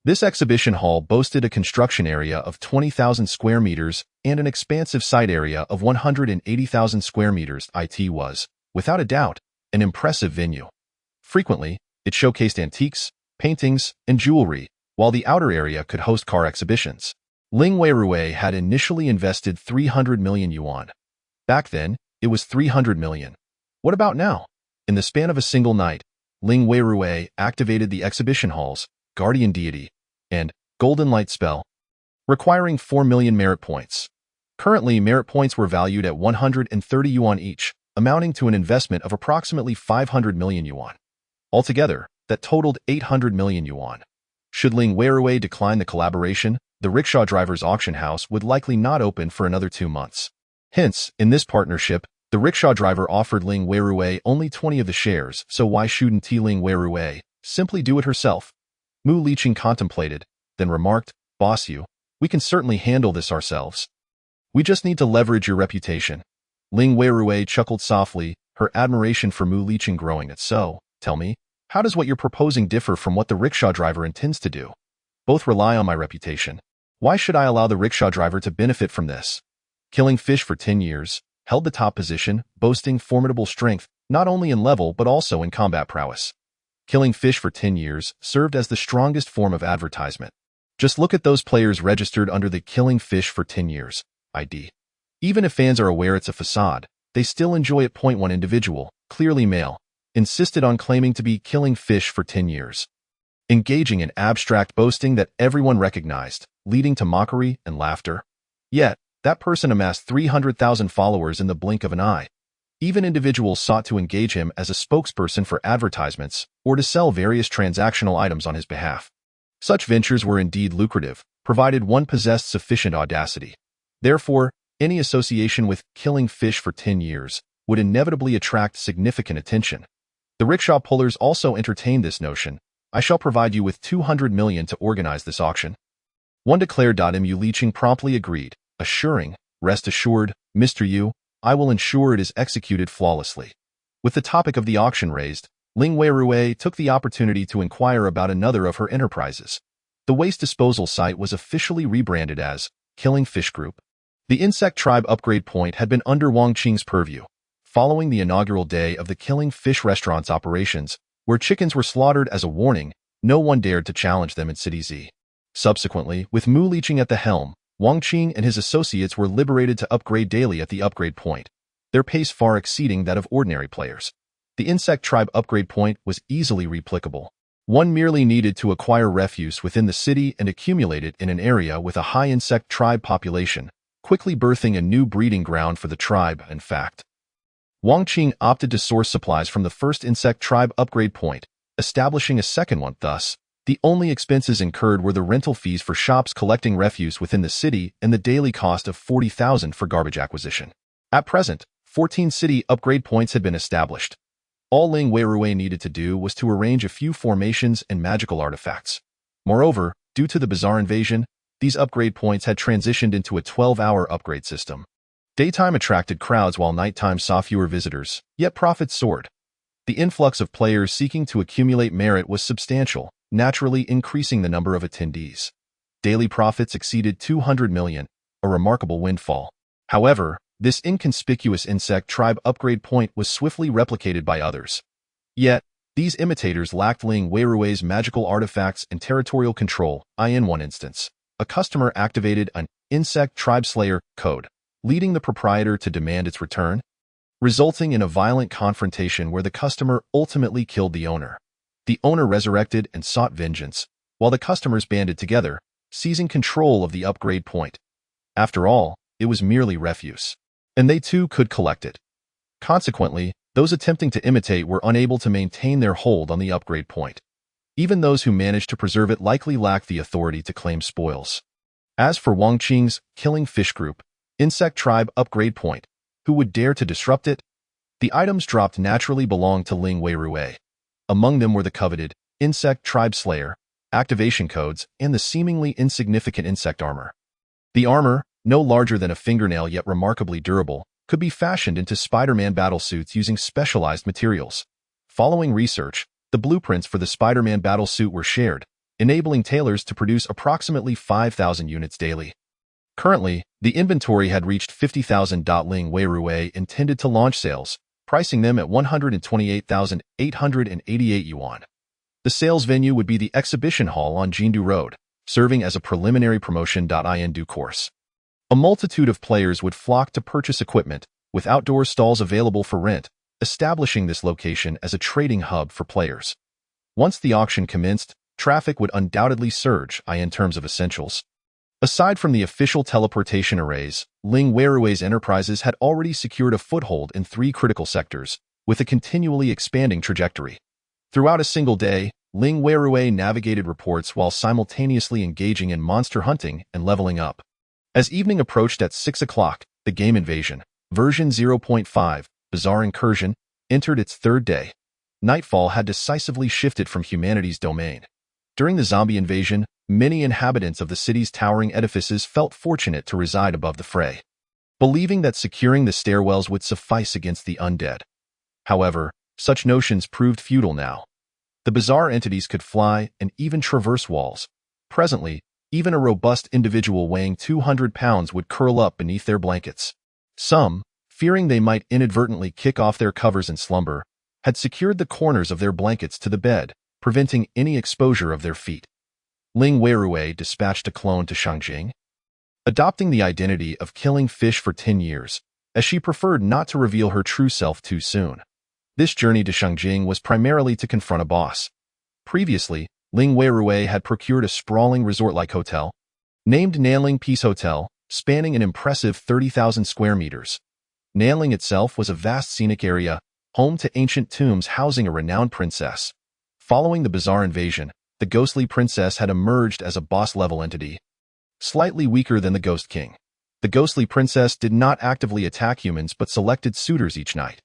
This exhibition hall boasted a construction area of 20,000 square meters and an expansive site area of 180,000 square meters. It was, without a doubt, an impressive venue. Frequently, it showcased antiques, paintings, and jewelry, while the outer area could host car exhibitions. Ling Weirue had initially invested 300 million yuan. Back then, it was 300 million. What about now? In the span of a single night, Ling Weirue activated the exhibition halls, Guardian Deity, and Golden Light Spell, requiring 4 million merit points. Currently, merit points were valued at 130 yuan each, amounting to an investment of approximately 500 million yuan. Altogether, that totaled 800 million yuan. Should Ling Weirue decline the collaboration, the rickshaw driver's auction house would likely not open for another 2 months. Hence, in this partnership, the rickshaw driver offered Ling Weirue only 20 of the shares, so why shouldn't Ling Weirue simply do it herself? Mu Liqing contemplated, then remarked, Boss you, we can certainly handle this ourselves. We just need to leverage your reputation. Ling Weirue chuckled softly, her admiration for Mu Liqing growing. So, tell me, how does what you're proposing differ from what the rickshaw driver intends to do? Both rely on my reputation. Why should I allow the rickshaw driver to benefit from this? Killing Fish for 10 years, held the top position, boasting formidable strength, not only in level but also in combat prowess. Killing Fish for 10 years served as the strongest form of advertisement. Just look at those players registered under the Killing Fish for 10 years ID. Even if fans are aware it's a facade, they still enjoy it. One individual, clearly male, insisted on claiming to be Killing Fish for 10 years. Engaging in abstract boasting that everyone recognized, leading to mockery and laughter. Yet, that person amassed 300,000 followers in the blink of an eye. Even individuals sought to engage him as a spokesperson for advertisements or to sell various transactional items on his behalf. Such ventures were indeed lucrative, provided one possessed sufficient audacity. Therefore, any association with Killing Fish for 10 years would inevitably attract significant attention. The rickshaw pullers also entertained this notion. I shall provide you with 200 million to organize this auction. One declared. Mu Liqing promptly agreed, assuring, rest assured, Mr. Yu, I will ensure it is executed flawlessly. With the topic of the auction raised, Ling Weirue took the opportunity to inquire about another of her enterprises. The waste disposal site was officially rebranded as Killing Fish Group. The insect tribe upgrade point had been under Wang Qing's purview. Following the inaugural day of the Killing Fish restaurant's operations, where chickens were slaughtered as a warning, no one dared to challenge them in City Z. Subsequently, with Mu Liqing at the helm, Wang Qing and his associates were liberated to upgrade daily at the upgrade point, their pace far exceeding that of ordinary players. The insect tribe upgrade point was easily replicable. One merely needed to acquire refuse within the city and accumulate it in an area with a high insect tribe population, quickly birthing a new breeding ground for the tribe. In fact, Wang Qing opted to source supplies from the first insect tribe upgrade point, establishing a second one. Thus, the only expenses incurred were the rental fees for shops collecting refuse within the city and the daily cost of 40,000 for garbage acquisition. At present, 14 city upgrade points had been established. All Ling Weirue needed to do was to arrange a few formations and magical artifacts. Moreover, due to the bizarre invasion, these upgrade points had transitioned into a 12-hour upgrade system. Daytime attracted crowds while nighttime saw fewer visitors, yet profits soared. The influx of players seeking to accumulate merit was substantial, naturally increasing the number of attendees. Daily profits exceeded 200 million, a remarkable windfall. However, This inconspicuous insect tribe upgrade point was swiftly replicated by others. Yet, these imitators lacked Ling Weirui's magical artifacts and territorial control. In one instance, a customer activated an insect tribe slayer code, leading the proprietor to demand its return, resulting in a violent confrontation where the customer ultimately killed the owner. The owner resurrected and sought vengeance, while the customers banded together, seizing control of the upgrade point. After all, it was merely refuse, and they too could collect it. Consequently, those attempting to imitate were unable to maintain their hold on the upgrade point. Even those who managed to preserve it likely lacked the authority to claim spoils. As for Wang Qing's Killing Fish Group, Insect Tribe Upgrade Point, who would dare to disrupt it? The items dropped naturally belonged to Ling Weirui. Among them were the coveted Insect Tribe Slayer, activation codes, and the seemingly insignificant insect armor. The armor, no larger than a fingernail yet remarkably durable, could be fashioned into Spider-Man battlesuits using specialized materials. Following research, the blueprints for the Spider-Man battlesuit were shared, enabling tailors to produce approximately 5,000 units daily. Currently, the inventory had reached 50,000. Ling Weirui intended to launch sales, pricing them at 128,888 yuan. The sales venue would be the exhibition hall on Jindu Road, serving as a preliminary promotion. In due course, a multitude of players would flock to purchase equipment, with outdoor stalls available for rent, establishing this location as a trading hub for players. Once the auction commenced, traffic would undoubtedly surge in terms of essentials. Aside from the official teleportation arrays, Ling Weirui's enterprises had already secured a foothold in 3 critical sectors, with a continually expanding trajectory. Throughout a single day, Ling Weirui navigated reports while simultaneously engaging in monster hunting and leveling up. As evening approached at 6 o'clock, the game Invasion, version 0.5, Bizarre Incursion, entered its 3rd day. Nightfall had decisively shifted from humanity's domain. During the zombie invasion, many inhabitants of the city's towering edifices felt fortunate to reside above the fray, believing that securing the stairwells would suffice against the undead. However, such notions proved futile now. The bizarre entities could fly and even traverse walls. Presently, even a robust individual weighing 200 pounds would curl up beneath their blankets. Some, fearing they might inadvertently kick off their covers in slumber, had secured the corners of their blankets to the bed, preventing any exposure of their feet. Ling Weirui dispatched a clone to Shangjing, adopting the identity of Killing Fish for 10 years, as she preferred not to reveal her true self too soon. This journey to Shangjing was primarily to confront a boss. Previously, Ling Weirui had procured a sprawling resort-like hotel, named Nanling Peace Hotel, spanning an impressive 30,000 square meters. Nanling itself was a vast scenic area, home to ancient tombs housing a renowned princess. Following the bizarre invasion, the ghostly princess had emerged as a boss-level entity, slightly weaker than the Ghost King. The ghostly princess did not actively attack humans but selected suitors each night.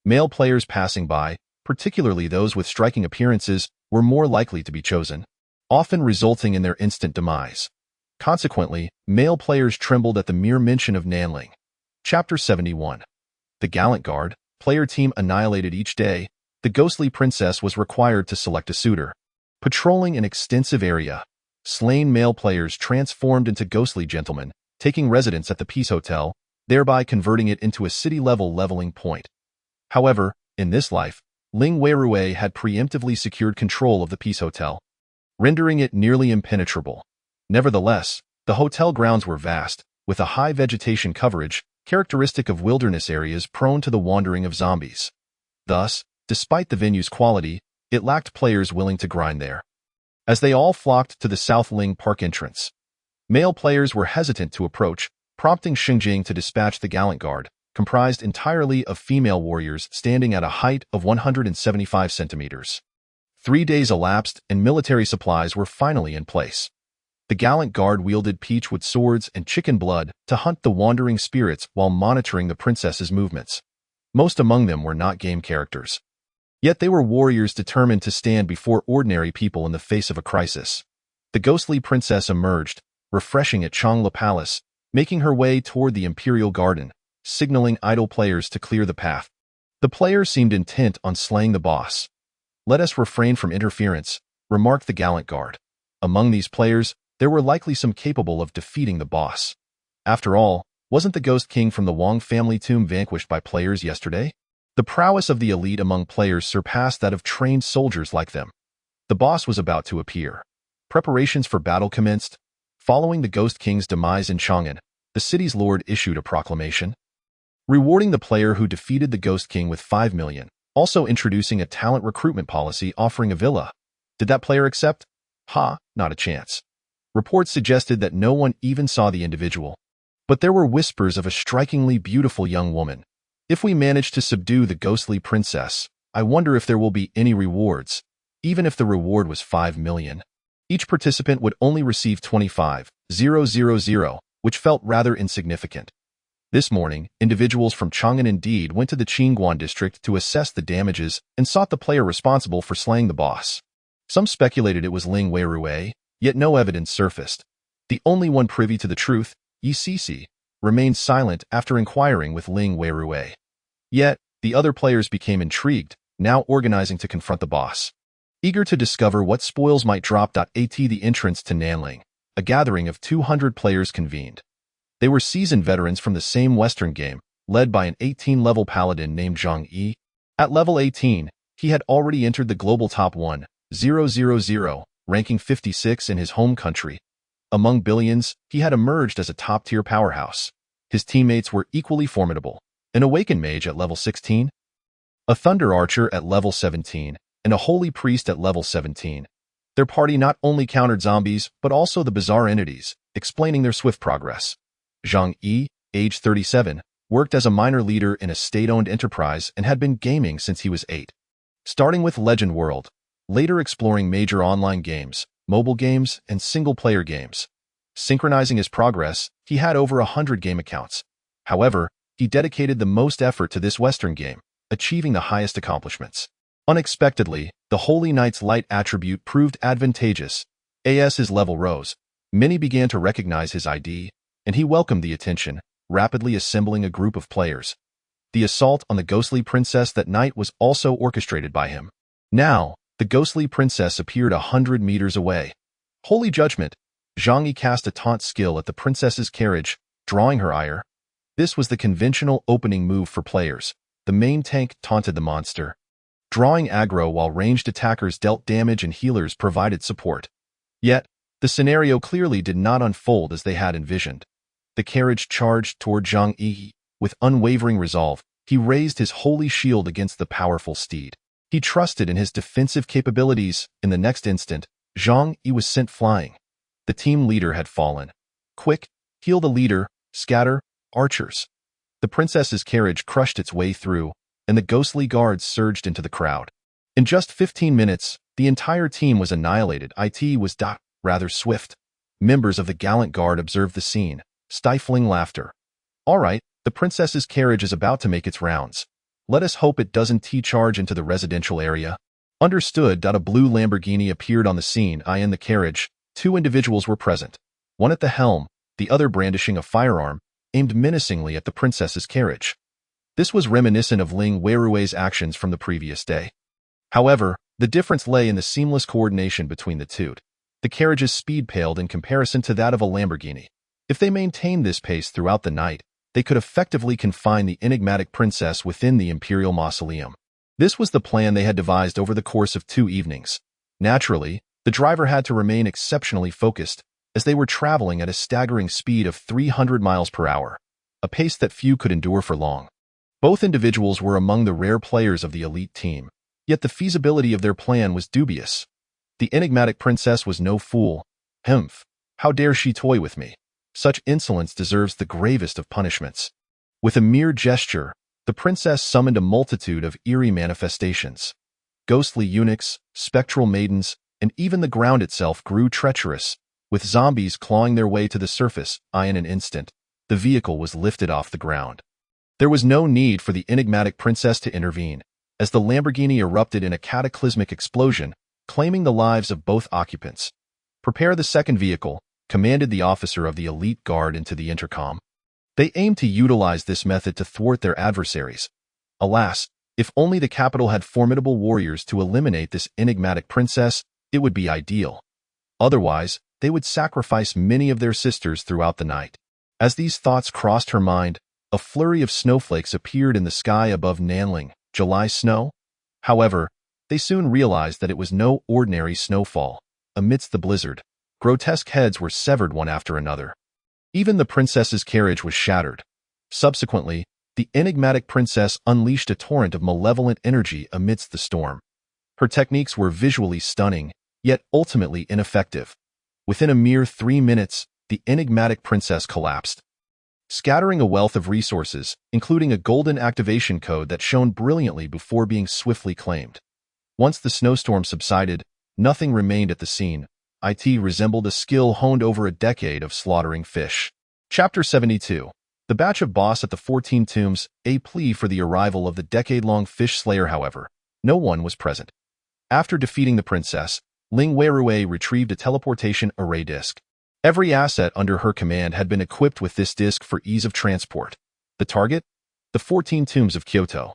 Male players passing by, particularly those with striking appearances, were more likely to be chosen, often resulting in their instant demise. Consequently, male players trembled at the mere mention of Nanling. Chapter 71. The Gallant Guard, player team annihilated each day. The ghostly princess was required to select a suitor. Patrolling an extensive area, slain male players transformed into ghostly gentlemen, taking residence at the Peace Hotel, thereby converting it into a city-level leveling point. However, in this life, Ling Weirui had preemptively secured control of the Peace Hotel, rendering it nearly impenetrable. Nevertheless, the hotel grounds were vast, with a high vegetation coverage, characteristic of wilderness areas prone to the wandering of zombies. Thus, despite the venue's quality, it lacked players willing to grind there. As they all flocked to the South Ling Park entrance, male players were hesitant to approach, prompting Xingjing to dispatch the Gallant Guard, comprised entirely of female warriors standing at a height of 175 centimeters. 3 days elapsed and military supplies were finally in place. The Gallant Guard wielded peachwood swords and chicken blood to hunt the wandering spirits while monitoring the princess's movements. Most among them were not game characters. Yet they were warriors determined to stand before ordinary people in the face of a crisis. The ghostly princess emerged, refreshing at Changla Palace, making her way toward the Imperial Garden, signaling idle players to clear the path. The players seemed intent on slaying the boss. "Let us refrain from interference," remarked the Gallant Guard. Among these players, there were likely some capable of defeating the boss. After all, Wasn't the Ghost King from the Wong family tomb vanquished by players yesterday? The prowess of the elite among players surpassed that of trained soldiers like them. The boss was about to appear. Preparations for battle commenced. Following the Ghost King's demise in Chang'an, the city's lord issued a proclamation, rewarding the player who defeated the Ghost King with 5 million, also introducing a talent recruitment policy offering a villa. Did that player accept? Not a chance. Reports suggested that no one even saw the individual. But there were whispers of a strikingly beautiful young woman. If we manage to subdue the ghostly princess, I wonder if there will be any rewards. Even if the reward was 5 million. Each participant would only receive 25,000, which felt rather insignificant. This morning, individuals from Chang'an indeed went to the Qingguan district to assess the damages and sought the player responsible for slaying the boss. Some speculated it was Ling Weirui, yet no evidence surfaced. The only one privy to the truth, Yi Cixi, remained silent after inquiring with Ling Weirui. Yet, the other players became intrigued, now organizing to confront the boss. Eager to discover what spoils might drop. At the entrance to Nanling, a gathering of 200 players convened. They were seasoned veterans from the same Western game, led by an 18-level paladin named Zhang Yi. At level 18, he had already entered the global top 1,000, ranking 56 in his home country. Among billions, he had emerged as a top-tier powerhouse. His teammates were equally formidable. An awakened mage at level 16, a thunder archer at level 17, and a holy priest at level 17. Their party not only countered zombies, but also the bizarre entities, explaining their swift progress. Zhang Yi, age 37, worked as a minor leader in a state-owned enterprise and had been gaming since he was 8. Starting with Legend World, later exploring major online games, mobile games, and single-player games. Synchronizing his progress, he had over 100 game accounts. However, he dedicated the most effort to this Western game, achieving the highest accomplishments. Unexpectedly, the Holy Knight's light attribute proved advantageous. As his level rose, many began to recognize his ID, and he welcomed the attention, rapidly assembling a group of players. The assault on the ghostly princess that night was also orchestrated by him. Now, the ghostly princess appeared 100 meters away. Holy Judgment! Zhang Yi cast a taunt skill at the princess's carriage, drawing her ire. This was the conventional opening move for players. The main tank taunted the monster, drawing aggro while ranged attackers dealt damage and healers provided support. Yet, the scenario clearly did not unfold as they had envisioned. The carriage charged toward Zhang Yi. With unwavering resolve, he raised his holy shield against the powerful steed. He trusted in his defensive capabilities. In the next instant, Zhang Yi was sent flying. The team leader had fallen. Quick, heal the leader, scatter, archers. The princess's carriage crushed its way through, and the ghostly guards surged into the crowd. In just 15 minutes, the entire team was annihilated. It was rather swift. Members of the gallant guard observed the scene, stifling laughter. All right, the princess's carriage is about to make its rounds. Let us hope it doesn't T-charge into the residential area. Understood. A blue Lamborghini appeared on the scene. In the carriage, 2 individuals were present. One at the helm, the other brandishing a firearm, aimed menacingly at the princess's carriage. This was reminiscent of Ling Weirui's actions from the previous day. However, the difference lay in the seamless coordination between the two. The carriage's speed paled in comparison to that of a Lamborghini. If they maintained this pace throughout the night, they could effectively confine the enigmatic princess within the Imperial Mausoleum. This was the plan they had devised over the course of 2 evenings. Naturally, the driver had to remain exceptionally focused, as they were traveling at a staggering speed of 300 miles per hour, a pace that few could endure for long. Both individuals were among the rare players of the elite team, yet the feasibility of their plan was dubious. The enigmatic princess was no fool. How dare she toy with me? Such insolence deserves the gravest of punishments. With a mere gesture, the princess summoned a multitude of eerie manifestations. Ghostly eunuchs, spectral maidens, and even the ground itself grew treacherous, with zombies clawing their way to the surface. In an instant, the vehicle was lifted off the ground. There was no need for the enigmatic princess to intervene, as the Lamborghini erupted in a cataclysmic explosion, claiming the lives of both occupants. Prepare the second vehicle, commanded the officer of the elite guard into the intercom. They aimed to utilize this method to thwart their adversaries. Alas, if only the capital had formidable warriors to eliminate this enigmatic princess, it would be ideal. Otherwise, they would sacrifice many of their sisters throughout the night. As these thoughts crossed her mind, a flurry of snowflakes appeared in the sky above Nanling. July snow? However, they soon realized that it was no ordinary snowfall. Amidst the blizzard, grotesque heads were severed one after another. Even the princess's carriage was shattered. Subsequently, the enigmatic princess unleashed a torrent of malevolent energy amidst the storm. Her techniques were visually stunning, yet ultimately ineffective. Within a mere 3 minutes, the enigmatic princess collapsed, scattering a wealth of resources, including a golden activation code that shone brilliantly before being swiftly claimed. Once the snowstorm subsided, nothing remained at the scene. It resembled a skill honed over a decade of slaughtering fish. Chapter 72. The batch of boss at the 14 tombs, a plea for the arrival of the decade-long fish slayer. However, no one was present. After defeating the princess, Ling Weirui retrieved a teleportation array disk. Every asset under her command had been equipped with this disk for ease of transport. The target? The 14 tombs of Kyoto.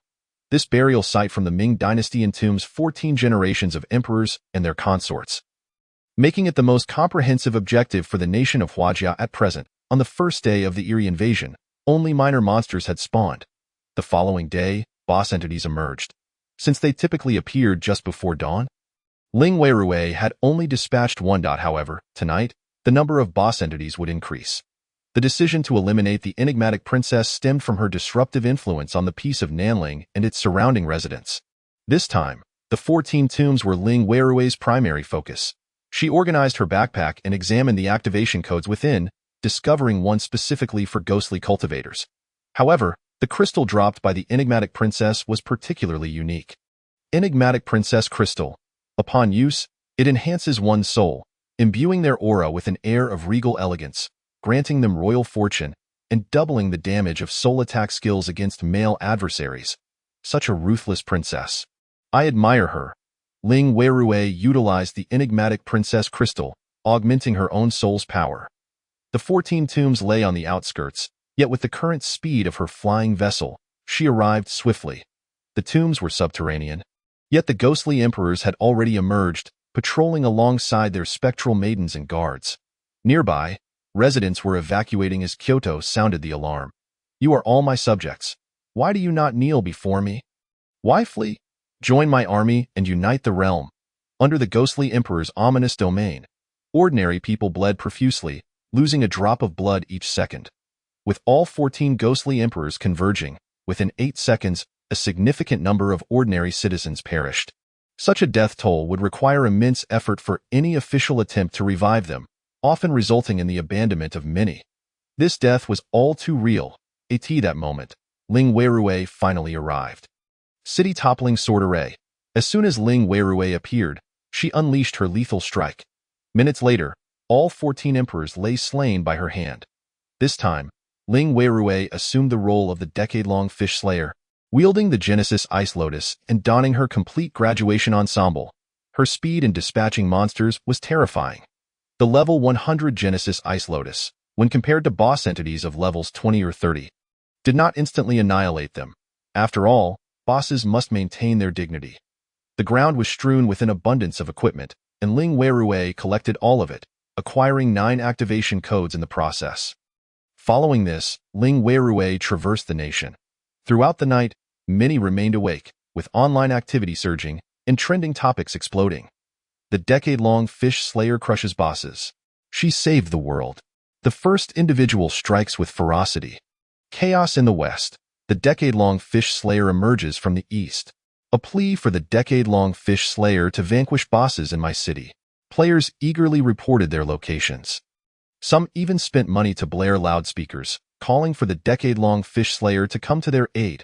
This burial site from the Ming dynasty entombs 14 generations of emperors and their consorts, making it the most comprehensive objective for the nation of Huajia at present. On the first day of the Eerie invasion, only minor monsters had spawned. The following day, boss entities emerged. Since they typically appeared just before dawn, Ling Weirui had only dispatched one. However, tonight, the number of boss entities would increase. The decision to eliminate the enigmatic princess stemmed from her disruptive influence on the peace of Nanling and its surrounding residents. This time, the 14 tombs were Ling Weirui's primary focus. She organized her backpack and examined the activation codes within, discovering one specifically for ghostly cultivators. However, the crystal dropped by the enigmatic princess was particularly unique. Enigmatic Princess Crystal. Upon use, it enhances one's soul, imbuing their aura with an air of regal elegance, granting them royal fortune, and doubling the damage of soul attack skills against male adversaries. Such a ruthless princess. I admire her. Ling Weirui utilized the enigmatic Princess Crystal, augmenting her own soul's power. The 14 tombs lay on the outskirts, yet with the current speed of her flying vessel, she arrived swiftly. The tombs were subterranean, yet the ghostly emperors had already emerged, patrolling alongside their spectral maidens and guards. Nearby, residents were evacuating as Kyoto sounded the alarm. You are all my subjects. Why do you not kneel before me? Why flee? Join my army and unite the realm. Under the ghostly emperor's ominous domain, ordinary people bled profusely, losing a drop of blood each second. With all 14 ghostly emperors converging, within 8 seconds, a significant number of ordinary citizens perished. Such a death toll would require immense effort for any official attempt to revive them, often resulting in the abandonment of many. This death was all too real. At that moment, Ling Weirui finally arrived. City toppling sword array. As soon as Ling Weirui appeared, she unleashed her lethal strike. Minutes later, all 14 emperors lay slain by her hand. This time, Ling Weirui assumed the role of the decade-long fish slayer, wielding the Genesis Ice Lotus and donning her complete graduation ensemble. Her speed in dispatching monsters was terrifying. The level 100 Genesis Ice Lotus, when compared to boss entities of levels 20 or 30, did not instantly annihilate them. After all, bosses must maintain their dignity. The ground was strewn with an abundance of equipment, and Ling Weirui collected all of it, acquiring 9 activation codes in the process. Following this, Ling Weirui traversed the nation. Throughout the night, many remained awake, with online activity surging and trending topics exploding. The decade-long fish slayer crushes bosses. She saved the world. The first individual strikes with ferocity. Chaos in the west. The decade-long fish slayer emerges from the east. A plea for the decade-long fish slayer to vanquish bosses in my city. Players eagerly reported their locations. Some even spent money to blare loudspeakers, calling for the decade-long fish slayer to come to their aid.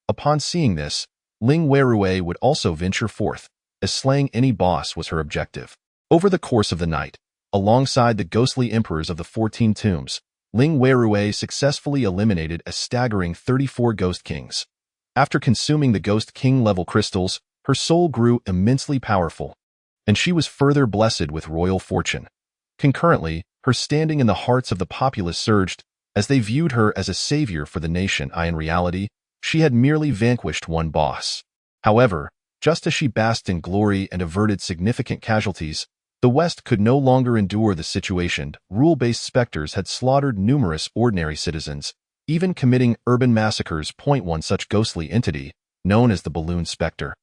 Upon seeing this, Ling Weirui would also venture forth, as slaying any boss was her objective. Over the course of the night, alongside the ghostly emperors of the 14 tombs, Ling Weirui successfully eliminated a staggering 34 ghost kings. After consuming the ghost king-level crystals, her soul grew immensely powerful, and she was further blessed with royal fortune. Concurrently, her standing in the hearts of the populace surged, as they viewed her as a savior for the nation. In reality, she had merely vanquished one boss. However, just as she basked in glory and averted significant casualties, The West could no longer endure the situation. Rule-based specters had slaughtered numerous ordinary citizens, even committing urban massacres. One such ghostly entity, known as the balloon specter,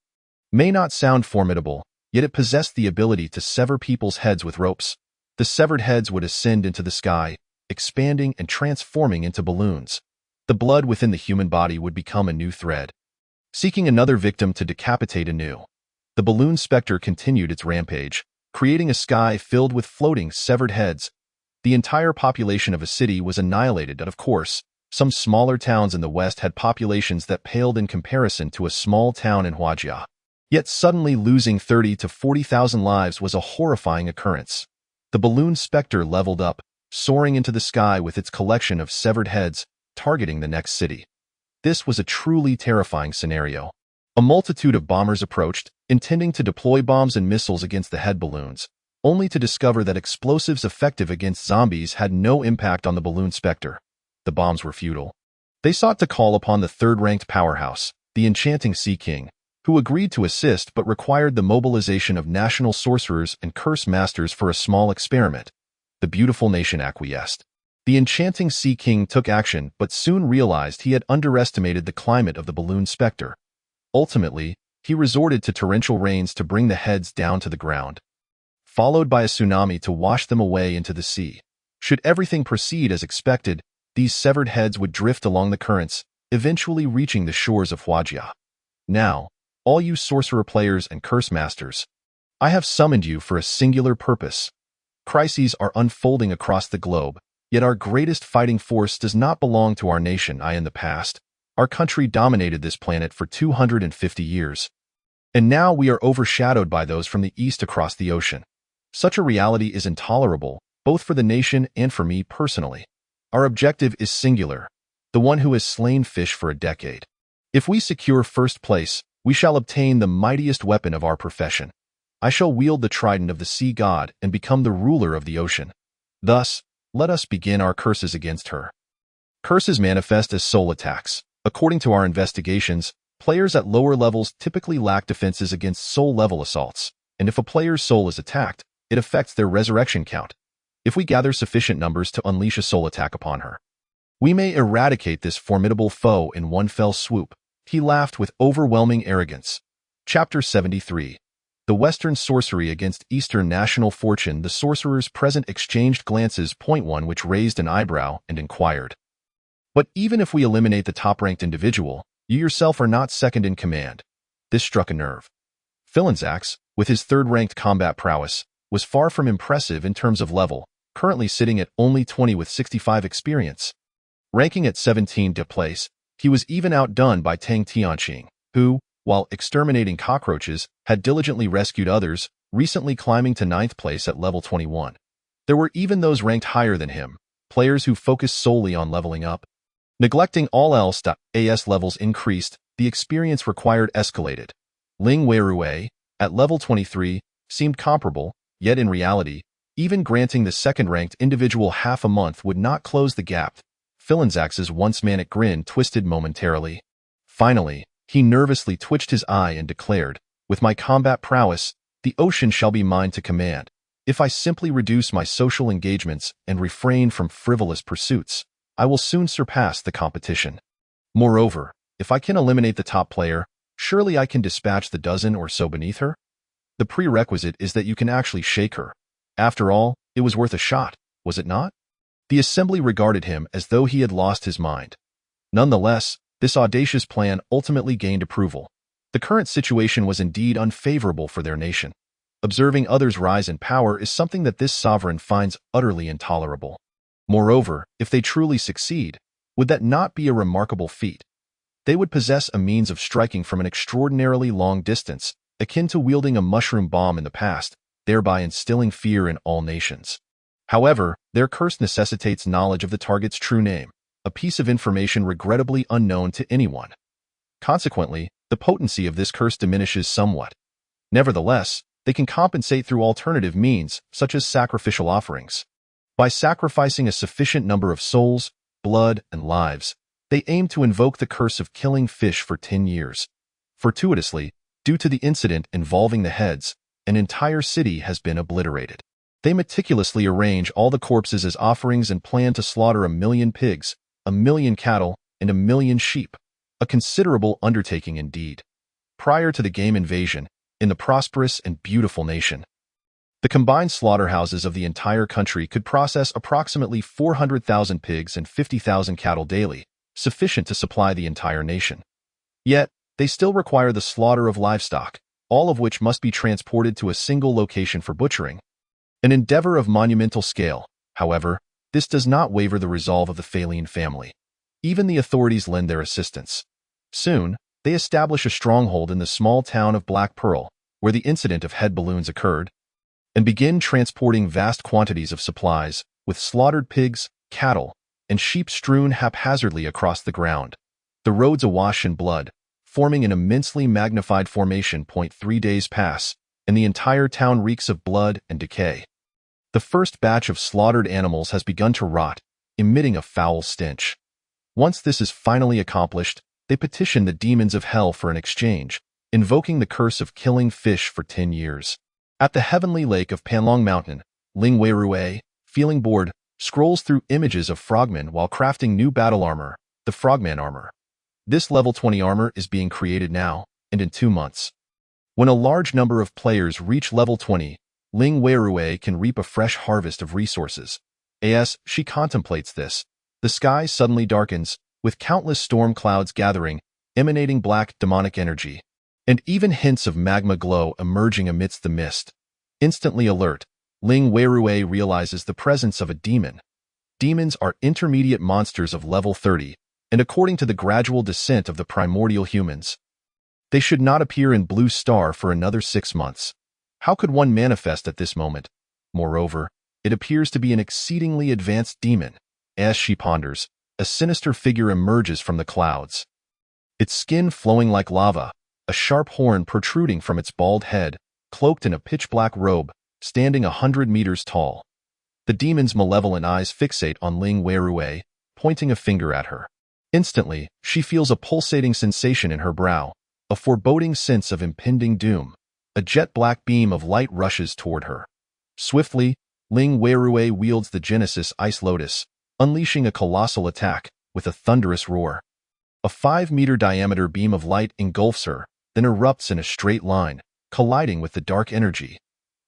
may not sound formidable, yet it possessed the ability to sever people's heads with ropes. The severed heads would ascend into the sky, expanding and transforming into balloons. The blood within the human body would become a new thread, seeking another victim to decapitate anew. The balloon specter continued its rampage, creating a sky filled with floating, severed heads. The entire population of a city was annihilated, and of course, some smaller towns in the West had populations that paled in comparison to a small town in Huajia. Yet suddenly losing 30 to 40,000 lives was a horrifying occurrence. The balloon specter leveled up, soaring into the sky with its collection of severed heads, targeting the next city. This was a truly terrifying scenario. A multitude of bombers approached, intending to deploy bombs and missiles against the head balloons, only to discover that explosives effective against zombies had no impact on the balloon specter. The bombs were futile. They sought to call upon the third-ranked powerhouse, the enchanting Sea King, who agreed to assist but required the mobilization of national sorcerers and curse masters for a small experiment. The beautiful nation acquiesced. The enchanting Sea King took action but soon realized he had underestimated the climate of the balloon specter. Ultimately, he resorted to torrential rains to bring the heads down to the ground, followed by a tsunami to wash them away into the sea. Should everything proceed as expected, these severed heads would drift along the currents, eventually reaching the shores of Huajia. Now, all you sorcerer players and curse masters, I have summoned you for a singular purpose. Crises are unfolding across the globe, yet our greatest fighting force does not belong to our nation. In the past, our country dominated this planet for 250 years. And now we are overshadowed by those from the east across the ocean. Such a reality is intolerable, both for the nation and for me personally. Our objective is singular, the one who has slain fish for a decade. If we secure first place, we shall obtain the mightiest weapon of our profession. I shall wield the trident of the sea god and become the ruler of the ocean. Thus, let us begin our curses against her. Curses manifest as soul attacks. According to our investigations, players at lower levels typically lack defenses against soul-level assaults, and if a player's soul is attacked, it affects their resurrection count. If we gather sufficient numbers to unleash a soul attack upon her, we may eradicate this formidable foe in one fell swoop. He laughed with overwhelming arrogance. Chapter 73. The Western Sorcery Against Eastern National Fortune. The sorcerers present exchanged glances. One which raised an eyebrow and inquired, "But even if we eliminate the top-ranked individual, you yourself are not second in command." This struck a nerve. Philanzax, with his third-ranked combat prowess, was far from impressive in terms of level, currently sitting at only 20 with 65 experience. Ranking at 17th place, he was even outdone by Tang Tianqing, who, while exterminating cockroaches, had diligently rescued others, recently climbing to 9th place at level 21. There were even those ranked higher than him, players who focused solely on leveling up. Neglecting all else. As levels increased, the experience required escalated. Ling Weirue, at level 23, seemed comparable, yet in reality, even granting the second-ranked individual half a month would not close the gap. Philanzax's once manic grin twisted momentarily. Finally, he nervously twitched his eye and declared, "With my combat prowess, the ocean shall be mine to command. If I simply reduce my social engagements and refrain from frivolous pursuits, I will soon surpass the competition. Moreover, if I can eliminate the top player, surely I can dispatch the dozen or so beneath her? The prerequisite is that you can actually shake her. After all, it was worth a shot, was it not?" The assembly regarded him as though he had lost his mind. Nonetheless, this audacious plan ultimately gained approval. The current situation was indeed unfavorable for their nation. Observing others rise in power is something that this sovereign finds utterly intolerable. Moreover, if they truly succeed, would that not be a remarkable feat? They would possess a means of striking from an extraordinarily long distance, akin to wielding a mushroom bomb in the past, thereby instilling fear in all nations. However, their curse necessitates knowledge of the target's true name, a piece of information regrettably unknown to anyone. Consequently, the potency of this curse diminishes somewhat. Nevertheless, they can compensate through alternative means, such as sacrificial offerings. By sacrificing a sufficient number of souls, blood, and lives, they aim to invoke the curse of killing fish for 10 years. Fortuitously, due to the incident involving the heads, an entire city has been obliterated. They meticulously arrange all the corpses as offerings and plan to slaughter 1,000,000 pigs, 1,000,000 cattle, and 1,000,000 sheep. A considerable undertaking indeed. Prior to the game invasion, in the prosperous and beautiful nation, the combined slaughterhouses of the entire country could process approximately 400,000 pigs and 50,000 cattle daily, sufficient to supply the entire nation. Yet, they still require the slaughter of livestock, all of which must be transported to a single location for butchering. An endeavor of monumental scale, however, this does not waver the resolve of the Phalean family. Even the authorities lend their assistance. Soon, they establish a stronghold in the small town of Black Pearl, where the incident of head balloons occurred, and begin transporting vast quantities of supplies, with slaughtered pigs, cattle, and sheep strewn haphazardly across the ground. The roads awash in blood, forming an immensely magnified formation. 3 days pass, and the entire town reeks of blood and decay. The first batch of slaughtered animals has begun to rot, emitting a foul stench. Once this is finally accomplished, they petition the demons of hell for an exchange, invoking the curse of killing fish for 10 years. At the heavenly lake of Panlong Mountain, Ling Weirue, feeling bored, scrolls through images of frogmen while crafting new battle armor, the Frogman armor. This level 20 armor is being created now, and in 2 months. When a large number of players reach level 20, Ling Weirue can reap a fresh harvest of resources. As she contemplates this, the sky suddenly darkens, with countless storm clouds gathering, emanating black demonic energy, and even hints of magma glow emerging amidst the mist. Instantly alert, Ling Weirue realizes the presence of a demon. Demons are intermediate monsters of level 30, and according to the gradual descent of the primordial humans, they should not appear in Blue Star for another 6 months. How could one manifest at this moment? Moreover, it appears to be an exceedingly advanced demon. As she ponders, a sinister figure emerges from the clouds. Its skin flowing like lava, a sharp horn protruding from its bald head, cloaked in a pitch-black robe, standing 100 meters tall. The demon's malevolent eyes fixate on Ling Weirue, pointing a finger at her. Instantly, she feels a pulsating sensation in her brow, a foreboding sense of impending doom. A jet-black beam of light rushes toward her. Swiftly, Ling Weirue wields the Genesis Ice Lotus, unleashing a colossal attack with a thunderous roar. A 5-meter diameter beam of light engulfs her, then erupts in a straight line, colliding with the dark energy.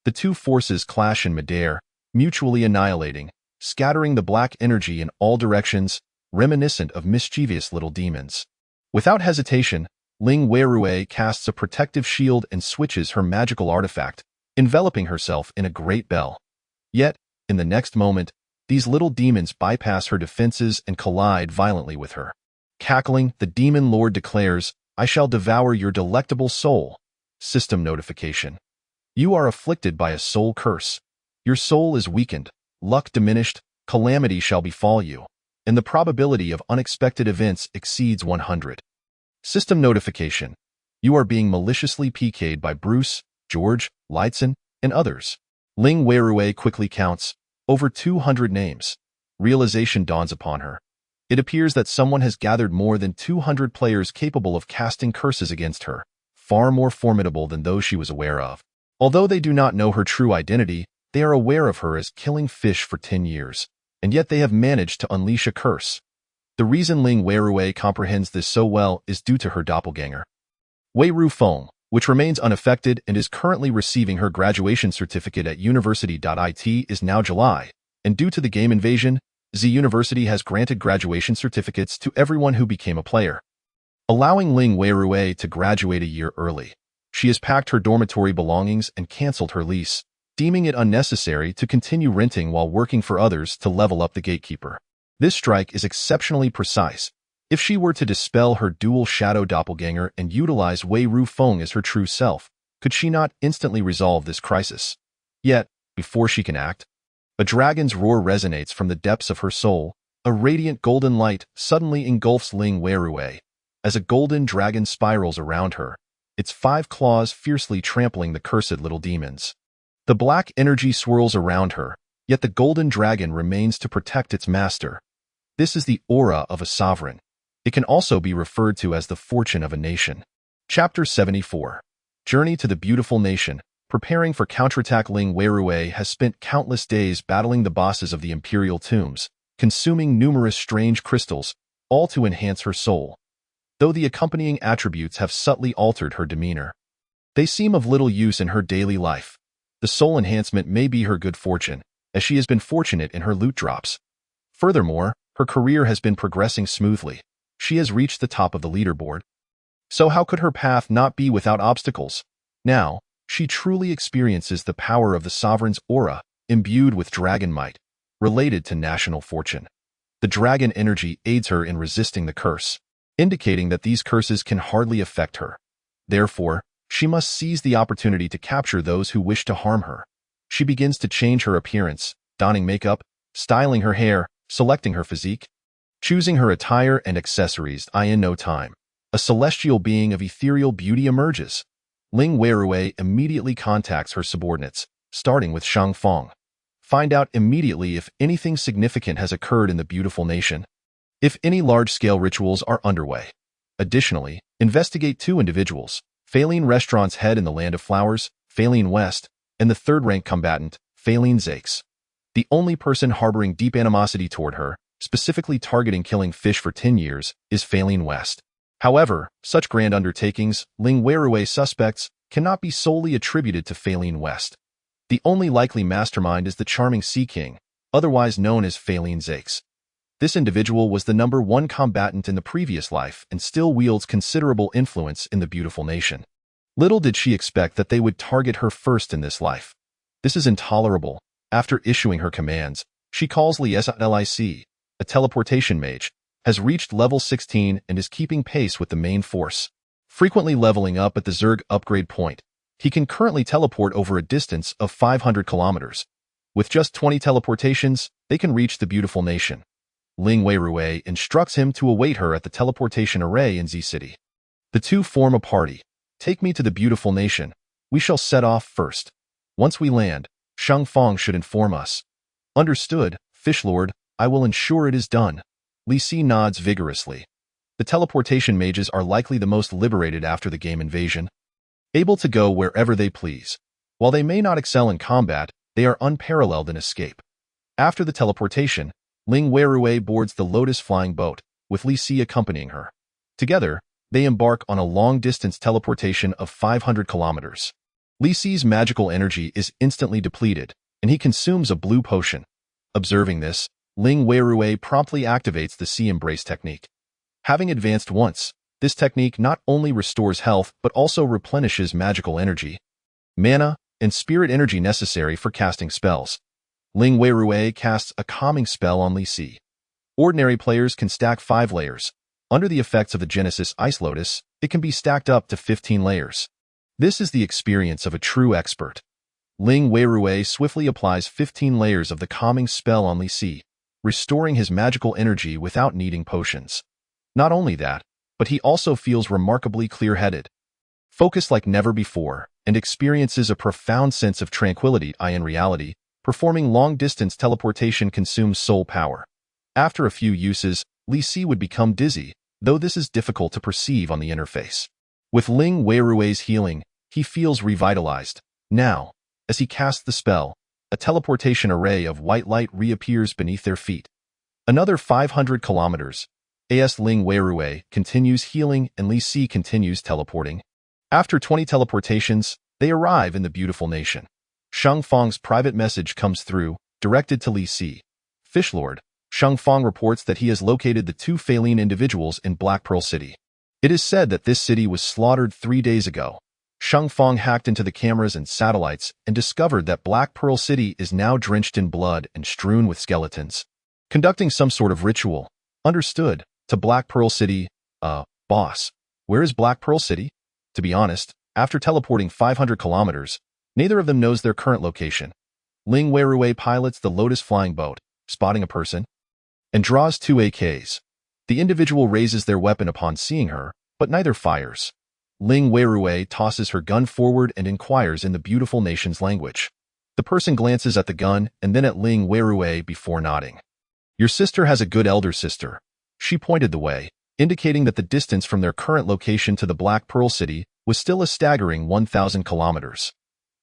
The two forces clash in midair, mutually annihilating, scattering the black energy in all directions, reminiscent of mischievous little demons. Without hesitation, Ling Weirue casts a protective shield and switches her magical artifact, enveloping herself in a great bell. Yet, in the next moment, these little demons bypass her defenses and collide violently with her. Cackling, the demon lord declares, "I shall devour your delectable soul." System notification. You are afflicted by a soul curse. Your soul is weakened, luck diminished, calamity shall befall you, and the probability of unexpected events exceeds 100. System notification. You are being maliciously PK'd by Bruce, George, Lightson, and others. Ling Weirue quickly counts, over 200 names. Realization dawns upon her. It appears that someone has gathered more than 200 players capable of casting curses against her, far more formidable than those she was aware of. Although they do not know her true identity, they are aware of her as killing fish for 10 years, and yet they have managed to unleash a curse. The reason Ling Weirue comprehends this so well is due to her doppelganger. Wei Ru Feng, which remains unaffected and is currently receiving her graduation certificate at university.it, is now July, and due to the game invasion, Z University has granted graduation certificates to everyone who became a player, allowing Ling Weirue to graduate a year early. She has packed her dormitory belongings and canceled her lease, deeming it unnecessary to continue renting while working for others to level up the gatekeeper. This strike is exceptionally precise. If she were to dispel her dual shadow doppelganger and utilize Wei Ru Feng as her true self, could she not instantly resolve this crisis? Yet, before she can act, a dragon's roar resonates from the depths of her soul. A radiant golden light suddenly engulfs Ling Weirue, as a golden dragon spirals around her, its 5 claws fiercely trampling the cursed little demons. The black energy swirls around her, yet the golden dragon remains to protect its master. This is the aura of a sovereign. It can also be referred to as the fortune of a nation. Chapter 74. Journey to the Beautiful Nation, Preparing for counterattack, Ling Weirui has spent countless days battling the bosses of the Imperial tombs, consuming numerous strange crystals, all to enhance her soul. Though the accompanying attributes have subtly altered her demeanor, they seem of little use in her daily life. The soul enhancement may be her good fortune, as she has been fortunate in her loot drops. Furthermore, her career has been progressing smoothly. She has reached the top of the leaderboard. So how could her path not be without obstacles? Now, she truly experiences the power of the sovereign's aura, imbued with dragon might, related to national fortune. The dragon energy aids her in resisting the curse, indicating that these curses can hardly affect her. Therefore, she must seize the opportunity to capture those who wish to harm her. She begins to change her appearance, donning makeup, styling her hair, selecting her physique, choosing her attire and accessories. In no time, a celestial being of ethereal beauty emerges. Ling Weirui immediately contacts her subordinates, starting with Shang Fong. Find out immediately if anything significant has occurred in the beautiful nation, if any large-scale rituals are underway. Additionally, investigate two individuals, Faline Restaurant's head in the Land of Flowers, Faline West, and the third-rank combatant, Faline Zakes. The only person harboring deep animosity toward her, specifically targeting killing fish for 10 years, is Faline West. However, such grand undertakings, Ling Weirui suspects, cannot be solely attributed to Faline West. The only likely mastermind is the charming Sea King, otherwise known as Faline Zakes. This individual was the #1 combatant in the previous life and still wields considerable influence in the beautiful nation. Little did she expect that they would target her first in this life. This is intolerable. After issuing her commands, she calls Li Slic, a teleportation mage, has reached level 16 and is keeping pace with the main force, frequently leveling up at the Zerg upgrade point. He can currently teleport over a distance of 500 kilometers. With just 20 teleportations, they can reach the beautiful nation. Ling Weirui instructs him to await her at the teleportation array in Z City. The two form a party. Take me to the beautiful nation. We shall set off first. Once we land, Shang Fong should inform us. Understood, Fishlord. I will ensure it is done. Li Si nods vigorously. The teleportation mages are likely the most liberated after the game invasion, able to go wherever they please. While they may not excel in combat, they are unparalleled in escape. After the teleportation, Ling Weirui boards the Lotus flying boat, with Li Si accompanying her. Together, they embark on a long-distance teleportation of 500 kilometers. Li Si's magical energy is instantly depleted, and he consumes a blue potion. Observing this, Ling Weirui promptly activates the Sea Embrace technique. Having advanced once, this technique not only restores health but also replenishes magical energy, mana, and spirit energy necessary for casting spells. Ling Weirui casts a calming spell on Li Si. Ordinary players can stack 5 layers. Under the effects of the Genesis Ice Lotus, it can be stacked up to 15 layers. This is the experience of a true expert. Ling Weirui swiftly applies 15 layers of the calming spell on Li Si, restoring his magical energy without needing potions. Not only that, but he also feels remarkably clear-headed, focused like never before, and experiences a profound sense of tranquility. In reality, performing long-distance teleportation consumes soul power. After a few uses, Li Si would become dizzy, though this is difficult to perceive on the interface. With Ling Weirui's healing, he feels revitalized. Now, as he casts the spell, a teleportation array of white light reappears beneath their feet. Another 500 kilometers. As Ling Weirui continues healing and Li Si continues teleporting. After 20 teleportations, they arrive in the beautiful nation. Shang Fong's private message comes through, directed to Li Si. Fishlord, Shang Fong reports that he has located the 2 Faline individuals in Black Pearl City. It is said that this city was slaughtered 3 days ago. Shang Fong hacked into the cameras and satellites and discovered that Black Pearl City is now drenched in blood and strewn with skeletons, conducting some sort of ritual. Understood. To Black Pearl City. Boss, where is Black Pearl City? To be honest, after teleporting 500 kilometers, neither of them knows their current location. Ling Weirui pilots the Lotus flying boat, spotting a person, and draws 2 AKs. The individual raises their weapon upon seeing her, but neither fires. Ling Weirui tosses her gun forward and inquires in the beautiful nation's language. The person glances at the gun and then at Ling Weirui before nodding. Your sister has a good elder sister. She pointed the way, indicating that the distance from their current location to the Black Pearl City was still a staggering 1,000 kilometers.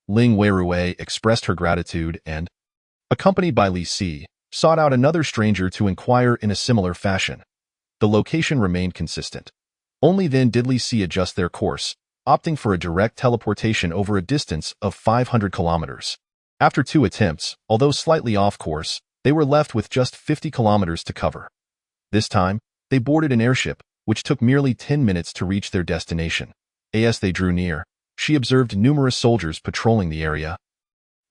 Ling Weirui expressed her gratitude and, accompanied by Li Si, sought out another stranger to inquire in a similar fashion. The location remained consistent. Only then did Li Si adjust their course, opting for a direct teleportation over a distance of 500 kilometers. After 2 attempts, although slightly off course, they were left with just 50 kilometers to cover. This time, they boarded an airship, which took merely 10 minutes to reach their destination. As they drew near, she observed numerous soldiers patrolling the area,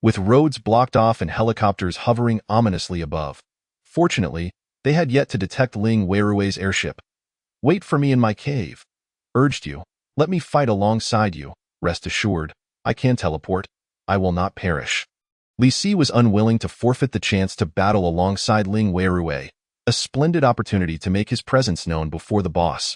with roads blocked off and helicopters hovering ominously above. Fortunately, they had yet to detect Ling Weirui's airship. "Wait for me in my cave," urged Yu. "Let me fight alongside you. Rest assured, I can teleport. I will not perish." Li Si was unwilling to forfeit the chance to battle alongside Ling Weirui, a splendid opportunity to make his presence known before the boss.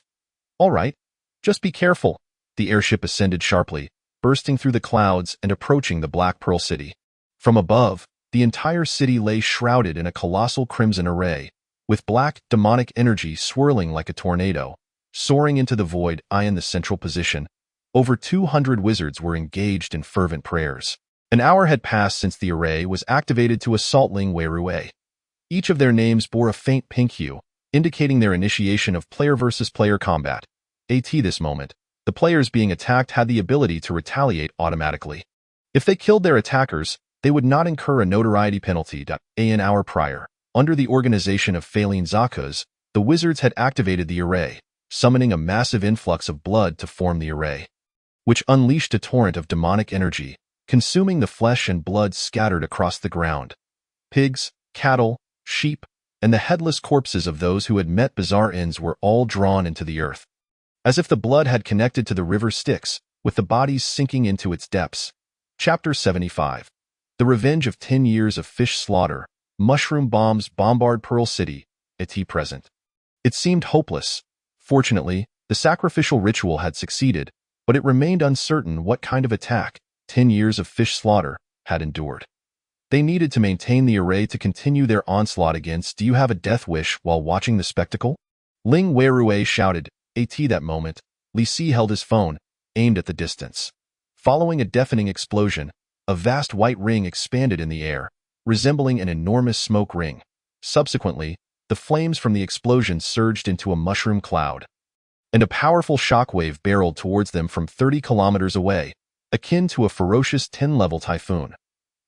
"All right, just be careful." The airship ascended sharply, bursting through the clouds and approaching the Black Pearl City. From above, the entire city lay shrouded in a colossal crimson array, with black, demonic energy swirling like a tornado, soaring into the void. In the central position, over 200 wizards were engaged in fervent prayers. An hour had passed since the array was activated to assault Ling Weirui. Each of their names bore a faint pink hue, indicating their initiation of player-versus-player combat. At this moment, the players being attacked had the ability to retaliate automatically. If they killed their attackers, they would not incur a notoriety penalty. An hour prior, under the organization of Faline Zaku's, the wizards had activated the array, summoning a massive influx of blood to form the array, which unleashed a torrent of demonic energy, consuming the flesh and blood scattered across the ground. Pigs, cattle, sheep, and the headless corpses of those who had met bizarre ends were all drawn into the earth, as if the blood had connected to the river Styx, with the bodies sinking into its depths. Chapter 75. The Revenge of 10 Years of Fish Slaughter. Mushroom bombs bombard Pearl City. At present, it seemed hopeless. Fortunately, the sacrificial ritual had succeeded, but it remained uncertain what kind of attack 10 years of fish slaughter had endured. They needed to maintain the array to continue their onslaught against. "Do you have a death wish while watching the spectacle?" Ling Weirui shouted. At that moment, Li Si held his phone, aimed at the distance. Following a deafening explosion, a vast white ring expanded in the air, resembling an enormous smoke ring. Subsequently, the flames from the explosion surged into a mushroom cloud, and a powerful shockwave barreled towards them from 30 kilometers away, akin to a ferocious 10-level typhoon.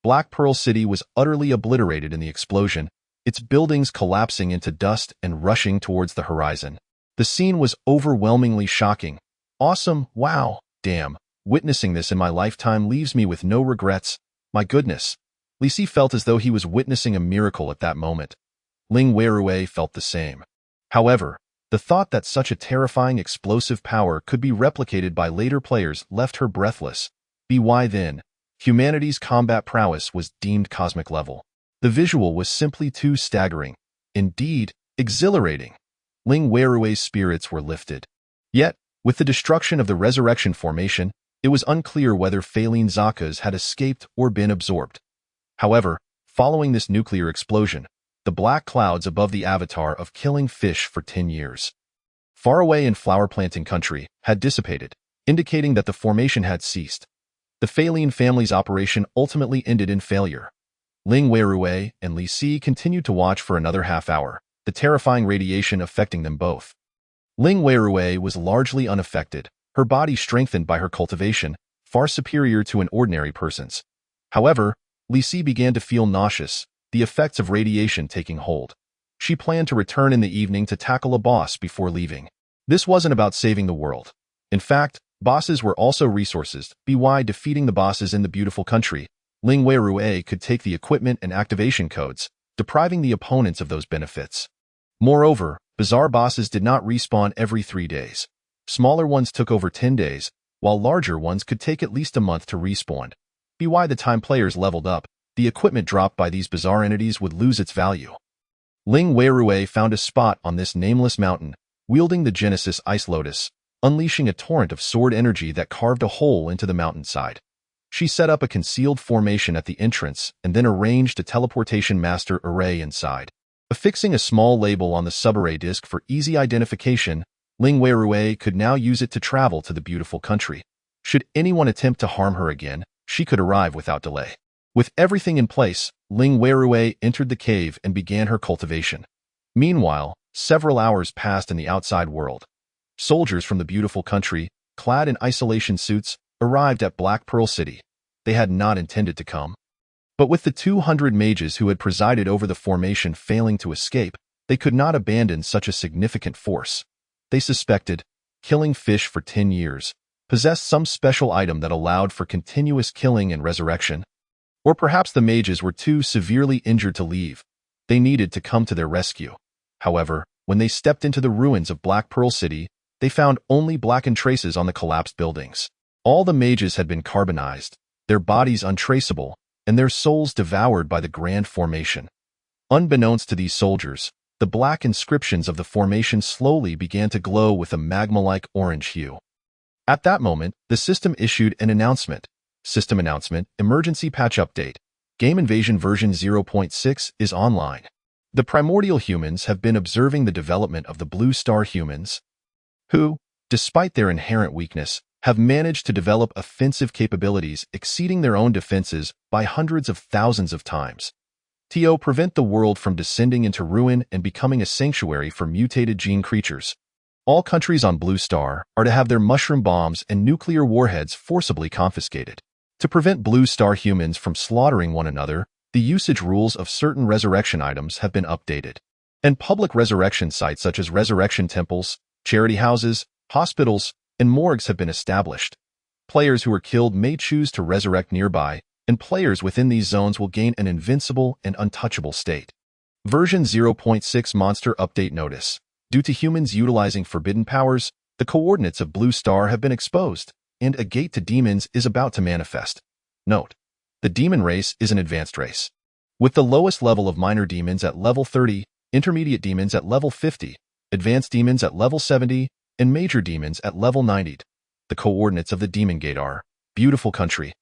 Black Pearl City was utterly obliterated in the explosion, its buildings collapsing into dust and rushing towards the horizon. The scene was overwhelmingly shocking. Awesome, wow, damn. Witnessing this in my lifetime leaves me with no regrets. My goodness. Li Si felt as though he was witnessing a miracle at that moment. Ling Weirui felt the same. However, the thought that such a terrifying explosive power could be replicated by later players left her breathless. By then, humanity's combat prowess was deemed cosmic level. The visual was simply too staggering. Indeed, exhilarating. Ling Weirui's spirits were lifted. Yet, with the destruction of the Resurrection Formation, it was unclear whether Faline Zaku's had escaped or been absorbed. However, following this nuclear explosion, the black clouds above the avatar of killing fish for 10 years, far away in flower planting country, had dissipated, indicating that the formation had ceased. The Faline family's operation ultimately ended in failure. Ling Weirui and Li Si continued to watch for another half hour, the terrifying radiation affecting them both. Ling Weirui was largely unaffected, her body strengthened by her cultivation, far superior to an ordinary person's. However, Li Si began to feel nauseous, the effects of radiation taking hold. She planned to return in the evening to tackle a boss before leaving. This wasn't about saving the world. In fact, bosses were also resources. By defeating the bosses in the beautiful country, Ling Weirui could take the equipment and activation codes, depriving the opponents of those benefits. Moreover, bizarre bosses did not respawn every 3 days. Smaller ones took over 10 days, while larger ones could take at least a month to respawn. By the time players leveled up, the equipment dropped by these bizarre entities would lose its value. Ling Weirui found a spot on this nameless mountain, wielding the Genesis Ice Lotus, unleashing a torrent of sword energy that carved a hole into the mountainside. She set up a concealed formation at the entrance and then arranged a teleportation master array inside. Affixing a small label on the subarray disk for easy identification, Ling Weirui could now use it to travel to the beautiful country. Should anyone attempt to harm her again, she could arrive without delay. With everything in place, Ling Weirui entered the cave and began her cultivation. Meanwhile, several hours passed in the outside world. Soldiers from the beautiful country, clad in isolation suits, arrived at Black Pearl City. They had not intended to come. But with the 200 mages who had presided over the formation failing to escape, they could not abandon such a significant force. They suspected, killing fish for 10 years, possessed some special item that allowed for continuous killing and resurrection. Or perhaps the mages were too severely injured to leave. They needed to come to their rescue. However, when they stepped into the ruins of Black Pearl City, they found only blackened traces on the collapsed buildings. All the mages had been carbonized, their bodies untraceable, and their souls devoured by the grand formation. Unbeknownst to these soldiers, the black inscriptions of the formation slowly began to glow with a magma-like orange hue. At that moment, the system issued an announcement. System announcement, emergency patch update. Game Invasion version 0.6 is online. The primordial humans have been observing the development of the Blue Star humans, who, despite their inherent weakness, have managed to develop offensive capabilities exceeding their own defenses by hundreds of thousands of times. To prevent the world from descending into ruin and becoming a sanctuary for mutated gene creatures. All countries on Blue Star are to have their mushroom bombs and nuclear warheads forcibly confiscated. To prevent Blue Star humans from slaughtering one another, the usage rules of certain resurrection items have been updated. And public resurrection sites such as resurrection temples, charity houses, hospitals, and morgues have been established. Players who are killed may choose to resurrect nearby, and players within these zones will gain an invincible and untouchable state. Version 0.6 Monster Update Notice. Due to humans utilizing forbidden powers, the coordinates of Blue Star have been exposed, and a gate to demons is about to manifest. Note: the demon race is an advanced race. With the lowest level of minor demons at level 30, intermediate demons at level 50, advanced demons at level 70, and major demons at level 90. The coordinates of the demon gate are Beautiful Country,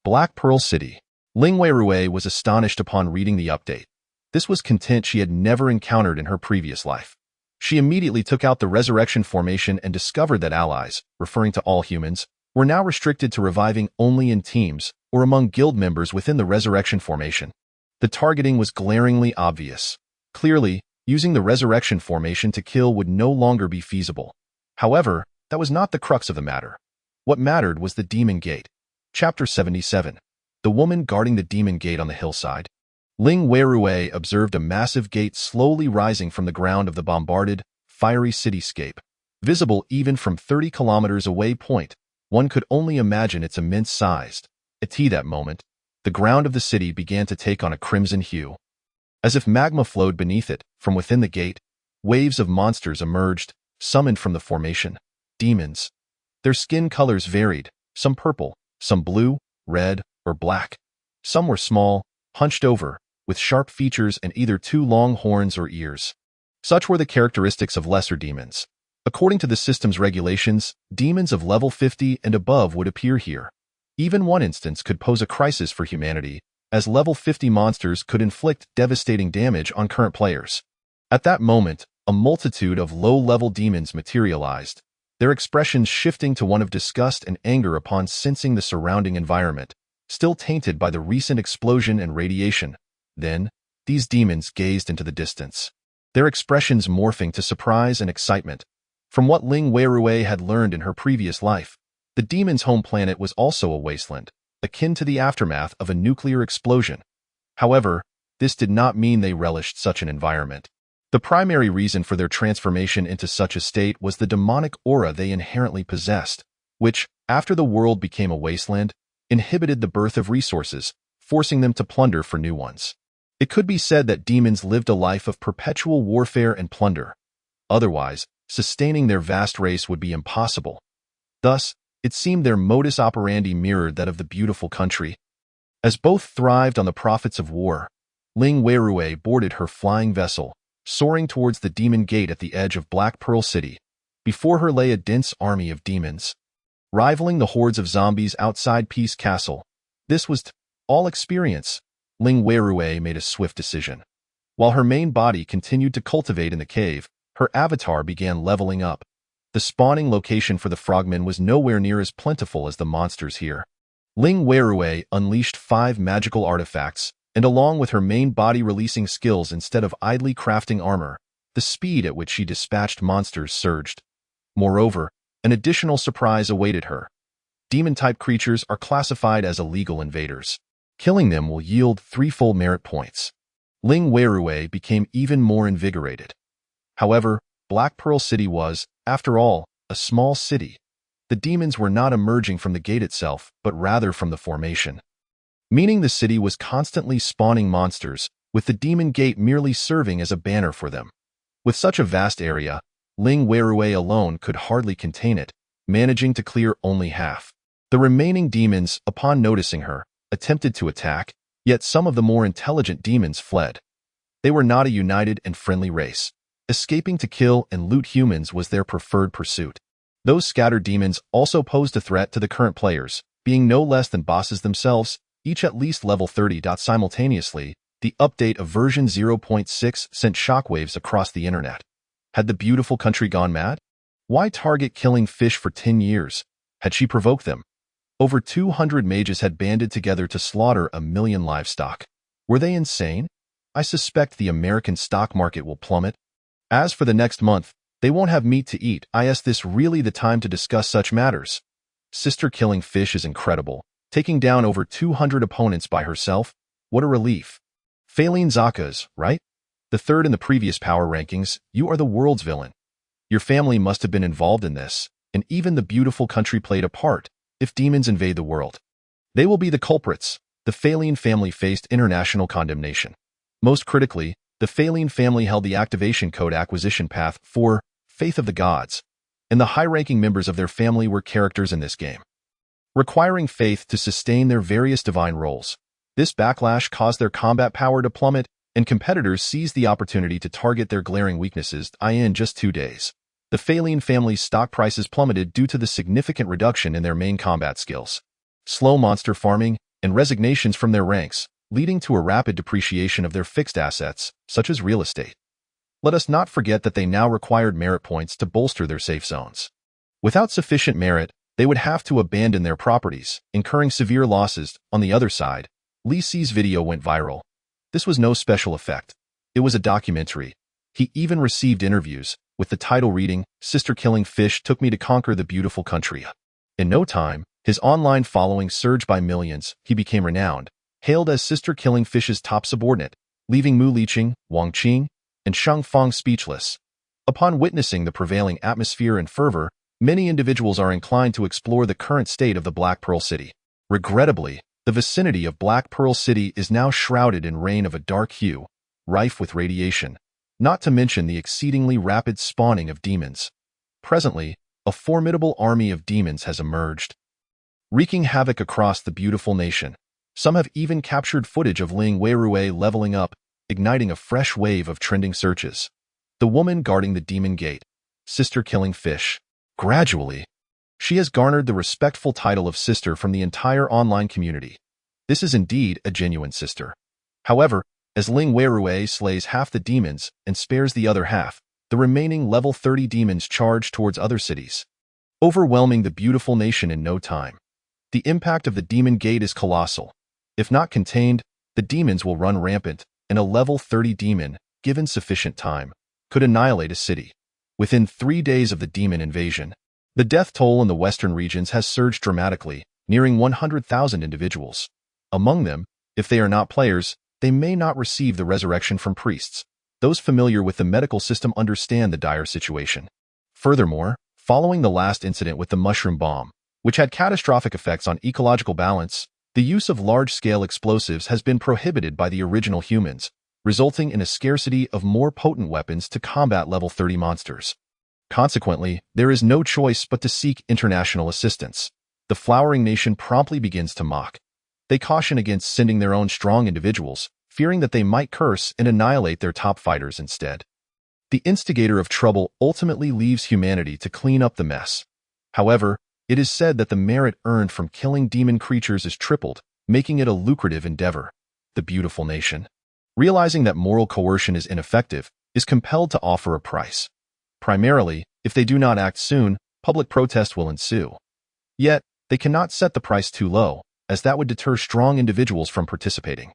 Black Pearl City. Ling Weirui was astonished upon reading the update. This was content she had never encountered in her previous life. She immediately took out the resurrection formation and discovered that allies, referring to all humans, were now restricted to reviving only in teams or among guild members within the resurrection formation. The targeting was glaringly obvious. Clearly, using the resurrection formation to kill would no longer be feasible. However, that was not the crux of the matter. What mattered was the Demon Gate. Chapter 77. The Woman Guarding the Demon Gate on the Hillside. Ling Weirui observed a massive gate slowly rising from the ground of the bombarded, fiery cityscape. Visible even from 30 kilometers away point, one could only imagine its immense size. At that moment, the ground of the city began to take on a crimson hue. As if magma flowed beneath it, from within the gate, waves of monsters emerged, summoned from the formation. Demons. Their skin colors varied, some purple, some blue, red, or black. Some were small, hunched over, with sharp features and either two long horns or ears. Such were the characteristics of lesser demons. According to the system's regulations, demons of level 50 and above would appear here. Even one instance could pose a crisis for humanity, as level 50 monsters could inflict devastating damage on current players. At that moment, a multitude of low-level demons materialized, their expressions shifting to one of disgust and anger upon sensing the surrounding environment, still tainted by the recent explosion and radiation. Then, these demons gazed into the distance, their expressions morphing to surprise and excitement. From what Ling Weirui had learned in her previous life, the demons' home planet was also a wasteland, akin to the aftermath of a nuclear explosion. However, this did not mean they relished such an environment. The primary reason for their transformation into such a state was the demonic aura they inherently possessed, which, after the world became a wasteland, inhibited the birth of resources, forcing them to plunder for new ones. It could be said that demons lived a life of perpetual warfare and plunder. Otherwise, sustaining their vast race would be impossible. Thus, it seemed their modus operandi mirrored that of the beautiful country. As both thrived on the profits of war, Ling Weirui boarded her flying vessel, soaring towards the demon gate at the edge of Black Pearl City. Before her lay a dense army of demons, rivaling the hordes of zombies outside Peace Castle. This was all experience. Ling Weirui made a swift decision. While her main body continued to cultivate in the cave, her avatar began leveling up. The spawning location for the frogmen was nowhere near as plentiful as the monsters here. Ling Weirui unleashed 5 magical artifacts, and along with her main body-releasing skills instead of idly crafting armor, the speed at which she dispatched monsters surged. Moreover, an additional surprise awaited her. Demon-type creatures are classified as illegal invaders. Killing them will yield 3 full merit points. Ling Weirui became even more invigorated. However, Black Pearl City was, after all, a small city. The demons were not emerging from the gate itself, but rather from the formation. Meaning the city was constantly spawning monsters, with the demon gate merely serving as a banner for them. With such a vast area, Ling Weirui alone could hardly contain it, managing to clear only half. The remaining demons, upon noticing her, attempted to attack, yet some of the more intelligent demons fled. They were not a united and friendly race. Escaping to kill and loot humans was their preferred pursuit. Those scattered demons also posed a threat to the current players, being no less than bosses themselves, each at least level 30. Simultaneously, the update of version 0.6 sent shockwaves across the internet. Had the beautiful country gone mad? Why target killing fish for 10 years? Had she provoked them? Over 200 mages had banded together to slaughter 1 million livestock. Were they insane? I suspect the American stock market will plummet. As for the next month, they won't have meat to eat. Is this really the time to discuss such matters? Sister killing fish is incredible, taking down over 200 opponents by herself. What a relief. Faline Zakas, right? The third in the previous power rankings, you are the world's villain. Your family must have been involved in this, and even the beautiful country played a part. If demons invade the world, they will be the culprits. The Faline family faced international condemnation. Most critically, the Faline family held the activation code acquisition path for Faith of the Gods, and the high-ranking members of their family were characters in this game, requiring faith to sustain their various divine roles. This backlash caused their combat power to plummet, and competitors seized the opportunity to target their glaring weaknesses. In just 2 days, the Faline family's stock prices plummeted due to the significant reduction in their main combat skills, slow monster farming, and resignations from their ranks, leading to a rapid depreciation of their fixed assets, such as real estate. Let us not forget that they now required merit points to bolster their safe zones. Without sufficient merit, they would have to abandon their properties, incurring severe losses. On the other side, Lee Si's video went viral. This was no special effect. It was a documentary. He even received interviews, with the title reading, "Sister Killing Fish Took Me to Conquer the Beautiful Country." In no time, his online following surged by millions. He became renowned, hailed as Sister Killing Fish's top subordinate, leaving Mu Liqing, Wang Qing, and Shang Feng speechless. Upon witnessing the prevailing atmosphere and fervor, many individuals are inclined to explore the current state of the Black Pearl City. Regrettably, the vicinity of Black Pearl City is now shrouded in rain of a dark hue, rife with radiation, not to mention the exceedingly rapid spawning of demons. Presently, a formidable army of demons has emerged, wreaking havoc across the beautiful nation. Some have even captured footage of Ling Weirui leveling up, igniting a fresh wave of trending searches. The woman guarding the demon gate, Sister Killing Fish. Gradually, she has garnered the respectful title of sister from the entire online community. This is indeed a genuine sister. However, as Ling Weirui slays half the demons and spares the other half, the remaining level 30 demons charge towards other cities, overwhelming the beautiful nation in no time. The impact of the demon gate is colossal. If not contained, the demons will run rampant, and a level 30 demon, given sufficient time, could annihilate a city. Within 3 days of the demon invasion, the death toll in the western regions has surged dramatically, nearing 100,000 individuals. Among them, if they are not players, they may not receive the resurrection from priests. Those familiar with the medical system understand the dire situation. Furthermore, following the last incident with the mushroom bomb, which had catastrophic effects on ecological balance, the use of large-scale explosives has been prohibited by the original humans, resulting in a scarcity of more potent weapons to combat level 30 monsters. Consequently, there is no choice but to seek international assistance. The flowering nation promptly begins to mock. They caution against sending their own strong individuals, fearing that they might curse and annihilate their top fighters instead. The instigator of trouble ultimately leaves humanity to clean up the mess. However, it is said that the merit earned from killing demon creatures is tripled, making it a lucrative endeavor. The beautiful nation, realizing that moral coercion is ineffective, is compelled to offer a price. Primarily, if they do not act soon, public protest will ensue. Yet, they cannot set the price too low. as that would deter strong individuals from participating.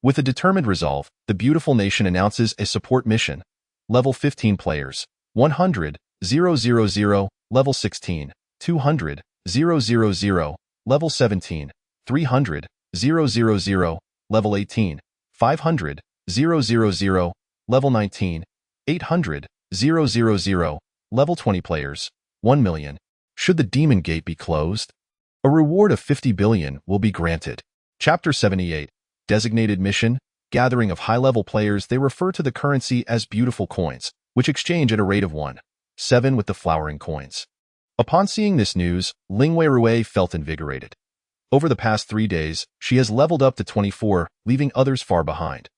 With a determined resolve, the beautiful nation announces a support mission. Level 15 players, 100, 000, level 16, 200, 000, level 17, 300, 000, level 18, 500, 000, level 19, 800, 000, level 20 players, 1 million. Should the Demon Gate be closed, a reward of 50 billion will be granted. Chapter 78. Designated Mission. Gathering of high-level players. They refer to the currency as beautiful coins, which exchange at a rate of 1.7 with the flowering coins. Upon seeing this news, Lingwei Rui felt invigorated. Over the past 3 days, she has leveled up to 24, leaving others far behind.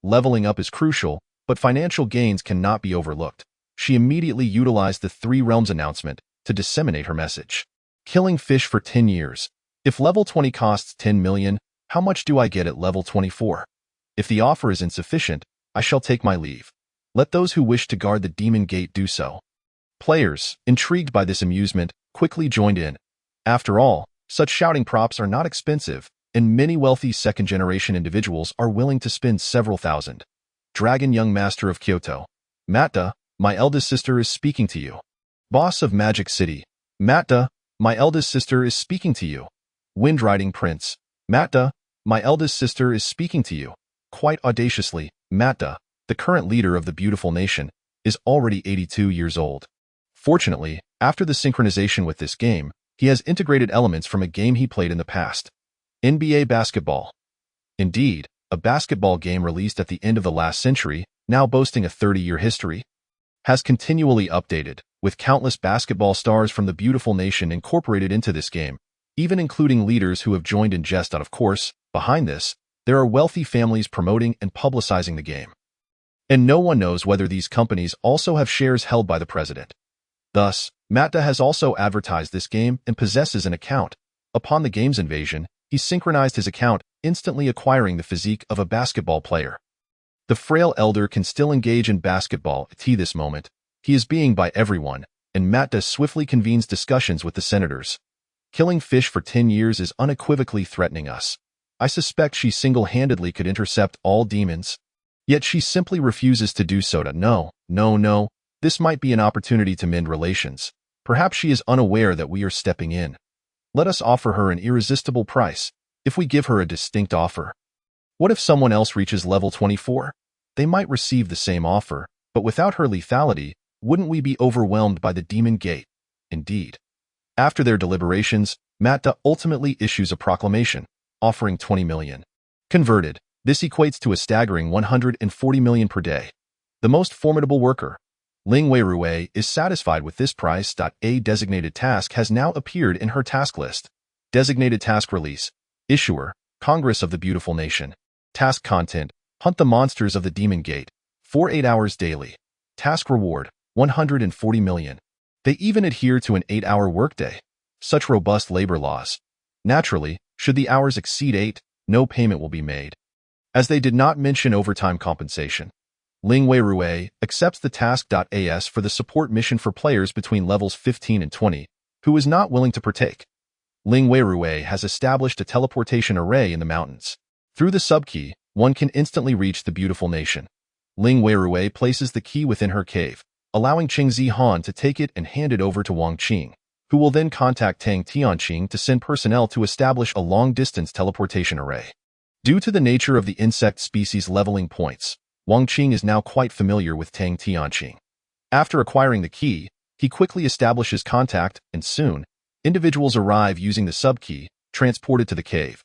Leveling up is crucial, but financial gains cannot be overlooked. She immediately utilized the Three Realms announcement to disseminate her message. Killing fish for 10 years. If level 20 costs 10 million, how much do I get at level 24? If the offer is insufficient, I shall take my leave. Let those who wish to guard the Demon Gate do so. Players, intrigued by this amusement, quickly joined in. After all, such shouting props are not expensive, and many wealthy second-generation individuals are willing to spend several thousand. Dragon Young Master of Kyoto. Matta, my eldest sister is speaking to you. Boss of Magic City. Matta, my eldest sister is speaking to you. Windriding Prince. Matta, my eldest sister is speaking to you. Quite audaciously, Matta, the current leader of the beautiful nation, is already 82 years old. Fortunately, after the synchronization with this game, he has integrated elements from a game he played in the past. NBA Basketball. Indeed, a basketball game released at the end of the last century, now boasting a 30-year history, has continually updated, with countless basketball stars from the beautiful nation incorporated into this game, even including leaders who have joined in jest. Of course, behind this, there are wealthy families promoting and publicizing the game. And no one knows whether these companies also have shares held by the president. Thus, Matta has also advertised this game and possesses an account. Upon the game's invasion, he synchronized his account, instantly acquiring the physique of a basketball player. The frail elder can still engage in basketball at this moment. He is being by everyone, and Matta swiftly convenes discussions with the senators. Killing fish for 10 years is unequivocally threatening us. I suspect she single-handedly could intercept all demons. Yet she simply refuses to do so. No. This might be an opportunity to mend relations. Perhaps she is unaware that we are stepping in. Let us offer her an irresistible price. If we give her a distinct offer. What if someone else reaches level 24? They might receive the same offer, but without her lethality, wouldn't we be overwhelmed by the Demon Gate? Indeed. After their deliberations, Matta ultimately issues a proclamation, offering 20 million. Converted, this equates to a staggering 140 million per day. The most formidable worker. Lingwei Rui is satisfied with this price. A designated task has now appeared in her task list. Designated task release. Issuer, Congress of the Beautiful Nation. Task content, hunt the monsters of the Demon Gate, for 8 hours daily. Task reward, 140 million. They even adhere to an 8-hour workday. Such robust labor laws. Naturally, should the hours exceed 8, no payment will be made. As they did not mention overtime compensation. Lingwei Rui accepts the task.as for the support mission for players between levels 15 and 20, who is not willing to partake. Lingwei Rui has established a teleportation array in the mountains. Through the subkey, one can instantly reach the beautiful nation. Lingwei Rui places the key within her cave, allowing Qing Zihan to take it and hand it over to Wang Qing, who will then contact Tang Tianqing to send personnel to establish a long-distance teleportation array. Due to the nature of the insect species leveling points, Wang Qing is now quite familiar with Tang Tianqing. After acquiring the key, he quickly establishes contact, and soon, individuals arrive using the subkey, transported to the cave.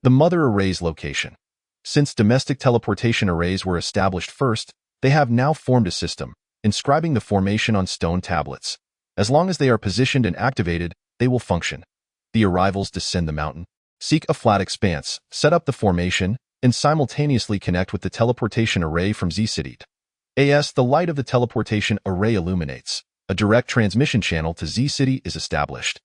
The Mother Array's location. Since domestic teleportation arrays were established first, they have now formed a system, inscribing the formation on stone tablets. As long as they are positioned and activated, they will function. The arrivals descend the mountain, seek a flat expanse, set up the formation, and simultaneously connect with the teleportation array from Z-City. The light of the teleportation array illuminates. A direct transmission channel to Z-City is established.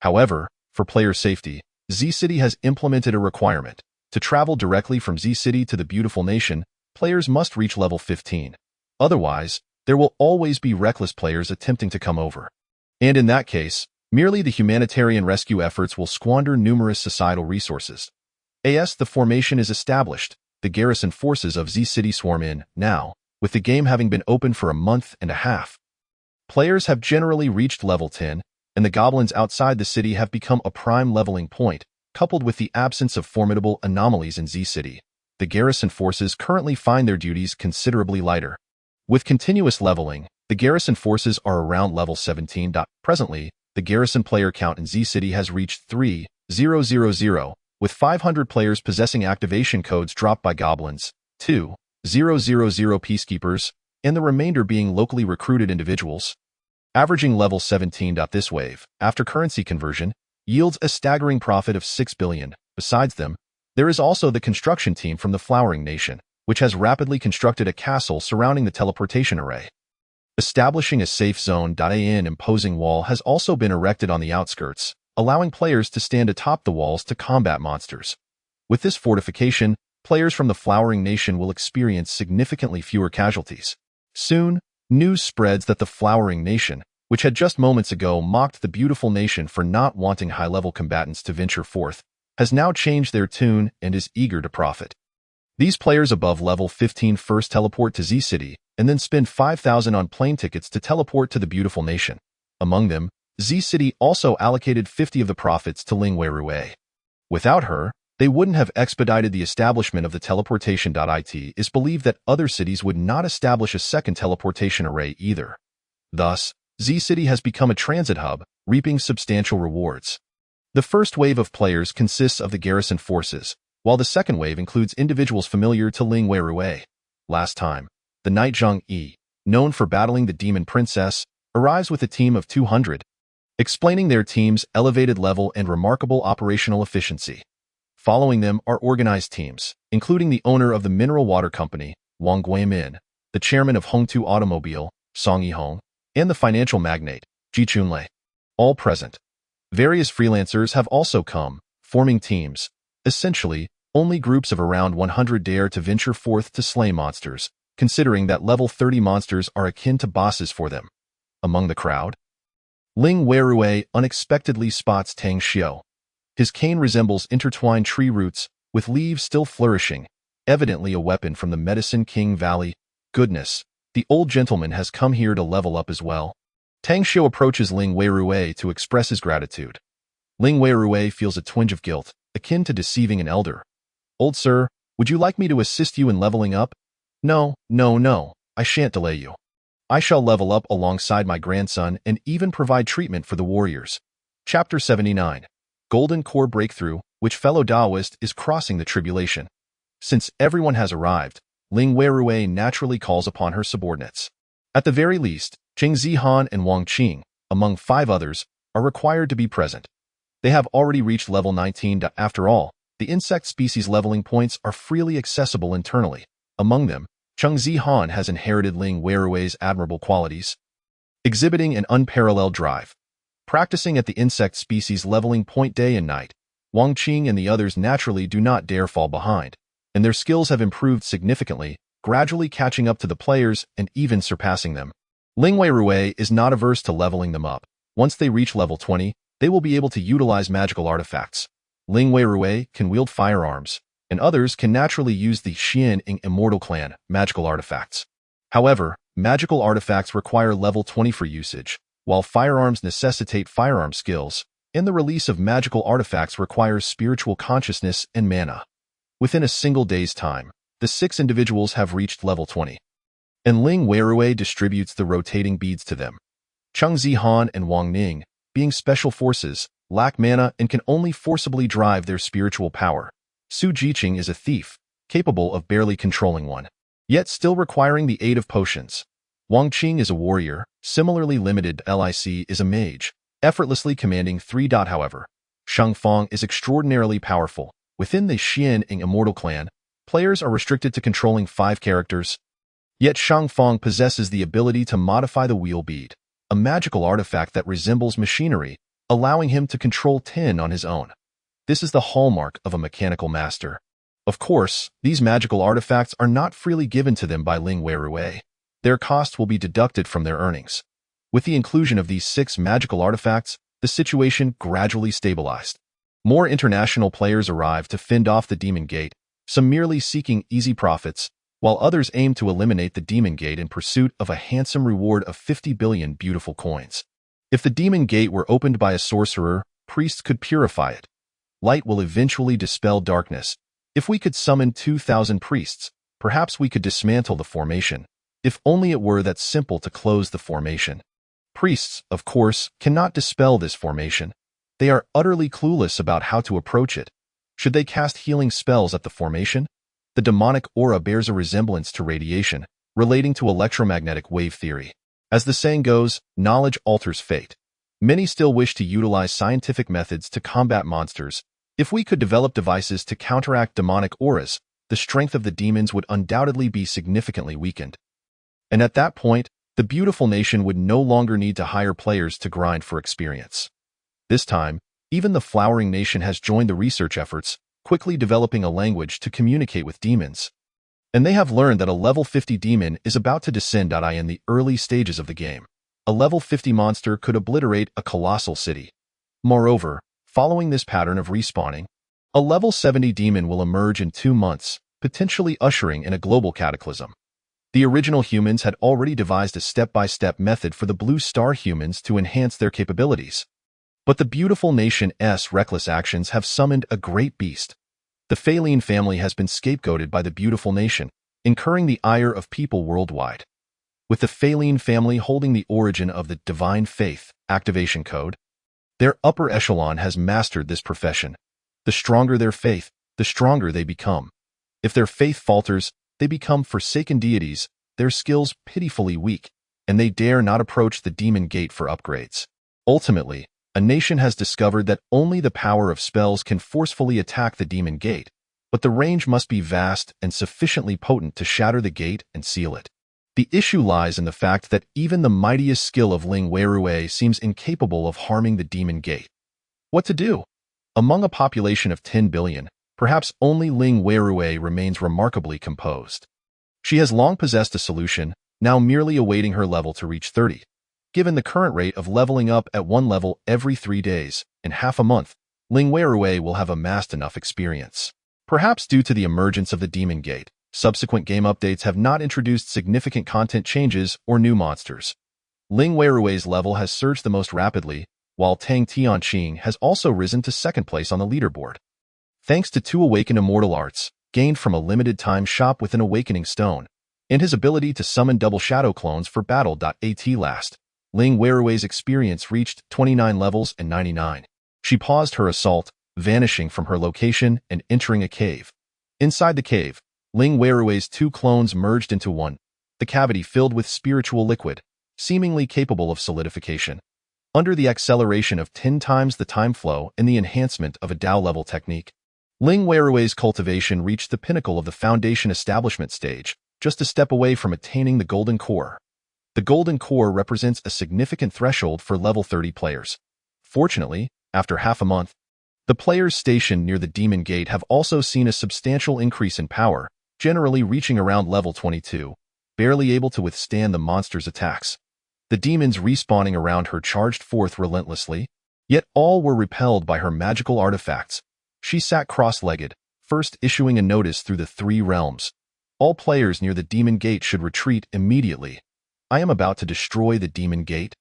However, for player safety, Z-City has implemented a requirement. To travel directly from Z-City to the beautiful nation, players must reach level 15. Otherwise, there will always be reckless players attempting to come over. And in that case, Merely the humanitarian rescue efforts will squander numerous societal resources. As the formation is established, the garrison forces of Z City swarm in, now, with the game having been open for a month and a half. Players have generally reached level 10, and the goblins outside the city have become a prime leveling point, coupled with the absence of formidable anomalies in Z City. The garrison forces currently find their duties considerably lighter. With continuous leveling, the garrison forces are around level 17. Presently, the garrison player count in Z City has reached 3,000, with 500 players possessing activation codes dropped by goblins, 2,000 peacekeepers, and the remainder being locally recruited individuals. Averaging level 17. This wave, after currency conversion, yields a staggering profit of 6 billion. Besides them, there is also the construction team from the Flowering Nation, which has rapidly constructed a castle surrounding the teleportation array. Establishing a safe zone. An imposing wall has also been erected on the outskirts, allowing players to stand atop the walls to combat monsters. With this fortification, players from the Flowering Nation will experience significantly fewer casualties. Soon, news spreads that the Flowering Nation, which had just moments ago mocked the beautiful nation for not wanting high-level combatants to venture forth, has now changed their tune and is eager to profit. These players above level 15 first teleport to Z City and then spend 5,000 on plane tickets to teleport to the beautiful nation. Among them, Z City also allocated 50 of the profits to Ling Weirui. Without her, they wouldn't have expedited the establishment of the teleportation. It is believed that other cities would not establish a second teleportation array either. Thus, Z City has become a transit hub, reaping substantial rewards. The first wave of players consists of the garrison forces, while the second wave includes individuals familiar to Ling Weirui. Last time, the Knight Zheng-Yi, known for battling the Demon Princess, arrives with a team of 200, explaining their team's elevated level and remarkable operational efficiency. Following them are organized teams, including the owner of the Mineral Water Company, Wang Guimin, the chairman of Hongtu Automobile, Song Yihong, and the financial magnate, Ji Chunlei. All present. Various freelancers have also come, forming teams. Essentially, only groups of around 100 dare to venture forth to slay monsters, considering that level 30 monsters are akin to bosses for them. Among the crowd, Ling Weirui unexpectedly spots Tang Xiao. His cane resembles intertwined tree roots, with leaves still flourishing, evidently a weapon from the Medicine King Valley. Goodness, the old gentleman has come here to level up as well. Tang Xiao approaches Ling Weirui to express his gratitude. Ling Weirui feels a twinge of guilt, akin to deceiving an elder. Old sir, would you like me to assist you in leveling up? No, I shan't delay you. I shall level up alongside my grandson and even provide treatment for the warriors. Chapter 79. Golden Core Breakthrough, which fellow Taoist is crossing the tribulation. Since everyone has arrived, Ling Weirui naturally calls upon her subordinates. At the very least, Cheng Zihan and Wang Qing, among 5 others, are required to be present. They have already reached level 19. After all, the insect species leveling points are freely accessible internally. Among them, Cheng Zihan has inherited Ling Weirui's admirable qualities, exhibiting an unparalleled drive. Practicing at the insect species leveling point day and night, Wang Qing and the others naturally do not dare fall behind, and their skills have improved significantly, gradually catching up to the players and even surpassing them. Ling Weirui is not averse to leveling them up. Once they reach level 20, they will be able to utilize magical artifacts. Ling Weirui can wield firearms, and others can naturally use the Xian Ing Immortal Clan magical artifacts. However, magical artifacts require level 20 for usage, while firearms necessitate firearm skills, and the release of magical artifacts requires spiritual consciousness and mana. Within a single day's time, the 6 individuals have reached level 20, and Ling Weirui distributes the rotating beads to them. Cheng Zihan and Wang Ning, being special forces, lack mana and can only forcibly drive their spiritual power. Su Jiqing is a thief, capable of barely controlling one, yet still requiring the aid of potions. Wang Qing is a warrior, similarly limited. Lic is a mage, effortlessly commanding 3. However, Shang Fong is extraordinarily powerful. Within the Xian Ing Immortal Clan, players are restricted to controlling 5 characters. Yet Shang Fong possesses the ability to modify the wheel bead, a magical artifact that resembles machinery, allowing him to control 10 on his own. This is the hallmark of a mechanical master. Of course, these magical artifacts are not freely given to them by Ling Weirui. Their cost will be deducted from their earnings. With the inclusion of these 6 magical artifacts, the situation gradually stabilized. More international players arrived to fend off the Demon Gate, some merely seeking easy profits, while others aimed to eliminate the Demon Gate in pursuit of a handsome reward of 50 billion beautiful coins. If the Demon Gate were opened by a sorcerer, priests could purify it. Light will eventually dispel darkness. If we could summon 2,000 priests, perhaps we could dismantle the formation. If only it were that simple to close the formation. Priests, of course, cannot dispel this formation. They are utterly clueless about how to approach it. Should they cast healing spells at the formation? The demonic aura bears a resemblance to radiation, relating to electromagnetic wave theory. As the saying goes, knowledge alters fate. Many still wish to utilize scientific methods to combat monsters. If we could develop devices to counteract demonic auras, the strength of the demons would undoubtedly be significantly weakened. And at that point, the beautiful nation would no longer need to hire players to grind for experience. This time, even the flowering nation has joined the research efforts, quickly developing a language to communicate with demons. And they have learned that a level 50 demon is about to descend in the early stages of the game. A level 50 monster could obliterate a colossal city. Moreover, following this pattern of respawning, a level 70 demon will emerge in 2 months, potentially ushering in a global cataclysm. The original humans had already devised a step-by-step method for the blue star humans to enhance their capabilities. But the beautiful nation's reckless actions have summoned a great beast. The Phaline family has been scapegoated by the beautiful nation, incurring the ire of people worldwide. With the Phaline family holding the origin of the divine faith activation code, their upper echelon has mastered this profession. The stronger their faith, the stronger they become. If their faith falters, they become forsaken deities, their skills pitifully weak, and they dare not approach the Demon Gate for upgrades. Ultimately, a nation has discovered that only the power of spells can forcefully attack the Demon Gate, but the range must be vast and sufficiently potent to shatter the gate and seal it. The issue lies in the fact that even the mightiest skill of Ling Weirui seems incapable of harming the Demon Gate. What to do? Among a population of 10 billion, perhaps only Ling Weirui remains remarkably composed. She has long possessed a solution, now merely awaiting her level to reach 30. Given the current rate of leveling up at 1 level every 3 days, in half a month, Ling Weirui will have amassed enough experience. Perhaps due to the emergence of the Demon Gate, subsequent game updates have not introduced significant content changes or new monsters. Ling Weirui's level has surged the most rapidly, while Tang Tianqing has also risen to second place on the leaderboard. Thanks to 2 awakened immortal arts, gained from a limited-time shop with an awakening stone, and his ability to summon double shadow clones for battle.at last, Ling Weirui's experience reached 29 levels and 99. She paused her assault, vanishing from her location and entering a cave. Inside the cave, Ling Weirui's 2 clones merged into one, the cavity filled with spiritual liquid, seemingly capable of solidification. Under the acceleration of 10 times the time flow and the enhancement of a Dao-level technique, Ling Weirui's cultivation reached the pinnacle of the foundation establishment stage, just a step away from attaining the Golden Core. The Golden Core represents a significant threshold for level 30 players. Fortunately, after half a month, the players stationed near the Demon Gate have also seen a substantial increase in power, generally reaching around level 22, barely able to withstand the monster's attacks. The demons respawning around her charged forth relentlessly, yet all were repelled by her magical artifacts. She sat cross-legged, first issuing a notice through the 3 realms. All players near the Demon Gate should retreat immediately. I am about to destroy the Demon Gate,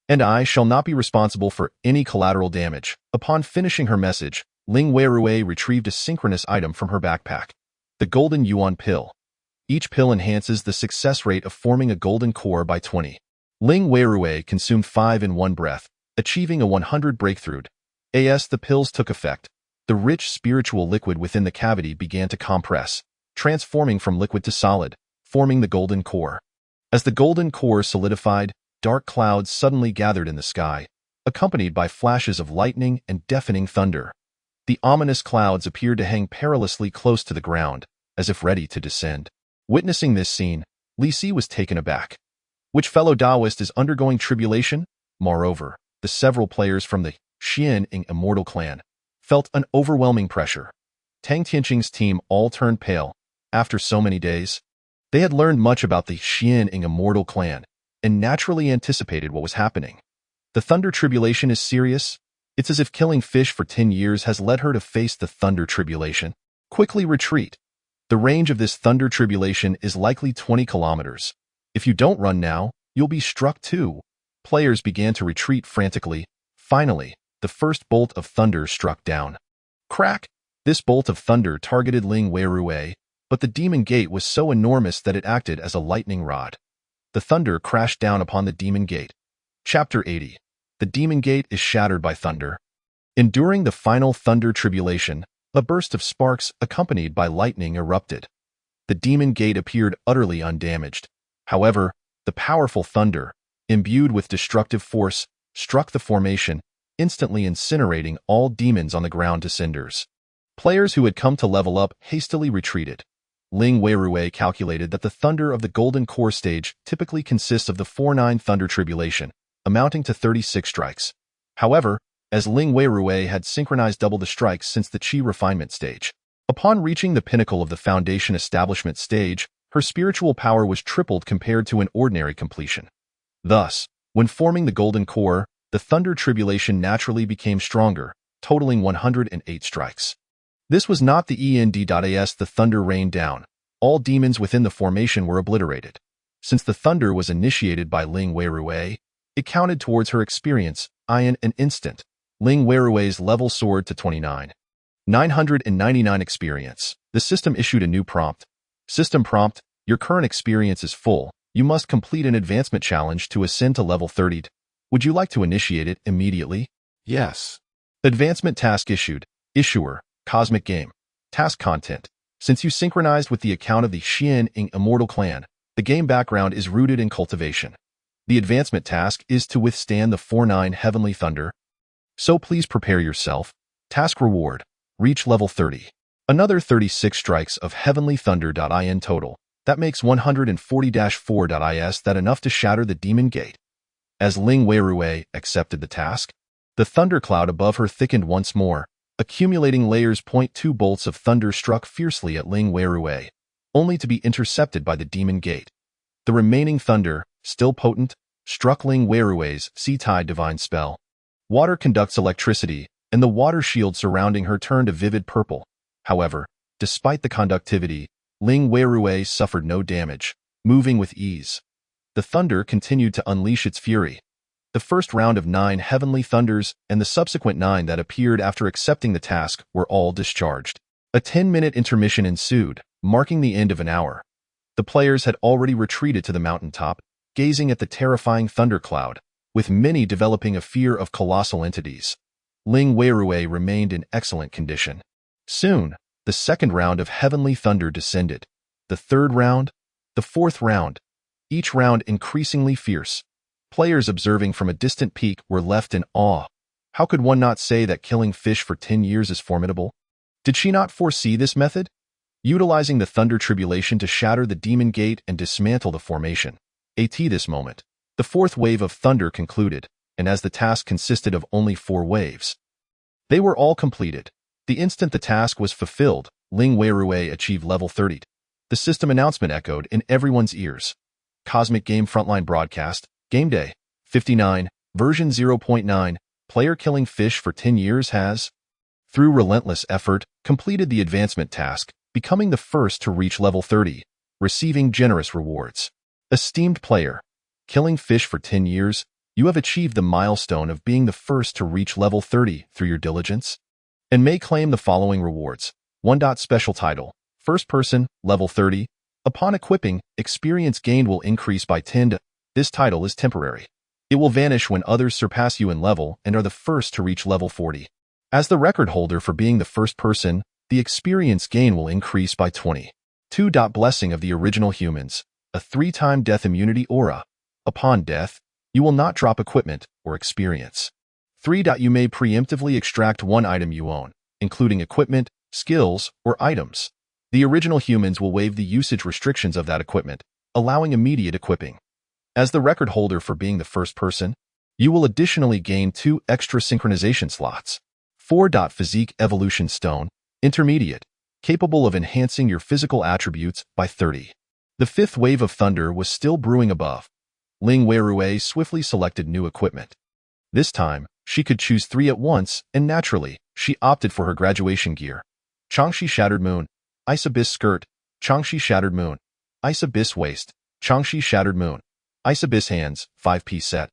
and I shall not be responsible for any collateral damage. Upon finishing her message, Ling Weirui retrieved a synchronous item from her backpack, the Golden Yuan Pill. Each pill enhances the success rate of forming a Golden Core by 20. Ling Weirui consumed 5 in one breath, achieving a 100 breakthrough. As the pills took effect, the rich spiritual liquid within the cavity began to compress, transforming from liquid to solid, forming the Golden Core. As the Golden Core solidified, dark clouds suddenly gathered in the sky, accompanied by flashes of lightning and deafening thunder. The ominous clouds appeared to hang perilously close to the ground, as if ready to descend. Witnessing this scene, Li Si was taken aback. Which fellow Taoist is undergoing tribulation? Moreover, the several players from the Xian Immortal clan felt an overwhelming pressure. Tang Tianqing's team all turned pale. After so many days, they had learned much about the Xian Immortal clan and naturally anticipated what was happening. The Thunder Tribulation is serious. It's as if killing fish for 10 years has led her to face the Thunder Tribulation. Quickly retreat. The range of this Thunder Tribulation is likely 20 kilometers. If you don't run now, you'll be struck too. Players began to retreat frantically. Finally, the first bolt of thunder struck down. Crack! This bolt of thunder targeted Ling Weirui, but the demon gate was so enormous that it acted as a lightning rod. The thunder crashed down upon the demon gate. Chapter 80. The demon gate is shattered by thunder. Enduring the final Thunder Tribulation, a burst of sparks accompanied by lightning erupted. The demon gate appeared utterly undamaged. However, the powerful thunder, imbued with destructive force, struck the formation, instantly incinerating all demons on the ground to cinders. Players who had come to level up hastily retreated. Ling Weirui calculated that the thunder of the Golden Core stage typically consists of the 4-9 Thunder Tribulation, amounting to 36 strikes. However, as Ling Weirui had synchronized double the strikes since the Qi refinement stage, upon reaching the pinnacle of the Foundation Establishment stage, her spiritual power was tripled compared to an ordinary completion. Thus, when forming the Golden Core, the Thunder Tribulation naturally became stronger, totaling 108 strikes. This was not the end.as the thunder rained down. All demons within the formation were obliterated. Since the thunder was initiated by Ling Weirui, it counted towards her experience, in an instant. Ling Weirui's level soared to 29. 999 experience. The system issued a new prompt. System prompt, your current experience is full. You must complete an advancement challenge to ascend to level 30. Would you like to initiate it immediately? Yes. Advancement task issued. Issuer, Cosmic Game. Task content. Since you synchronized with the account of the Xian-ing Immortal Clan, the game background is rooted in cultivation. The advancement task is to withstand the 4-9 Heavenly Thunder. So please prepare yourself. Task reward. Reach level 30. Another 36 strikes of Heavenly Thunder.in total. That makes 140-4.is that enough to shatter the demon gate. As Ling Weirui accepted the task, the thundercloud above her thickened once more, accumulating layers. 2 bolts of thunder struck fiercely at Ling Weirui, only to be intercepted by the demon gate. The remaining thunder, still potent, struck Ling Weirui's Sea-Tide Divine Spell. Water conducts electricity, and the water shield surrounding her turned a vivid purple. However, despite the conductivity, Ling Weirui suffered no damage, moving with ease. The thunder continued to unleash its fury. The first round of 9 heavenly thunders and the subsequent 9 that appeared after accepting the task were all discharged. A 10-minute intermission ensued, marking the end of an hour. The players had already retreated to the mountaintop, gazing at the terrifying thundercloud, with many developing a fear of colossal entities. Ling Weirui remained in excellent condition. Soon, the second round of heavenly thunder descended. The third round, the fourth round, each round increasingly fierce. Players observing from a distant peak were left in awe. How could one not say that killing fish for 10 years is formidable? Did she not foresee this method? Utilizing the Thunder Tribulation to shatter the demon gate and dismantle the formation. This moment, the fourth wave of thunder concluded, and as the task consisted of only 4 waves, they were all completed. The instant the task was fulfilled, Ling Weirui achieved level 30. The system announcement echoed in everyone's ears. Cosmic Game Frontline Broadcast, Game Day, 59, version 0.9, player killing fish for 10 years has, through relentless effort, completed the advancement task, becoming the first to reach level 30, receiving generous rewards. Esteemed player, killing fish for 10 years, you have achieved the milestone of being the first to reach level 30 through your diligence, and may claim the following rewards. 1. Special title, first person, level 30. Upon equipping, experience gained will increase by 10. This title is temporary. It will vanish when others surpass you in level and are the first to reach level 40. As the record holder for being the first person, the experience gain will increase by 20. 2. Blessing of the Original Humans, a 3-time death immunity aura. Upon death, you will not drop equipment or experience. 3. You may preemptively extract 1 item you own, including equipment, skills, or items. The Original Humans will waive the usage restrictions of that equipment, allowing immediate equipping. As the record holder for being the first person, you will additionally gain 2 extra synchronization slots. 4. Physique Evolution Stone, intermediate, capable of enhancing your physical attributes by 30. The 5th wave of thunder was still brewing above. Ling Weirui swiftly selected new equipment. This time, she could choose 3 at once, and naturally, she opted for her graduation gear. Changshi Shattered Moon, Ice Abyss Skirt, Changshi Shattered Moon, Ice Abyss Waist, Changshi Shattered Moon, Ice Abyss Hands, 5-piece set.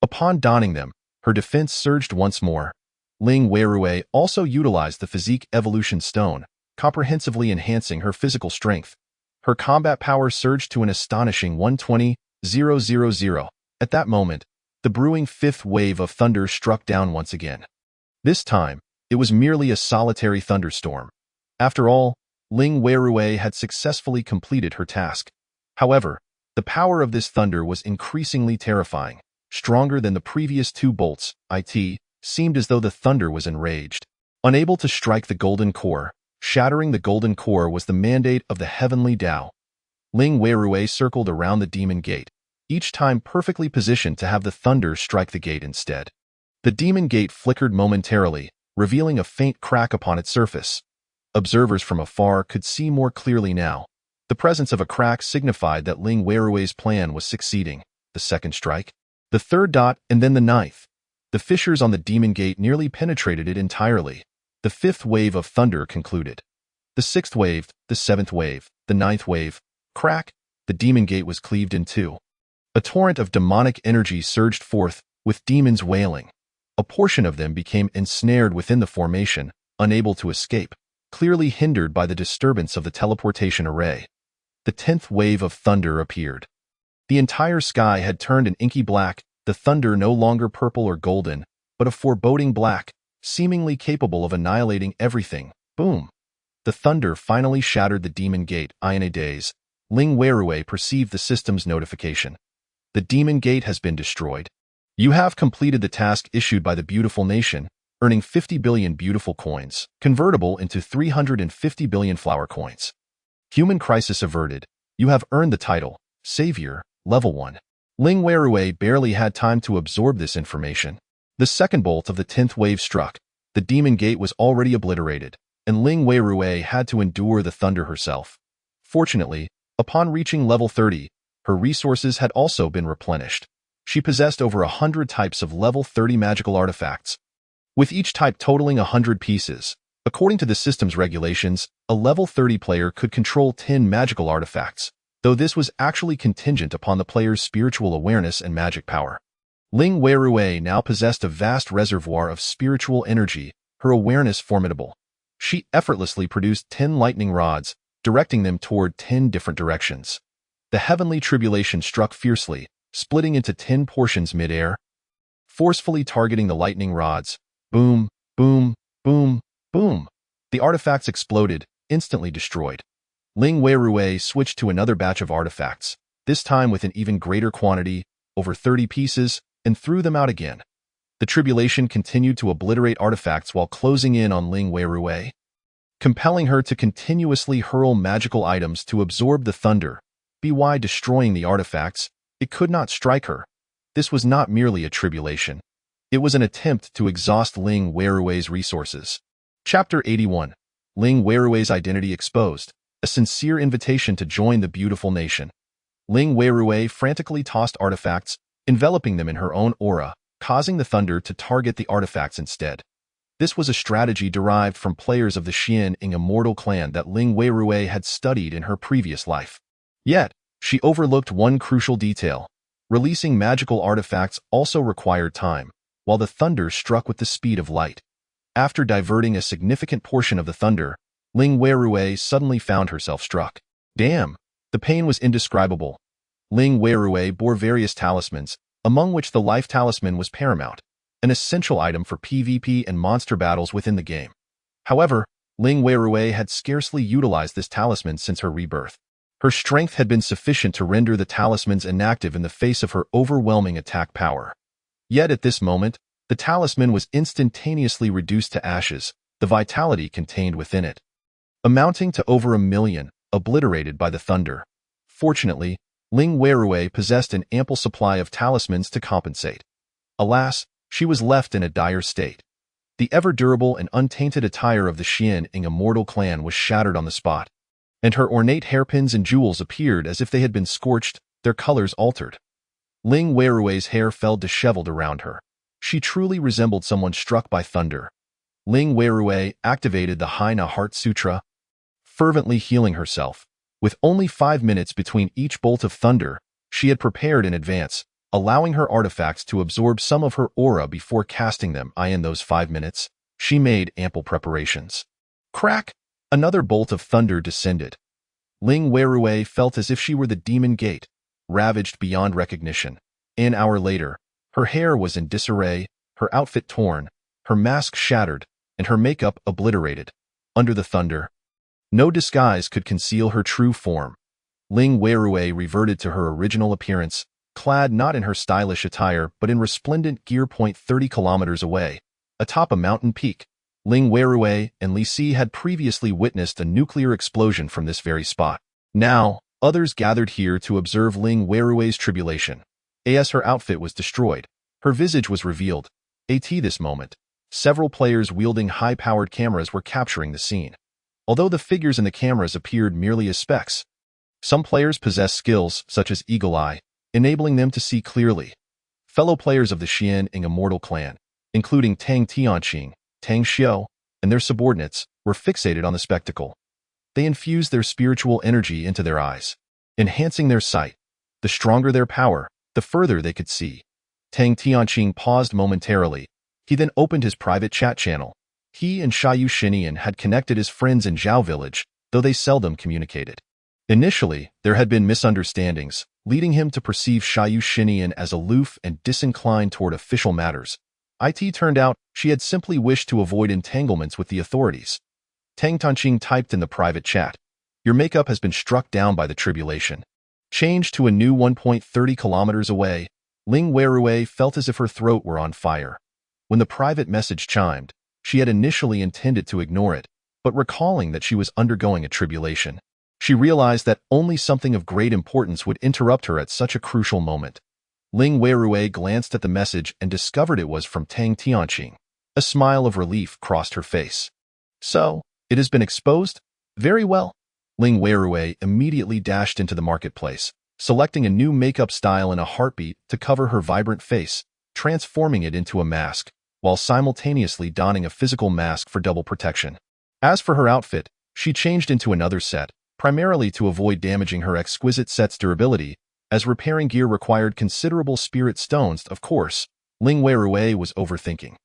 Upon donning them, her defense surged once more. Ling Weirui also utilized the Physique Evolution Stone, comprehensively enhancing her physical strength. Her combat power surged to an astonishing 120,000. At that moment, the brewing fifth wave of thunder struck down once again. This time, it was merely a solitary thunderstorm. After all, Ling Weirui had successfully completed her task. However, the power of this thunder was increasingly terrifying. Stronger than the previous 2 bolts, it seemed as though the thunder was enraged. Unable to strike the golden core, shattering the golden core was the mandate of the heavenly Tao. Ling Weirui circled around the demon gate, each time perfectly positioned to have the thunder strike the gate instead. The demon gate flickered momentarily, revealing a faint crack upon its surface. Observers from afar could see more clearly now. The presence of a crack signified that Ling Weirui's plan was succeeding. The second strike, the third dot, and then the ninth. The fissures on the demon gate nearly penetrated it entirely. The 5th wave of thunder concluded. The 6th wave, the 7th wave, the 9th wave. Crack, the demon gate was cleaved in 2. A torrent of demonic energy surged forth, with demons wailing. A portion of them became ensnared within the formation, unable to escape, clearly hindered by the disturbance of the teleportation array. The 10th wave of thunder appeared. The entire sky had turned an inky black, the thunder no longer purple or golden, but a foreboding black, seemingly capable of annihilating everything. Boom! The thunder finally shattered the demon gate. In a daze, Ling Weirui perceived the system's notification. The demon gate has been destroyed. You have completed the task issued by the beautiful nation, earning 50 billion beautiful coins, convertible into 350 billion flower coins. Human crisis averted. You have earned the title, Savior, Level 1. Ling Weirui barely had time to absorb this information. The second bolt of the 10th wave struck. The demon gate was already obliterated, and Ling Weirui had to endure the thunder herself. Fortunately, upon reaching level 30, her resources had also been replenished. She possessed over 100 types of level 30 magical artifacts, with each type totaling 100 pieces. According to the system's regulations, a level 30 player could control 10 magical artifacts, though this was actually contingent upon the player's spiritual awareness and magic power. Ling Weirui now possessed a vast reservoir of spiritual energy, her awareness formidable. She effortlessly produced 10 lightning rods, directing them toward 10 different directions. The heavenly tribulation struck fiercely, splitting into 10 portions mid-air, forcefully targeting the lightning rods. Boom, boom, boom, boom. The artifacts exploded, instantly destroyed. Ling Weirui switched to another batch of artifacts, this time with an even greater quantity, over 30 pieces, and threw them out again. The tribulation continued to obliterate artifacts while closing in on Ling Weirui, compelling her to continuously hurl magical items to absorb the thunder. By destroying the artifacts, it could not strike her. This was not merely a tribulation. It was an attempt to exhaust Ling Weirui's resources. Chapter 81. Ling Weirui's Identity Exposed. A sincere invitation to join the beautiful nation. Ling Weirui frantically tossed artifacts, enveloping them in her own aura, causing the thunder to target the artifacts instead. This was a strategy derived from players of the Xian Immortal clan that Ling Weirui had studied in her previous life. Yet, she overlooked one crucial detail. Releasing magical artifacts also required time, while the thunder struck with the speed of light. After diverting a significant portion of the thunder, Ling Weirui suddenly found herself struck. Damn! The pain was indescribable. Ling Weirui bore various talismans, among which the life talisman was paramount, an essential item for PvP and monster battles within the game. However, Ling Weirui had scarcely utilized this talisman since her rebirth. Her strength had been sufficient to render the talismans inactive in the face of her overwhelming attack power. Yet at this moment, the talisman was instantaneously reduced to ashes, the vitality contained within it, amounting to over 1 million, obliterated by the thunder. Fortunately, Ling Weirui possessed an ample supply of talismans to compensate. Alas, she was left in a dire state. The ever-durable and untainted attire of the Xian Immortal clan was shattered on the spot, and her ornate hairpins and jewels appeared as if they had been scorched, their colors altered. Ling Weirui's hair fell disheveled around her. She truly resembled someone struck by thunder. Ling Weirui activated the Haina Heart Sutra, fervently healing herself. With only 5 minutes between each bolt of thunder, she had prepared in advance, allowing her artifacts to absorb some of her aura before casting them. In those 5 minutes, she made ample preparations. Crack! Another bolt of thunder descended. Ling Weirui felt as if she were the demon gate, ravaged beyond recognition. An hour later, her hair was in disarray, her outfit torn, her mask shattered, and her makeup obliterated. Under the thunder, no disguise could conceal her true form. Ling Weirui reverted to her original appearance, clad not in her stylish attire but in resplendent gear. 30 kilometers away, atop a mountain peak, Ling Weirui and Li Si had previously witnessed a nuclear explosion from this very spot. Now, others gathered here to observe Ling Weirui's tribulation. As her outfit was destroyed, her visage was revealed. At this moment, several players wielding high-powered cameras were capturing the scene. Although the figures in the cameras appeared merely as specks, some players possessed skills such as Eagle Eye, enabling them to see clearly. Fellow players of the Xian Immortal clan, including Tang Tianqing, Tang Xiao, and their subordinates, were fixated on the spectacle. They infused their spiritual energy into their eyes, enhancing their sight. The stronger their power, the further they could see. Tang Tianqing paused momentarily. He then opened his private chat channel. He and Xiaoyu Shinian had connected as friends in Zhao Village, though they seldom communicated. Initially, there had been misunderstandings, leading him to perceive Xiaoyu Shinian as aloof and disinclined toward official matters. It turned out she had simply wished to avoid entanglements with the authorities. Tang Tianqing typed in the private chat, "Your makeup has been struck down by the tribulation." Changed to a new 1.30 kilometers away, Ling Weirui felt as if her throat were on fire. When the private message chimed, she had initially intended to ignore it, but recalling that she was undergoing a tribulation, she realized that only something of great importance would interrupt her at such a crucial moment. Ling Weirui glanced at the message and discovered it was from Tang Tianqing. A smile of relief crossed her face. "So, it has been exposed? Very well." Ling Weirui immediately dashed into the marketplace, selecting a new makeup style in a heartbeat to cover her vibrant face, transforming it into a mask, while simultaneously donning a physical mask for double protection. As for her outfit, she changed into another set, primarily to avoid damaging her exquisite set's durability, as repairing gear required considerable spirit stones. Of course, Ling Weirui was overthinking.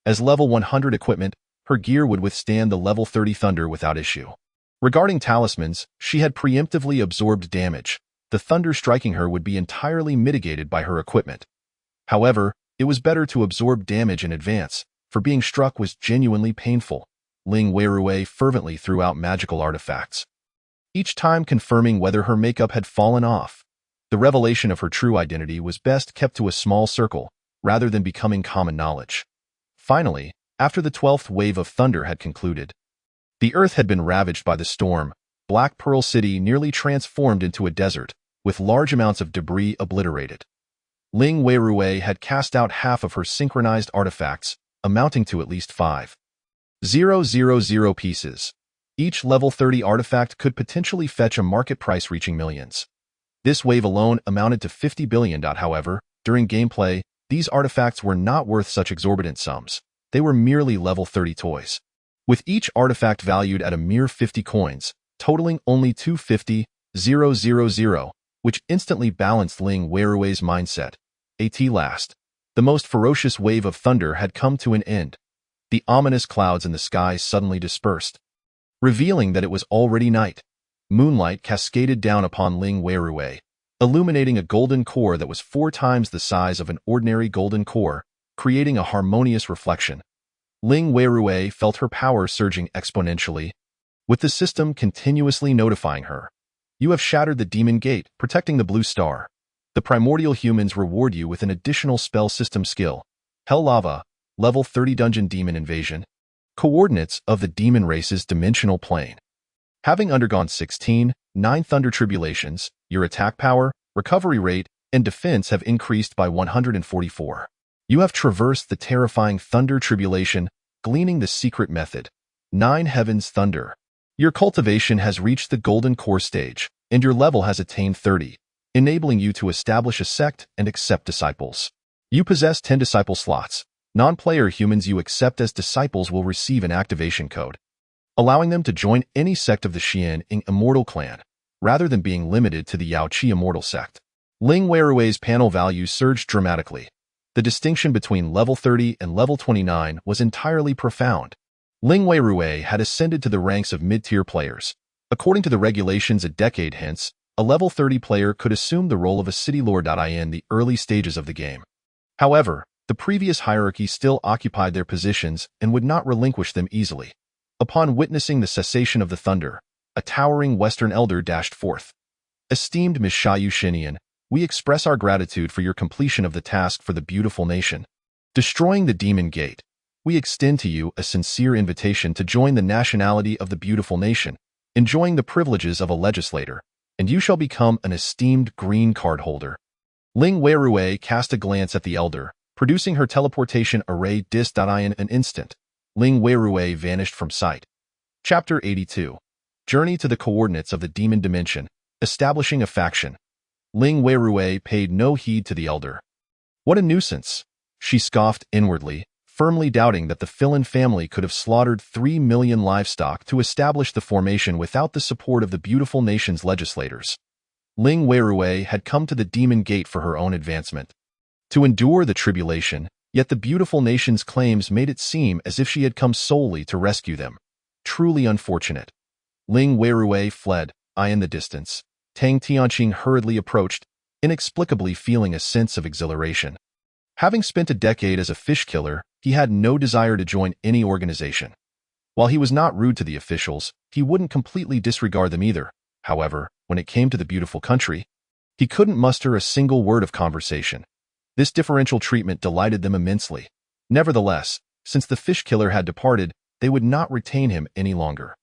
As level 100 equipment, her gear would withstand the level 30 thunder without issue. Regarding talismans, she had preemptively absorbed damage. The thunder striking her would be entirely mitigated by her equipment. However, it was better to absorb damage in advance, for being struck was genuinely painful. Ling Weirui fervently threw out magical artifacts, each time confirming whether her makeup had fallen off. The revelation of her true identity was best kept to a small circle, rather than becoming common knowledge. Finally, after the 12th wave of thunder had concluded, the earth had been ravaged by the storm. Black Pearl City nearly transformed into a desert, with large amounts of debris obliterated. Ling Weirui had cast out half of her synchronized artifacts, amounting to at least 5,000 pieces. Each level 30 artifact could potentially fetch a market price reaching millions. This wave alone amounted to 50 billion. However, during gameplay, these artifacts were not worth such exorbitant sums. They were merely level 30 toys, with each artifact valued at a mere 50 coins, totaling only 250,000, which instantly balanced Ling Weirui's mindset. At last, the most ferocious wave of thunder had come to an end. The ominous clouds in the sky suddenly dispersed, revealing that it was already night. Moonlight cascaded down upon Ling Weirui, illuminating a golden core that was 4 times the size of an ordinary golden core, creating a harmonious reflection. Ling Weirui felt her power surging exponentially, with the system continuously notifying her. "You have shattered the demon gate, protecting the blue star. The primordial humans reward you with an additional spell system skill. Hell Lava, level 30 Dungeon Demon Invasion. Coordinates of the demon race's dimensional plane. Having undergone 9 thunder tribulations, your attack power, recovery rate, and defense have increased by 144. You have traversed the terrifying thunder tribulation, gleaning the secret method. 9 Heavens Thunder. Your cultivation has reached the golden core stage, and your level has attained 30, enabling you to establish a sect and accept disciples. You possess 10 disciple slots, Non-player humans you accept as disciples will receive an activation code, allowing them to join any sect of the Xian Immortal Clan, rather than being limited to the Yao Qi Immortal sect. Ling Weirui's panel values surged dramatically. The distinction between level 30 and level 29 was entirely profound. Ling Weirui had ascended to the ranks of mid-tier players. According to the regulations a decade hence, a level 30 player could assume the role of a city lord in the early stages of the game. However, the previous hierarchy still occupied their positions and would not relinquish them easily. Upon witnessing the cessation of the thunder, a towering Western elder dashed forth. Esteemed Miss Shayu Shinian, we express our gratitude for your completion of the task for the beautiful nation. Destroying the demon gate, we extend to you a sincere invitation to join the nationality of the beautiful nation, enjoying the privileges of a legislator, and you shall become an esteemed green card holder. Ling Weirui cast a glance at the elder, producing her teleportation array in an instant. Ling Weirui vanished from sight. Chapter 82. Journey to the coordinates of the demon dimension, establishing a faction. Ling Weirui paid no heed to the elder. What a nuisance! She scoffed inwardly, firmly doubting that the Philin family could have slaughtered 3 million livestock to establish the formation without the support of the beautiful nation's legislators. Ling Weirui had come to the demon gate for her own advancement. To endure the tribulation, yet the beautiful nation's claims made it seem as if she had come solely to rescue them. Truly unfortunate. Ling Weirui fled, in the distance. Tang Tianqing hurriedly approached, inexplicably feeling a sense of exhilaration. Having spent a decade as a fish killer, he had no desire to join any organization. While he was not rude to the officials, he wouldn't completely disregard them either. However, when it came to the beautiful country, he couldn't muster a single word of conversation. This differential treatment delighted them immensely. Nevertheless, since the fish killer had departed, they would not retain him any longer.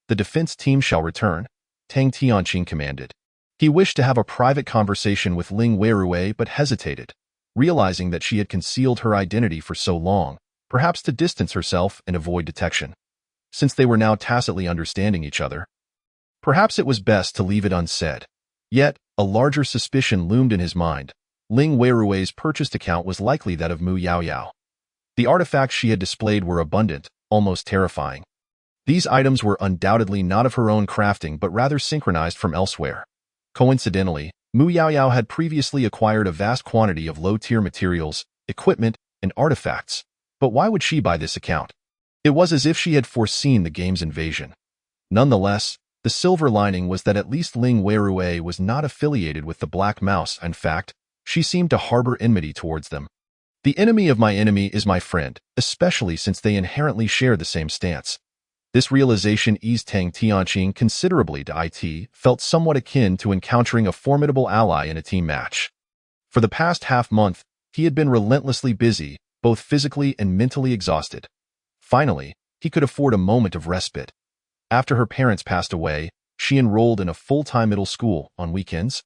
The defense team shall return, Tang Tianqing commanded. He wished to have a private conversation with Ling Weirui but hesitated, realizing that she had concealed her identity for so long, perhaps to distance herself and avoid detection. Since they were now tacitly understanding each other, perhaps it was best to leave it unsaid. Yet, a larger suspicion loomed in his mind. Ling Weirui's purchased account was likely that of Mu Yaoyao. The artifacts she had displayed were abundant, almost terrifying. These items were undoubtedly not of her own crafting but rather synchronized from elsewhere. Coincidentally, Mu Yaoyao had previously acquired a vast quantity of low-tier materials, equipment, and artifacts. But why would she buy this account? It was as if she had foreseen the game's invasion. Nonetheless, the silver lining was that at least Ling Weirui was not affiliated with the Black Mouse. In fact, she seemed to harbor enmity towards them. The enemy of my enemy is my friend, especially since they inherently share the same stance. This realization eased Tang Tianqing considerably. It felt somewhat akin to encountering a formidable ally in a team match. For the past half-month, he had been relentlessly busy, both physically and mentally exhausted. Finally, he could afford a moment of respite. After her parents passed away, she enrolled in a full-time middle school on weekends.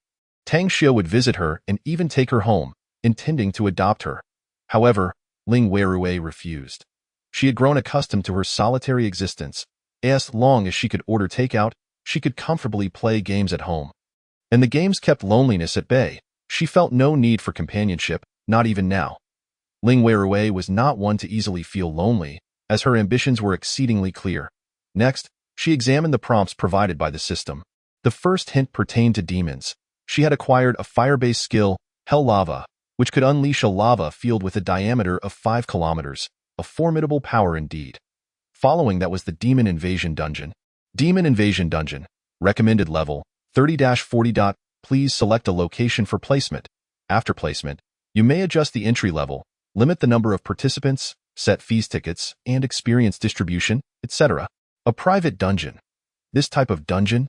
Tang Xiu would visit her and even take her home, intending to adopt her. However, Ling Weirui refused. She had grown accustomed to her solitary existence. As long as she could order takeout, she could comfortably play games at home. And the games kept loneliness at bay. She felt no need for companionship, not even now. Ling Weirui was not one to easily feel lonely, as her ambitions were exceedingly clear. Next, she examined the prompts provided by the system. The first hint pertained to demons. She had acquired a fire-based skill, Hell Lava, which could unleash a lava field with a diameter of 5 kilometers. A formidable power indeed. Following that was the Demon Invasion Dungeon. Demon Invasion Dungeon. Recommended level, 30-40. Please select a location for placement. After placement, you may adjust the entry level, limit the number of participants, set fees tickets, and experience distribution, etc. A private dungeon. This type of dungeon,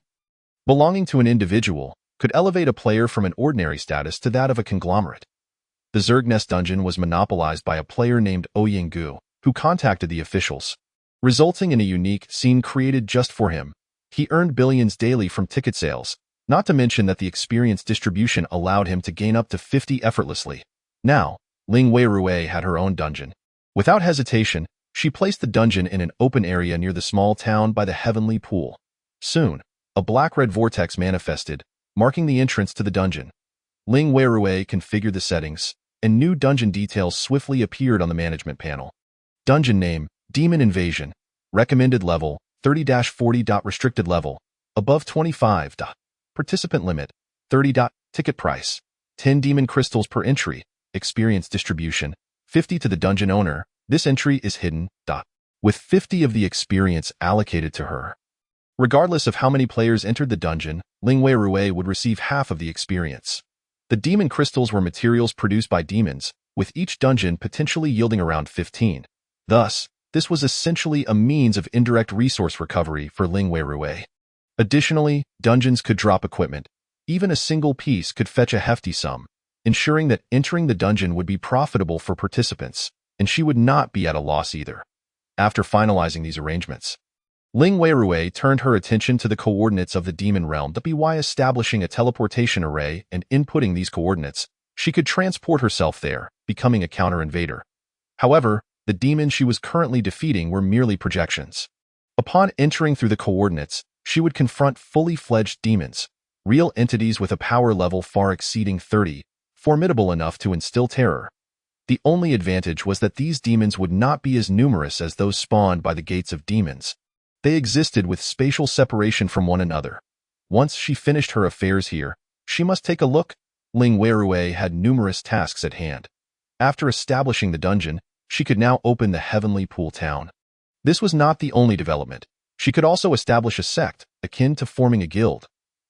belonging to an individual, could elevate a player from an ordinary status to that of a conglomerate. The Zergnest dungeon was monopolized by a player named Oyingu, who contacted the officials, resulting in a unique scene created just for him. He earned billions daily from ticket sales, not to mention that the experience distribution allowed him to gain up to 50 effortlessly. Now, Ling Weirui had her own dungeon. Without hesitation, she placed the dungeon in an open area near the small town by the Heavenly Pool. Soon, a black-red vortex manifested, marking the entrance to the dungeon. Ling Weirui configured the settings, and new dungeon details swiftly appeared on the management panel. Dungeon name, Demon Invasion. Recommended level, 30-40. Restricted level, above 25. Participant limit, 30. Ticket price, 10 demon crystals per entry. Experience distribution, 50 to the dungeon owner. This entry is hidden. With 50 of the experience allocated to her. Regardless of how many players entered the dungeon, Lingwei Rui would receive half of the experience. The demon crystals were materials produced by demons, with each dungeon potentially yielding around 15. Thus, this was essentially a means of indirect resource recovery for Lingwei Rui. Additionally, dungeons could drop equipment. Even a single piece could fetch a hefty sum, ensuring that entering the dungeon would be profitable for participants, and she would not be at a loss either. After finalizing these arrangements, Lingwei Rui turned her attention to the coordinates of the demon realm. By establishing a teleportation array and inputting these coordinates, she could transport herself there, becoming a counter-invader. However, the demons she was currently defeating were merely projections. Upon entering through the coordinates, she would confront fully fledged demons, real entities with a power level far exceeding 30, formidable enough to instill terror. The only advantage was that these demons would not be as numerous as those spawned by the gates of demons. They existed with spatial separation from one another. Once she finished her affairs here, she must take a look. Lingwei Rui had numerous tasks at hand. After establishing the dungeon, she could now open the Heavenly Pool Town. This was not the only development. She could also establish a sect, akin to forming a guild.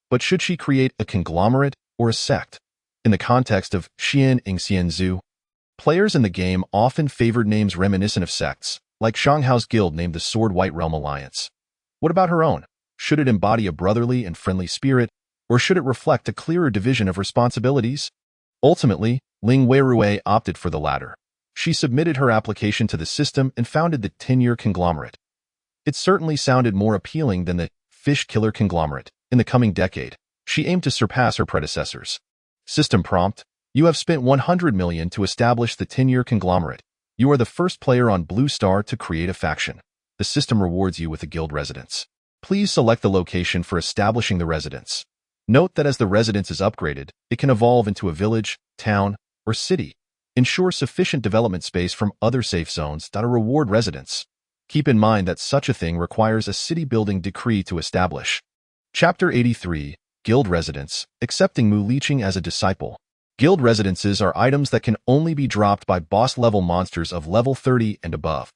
But should she create a conglomerate or a sect? In the context of Xian Ingxianzu, players in the game often favored names reminiscent of sects, like Shanghao's guild named the Sword White Realm Alliance. What about her own? Should it embody a brotherly and friendly spirit, or should it reflect a clearer division of responsibilities? Ultimately, Lingwei Rui opted for the latter. She submitted her application to the system and founded the 10-year conglomerate. It certainly sounded more appealing than the Fish Killer conglomerate. In the coming decade, she aimed to surpass her predecessors. System prompt: you have spent 100 million to establish the 10-year conglomerate. You are the first player on Blue Star to create a faction. The system rewards you with a guild residence. Please select the location for establishing the residence. Note that as the residence is upgraded, it can evolve into a village, town, or city. Ensure sufficient development space from other safe zones that reward residents. Keep in mind that such a thing requires a city-building decree to establish. Chapter 83, Guild Residence, Accepting Mu Liqing as a Disciple. Guild residences are items that can only be dropped by boss-level monsters of level 30 and above.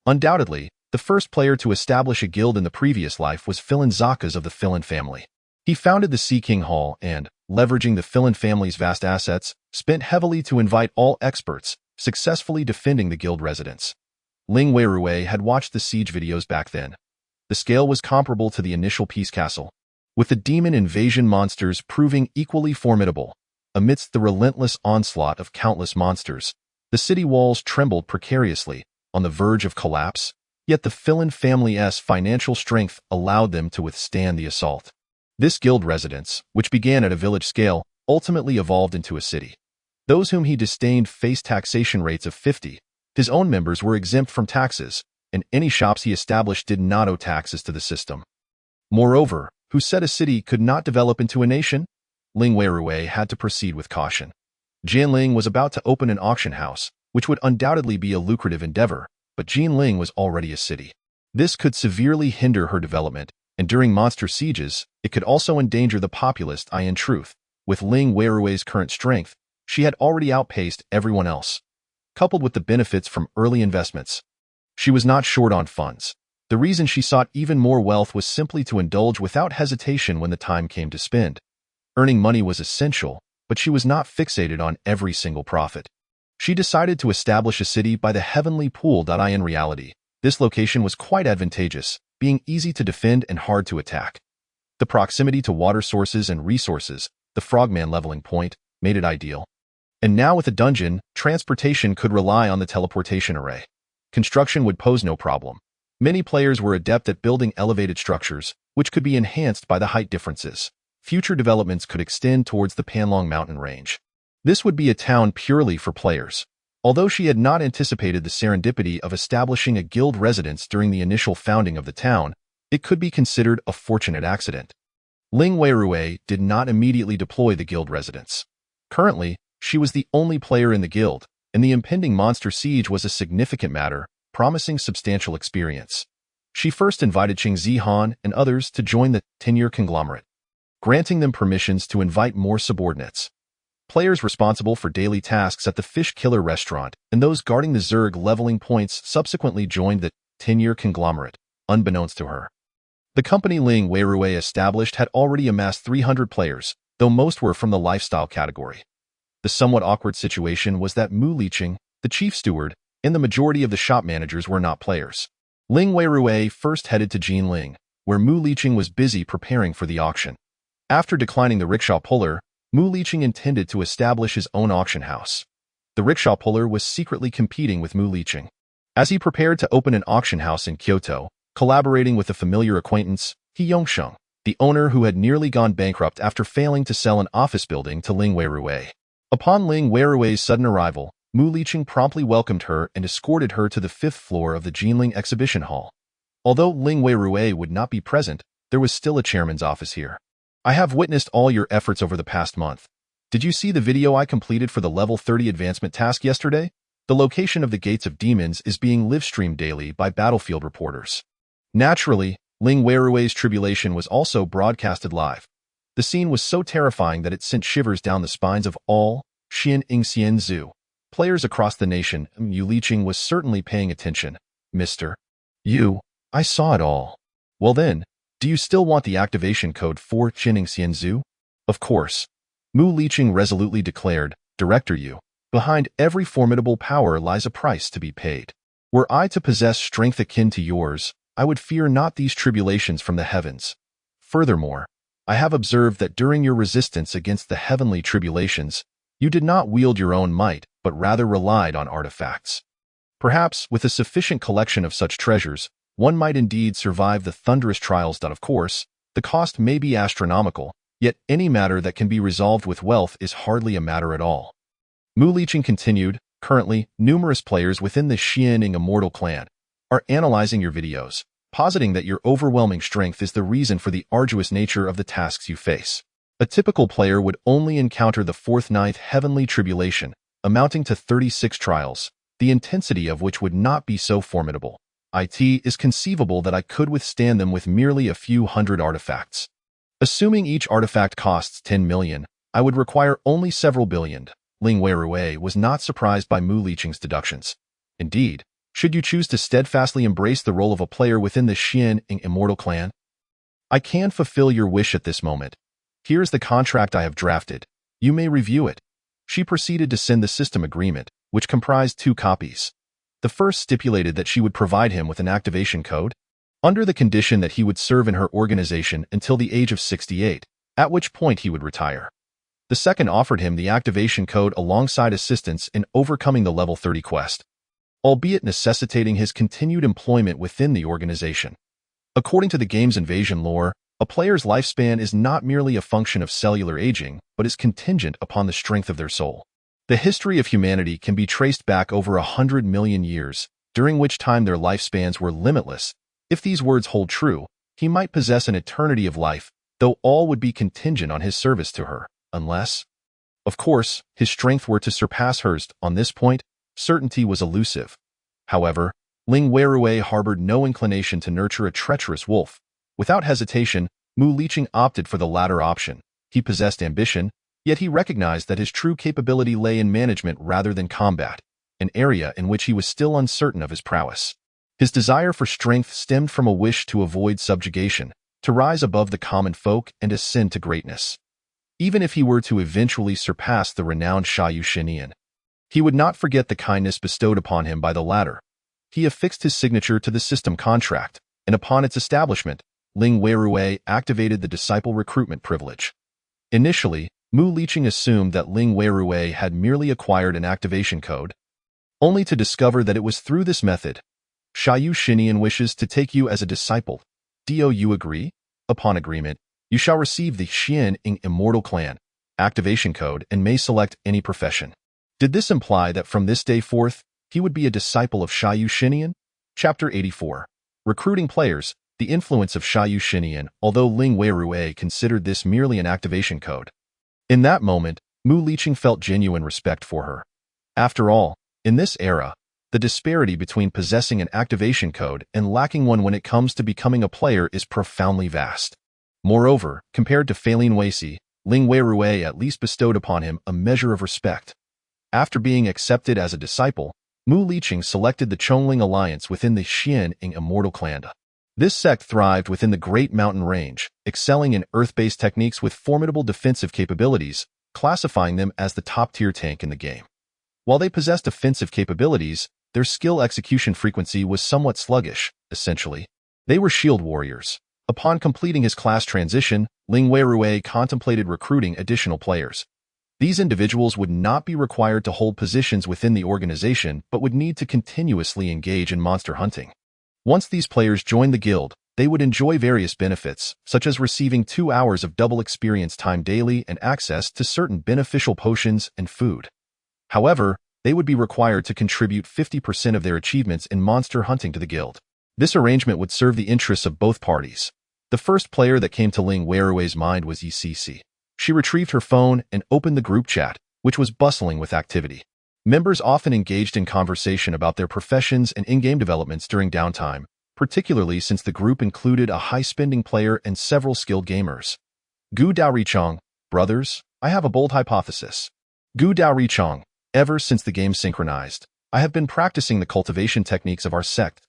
Undoubtedly, the first player to establish a guild in the previous life was Philin Zakas of the Philin family. He founded the Sea King Hall and, leveraging the Philin family's vast assets, spent heavily to invite all experts, successfully defending the guild residence. Lingwei Rui had watched the siege videos back then. The scale was comparable to the initial Peace Castle, with the demon invasion monsters proving equally formidable. Amidst the relentless onslaught of countless monsters, the city walls trembled precariously, on the verge of collapse, yet the Philin family's financial strength allowed them to withstand the assault. This guild residence, which began at a village scale, ultimately evolved into a city. Those whom he disdained faced taxation rates of 50. His own members were exempt from taxes, and any shops he established did not owe taxes to the system. Moreover, who said a city could not develop into a nation? Lingwei Rui had to proceed with caution. Jianling was about to open an auction house, which would undoubtedly be a lucrative endeavor, but Jianling was already a city. This could severely hinder her development, and during monster sieges, it could also endanger the populace. In truth, with Lingwei Rui's current strength, she had already outpaced everyone else. Coupled with the benefits from early investments, she was not short on funds. The reason she sought even more wealth was simply to indulge without hesitation when the time came to spend. Earning money was essential, but she was not fixated on every single profit. She decided to establish a city by the Heavenly Pool. In reality, this location was quite advantageous, being easy to defend and hard to attack. The proximity to water sources and resources, the Frogman leveling point, made it ideal. And now with a dungeon, transportation could rely on the teleportation array. Construction would pose no problem. Many players were adept at building elevated structures, which could be enhanced by the height differences. Future developments could extend towards the Panlong mountain range. This would be a town purely for players. Although she had not anticipated the serendipity of establishing a guild residence during the initial founding of the town, it could be considered a fortunate accident. Lingwei Rui did not immediately deploy the guild residence. Currently, She was the only player in the guild, and the impending monster siege was a significant matter, promising substantial experience. She first invited Qing Zihan and others to join the tenure conglomerate, granting them permissions to invite more subordinates. Players responsible for daily tasks at the Fish Killer restaurant and those guarding the Zerg leveling points subsequently joined the tenure conglomerate, unbeknownst to her. The company Ling Weirui established had already amassed 300 players, though most were from the lifestyle category. The somewhat awkward situation was that Mu Liqing, the chief steward, and the majority of the shop managers were not players. Ling Weirui first headed to Jinling, where Mu Liqing was busy preparing for the auction. After declining the rickshaw puller, Mu Liqing intended to establish his own auction house. The rickshaw puller was secretly competing with Mu Liqing. As he prepared to open an auction house in Kyoto, collaborating with a familiar acquaintance, He Yongsheng, the owner who had nearly gone bankrupt after failing to sell an office building to Ling Weirui. Upon Ling Weirui's sudden arrival, Mu Liqing promptly welcomed her and escorted her to the 5th floor of the Jinling exhibition hall. Although Ling Weirui would not be present, there was still a chairman's office here. I have witnessed all your efforts over the past month. Did you see the video I completed for the level 30 advancement task yesterday? The location of the Gates of Demons is being live-streamed daily by Battlefield reporters. Naturally, Ling Weirui's tribulation was also broadcasted live. The scene was so terrifying that it sent shivers down the spines of all Xian Ingxian Zhu players across the nation. Mu Liqing was certainly paying attention. Mr. Yu, I saw it all. Well then, do you still want the activation code for Xian Ingxian Zhu? Of course. Mu Liqing resolutely declared, Director Yu, behind every formidable power lies a price to be paid. Were I to possess strength akin to yours, I would fear not these tribulations from the heavens. Furthermore, I have observed that during your resistance against the heavenly tribulations, you did not wield your own might, but rather relied on artifacts. Perhaps, with a sufficient collection of such treasures, one might indeed survive the thunderous trials. Of course, the cost may be astronomical, yet any matter that can be resolved with wealth is hardly a matter at all. Mu Liqing continued, currently, numerous players within the Xianing Immortal clan are analyzing your videos, positing that your overwhelming strength is the reason for the arduous nature of the tasks you face. A typical player would only encounter the 4th ninth heavenly tribulation, amounting to 36 trials, the intensity of which would not be so formidable. It is conceivable that I could withstand them with merely a few hundred artifacts. Assuming each artifact costs 10 million, I would require only several billion. Ling Weirui was not surprised by Mu Liqing's deductions. Indeed, should you choose to steadfastly embrace the role of a player within the Xianing Immortal clan, I can fulfill your wish at this moment. Here is the contract I have drafted. You may review it. She proceeded to send the system agreement, which comprised 2 copies. The first stipulated that she would provide him with an activation code, under the condition that he would serve in her organization until the age of 68, at which point he would retire. The second offered him the activation code alongside assistance in overcoming the level 30 quest, albeit necessitating his continued employment within the organization. According to the game's Invasion lore, a player's lifespan is not merely a function of cellular aging, but is contingent upon the strength of their soul. The history of humanity can be traced back over 100 million years, during which time their lifespans were limitless. If these words hold true, he might possess an eternity of life, though all would be contingent on his service to her, unless, of course, his strength were to surpass hers. On this point, certainty was elusive. However, Ling Weirui harbored no inclination to nurture a treacherous wolf. Without hesitation, Mu Liqing opted for the latter option. He possessed ambition, yet he recognized that his true capability lay in management rather than combat, an area in which he was still uncertain of his prowess. His desire for strength stemmed from a wish to avoid subjugation, to rise above the common folk and ascend to greatness. Even if he were to eventually surpass the renowned Xiaoyu Shinian, he would not forget the kindness bestowed upon him by the latter. He affixed his signature to the system contract, and upon its establishment, Ling Weirui activated the disciple recruitment privilege. Initially, Mu Liqing assumed that Ling Weirui had merely acquired an activation code, only to discover that it was through this method. Xiaoyu Shinian wishes to take you as a disciple. Do you agree? Upon agreement, you shall receive the Xianing Immortal Clan activation code and may select any profession. Did this imply that from this day forth, he would be a disciple of Xiaoyu Shinian? Chapter 84. Recruiting players, the influence of Xiaoyu Shinian, although Ling Weirui considered this merely an activation code. In that moment, Mu Liqing felt genuine respect for her. After all, in this era, the disparity between possessing an activation code and lacking one when it comes to becoming a player is profoundly vast. Moreover, compared to Feilin Weici, Ling Weirui at least bestowed upon him a measure of respect. After being accepted as a disciple, Mu Liqing selected the Chongling alliance within the Xianning Immortal Clan. This sect thrived within the Great Mountain Range, excelling in earth-based techniques with formidable defensive capabilities, classifying them as the top-tier tank in the game. While they possessed offensive capabilities, their skill execution frequency was somewhat sluggish, essentially. They were shield warriors. Upon completing his class transition, Ling Weirui contemplated recruiting additional players. These individuals would not be required to hold positions within the organization but would need to continuously engage in monster hunting. Once these players joined the guild, they would enjoy various benefits, such as receiving 2 hours of double experience time daily and access to certain beneficial potions and food. However, they would be required to contribute 50% of their achievements in monster hunting to the guild. This arrangement would serve the interests of both parties. The first player that came to Ling Weirui's mind was ECC. She retrieved her phone and opened the group chat, which was bustling with activity. Members often engaged in conversation about their professions and in-game developments during downtime, particularly since the group included a high-spending player and several skilled gamers. Gu Daorichong, brothers, I have a bold hypothesis. Gu Daorichong, ever since the game synchronized, I have been practicing the cultivation techniques of our sect.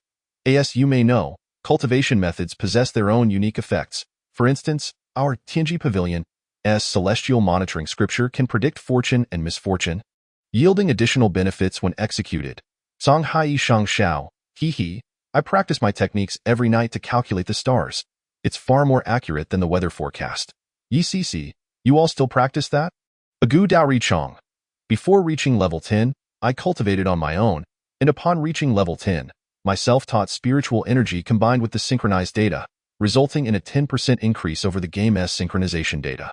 As you may know, cultivation methods possess their own unique effects. For instance, our Tianji Pavilion's celestial monitoring scripture can predict fortune and misfortune, yielding additional benefits when executed. Song Hai Shang Xiao, hee, I practice my techniques every night to calculate the stars. It's far more accurate than the weather forecast. ECC, you all still practice that? Gu Daorichong. Before reaching level 10, I cultivated on my own, and upon reaching level 10, my self-taught spiritual energy combined with the synchronized data, resulting in a 10% increase over the game's synchronization data.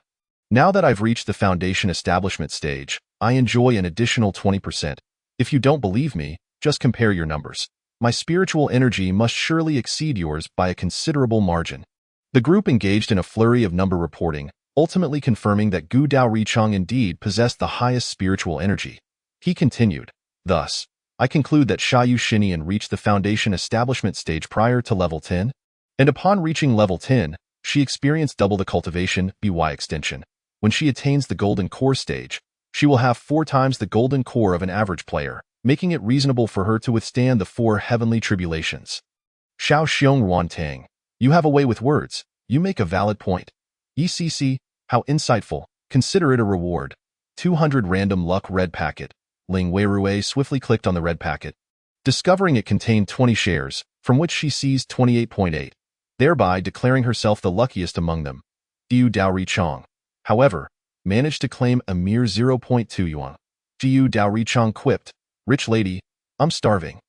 Now that I've reached the foundation establishment stage, I enjoy an additional 20%. If you don't believe me, just compare your numbers. My spiritual energy must surely exceed yours by a considerable margin. The group engaged in a flurry of number reporting, ultimately confirming that Gu Daorichong indeed possessed the highest spiritual energy. He continued, thus, I conclude that Xiaoyu Xinian reached the foundation establishment stage prior to level 10, and upon reaching level 10, she experienced double the cultivation BY extension. When she attains the golden core stage, she will have 4 times the golden core of an average player, making it reasonable for her to withstand the 4 heavenly tribulations. Xiao Xiong Ruan Tang, you have a way with words. You make a valid point. ECC, how insightful. Consider it a reward. 200 random luck red packet. Ling Weirui swiftly clicked on the red packet, discovering it contained 20 shares, from which she seized 28.8, thereby declaring herself the luckiest among them. Gu Daorichong, however, managed to claim a mere 0.2 yuan. Gu Daorichong quipped, Rich lady, I'm starving.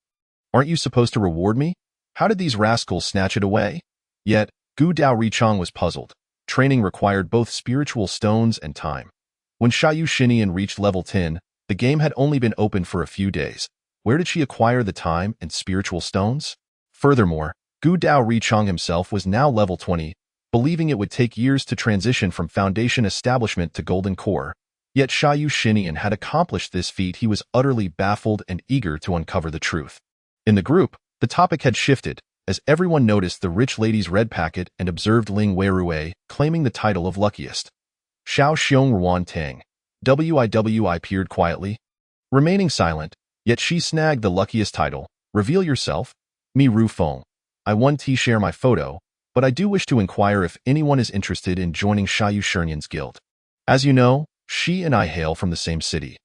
Aren't you supposed to reward me? How did these rascals snatch it away? Yet, Gu Daorichong was puzzled. Training required both spiritual stones and time. When Xiaoyu Xinian reached level 10, the game had only been open for a few days. Where did she acquire the time and spiritual stones? Furthermore, Gu Daorichong himself was now level 20, believing it would take years to transition from foundation establishment to golden core. Yet Xiaoyu Xinian had accomplished this feat. He was utterly baffled and eager to uncover the truth. In the group, the topic had shifted, as everyone noticed the rich lady's red packet and observed Ling Weirui claiming the title of luckiest. Xiao Xiong Ruan Tang. WIWI peered quietly, remaining silent, yet she snagged the luckiest title. Reveal yourself. Me Ru Feng. I want to share my photo, but I do wish to inquire if anyone is interested in joining Xiaoyu Shinian's guild. As you know, she and I hail from the same city.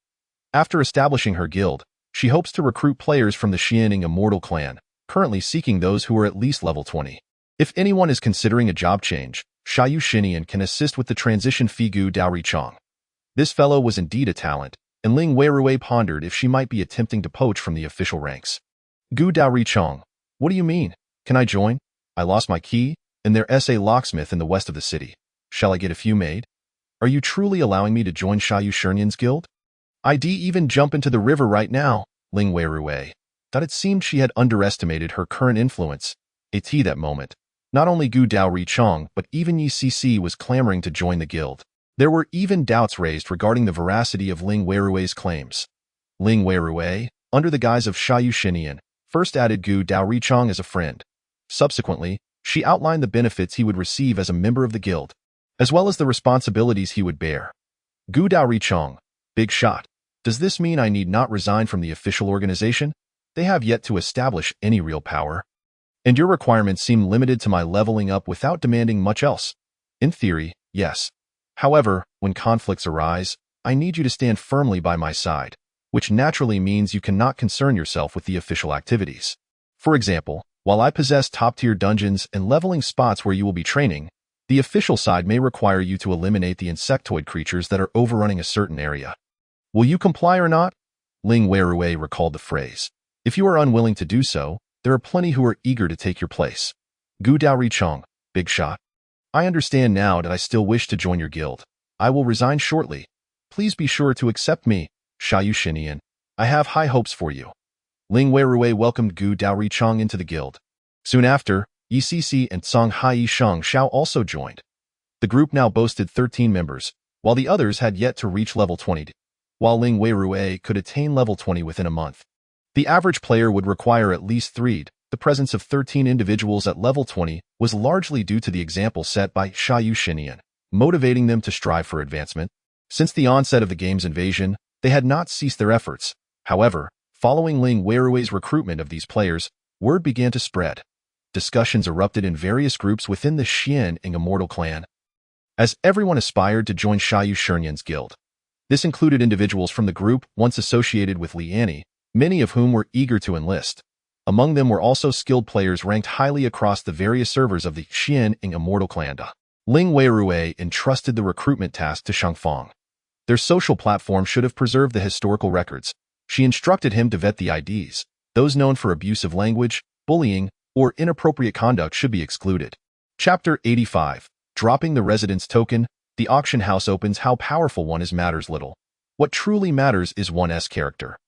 After establishing her guild, she hopes to recruit players from the Xianning Immortal Clan, currently seeking those who are at least level 20. If anyone is considering a job change, Xiaoyu Xinian can assist with the transition fee. Gu Daorichong. This fellow was indeed a talent, and Ling Weirui pondered if she might be attempting to poach from the official ranks. Gu Daorichong, what do you mean? Can I join? I lost my key, and there's a locksmith in the west of the city. Shall I get a few made? Are you truly allowing me to join Xiaoyu Shinian's guild? I'd even jump into the river right now, Ling Weirui. Thought it seemed she had underestimated her current influence. At that moment, not only Gu Daorichong but even ECC was clamoring to join the guild. There were even doubts raised regarding the veracity of Ling Weirui's claims. Ling Weirui, under the guise of Xiaoyu Xinian, first added Gu Daorichang as a friend. Subsequently, she outlined the benefits he would receive as a member of the guild, as well as the responsibilities he would bear. Gu Daorichang, big shot. Does this mean I need not resign from the official organization? They have yet to establish any real power. And your requirements seem limited to my leveling up without demanding much else. In theory, yes. However, when conflicts arise, I need you to stand firmly by my side, which naturally means you cannot concern yourself with the official activities. For example, while I possess top-tier dungeons and leveling spots where you will be training, the official side may require you to eliminate the insectoid creatures that are overrunning a certain area. Will you comply or not? Ling Weirui recalled the phrase. If you are unwilling to do so, there are plenty who are eager to take your place. Gu Daorichang, big shot. I understand now that I still wish to join your guild. I will resign shortly. Please be sure to accept me, Xiaoyu Xinian. I have high hopes for you. Ling Weirui welcomed Gu Daorichang into the guild. Soon after, Yi and Song Hai Shang Xiao also joined. The group now boasted 13 members, while the others had yet to reach level 20, while Ling Weirui could attain level 20 within a month. The average player would require at least 3. The presence of 13 individuals at level 20 was largely due to the example set by Xiaoyu Xinian, motivating them to strive for advancement. Since the onset of the game's invasion, they had not ceased their efforts. However, following Ling Weirui's recruitment of these players, word began to spread. Discussions erupted in various groups within the Xian and Immortal clan, as everyone aspired to join Xiaoyu Xinian's guild. This included individuals from the group once associated with Liani, many of whom were eager to enlist. Among them were also skilled players ranked highly across the various servers of the Xian and Immortal clan. Ling Weirui entrusted the recruitment task to Shangfang. Their social platform should have preserved the historical records. She instructed him to vet the IDs. Those known for abusive language, bullying, or inappropriate conduct should be excluded. Chapter 85. Dropping the residence token. The auction house opens. How powerful one is matters little. What truly matters is one's character.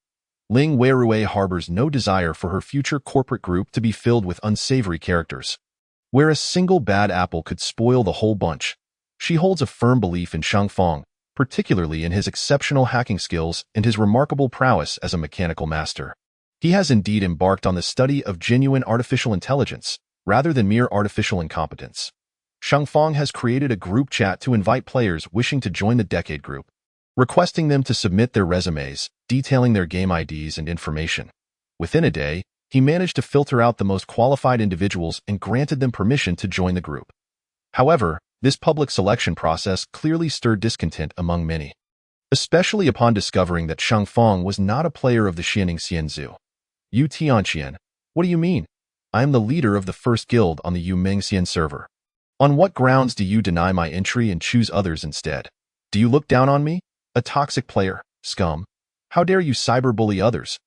Ling Weirui harbors no desire for her future corporate group to be filled with unsavory characters, where a single bad apple could spoil the whole bunch. She holds a firm belief in Shangfang, particularly in his exceptional hacking skills and his remarkable prowess as a mechanical master. He has indeed embarked on the study of genuine artificial intelligence, rather than mere artificial incompetence. Shangfang has created a group chat to invite players wishing to join the Decade Group, requesting them to submit their resumes, detailing their game IDs and information. Within a day, he managed to filter out the most qualified individuals and granted them permission to join the group. However, this public selection process clearly stirred discontent among many, especially upon discovering that Shangfang was not a player of the Xianing Xianzu. Yu Tianqian, what do you mean? I am the leader of the first guild on the Yu Mengxian server. On what grounds do you deny my entry and choose others instead? Do you look down on me? A toxic player, scum. How dare you cyberbully others?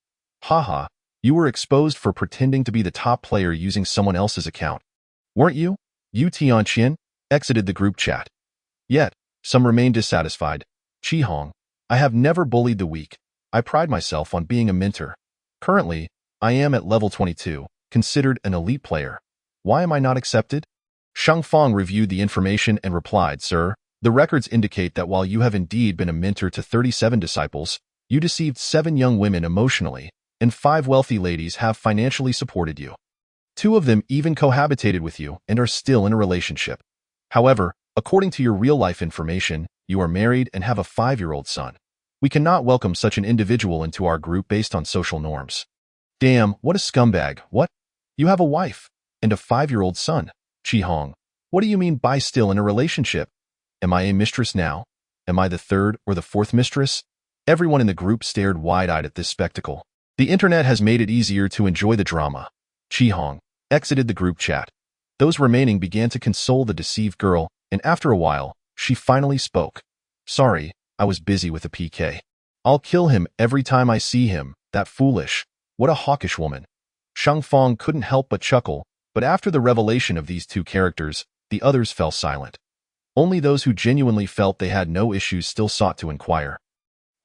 Haha, you were exposed for pretending to be the top player using someone else's account. Weren't you? Yu Tianqian exited the group chat. Yet, some remained dissatisfied. Qihong, I have never bullied the weak. I pride myself on being a mentor. Currently, I am at level 22, considered an elite player. Why am I not accepted? Shangfang reviewed the information and replied, Sir, the records indicate that while you have indeed been a mentor to 37 disciples, you deceived 7 young women emotionally, and 5 wealthy ladies have financially supported you. 2 of them even cohabitated with you and are still in a relationship. However, according to your real-life information, you are married and have a 5-year-old son. We cannot welcome such an individual into our group based on social norms. Damn, what a scumbag. What? You have a wife and a 5-year-old son. Qihong, what do you mean by still in a relationship? Am I a mistress now? Am I the 3rd or the 4th mistress? Everyone in the group stared wide-eyed at this spectacle. The internet has made it easier to enjoy the drama. Qihong exited the group chat. Those remaining began to console the deceived girl, and after a while, she finally spoke. Sorry, I was busy with a PK. I'll kill him every time I see him, that foolish. What a hawkish woman. Shangfang couldn't help but chuckle, but after the revelation of these 2 characters, the others fell silent. Only those who genuinely felt they had no issues still sought to inquire.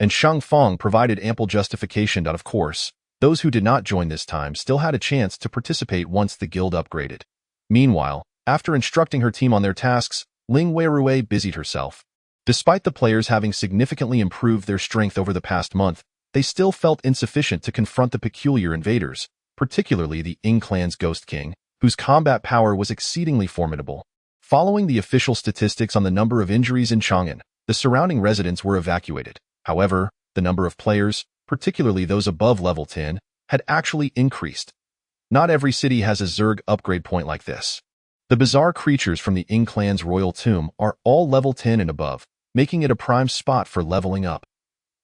And Shangfang provided ample justification that, of course, those who did not join this time still had a chance to participate once the guild upgraded. Meanwhile, after instructing her team on their tasks, Ling Weirui busied herself. Despite the players having significantly improved their strength over the past month, they still felt insufficient to confront the peculiar invaders, particularly the Ing clan's Ghost King, whose combat power was exceedingly formidable. Following the official statistics on the number of injuries in Chang'an, the surrounding residents were evacuated. However, the number of players, particularly those above level 10, had actually increased. Not every city has a Zerg upgrade point like this. The bizarre creatures from the Ing clan's royal tomb are all level 10 and above, making it a prime spot for leveling up.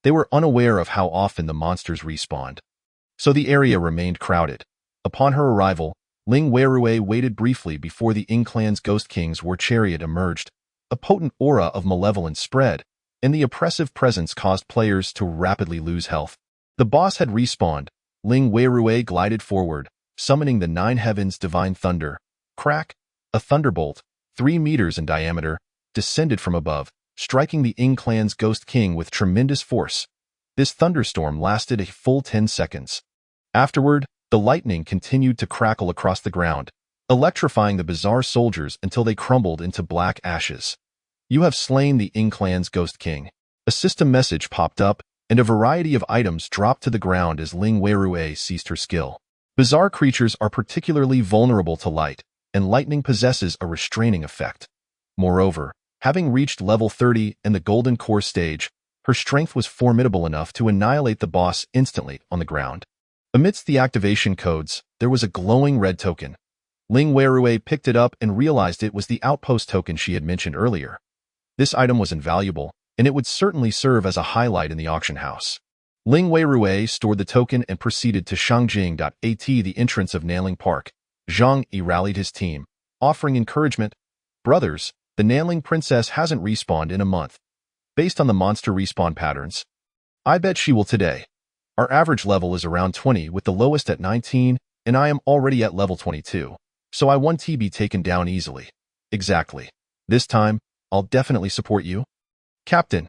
They were unaware of how often the monsters respawned, so the area remained crowded. Upon her arrival, Ling Weirui waited briefly before the Ing clan's Ghost King's war chariot emerged. A potent aura of malevolence spread, and the oppressive presence caused players to rapidly lose health. The boss had respawned. Ling Weirui glided forward, summoning the Nine Heavens Divine Thunder. Crack! A thunderbolt, 3 meters in diameter, descended from above, striking the Ing clan's Ghost King with tremendous force. This thunderstorm lasted a full 10 seconds. Afterward, the lightning continued to crackle across the ground, electrifying the bizarre soldiers until they crumbled into black ashes. You have slain the Ing clan's Ghost King. A system message popped up, and a variety of items dropped to the ground as Ling Weirui ceased her skill. Bizarre creatures are particularly vulnerable to light, and lightning possesses a restraining effect. Moreover, having reached level 30 in the Golden Core stage, her strength was formidable enough to annihilate the boss instantly on the ground. Amidst the activation codes, there was a glowing red token. Ling Weirui picked it up and realized it was the outpost token she had mentioned earlier. This item was invaluable, and it would certainly serve as a highlight in the auction house. Ling Weirui stored the token and proceeded to Shangjing.at, the entrance of Nailing Park. Zhang Yi rallied his team, offering encouragement. Brothers, the Nailing Princess hasn't respawned in a month. Based on the monster respawn patterns, I bet she will today. Our average level is around 20 with the lowest at 19, and I am already at level 22, so I want to be taken down easily. Exactly. This time, I'll definitely support you. Captain,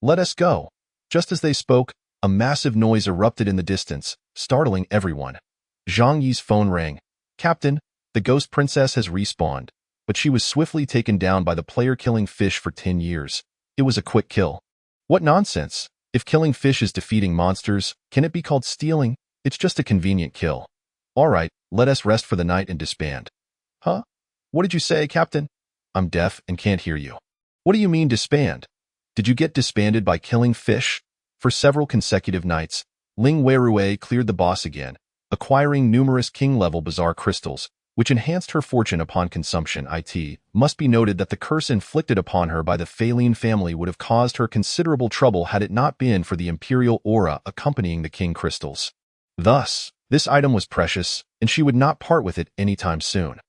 let us go. Just as they spoke, a massive noise erupted in the distance, startling everyone. Zhang Yi's phone rang. Captain, the Ghost Princess has respawned, but she was swiftly taken down by the player killing fish for 10 years. It was a quick kill. What nonsense! If killing fish is defeating monsters, can it be called stealing? It's just a convenient kill. Alright, let us rest for the night and disband. Huh? What did you say, Captain? I'm deaf and can't hear you. What do you mean disband? Did you get disbanded by killing fish? For several consecutive nights, Ling Weirui cleared the boss again, acquiring numerous king-level bizarre crystals, which enhanced her fortune upon consumption. It must be noted that the curse inflicted upon her by the Phaline family would have caused her considerable trouble had it not been for the imperial aura accompanying the king crystals. Thus, this item was precious, and she would not part with it anytime soon.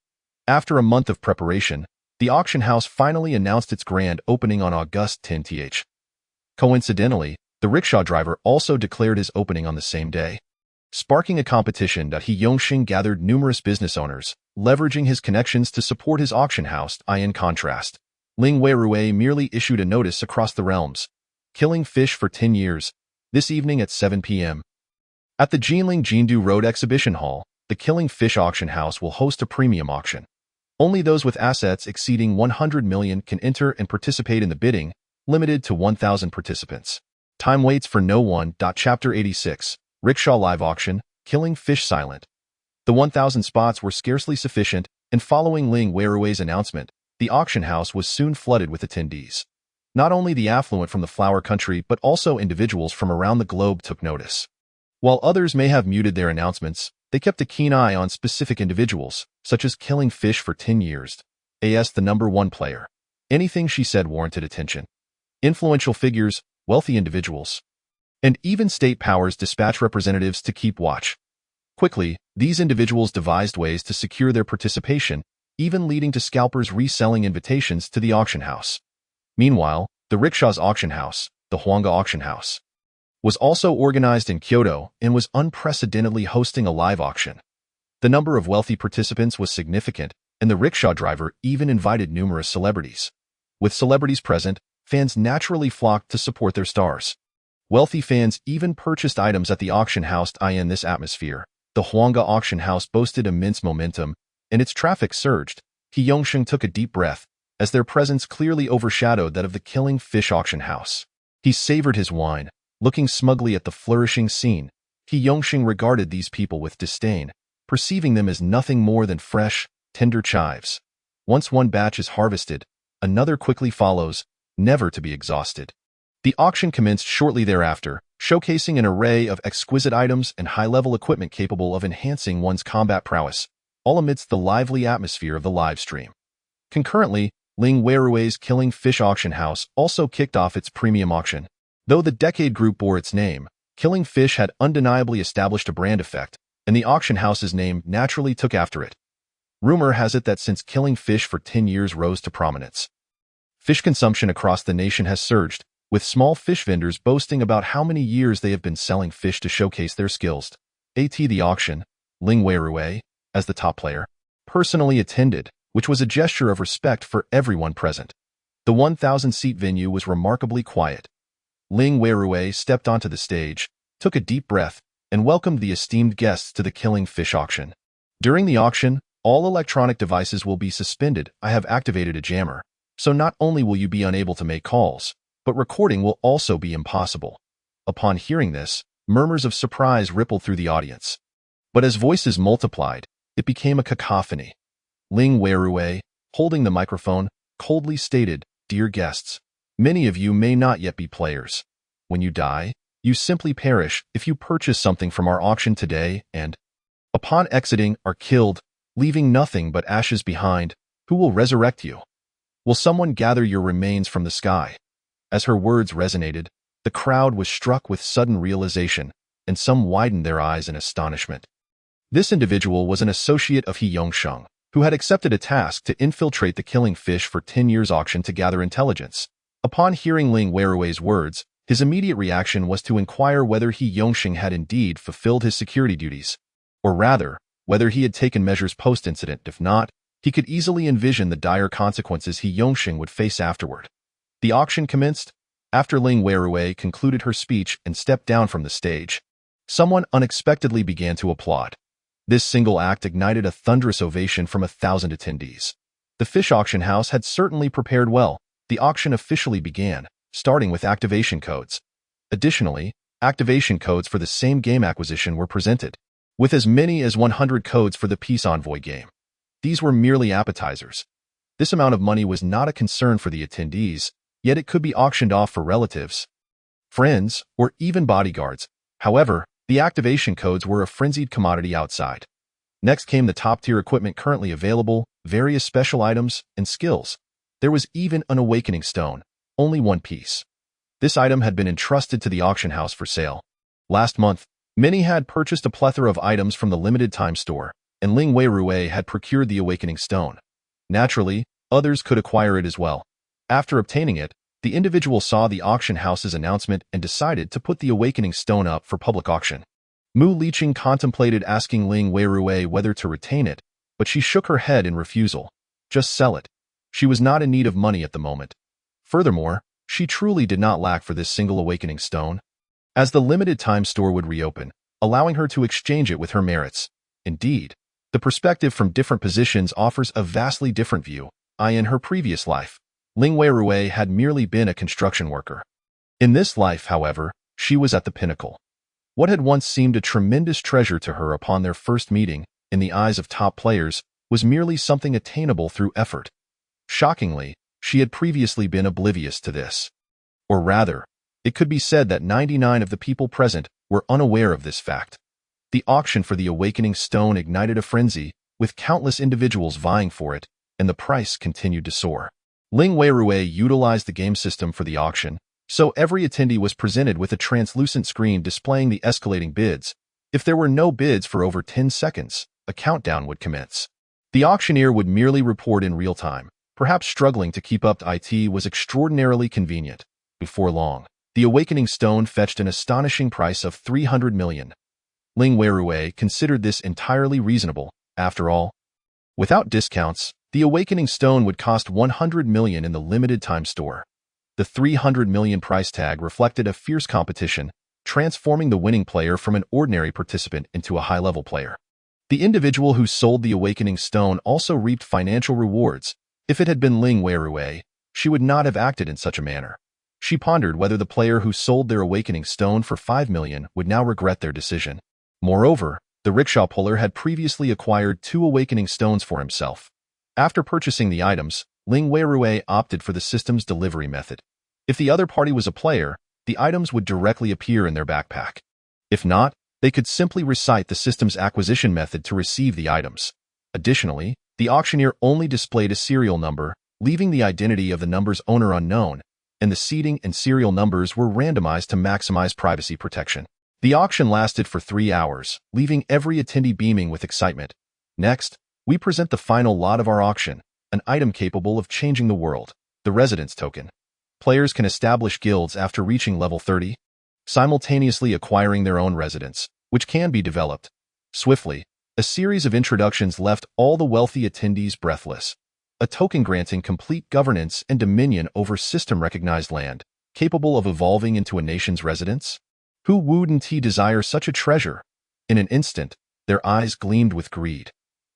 After a month of preparation, the auction house finally announced its grand opening on August 10th. Coincidentally, the rickshaw driver also declared his opening on the same day, sparking a competition that He Yongxing gathered numerous business owners, leveraging his connections to support his auction house. In contrast, Ling Weirui merely issued a notice across the realms, killing fish for 10 years, this evening at 7 p.m. At the Jinling Jindu Road Exhibition Hall, the Killing Fish Auction House will host a premium auction. Only those with assets exceeding 100 million can enter and participate in the bidding, limited to 1,000 participants. Time waits for no one. Chapter 86. Rickshaw Live Auction, Killing Fish Silent. The 1,000 spots were scarcely sufficient, and following Ling Weirui's announcement, the auction house was soon flooded with attendees. Not only the affluent from the flower country but also individuals from around the globe took notice. While others may have muted their announcements, they kept a keen eye on specific individuals, such as Killing Fish for 10 years. As the #1 player. Anything she said warranted attention. Influential figures, wealthy individuals, and even state powers dispatch representatives to keep watch. Quickly, these individuals devised ways to secure their participation, even leading to scalpers reselling invitations to the auction house. Meanwhile, the rickshaw's auction house, the Huanga Auction House, was also organized in Kyoto and was unprecedentedly hosting a live auction. The number of wealthy participants was significant, and the rickshaw driver even invited numerous celebrities. With celebrities present, fans naturally flocked to support their stars. Wealthy fans even purchased items at the auction house. In this atmosphere, the Huanga Auction House boasted immense momentum, and its traffic surged. He Yongxing took a deep breath, as their presence clearly overshadowed that of the Killing Fish auction house. He savored his wine, looking smugly at the flourishing scene. Yongxing regarded these people with disdain, perceiving them as nothing more than fresh, tender chives. Once one batch is harvested, another quickly follows, never to be exhausted. The auction commenced shortly thereafter, showcasing an array of exquisite items and high-level equipment capable of enhancing one's combat prowess, all amidst the lively atmosphere of the live stream. Concurrently, Ling Weirui's Killing Fish auction house also kicked off its premium auction. Though the Decade Group bore its name, Killing Fish had undeniably established a brand effect, and the auction house's name naturally took after it. Rumor has it that since Killing Fish for 10 years rose to prominence, fish consumption across the nation has surged, with small fish vendors boasting about how many years they have been selling fish to showcase their skills. The auction, Ling Weirui, as the top player, personally attended, which was a gesture of respect for everyone present. The 1,000-seat venue was remarkably quiet. Ling Weirui stepped onto the stage, took a deep breath, and welcomed the esteemed guests to the Killing Fish auction. During the auction, all electronic devices will be suspended. I have activated a jammer, so not only will you be unable to make calls, but recording will also be impossible. Upon hearing this, murmurs of surprise rippled through the audience. But as voices multiplied, it became a cacophony. Ling Weirui, holding the microphone, coldly stated, "Dear guests, many of you may not yet be players. When you die, you simply perish if you purchase something from our auction today and, upon exiting, are killed, leaving nothing but ashes behind. Who will resurrect you? Will someone gather your remains from the sky?" As her words resonated, the crowd was struck with sudden realization, and some widened their eyes in astonishment. This individual was an associate of Yongsheng, who had accepted a task to infiltrate the Killing Fish for 10 years auction to gather intelligence. Upon hearing Ling Weirui's words, his immediate reaction was to inquire whether Yongsheng had indeed fulfilled his security duties, or rather, whether he had taken measures post-incident. If not, he could easily envision the dire consequences Yongsheng would face afterward. The auction commenced. After Ling Weirui concluded her speech and stepped down from the stage, someone unexpectedly began to applaud. This single act ignited a thunderous ovation from 1,000 attendees. The fish auction house had certainly prepared well. The auction officially began, starting with activation codes. Additionally, activation codes for the same game acquisition were presented, with as many as 100 codes for the Peace Envoy game. These were merely appetizers. This amount of money was not a concern for the attendees, yet it could be auctioned off for relatives, friends, or even bodyguards. However, the activation codes were a frenzied commodity outside. Next came the top-tier equipment currently available, various special items, and skills. There was even an awakening stone, only one piece. This item had been entrusted to the auction house for sale. Last month, many had purchased a plethora of items from the limited-time store, and Ling Weirui had procured the awakening stone. Naturally, others could acquire it as well. After obtaining it, the individual saw the auction house's announcement and decided to put the awakening stone up for public auction. Mu Liqing contemplated asking Ling Weirui whether to retain it, but she shook her head in refusal. Just sell it. She was not in need of money at the moment. Furthermore, she truly did not lack for this single awakening stone, as the limited-time store would reopen, allowing her to exchange it with her merits. Indeed, the perspective from different positions offers a vastly different view. In her previous life, Ling Weirui had merely been a construction worker. In this life, however, she was at the pinnacle. What had once seemed a tremendous treasure to her upon their first meeting, in the eyes of top players, was merely something attainable through effort. Shockingly, she had previously been oblivious to this. Or rather, it could be said that 99 of the people present were unaware of this fact. The auction for the awakening stone ignited a frenzy, with countless individuals vying for it, and the price continued to soar. Ling Weirui utilized the game system for the auction, so every attendee was presented with a translucent screen displaying the escalating bids. If there were no bids for over 10 seconds, a countdown would commence. The auctioneer would merely report in real time. Perhaps struggling to keep up, it was extraordinarily convenient. Before long, the awakening stone fetched an astonishing price of 300 million. Ling Weirui considered this entirely reasonable. After all, without discounts, the awakening stone would cost 100 million in the limited-time store. The 300 million price tag reflected a fierce competition, transforming the winning player from an ordinary participant into a high-level player. The individual who sold the awakening stone also reaped financial rewards. If it had been Ling Weirui, she would not have acted in such a manner. She pondered whether the player who sold their awakening stone for 5 million would now regret their decision. Moreover, the rickshaw puller had previously acquired 2 awakening stones for himself. After purchasing the items, Ling Weirui opted for the system's delivery method. If the other party was a player, the items would directly appear in their backpack. If not, they could simply recite the system's acquisition method to receive the items. Additionally, the auctioneer only displayed a serial number, leaving the identity of the number's owner unknown, and the seating and serial numbers were randomized to maximize privacy protection. The auction lasted for 3 hours, leaving every attendee beaming with excitement. Next, we present the final lot of our auction, an item capable of changing the world, the Residence Token. Players can establish guilds after reaching level 30, simultaneously acquiring their own residence, which can be developed. Swiftly, a series of introductions left all the wealthy attendees breathless. A token granting complete governance and dominion over system-recognized land, capable of evolving into a nation's residence? Who wouldn't desire such a treasure? In an instant, their eyes gleamed with greed.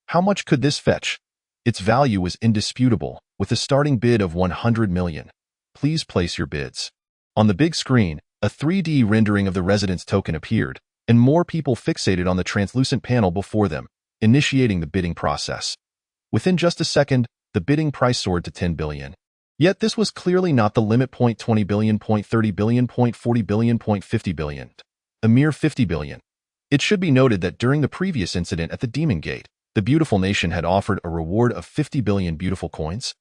How much could this fetch? Its value was indisputable, with a starting bid of 100 million. Please place your bids. On the big screen, a 3D rendering of the residence token appeared, and more people fixated on the translucent panel before them, initiating the bidding process. Within just a second, the bidding price soared to 10 billion. Yet this was clearly not the limit. 20 billion, 30 billion, 40 billion, 50 billion. A mere 50 billion. It should be noted that during the previous incident at the Demon Gate, the beautiful nation had offered a reward of 50 billion beautiful coins.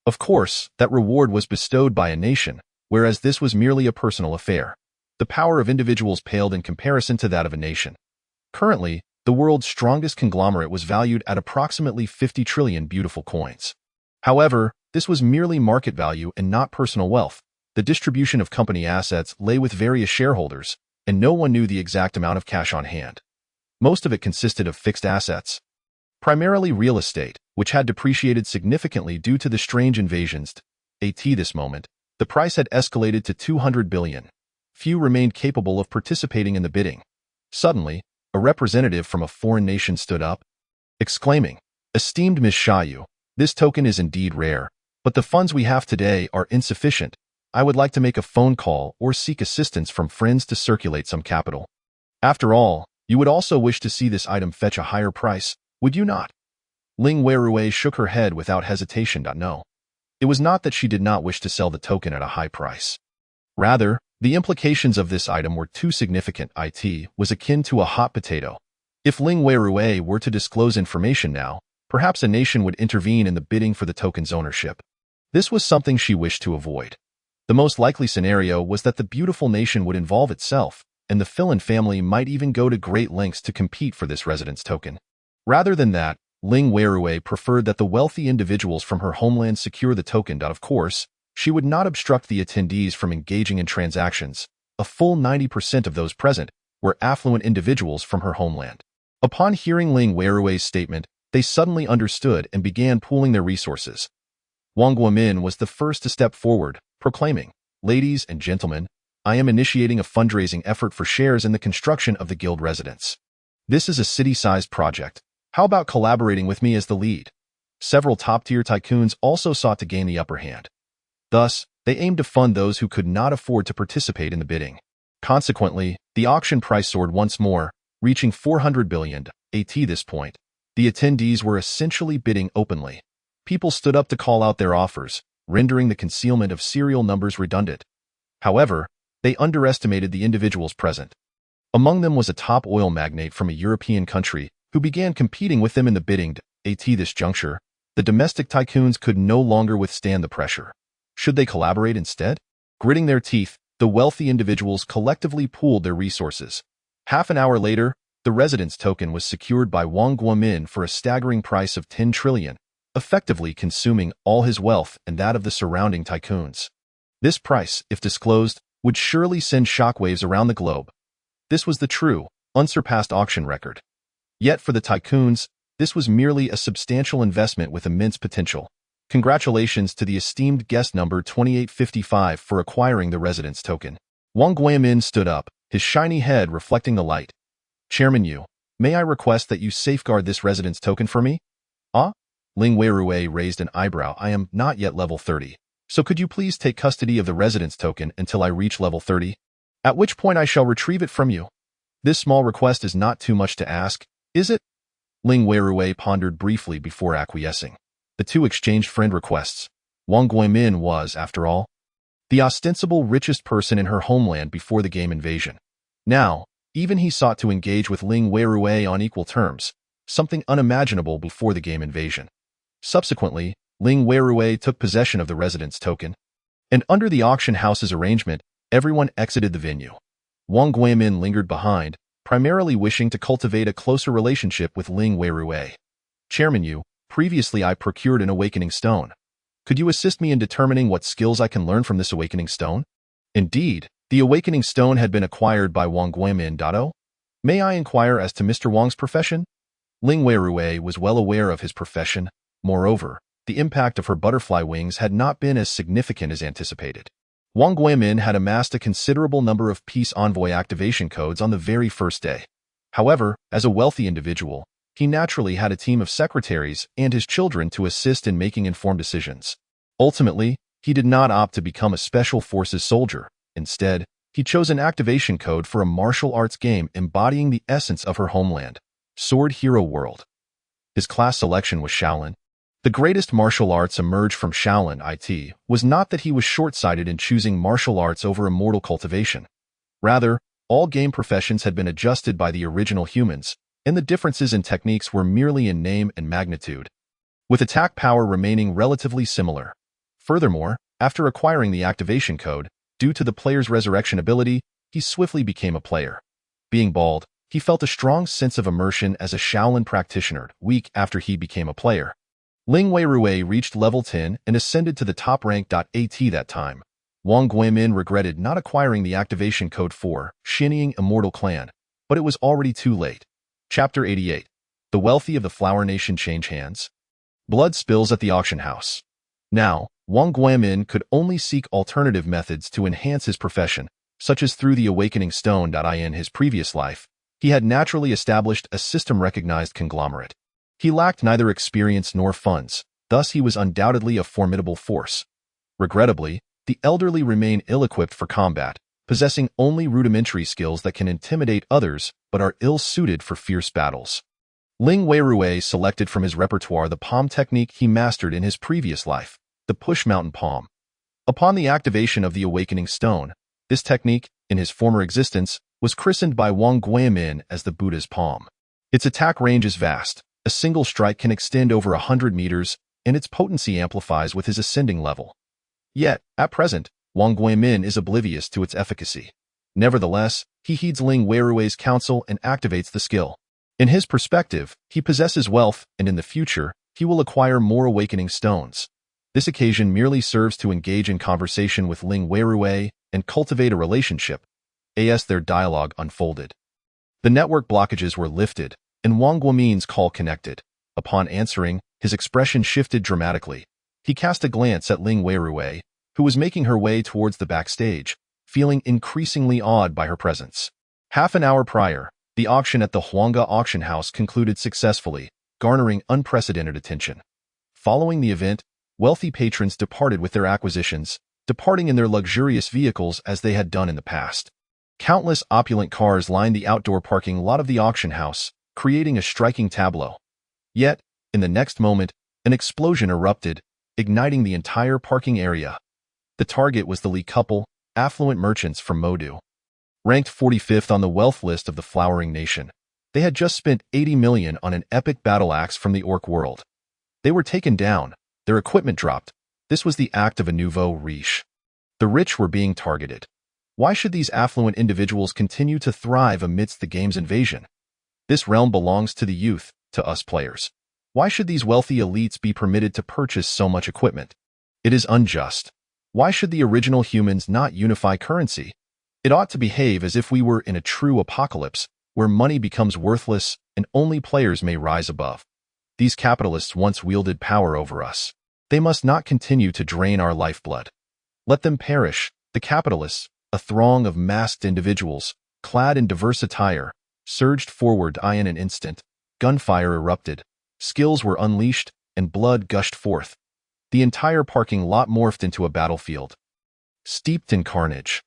Of course, that reward was bestowed by a nation, whereas this was merely a personal affair. The power of individuals paled in comparison to that of a nation. Currently, the world's strongest conglomerate was valued at approximately 50 trillion beautiful coins. However, this was merely market value and not personal wealth. The distribution of company assets lay with various shareholders, and no one knew the exact amount of cash on hand. Most of it consisted of fixed assets, primarily real estate, which had depreciated significantly due to the strange invasions. At this moment, the price had escalated to 200 billion. Few remained capable of participating in the bidding. Suddenly, a representative from a foreign nation stood up, exclaiming, "Esteemed Ms. Shayu, this token is indeed rare, but the funds we have today are insufficient. I would like to make a phone call or seek assistance from friends to circulate some capital. After all, you would also wish to see this item fetch a higher price, would you not?" Ling Weirui shook her head without hesitation. No. It was not that she did not wish to sell the token at a high price. Rather, the implications of this item were too significant. It was akin to a hot potato. If Ling Weirui were to disclose information now, perhaps a nation would intervene in the bidding for the token's ownership. This was something she wished to avoid. The most likely scenario was that the beautiful nation would involve itself, and the Philin family might even go to great lengths to compete for this residence token. Rather than that, Ling Weirui preferred that the wealthy individuals from her homeland secure the token. Of course, she would not obstruct the attendees from engaging in transactions. A full 90% of those present were affluent individuals from her homeland. Upon hearing Ling Weirui's statement, they suddenly understood and began pooling their resources. Wang Guomin was the first to step forward, proclaiming, "Ladies and gentlemen, I am initiating a fundraising effort for shares in the construction of the guild residence. This is a city-sized project. How about collaborating with me as the lead?" Several top-tier tycoons also sought to gain the upper hand. Thus, they aimed to fund those who could not afford to participate in the bidding. Consequently, the auction price soared once more, reaching 400 billion. At this point, the attendees were essentially bidding openly. People stood up to call out their offers, rendering the concealment of serial numbers redundant. However, they underestimated the individuals present. Among them was a top oil magnate from a European country who began competing with them in the bidding. At this juncture, the domestic tycoons could no longer withstand the pressure. Should they collaborate instead? Gritting their teeth, the wealthy individuals collectively pooled their resources. Half an hour later, the residence token was secured by Wang Guomin for a staggering price of 10 trillion, effectively consuming all his wealth and that of the surrounding tycoons. This price, if disclosed, would surely send shockwaves around the globe. This was the true, unsurpassed auction record. Yet for the tycoons, this was merely a substantial investment with immense potential. Congratulations to the esteemed guest number 2855 for acquiring the residence token. Wang Guomin stood up, his shiny head reflecting the light. "Chairman Yu, may I request that you safeguard this residence token for me?" "Ah? Ling Weirui raised an eyebrow. I am not yet level 30. So could you please take custody of the residence token until I reach level 30? At which point I shall retrieve it from you. This small request is not too much to ask, is it? Ling Weirui pondered briefly before acquiescing. The two exchanged friend requests. Wang Guimin was, after all, the ostensible richest person in her homeland before the game invasion. Now, even he sought to engage with Ling Weirui on equal terms, something unimaginable before the game invasion. Subsequently, Ling Weirui took possession of the residence token, and under the auction house's arrangement, everyone exited the venue. Wang Guimin lingered behind, primarily wishing to cultivate a closer relationship with Ling Weirui. Chairman Yu, previously I procured an awakening stone. Could you assist me in determining what skills I can learn from this awakening stone? Indeed, the awakening stone had been acquired by Wang Guimin. May I inquire as to Mr. Wang's profession? Ling Weirui was well aware of his profession. Moreover, the impact of her butterfly wings had not been as significant as anticipated. Wang Guimin had amassed a considerable number of Peace Envoy activation codes on the very first day. However, as a wealthy individual, he naturally had a team of secretaries and his children to assist in making informed decisions. Ultimately, he did not opt to become a special forces soldier. Instead, he chose an activation code for a martial arts game embodying the essence of her homeland, Sword Hero World. His class selection was Shaolin. The greatest martial arts emerged from Shaolin. It was not that he was short-sighted in choosing martial arts over immortal cultivation. Rather, all game professions had been adjusted by the original humans, and the differences in techniques were merely in name and magnitude, with attack power remaining relatively similar. Furthermore, after acquiring the activation code, due to the player's resurrection ability, he swiftly became a player. Being bald, he felt a strong sense of immersion as a Shaolin practitioner. Week after he became a player, Ling Weirui reached level 10 and ascended to the top rank. At that time, Wang Guimin regretted not acquiring the activation code for Shinying Immortal Clan, but it was already too late. Chapter 88. The wealthy of the Flower Nation change hands. Blood spills at the auction house. Now, Wang Guimin could only seek alternative methods to enhance his profession, such as through the awakening stone. In his previous life, he had naturally established a system-recognized conglomerate. He lacked neither experience nor funds, thus he was undoubtedly a formidable force. Regrettably, the elderly remain ill-equipped for combat, possessing only rudimentary skills that can intimidate others but are ill-suited for fierce battles. Ling Weirui selected from his repertoire the palm technique he mastered in his previous life, the Push Mountain Palm. Upon the activation of the Awakening Stone, this technique, in his former existence, was christened by Wang Guimin as the Buddha's Palm. Its attack range is vast. A single strike can extend over 100 meters, and its potency amplifies with his ascending level. Yet, at present, Wang Guimin is oblivious to its efficacy. Nevertheless, he heeds Ling Weirui's counsel and activates the skill. In his perspective, he possesses wealth, and in the future, he will acquire more awakening stones. This occasion merely serves to engage in conversation with Ling Weirui and cultivate a relationship. As their dialogue unfolded, the network blockages were lifted, and Wang Guimin's call connected. Upon answering, his expression shifted dramatically. He cast a glance at Ling Weirui, who was making her way towards the backstage, feeling increasingly awed by her presence. Half an hour prior, the auction at the Huanga auction house concluded successfully, garnering unprecedented attention. Following the event, wealthy patrons departed with their acquisitions, departing in their luxurious vehicles as they had done in the past. Countless opulent cars lined the outdoor parking lot of the auction house, creating a striking tableau. Yet, in the next moment, an explosion erupted, igniting the entire parking area. The target was the Li couple, affluent merchants from Modu. Ranked 45th on the wealth list of the Flowering Nation, they had just spent 80 million on an epic battle axe from the Orc world. They were taken down, their equipment dropped. This was the act of a nouveau riche. The rich were being targeted. Why should these affluent individuals continue to thrive amidst the game's invasion? This realm belongs to the youth, to us players. Why should these wealthy elites be permitted to purchase so much equipment? It is unjust. Why should the original humans not unify currency? It ought to behave as if we were in a true apocalypse, where money becomes worthless and only players may rise above. These capitalists once wielded power over us. They must not continue to drain our lifeblood. Let them perish. The capitalists, a throng of masked individuals, clad in diverse attire, surged forward in an instant. Gunfire erupted. Skills were unleashed, and blood gushed forth. The entire parking lot morphed into a battlefield, steeped in carnage.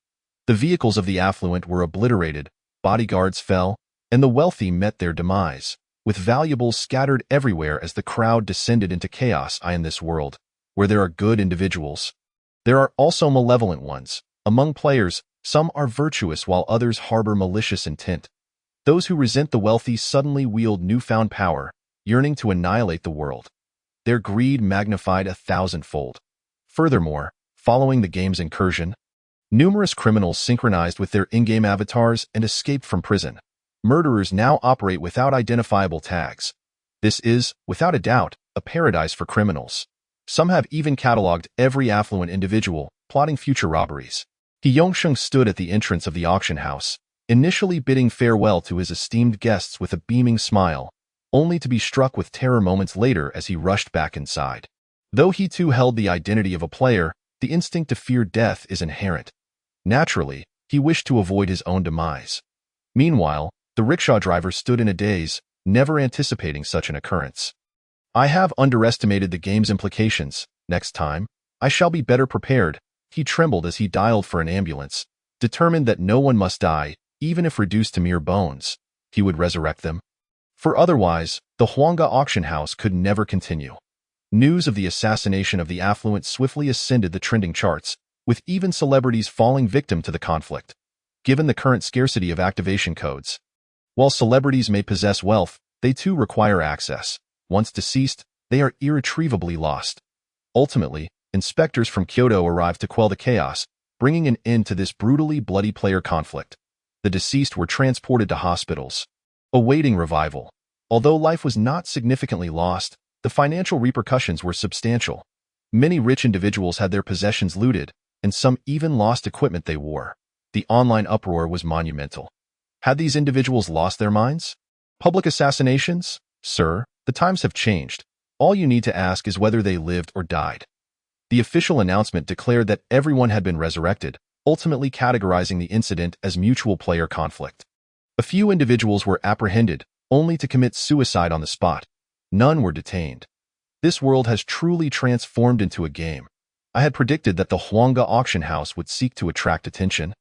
The vehicles of the affluent were obliterated, bodyguards fell, and the wealthy met their demise, with valuables scattered everywhere as the crowd descended into chaos. In this world, where there are good individuals, there are also malevolent ones. Among players, some are virtuous while others harbor malicious intent. Those who resent the wealthy suddenly wield newfound power, yearning to annihilate the world, their greed magnified 1,000-fold. Furthermore, following the game's incursion, numerous criminals synchronized with their in-game avatars and escaped from prison. Murderers now operate without identifiable tags. This is, without a doubt, a paradise for criminals. Some have even cataloged every affluent individual, plotting future robberies. He Yongsheng stood at the entrance of the auction house, initially bidding farewell to his esteemed guests with a beaming smile, only to be struck with terror moments later as he rushed back inside. Though he too held the identity of a player, the instinct to fear death is inherent. Naturally, he wished to avoid his own demise. Meanwhile, the rickshaw driver stood in a daze, never anticipating such an occurrence. I have underestimated the game's implications. Next time, I shall be better prepared. He trembled as he dialed for an ambulance, determined that no one must die, even if reduced to mere bones. He would resurrect them. For otherwise, the Huanga auction house could never continue. News of the assassination of the affluent swiftly ascended the trending charts, with even celebrities falling victim to the conflict. Given the current scarcity of activation codes, while celebrities may possess wealth, they too require access. Once deceased, they are irretrievably lost. Ultimately, inspectors from Kyoto arrived to quell the chaos, bringing an end to this brutally bloody player conflict. The deceased were transported to hospitals, awaiting revival. Although life was not significantly lost, the financial repercussions were substantial. Many rich individuals had their possessions looted, and some even lost equipment they wore. The online uproar was monumental. Had these individuals lost their minds? Public assassinations? Sir, the times have changed. All you need to ask is whether they lived or died. The official announcement declared that everyone had been resurrected, ultimately categorizing the incident as mutual player conflict. A few individuals were apprehended, only to commit suicide on the spot. None were detained. This world has truly transformed into a game. I had predicted that the Huanga auction house would seek to attract attention,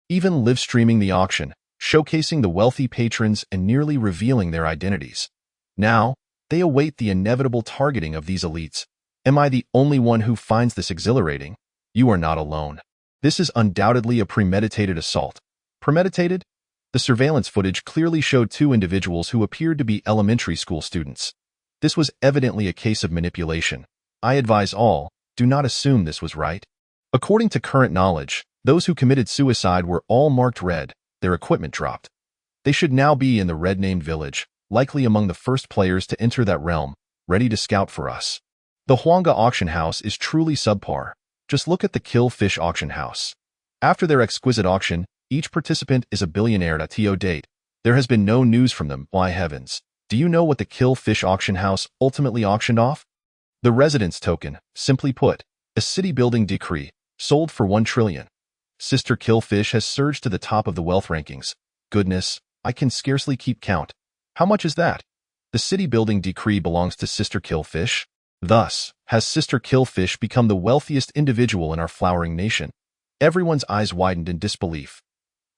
even live streaming the auction, showcasing the wealthy patrons and nearly revealing their identities. Now, they await the inevitable targeting of these elites. Am I the only one who finds this exhilarating? You are not alone. This is undoubtedly a premeditated assault. Premeditated? The surveillance footage clearly showed two individuals who appeared to be elementary school students. This was evidently a case of manipulation. I advise all, do not assume this was right. According to current knowledge, those who committed suicide were all marked red, their equipment dropped. They should now be in the red-named village, likely among the first players to enter that realm, ready to scout for us. The Huanga auction house is truly subpar. Just look at the Kill Fish auction house. After their exquisite auction, each participant is a billionaire to date. There has been no news from them. Why heavens. Do you know what the Kill Fish auction house ultimately auctioned off? The residence token, simply put, a city-building decree, sold for 1 trillion. Sister Killfish has surged to the top of the wealth rankings. Goodness, I can scarcely keep count. How much is that? The city-building decree belongs to Sister Killfish. Thus, has Sister Killfish become the wealthiest individual in our flowering nation? Everyone's eyes widened in disbelief.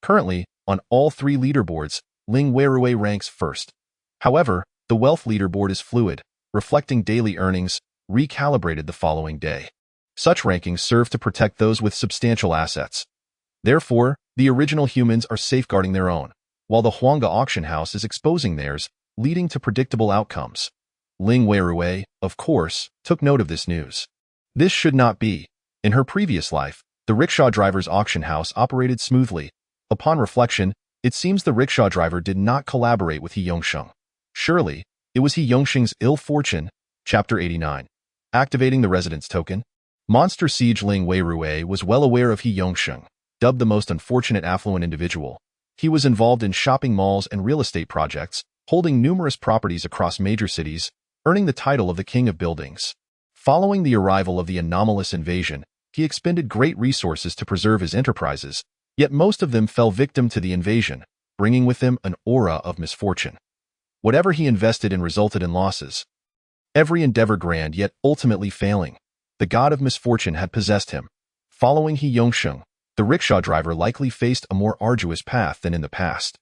Currently, on all 3 leaderboards, Ling Weirui ranks first. However, the wealth leaderboard is fluid, reflecting daily earnings, recalibrated the following day. Such rankings serve to protect those with substantial assets. Therefore, the original humans are safeguarding their own, while the Huanga auction house is exposing theirs, leading to predictable outcomes. Ling Weirui, of course, took note of this news. This should not be. In her previous life, the rickshaw driver's auction house operated smoothly. Upon reflection, it seems the rickshaw driver did not collaborate with He Yongsheng. Surely, it was He Yongsheng's ill fortune. Chapter 89. Activating the residence token. Monster Siege Ling Weirui was well aware of He Yongsheng, dubbed the most unfortunate affluent individual. He was involved in shopping malls and real estate projects, holding numerous properties across major cities, earning the title of the King of Buildings. Following the arrival of the anomalous invasion, he expended great resources to preserve his enterprises, yet most of them fell victim to the invasion, bringing with them an aura of misfortune. Whatever he invested in resulted in losses. Every endeavor grand yet ultimately failing. The god of misfortune had possessed him. Following He Yongsheng, the rickshaw driver likely faced a more arduous path than in the past.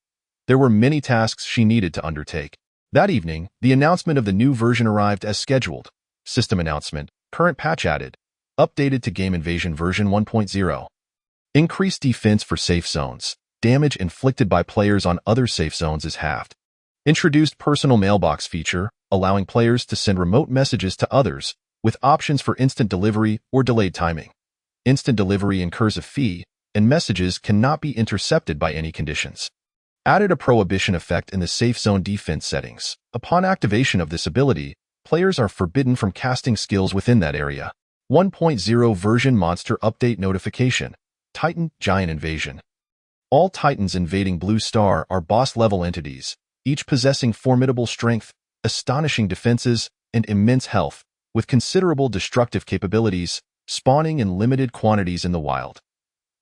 There were many tasks she needed to undertake. That evening, the announcement of the new version arrived as scheduled. System announcement, current patch added. Updated to Game Invasion version 1.0. Increased defense for safe zones. Damage inflicted by players on other safe zones is halved. Introduced personal mailbox feature, allowing players to send remote messages to others, with options for instant delivery or delayed timing. Instant delivery incurs a fee, and messages cannot be intercepted by any conditions. Added a prohibition effect in the safe zone defense settings. Upon activation of this ability, players are forbidden from casting skills within that area. 1.0 version monster update notification. Titan Giant Invasion. All Titans invading Blue Star are boss-level entities, each possessing formidable strength, astonishing defenses, and immense health, with considerable destructive capabilities, spawning in limited quantities in the wild.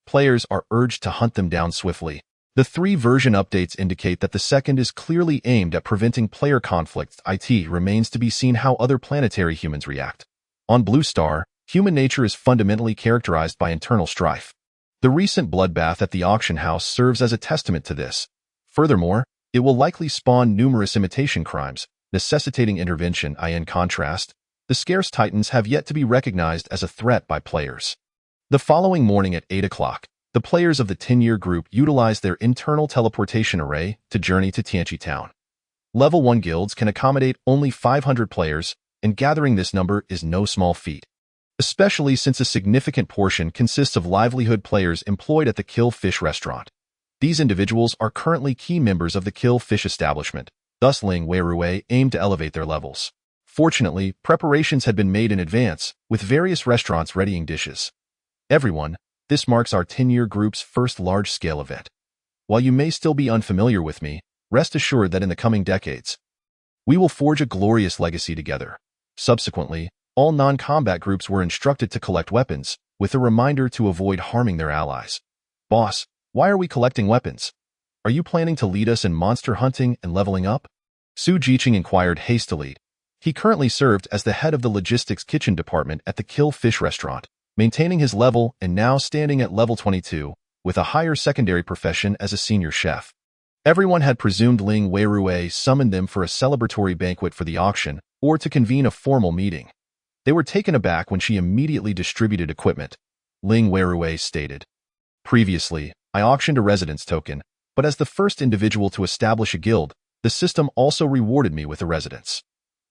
Players are urged to hunt them down swiftly. The 3 version updates indicate that the second is clearly aimed at preventing player conflicts. It remains to be seen how other planetary humans react. On Blue Star, human nature is fundamentally characterized by internal strife. The recent bloodbath at the auction house serves as a testament to this. Furthermore, it will likely spawn numerous imitation crimes, necessitating intervention. In contrast, the scarce Titans have yet to be recognized as a threat by players. The following morning at 8 o'clock, the players of the 10-year group utilized their internal teleportation array to journey to Tianqi Town. Level 1 guilds can accommodate only 500 players, and gathering this number is no small feat, especially since a significant portion consists of livelihood players employed at the Kill Fish restaurant. These individuals are currently key members of the Kill Fish establishment, thus Ling Weirui aimed to elevate their levels. Fortunately, preparations had been made in advance, with various restaurants readying dishes. Everyone, this marks our 10-year group's first large-scale event. While you may still be unfamiliar with me, rest assured that in the coming decades, we will forge a glorious legacy together. Subsequently, all non-combat groups were instructed to collect weapons, with a reminder to avoid harming their allies. Boss, why are we collecting weapons? Are you planning to lead us in monster hunting and leveling up? Su Jiqing inquired hastily. He currently served as the head of the logistics kitchen department at the Kill Fish restaurant, maintaining his level and now standing at level 22, with a higher secondary profession as a senior chef. Everyone had presumed Ling Weirui summoned them for a celebratory banquet for the auction or to convene a formal meeting. They were taken aback when she immediately distributed equipment. Ling Weirui stated, "Previously, I auctioned a residence token, but as the first individual to establish a guild, the system also rewarded me with a residence.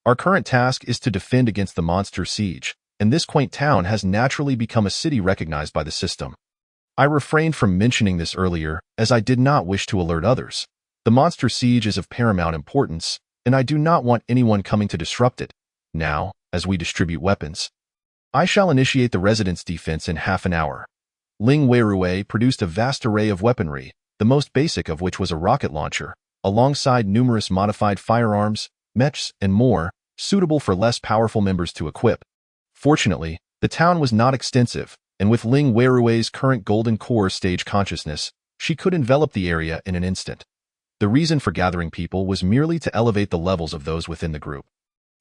Our current task is to defend against the monster siege, and this quaint town has naturally become a city recognized by the system. I refrained from mentioning this earlier, as I did not wish to alert others. The monster siege is of paramount importance, and I do not want anyone coming to disrupt it. Now, as we distribute weapons, I shall initiate the residence defense in half an hour." Ling Weirui produced a vast array of weaponry, the most basic of which was a rocket launcher, alongside numerous modified firearms, mechs, and more, suitable for less powerful members to equip. Fortunately, the town was not extensive, and with Ling Weirui's current Golden Core stage consciousness, she could envelop the area in an instant. The reason for gathering people was merely to elevate the levels of those within the group.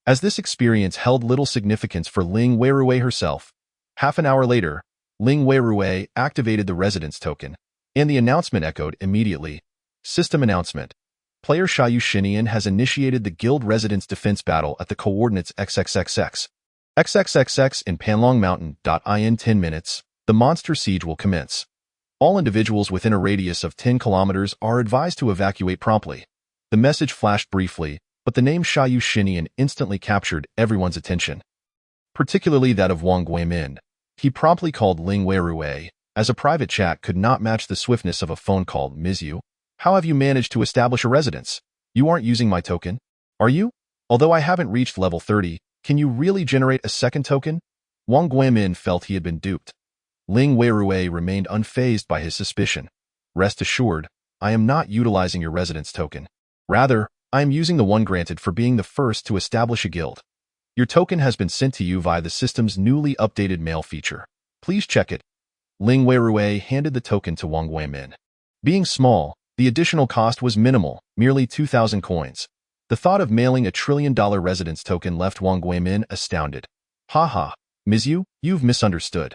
As this experience held little significance for Ling Weirui herself, half an hour later, Ling Weirui activated the residence token, and the announcement echoed immediately. System announcement. Player Xiaoyu Shinian has initiated the guild residence defense battle at the coordinates XXXX in Panlong Mountain. In 10 minutes, the monster siege will commence. All individuals within a radius of 10 kilometers are advised to evacuate promptly. The message flashed briefly, but the name Xiaoyu Shinian instantly captured everyone's attention, particularly that of Wang Guimin. He promptly called Ling Weirui, as a private chat could not match the swiftness of a phone call. "Ms. Yu, how have you managed to establish a residence? You aren't using my token, are you? Although I haven't reached level 30, can you really generate a second token?" Wang Guimin felt he had been duped. Ling Weirui remained unfazed by his suspicion. "Rest assured, I am not utilizing your residence token. Rather, I am using the one granted for being the first to establish a guild. Your token has been sent to you via the system's newly updated mail feature. Please check it." Ling Weirui handed the token to Wang Guimin. Being small, the additional cost was minimal, merely 2,000 coins. The thought of mailing a $1 trillion residence token left Wang Guimin astounded. Haha, Mizu, you've misunderstood.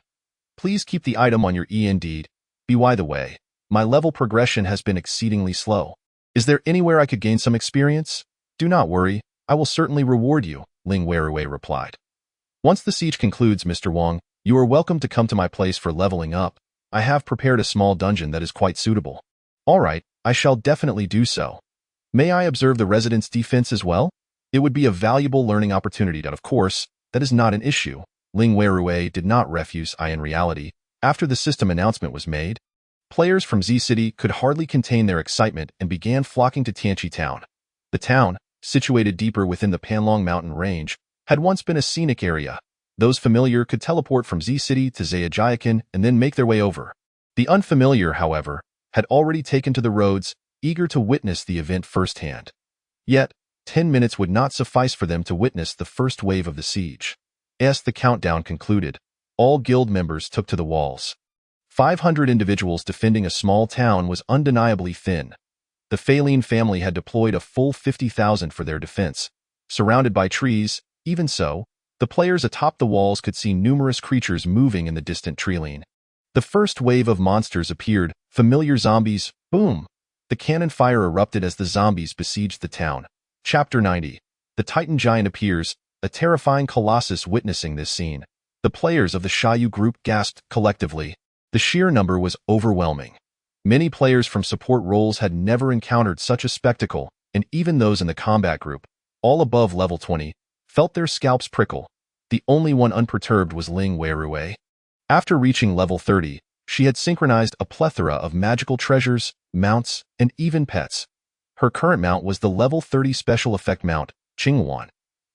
Please keep the item on your indeed. By the way, my level progression has been exceedingly slow. Is there anywhere I could gain some experience? Do not worry, I will certainly reward you, Ling Weirui replied. Once the siege concludes, Mr. Wang, you are welcome to come to my place for leveling up. I have prepared a small dungeon that is quite suitable. Alright, I shall definitely do so. May I observe the residence defense as well? It would be a valuable learning opportunity that, of course, that is not an issue. Ling Weirui did not refuse in reality. After the system announcement was made, players from Z City could hardly contain their excitement and began flocking to Tianqi Town. The town, situated deeper within the Panlong mountain range, had once been a scenic area. Those familiar could teleport from Z City to Zayajayakan and then make their way over. The unfamiliar, however, had already taken to the roads, eager to witness the event firsthand. Yet, 10 minutes would not suffice for them to witness the first wave of the siege. As the countdown concluded, all guild members took to the walls. 500 individuals defending a small town was undeniably thin. The Faline family had deployed a full 50,000 for their defense. Surrounded by trees, even so, the players atop the walls could see numerous creatures moving in the distant treeline. The first wave of monsters appeared, familiar zombies, boom! The cannon fire erupted as the zombies besieged the town. Chapter 90. The Titan Giant appears, a terrifying colossus. Witnessing this scene, the players of the Xiaoyu group gasped collectively. The sheer number was overwhelming. Many players from support roles had never encountered such a spectacle, and even those in the combat group, all above level 20, felt their scalps prickle. The only one unperturbed was Ling Weirui. After reaching level 30, she had synchronized a plethora of magical treasures, mounts, and even pets. Her current mount was the level 30 special effect mount, Qinghuan.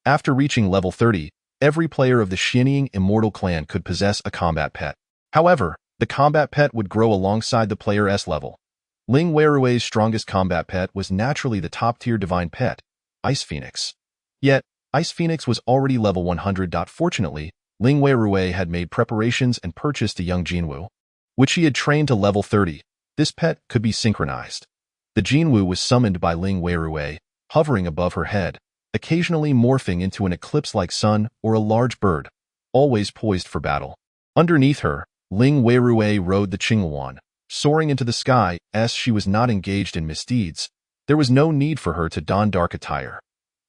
After reaching level 30, every player of the Xianying Immortal Clan could possess a combat pet. However, the combat pet would grow alongside the player's level. Ling Weirui's strongest combat pet was naturally the top-tier divine pet, Ice Phoenix. Yet, Ice Phoenix was already level 100. Fortunately, Ling Weirui had made preparations and purchased a young Jinwu, which she had trained to level 30. This pet could be synchronized. The Jinwu was summoned by Ling Weirui, hovering above her head, occasionally morphing into an eclipse-like sun or a large bird, always poised for battle. Underneath her, Ling Weirui rode the Qinghuan, soaring into the sky. As she was not engaged in misdeeds, there was no need for her to don dark attire.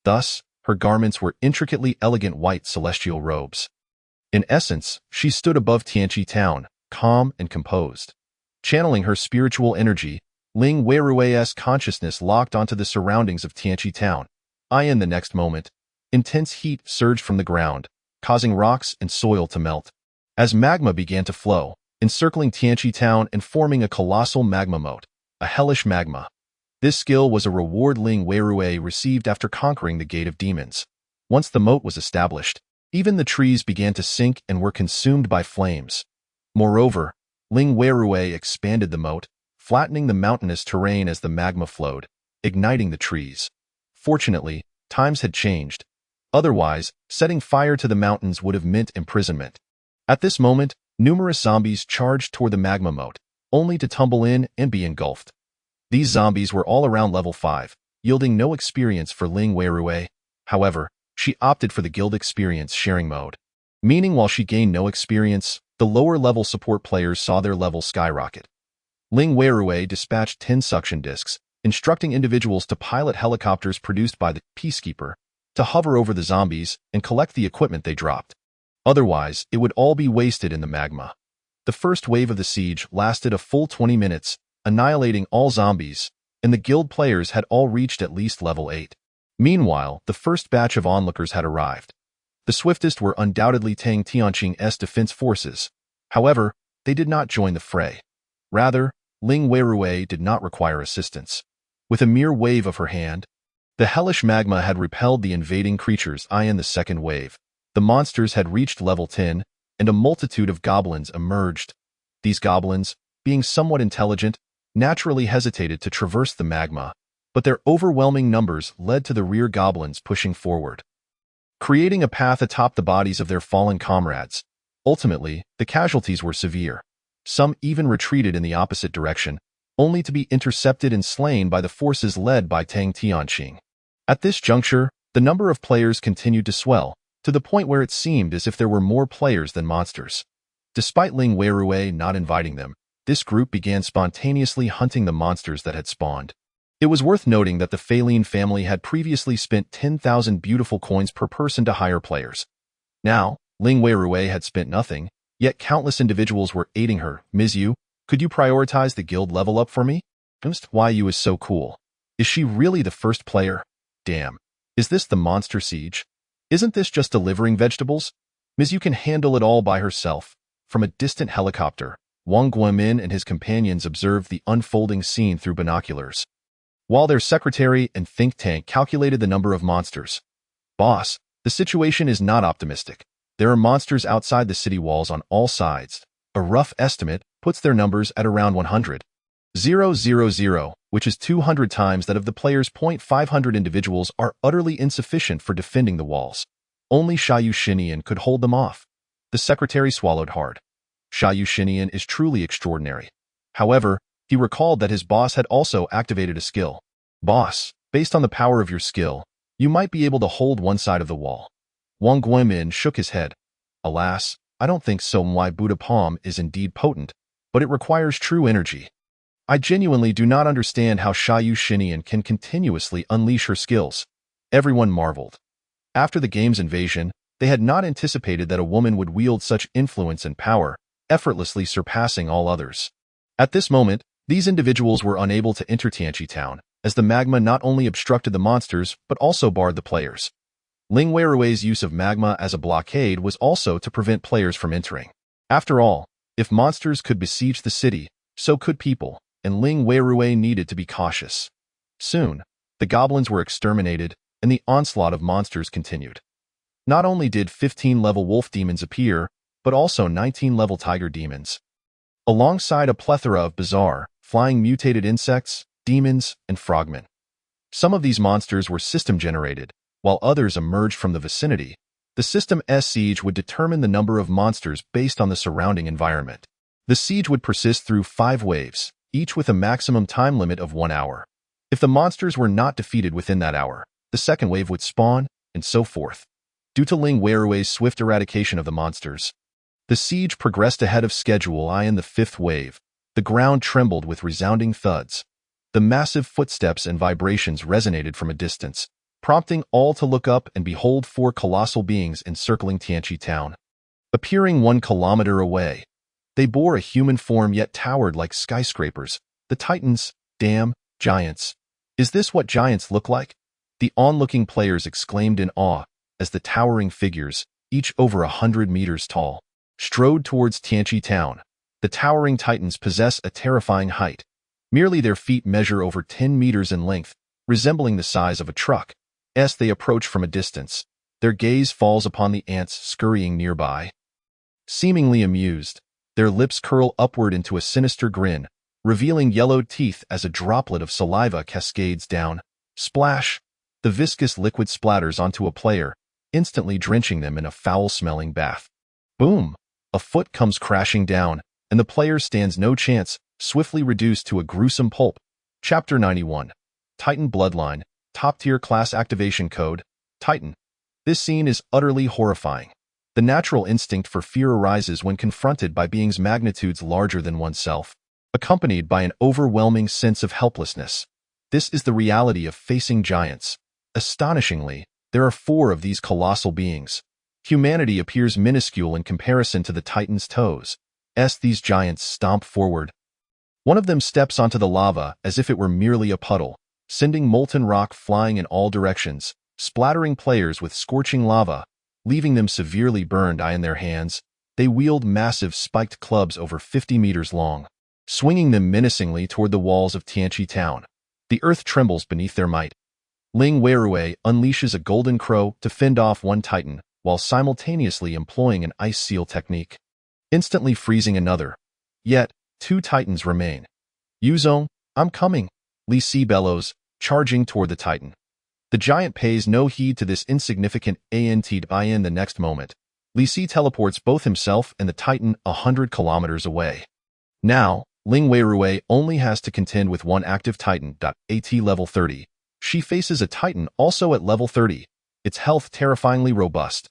Thus, her garments were intricately elegant white celestial robes. In essence, she stood above Tianqi Town, calm and composed. Channeling her spiritual energy, Ling Weirui's consciousness locked onto the surroundings of Tianqi Town. In the next moment, intense heat surged from the ground, causing rocks and soil to melt. As magma began to flow, encircling Tianqi Town and forming a colossal magma moat, a hellish magma. This skill was a reward Ling Weirui received after conquering the Gate of Demons. Once the moat was established, even the trees began to sink and were consumed by flames. Moreover, Ling Weirui expanded the moat, flattening the mountainous terrain as the magma flowed, igniting the trees. Fortunately, times had changed. Otherwise, setting fire to the mountains would have meant imprisonment. At this moment, numerous zombies charged toward the magma moat, only to tumble in and be engulfed. These zombies were all around level 5, yielding no experience for Ling Weirui. However, she opted for the guild experience sharing mode. Meaning while she gained no experience, the lower-level support players saw their level skyrocket. Ling Weirui dispatched 10 suction discs, instructing individuals to pilot helicopters produced by the Peacekeeper to hover over the zombies and collect the equipment they dropped. Otherwise, it would all be wasted in the magma. The first wave of the siege lasted a full 20 minutes, annihilating all zombies, and the guild players had all reached at least level 8. Meanwhile, the first batch of onlookers had arrived. The swiftest were undoubtedly Tang Tianqing's defense forces. However, they did not join the fray. Rather, Ling Weirui did not require assistance. With a mere wave of her hand, the hellish magma had repelled the invading creatures. In the second wave, the monsters had reached level 10, and a multitude of goblins emerged. These goblins, being somewhat intelligent, naturally hesitated to traverse the magma, but their overwhelming numbers led to the rear goblins pushing forward, creating a path atop the bodies of their fallen comrades. Ultimately, the casualties were severe. Some even retreated in the opposite direction, only to be intercepted and slain by the forces led by Tang Tianqing. At this juncture, the number of players continued to swell, to the point where it seemed as if there were more players than monsters. Despite Ling Weirui not inviting them, this group began spontaneously hunting the monsters that had spawned. It was worth noting that the Faline family had previously spent 10,000 beautiful coins per person to hire players. Now, Ling Weirui had spent nothing, yet countless individuals were aiding her. Ms. Yu, could you prioritize the guild level up for me? Why Yu is so cool. Is she really the first player? Damn. Is this the monster siege? Isn't this just delivering vegetables? Ms. Yu can handle it all by herself. From a distant helicopter, Wang Guomin and his companions observed the unfolding scene through binoculars, while their secretary and think tank calculated the number of monsters. Boss, the situation is not optimistic. There are monsters outside the city walls on all sides. A rough estimate puts their numbers at around 100,000, which is 200 times that of the players. 500 individuals are utterly insufficient for defending the walls. Only Xiaoyu Xinian could hold them off. The secretary swallowed hard. Xiaoyu Xinian is truly extraordinary. However, he recalled that his boss had also activated a skill. Boss, based on the power of your skill, you might be able to hold one side of the wall. Wang Guomin shook his head. Alas, I don't think so. My Buddha palm is indeed potent, but it requires true energy. I genuinely do not understand how Xiaoyu Xinian can continuously unleash her skills. Everyone marveled. After the game's invasion, they had not anticipated that a woman would wield such influence and power, effortlessly surpassing all others. At this moment, these individuals were unable to enter Tianqi Town, as the magma not only obstructed the monsters but also barred the players. Ling Weirui's use of magma as a blockade was also to prevent players from entering. After all, if monsters could besiege the city, so could people, and Ling Weirui needed to be cautious. Soon, the goblins were exterminated, and the onslaught of monsters continued. Not only did 15-level wolf demons appear, but also 19-level tiger demons, alongside a plethora of bizarre, flying mutated insects, demons, and frogmen. Some of these monsters were system-generated, while others emerged from the vicinity. The system's siege would determine the number of monsters based on the surrounding environment. The siege would persist through 5 waves, each with a maximum time limit of 1 hour. If the monsters were not defeated within that hour, the second wave would spawn, and so forth. Due to Ling Weirui's swift eradication of the monsters, the siege progressed ahead of schedule. In the 5th wave, the ground trembled with resounding thuds. The massive footsteps and vibrations resonated from a distance, prompting all to look up and behold 4 colossal beings encircling Tianqi Town. Appearing 1 kilometer away, they bore a human form yet towered like skyscrapers. The Titans, damn, giants. Is this what giants look like? The onlooking players exclaimed in awe as the towering figures, each over 100 meters tall, strode towards Tianqi Town. The towering titans possess a terrifying height. Merely their feet measure over 10 meters in length, resembling the size of a truck. As they approach from a distance, their gaze falls upon the ants scurrying nearby. Seemingly amused, their lips curl upward into a sinister grin, revealing yellowed teeth as a droplet of saliva cascades down. Splash! The viscous liquid splatters onto a player, instantly drenching them in a foul-smelling bath. Boom! A foot comes crashing down, and the player stands no chance, swiftly reduced to a gruesome pulp. Chapter 91. Titan Bloodline, Top-Tier Class Activation Code, Titan. This scene is utterly horrifying. The natural instinct for fear arises when confronted by beings magnitudes larger than oneself, accompanied by an overwhelming sense of helplessness. This is the reality of facing giants. Astonishingly, there are 4 of these colossal beings. Humanity appears minuscule in comparison to the Titan's toes. These giants stomp forward. One of them steps onto the lava as if it were merely a puddle, sending molten rock flying in all directions, splattering players with scorching lava, leaving them severely burned. In their hands, they wield massive spiked clubs over 50 meters long, swinging them menacingly toward the walls of Tianqi Town. The earth trembles beneath their might. Ling Weirui unleashes a golden crow to fend off one titan, while simultaneously employing an ice seal technique, instantly freezing another. Yet, 2 titans remain. Yuzong, I'm coming, Li Si bellows, charging toward the titan. The giant pays no heed to this insignificant ant. In the next moment, Li Si teleports both himself and the titan 100 kilometers away. Now, Ling Weirui only has to contend with one active titan. At level 30, She faces a Titan also at level 30, its health terrifyingly robust.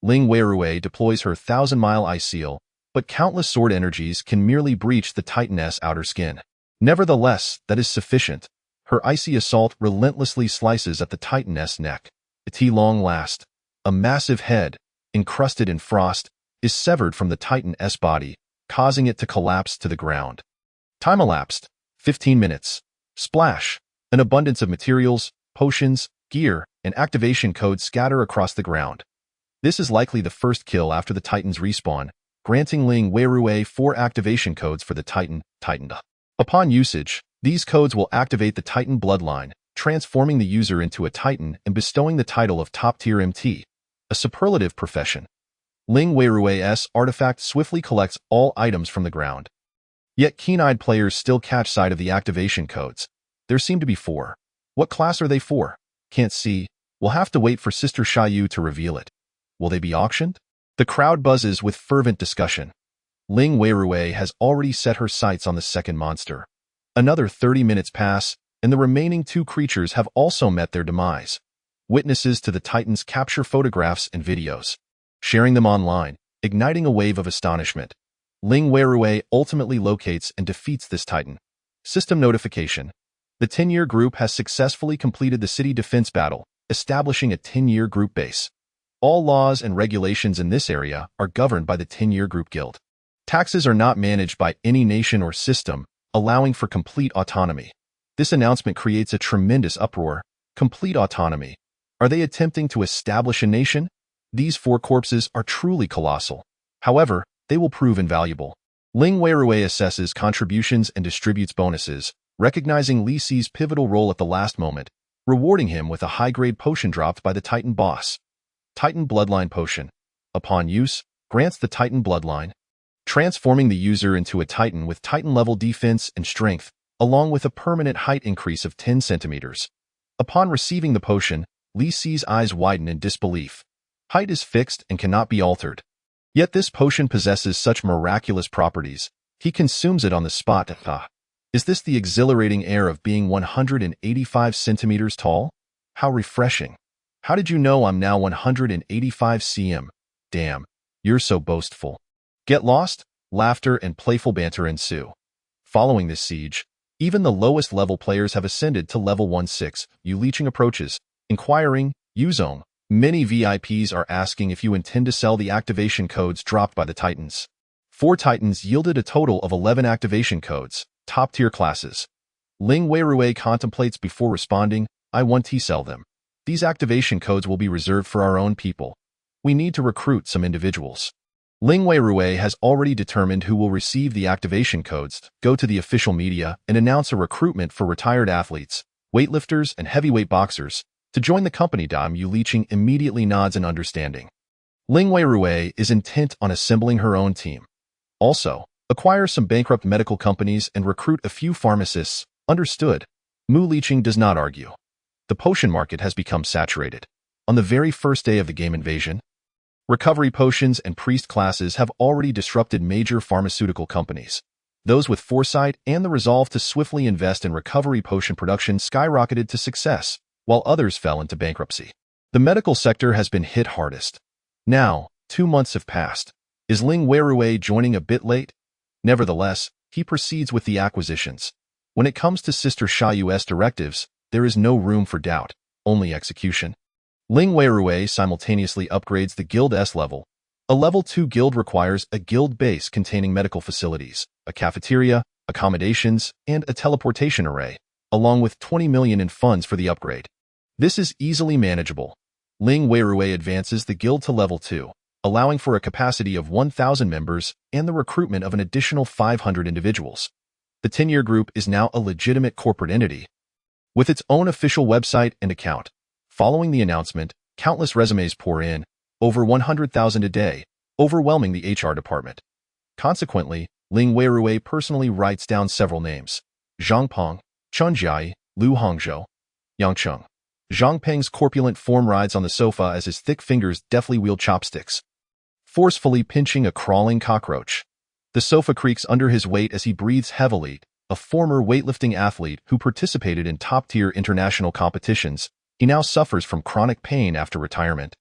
Ling Weirui deploys her 1,000-mile ice seal, but countless sword energies can merely breach the Titan's outer skin. Nevertheless, that is sufficient. Her icy assault relentlessly slices at the Titan's neck. Its long last, a massive head, encrusted in frost, is severed from the Titan's body, causing it to collapse to the ground. Time elapsed, 15 minutes. Splash! An abundance of materials, potions, gear, and activation codes scatter across the ground. This is likely the first kill after the Titan's respawn, granting Ling Weirui 4 activation codes for the Titan. Upon usage, these codes will activate the Titan bloodline, transforming the user into a Titan and bestowing the title of top-tier MT, a superlative profession. Ling Weirui's artifact swiftly collects all items from the ground. Yet keen-eyed players still catch sight of the activation codes. There seem to be 4. What class are they for? Can't see. We'll have to wait for Sister Xiaoyu to reveal it. Will they be auctioned? The crowd buzzes with fervent discussion. Ling Weirui has already set her sights on the second monster. Another 30 minutes pass, and the remaining 2 creatures have also met their demise. Witnesses to the Titans capture photographs and videos, sharing them online, igniting a wave of astonishment. Ling Weirui ultimately locates and defeats this Titan. System notification. The 10-year group has successfully completed the city defense battle, establishing a 10-year group base. All laws and regulations in this area are governed by the 10-year group guild. Taxes are not managed by any nation or system, allowing for complete autonomy. This announcement creates a tremendous uproar. Complete autonomy. Are they attempting to establish a nation? These 4 corpses are truly colossal. However, they will prove invaluable. Ling Weirui assesses contributions and distributes bonuses, recognizing Li Si's pivotal role at the last moment, rewarding him with a high-grade potion dropped by the Titan boss. Titan Bloodline Potion. Upon use, grants the Titan Bloodline, transforming the user into a Titan with Titan-level defense and strength, along with a permanent height increase of 10 centimeters. Upon receiving the potion, Li Si's eyes widen in disbelief. Height is fixed and cannot be altered. Yet this potion possesses such miraculous properties, he consumes it on the spot. Is this the exhilarating air of being 185 centimeters tall? How refreshing. How did you know I'm now 185 cm? Damn, you're so boastful. Get lost? Laughter and playful banter ensue. Following this siege, even the lowest level players have ascended to level 16. Yu Licheng approaches, inquiring, Yuzong. Many VIPs are asking if you intend to sell the activation codes dropped by the Titans. 4 Titans yielded a total of 11 activation codes, top-tier classes. Ling Weirui contemplates before responding, I want to sell them. These activation codes will be reserved for our own people. We need to recruit some individuals. Ling Weirui has already determined who will receive the activation codes, go to the official media, and announce a recruitment for retired athletes, weightlifters, and heavyweight boxers to join the company. Yu Licheng immediately nods in understanding. Ling Weirui is intent on assembling her own team. Also, acquire some bankrupt medical companies and recruit a few pharmacists. Understood. Mu Licheng does not argue. The potion market has become saturated. On the very first day of the game invasion, recovery potions and priest classes have already disrupted major pharmaceutical companies. Those with foresight and the resolve to swiftly invest in recovery potion production skyrocketed to success, while others fell into bankruptcy. The medical sector has been hit hardest. Now, 2 months have passed. Is Ling Weirui joining a bit late? Nevertheless, he proceeds with the acquisitions. When it comes to Sister Xiaoyu's directives, there is no room for doubt, only execution. Ling Weirui simultaneously upgrades the Guild S level. A level 2 guild requires a guild base containing medical facilities, a cafeteria, accommodations, and a teleportation array, along with 20 million in funds for the upgrade. This is easily manageable. Ling Weirui advances the guild to level 2, allowing for a capacity of 1,000 members and the recruitment of an additional 500 individuals. The 10-year group is now a legitimate corporate entity, with its own official website and account. Following the announcement, countless resumes pour in, over 100,000 a day, overwhelming the HR department. Consequently, Ling Weirui personally writes down several names: Zhang Peng, Chun Jiai, Lu Hongzhou, Yang Cheng. Zhang Peng's corpulent form rides on the sofa as his thick fingers deftly wield chopsticks, forcefully pinching a crawling cockroach. The sofa creaks under his weight as he breathes heavily, a former weightlifting athlete who participated in top-tier international competitions, he now suffers from chronic pain after retirement,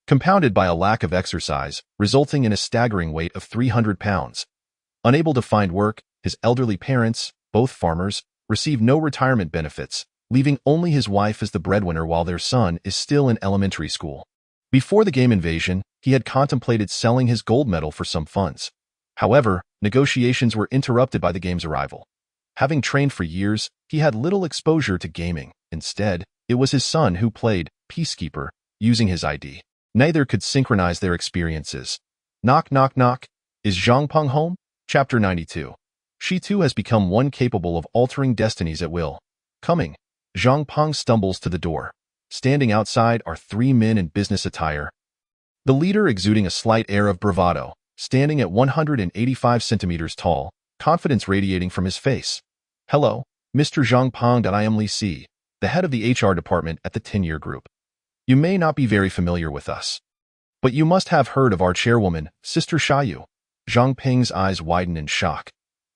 compounded by a lack of exercise, resulting in a staggering weight of 300 pounds. Unable to find work, his elderly parents, both farmers, receive no retirement benefits, leaving only his wife as the breadwinner while their son is still in elementary school. Before the game Invasion, he had contemplated selling his gold medal for some funds. However, negotiations were interrupted by the game's arrival. Having trained for years, he had little exposure to gaming. Instead, it was his son who played Peacekeeper, using his ID. Neither could synchronize their experiences. Knock, knock, knock. Is Zhang Peng home? Chapter 92. She too has become one capable of altering destinies at will. Coming. Zhang Peng stumbles to the door. Standing outside are three men in business attire. The leader exuding a slight air of bravado, standing at 185 centimeters tall, confidence radiating from his face. Hello, Mr. Zhang Peng. I am Li Si, the head of the HR department at the 10-year group. You may not be very familiar with us, but you must have heard of our chairwoman, Sister Shayu. Zhang Peng's eyes widen in shock.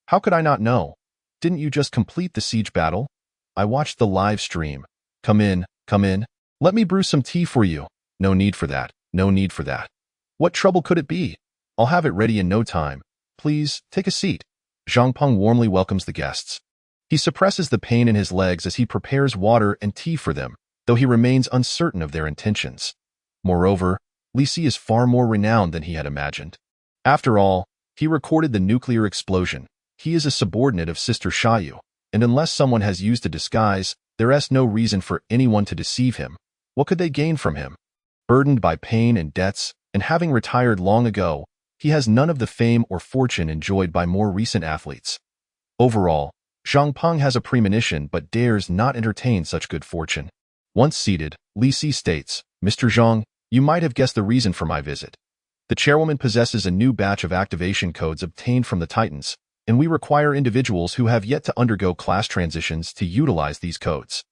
How could I not know? Didn't you just complete the siege battle? I watched the live stream. Come in, come in. Let me brew some tea for you. No need for that, no need for that. What trouble could it be? I'll have it ready in no time. Please, take a seat. Zhang Peng warmly welcomes the guests. He suppresses the pain in his legs as he prepares water and tea for them, though he remains uncertain of their intentions. Moreover, Li Si is far more renowned than he had imagined. After all, he recorded the nuclear explosion. He is a subordinate of Sister Shayu, and unless someone has used a disguise, there is no reason for anyone to deceive him. What could they gain from him? Burdened by pain and debts, and having retired long ago, he has none of the fame or fortune enjoyed by more recent athletes. Overall, Zhang Peng has a premonition but dares not entertain such good fortune. Once seated, Li Si states, Mr. Zhang, you might have guessed the reason for my visit. The chairwoman possesses a new batch of activation codes obtained from the Titans, and we require individuals who have yet to undergo class transitions to utilize these codes.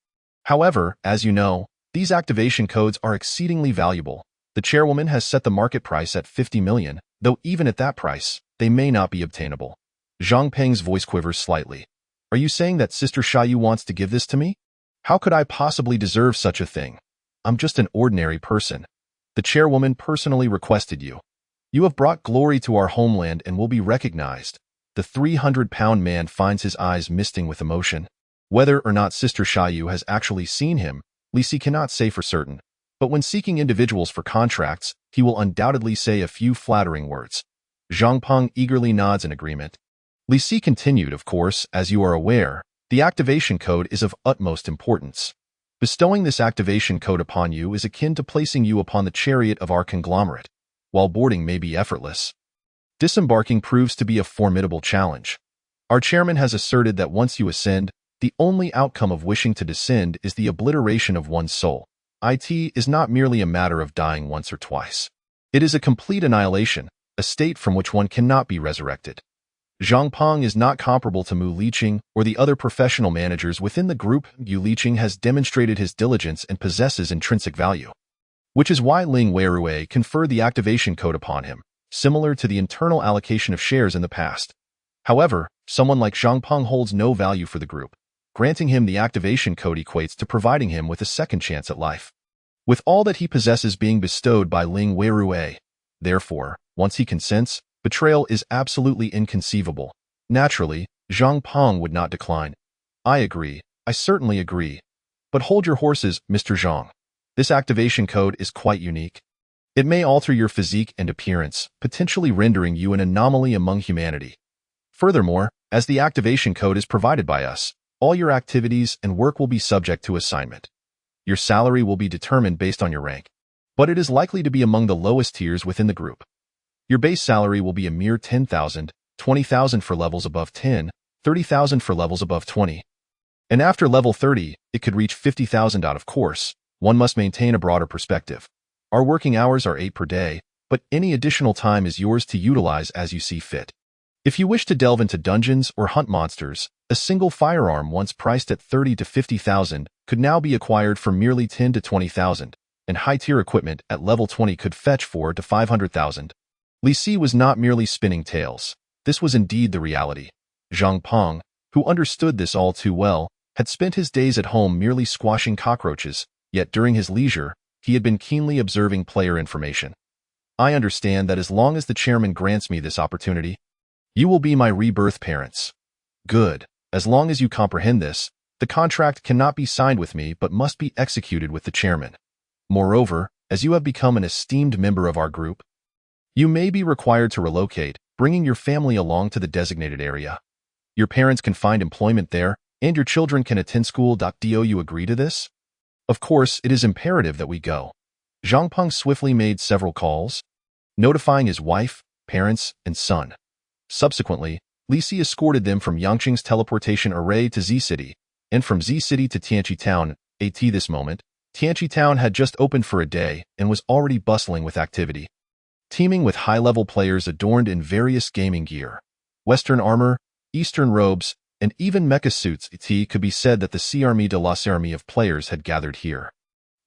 However, as you know, these activation codes are exceedingly valuable. The chairwoman has set the market price at 50 million, though even at that price, they may not be obtainable. Zhang Peng's voice quivers slightly. Are you saying that Sister Shayu wants to give this to me? How could I possibly deserve such a thing? I'm just an ordinary person. The chairwoman personally requested you. You have brought glory to our homeland and will be recognized. The 300-pound man finds his eyes misting with emotion. Whether or not Sister Shayu has actually seen him, Li Si cannot say for certain. But when seeking individuals for contracts, he will undoubtedly say a few flattering words. Zhang Peng eagerly nods in agreement. Li Si continued, of course, as you are aware, the activation code is of utmost importance. Bestowing this activation code upon you is akin to placing you upon the chariot of our conglomerate. While boarding may be effortless, disembarking proves to be a formidable challenge. Our chairman has asserted that once you ascend, the only outcome of wishing to descend is the obliteration of one's soul. It is not merely a matter of dying once or twice. It is a complete annihilation, a state from which one cannot be resurrected. Zhang Peng is not comparable to Mu Liqing or the other professional managers within the group. Yu Liqing has demonstrated his diligence and possesses intrinsic value, which is why Ling Weirue conferred the activation code upon him, similar to the internal allocation of shares in the past. However, someone like Zhang Peng holds no value for the group. Granting him the activation code equates to providing him with a second chance at life, with all that he possesses being bestowed by Ling Weirue. Therefore, once he consents, betrayal is absolutely inconceivable. Naturally, Zhang Peng would not decline. I agree. I certainly agree. But hold your horses, Mr. Zhang. This activation code is quite unique. It may alter your physique and appearance, potentially rendering you an anomaly among humanity. Furthermore, as the activation code is provided by us, all your activities and work will be subject to assignment. Your salary will be determined based on your rank, but it is likely to be among the lowest tiers within the group. Your base salary will be a mere 10,000, 20,000 for levels above 10, 30,000 for levels above 20. And after level 30, it could reach 50,000. Of course, one must maintain a broader perspective. Our working hours are 8 per day, but any additional time is yours to utilize as you see fit. If you wish to delve into dungeons or hunt monsters, a single firearm once priced at 30 to 50,000 could now be acquired for merely 10 to 20,000, and high-tier equipment at level 20 could fetch 4 to 500,000. Li Si was not merely spinning tales. This was indeed the reality. Zhang Peng, who understood this all too well, had spent his days at home merely squashing cockroaches, yet during his leisure, he had been keenly observing player information. I understand that as long as the chairman grants me this opportunity, you will be my rebirth parents. Good. As long as you comprehend this, the contract cannot be signed with me but must be executed with the chairman. Moreover, as you have become an esteemed member of our group, you may be required to relocate, bringing your family along to the designated area. Your parents can find employment there, and your children can attend school. Do you agree to this? Of course, it is imperative that we go. Zhang Peng swiftly made several calls, notifying his wife, parents, and son. Subsequently, Li Si escorted them from Yangqing's teleportation array to Z-City, and from Z-City to Tianqi Town. At this moment, Tianqi Town had just opened for a day and was already bustling with activity, teeming with high-level players adorned in various gaming gear, Western armor, Eastern robes, and even mecha suits. It could be said that the Armée de la army of players had gathered here.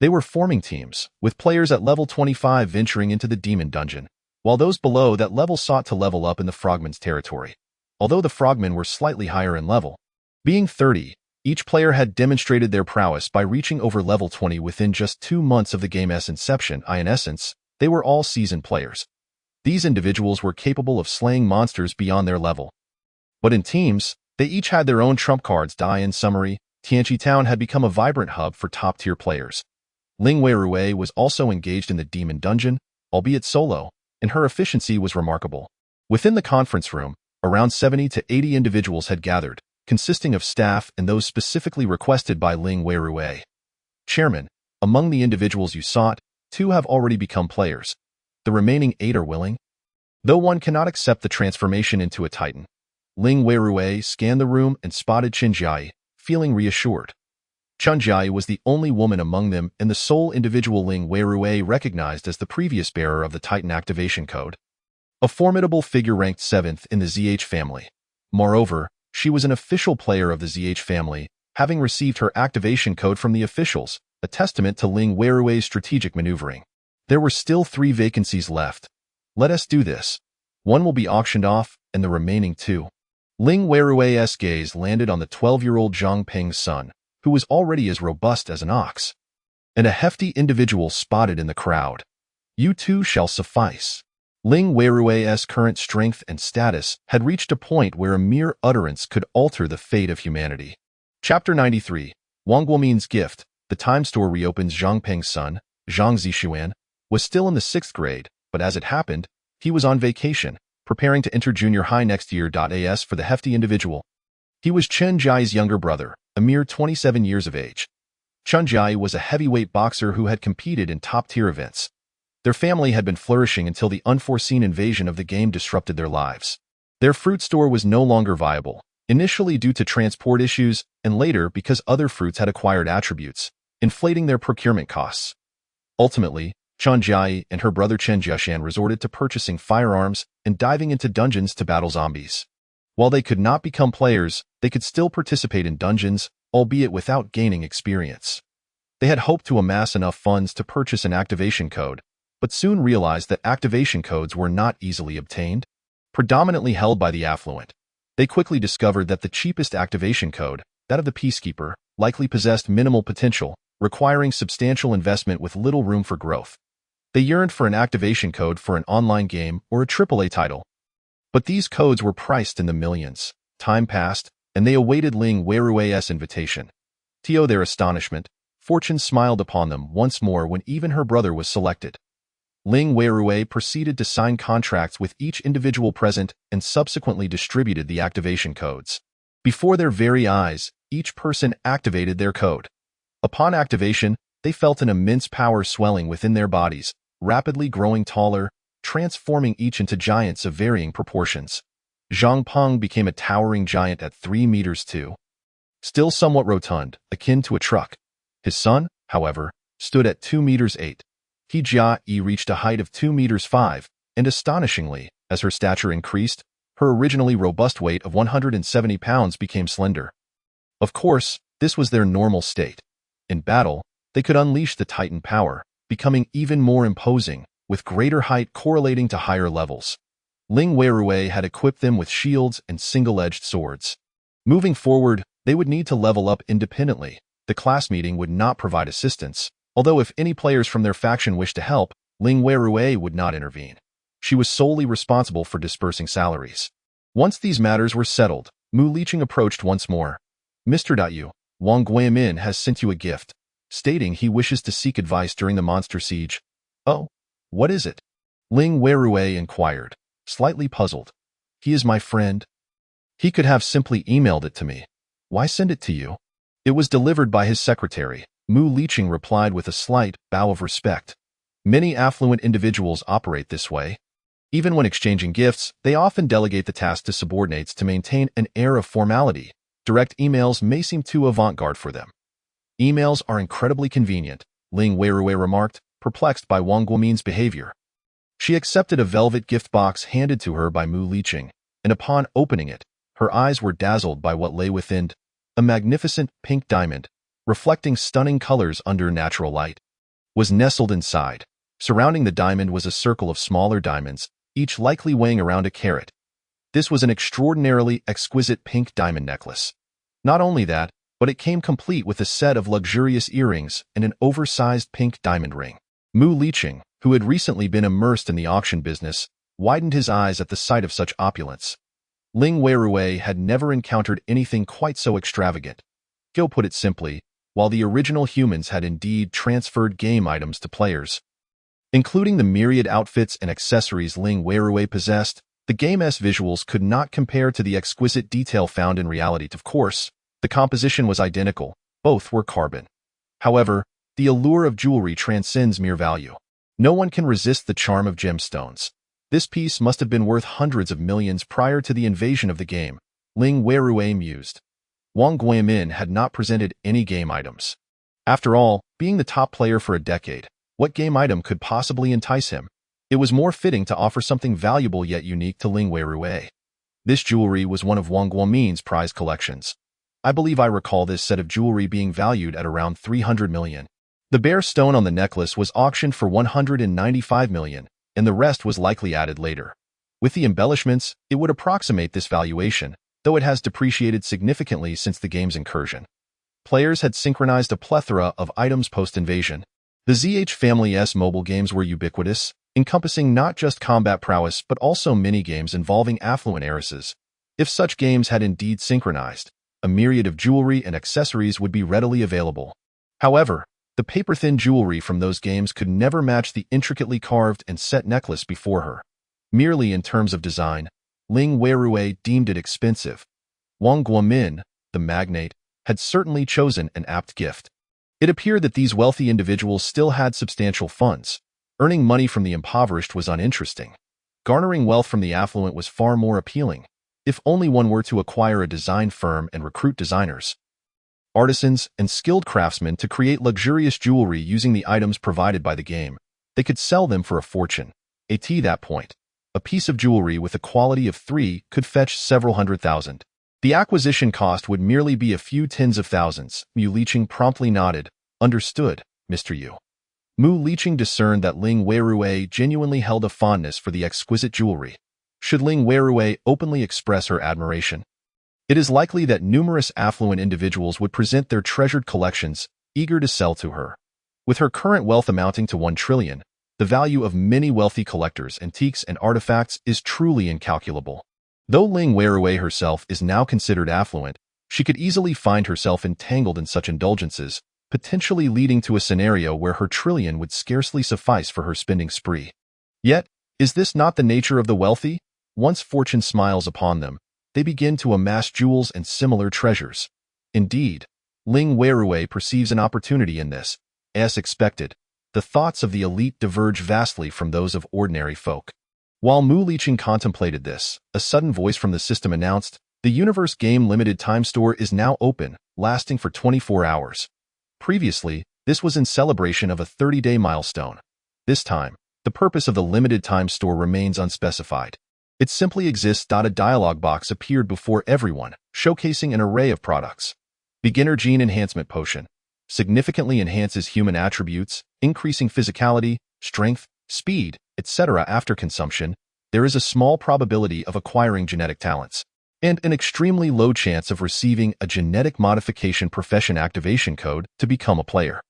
They were forming teams, with players at level 25 venturing into the Demon Dungeon, while those below that level sought to level up in the Frogmen's territory. Although the Frogmen were slightly higher in level, being 30, each player had demonstrated their prowess by reaching over level 20 within just 2 months of the game's inception. In essence, they were all seasoned players. These individuals were capable of slaying monsters beyond their level. But in teams, they each had their own trump cards. In summary, Tianqi Town had become a vibrant hub for top-tier players. Ling Weirui was also engaged in the Demon Dungeon, albeit solo, and her efficiency was remarkable. Within the conference room, around 70 to 80 individuals had gathered, consisting of staff and those specifically requested by Ling Weirui. Chairman, among the individuals you sought, 2 have already become players. The remaining 8 are willing, though one cannot accept the transformation into a titan. Ling Weirui scanned the room and spotted Chenjiai, feeling reassured. Chenjiai was the only woman among them and the sole individual Ling Weirui recognized as the previous bearer of the Titan activation code. A formidable figure ranked 7th in the ZH family. Moreover, she was an official player of the ZH family, having received her activation code from the officials, a testament to Ling Weirui's strategic maneuvering. There were still 3 vacancies left. Let us do this. 1 will be auctioned off, and the remaining 2. Ling Weirui's gaze landed on the 12-year-old Zhang Peng's son, who was already as robust as an ox, and a hefty individual spotted in the crowd. You 2 shall suffice. Ling Weirui's current strength and status had reached a point where a mere utterance could alter the fate of humanity. Chapter 93. Wang Guomin's Gift. The time store reopens. Zhang Peng's son, Zhang Zixuan, was still in the 6th grade, but as it happened, he was on vacation, preparing to enter junior high next year. As for the hefty individual, he was Chen Jiai's younger brother, a mere 27 years of age. Chen Jiai was a heavyweight boxer who had competed in top-tier events. Their family had been flourishing until the unforeseen invasion of the game disrupted their lives. Their fruit store was no longer viable, initially due to transport issues, and later because other fruits had acquired attributes, inflating their procurement costs. Ultimately, Chen Jiai and her brother Chen Jiashan resorted to purchasing firearms and diving into dungeons to battle zombies. While they could not become players, they could still participate in dungeons, albeit without gaining experience. They had hoped to amass enough funds to purchase an activation code, but soon realized that activation codes were not easily obtained, predominantly held by the affluent. They quickly discovered that the cheapest activation code, that of the Peacekeeper, likely possessed minimal potential, requiring substantial investment with little room for growth. They yearned for an activation code for an online game or a AAA title. But these codes were priced in the millions. Time passed, and they awaited Ling Weirui's invitation. To their astonishment, fortune smiled upon them once more when even her brother was selected. Ling Weirui proceeded to sign contracts with each individual present and subsequently distributed the activation codes. Before their very eyes, each person activated their code. Upon activation, they felt an immense power swelling within their bodies, rapidly growing taller, transforming each into giants of varying proportions. Zhang Peng became a towering giant at 3 meters 2. Still somewhat rotund, akin to a truck. His son, however, stood at 2 meters 8. He Jia-yi reached a height of 2 meters 5, and astonishingly, as her stature increased, her originally robust weight of 170 pounds became slender. Of course, this was their normal state. In battle, they could unleash the Titan power, becoming even more imposing, with greater height correlating to higher levels. Ling Weirui had equipped them with shields and single-edged swords. Moving forward, they would need to level up independently. The class meeting would not provide assistance, although if any players from their faction wished to help, Ling Weirui would not intervene. She was solely responsible for dispersing salaries. Once these matters were settled, Mu Liqing approached once more. Mr. Yu, Wang Guimin has sent you a gift, stating he wishes to seek advice during the monster siege. Oh, what is it? Ling Weirui inquired, slightly puzzled. He is my friend. He could have simply emailed it to me. Why send it to you? It was delivered by his secretary. Mu Liqing replied with a slight bow of respect. Many affluent individuals operate this way. Even when exchanging gifts, they often delegate the task to subordinates to maintain an air of formality. Direct emails may seem too avant-garde for them. Emails are incredibly convenient, Ling Weirui remarked, perplexed by Wang Guomin's behavior. She accepted a velvet gift box handed to her by Mu Liqing, and upon opening it, her eyes were dazzled by what lay within, a magnificent pink diamond, reflecting stunning colors under natural light, was nestled inside. Surrounding the diamond was a circle of smaller diamonds, each likely weighing around a carat. This was an extraordinarily exquisite pink diamond necklace. Not only that, but it came complete with a set of luxurious earrings and an oversized pink diamond ring. Mu Liqing, who had recently been immersed in the auction business, widened his eyes at the sight of such opulence. Ling Weirui had never encountered anything quite so extravagant. Gil put it simply, while the original humans had indeed transferred game items to players, including the myriad outfits and accessories Ling Weirui possessed, the game's visuals could not compare to the exquisite detail found in reality. Of course, the composition was identical, both were carbon. However, the allure of jewelry transcends mere value. No one can resist the charm of gemstones. This piece must have been worth hundreds of millions prior to the invasion of the game, Ling Weirui mused. Wang Guimin had not presented any game items. After all, being the top player for a decade, what game item could possibly entice him? It was more fitting to offer something valuable yet unique to Ling Weirui. This jewelry was one of Wang Guomin's prized collections. I believe I recall this set of jewelry being valued at around 300 million. The bare stone on the necklace was auctioned for 195 million, and the rest was likely added later. With the embellishments, it would approximate this valuation, though it has depreciated significantly since the game's incursion. Players had synchronized a plethora of items post-invasion. The ZH Family's mobile games were ubiquitous, encompassing not just combat prowess but also mini-games involving affluent heiresses. If such games had indeed synchronized, a myriad of jewelry and accessories would be readily available. However, the paper-thin jewelry from those games could never match the intricately carved and set necklace before her. Merely in terms of design, Ling Weirui deemed it expensive. Wang Guomin, the magnate, had certainly chosen an apt gift. It appeared that these wealthy individuals still had substantial funds. Earning money from the impoverished was uninteresting. Garnering wealth from the affluent was far more appealing. If only one were to acquire a design firm and recruit designers, artisans, and skilled craftsmen to create luxurious jewelry using the items provided by the game, they could sell them for a fortune. At that point, a piece of jewelry with a quality of 3 could fetch several hundred thousand. The acquisition cost would merely be a few tens of thousands. Mu Liqing promptly nodded. Understood, Mr. Yu. Mu Liqing discerned that Ling Weirui genuinely held a fondness for the exquisite jewelry. Should Ling Weirui openly express her admiration, it is likely that numerous affluent individuals would present their treasured collections, eager to sell to her. With her current wealth amounting to 1 trillion, the value of many wealthy collectors' antiques and artifacts is truly incalculable. Though Ling Weirui herself is now considered affluent, she could easily find herself entangled in such indulgences, potentially leading to a scenario where her trillion would scarcely suffice for her spending spree. Yet, is this not the nature of the wealthy? Once fortune smiles upon them, they begin to amass jewels and similar treasures. Indeed, Ling Weirui perceives an opportunity in this. As expected, the thoughts of the elite diverge vastly from those of ordinary folk. While Mu Liqing contemplated this, a sudden voice from the system announced, "The Universe Game Limited Time Store is now open, lasting for 24 hours. Previously, this was in celebration of a 30-day milestone. This time, the purpose of the limited time store remains unspecified. It simply exists. A dialog box appeared before everyone, showcasing an array of products. Beginner Gene Enhancement Potion. Significantly enhances human attributes, increasing physicality, strength, speed, etc. After consumption, there is a small probability of acquiring genetic talents. and an extremely low chance of receiving a genetic modification profession activation code to become a player.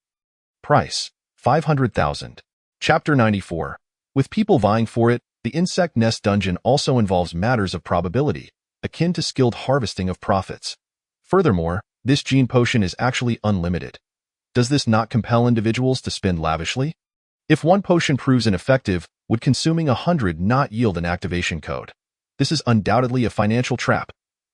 Price: 500,000. Chapter 94. With people vying for it, the Insect Nest Dungeon also involves matters of probability, akin to skilled harvesting of profits. Furthermore, this gene potion is actually unlimited. Does this not compel individuals to spend lavishly? If one potion proves ineffective, would consuming 100 not yield an activation code? This is undoubtedly a financial trap.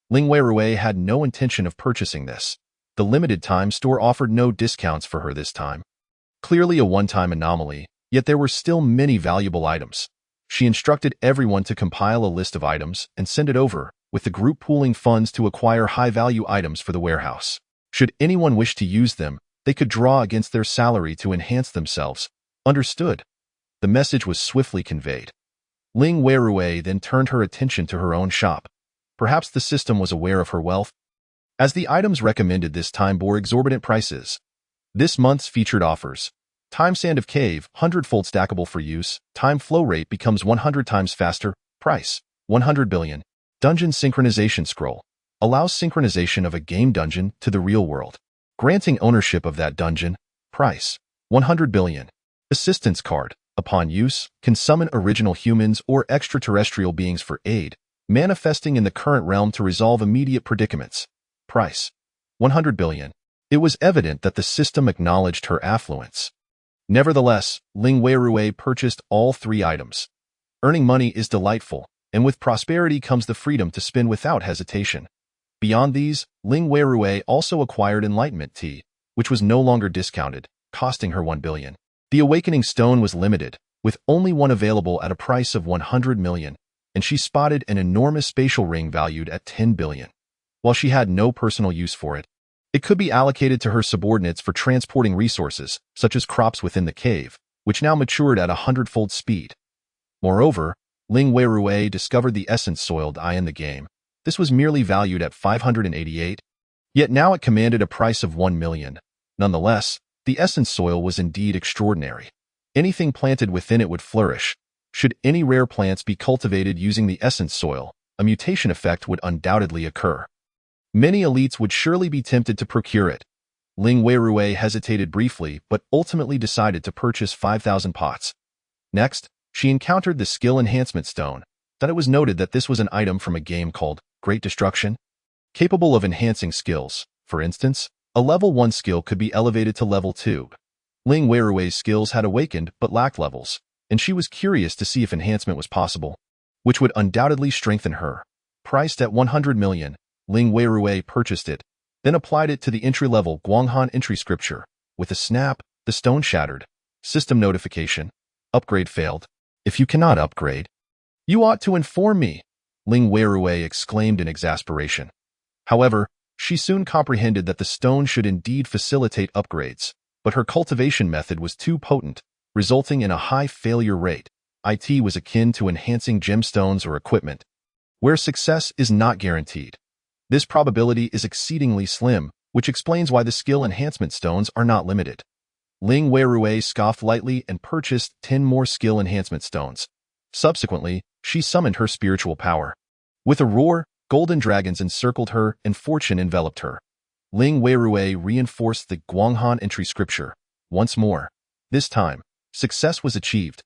Ling Weirui had no intention of purchasing this. The limited-time store offered no discounts for her this time. Clearly a one-time anomaly, yet there were still many valuable items. She instructed everyone to compile a list of items and send it over, with the group pooling funds to acquire high-value items for the warehouse. Should anyone wish to use them, they could draw against their salary to enhance themselves. Understood. The message was swiftly conveyed. Ling Weirui then turned her attention to her own shop. Perhaps the system was aware of her wealth, as the items recommended this time bore exorbitant prices. This month's featured offers: Time Sand of Cave, 100-fold stackable for use. Time flow rate becomes 100 times faster. Price: 100 billion. Dungeon Synchronization Scroll allows synchronization of a game dungeon to the real world, granting ownership of that dungeon. Price: 100 billion. Assistance Card, upon use, can summon original humans or extraterrestrial beings for aid, manifesting in the current realm to resolve immediate predicaments. Price: 100 billion. It was evident that the system acknowledged her affluence. Nevertheless, Ling Weirui purchased all three items. Earning money is delightful, and with prosperity comes the freedom to spend without hesitation. Beyond these, Ling Weirui also acquired Enlightenment Tea, which was no longer discounted, costing her 1 billion. The Awakening Stone was limited, with only one available at a price of 100 million, and she spotted an enormous spatial ring valued at 10 billion. While she had no personal use for it, it could be allocated to her subordinates for transporting resources, such as crops within the cave, which now matured at 100-fold speed. Moreover, Ling Weirui discovered the essence soil dye in the game. This was merely valued at 588, yet now it commanded a price of 1 million. Nonetheless, the essence soil was indeed extraordinary. Anything planted within it would flourish. Should any rare plants be cultivated using the essence soil, a mutation effect would undoubtedly occur. Many elites would surely be tempted to procure it. Ling Weirui hesitated briefly, but ultimately decided to purchase 5,000 pots. Next, she encountered the Skill Enhancement Stone. That it was noted that this was an item from a game called Great Destruction, capable of enhancing skills. For instance, a level 1 skill could be elevated to level 2. Ling Weirui's skills had awakened but lacked levels, and she was curious to see if enhancement was possible, which would undoubtedly strengthen her. Priced at 100 million, Ling Weirui purchased it, then applied it to the entry-level Guanghan entry scripture. With a snap, the stone shattered. System notification: upgrade failed. If you cannot upgrade, you ought to inform me, Ling Weirui exclaimed in exasperation. However, she soon comprehended that the stone should indeed facilitate upgrades, but her cultivation method was too potent, resulting in a high failure rate. It was akin to enhancing gemstones or equipment, where success is not guaranteed. This probability is exceedingly slim, which explains why the skill enhancement stones are not limited. Ling Weirui scoffed lightly and purchased 10 more skill enhancement stones. Subsequently, she summoned her spiritual power. With a roar, golden dragons encircled her and fortune enveloped her. Ling Weirui reinforced the Guanghan entry scripture. Once more. This time, success was achieved.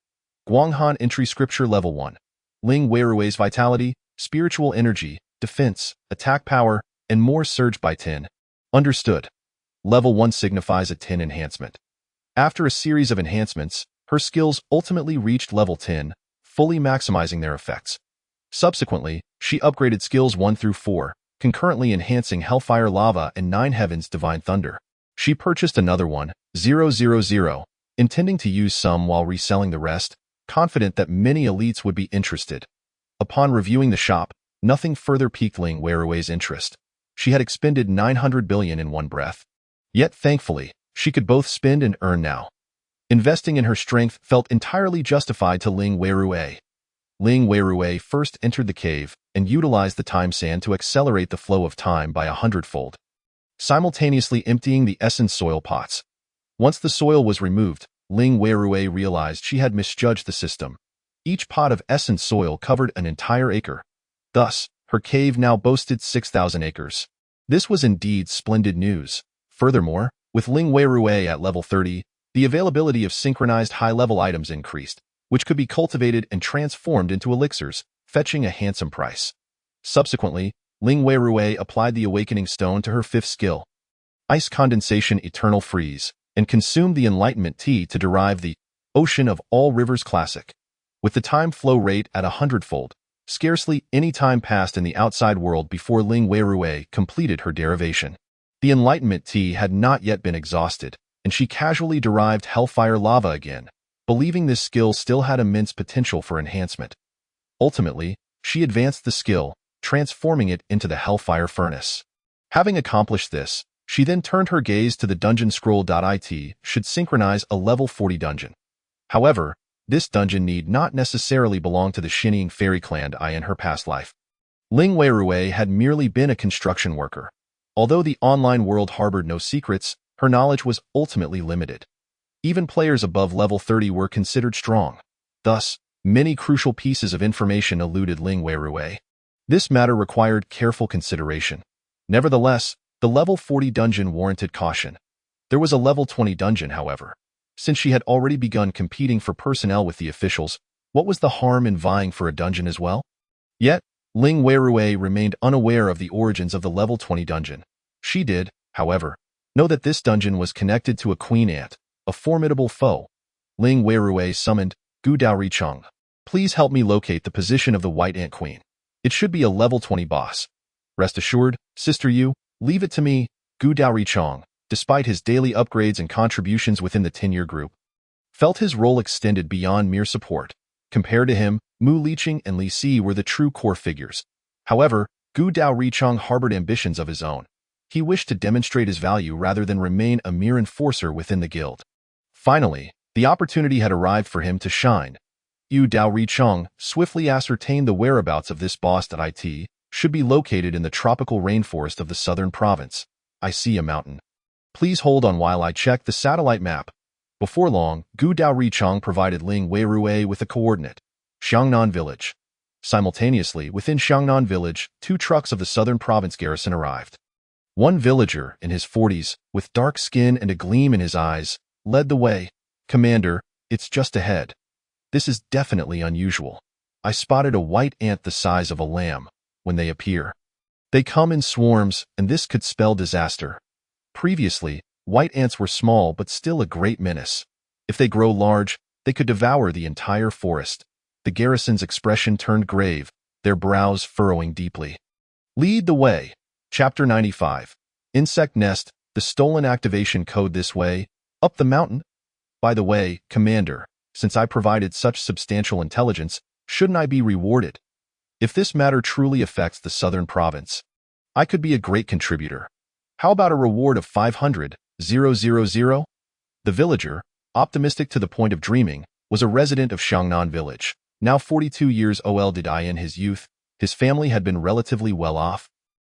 Guanghan entry scripture level 1. Ling Weirui's vitality, spiritual energy, defense, attack power, and more surged by 10. Understood. Level 1 signifies a 10 enhancement. After a series of enhancements, her skills ultimately reached level 10, fully maximizing their effects. Subsequently, she upgraded skills 1 through 4, concurrently enhancing Hellfire Lava and 9 Heavens Divine Thunder. She purchased another one, 000, intending to use some while reselling the rest, confident that many elites would be interested. Upon reviewing the shop, nothing further piqued Ling Weirui's interest. She had expended 900 billion in one breath. Yet thankfully, she could both spend and earn now. Investing in her strength felt entirely justified to Ling Weirui. Ling Weirui first entered the cave and utilized the time sand to accelerate the flow of time by 100-fold, simultaneously emptying the essence soil pots. Once the soil was removed, Ling Weirui realized she had misjudged the system. Each pot of essence soil covered an entire acre. Thus, Her cave now boasted 6,000 acres. This was indeed splendid news. Furthermore, with Ling Weirui at level 30, the availability of synchronized high-level items increased, which could be cultivated and transformed into elixirs, fetching a handsome price. Subsequently, Ling Weirui applied the Awakening Stone to her fifth skill, Ice Condensation Eternal Freeze, and consumed the Enlightenment Tea to derive the Ocean of All Rivers Classic. With the time flow rate at 100-fold, scarcely any time passed in the outside world before Ling Weirui completed her derivation. The Enlightenment Tea had not yet been exhausted, and she casually derived Hellfire Lava again, believing this skill still had immense potential for enhancement. Ultimately, she advanced the skill, transforming it into the Hellfire Furnace. Having accomplished this, she then turned her gaze to the dungeon scroll.it should synchronize a level 40 dungeon. However, this dungeon need not necessarily belong to the Shining Fairy Clan in her past life. Ling Weirui had merely been a construction worker. Although the online world harbored no secrets, her knowledge was ultimately limited. Even players above level 30 were considered strong. Thus, many crucial pieces of information eluded Ling Weirui. This matter required careful consideration. Nevertheless, the level 40 dungeon warranted caution. There was a level 20 dungeon, however. Since she had already begun competing for personnel with the officials, what was the harm in vying for a dungeon as well? Yet, Ling Weirui remained unaware of the origins of the level 20 dungeon. She did, however, know that this dungeon was connected to a queen ant, a formidable foe. Ling Weirui summoned Gu Daoricheng. Please help me locate the position of the white ant queen. It should be a level 20 boss. Rest assured, Sister Yu, leave it to me, Gu Daoricheng, despite his daily upgrades and contributions within the 10-year group, felt his role extended beyond mere support. Compared to him, Mu Liqing and Li Si were the true core figures. However, Gu Daoricheng harbored ambitions of his own. He wished to demonstrate his value rather than remain a mere enforcer within the guild. Finally, the opportunity had arrived for him to shine. Gu Daoricheng swiftly ascertained the whereabouts of this boss that it should be located in the tropical rainforest of the southern province. I see a mountain. Please hold on while I check the satellite map. Before long, Gu Daoricheng provided Ling Weirui with a coordinate, Xiangnan Village. Simultaneously, within Xiangnan Village, 2 trucks of the southern province garrison arrived. One villager, in his 40s, with dark skin and a gleam in his eyes, led the way. Commander, it's just ahead. This is definitely unusual. I spotted a white ant the size of a lamb. When they appear, they come in swarms, and this could spell disaster. Previously, white ants were small but still a great menace. If they grow large, they could devour the entire forest. The garrison's expression turned grave, their brows furrowing deeply. Lead the way. Chapter 95. Insect Nest, the stolen activation code this way, up the mountain. By the way, Commander, since I provided such substantial intelligence, shouldn't I be rewarded? If this matter truly affects the southern province, I could be a great contributor. How about a reward of 500,000? The villager, optimistic to the point of dreaming, was a resident of Xiangnan Village. Now 42 years old. In his youth, his family had been relatively well off.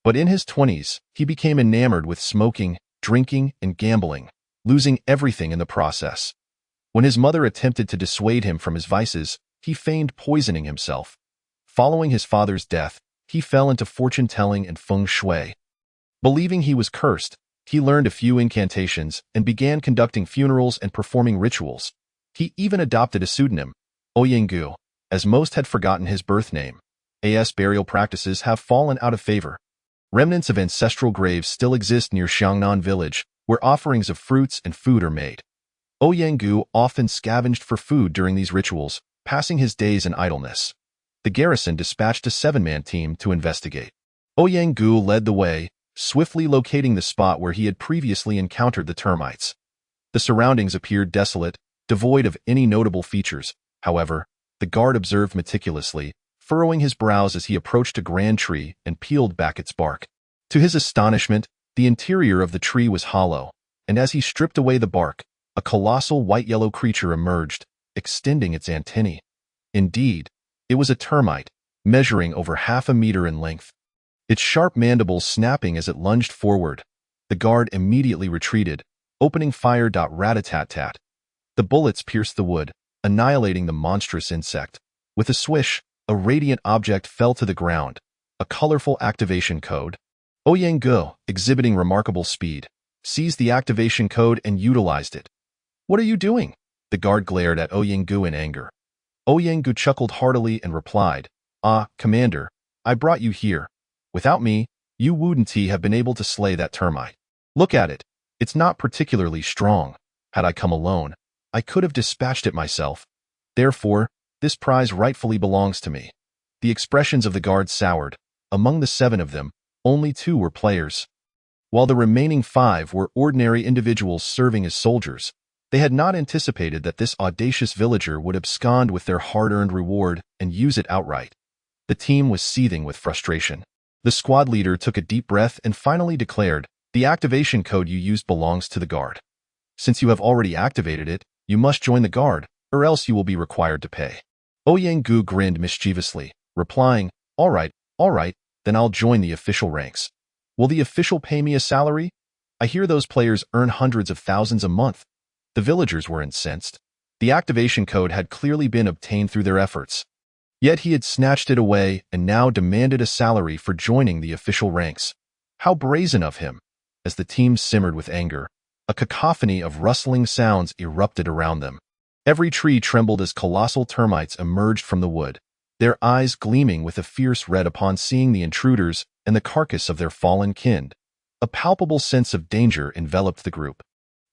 But in his 20s, he became enamored with smoking, drinking, and gambling, losing everything in the process. When his mother attempted to dissuade him from his vices, he feigned poisoning himself. Following his father's death, he fell into fortune-telling and feng shui. Believing he was cursed, he learned a few incantations and began conducting funerals and performing rituals. He even adopted a pseudonym, Oyengu, as most had forgotten his birth name. As burial practices have fallen out of favor. Remnants of ancestral graves still exist near Xiangnan Village, where offerings of fruits and food are made. Oyengu often scavenged for food during these rituals, passing his days in idleness. The garrison dispatched a 7-man team to investigate. Oyengu led the way, swiftly locating the spot where he had previously encountered the termites. The surroundings appeared desolate, devoid of any notable features. However, the guard observed meticulously, furrowing his brows as he approached a grand tree and peeled back its bark. To his astonishment, the interior of the tree was hollow, and as he stripped away the bark, a colossal white-yellow creature emerged, extending its antennae. Indeed, it was a termite, measuring over half a meter in length. Its sharp mandibles snapping as it lunged forward. The guard immediately retreated, opening fire. Rat-a-tat-tat. The bullets pierced the wood, annihilating the monstrous insect. With a swish, a radiant object fell to the ground, a colorful activation code. Ouyang-gu, exhibiting remarkable speed, seized the activation code and utilized it. "What are you doing?" The guard glared at Ouyang-gu in anger. Ouyang-gu chuckled heartily and replied, "Ah, Commander, I brought you here. Without me, you wouldn't have been able to slay that termite. Look at it. It's not particularly strong. Had I come alone, I could have dispatched it myself. Therefore, this prize rightfully belongs to me." The expressions of the guards soured. Among the 7 of them, only 2 were players. While the remaining 5 were ordinary individuals serving as soldiers, they had not anticipated that this audacious villager would abscond with their hard-earned reward and use it outright. The team was seething with frustration. The squad leader took a deep breath and finally declared, "The activation code you used belongs to the guard. Since you have already activated it, you must join the guard, or else you will be required to pay." Ouyang-gu grinned mischievously, replying, all right, then I'll join the official ranks. Will the official pay me a salary? I hear those players earn hundreds of thousands a month." The villagers were incensed. The activation code had clearly been obtained through their efforts. Yet he had snatched it away and now demanded a salary for joining the official ranks. How brazen of him! As the team simmered with anger, a cacophony of rustling sounds erupted around them. Every tree trembled as colossal termites emerged from the wood, their eyes gleaming with a fierce red upon seeing the intruders and the carcass of their fallen kin. A palpable sense of danger enveloped the group.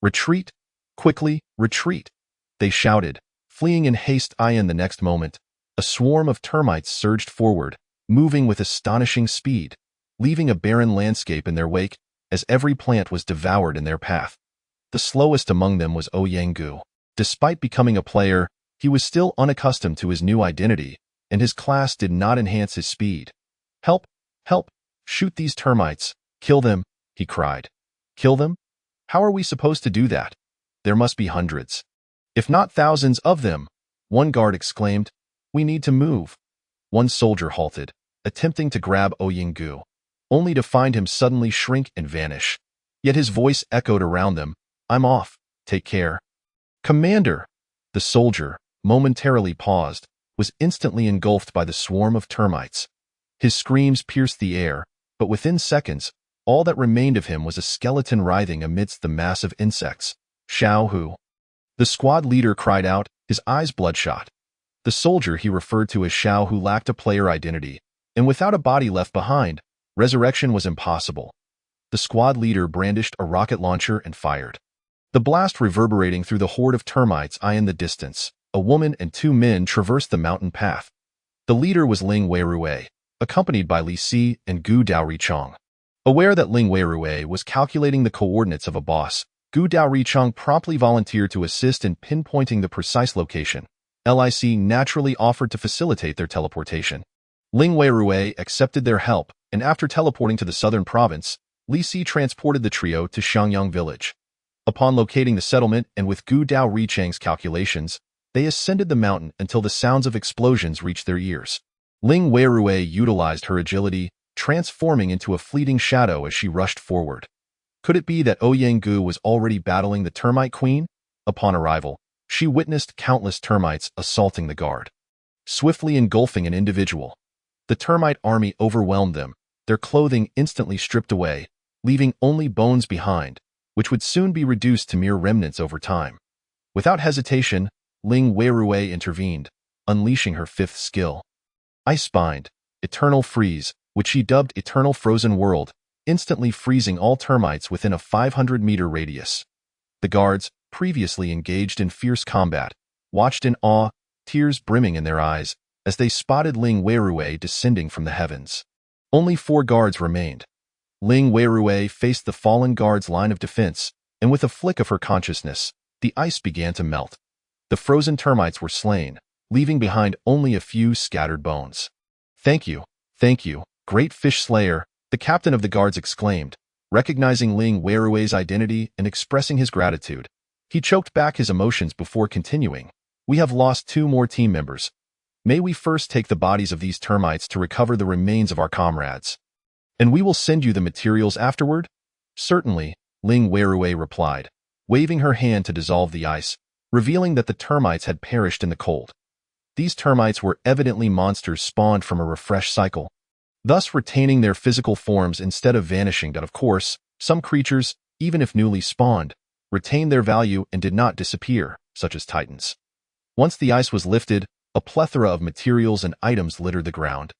"Retreat! Quickly, retreat!" they shouted, fleeing in haste. In the next moment, a swarm of termites surged forward, moving with astonishing speed, leaving a barren landscape in their wake as every plant was devoured in their path. The slowest among them was Ouyang-gu. Despite becoming a player, he was still unaccustomed to his new identity, and his class did not enhance his speed. "Help! Help! Shoot these termites! Kill them!" he cried. "Kill them? How are we supposed to do that? There must be hundreds, if not thousands of them," one guard exclaimed. "We need to move." One soldier halted, attempting to grab Ouyang-gu, only to find him suddenly shrink and vanish. Yet his voice echoed around them, "I'm off. Take care." "Commander!" The soldier, momentarily paused, was instantly engulfed by the swarm of termites. His screams pierced the air, but within seconds, all that remained of him was a skeleton writhing amidst the mass of insects. "Xiao Hu!" The squad leader cried out, his eyes bloodshot. The soldier he referred to as Xiao Hu lacked a player identity, and without a body left behind, resurrection was impossible. The squad leader brandished a rocket launcher and fired. The blast reverberating through the horde of termites in the distance. A woman and 2 men traversed the mountain path. The leader was Ling Weirue, accompanied by Li Si and Gu Daorichong. Aware that Ling Weirue was calculating the coordinates of a boss, Gu Daorichong promptly volunteered to assist in pinpointing the precise location. Lic naturally offered to facilitate their teleportation. Ling Weirue accepted their help, and after teleporting to the southern province, Li Si transported the trio to Xiangyang village. Upon locating the settlement and with Gu Daorichong's calculations, they ascended the mountain until the sounds of explosions reached their ears. Ling Weirue utilized her agility, transforming into a fleeting shadow as she rushed forward. Could it be that Ouyang-gu was already battling the termite queen? Upon arrival, she witnessed countless termites assaulting the guard, swiftly engulfing an individual. The termite army overwhelmed them, their clothing instantly stripped away, leaving only bones behind, which would soon be reduced to mere remnants over time. Without hesitation, Ling Weirue intervened, unleashing her 5th skill. Ice-Bind, Eternal Freeze, which she dubbed Eternal Frozen World, instantly freezing all termites within a 500-meter radius. The guards, previously engaged in fierce combat, watched in awe, tears brimming in their eyes, as they spotted Ling Weirue descending from the heavens. Only 4 guards remained. Ling Weirue faced the fallen guard's line of defense, and with a flick of her consciousness, the ice began to melt. The frozen termites were slain, leaving behind only a few scattered bones. Thank you, great fish slayer," the captain of the guards exclaimed, recognizing Ling Weirue's identity and expressing his gratitude. He choked back his emotions before continuing. "We have lost 2 more team members. May we first take the bodies of these termites to recover the remains of our comrades. And we will send you the materials afterward?" "Certainly," Ling Weirue replied, waving her hand to dissolve the ice, revealing that the termites had perished in the cold. These termites were evidently monsters spawned from a refresh cycle. thus retaining their physical forms instead of vanishing. Of course, some creatures, even if newly spawned, retained their value and did not disappear, such as titans. Once the ice was lifted, a plethora of materials and items littered the ground,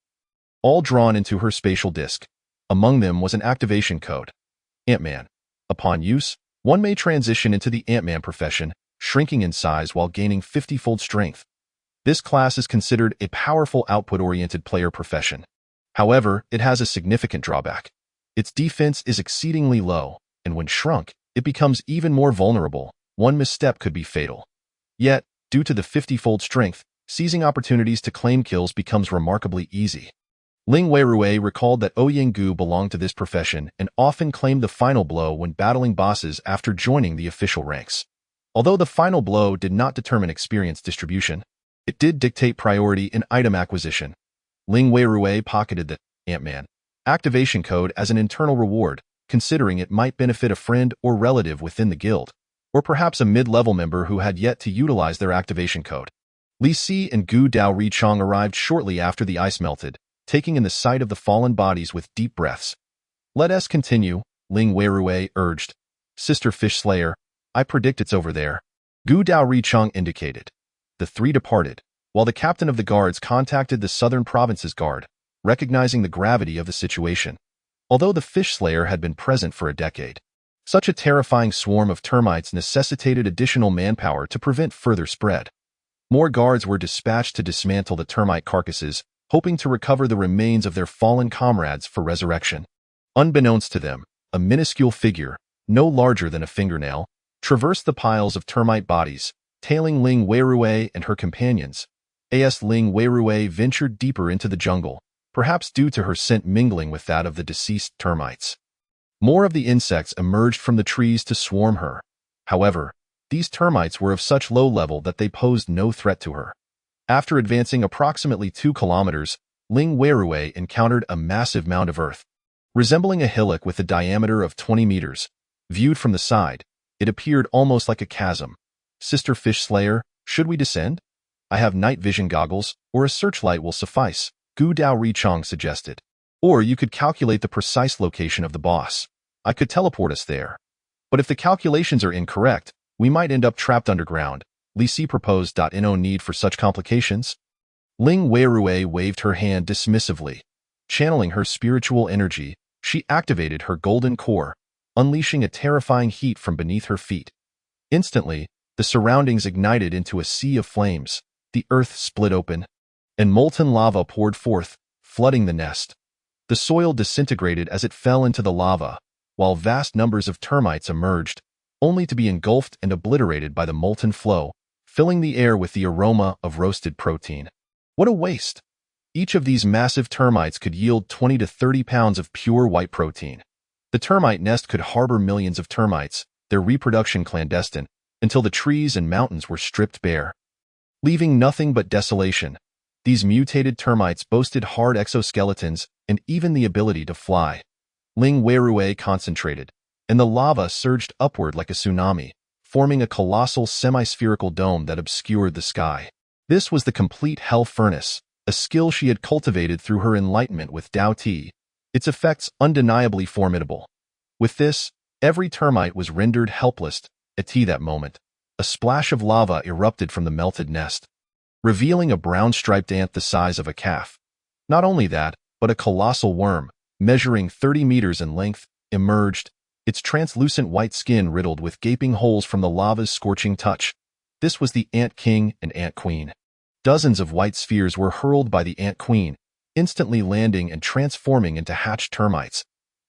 all drawn into her spatial disk. Among them was an activation code. Ant-Man. Upon use, one may transition into the Ant-Man profession, shrinking in size while gaining 50-fold strength. This class is considered a powerful output-oriented player profession. However, it has a significant drawback. Its defense is exceedingly low, and when shrunk, it becomes even more vulnerable. One misstep could be fatal. Yet, due to the 50-fold strength, seizing opportunities to claim kills becomes remarkably easy. Ling Weirui recalled that Ouyang belonged to this profession and often claimed the final blow when battling bosses after joining the official ranks. Although the final blow did not determine experience distribution, it did dictate priority in item acquisition. Ling Weirui pocketed the Ant-Man activation code as an internal reward, considering it might benefit a friend or relative within the guild, or perhaps a mid-level member who had yet to utilize their activation code. Li Si and Gu Dao Richong arrived shortly after the ice melted, taking in the sight of the fallen bodies with deep breaths. "Let us continue," Ling Weirui urged. "Sister Fish Slayer, I predict it's over there." Gu Dao Richong indicated. The three departed, while the captain of the guards contacted the southern province's guard, recognizing the gravity of the situation. Although the Fish Slayer had been present for a decade, such a terrifying swarm of termites necessitated additional manpower to prevent further spread. More guards were dispatched to dismantle the termite carcasses, hoping to recover the remains of their fallen comrades for resurrection. Unbeknownst to them, a minuscule figure, no larger than a fingernail, traversed the piles of termite bodies, tailing Ling Weirui and her companions. As Ling Weirui ventured deeper into the jungle, perhaps due to her scent mingling with that of the deceased termites. More of the insects emerged from the trees to swarm her. However, these termites were of such low level that they posed no threat to her. After advancing approximately 2 kilometers, Ling Weirui encountered a massive mound of earth. Resembling a hillock with a diameter of 20 meters, viewed from the side, it appeared almost like a chasm. "Sister Fish Slayer, should we descend? I have night vision goggles, or a searchlight will suffice," Gu Dao Richong suggested. "Or you could calculate the precise location of the boss. I could teleport us there. But if the calculations are incorrect, we might end up trapped underground," Li Si proposed. "No need for such complications." Ling Weirui waved her hand dismissively. Channeling her spiritual energy, she activated her golden core, unleashing a terrifying heat from beneath her feet. Instantly, the surroundings ignited into a sea of flames, the earth split open, and molten lava poured forth, flooding the nest. The soil disintegrated as it fell into the lava, while vast numbers of termites emerged, only to be engulfed and obliterated by the molten flow, filling the air with the aroma of roasted protein. What a waste! Each of these massive termites could yield 20 to 30 pounds of pure white protein. The termite nest could harbor millions of termites, their reproduction clandestine, until the trees and mountains were stripped bare, leaving nothing but desolation. These mutated termites boasted hard exoskeletons and even the ability to fly. Ling Weirui concentrated, and the lava surged upward like a tsunami, forming a colossal semi-spherical dome that obscured the sky. This was the complete hell furnace, a skill she had cultivated through her enlightenment with Dao Ti, its effects undeniably formidable. With this, every termite was rendered helpless. At that moment, a splash of lava erupted from the melted nest, revealing a brown-striped ant the size of a calf. Not only that, but a colossal worm, measuring 30 meters in length, emerged, its translucent white skin riddled with gaping holes from the lava's scorching touch. This was the Ant King and Ant Queen. Dozens of white spheres were hurled by the Ant Queen, instantly landing and transforming into hatched termites.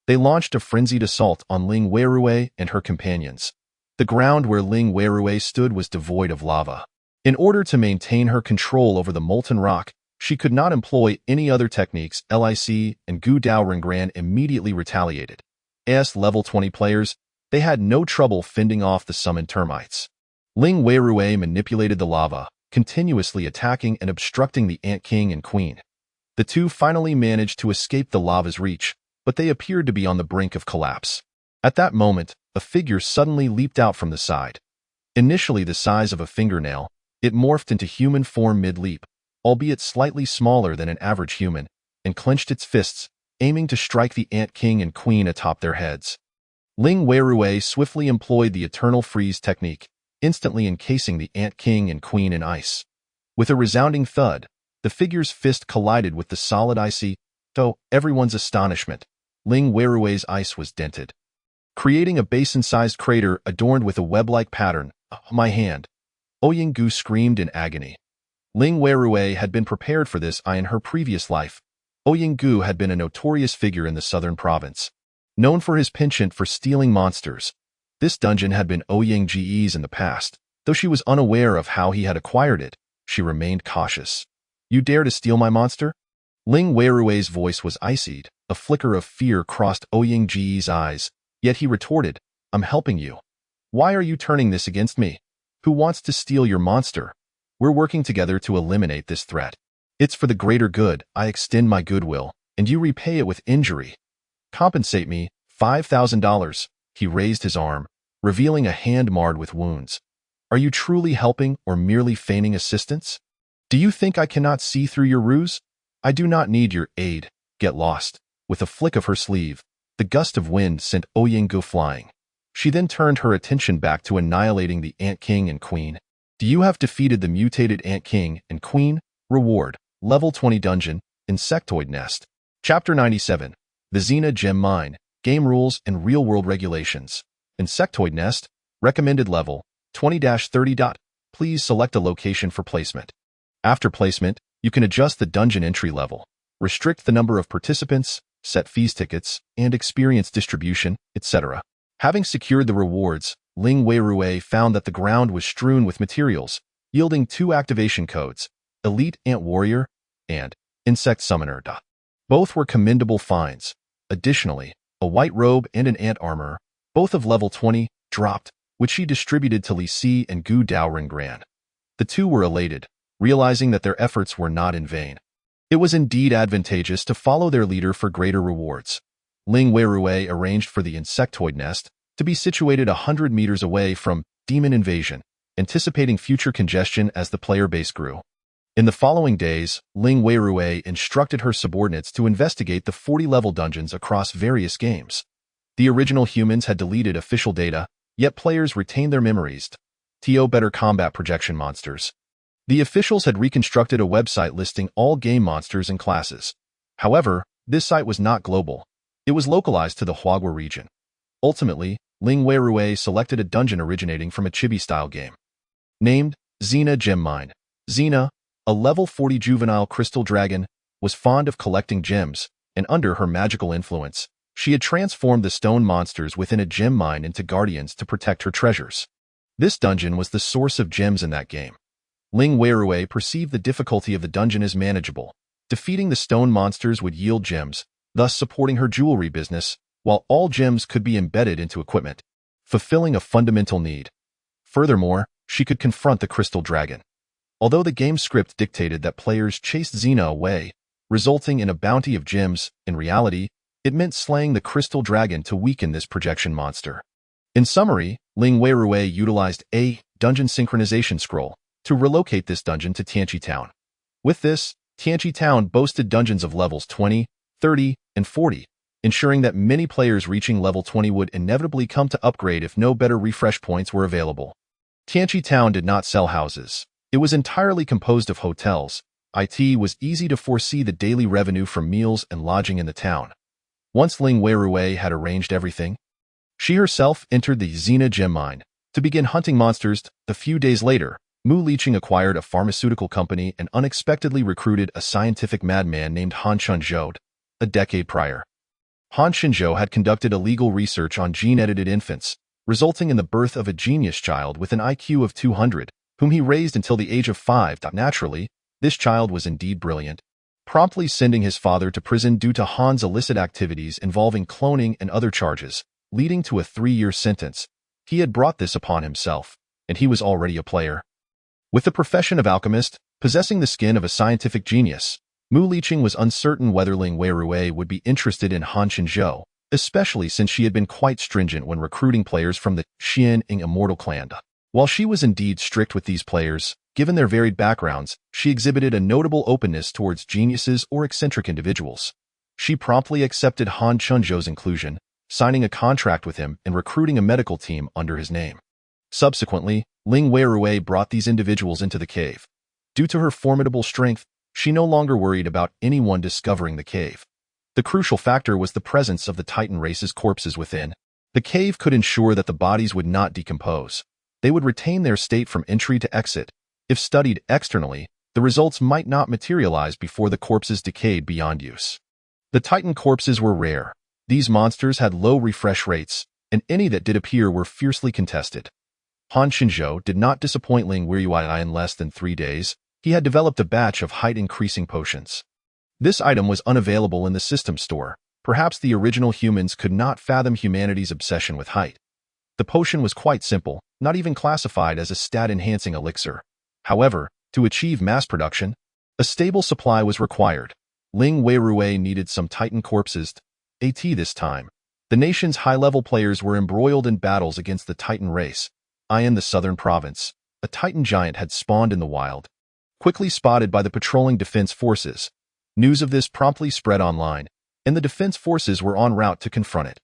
They launched a frenzied assault on Ling Weirui and her companions. The ground where Ling Weirui stood was devoid of lava. In order to maintain her control over the molten rock, she could not employ any other techniques. Lic and Gu Dao Rengran immediately retaliated. As level 20 players, they had no trouble fending off the summoned termites. Ling Weirui manipulated the lava, continuously attacking and obstructing the Ant King and Queen. The two finally managed to escape the lava's reach, but they appeared to be on the brink of collapse. At that moment, a figure suddenly leaped out from the side. Initially the size of a fingernail, it morphed into human form mid-leap, albeit slightly smaller than an average human. and clenched its fists, aiming to strike the Ant King and Queen atop their heads. Ling Weirui swiftly employed the Eternal Freeze technique, instantly encasing the Ant King and Queen in ice. With a resounding thud, the figure's fist collided with the solid icy, to everyone's astonishment, Ling Weirui's ice was dented, creating a basin-sized crater adorned with a web-like pattern. My hand. Ouyang-gu screamed in agony. Ling Weirui had been prepared for this in her previous life. Ouyang-gu had been a notorious figure in the southern province, known for his penchant for stealing monsters. This dungeon had been Ouyang-ji's in the past. Though she was unaware of how he had acquired it, she remained cautious. You dare to steal my monster? Ling Weirui's voice was icied. A flicker of fear crossed Ouyang-ji's eyes, yet he retorted, I'm helping you. Why are you turning this against me? Who wants to steal your monster? We're working together to eliminate this threat. It's for the greater good. I extend my goodwill, and you repay it with injury. Compensate me, $5,000. He raised his arm, revealing a hand marred with wounds. Are you truly helping or merely feigning assistance? Do you think I cannot see through your ruse? I do not need your aid. Get lost. With a flick of her sleeve, the gust of wind sent Ouyang-gu flying. She then turned her attention back to annihilating the Ant King and Queen. Do you have defeated the mutated Ant King and Queen? Reward. Level 20 Dungeon, Insectoid Nest. Chapter 97. The Xena Gem Mine. Game Rules and Real-World Regulations. Insectoid Nest. Recommended Level 20-30. Please select a location for placement. After placement, you can adjust the dungeon entry level, restrict the number of participants, set fees tickets, and experience distribution, etc. Having secured the rewards, Ling Weirui found that the ground was strewn with materials, yielding 2 activation codes, Elite Ant Warrior and Insect Summoner. Both were commendable finds. Additionally, a white robe and an ant armor, both of level 20, dropped, which she distributed to Li Si and Gu Daoren. The two were elated, realizing that their efforts were not in vain. It was indeed advantageous to follow their leader for greater rewards. Ling Weirui arranged for the insectoid nest to be situated 100 meters away from Demon Invasion, anticipating future congestion as the player base grew. In the following days, Ling Weirui instructed her subordinates to investigate the 40-level dungeons across various games. The original humans had deleted official data, yet players retained their memories. To better combat projection monsters. The officials had reconstructed a website listing all game monsters and classes. However, this site was not global. It was localized to the Huagua region. Ultimately, Ling Weirui selected a dungeon originating from a chibi-style game. Named Xena Gem Mine. Xena, a level 40 juvenile crystal dragon, was fond of collecting gems, and under her magical influence, she had transformed the stone monsters within a gem mine into guardians to protect her treasures. This dungeon was the source of gems in that game. Ling Weirui perceived the difficulty of the dungeon as manageable. Defeating the stone monsters would yield gems, thus supporting her jewelry business, while all gems could be embedded into equipment, fulfilling a fundamental need. Furthermore, she could confront the crystal dragon. Although the game script dictated that players chased Xena away, resulting in a bounty of gems, in reality, it meant slaying the crystal dragon to weaken this projection monster. In summary, Ling Weirui utilized a dungeon synchronization scroll to relocate this dungeon to Tianqi Town. With this, Tianqi Town boasted dungeons of levels 20, 30, and 40, ensuring that many players reaching level 20 would inevitably come to upgrade if no better refresh points were available. Tianqi Town did not sell houses. It was entirely composed of hotels. It was easy to foresee the daily revenue from meals and lodging in the town. Once Ling Weirui had arranged everything, she herself entered the Xena Gem Mine to begin hunting monsters. A few days later, Mu Liqing acquired a pharmaceutical company and unexpectedly recruited a scientific madman named Han Shenzhou. A decade prior, Han Shenzhou had conducted illegal research on gene-edited infants, resulting in the birth of a genius child with an IQ of 200, whom he raised until the age of 5. Naturally, this child was indeed brilliant, promptly sending his father to prison due to Han's illicit activities involving cloning and other charges, leading to a 3-year sentence. He had brought this upon himself, and he was already a player. With the profession of alchemist, possessing the skin of a scientific genius, Mu Liqing was uncertain whether Ling Weirui would be interested in Han Shenzhou, especially since she had been quite stringent when recruiting players from the Xian Ing Immortal clan. While she was indeed strict with these players, Given their varied backgrounds, she exhibited a notable openness towards geniuses or eccentric individuals. She promptly accepted Han Chunzhou's inclusion, signing a contract with him and recruiting a medical team under his name. Subsequently, Ling Weirui brought these individuals into the cave. Due to her formidable strength, she no longer worried about anyone discovering the cave. The crucial factor was the presence of the Titan race's corpses within. The cave could ensure that the bodies would not decompose. They would retain their state from entry to exit. If studied externally, the results might not materialize before the corpses decayed beyond use. The Titan corpses were rare. These monsters had low refresh rates, and any that did appear were fiercely contested. Han Chunzhou did not disappoint Ling Weirui in less than 3 days. He had developed a batch of height-increasing potions. This item was unavailable in the system store. Perhaps the original humans could not fathom humanity's obsession with height. The potion was quite simple, not even classified as a stat-enhancing elixir. However, to achieve mass production, a stable supply was required. Ling Weirui needed some Titan corpses. This time, the nation's high-level players were embroiled in battles against the Titan race. In the southern province, a Titan giant had spawned in the wild. Quickly spotted by the patrolling defense forces, news of this promptly spread online, and the defense forces were en route to confront it.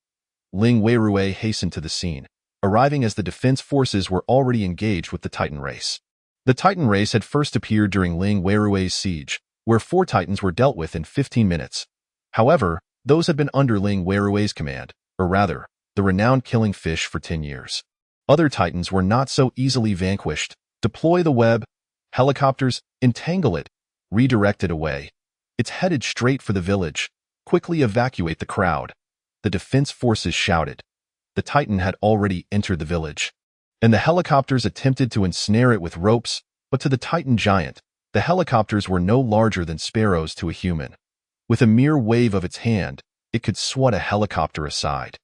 Ling Weirui hastened to the scene, arriving as the defense forces were already engaged with the Titan race. The Titan race had first appeared during Ling Weirui's siege, where 4 Titans were dealt with in 15 minutes. However, those had been under Ling Weirui's command, or rather, the renowned killing fish for 10 years. Other Titans were not so easily vanquished. Deploy the web, helicopters, entangle it, redirect it away. It's headed straight for the village. Quickly evacuate the crowd. The defense forces shouted. The Titan had already entered the village, and the helicopters attempted to ensnare it with ropes, but to the Titan giant, the helicopters were no larger than sparrows to a human. With a mere wave of its hand, it could swat a helicopter aside.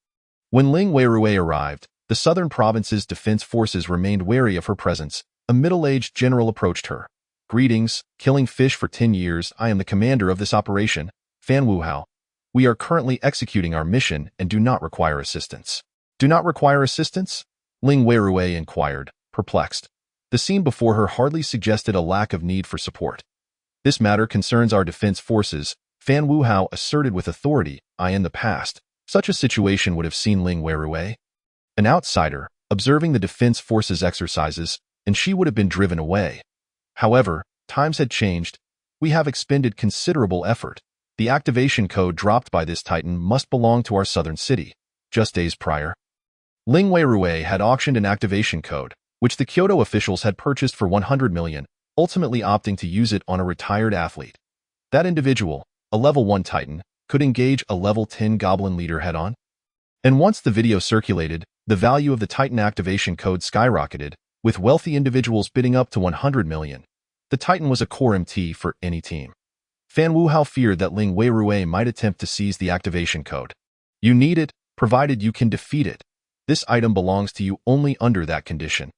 When Ling Weirui arrived, the southern province's defense forces remained wary of her presence. A middle-aged general approached her. Greetings, killing fish for 10 years. I am the commander of this operation, Fan Wuhao. We are currently executing our mission and do not require assistance. Do not require assistance? Ling Weirui inquired, perplexed. The scene before her hardly suggested a lack of need for support. This matter concerns our defense forces, Fan Wuhao asserted with authority. In the past, such a situation would have seen Ling Weirui, an outsider, observing the defense forces' exercises, and she would have been driven away. However, times had changed. We have expended considerable effort. The activation code dropped by this Titan must belong to our southern city. Just days prior, Ling Weirui had auctioned an activation code, which the Kyoto officials had purchased for 100 million, ultimately opting to use it on a retired athlete. That individual, a level 1 Titan, could engage a level 10 Goblin leader head-on. And once the video circulated, the value of the Titan activation code skyrocketed, with wealthy individuals bidding up to 100 million. The Titan was a core MT for any team. Fan Wuhao feared that Ling Weirui might attempt to seize the activation code. You need it, provided you can defeat it. This item belongs to you only under that condition.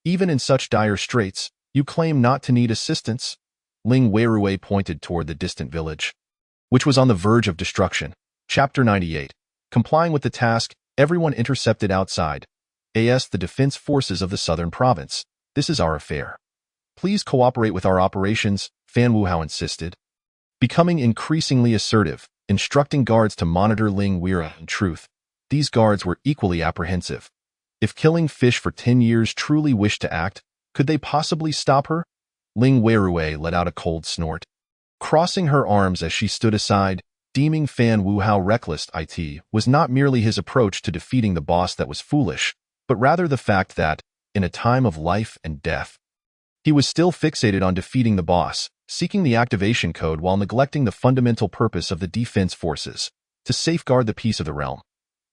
Even in such dire straits, you claim not to need assistance. Ling Weirui pointed toward the distant village, which was on the verge of destruction. Chapter 98. Complying with the task, everyone intercepted outside. The defense forces of the southern province. This is our affair. Please cooperate with our operations, Fan Wuhao insisted. Becoming increasingly assertive, instructing guards to monitor Ling Weirui. In truth, these guards were equally apprehensive. If killing fish for 10 years truly wished to act, could they possibly stop her? Ling Weirui let out a cold snort, crossing her arms as she stood aside, deeming Fan Wuhao reckless. It was not merely his approach to defeating the boss that was foolish, but rather the fact that, in a time of life and death, he was still fixated on defeating the boss, seeking the activation code while neglecting the fundamental purpose of the defense forces, to safeguard the peace of the realm.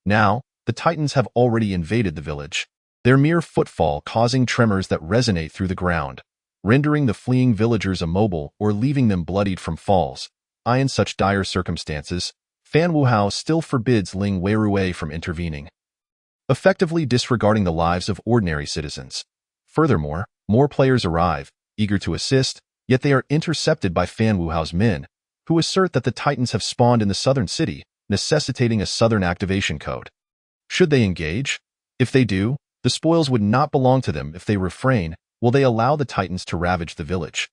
Now, the Titans have already invaded the village, their mere footfall causing tremors that resonate through the ground, rendering the fleeing villagers immobile or leaving them bloodied from falls. In such dire circumstances, Fan Wuhao still forbids Ling Weirui from intervening, effectively disregarding the lives of ordinary citizens. Furthermore, more players arrive, eager to assist, yet they are intercepted by Fan Wuhao's men, who assert that the Titans have spawned in the southern city, necessitating a southern activation code. Should they engage? If they do, the spoils would not belong to them. If they refrain, will they allow the Titans to ravage the village?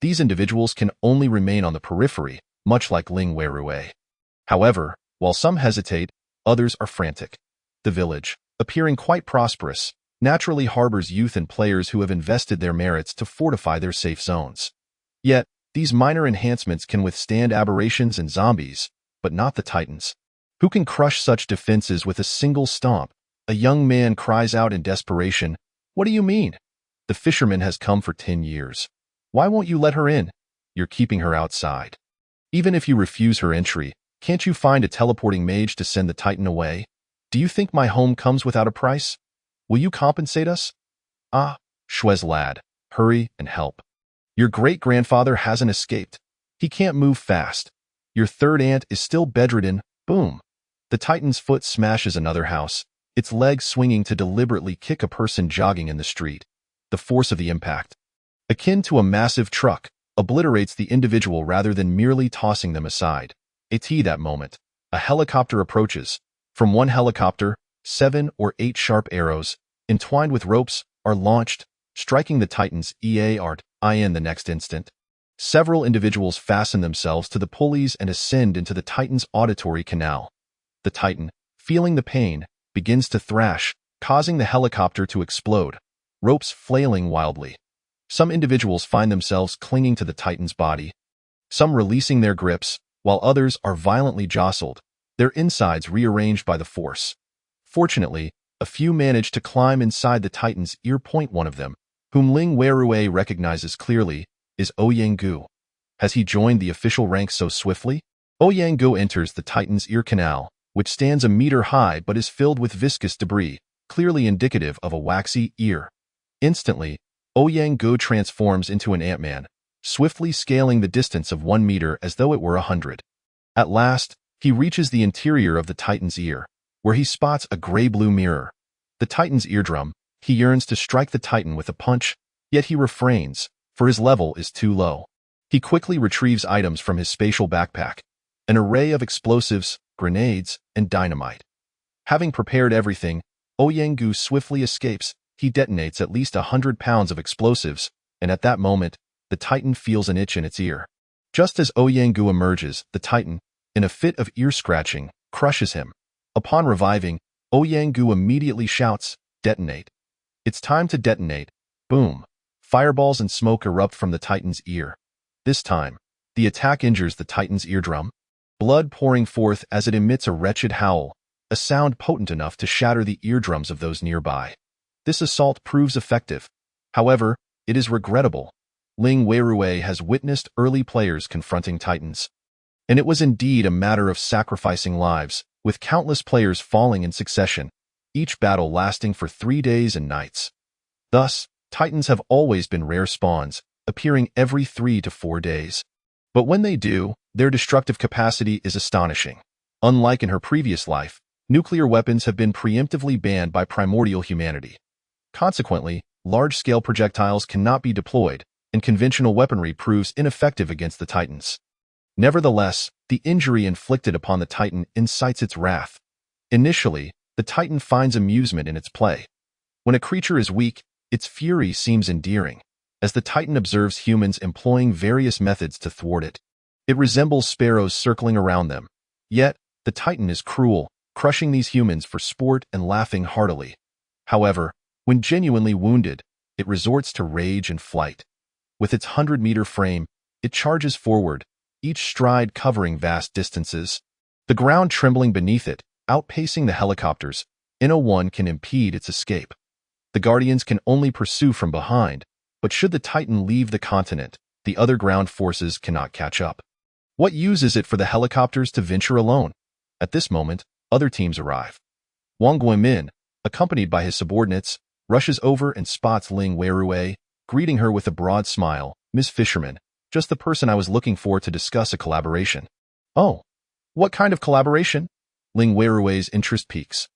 These individuals can only remain on the periphery, much like Ling Weirui. However, while some hesitate, others are frantic. The village, appearing quite prosperous, naturally harbors youth and players who have invested their merits to fortify their safe zones. Yet, these minor enhancements can withstand aberrations and zombies, but not the Titans. Who can crush such defenses with a single stomp? A young man cries out in desperation, "What do you mean? The fisherman has come for 10 years. Why won't you let her in? You're keeping her outside. Even if you refuse her entry, can't you find a teleporting mage to send the Titan away? Do you think my home comes without a price? Will you compensate us? Ah, Shue's lad, hurry and help. Your great-grandfather hasn't escaped. He can't move fast. Your third aunt is still bedridden." Boom. The Titan's foot smashes another house, its leg swinging to deliberately kick a person jogging in the street. The force of the impact, akin to a massive truck, obliterates the individual rather than merely tossing them aside. At that moment, a helicopter approaches. From one helicopter, 7 or 8 sharp arrows, entwined with ropes, are launched, striking the Titan's in the next instant. Several individuals fasten themselves to the pulleys and ascend into the Titan's auditory canal. The Titan, feeling the pain, begins to thrash, causing the helicopter to explode, ropes flailing wildly. Some individuals find themselves clinging to the Titan's body, some releasing their grips, while others are violently jostled, their insides rearranged by the force. Fortunately, a few manage to climb inside the Titan's ear. One of them, whom Ling Weirui recognizes clearly, is Ouyang. Has he joined the official ranks so swiftly? Ouyang enters the Titan's ear canal, which stands a meter high but is filled with viscous debris, clearly indicative of a waxy ear. Instantly, Ouyang transforms into an Ant-Man, swiftly scaling the distance of 1 meter as though it were 100. At last, he reaches the interior of the Titan's ear, where he spots a gray-blue mirror. The Titan's eardrum. He yearns to strike the Titan with a punch, yet he refrains, for his level is too low. He quickly retrieves items from his spatial backpack, an array of explosives, grenades, and dynamite. Having prepared everything, Ouyang swiftly escapes. He detonates at least 100 pounds of explosives, and at that moment, the Titan feels an itch in its ear. Just as Ouyang emerges, the Titan, in a fit of ear-scratching, crushes him. Upon reviving, Ouyang immediately shouts, "Detonate." It's time to detonate. Boom. Fireballs and smoke erupt from the Titan's ear. This time, the attack injures the Titan's eardrum, blood pouring forth as it emits a wretched howl, a sound potent enough to shatter the eardrums of those nearby. This assault proves effective. However, it is regrettable. Ling Weirui has witnessed early players confronting Titans, and it was indeed a matter of sacrificing lives, with countless players falling in succession, each battle lasting for 3 days and nights. Thus, Titans have always been rare spawns, appearing every 3 to 4 days. But when they do, their destructive capacity is astonishing. Unlike in her previous life, nuclear weapons have been preemptively banned by primordial humanity. Consequently, large-scale projectiles cannot be deployed, and conventional weaponry proves ineffective against the Titans. Nevertheless, the injury inflicted upon the Titan incites its wrath. Initially, the Titan finds amusement in its play. When a creature is weak, its fury seems endearing, as the Titan observes humans employing various methods to thwart it. It resembles sparrows circling around them. Yet, the Titan is cruel, crushing these humans for sport and laughing heartily. However, when genuinely wounded, it resorts to rage and flight. With its 100-meter frame, it charges forward, each stride covering vast distances. The ground trembling beneath it, outpacing the helicopters, no one can impede its escape. The Guardians can only pursue from behind, but should the Titan leave the continent, the other ground forces cannot catch up. What use is it for the helicopters to venture alone? At this moment, other teams arrive. Wang Guimin, accompanied by his subordinates, rushes over and spots Ling Weirui, greeting her with a broad smile. "Miss Fisherman, just the person I was looking for to discuss a collaboration." "Oh, what kind of collaboration?" Ling Weirui's interest peaks.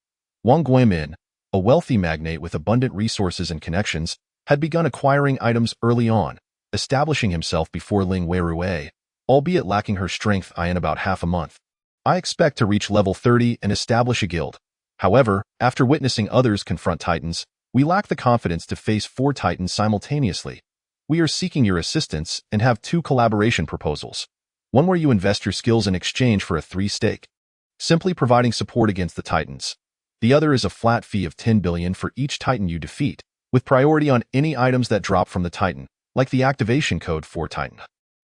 Wang Guimin, a wealthy magnate with abundant resources and connections, had begun acquiring items early on, establishing himself before Ling Weirui, albeit lacking her strength in about half a month. "I expect to reach level 30 and establish a guild." However, after witnessing others confront Titans, We lack the confidence to face 4 titans simultaneously. We are seeking your assistance and have 2 collaboration proposals. One where you invest your skills in exchange for a 3 stake, simply providing support against the titans. The other is a flat fee of 10 billion for each titan you defeat, with priority on any items that drop from the titan, like the activation code for titan.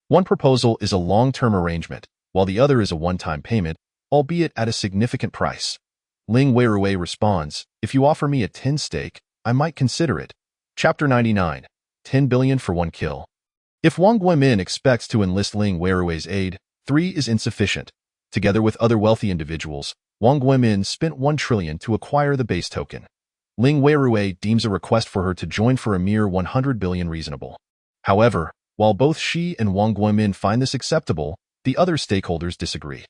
One proposal is a long-term arrangement, while the other is a one-time payment, albeit at a significant price. Ling Weirui responds, if you offer me a 10 stake, I might consider it. Chapter 99. 10 billion for 1 kill. If Wang Guimin expects to enlist Ling Weirui's aid, 3 is insufficient. Together with other wealthy individuals, Wang Guimin spent 1 trillion to acquire the base token. Ling Weirui deems a request for her to join for a mere 100 billion reasonable. However, while both she and Wang Guimin find this acceptable, the other stakeholders disagree.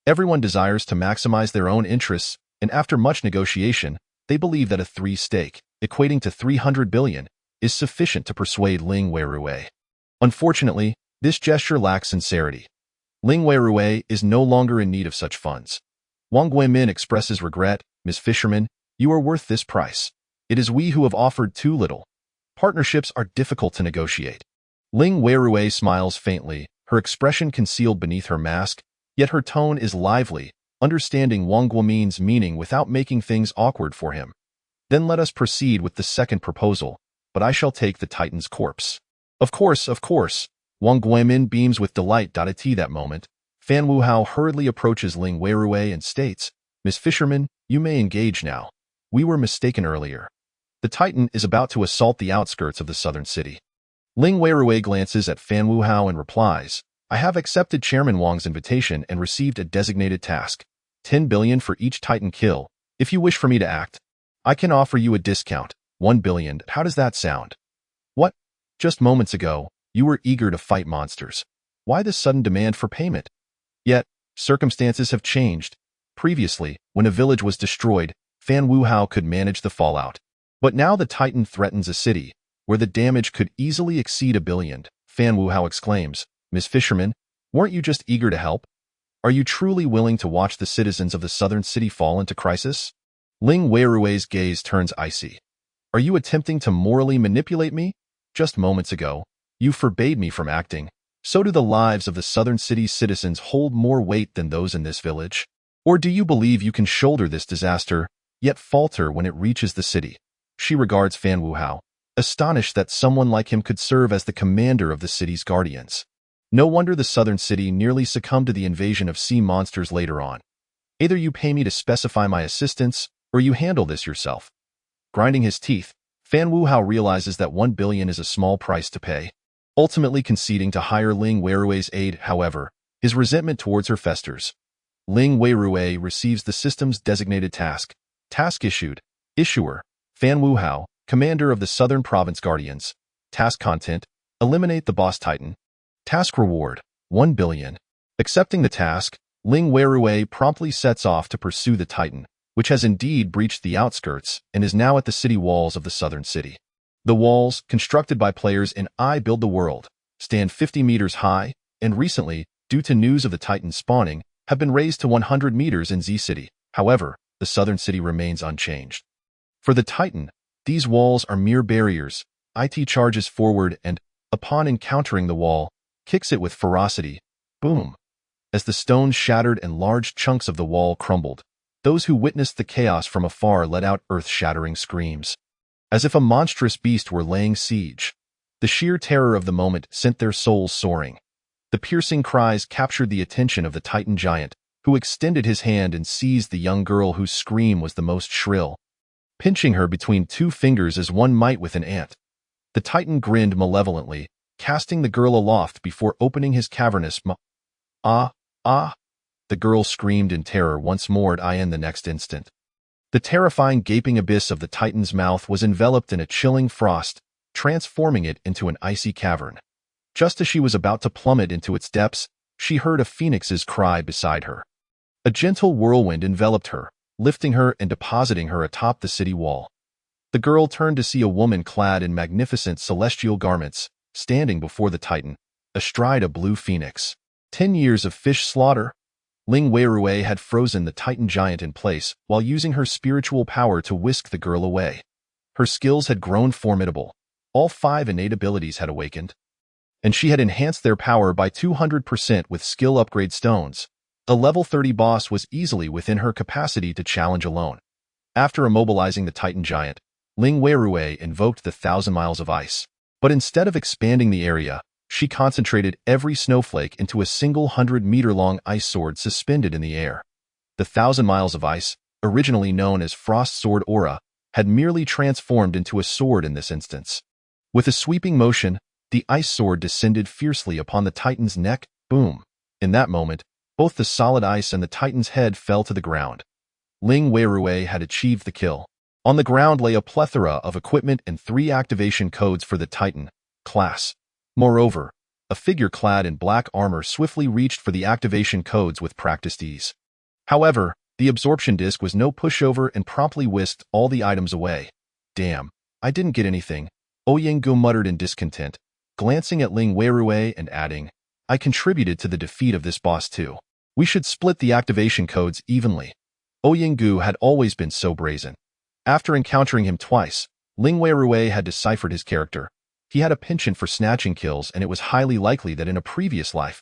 Everyone desires to maximize their own interests, and after much negotiation, they believe that a 3 stake, equating to 300 billion, is sufficient to persuade Ling Weirui. Unfortunately, this gesture lacks sincerity. Ling Weirui is no longer in need of such funds. Wang Guimin expresses regret, Ms. Fisherman, you are worth this price. It is we who have offered too little. Partnerships are difficult to negotiate. Ling Weirui smiles faintly, her expression concealed beneath her mask, yet her tone is lively, understanding Wang Guimin's meaning without making things awkward for him. Then let us proceed with the second proposal, but I shall take the Titan's corpse. Of course. Wang Guimin beams with delight. At that moment, Fan Wuhao hurriedly approaches Ling Weirui and states, Miss Fisherman, you may engage now. We were mistaken earlier. The Titan is about to assault the outskirts of the southern city. Ling Weirui glances at Fan Wuhao and replies, I have accepted Chairman Wang's invitation and received a designated task. 10 billion for each Titan kill. If you wish for me to act, I can offer you a discount. 1 billion. How does that sound? What? Just moments ago, you were eager to fight monsters. Why this sudden demand for payment? Yet, circumstances have changed. Previously, when a village was destroyed, Fan Wuhao could manage the fallout. But now the Titan threatens a city, where the damage could easily exceed 1 billion. Fan Wuhao exclaims, Miss Fisherman, weren't you just eager to help? Are you truly willing to watch the citizens of the southern city fall into crisis? Ling Weirui's gaze turns icy. Are you attempting to morally manipulate me? Just moments ago, you forbade me from acting. So do the lives of the southern city's citizens hold more weight than those in this village? Or do you believe you can shoulder this disaster, yet falter when it reaches the city? She regards Fan Wuhao, astonished that someone like him could serve as the commander of the city's guardians. No wonder the southern city nearly succumbed to the invasion of sea monsters later on. Either you pay me to specify my assistance, or you handle this yourself. Grinding his teeth, Fan Wuhao realizes that 1 billion is a small price to pay. Ultimately conceding to hire Ling Weirui's aid, however, his resentment towards her festers. Ling Weirui receives the system's designated task. Task issued. Issuer, Fan Wuhao, commander of the Southern Province Guardians. Task content, eliminate the boss titan. Task reward, 1 billion. Accepting the task, Ling Weirui promptly sets off to pursue the titan, which has indeed breached the outskirts and is now at the city walls of the southern city. The walls, constructed by players in I Build the World, stand 50 meters high, and recently, due to news of the titan spawning, have been raised to 100 meters in Z City. However, the southern city remains unchanged. For the titan, these walls are mere barriers. IT charges forward and, upon encountering the wall, kicks it with ferocity. Boom! As the stones shattered and large chunks of the wall crumbled, those who witnessed the chaos from afar let out earth-shattering screams, as if a monstrous beast were laying siege. The sheer terror of the moment sent their souls soaring. The piercing cries captured the attention of the Titan giant, who extended his hand and seized the young girl whose scream was the most shrill, pinching her between 2 fingers as one might with an ant. The Titan grinned malevolently, casting the girl aloft before opening his cavernous mouth. Ah! The girl screamed in terror once more in the next instant. The terrifying gaping abyss of the Titan's mouth was enveloped in a chilling frost, transforming it into an icy cavern. Just as she was about to plummet into its depths, she heard a phoenix's cry beside her. A gentle whirlwind enveloped her, lifting her and depositing her atop the city wall. The girl turned to see a woman clad in magnificent celestial garments, standing before the Titan, astride a blue phoenix. 10 years of fish slaughter? Ling Weirui had frozen the Titan giant in place while using her spiritual power to whisk the girl away. Her skills had grown formidable. All 5 innate abilities had awakened, and she had enhanced their power by 200% with skill upgrade stones. A level 30 boss was easily within her capacity to challenge alone. After immobilizing the Titan giant, Ling Weirui invoked the 1,000 miles of ice. But instead of expanding the area, she concentrated every snowflake into a single 100-meter-long ice sword suspended in the air. The 1,000 miles of ice, originally known as Frost Sword Aura, had merely transformed into a sword in this instance. With a sweeping motion, the ice sword descended fiercely upon the Titan's neck. Boom! In that moment, both the solid ice and the Titan's head fell to the ground. Ling Weirui had achieved the kill. On the ground lay a plethora of equipment and 3 activation codes for the Titan class. Moreover, a figure clad in black armor swiftly reached for the activation codes with practiced ease. However, the absorption disc was no pushover and promptly whisked all the items away. Damn, I didn't get anything, Oyengu muttered in discontent, glancing at Ling Weirui and adding, I contributed to the defeat of this boss too. We should split the activation codes evenly. Oyengu had always been so brazen. After encountering him twice, Ling Weirui had deciphered his character. He had a penchant for snatching kills, and it was highly likely that in a previous life,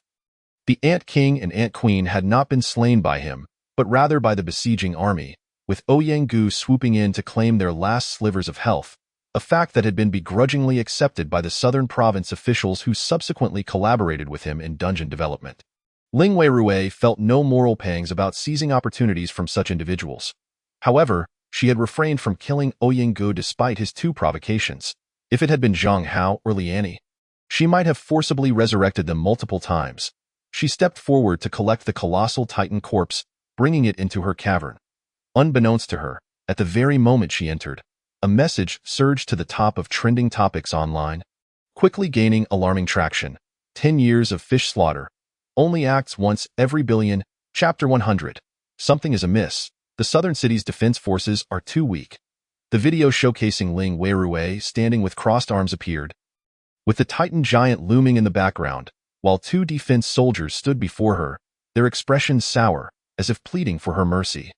the Ant King and Ant Queen had not been slain by him, but rather by the besieging army, with Oyengu swooping in to claim their last slivers of health, a fact that had been begrudgingly accepted by the southern province officials who subsequently collaborated with him in dungeon development. Ling Weirui felt no moral pangs about seizing opportunities from such individuals. However, she had refrained from killing Oyengu despite his 2 provocations. If it had been Zhang Hao or Liani, she might have forcibly resurrected them multiple times. She stepped forward to collect the colossal Titan corpse, bringing it into her cavern. Unbeknownst to her, at the very moment she entered, a message surged to the top of trending topics online, quickly gaining alarming traction. 10 years of fish slaughter. Only acts once every billion. Chapter 100. Something is amiss. The southern city's defense forces are too weak. The video showcasing Ling Weirui standing with crossed arms appeared, with the Titan giant looming in the background, while 2 defense soldiers stood before her, their expressions sour, as if pleading for her mercy.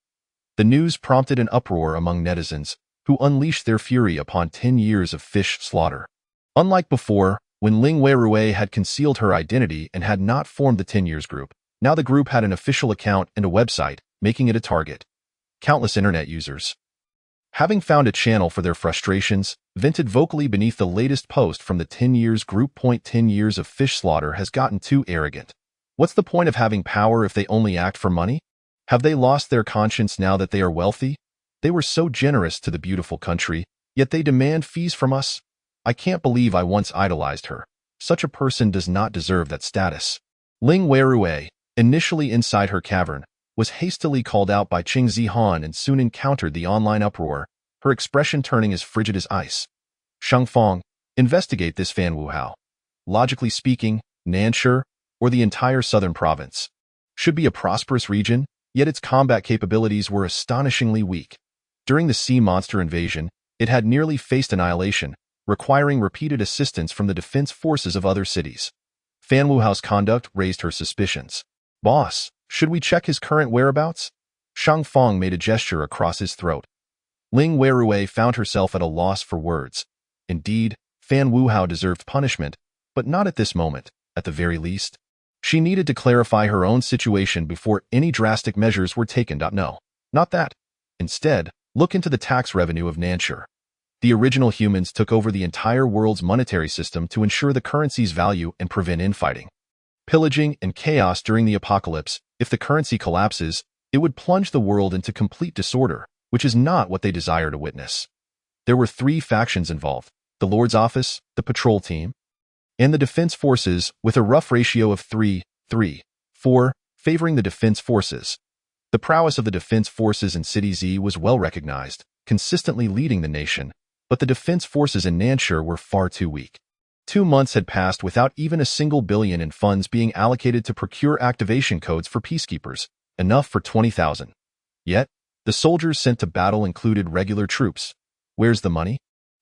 The news prompted an uproar among netizens, who unleashed their fury upon 10 years of fish slaughter. Unlike before, when Ling Weirui had concealed her identity and had not formed the 10 years group, now the group had an official account and a website, making it a target. Countless internet users, having found a channel for their frustrations, vented vocally beneath the latest post from the 10 years group. 10 years of fish slaughter has gotten too arrogant. What's the point of having power if they only act for money? Have they lost their conscience now that they are wealthy? They were so generous to the beautiful country, yet they demand fees from us? I can't believe I once idolized her. Such a person does not deserve that status. Ling Weirui, initially inside her cavern, was hastily called out by Qing Zihan and soon encountered the online uproar, her expression turning as frigid as ice. Shangfang, investigate this Fan Wuhao. Logically speaking, Nanshi, or the entire southern province, should be a prosperous region, yet its combat capabilities were astonishingly weak. During the sea monster invasion, it had nearly faced annihilation, requiring repeated assistance from the defense forces of other cities. Fan Wuhao's conduct raised her suspicions. Boss, should we check his current whereabouts? Shang Fang made a gesture across his throat. Ling Weirui found herself at a loss for words. Indeed, Fan Wuhao deserved punishment, but not at this moment, at the very least. She needed to clarify her own situation before any drastic measures were taken. No, not that. Instead, look into the tax revenue of Nanshi. The original humans took over the entire world's monetary system to ensure the currency's value and prevent infighting, pillaging, and chaos during the apocalypse. If the currency collapses, it would plunge the world into complete disorder, which is not what they desire to witness. There were 3 factions involved: the Lord's Office, the Patrol Team, and the Defense Forces, with a rough ratio of 3-3-4, favoring the Defense Forces. The prowess of the Defense Forces in City Z was well recognized, consistently leading the nation, but the Defense Forces in Nanshi were far too weak. 2 months had passed without even a single billion in funds being allocated to procure activation codes for peacekeepers, enough for 20,000. Yet, the soldiers sent to battle included regular troops. Where's the money?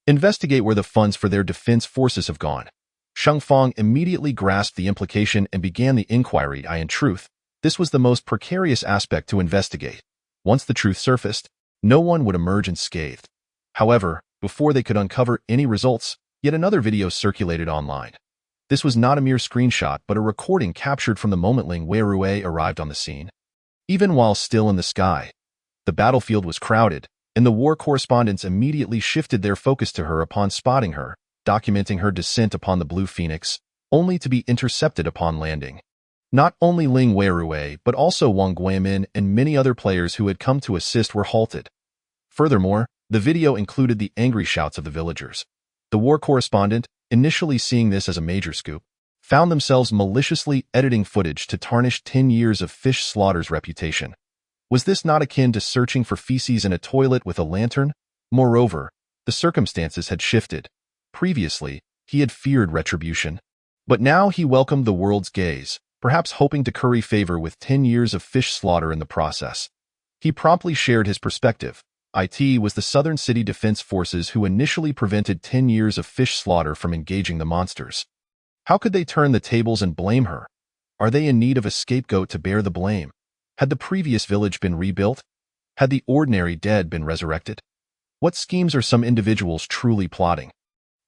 Investigate where the funds for their defense forces have gone. Shang Fang immediately grasped the implication and began the inquiry. In truth, this was the most precarious aspect to investigate. Once the truth surfaced, no one would emerge unscathed. However, Before they could uncover any results, yet another video circulated online. This was not a mere screenshot, but a recording captured from the moment Ling Weirui arrived on the scene. Even while still in the sky, the battlefield was crowded, and the war correspondents immediately shifted their focus to her upon spotting her, documenting her descent upon the Blue Phoenix, only to be intercepted upon landing. Not only Ling Weirui, but also Wang Guimin and many other players who had come to assist were halted. Furthermore, the video included the angry shouts of the villagers. The war correspondent, initially seeing this as a major scoop, found themselves maliciously editing footage to tarnish 10 years of fish slaughter's reputation. Was this not akin to searching for feces in a toilet with a lantern? Moreover, the circumstances had shifted. Previously, he had feared retribution. But now he welcomed the world's gaze, perhaps hoping to curry favor with 10 years of fish slaughter in the process. He promptly shared his perspective. It was the Southern City Defense Forces who initially prevented 10 years of fish slaughter from engaging the monsters. How could they turn the tables and blame her? Are they in need of a scapegoat to bear the blame? Had the previous village been rebuilt? Had the ordinary dead been resurrected? What schemes are some individuals truly plotting?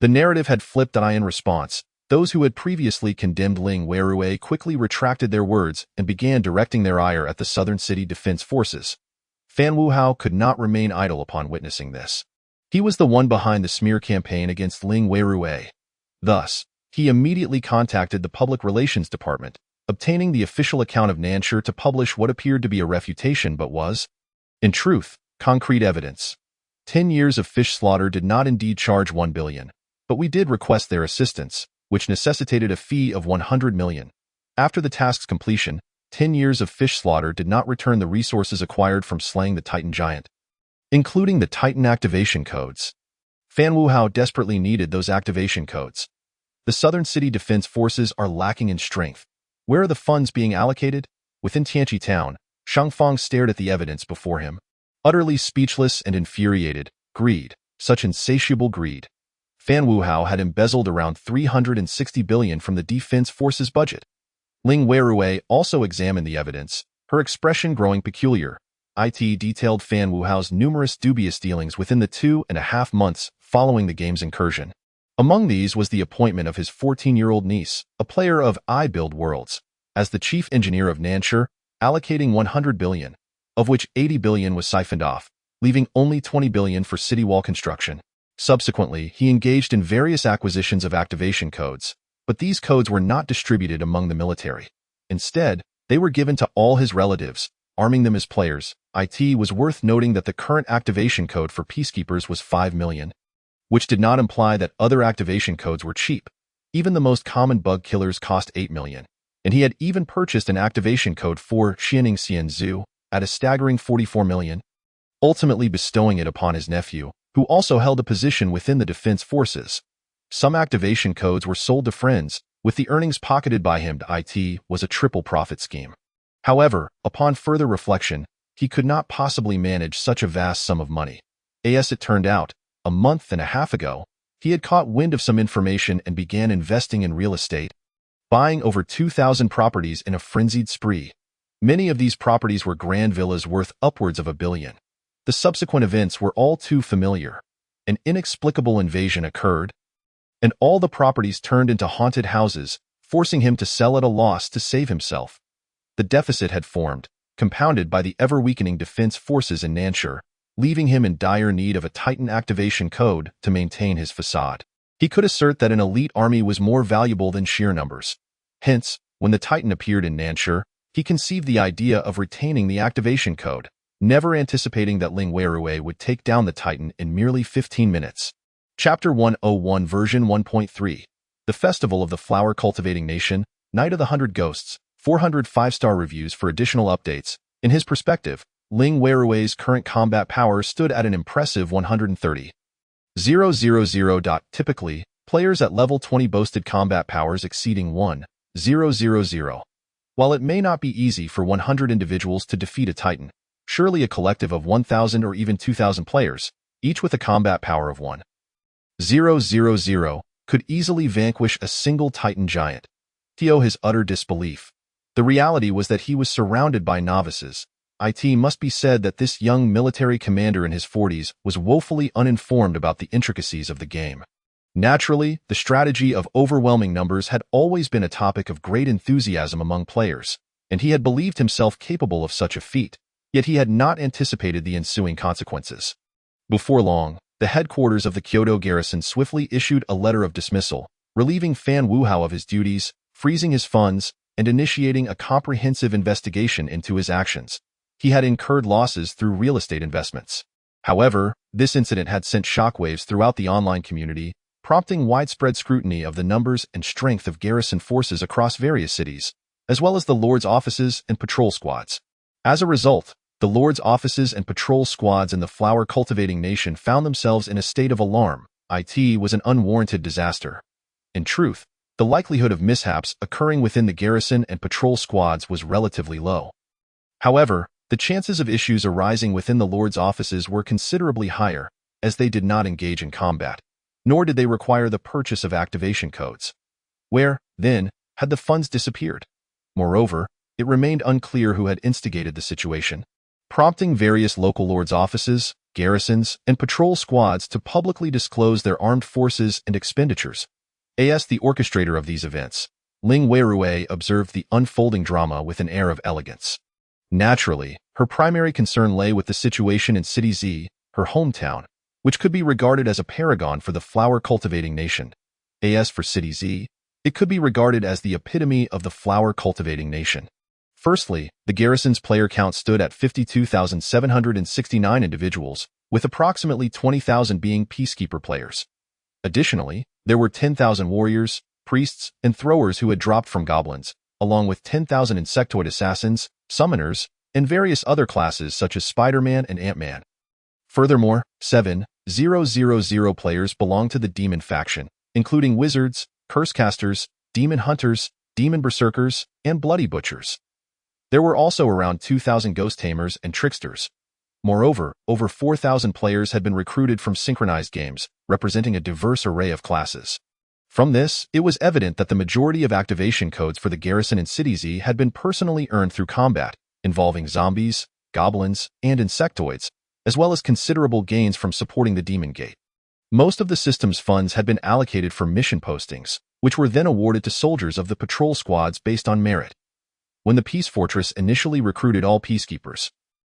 The narrative had flipped in response. Those who had previously condemned Ling Weirui quickly retracted their words and began directing their ire at the Southern City Defense Forces. Fan Wuhao could not remain idle upon witnessing this. He was the one behind the smear campaign against Ling Weirui. Thus, he immediately contacted the Public Relations Department, obtaining the official account of Nansha to publish what appeared to be a refutation but was, in truth, concrete evidence. 10 years of fish slaughter did not indeed charge 1 billion, but we did request their assistance, which necessitated a fee of 100 million. After the task's completion, 10 years of fish slaughter did not return the resources acquired from slaying the Titan giant, including the Titan activation codes. Fan Wuhao desperately needed those activation codes. The Southern City Defense Forces are lacking in strength. Where are the funds being allocated? Within Tianqi town, Shangfang stared at the evidence before him. Utterly speechless and infuriated, greed, such insatiable greed. Fan Wuhao had embezzled around 360 billion from the Defense Forces budget. Ling Weirui also examined the evidence, her expression growing peculiar. It detailed Fan Wuhao's numerous dubious dealings within the 2.5 months following the game's incursion. Among these was the appointment of his 14-year-old niece, a player of I Build Worlds, as the chief engineer of Nansha, allocating 100 billion, of which 80 billion was siphoned off, leaving only 20 billion for city wall construction. Subsequently, he engaged in various acquisitions of activation codes, but these codes were not distributed among the military. Instead, they were given to all his relatives, arming them as players. It was worth noting that the current activation code for peacekeepers was 5 million, which did not imply that other activation codes were cheap. Even the most common bug killers cost 8 million, and he had even purchased an activation code for Xianing Xianzhu at a staggering 44 million, ultimately bestowing it upon his nephew, who also held a position within the defense forces. Some activation codes were sold to friends, with the earnings pocketed by him. It was a triple profit scheme. However, upon further reflection, he could not possibly manage such a vast sum of money. As it turned out, a month and a half ago, he had caught wind of some information and began investing in real estate, buying over 2,000 properties in a frenzied spree. Many of these properties were grand villas worth upwards of 1 billion. The subsequent events were all too familiar. An inexplicable invasion occurred, and all the properties turned into haunted houses, forcing him to sell at a loss to save himself. The deficit had formed, compounded by the ever-weakening defense forces in Nansha, leaving him in dire need of a Titan activation code to maintain his facade. He could assert that an elite army was more valuable than sheer numbers. Hence, when the Titan appeared in Nansha, he conceived the idea of retaining the activation code, never anticipating that Ling Weirui would take down the Titan in merely 15 minutes. Chapter 101 Version 1.3 The Festival of the Flower Cultivating Nation, Night of the 100 Ghosts, 400 5-star reviews for additional updates. In his perspective, Ling Weirui's current combat power stood at an impressive 130,000. Typically, players at level 20 boasted combat powers exceeding 1,000. While it may not be easy for 100 individuals to defeat a Titan, surely a collective of 1,000 or even 2,000 players, each with a combat power of 1,000, could easily vanquish a single Titan giant. His utter disbelief. The reality was that he was surrounded by novices, it must be said that this young military commander in his 40s was woefully uninformed about the intricacies of the game. Naturally, the strategy of overwhelming numbers had always been a topic of great enthusiasm among players, and he had believed himself capable of such a feat, yet he had not anticipated the ensuing consequences. Before long, the headquarters of the Kyoto garrison swiftly issued a letter of dismissal, relieving Fan Wuhao of his duties, freezing his funds, and initiating a comprehensive investigation into his actions. He had incurred losses through real estate investments. However, this incident had sent shockwaves throughout the online community, prompting widespread scrutiny of the numbers and strength of garrison forces across various cities, as well as the Lord's offices and patrol squads. As a result, the Lord's offices and patrol squads in the flower-cultivating nation found themselves in a state of alarm. It was an unwarranted disaster. In truth, the likelihood of mishaps occurring within the garrison and patrol squads was relatively low. However, the chances of issues arising within the Lord's offices were considerably higher, as they did not engage in combat, nor did they require the purchase of activation codes. Where, then, had the funds disappeared? Moreover, it remained unclear who had instigated the situation, prompting various local Lord's offices, garrisons, and patrol squads to publicly disclose their armed forces and expenditures. As the orchestrator of these events, Ling Weirue observed the unfolding drama with an air of elegance. Naturally, her primary concern lay with the situation in City Z, her hometown, which could be regarded as a paragon for the flower-cultivating nation. As for City Z, it could be regarded as the epitome of the flower-cultivating nation. Firstly, the garrison's player count stood at 52,769 individuals, with approximately 20,000 being peacekeeper players. Additionally, there were 10,000 warriors, priests, and throwers who had dropped from goblins, along with 10,000 insectoid assassins, summoners, and various other classes such as Spider-Man and Ant-Man. Furthermore, 7,000 players belonged to the demon faction, including wizards, cursecasters, demon hunters, demon berserkers, and bloody butchers. There were also around 2,000 ghost tamers and tricksters. Moreover, over 4,000 players had been recruited from synchronized games, representing a diverse array of classes. From this, it was evident that the majority of activation codes for the garrison in City Z had been personally earned through combat, involving zombies, goblins, and insectoids, as well as considerable gains from supporting the Demon Gate. Most of the system's funds had been allocated for mission postings, which were then awarded to soldiers of the patrol squads based on merit. When the Peace Fortress initially recruited all peacekeepers,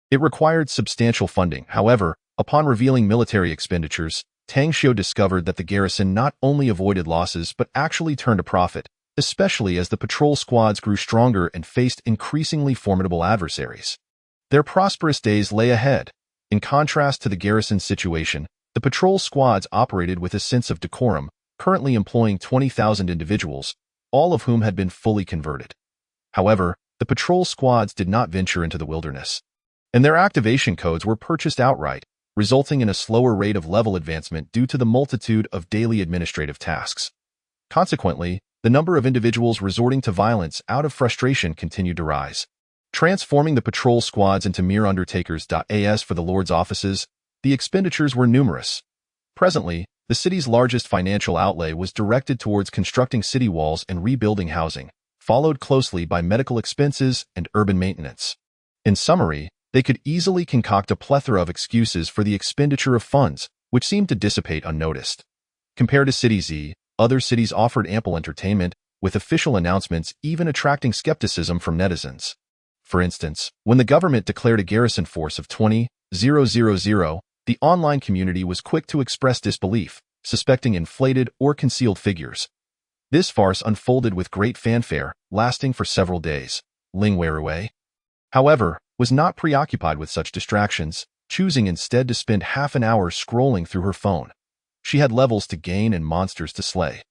it required substantial funding. However, upon revealing military expenditures, Tang Xiu discovered that the garrison not only avoided losses but actually turned a profit, especially as the patrol squads grew stronger and faced increasingly formidable adversaries. Their prosperous days lay ahead. In contrast to the garrison's situation, the patrol squads operated with a sense of decorum, currently employing 20,000 individuals, all of whom had been fully converted. However, the patrol squads did not venture into the wilderness, and their activation codes were purchased outright, resulting in a slower rate of level advancement due to the multitude of daily administrative tasks. Consequently, the number of individuals resorting to violence out of frustration continued to rise, transforming the patrol squads into mere undertakers. As for the Lord's offices, the expenditures were numerous. Presently, the city's largest financial outlay was directed towards constructing city walls and rebuilding housing, followed closely by medical expenses and urban maintenance. In summary, they could easily concoct a plethora of excuses for the expenditure of funds, which seemed to dissipate unnoticed. Compared to City Z, other cities offered ample entertainment, with official announcements even attracting skepticism from netizens. For instance, when the government declared a garrison force of 20,000, the online community was quick to express disbelief, suspecting inflated or concealed figures. This farce unfolded with great fanfare, lasting for several days. Ling Weirue, however, was not preoccupied with such distractions, choosing instead to spend half an hour scrolling through her phone. She had levels to gain and monsters to slay.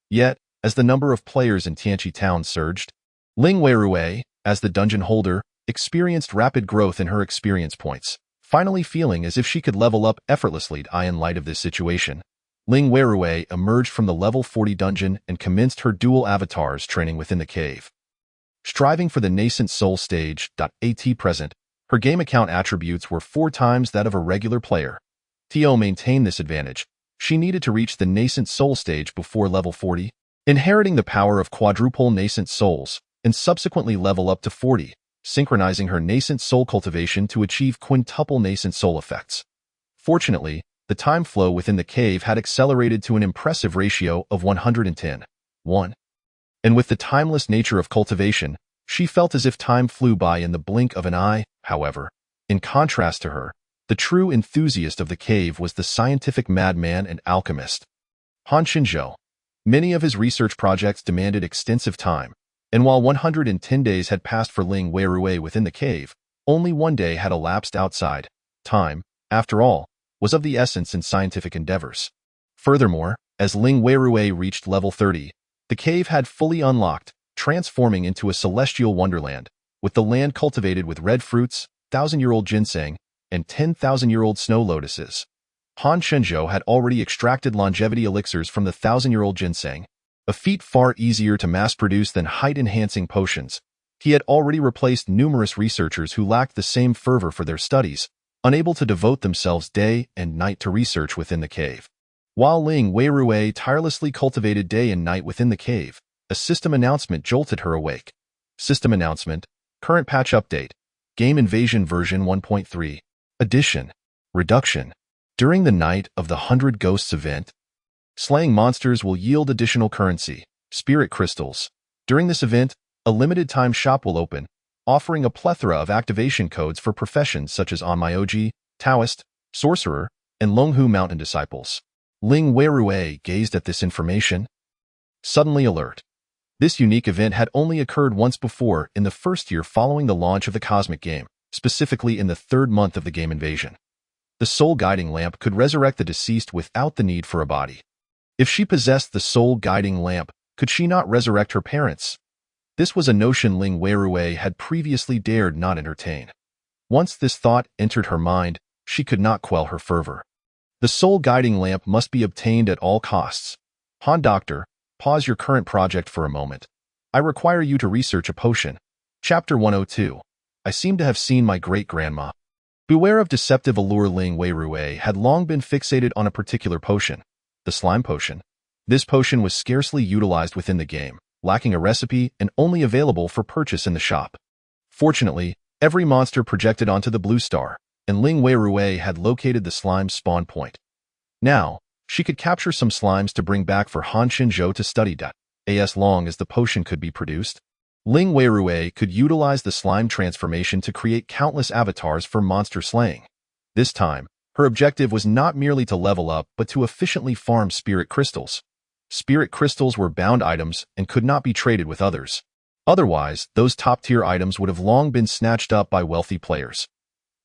Yet, as the number of players in Tianqi Town surged, Ling Weirue, as the dungeon holder, experienced rapid growth in her experience points, finally feeling as if she could level up effortlessly. In light of this situation, Ling Weirue emerged from the level 40 dungeon and commenced her dual avatars training within the cave. Striving for the nascent soul stage. At present, her game account attributes were 4 times that of a regular player. To maintain this advantage, she needed to reach the nascent soul stage before level 40, inheriting the power of quadruple nascent souls, and subsequently level up to 40, synchronizing her nascent soul cultivation to achieve quintuple nascent soul effects. Fortunately, the time flow within the cave had accelerated to an impressive ratio of 110:1. And with the timeless nature of cultivation, she felt as if time flew by in the blink of an eye. However, in contrast to her, the true enthusiast of the cave was the scientific madman and alchemist, Han Qinzhou. Many of his research projects demanded extensive time, and while 110 days had passed for Ling Weirui within the cave, only one day had elapsed outside. Time, after all, was of the essence in scientific endeavors. Furthermore, as Ling Weirui reached level 30, the cave had fully unlocked, transforming into a celestial wonderland, with the land cultivated with red fruits, 1,000-year-old ginseng, and 10,000-year-old snow lotuses. Han Qinzhou had already extracted longevity elixirs from the 1,000-year-old ginseng, a feat far easier to mass-produce than height-enhancing potions. He had already replaced numerous researchers who lacked the same fervor for their studies, unable to devote themselves day and night to research within the cave. While Ling Weirui tirelessly cultivated day and night within the cave, a system announcement jolted her awake. System announcement: current patch update, Game Invasion version 1.3. Addition. Reduction. During the Night of the 100 Ghosts event, slaying monsters will yield additional currency, spirit crystals. During this event, a limited-time shop will open, offering a plethora of activation codes for professions such as Onmyoji, Taoist, Sorcerer, and Longhu Mountain Disciples. Ling Weirui gazed at this information, suddenly alert. This unique event had only occurred once before in the first year following the launch of the Cosmic Game, specifically in the third month of the Game Invasion. The soul guiding lamp could resurrect the deceased without the need for a body. If she possessed the soul guiding lamp, could she not resurrect her parents? This was a notion Ling Weirui had previously dared not entertain. Once this thought entered her mind, she could not quell her fervor. The soul guiding lamp must be obtained at all costs. Han Doctor, pause your current project for a moment. I require you to research a potion. Chapter 102. I seem to have seen my great-grandma. Beware of deceptive allure. Ling Weirui had long been fixated on a particular potion, the slime potion. This potion was scarcely utilized within the game, lacking a recipe and only available for purchase in the shop. Fortunately, every monster projected onto the blue star, and Ling Weirui had located the slime spawn point. Now, she could capture some slimes to bring back for Han Qinzhou to study. As long as the potion could be produced, Ling Weirui could utilize the slime transformation to create countless avatars for monster slaying. This time, her objective was not merely to level up but to efficiently farm spirit crystals. Spirit crystals were bound items and could not be traded with others. Otherwise, those top-tier items would have long been snatched up by wealthy players.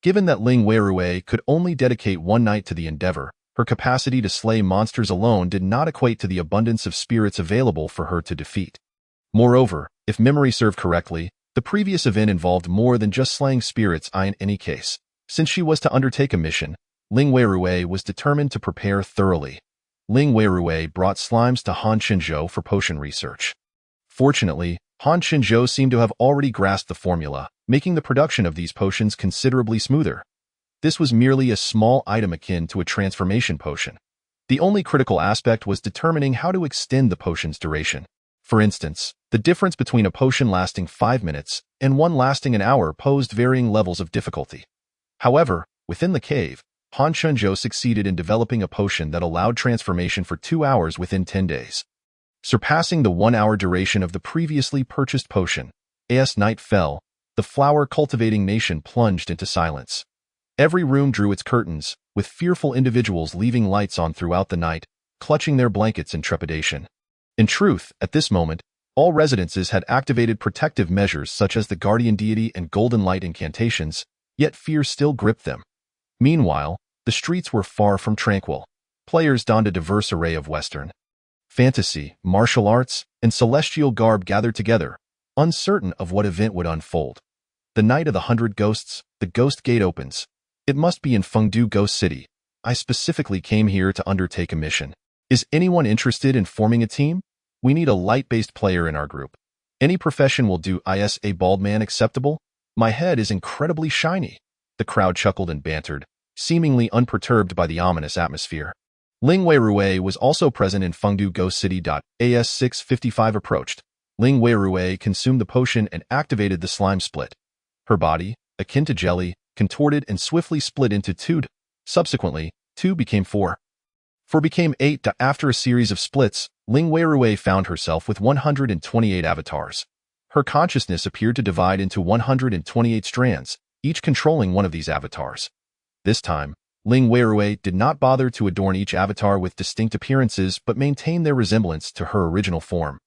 Given that Ling Weirui could only dedicate one night to the endeavor, her capacity to slay monsters alone did not equate to the abundance of spirits available for her to defeat. Moreover, if memory served correctly, the previous event involved more than just slaying spirits. In any case, since she was to undertake a mission, Ling Weirui was determined to prepare thoroughly. Ling Weirui brought slimes to Han Qinzhou for potion research. Fortunately, Han Qinzhou seemed to have already grasped the formula, making the production of these potions considerably smoother. This was merely a small item akin to a transformation potion. The only critical aspect was determining how to extend the potion's duration. For instance, the difference between a potion lasting 5 minutes and one lasting an hour posed varying levels of difficulty. However, within the cave, Han Qinzhou succeeded in developing a potion that allowed transformation for 2 hours within 10 days. Surpassing the 1-hour duration of the previously purchased potion, as night fell, the flower-cultivating nation plunged into silence. Every room drew its curtains, with fearful individuals leaving lights on throughout the night, clutching their blankets in trepidation. In truth, at this moment, all residences had activated protective measures such as the guardian deity and golden light incantations, yet fear still gripped them. Meanwhile, the streets were far from tranquil. Players donned a diverse array of Western, fantasy, martial arts, and celestial garb gathered together, uncertain of what event would unfold. The night of the 100 Ghosts, the Ghost Gate opens. It must be in Fengdu Ghost City. I specifically came here to undertake a mission. Is anyone interested in forming a team? We need a light-based player in our group. Any profession will do. Is a bald man acceptable? My head is incredibly shiny. The crowd chuckled and bantered, seemingly unperturbed by the ominous atmosphere. Ling Weirui was also present in Fengdu Ghost City. As 6:55 approached, Ling Weirui consumed the potion and activated the slime split. Her body, akin to jelly, contorted and swiftly split into two. Subsequently, 2 became 4. 4 became 8. After a series of splits, Ling Weirui found herself with 128 avatars. Her consciousness appeared to divide into 128 strands, each controlling one of these avatars. This time, Ling Weirui did not bother to adorn each avatar with distinct appearances but maintained their resemblance to her original form.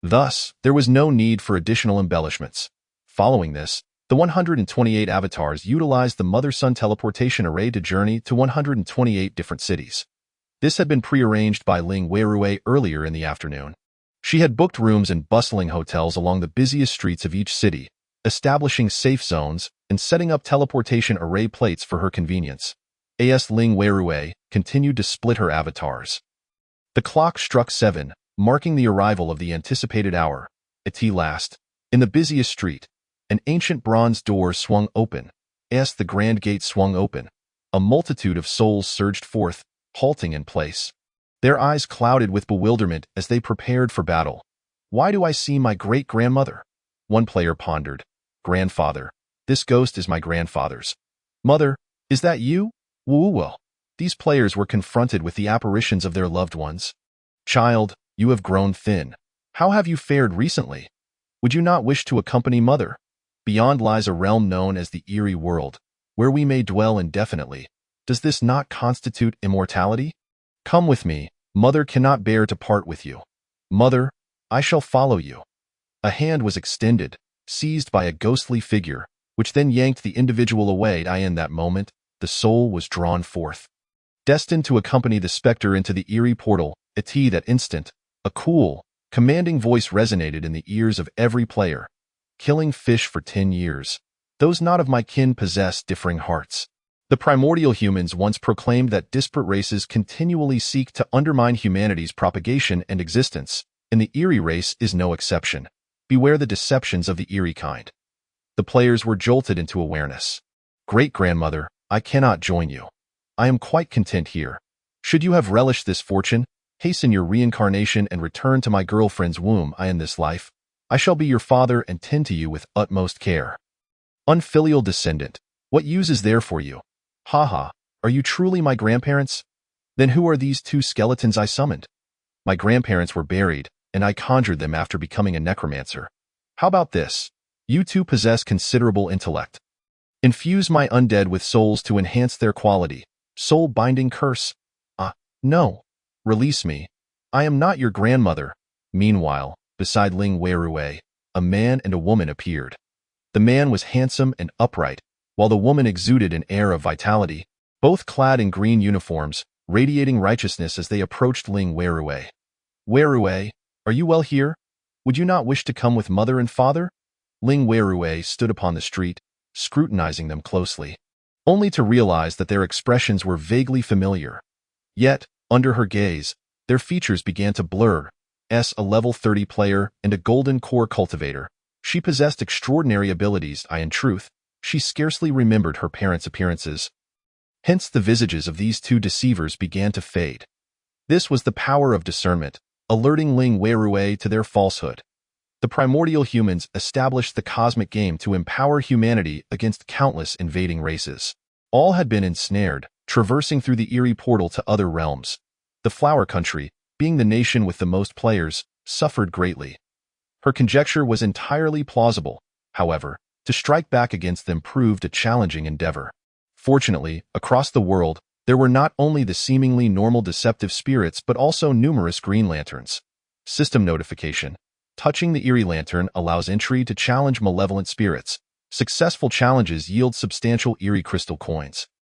Thus, there was no need for additional embellishments. Following this, the 128 avatars utilized the Mother-Son teleportation array to journey to 128 different cities. This had been prearranged by Ling Weirui earlier in the afternoon. She had booked rooms in bustling hotels along the busiest streets of each city, establishing safe zones and setting up teleportation array plates for her convenience. As Ling Weirui continued to split her avatars. The clock struck 7, marking the arrival of the anticipated hour. At last, in the busiest street, an ancient bronze door swung open. As the grand gate swung open, a multitude of souls surged forth, halting in place. Their eyes clouded with bewilderment as they prepared for battle. Why do I see my great-grandmother? One player pondered. Grandfather. This ghost is my grandfather's. Mother, is that you? Woo-well. These players were confronted with the apparitions of their loved ones. Child, you have grown thin. How have you fared recently? Would you not wish to accompany Mother? Beyond lies a realm known as the Eerie World, where we may dwell indefinitely. Does this not constitute immortality? Come with me. Mother cannot bear to part with you. Mother, I shall follow you. A hand was extended, seized by a ghostly figure, which then yanked the individual away. In that moment, the soul was drawn forth. Destined to accompany the specter into the eerie portal, at that instant, a cool, commanding voice resonated in the ears of every player. Killing fish for 10 years. Those not of my kin possess differing hearts. The primordial humans once proclaimed that disparate races continually seek to undermine humanity's propagation and existence, and the Eerie race is no exception. Beware the deceptions of the Eerie kind. The players were jolted into awareness. Great-grandmother, I cannot join you. I am quite content here. Should you have relished this fortune, hasten your reincarnation and return to my girlfriend's womb. In this life, I shall be your father and tend to you with utmost care. Unfilial descendant, what use is there for you? Ha, are you truly my grandparents? Then who are these 2 skeletons I summoned? My grandparents were buried, and I conjured them after becoming a necromancer. How about this? You 2 possess considerable intellect. Infuse my undead with souls to enhance their quality. Soul-binding curse. No. Release me. I am not your grandmother. Meanwhile, beside Ling Weirui, a man and a woman appeared. The man was handsome and upright, while the woman exuded an air of vitality, both clad in green uniforms, radiating righteousness as they approached Ling Weirui. Weirui, are you well here? Would you not wish to come with Mother and Father? Ling Weirui stood upon the street, scrutinizing them closely, only to realize that their expressions were vaguely familiar. Yet, under her gaze, their features began to blur. As a level 30 player and a golden core cultivator, she possessed extraordinary abilities. In truth, she scarcely remembered her parents' appearances. Hence the visages of these 2 deceivers began to fade. This was the power of discernment, alerting Ling Weirui to their falsehood. The primordial humans established the cosmic game to empower humanity against countless invading races. All had been ensnared, traversing through the Eerie portal to other realms. The Flower Country, being the nation with the most players, suffered greatly. Her conjecture was entirely plausible, however. To strike back against them proved a challenging endeavor. Fortunately, across the world, there were not only the seemingly normal deceptive spirits but also numerous green lanterns. System notification. Touching the Eerie Lantern allows entry to challenge malevolent spirits. Successful challenges yield substantial Eerie crystal coins.